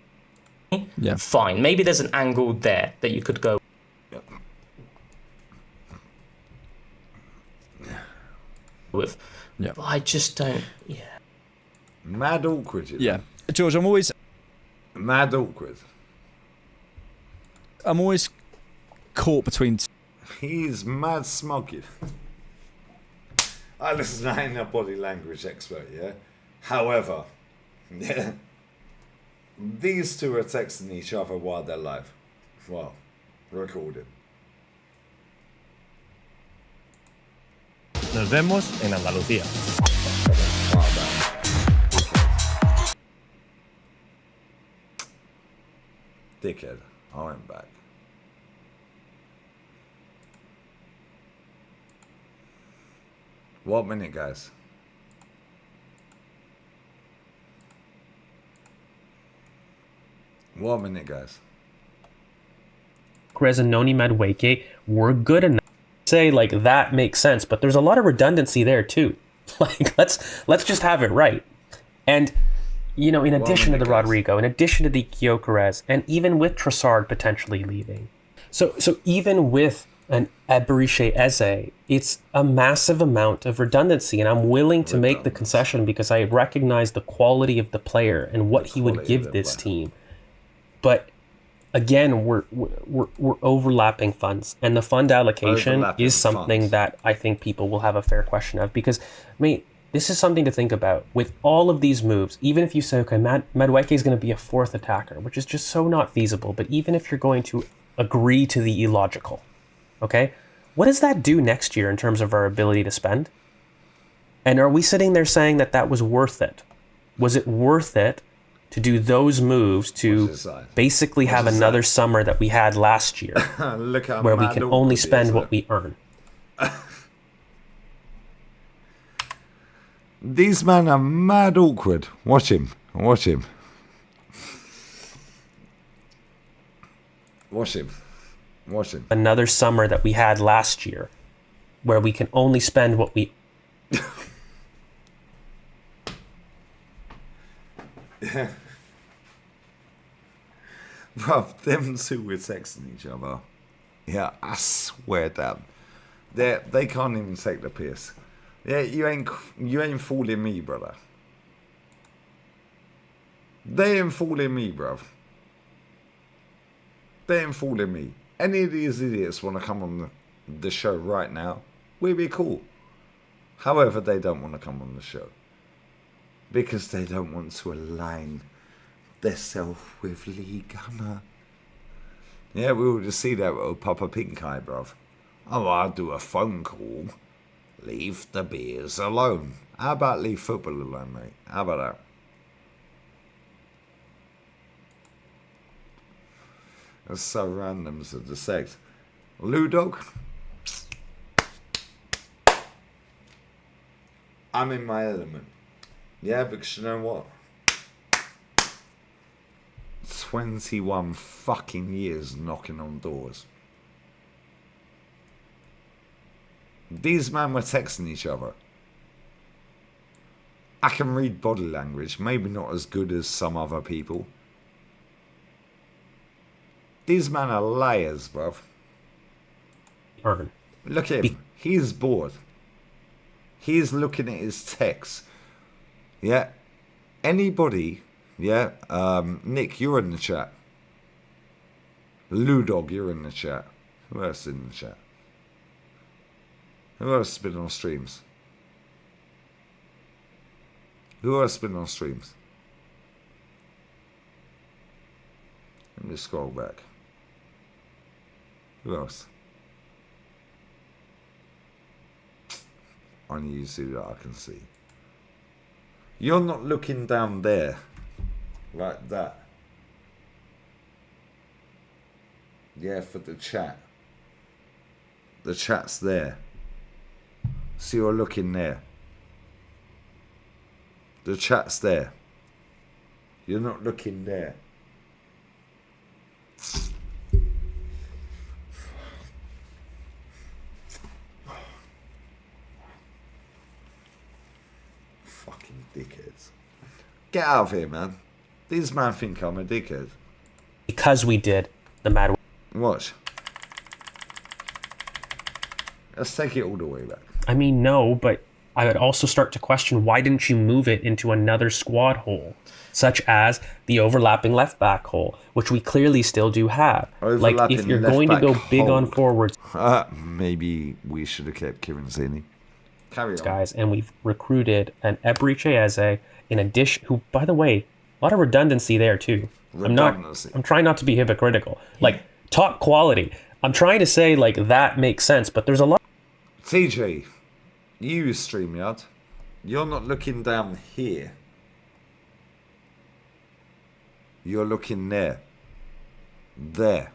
Yeah. Fine. Maybe there's an angle there that you could go. With. Yeah. But I just don't. Yeah. Mad awkward. Yeah. George, I'm always. Mad awkward. I'm always caught between. He's mad smuggy. Listen, I ain't a body language expert, yeah? However, yeah, these two are texting each other while they're live. Well, recording. Nos vemos en Andalucía. Dickhead, I went back. What minute, guys? What minute, guys? Yokarez and Noni Madueke were good enough to say like that makes sense, but there's a lot of redundancy there too. Like let's just have it right. And in addition to the Rodrigo, in addition to the Yokarez, and even with Trossard potentially leaving, so even with an Eberechi Eze, it's a massive amount of redundancy, and I'm willing to make the concession because I recognize the quality of the player and what he would give this team. But again, we're overlapping funds, and the fund allocation is something that I think people will have a fair question of because, this is something to think about. With all of these moves, even if you say, okay, Madueke is going to be a fourth attacker, which is just so not feasible, but even if you're going to agree to the illogical, okay, what does that do next year in terms of our ability to spend? And are we sitting there saying that was worth it? Was it worth it to do those moves to basically have another summer that we had last year where we can only spend what we earn? These men are mad awkward. Watch him. Watch him. Watch him. Watch him. Another summer that we had last year where we can only spend what we... Yeah. Bruv, them two were texting each other. Yeah, I swear down. They can't even take the piss. Yeah, you ain't fooling me, brother. They ain't fooling me, bruv. They ain't fooling me. Any of these idiots want to come on the show right now, we'd be cool. However, they don't want to come on the show. Because they don't want to align themselves with Lee Gunner. Yeah, we will just see that with Papa Pink Eye, bruv. Oh, I'll do a phone call. Leave the beers alone. How about leave football alone, mate? How about that? That's so random to the sex. Ludog? I'm in my element. Yeah, because you know what? 21 fucking years knocking on doors. These men were texting each other. I can read body language, maybe not as good as some other people. These men are liars, bruv. Look at him. He's bored. He's looking at his texts. Yeah. Anybody, yeah. Nick, you're in the chat. Ludog, you're in the chat. Who else is in the chat? Who else has been on streams? Who else has been on streams? Let me scroll back. Who else? Only you see that I can see. You're not looking down there. Like that. Yeah, for the chat. The chat's there. So you're looking there. The chat's there. You're not looking there. Fucking dickheads. Get out of here, man. These men think I'm a dickhead. Because we did the Mad. Watch. Let's take it all the way back. I mean, no, but I would also start to question, why didn't you move it into another squad hole, such as the overlapping left back hole, which we clearly still do have. Like, if you're going to go big on forwards, maybe we should have kept Kieran Zini. Carry on, guys, and we've recruited an Eberechi Eze in addition, who, by the way, a lot of redundancy there too. I'm trying not to be hypocritical. Like, top quality. I'm trying to say, like, that makes sense, but there's a lot. TJ, you StreamYard, you're not looking down here. You're looking there. There.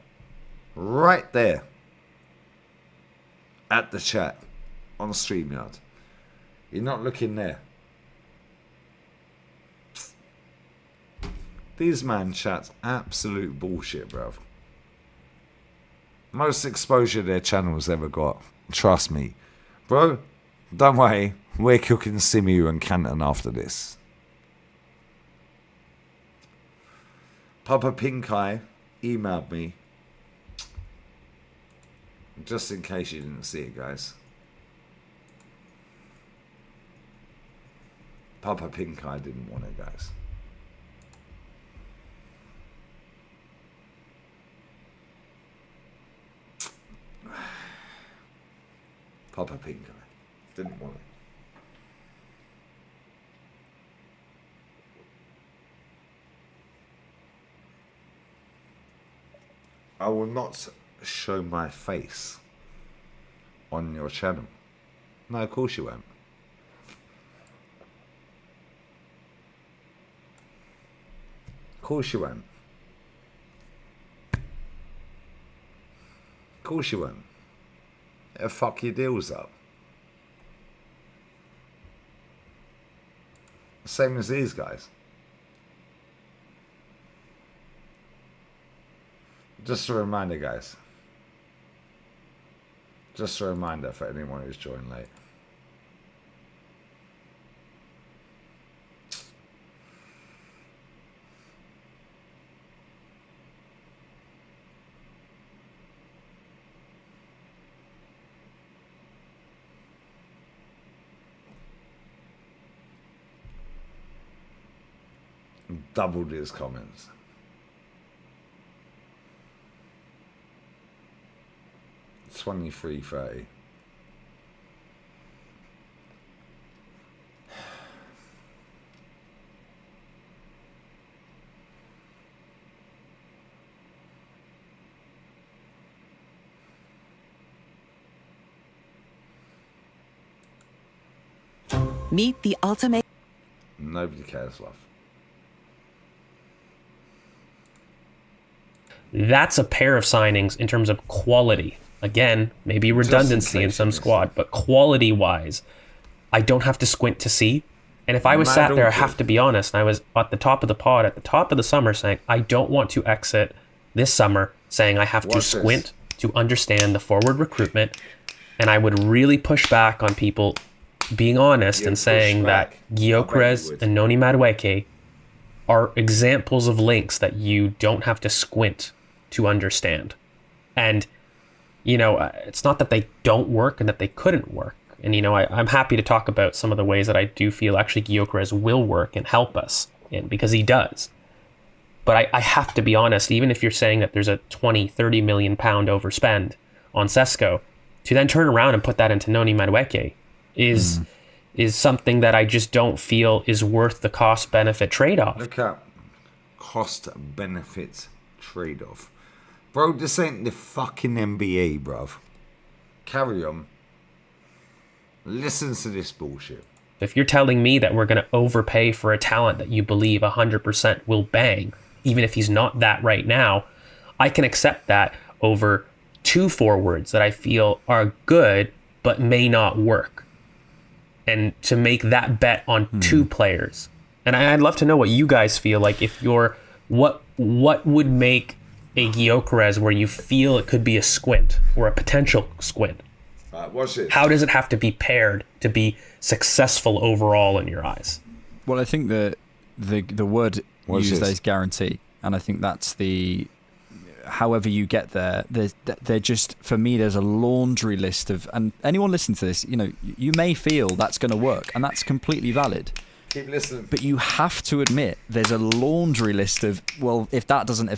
Right there. At the chat. On StreamYard. You're not looking there. These man chats, absolute bullshit, bruv. Most exposure their channel's ever got. Trust me. Bro, don't worry. We're cooking Simu and Canton after this. Papa Pink Eye emailed me. Just in case you didn't see it, guys. Papa Pink Eye didn't want it, guys. Papa Pink Eye didn't want it. I will not show my face on your channel. No, of course you won't. Of course you won't. Of course you won't. It'll fuck your deals up. Same as these guys. Just a reminder, guys. Just a reminder for anyone who's joined late. Doubled his comments. 23-30. Meet the ultimate. Nobody cares, love. That's a pair of signings in terms of quality. Again, maybe redundancy in some squad, but quality-wise, I don't have to squint to see. And if I was sat there, I have to be honest, and I was at the top of the pod, at the top of the summer, saying, I don't want to exit this summer saying I have to squint to understand the forward recruitment, and I would really push back on people being honest and saying that Yokarez and Noni Madueke are examples of links that you don't have to squint to understand. And, you know, it's not that they don't work and that they couldn't work. And, you know, I'm happy to talk about some of the ways that I do feel actually Yokarez will work and help us in, because he does. But I have to be honest, even if you're saying that there's a 20-30 million pound overspend on Sesko, to then turn around and put that into Noni Madueke is something that I just don't feel is worth the cost-benefit trade-off. Look at cost-benefit trade-off. Bro, this ain't the fucking NBA, bruv. Carry on. Listen to this bullshit. If you're telling me that we're going to overpay for a talent that you believe 100% will bang, even if he's not that right now, I can accept that over two forwards that I feel are good but may not work. And to make that bet on two players. And I'd love to know what you guys feel like. If you're, what would make a Yokarez where you feel it could be a squint or a potential squint? Watch it. How does it have to be paired to be successful overall in your eyes? Well, I think the word used there is guarantee, and I think that's the. However you get there, they're just, for me, there's a laundry list of, and anyone listening to this, you know, you may feel that's going to work, and that's completely valid. Keep listening. But you have to admit there's a laundry list of, well, if that doesn't,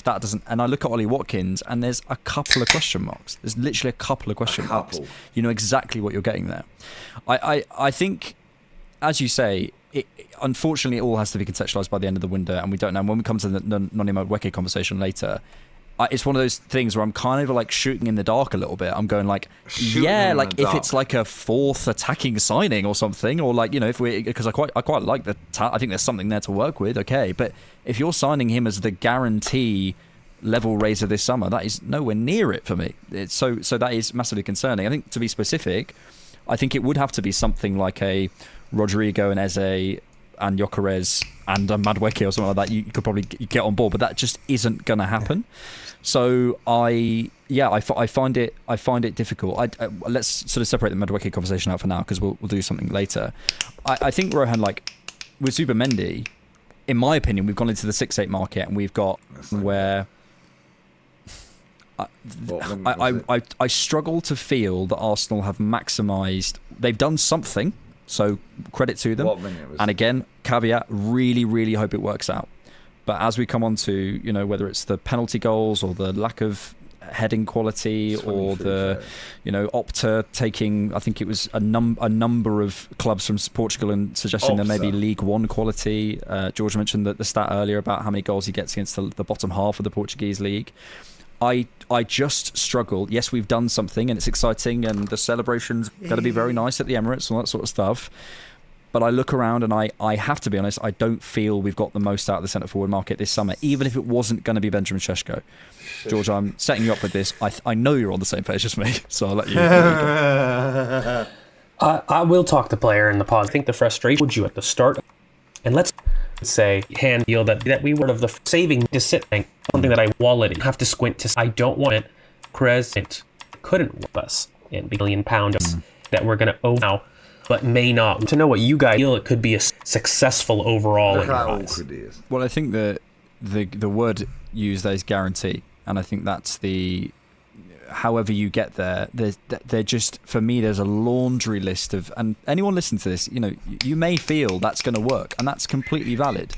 and I look at Ollie Watkins, and there's a couple of question marks. There's literally a couple of question marks. You know exactly what you're getting there. I think, as you say, unfortunately, it all has to be contextualised by the end of the window, and we don't know. And when we come to the Noni Madueke conversation later, it's one of those things where I'm kind of like shooting in the dark a little bit. I'm going like, if it's like a fourth attacking signing or something, or like, you know, because I quite like the I think there's something there to work with. Okay, but if you're signing him as the guarantee level raiser this summer, that is nowhere near it for me. So that is massively concerning. I think, to be specific, I think it would have to be something like a Rodrigo and Eze and Yokarez and Madueke or something like that. You could probably get on board, but that just isn't going to happen. So I find it difficult. Let's sort of separate the Madueke conversation out for now, because we'll do something later. I think, Rohan, like with Zubimendi, in my opinion, we've gone into the 6-8 market, and we've got where I struggle to feel that Arsenal have maximised. They've done something, so credit to them. And again, caveat: really, really hope it works out. But as we come on to, you know, whether it's the penalty goals or the lack of heading quality or the, you know, Opta taking, I think it was a number of clubs from Portugal and suggesting there may be League One quality. George mentioned the stat earlier about how many goals he gets against the bottom half of the Portuguese league. I just struggle. Yes, we've done something and it's exciting and the celebration's going to be very nice at the Emirates and all that sort of stuff. But I look around and I have to be honest, I don't feel we've got the most out of the centre-forward market this summer, even if it wasn't going to be Benjamin Šeško. George, I'm setting you up with this. I know you're on the same page as me, so I'll let you. I will talk to player in the pod. I think the frustration would you at the start. And let's say, hand deal that we were of the saving to sit thing, something that I quality have to squint to. I don't want it. Crescent couldn't with us in £1 billion that we're going to owe now, but may not. To know what you guys feel it could be a successful overall in your eyes. Well, I think the word used there is guarantee, and I think that's the. However you get there, they're just, for me, there's a laundry list of, and anyone listening to this, you know, you may feel that's going to work, and that's completely valid.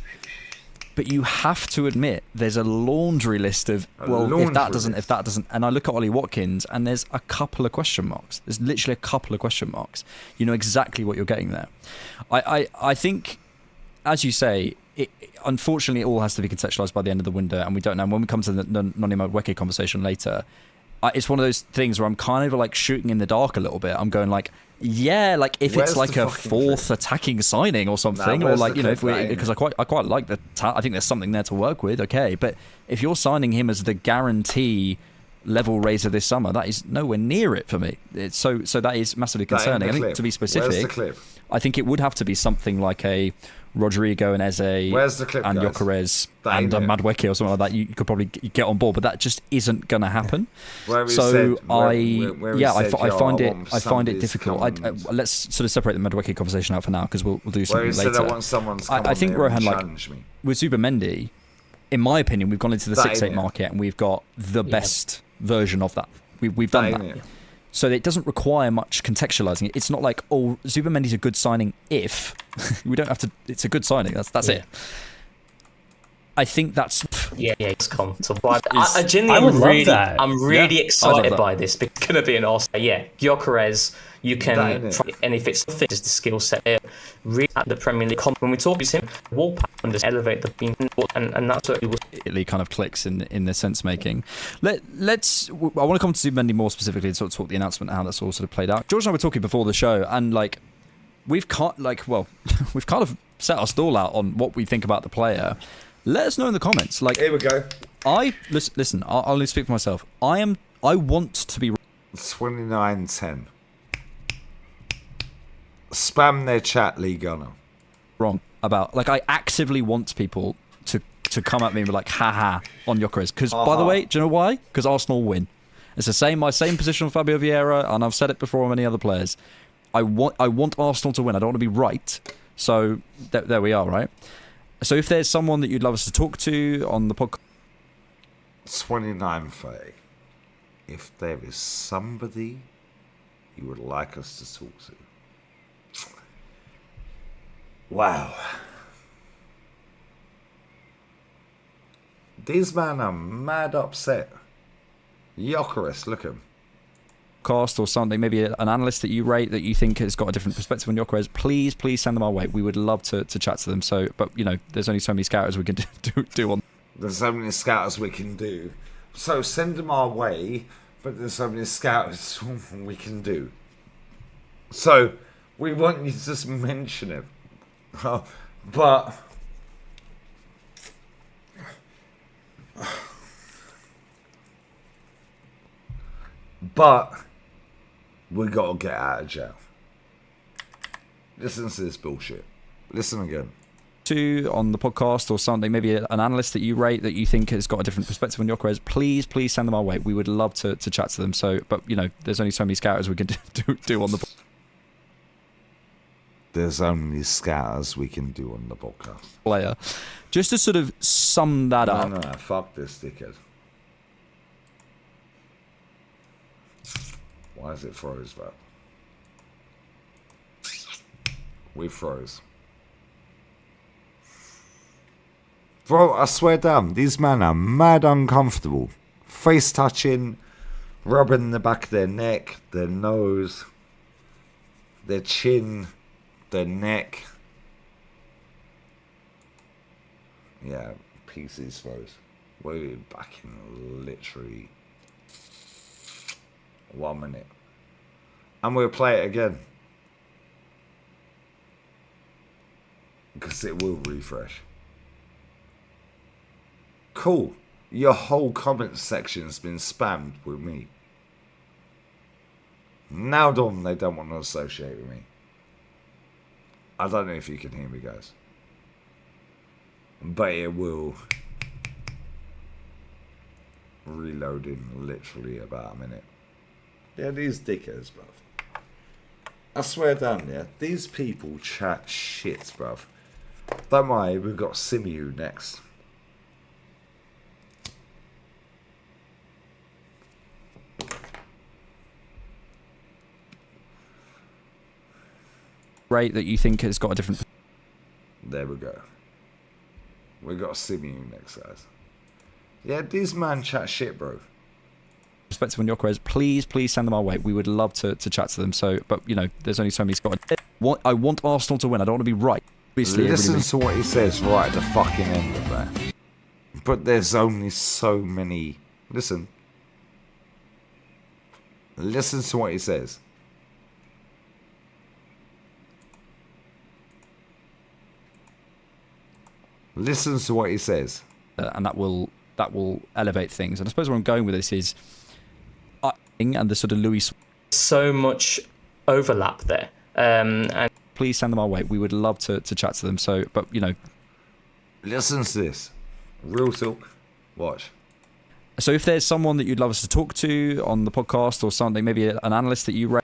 But you have to admit, there's a laundry list of, if that doesn't, and I look at Ollie Watkins, and there's a couple of question marks. There's literally a couple of question marks. You know exactly what you're getting there. I think, as you say, unfortunately, it all has to be contextualised by the end of the window, and we don't know. And when we come to the Noni Madueke conversation later, it's one of those things where I'm kind of like shooting in the dark a little bit. I'm going like, yeah, like if it's like a fourth attacking signing or something, or like, you know, if we, because I quite like I think there's something there to work with. Okay, but if you're signing him as the guarantee level raiser this summer, that is nowhere near it for me. So that is massively concerning. I think to be specific, I think it would have to be something like a Rodrigo and Eze and Yokarez and Madueke or something like that. You could probably get on board, but that just isn't going to happen. I find it difficult. Let's sort of separate the Madueke conversation out for now, because we'll do something later. I think Rohan, like with Zubimendi, in my opinion, we've gone into the 6-8 market and we've got the best version of that. We've done that. So it doesn't require much contextualizing. It's not like, oh, Zubimendi's a good signing if we don't have to. It's a good signing. That's it. I think that's it's calm. So I genuinely I'm really excited by this. It's gonna be an awesome. Yokarez, you can and if it's the skill set, really at the Premier League. When we talk to him, wallpaper and just elevate the beam, and that's what it was. It kind of clicks in the sense making. Let's. I want to come to Zubimendi more specifically and sort of talk the announcement and how that's all sort of played out. George and I were talking before the show, and like we've kind of set our stall out on what we think about the player. Let us know in the comments. Like, here we go. Listen. I'll only speak for myself. I want to be 29-10. Spam their chat, Lee Gunner. Wrong about, like, I actively want people to come at me and be like, haha, on Yokarez. Because by the way, do you know why? Because Arsenal win. It's my same position on Fabio Vieira, and I've said it before on many other players. I want Arsenal to win. I don't want to be right. So there we are, right? So if there's someone that you'd love us to talk to on the podcast, 29-30. If there is somebody you would like us to talk to. Wow. These men are mad upset. Yokarez, look at him. Cast or something, maybe an analyst that you rate that you think has got a different perspective on Yokarez, please send them our way. We would love to chat to them. So, but you know, there's only so many scouters we can do on. There's so many scouters we can do. So send them our way, but there's so many scouters we can do. So we want you to just mention it, but. But we gotta get out of jail. Listen to this bullshit. Listen again. On the podcast or something, maybe an analyst that you rate that you think has got a different perspective on Yokarez, please send them our way. We would love to chat to them. So, but you know, there's only so many scouters we can do on the. There's only scouters we can do on the podcast. Player, just to sort of sum that up. No, fuck this dickhead. Why is it froze, bro? We froze. Bro, I swear down, these men are mad uncomfortable. Face touching, rubbing the back of their neck, their nose, their chin, their neck. Yeah, PC's froze. We'll be back in literally 1 minute. And we'll play it again. Because it will refresh. Cool. Your whole comment section's been spammed with me. Now they don't want to associate with me. I don't know if you can hear me, guys. But it will reload in literally about a minute. Yeah, these dickheads, bruv. I swear down, yeah, these people chat shit, bruv. Don't worry, we've got Simu next. Rate that you think has got a different. There we go. We got Simeon next, guys. Yeah, this man chat shit, bro. Perspective on Yokarez, please send them our way. We would love to chat to them. So, but you know, there's only so many Scotland. I want Arsenal to win. I don't want to be right. Obviously, listen to what he says right at the fucking end of that. But there's only so many. Listen to what he says. Listen to what he says. And that will elevate things. And I suppose where I'm going with this is, and the sort of Louis. So much overlap there. And please send them our way. We would love to chat to them. So, but you know, listen to this. Real talk. Watch. So if there's someone that you'd love us to talk to on the podcast or something, maybe an analyst that you rate.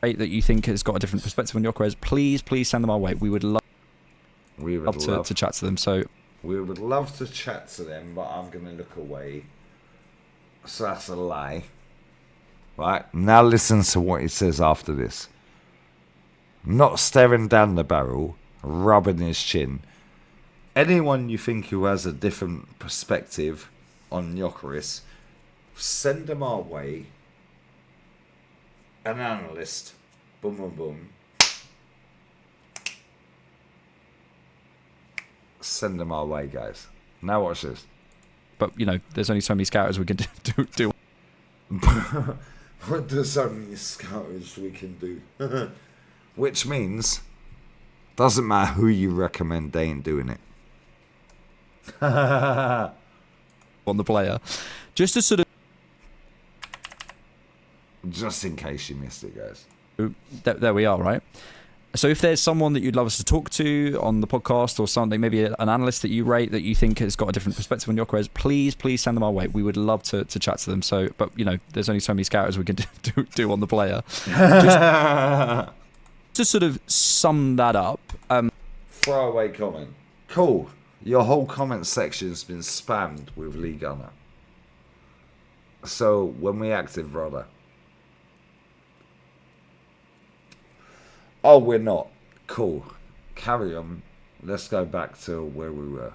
That you think has got a different perspective on Yokarez, please send them our way. We would love to chat to them. So we would love to chat to them, but I'm going to look away. So that's a lie. Right, now listen to what he says after this. Not staring down the barrel, rubbing his chin. Anyone you think who has a different perspective on Yokarez, send them our way. An analyst. Boom, boom, boom. Send them our way, guys. Now watch this. But, you know, there's only so many scouters we can do. There's so many scouters we can do. Which means, doesn't matter who you recommend, they ain't doing it. On the player. Just to sort of. Just in case you missed it, guys. There we are, right? So if there's someone that you'd love us to talk to on the podcast or something, maybe an analyst that you rate that you think has got a different perspective on Yokarez, please send them our way. We would love to chat to them. So, but you know, there's only so many scouters we can do on the player. Just to sort of sum that up. Throwaway comment. Cool. Your whole comment section's been spammed with Lee Gunner. So when we active, brother. Oh, we're not. Cool. Carry on. Let's go back to where we were.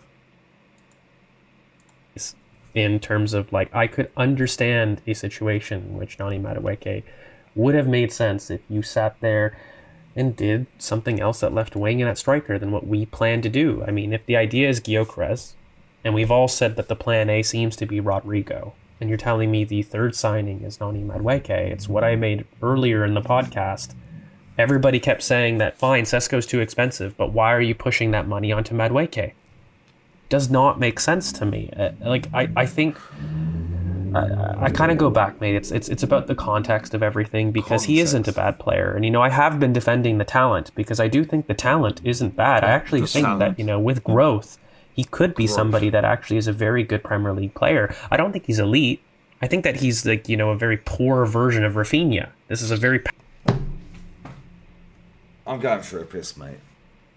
In terms of, like, I could understand a situation in which Nani Madueke would have made sense if you sat there and did something else at left wing and at striker than what we plan to do. I mean, if the idea is Yokarez, and we've all said that the plan A seems to be Rodrigo, and you're telling me the third signing is Nani Madueke, it's what I made earlier in the podcast. Everybody kept saying that, fine, Sesko's too expensive, but why are you pushing that money onto Madueke? Does not make sense to me. I think I kind of go back, mate. It's about the context of everything, because he isn't a bad player. And, you know, I have been defending the talent because I do think the talent isn't bad. I actually think that, you know, with growth, he could be somebody that actually is a very good Premier League player. I don't think he's elite. I think that he's, like, you know, a very poor version of Rafinha. This is a very... I'm going for a piss, mate.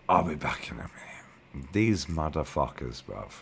I'll be back in a minute. These motherfuckers, bruv.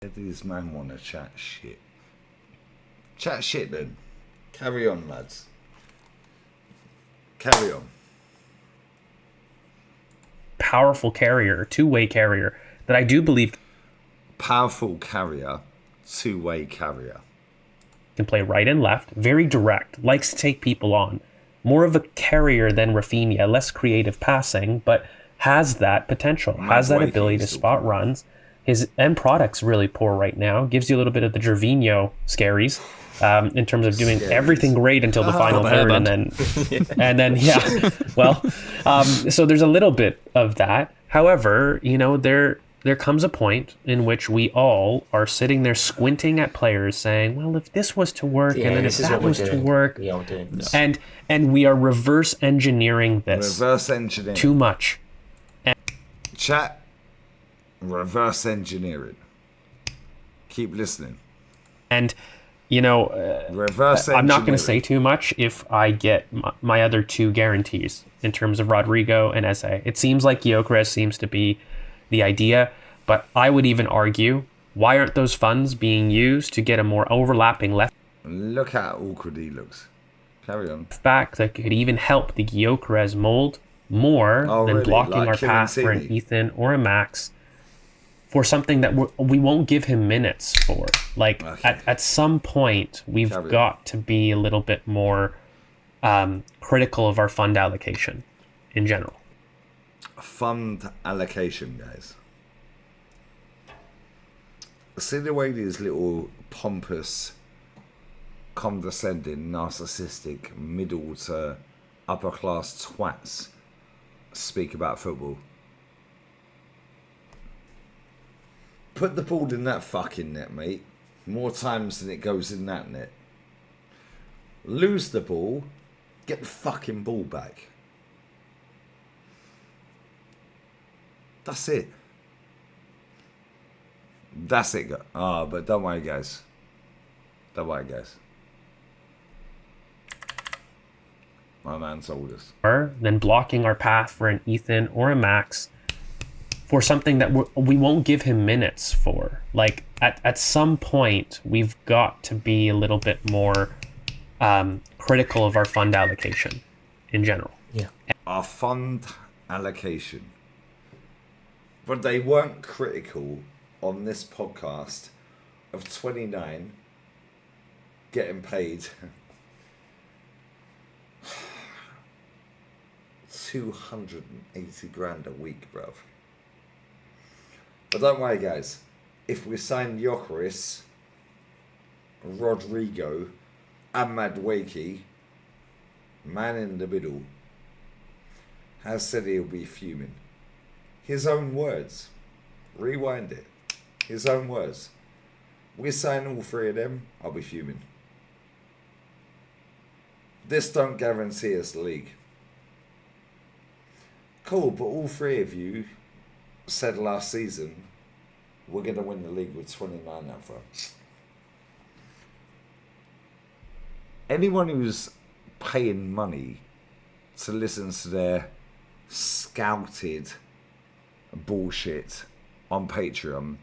These men want to chat shit. Chat shit then. Carry on, lads. Carry on. Powerful carrier, two-way carrier that I do believe. Powerful carrier, two-way carrier. Can play right and left, very direct, likes to take people on. More of a carrier than Rafinha, less creative passing, but has that potential, has that ability to spot runs. His end product's really poor right now. Gives you a little bit of the Gervinho scaries in terms of doing everything great until the final third, and then well, so there's a little bit of that. However, there comes a point in which we all are sitting there squinting at players, saying, "Well, if this was to work, and then if that was to work," and we are reverse engineering this too much. Chat. Reverse engineering. Keep listening. And, reverse I'm not going to say too much if I get my other two guarantees in terms of Rodrigo and Eze. It seems like Yokarez seems to be the idea, but I would even argue, why aren't those funds being used to get a more overlapping left? Look how awkward he looks. Carry on. Back that could even help the Yokarez mold more than blocking our path for an Ethan or a Max. For something that we won't give him minutes for. At some point, we've got to be a little bit more critical of our fund allocation in general. Fund allocation, guys. See the way these little pompous, condescending, narcissistic, middle to upper class twats speak about football. Put the ball in that fucking net, mate. More times than it goes in that net. Lose the ball. Get the fucking ball back. That's it. That's it. But don't worry, guys. Don't worry, guys. My man told us. Then blocking our path for an Ethan or a Max. For something that we won't give him minutes for. At some point, we've got to be a little bit more critical of our fund allocation in general. Yeah. Our fund allocation. But they weren't critical on this podcast of 29 getting paid 280 grand a week, bruv. But don't worry, guys. If we sign Yokarez, Rodrigo, and Madueke, man in the middle, has said he'll be fuming. His own words. Rewind it. His own words. We sign all three of them, I'll be fuming. This don't guarantee us the league. Cool, but all three of you said last season we're going to win the league with 29 out front. Anyone who's paying money to listen to their scouted bullshit on Patreon,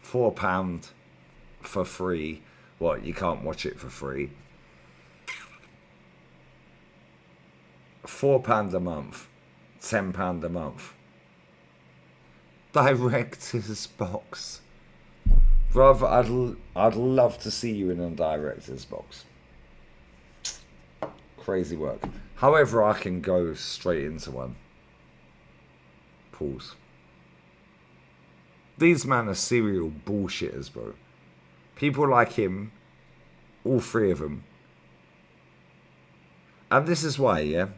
£4 for free. What, you can't watch it for free? £4 a month, £10 a month. Director's box. Brother, I'd love to see you in a director's box. Crazy work. However, I can go straight into one. Pause. These men are serial bullshitters, bro. People like him, all three of them. And this is why, yeah?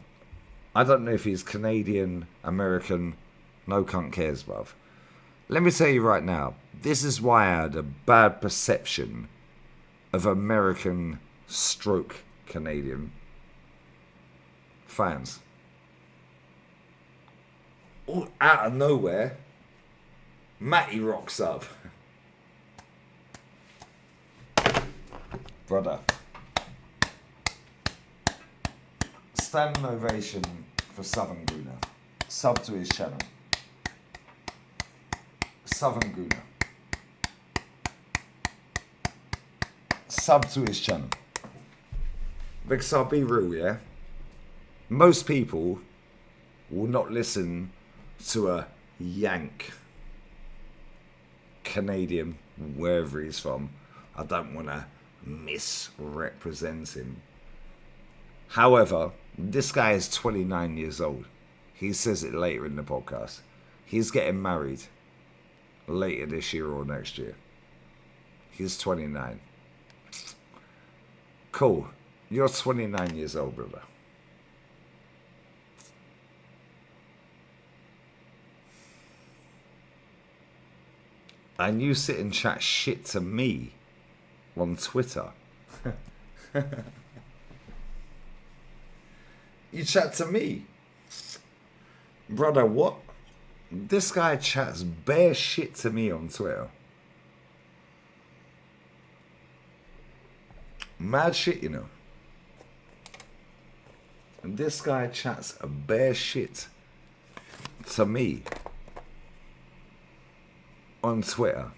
I don't know if he's Canadian, American, no cunt cares, bruv. Let me tell you right now, this is why I had a bad perception of American stroke Canadian fans. All out of nowhere, Matty rocks up. Brother. Standing ovation for Southern Guna. Sub to his channel. Southern Guna. sub to his channel. Because I'll be real, yeah? Most people will not listen to a Yank, Canadian, wherever he's from. I don't want to misrepresent him. However, this guy is 29 years old. He says it later in the podcast. He's getting married later this year or next year. He's 29. Cool. You're 29 years old, brother. And you sit and chat shit to me on Twitter. You chat to me. Brother, what? This guy chats bare shit to me on Twitter. Mad shit, you know. And this guy chats a bare shit to me on Twitter.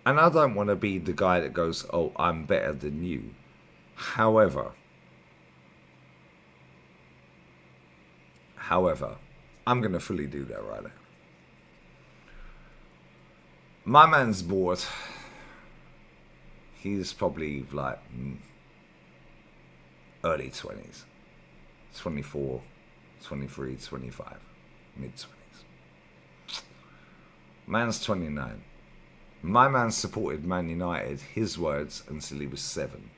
And I don't want to be the guy that goes, oh, I'm better than you. However, I'm going to fully do that right now. My man's bored. He's probably like early 20s. 24, 23, 25, mid-20s. Man's 29. My man supported Man United, his words, until he was 7.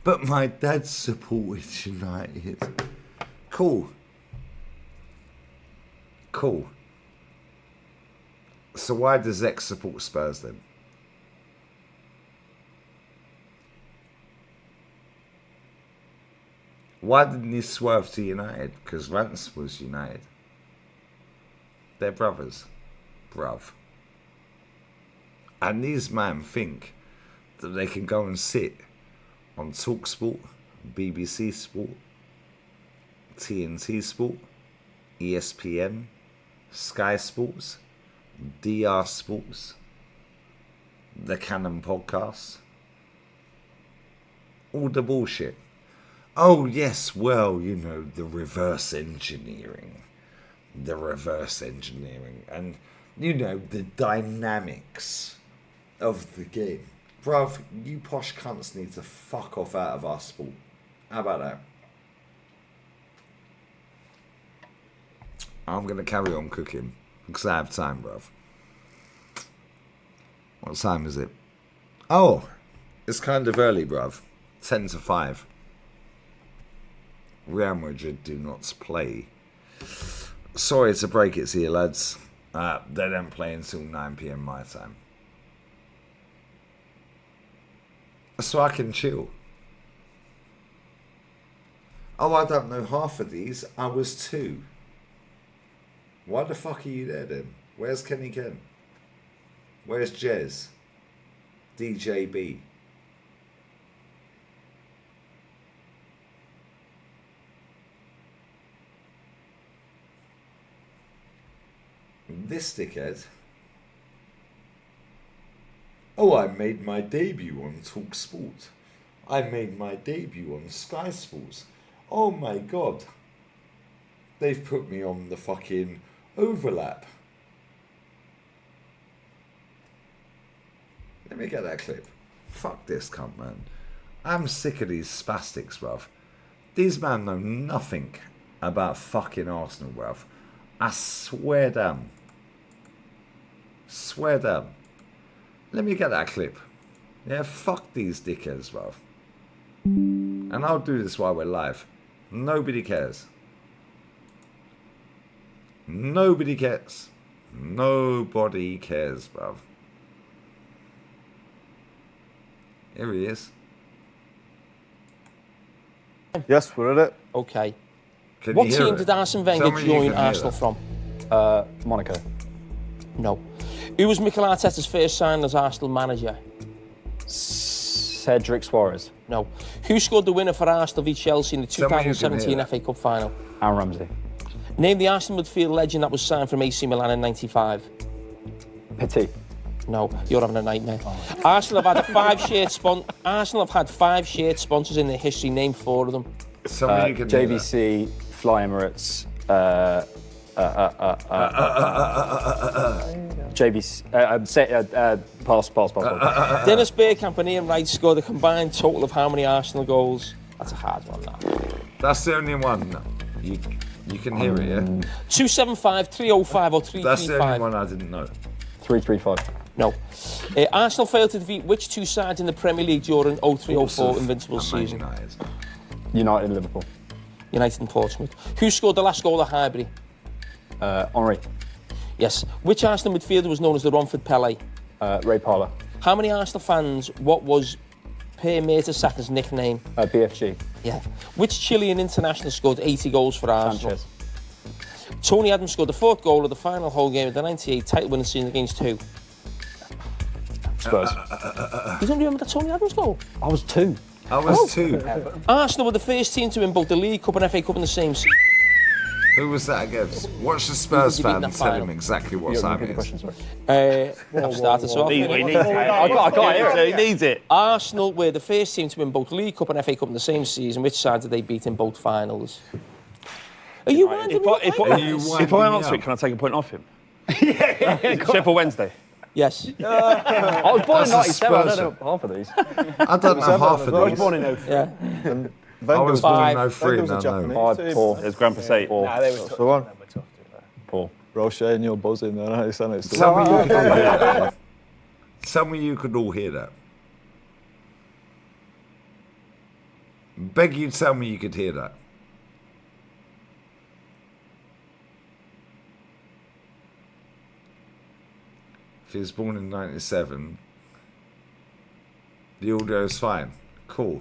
But my dad supported United. Cool. Cool. So why does X support Spurs then? Why didn't he swerve to United? Because Rance was United. They're brothers. Bruv. And these men think that they can go and sit on TalkSport, BBC Sport, TNT Sport, ESPN, Sky Sports, DR Sports, the Canon Podcasts, all the bullshit. Oh yes, well, you know, the reverse engineering, and you know, the dynamics of the game. Bruv, you posh cunts need to fuck off out of our sport. How about that? I'm going to carry on cooking because I have time, bruv. What time is it? Oh, it's kind of early, bruv. 10 to 5. Real Madrid do not play. Sorry to break it to you, lads. They don't play until 9 PM my time. So I can chill. Oh, I don't know half of these. I was 2. Why the fuck are you there then? Where's Kenny Ken? Where's Jez? DJB? This dickhead. Oh, I made my debut on TalkSport. I made my debut on Sky Sports. Oh my god. They've put me on the fucking overlap. Let me get that clip. Fuck this cunt, man. I'm sick of these spastics, bruv. These men know nothing about fucking Arsenal, bruv. I swear down. Swear down. Let me get that clip. Yeah, fuck these dickheads, bruv. And I'll do this while we're live. Nobody cares. Nobody cares. Nobody cares, bruv. Here he is. Yes, we're at it. Okay. Can what you hear team it? did Arsene Tell Wenger me you join can hear Arsenal that. from? Monaco. No. Who was Mikel Arteta's first signing as Arsenal manager? Cedric Suarez. No. Who scored the winner for Arsenal v Chelsea in the Tell me you can 2017 hear FA Cup final? Aaron Ramsey. Name the Arsenal midfield legend that was signed from AC Milan in '95. Petit. No, you're having a nightmare. Arsenal have had Arsenal have had 5 shared sponsors in their history. Name 4 of them. JVC, Fly Emirates, JVC, pass. Dennis Bergkamp and Ian Wright scored a combined total of how many Arsenal goals? That's a hard one, that. That's the only one. You can hear it, yeah? 275, 305 or 335? That's the only one I didn't know. 335. No. Arsenal failed to defeat which 2 sides in the Premier League during 03-04 invincible season? United and Liverpool. United and Portsmouth. Who scored the last goal at Highbury? Henri. Yes. Which Arsenal midfielder was known as the Romford Pele? Ray Parlour. How many Arsenal fans, what was Per Mertesacker's nickname? BFG. Yeah. Which Chilean international scored 80 goals for Arsenal? Sanchez. Tony Adams scored the 4th goal of the final home game of the 98 title winning season against who? Spurs. You don't remember the Tony Adams goal? I was 2. I was 2. Arsenal were the first team to win both the League Cup and FA Cup in the same season. Who was that against? Watch the Spurs fan and tell him exactly what time it is. I've started so He needs it. I can't hear it. He needs it. Arsenal were the first team to win both the League Cup and FA Cup in the same season. Which side did they beat in both finals? Are you winding me up? If I answer it, can I take a point off him? Sheffield Wednesday. Yes. I was born in 97. I don't know half of these. I don't know half of these. I was born in 03. Yeah. I was born in 03 and I know. 5, 4. There's Grand Passate. 4. Nah, they were tough. So on. 4. Roche and you're buzzing there. I understand it. Tell me you could all hear that. Beg you tell me you could hear that. If he was born in 97, the audio is fine. Cool.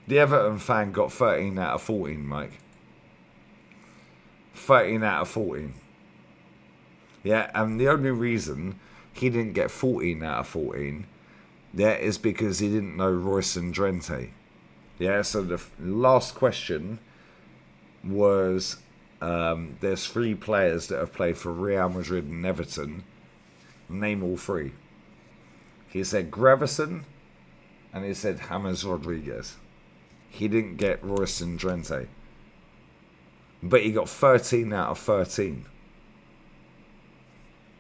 The Everton fan got 13 out of 14, Mike. 13 out of 14. Yeah, and the only reason he didn't get 14 out of 14, yeah, is because he didn't know Royce and Drenthe. Yeah, so the last question was, there's 3 players that have played for Real Madrid and Everton. Name all 3. He said Gravison, and he said James Rodriguez. He didn't get Royce and Drenthe. But he got 13 out of 13.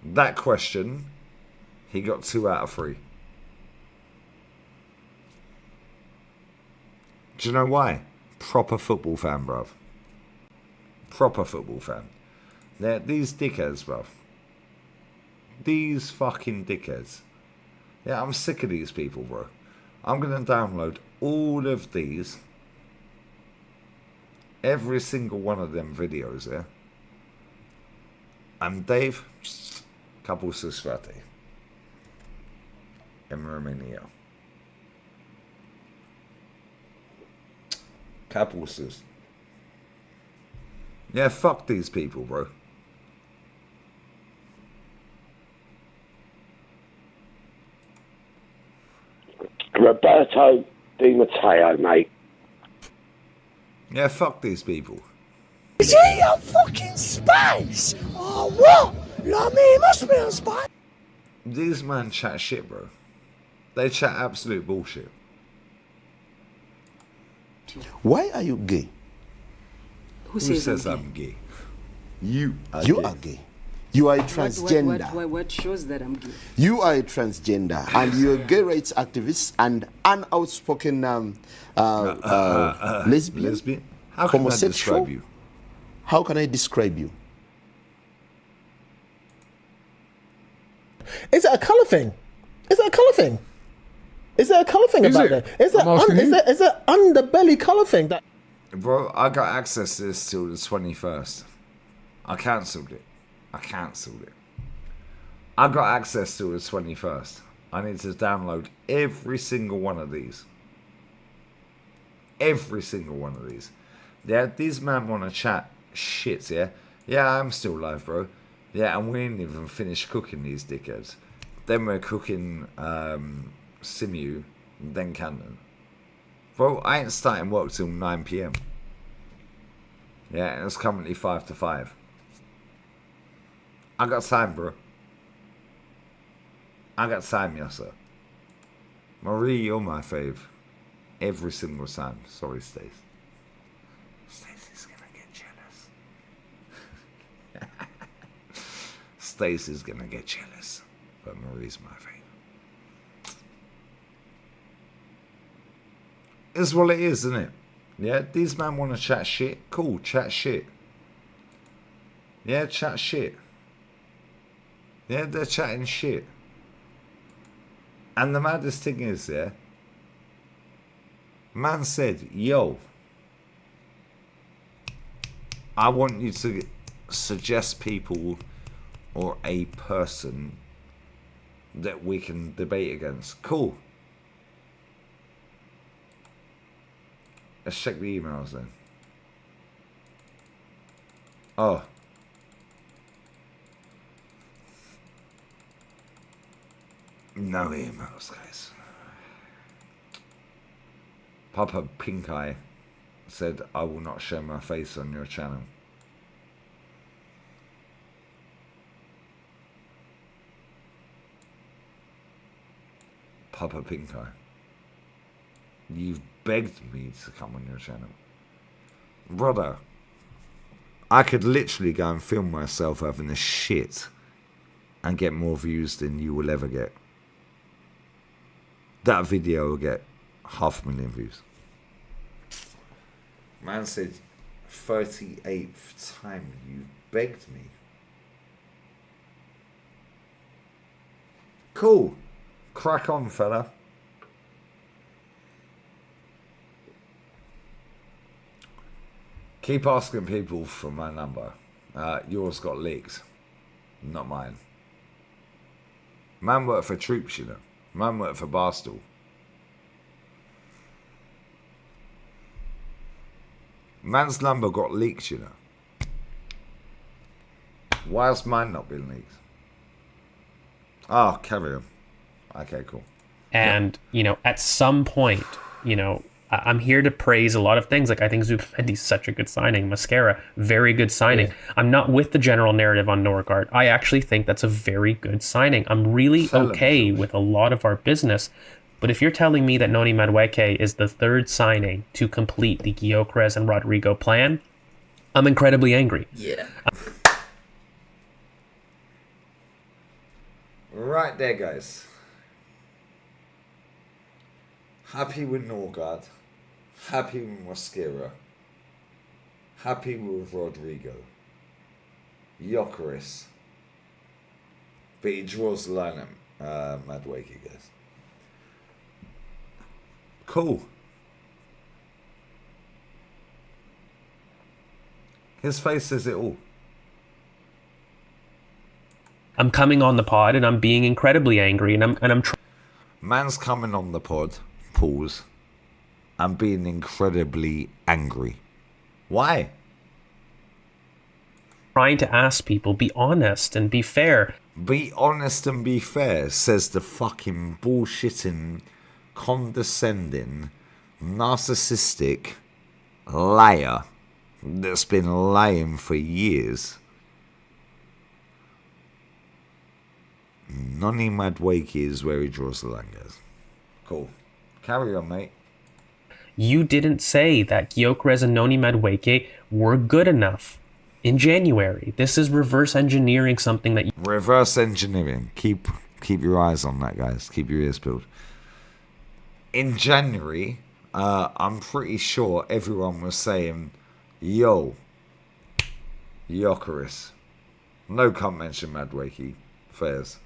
That question, he got 2 out of 3. Do you know why? Proper football fan, bruv. Proper football fan. They're these dickheads, bruv. These fucking dickheads. Yeah, I'm sick of these people, bro. I'm going to download all of these. Every single one of them videos, yeah? And Dave, couple susfrate. In Romania. Couple sus. Yeah, fuck these people, bro. Roberto Di Matteo, mate. Yeah, fuck these people. Is he on fucking space? Oh, what? You know what I mean? He must be on space. These man chat shit, bro. They chat absolute bullshit. Why are you gay? Who says I'm gay? You are gay. You are a transgender. What shows that I'm gay? You are a transgender, and you're a gay rights activist and an outspoken lesbian. How can I homosexual. describe you? How can I describe you? Is it a colour thing? Is it a colour thing? Is there a colour thing about it? Is there underbelly colour thing that? Bro, I got access to this till the 21st. I cancelled it. I got access till the 21st. I need to download every single one of these. Every single one of these. Yeah, these men want to chat shit, yeah? Yeah, I'm still live, bro. Yeah, and we ain't even finished cooking these dickheads. Then we're cooking Simu, then Canton. Bro, I ain't starting work till 9 PM. Yeah, and it's currently 5 to 5. I got time, bro. I got time, yes, sir. Marie, you're my fave. Every single time. Sorry, Stace. Stacey's gonna get jealous. Stacey's gonna get jealous. But Marie's my fave. It's what it is, isn't it? Yeah, these men want to chat shit. Cool, chat shit. Yeah, chat shit. Yeah, they're chatting shit. And the maddest thing is, yeah, man said, yo, I want you to suggest people or a person that we can debate against. Cool. Let's check the emails then. Oh. No emails, guys. Papa Pink Eye said, I will not show my face on your channel. Papa Pink Eye. You've begged me to come on your channel. Brother, I could literally go and film myself having a shit and get more views than you will ever get. That video will get 500,000 views. Man said, 38th time you begged me. Cool. Crack on, fella. Keep asking people for my number. Yours got leaked. Not mine. Man worked for Troops, you know. Man worked for Barstool. Man's number got leaked, you know. Why has mine not been leaked? Oh, carry on. Okay, cool. And, you know, at some point, you know, I'm here to praise a lot of things. Like, I think Zubimendi's such a good signing. Mascara, very good signing. Yeah. I'm not with the general narrative on Norgard. I actually think that's a very good signing. I'm really okay with a lot of our business. But if you're telling me that Noni Madueke is the third signing to complete the Yokarez and Rodrigo plan, I'm incredibly angry. Yeah. Right there, guys. Happy with Norgard. Happy with Mosquera. Happy with Rodrigo. Yokarez. But he draws the line at Madueke, guys. Cool. His face says it all. I'm coming on the pod and I'm being incredibly angry and I'm Man's coming on the pod. Pause. I'm being incredibly angry. Why? Trying to ask people, be honest and be fair. Be honest and be fair, says the fucking bullshitting, condescending, narcissistic liar that's been lying for years. Noni Madueke is where he draws the line, guys. Cool. Carry on, mate. You didn't say that Yokarez and Noni Madueke were good enough in January. This is reverse engineering something that... Reverse engineering. Keep your eyes on that, guys. Keep your ears peeled. In January, I'm pretty sure everyone was saying, yo, Yokarez. No can't mention Madueke. Fairs.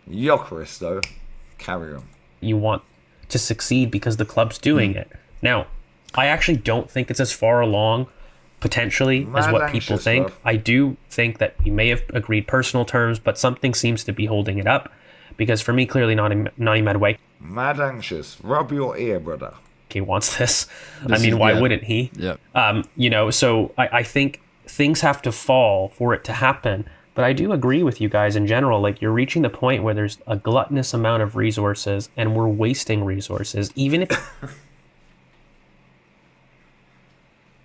Yokarez, though. Carry on. You want to succeed because the club's doing it. Now, I actually don't think it's as far along, potentially, as what people think. Bro. I do think that we may have agreed personal terms, but something seems to be holding it up. Because for me, clearly, Noni Madueke... Mad anxious. Rub your ear, brother. He wants this. I mean, why wouldn't he? Yeah. You know, so I think things have to fall for it to happen. But I do agree with you guys in general. Like, you're reaching the point where there's a gluttonous amount of resources and we're wasting resources, even if...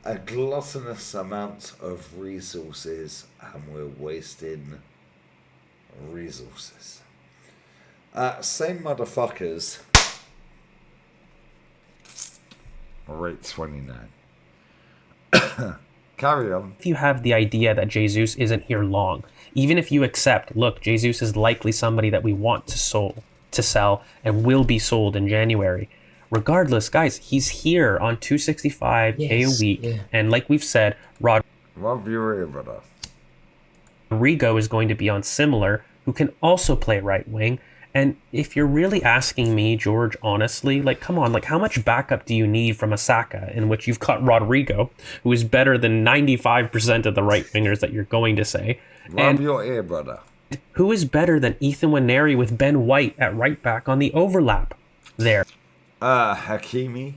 A gluttonous amount of resources and we're wasting resources. Same motherfuckers. Rate 29. Carry on. If you have the idea that Jesus isn't here long, even if you accept, look, Jesus is likely somebody that we want to sell and will be sold in January. Regardless, guys, he's here on 265K a week. And like we've said, Rodrigo is going to be on similar, who can also play right wing. And if you're really asking me, George, honestly, like, come on, like, how much backup do you need from a Saka in which you've got Rodrigo, who is better than 95% of the right wingers that you're going to say? Rub your ear, brother. Who is better than Ethan Nwaneri with Ben White at right back on the overlap there? Hakimi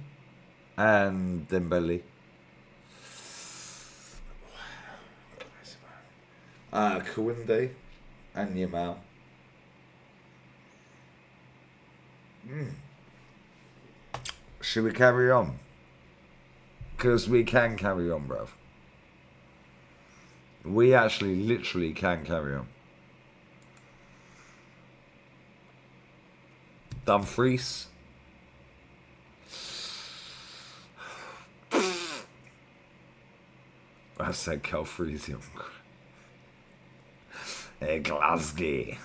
and Dembele. Kounde and Yamal. Should we carry on? Because we can carry on, bruv. We actually literally can carry on. Dumfries. I said Calfreesium. Glasgow.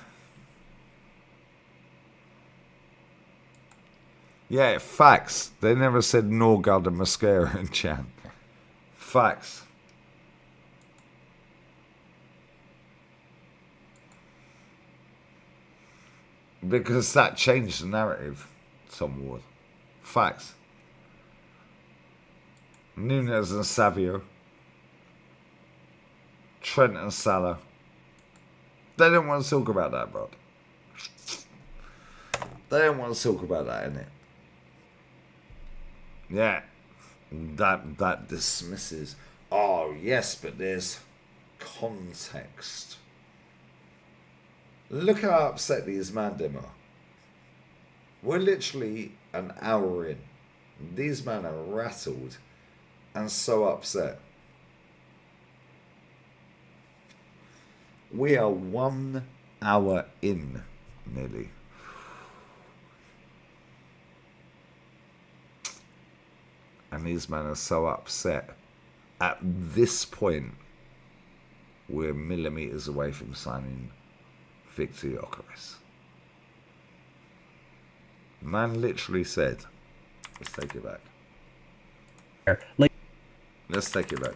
Yeah, facts. They never said Norgard and Mascara and Chan. Facts. Because that changed the narrative somewhat. Facts. Nunez and Savio. Trent and Salah. They don't want to talk about that, bro. They don't want to talk about that, innit? Yeah. That dismisses. Oh, yes, but there's context. Look how upset these man them are. We're literally an hour in. These men are rattled and so upset. We are 1 hour in, nearly. And these men are so upset. At this point, we're millimeters away from signing Victor Yokarez. Man literally said, let's take it back. Let's take it back.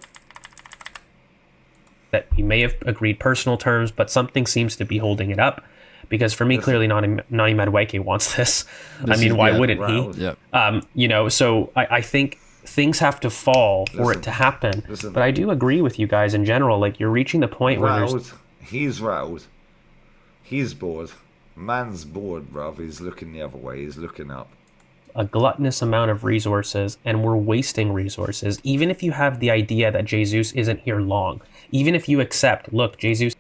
That we may have agreed personal terms, but something seems to be holding it up. Because for me, clearly, Nani Madueke wants this. I mean, why wouldn't he? Yep. You know, so I think things have to fall for it to happen. But I do agree with you guys in general. Like, you're reaching the point where there's... He's rattled. He's bored. Man's bored, bruv. He's looking the other way. He's looking up. A gluttonous amount of resources, and we're wasting resources. Even if you have the idea that Jesus isn't here long, even if you accept, look, Jesus...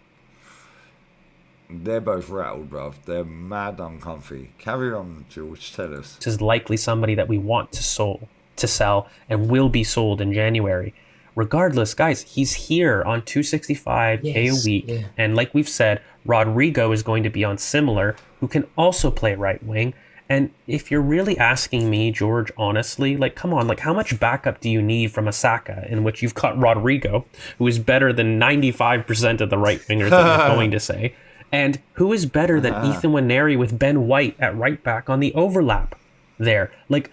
They're both rattled, bruv. They're mad uncomfy. Carry on, George. Tell us. This is likely somebody that we want to sell and will be sold in January. Regardless, guys, he's here on 265K a week. And like we've said, Rodrigo is going to be on similar, who can also play right wing. And if you're really asking me, George, honestly, like, come on, like, how much backup do you need from a Saka in which you've got Rodrigo, who is better than 95% of the right wingers that you're going to say? And who is better than Ethan Nwaneri with Ben White at right back on the overlap there? Like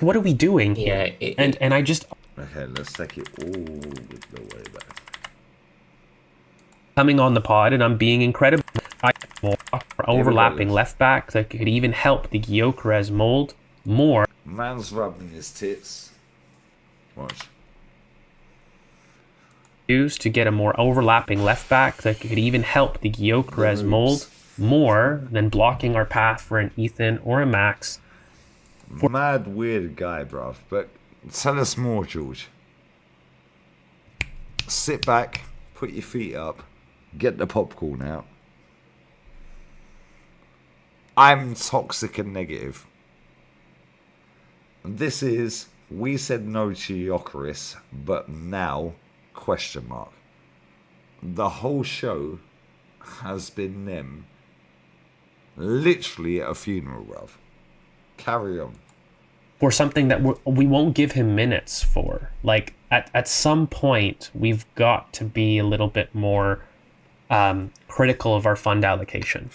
what are we doing here? And I just... Okay, let's take it all the way back. Coming on the pod, and I'm being incredible. Overlapping left back that could even help the Yokarez mold more. Man's rubbing his tits. Watch. Use to get a more overlapping left back that could even help the Yokarez mold more than blocking our path for an Ethan or a Max. Mad weird guy, bruv. But tell us more, George. Sit back, put your feet up, get the popcorn out. I'm toxic and negative. This is, we said no to Yokarez, but now, question mark. The whole show has been them Literally at a funeral, bruv. Carry on. For something that we won't give him minutes for. Like, at some point, we've got to be a little bit more critical of our fund allocation.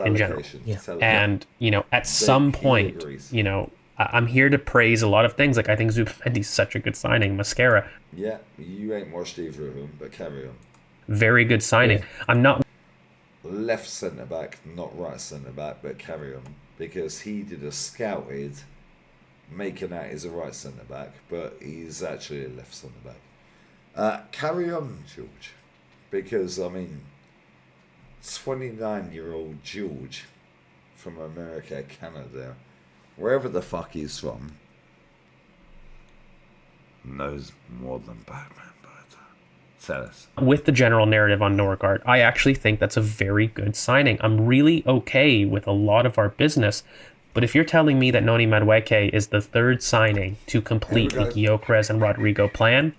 In general. Yeah. And, at some point, I'm here to praise a lot of things. Like, I think Zubimendi's such a good signing. Mascara. Yeah, you ain't watched either of them, but carry on. Very good signing. Yeah. I'm not... Left centre-back, not right centre-back, but carry on. Because he did a scouted, making out he's a right centre-back, but he's actually a left centre-back. Carry on, George. Because, 29-year-old George from America, Canada, wherever the fuck he's from, knows more than Batman. Tell us. With the general narrative on Norgard, I actually think that's a very good signing. I'm really okay with a lot of our business, but if you're telling me that Noni Madueke is the third signing to complete the Yokarez and Rodrigo plan,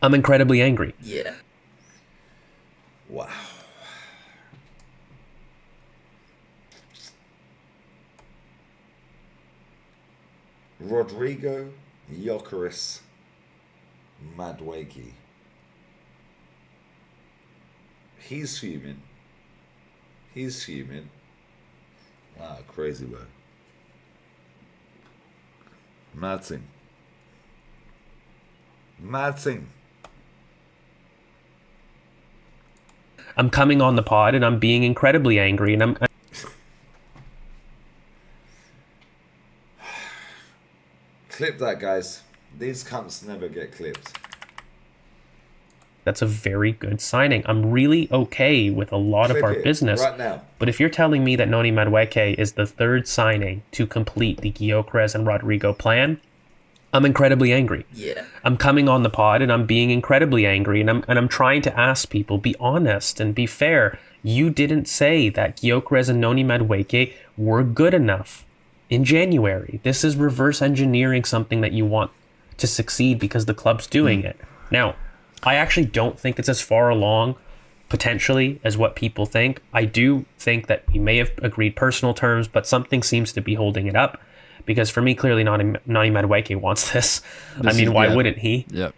I'm incredibly angry. Yeah. Wow. Rodrigo, Yokarez, Madueke. He's human. Wow, crazy word. Mad thing. I'm coming on the pod and I'm being incredibly angry, and I'm Clip that, guys. These cunts never get clipped. That's a very good signing. I'm really okay with a lot of our business. Right now. But if you're telling me that Noni Madueke is the third signing to complete the Yokarez and Rodrigo plan, I'm incredibly angry. Yeah. I'm coming on the pod and I'm being incredibly angry, and I'm trying to ask people, be honest and be fair. You didn't say that Yokarez and Noni Madueke were good enough in January. This is reverse engineering something that you want to succeed because the club's doing it. Now, I actually don't think it's as far along, potentially, as what people think. I do think that we may have agreed personal terms, but something seems to be holding it up. Because for me, clearly, Noni Madueke wants this. Why wouldn't he? Yeah.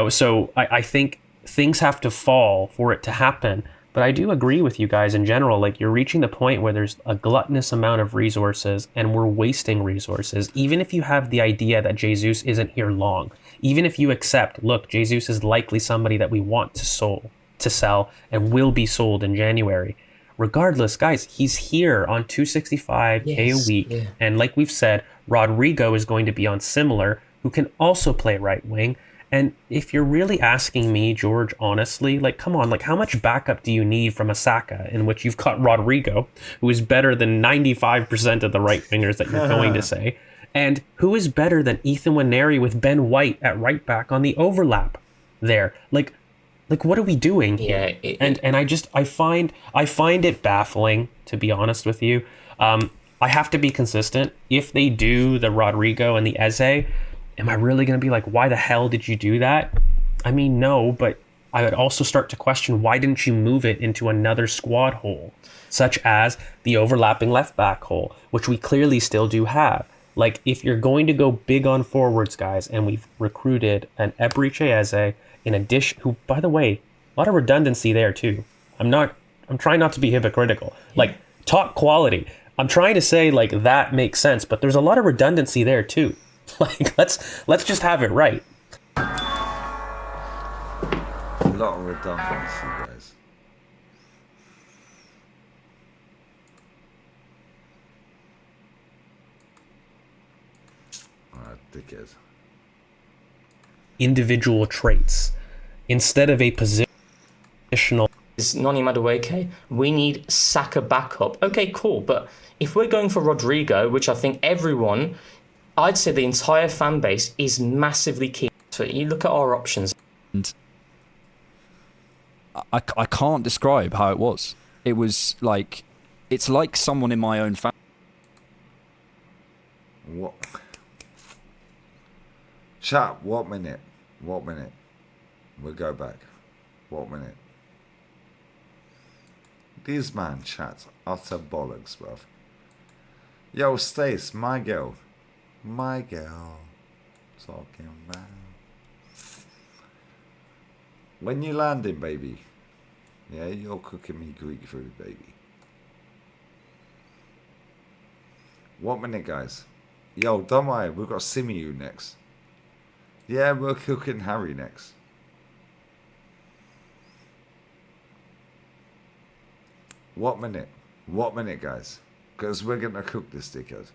So I think things have to fall for it to happen. But I do agree with you guys in general. Like, you're reaching the point where there's a gluttonous amount of resources and we're wasting resources. Even if you have the idea that Jesus isn't here long, even if you accept, look, Jesus is likely somebody that we want to sell and will be sold in January. Regardless, guys, he's here on 265K a week. Yeah. And like we've said, Rodrigo is going to be on similar, who can also play right wing. And if you're really asking me, George, honestly, like, come on, like, how much backup do you need from a Saka in which you've got Rodrigo, who is better than 95% of the right wingers that you're going to say, and who is better than Ethan Nwaneri with Ben White at right back on the overlap there? Like what are we doing here? I find it baffling, to be honest with you. I have to be consistent. If they do the Rodrigo and the Eze, am I really going to be like, why the hell did you do that? No, but I would also start to question, why didn't you move it into another squad hole, such as the overlapping left back hole, which we clearly still do have. Like, if you're going to go big on forwards, guys, and we've recruited an Ebriche Eze in addition, who, by the way, a lot of redundancy there too. I'm trying not to be hypocritical. Like, top quality. I'm trying to say, like, that makes sense, but there's a lot of redundancy there too. Like, let's just have it right. A lot of redundancy, guys. Dickhead. Individual traits instead of a positional. Is Noni Madueke? We need Saka backup. Okay, cool, but if we're going for Rodrigo, which I think everyone, I'd say the entire fan base is massively keen. So you look at our options. And I can't describe how it was. It was like, it's like someone in my own family. What? Chat, what minute? We'll go back. What minute? This man chat utter bollocks, bruv. Yo, Stace, my girl. My girl. Talking about. When you landing, baby? Yeah, you're cooking me Greek food, baby. What minute, guys? Yo, don't worry, we've got Simeon next. Yeah, we're cooking Harry next. What minute? What minute, guys? Because we're going to cook this dickhead.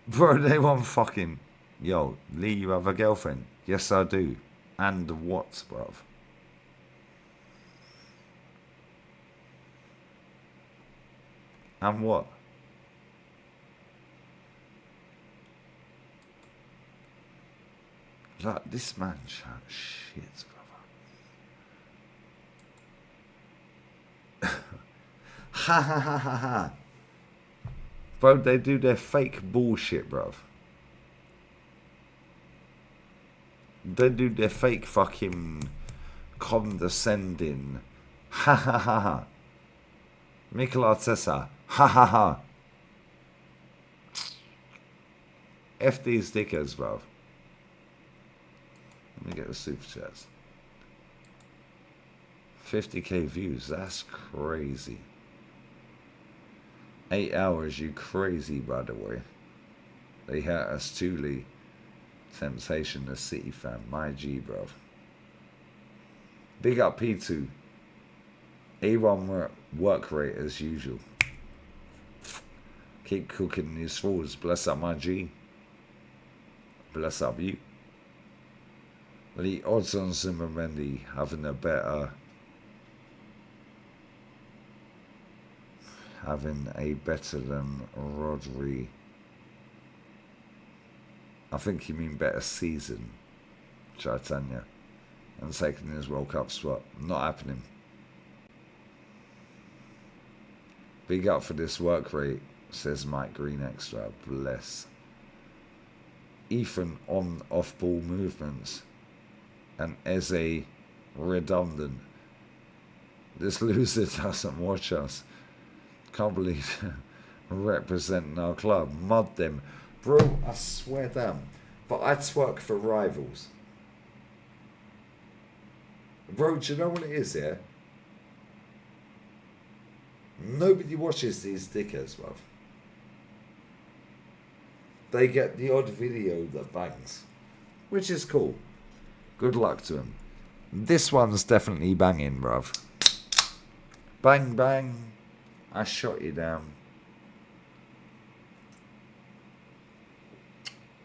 Bro, they want fucking... Yo, Lee, you have a girlfriend? Yes, I do. And what, bruv? And what? Like, this man chat shit, brother. Ha ha ha ha ha. Bro, they do their fake bullshit, bruv. They do their fake fucking condescending. Ha ha ha ha. Mikel Arteta. Ha ha ha. F these dickers, bruv. Let me get the super chats. 50k views, that's crazy. 8 hours, you crazy, by the way. They hurt us too, Lee. Temptation, the City fan. My G, bruv. Big up P2. A1 work rate as usual. Keep cooking these fools. Bless up my G. Bless up you. The odds on Zubimendi having a better than Rodri. I think you mean better season, Chaitanya, and taking his World Cup spot. Not happening. Big up for this work rate, says Mike Green Extra. Bless. Ethan on off-ball movements. And Eze redundant. This loser doesn't watch us. Can't believe representing our club. Mud them. Bro, I swear down. But I twerk for rivals. Bro, do you know what it is, yeah? Nobody watches these dickheads, bruv. They get the odd video that bangs. Which is cool. Good luck to him. This one's definitely banging, bruv. Bang, bang. I shot you down.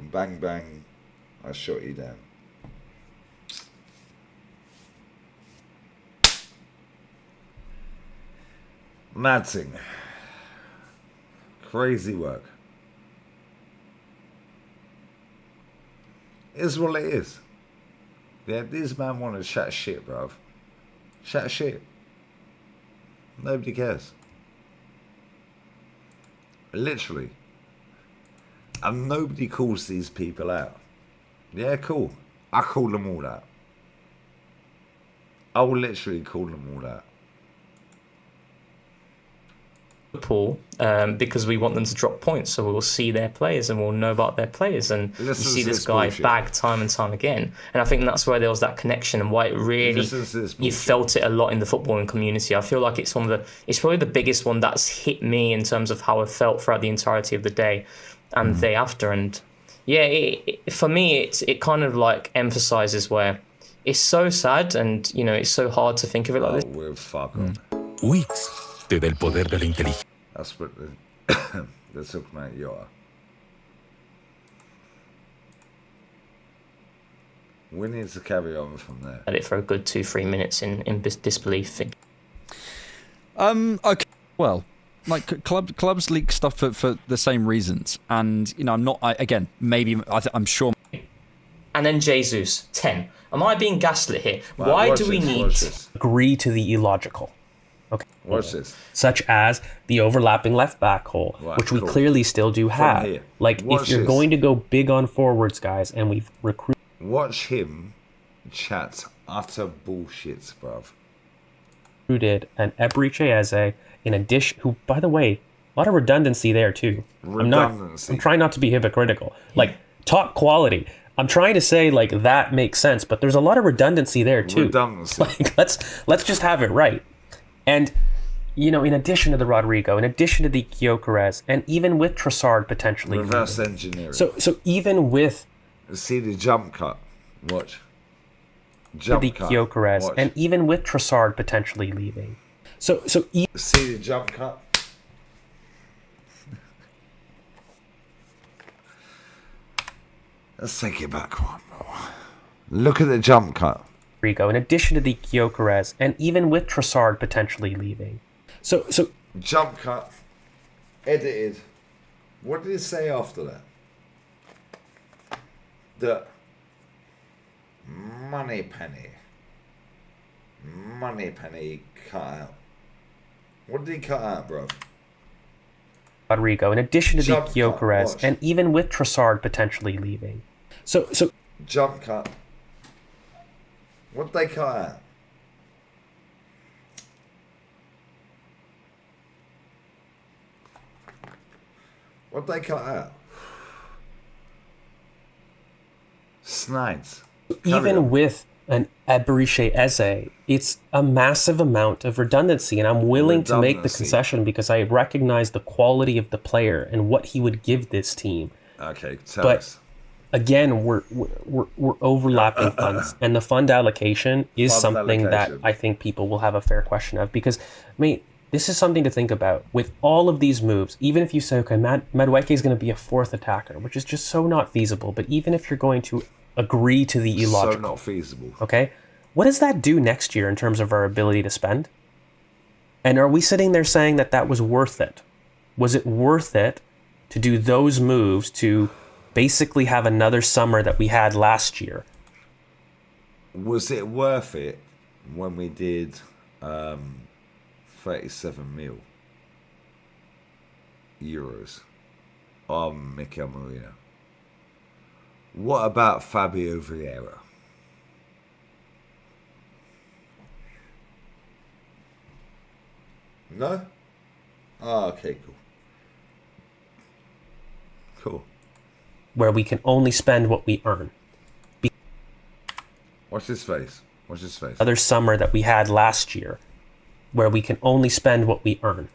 Bang, bang. I shot you down. Mad thing. Crazy work. Is what it is. Yeah, these man want to chat shit, bruv. Chat shit. Nobody cares. Literally. And nobody calls these people out. Yeah, cool. I call them all out. I will literally call them all out. Liverpool, because we want them to drop points, so we'll see their players and we'll know about their players, and you see this guy bag time and time again, and I think that's where there was that connection and why it really you felt it a lot in the footballing community. I feel like it's it's probably the biggest one that's hit me in terms of how I felt throughout the entirety of the day and the day after. And yeah, for me it kind of like emphasizes where it's so sad and you know it's so hard to think of it like this. We're fucking Wix. Del poder de la inteligencia. That's what they took my Yoa. We need to carry on from there. At it for a good 2-3 minutes in disbelief. Okay. Well, like clubs leak stuff for the same reasons, and you know I'm sure. And then Jesus 10. Am I being gaslit here? Why do we need agree to the illogical? Okay. Watch this. Such as the overlapping left back hole, which we clearly still do have. Like, if you're going to go big on forwards, guys, and we've recruited... Watch him chat utter bullshit, bruv. ...recruited an Eberechi Eze in addition, who, by the way, a lot of redundancy there too. I'm trying not to be hypocritical. Like, top quality. I'm trying to say, like, that makes sense, but there's a lot of redundancy there too. Like, let's just have it right. And, you know, in addition to the Rodrigo, in addition to the Yokarez, and even with Trossard potentially. Reverse engineering. So even with... See the jump cut. Watch. Jump cut. The Yokarez, and even with Trossard potentially leaving. See the jump cut. Let's take it back one more. Look at the jump cut. Rico, in addition to the Yokarez, and even with Trossard potentially leaving. So jump cut. Edited. What did it say after that? The money penny cut out. What did he cut out, bro? Rodrigo, in addition to the Yokarez, and even with Trossard potentially leaving. So jump cut. What did they cut out? What did they cut out? Snides. Even with an Eberechi Eze, it's a massive amount of redundancy, and I'm willing to make the concession because I recognize the quality of the player and what he would give this team. Okay, tell us. Again, we're overlapping funds, and the fund allocation is something that I think people will have a fair question of because, mate, this is something to think about. With all of these moves, even if you say, okay, Madueke is going to be a fourth attacker, which is just so not feasible, but even if you're going to agree to the illogical. So not feasible. Okay? What does that do next year in terms of our ability to spend? And are we sitting there saying that that was worth it? Was it worth it to do those moves to basically have another summer that we had last year? Was it worth it when we did 37 mil euros on Mikel Merino? What about Fabio Vieira? No? Oh, okay, cool. Cool. Where we can only spend what we earn. Watch his face. Watch his face. Other summer that we had last year, where we can only spend what we earn.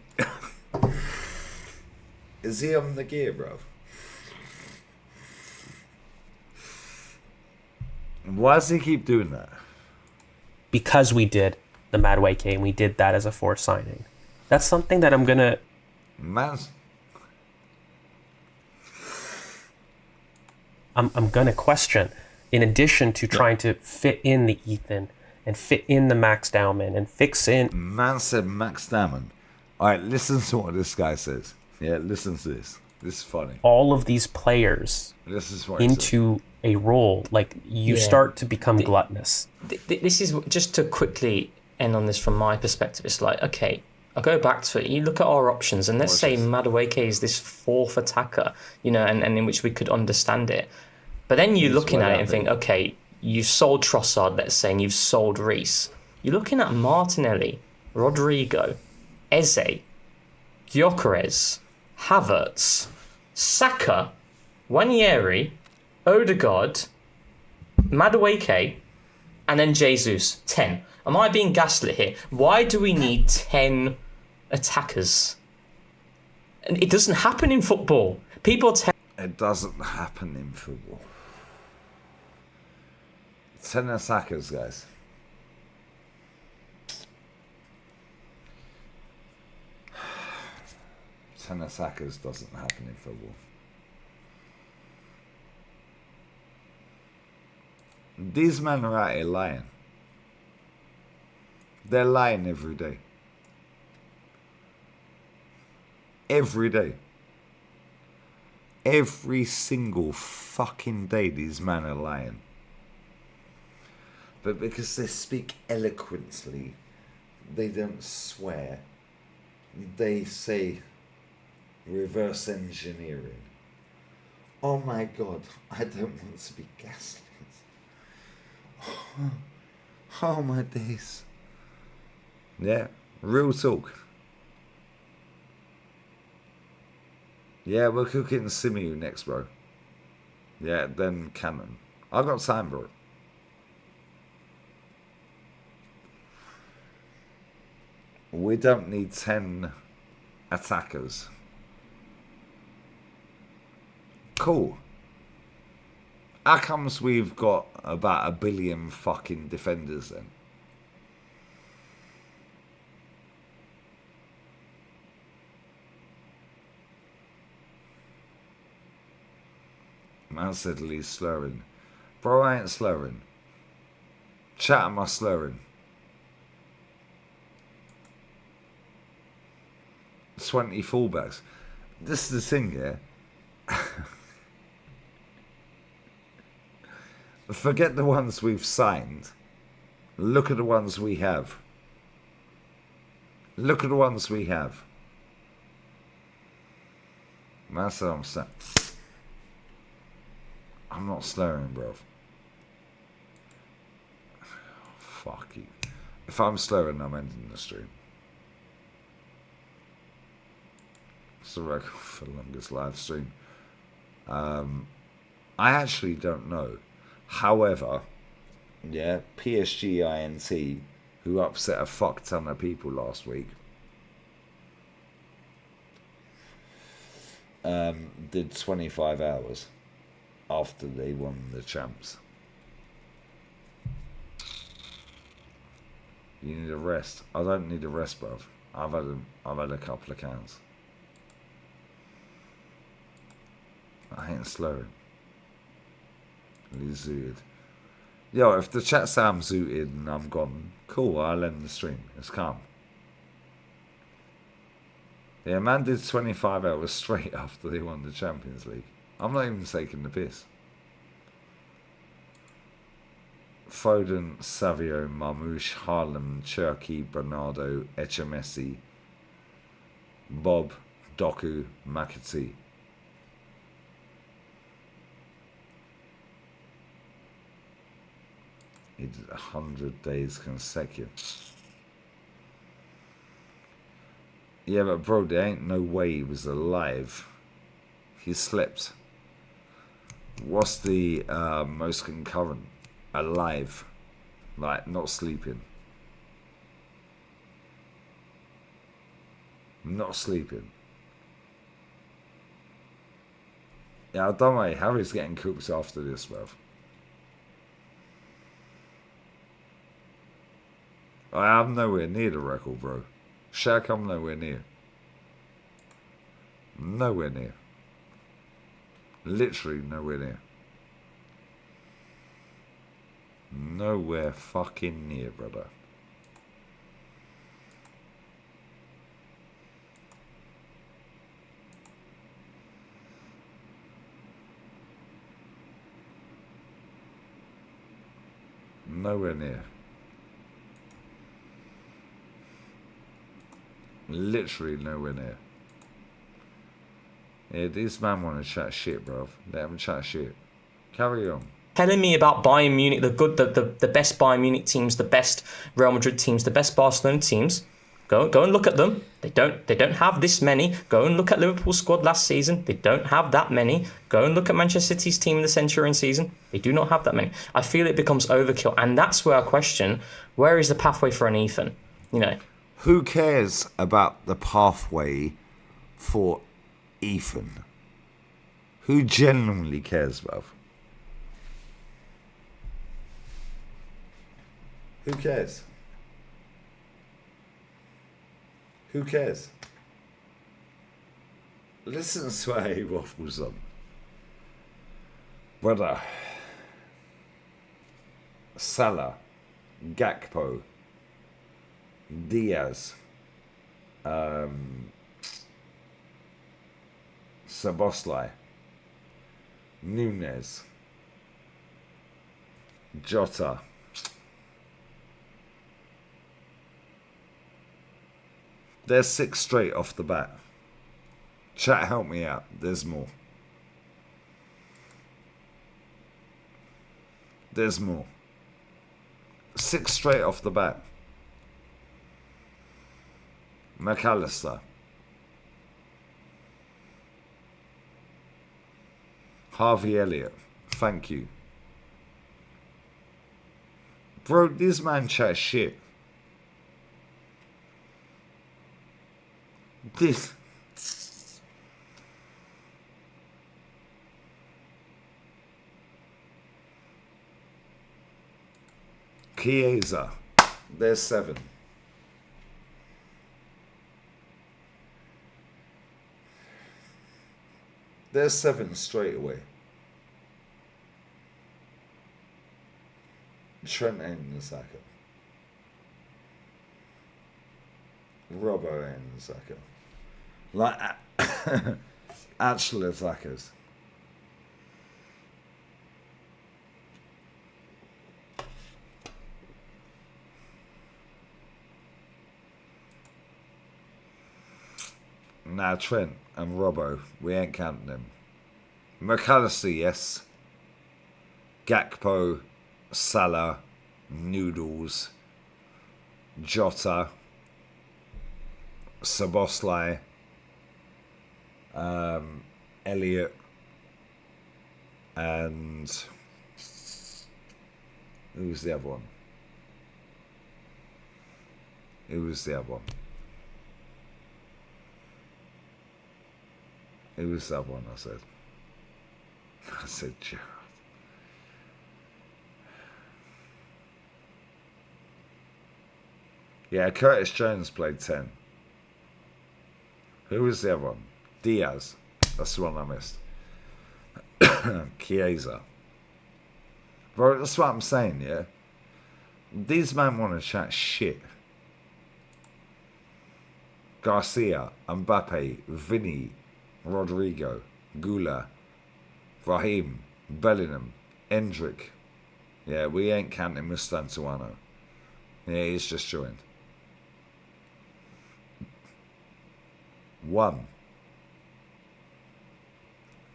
Is he on the gear, bro? Why does he keep doing that? Because we did the Madueke and we did that as a forced signing. That's something that I'm gonna. I'm gonna question. In addition to trying to fit in the Ethan and fit in the Max Dowman and fix in. Man said Max Dowman. All right, listen to what this guy says. Yeah, listen to this. This is funny. All of these players into a role, like you start to become gluttonous. This is just to quickly end on this from my perspective. It's like, okay, I'll go back to it. You look at our options, and let's say Madueke is this fourth attacker, you know, and in which we could understand it. But then you're looking at it and think, okay, you've sold Trossard, let's say, and you've sold Reece. You're looking at Martinelli, Rodrigo, Eze, Yokarez, Havertz, Saka, Wanyeri, Odegaard, Madueke, and then Jesus. 10. Am I being gaslit here? Why do we need 10 attackers? And it doesn't happen in football. It doesn't happen in football. 10 attackers, guys. 10 attackers doesn't happen in football. These men are out here lying. They're lying every day. Every day. Every single fucking day these men are lying. But because they speak eloquently, they don't swear, They say reverse engineering. Oh my god, I don't want to be gaslit. Oh my days. Yeah, real talk. Yeah, we're cooking Simu next, bro. Yeah, then Cannon. I got time, bro. We don't need 10 attackers. Cool. How comes we've got about 1 billion fucking defenders then? Man said Lee's slurring. Bro, I ain't slurring. Chat, am I slurring? 20 fullbacks. This is the thing, yeah? Forget the ones we've signed. Look at the ones we have. Look at the ones we have. That's what I'm saying. I'm not slurring, bro. Fuck you. If I'm slurring, I'm ending the stream. It's the record for the longest live stream. I actually don't know. However, yeah, PSG INT, who upset a fuck ton of people last week, did 25 hours after they won the champs. You need a rest. I don't need a rest, bruv. I've had a couple of cans. I ain't slurring. He's zooted. Yo, if the chat say I'm zooted and I'm gone, cool, I'll end the stream. It's calm. Yeah, man did 25 hours straight after they won the Champions League. I'm not even taking the piss. Foden, Savio, Marmouche, Harlem, Cherky, Bernardo, Echemesi, Bob, Doku, McAtee. He did 100 days consecutive. Yeah, but bro, there ain't no way he was alive. He slept. What's the most concurrent? Alive. Like, not sleeping. Not sleeping. Yeah, don't worry. Harry's getting cooked after this, bruv. I'm nowhere near the record, bro. Shaq, I'm nowhere near. Nowhere near. Literally nowhere near. Nowhere fucking near, brother. Nowhere near. Literally nowhere near. Yeah, these man want to chat shit, bro. Let them chat shit. Carry on. Telling me about Bayern Munich, the best Bayern Munich teams, the best Real Madrid teams, the best Barcelona teams. Go and look at them. They don't have this many. Go and look at Liverpool's squad last season. They don't have that many. Go and look at Manchester City's team in the Centurion season. They do not have that many. I feel it becomes overkill, and that's where I question, where is the pathway for an Ethan? You know. Who cares about the pathway for Ethan? Who genuinely cares, bruv? Who cares? Who cares? Listen to how he waffles on. Brother. Salah. Gakpo. Diaz. Szoboszlai. Nunes. Jota. There's 6 straight off the bat. Chat, help me out. There's more. There's more. 6 straight off the bat. McAllister. Harvey Elliott. Thank you. Bro, this man chat shit. This. Chiesa. There's 7. There's 7 straight away. Trent and Saka. Robbo and Saka. Like, actual attackers. Nah, Trent and Robbo, we ain't counting them. McAllister, yes. Gakpo, Salah, Noodles, Jota, Szoboszlai, Elliot, and who was the other one? Who was the other one? Who was that one I said? I said Gerrard. Yeah, Curtis Jones played 10. Who was the other one? Diaz. That's the one I missed. Chiesa. Bro, that's what I'm saying, yeah? These men want to chat shit. Garcia, Mbappe, Vinny, Rodrigo, Gula, Raheem, Bellingham, Endrick. Yeah, we ain't counting Mustantuano. Yeah, he's just joined. 1.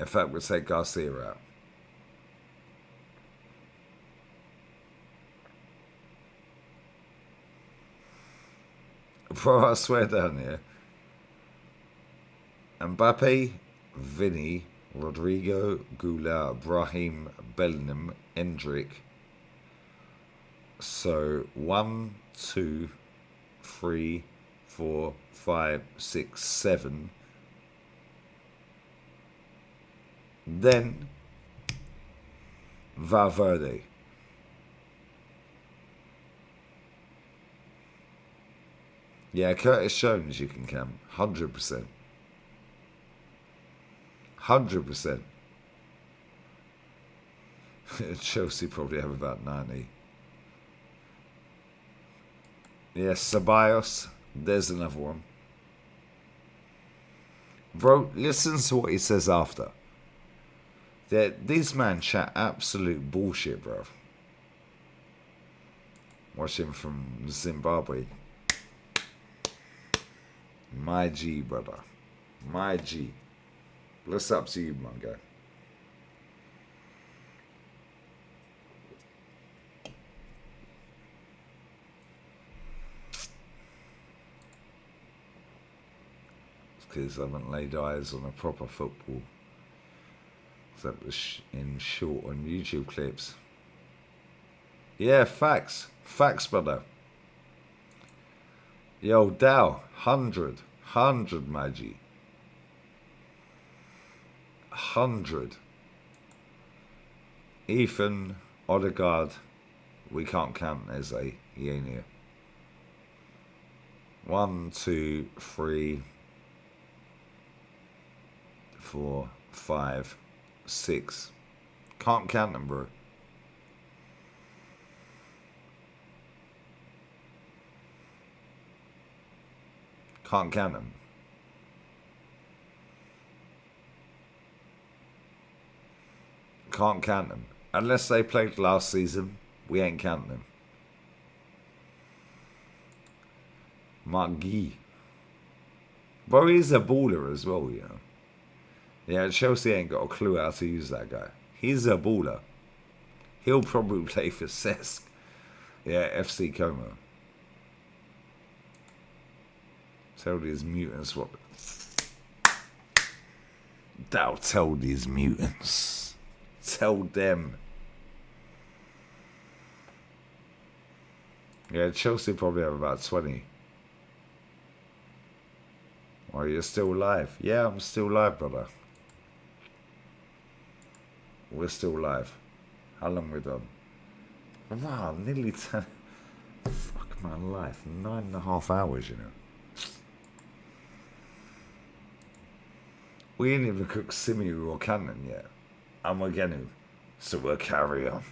In fact, we'll take Garcia out. Bro, I swear down here. Mbappe, Vinny, Rodrigo, Gula, Brahim, Bellingham, Endrick. So 1, 2, 3, 4, 5, 6, 7. Then Valverde. Yeah, Curtis Jones you can count. 100%. 100%. Chelsea probably have about 90. Yes, Ceballos. There's another one. Bro, listen to what he says after. These man chat absolute bullshit, bro. Watch him from Zimbabwe. My G, brother. My G. Bless up to you, my guy. It's because I haven't laid eyes on a proper football. That was in short on YouTube clips. Yeah, facts. Facts, brother. Yo, Dow. 100. 100, Maggie. 100. Ethan, Odegaard. We can't count as a he ain't here. 1, 2, 3, 4, 5, 6. Can't count them, bro. Can't count them. Can't count them. Unless they played last season, we ain't counting them. Mark Guy. Bro, he's a baller as well, you know. Yeah, Chelsea ain't got a clue how to use that guy. He's a baller. He'll probably play for Cesc. Yeah, FC Como. Tell these mutants what... Thou tell these mutants. Tell them. Yeah, Chelsea probably have about 20. Oh, you're still live? Yeah, I'm still live, brother. We're still live. How long we done? Wow, nearly 10. Fuck my life. 9.5 hours, you know. We ain't even cooked Simu or Cannon yet. And we're gonna. So we'll carry on.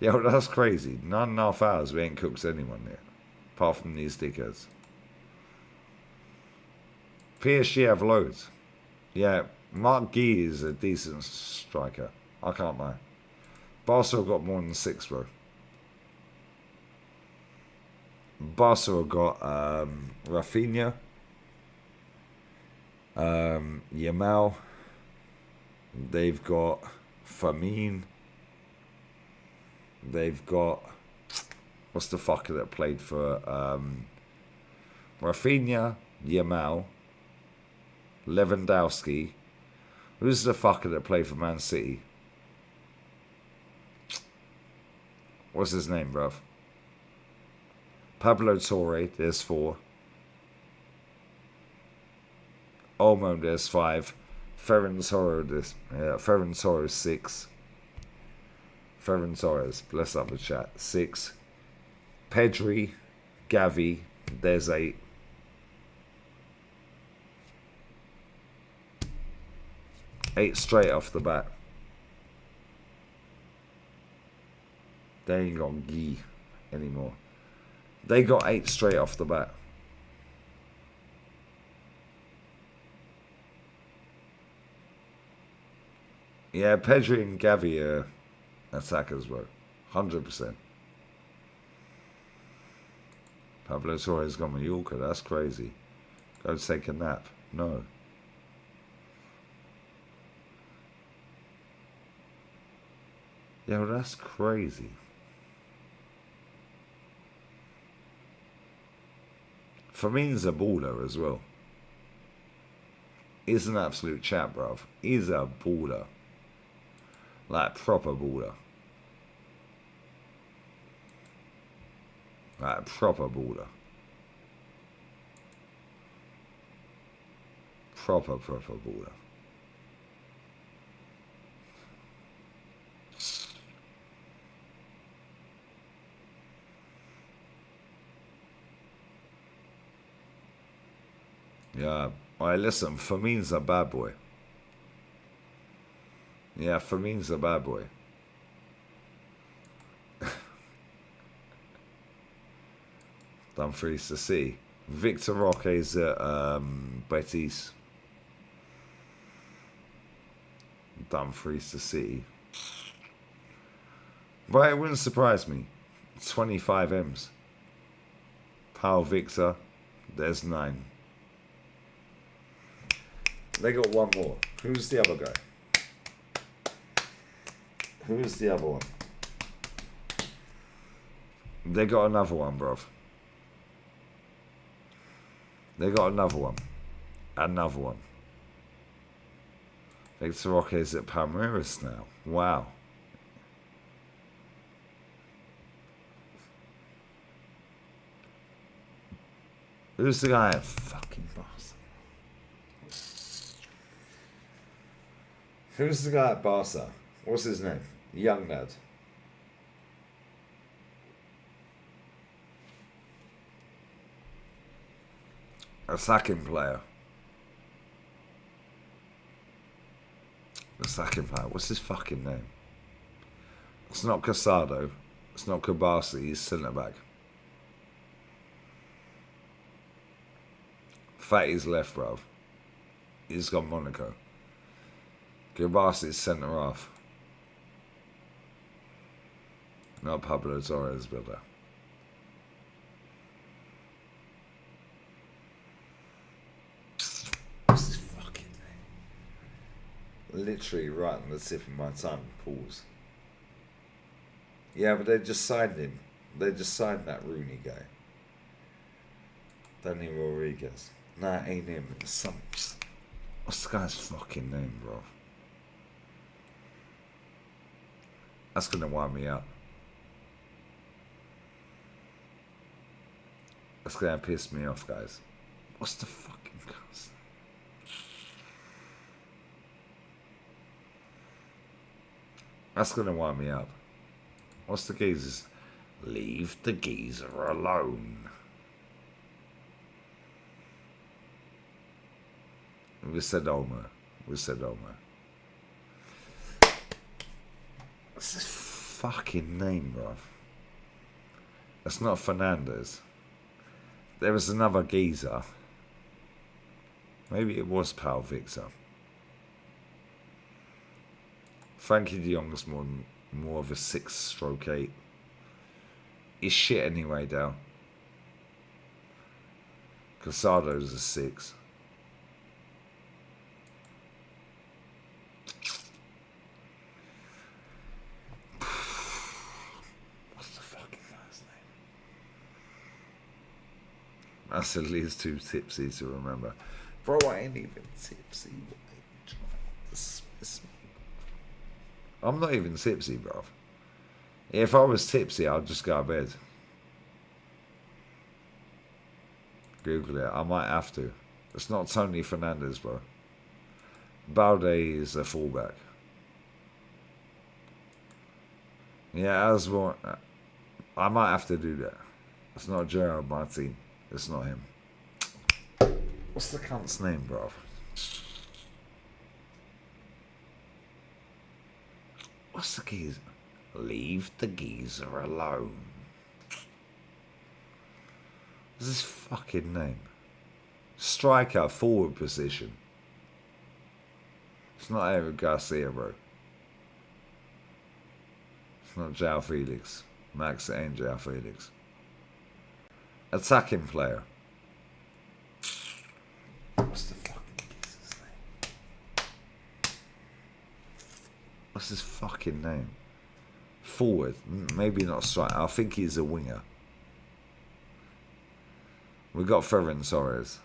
Yeah, well, that's crazy. 9.5 hours, we ain't cooked anyone yet. Apart from these dickheads. PSG have loads. Yeah, Mark Guy is a decent striker. I can't lie. Barca have got more than 6, bro. Barca have got Rafinha, Yamal. They've got Firmine. They've got... What's the fucker that played for... Rafinha, Yamal, Lewandowski. Who's the fucker that played for Man City? What's his name, bruv? Pablo Torre, there's 4. Olmo, there's 5. Ferran Torres, 6. Ferran Torres, bless up the chat, 6. Pedri, Gavi, there's 8. Eight straight off the bat. They ain't got Guy anymore. They got 8 straight off the bat. Yeah, Pedri and Gavi are attackers, bro. 100%. Pablo Torres got Mallorca. That's crazy. Go take a nap. No. Yeah, well, that's crazy. Firmine's a baller as well. He's an absolute chat, bruv. He's a baller. Like, proper baller. Like, proper baller. Proper baller. Yeah. Alright, listen, Firmine's a bad boy. Yeah, Firmine's a bad boy. Dumfries to see. Victor Roque's at Betis. Dumfries to see. But it wouldn't surprise me. 25 M's. Pal Victor, there's 9. They got one more. Who's the other guy? Who's the other one? They got another one, bruv. They got another one. Another one. Victor Roque is at Palmeiras now. Wow. Who's the guy at fucking Barca? Who's the guy at Barca? What's his name? Young lad. A second player. The second player. What's his fucking name? It's not Casado. It's not Kabasi. He's centre back. Fatty's left, bruv. He's got Monaco. Kabasi's centre half. Not Pablo Torres, brother. Literally right on the tip of my tongue. Pause. Yeah, but they just signed him. They just signed that Rooney guy. Danny Rodriguez. Nah, it ain't him. It's some... What's the guy's fucking name, bro? That's gonna wind me up. That's gonna piss me off, guys. What's the fucking guy's name? That's gonna wind me up. What's the geezer's? Leave the geezer alone. We said Omer. What's his fucking name, bruv? That's not Fernandez. There was another geezer. Maybe it was Pal Victor. Frankie de Jong's more of a 6/8. He's shit anyway, Dale. Casado's a 6. What's the fucking guy's name? That's at least too tipsy to remember. Bro, I ain't even tipsy. I'm not even tipsy, bro. If I was tipsy, I'd just go to bed. Google it. I might have to. It's not Tony Fernandez, bro. Balde is a fullback. Yeah, as well. I might have to do that. It's not Gerard Martin. It's not him. What's the cunt's name, bro? What's the geezer? Leave the geezer alone. What's his fucking name? Striker, forward position. It's not Eric Garcia, bro. It's not João Felix. Max, it ain't João Felix. Attacking player. What's the fucking geezer's name? What's his fucking name? Forward. Maybe not striker. I think he's a winger. We got Ferran Torres.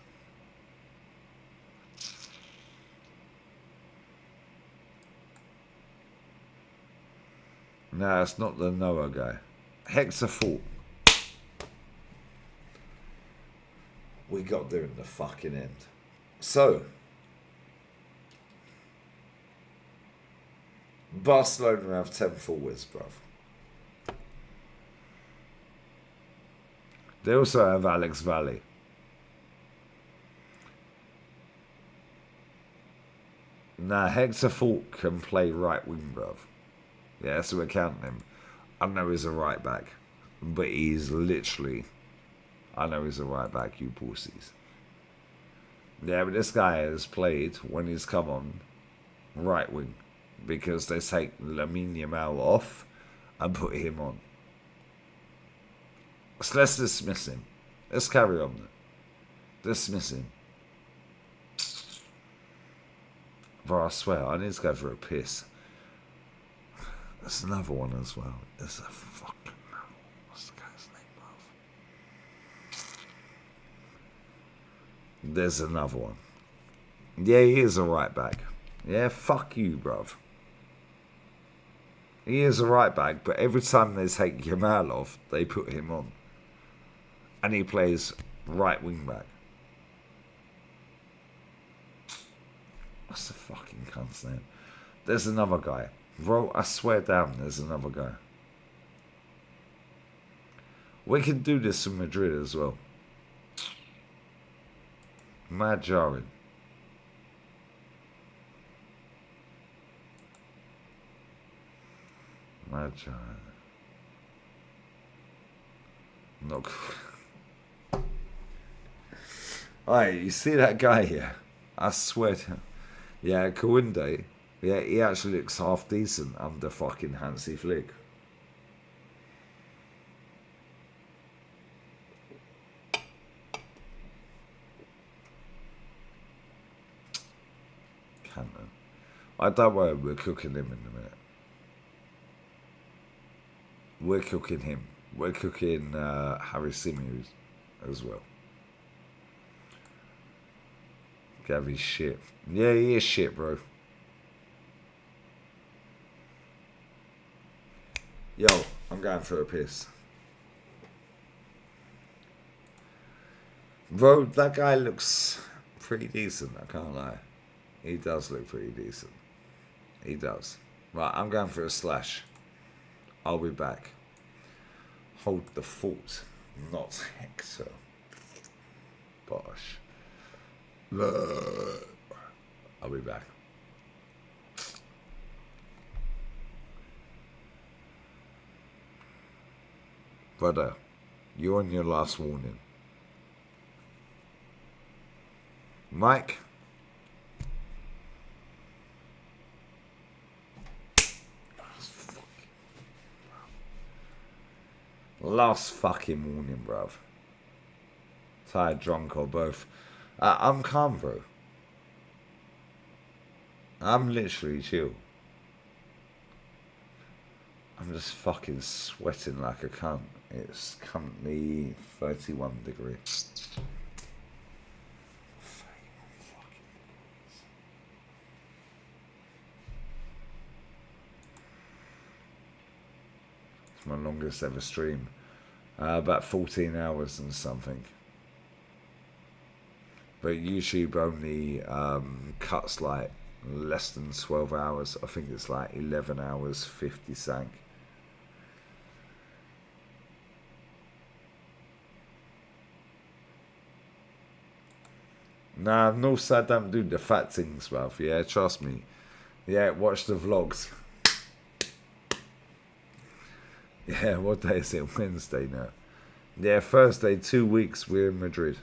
No, it's not the Noah guy. Hector Fort. We got there in the fucking end. So, Barcelona have 10 forwards, bruv. They also have Alex Valley. Now, Hector Fort can play right wing, bruv. Yeah, so we're counting him. I know he's a right back, but he's literally... I know he's a right back, you pussies. Yeah, but this guy has played, when he's come on, right wing. Because they take Lamine Yamal off and put him on. So let's dismiss him. Let's carry on. Dismiss him. Bro, I swear, I need to go for a piss. There's another one as well. There's a fucking... What's the guy's name, bruv? There's another one. Yeah, he is a right back. Yeah, fuck you, bruv. He is a right back, but every time they take Yamal off, they put him on. And he plays right wing back. What's the fucking cunt's name? There's another guy. Bro, I swear down, there's another guy. We can do this in Madrid as well. Mad jarring. Mad jarring. Not. Alright, you see that guy here? I swear to... Yeah, Kounde. Yeah, he actually looks half decent under fucking Hansi Flick. Cannon. I don't worry, we're cooking him in a minute. We're cooking him. We're cooking Harry Simeon as well. Gavy's shit. Yeah, he is shit, bro. Yo, I'm going for a piss. Bro, that guy looks pretty decent, I can't lie. He does look pretty decent. He does. Right, I'm going for a slash. I'll be back. Hold the fort, not Hector. Bosh. I'll be back. Brother, you're on your last warning. Mike? Last fucking warning, bruv. Tired, drunk, or both. I'm calm, bro. I'm literally chill. I'm just fucking sweating like a cunt. It's currently 31 degrees. It's my longest ever stream. About 14 hours and something. But YouTube only cuts like less than 12 hours. I think it's like 11 hours 50 sank. Nah, Northside don't do the fat things, bruv. Yeah, trust me. Yeah, watch the vlogs. Yeah, what day is it? Wednesday now. Yeah, Thursday, 2 weeks, we're in Madrid.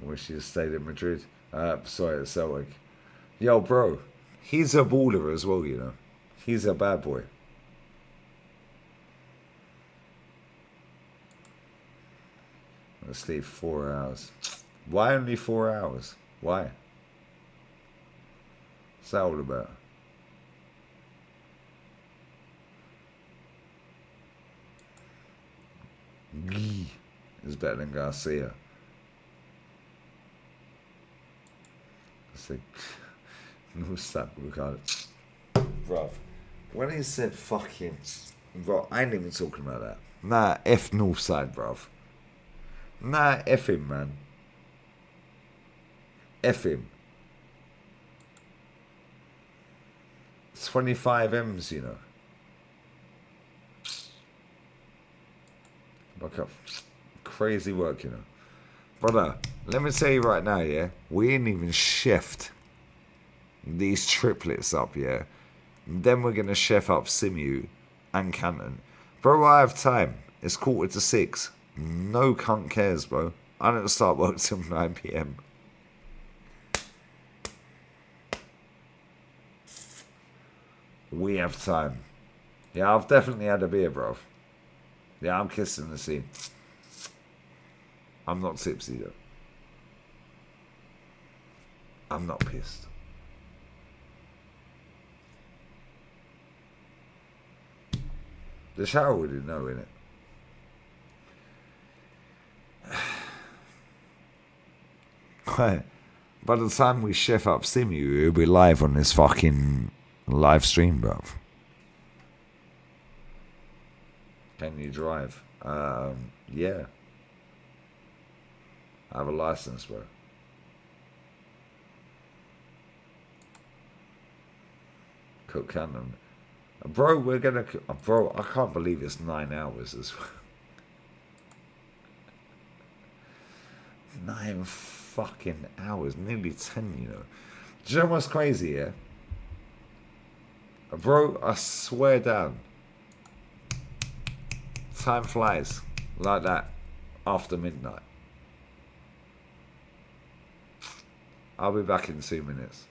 Wish you stayed in Madrid. Sorry, at Celtic. Yo, bro, he's a baller as well, you know. He's a bad boy. Let's sleep 4 hours. Why only 4 hours? Why? What's that all about? Gee is better than Garcia. It's like, no stop, Ricardo. Bruv, when he said fucking, bro, I ain't even talking about that. Nah, F Northside, bruv. Nah, F him, man. F him. 25 M's, you know. Look up. Crazy work, you know. Brother, let me tell you right now, yeah? We ain't even chefed these triplets up, yeah? Then we're going to chef up Simu and Canton. Bro, I have time. It's 5:45. No cunt cares, bro. I don't start work till 9 PM. We have time. Yeah, I've definitely had a beer, bro. Yeah, I'm kissing the scene. I'm not tipsy, though. I'm not pissed. The shower wouldn't know, innit? By the time we chef up Simu, it'll be live on this fucking live stream, bruv. Can you drive? Yeah. I have a license, bro. Cook Cannon. Bro, we're gonna... Bro, I can't believe it's 9 hours as well. 9 fucking hours. Nearly 10, you know. Do you know what's crazy, yeah? Bro, I swear down. Time flies. Like that. After midnight. I'll be back in 2 minutes.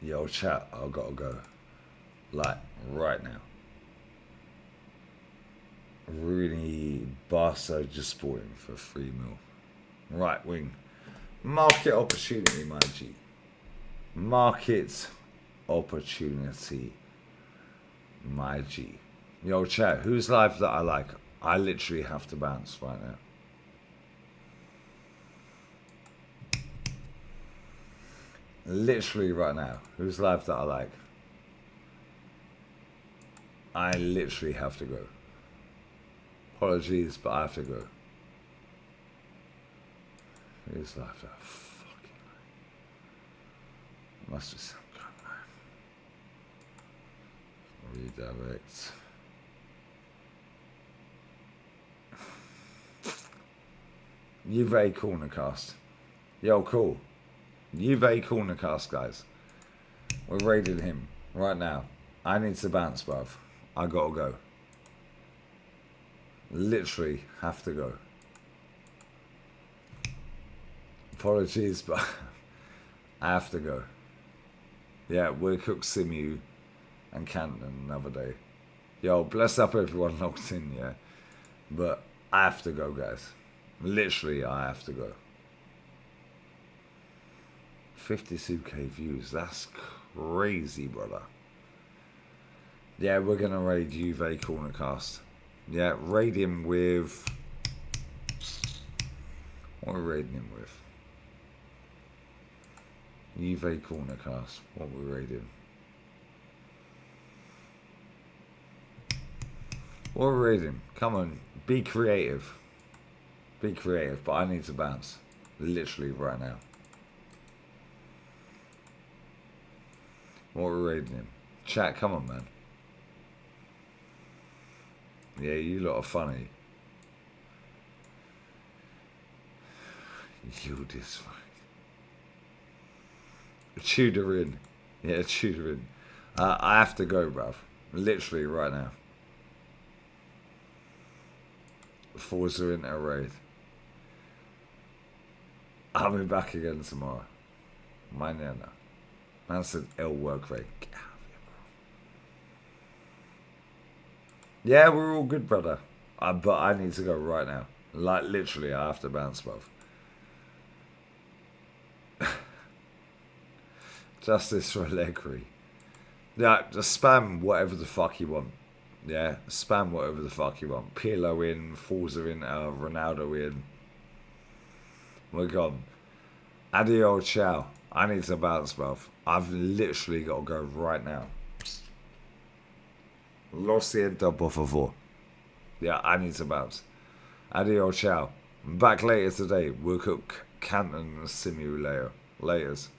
Yo, chat, I've got to go. Like, right now. Really, Barca just sporting for 3 mil. Right wing. Market opportunity, my G. Market opportunity, my G. Yo, chat, who's live that I like? I literally have to bounce right now. Literally right now. Who's live that I like? I literally have to go. Apologies, but I have to go. Who's live that I fucking like? Must be some kind of redirect. Juve corner cast. Yo, cool. Juve corner cast, guys. We're raiding him right now. I need to bounce, bruv. I gotta go. Literally have to go. Apologies, but I have to go. Yeah, we'll cook Simu and Canton another day. Yo, bless up everyone locked in, yeah. But I have to go, guys. Literally, I have to go. 52k views. That's crazy, brother. Yeah, we're going to raid Juve corner cast. Yeah, raid him with... What are we raiding him with? Juve corner cast. What are we raiding? What are we raiding? Come on, be creative. Be creative, but I need to bounce. Literally right now. What are we raiding him? Chat, come on, man. Yeah, you lot are funny. You this right. Tudor in. Yeah, Tudor in. I have to go, bruv. Literally right now. Forza in a raid. I'll be back again tomorrow. Mañana. Man said El work rate. Get out of here, bro. Yeah, we're all good, brother. But I need to go right now. Like, literally, I have to bounce, bruv. Justice for Allegri. Yeah, just spam whatever the fuck you want. Yeah, spam whatever the fuck you want. Pirlo in, Forza in, Ronaldo in. We're gone. Adio, ciao. I need to bounce, bruv. I've literally got to go right now. Lo siento, por favor. Yeah, I need to bounce. Adio, ciao. Back later today. We'll cook Canton Simulator. Laters.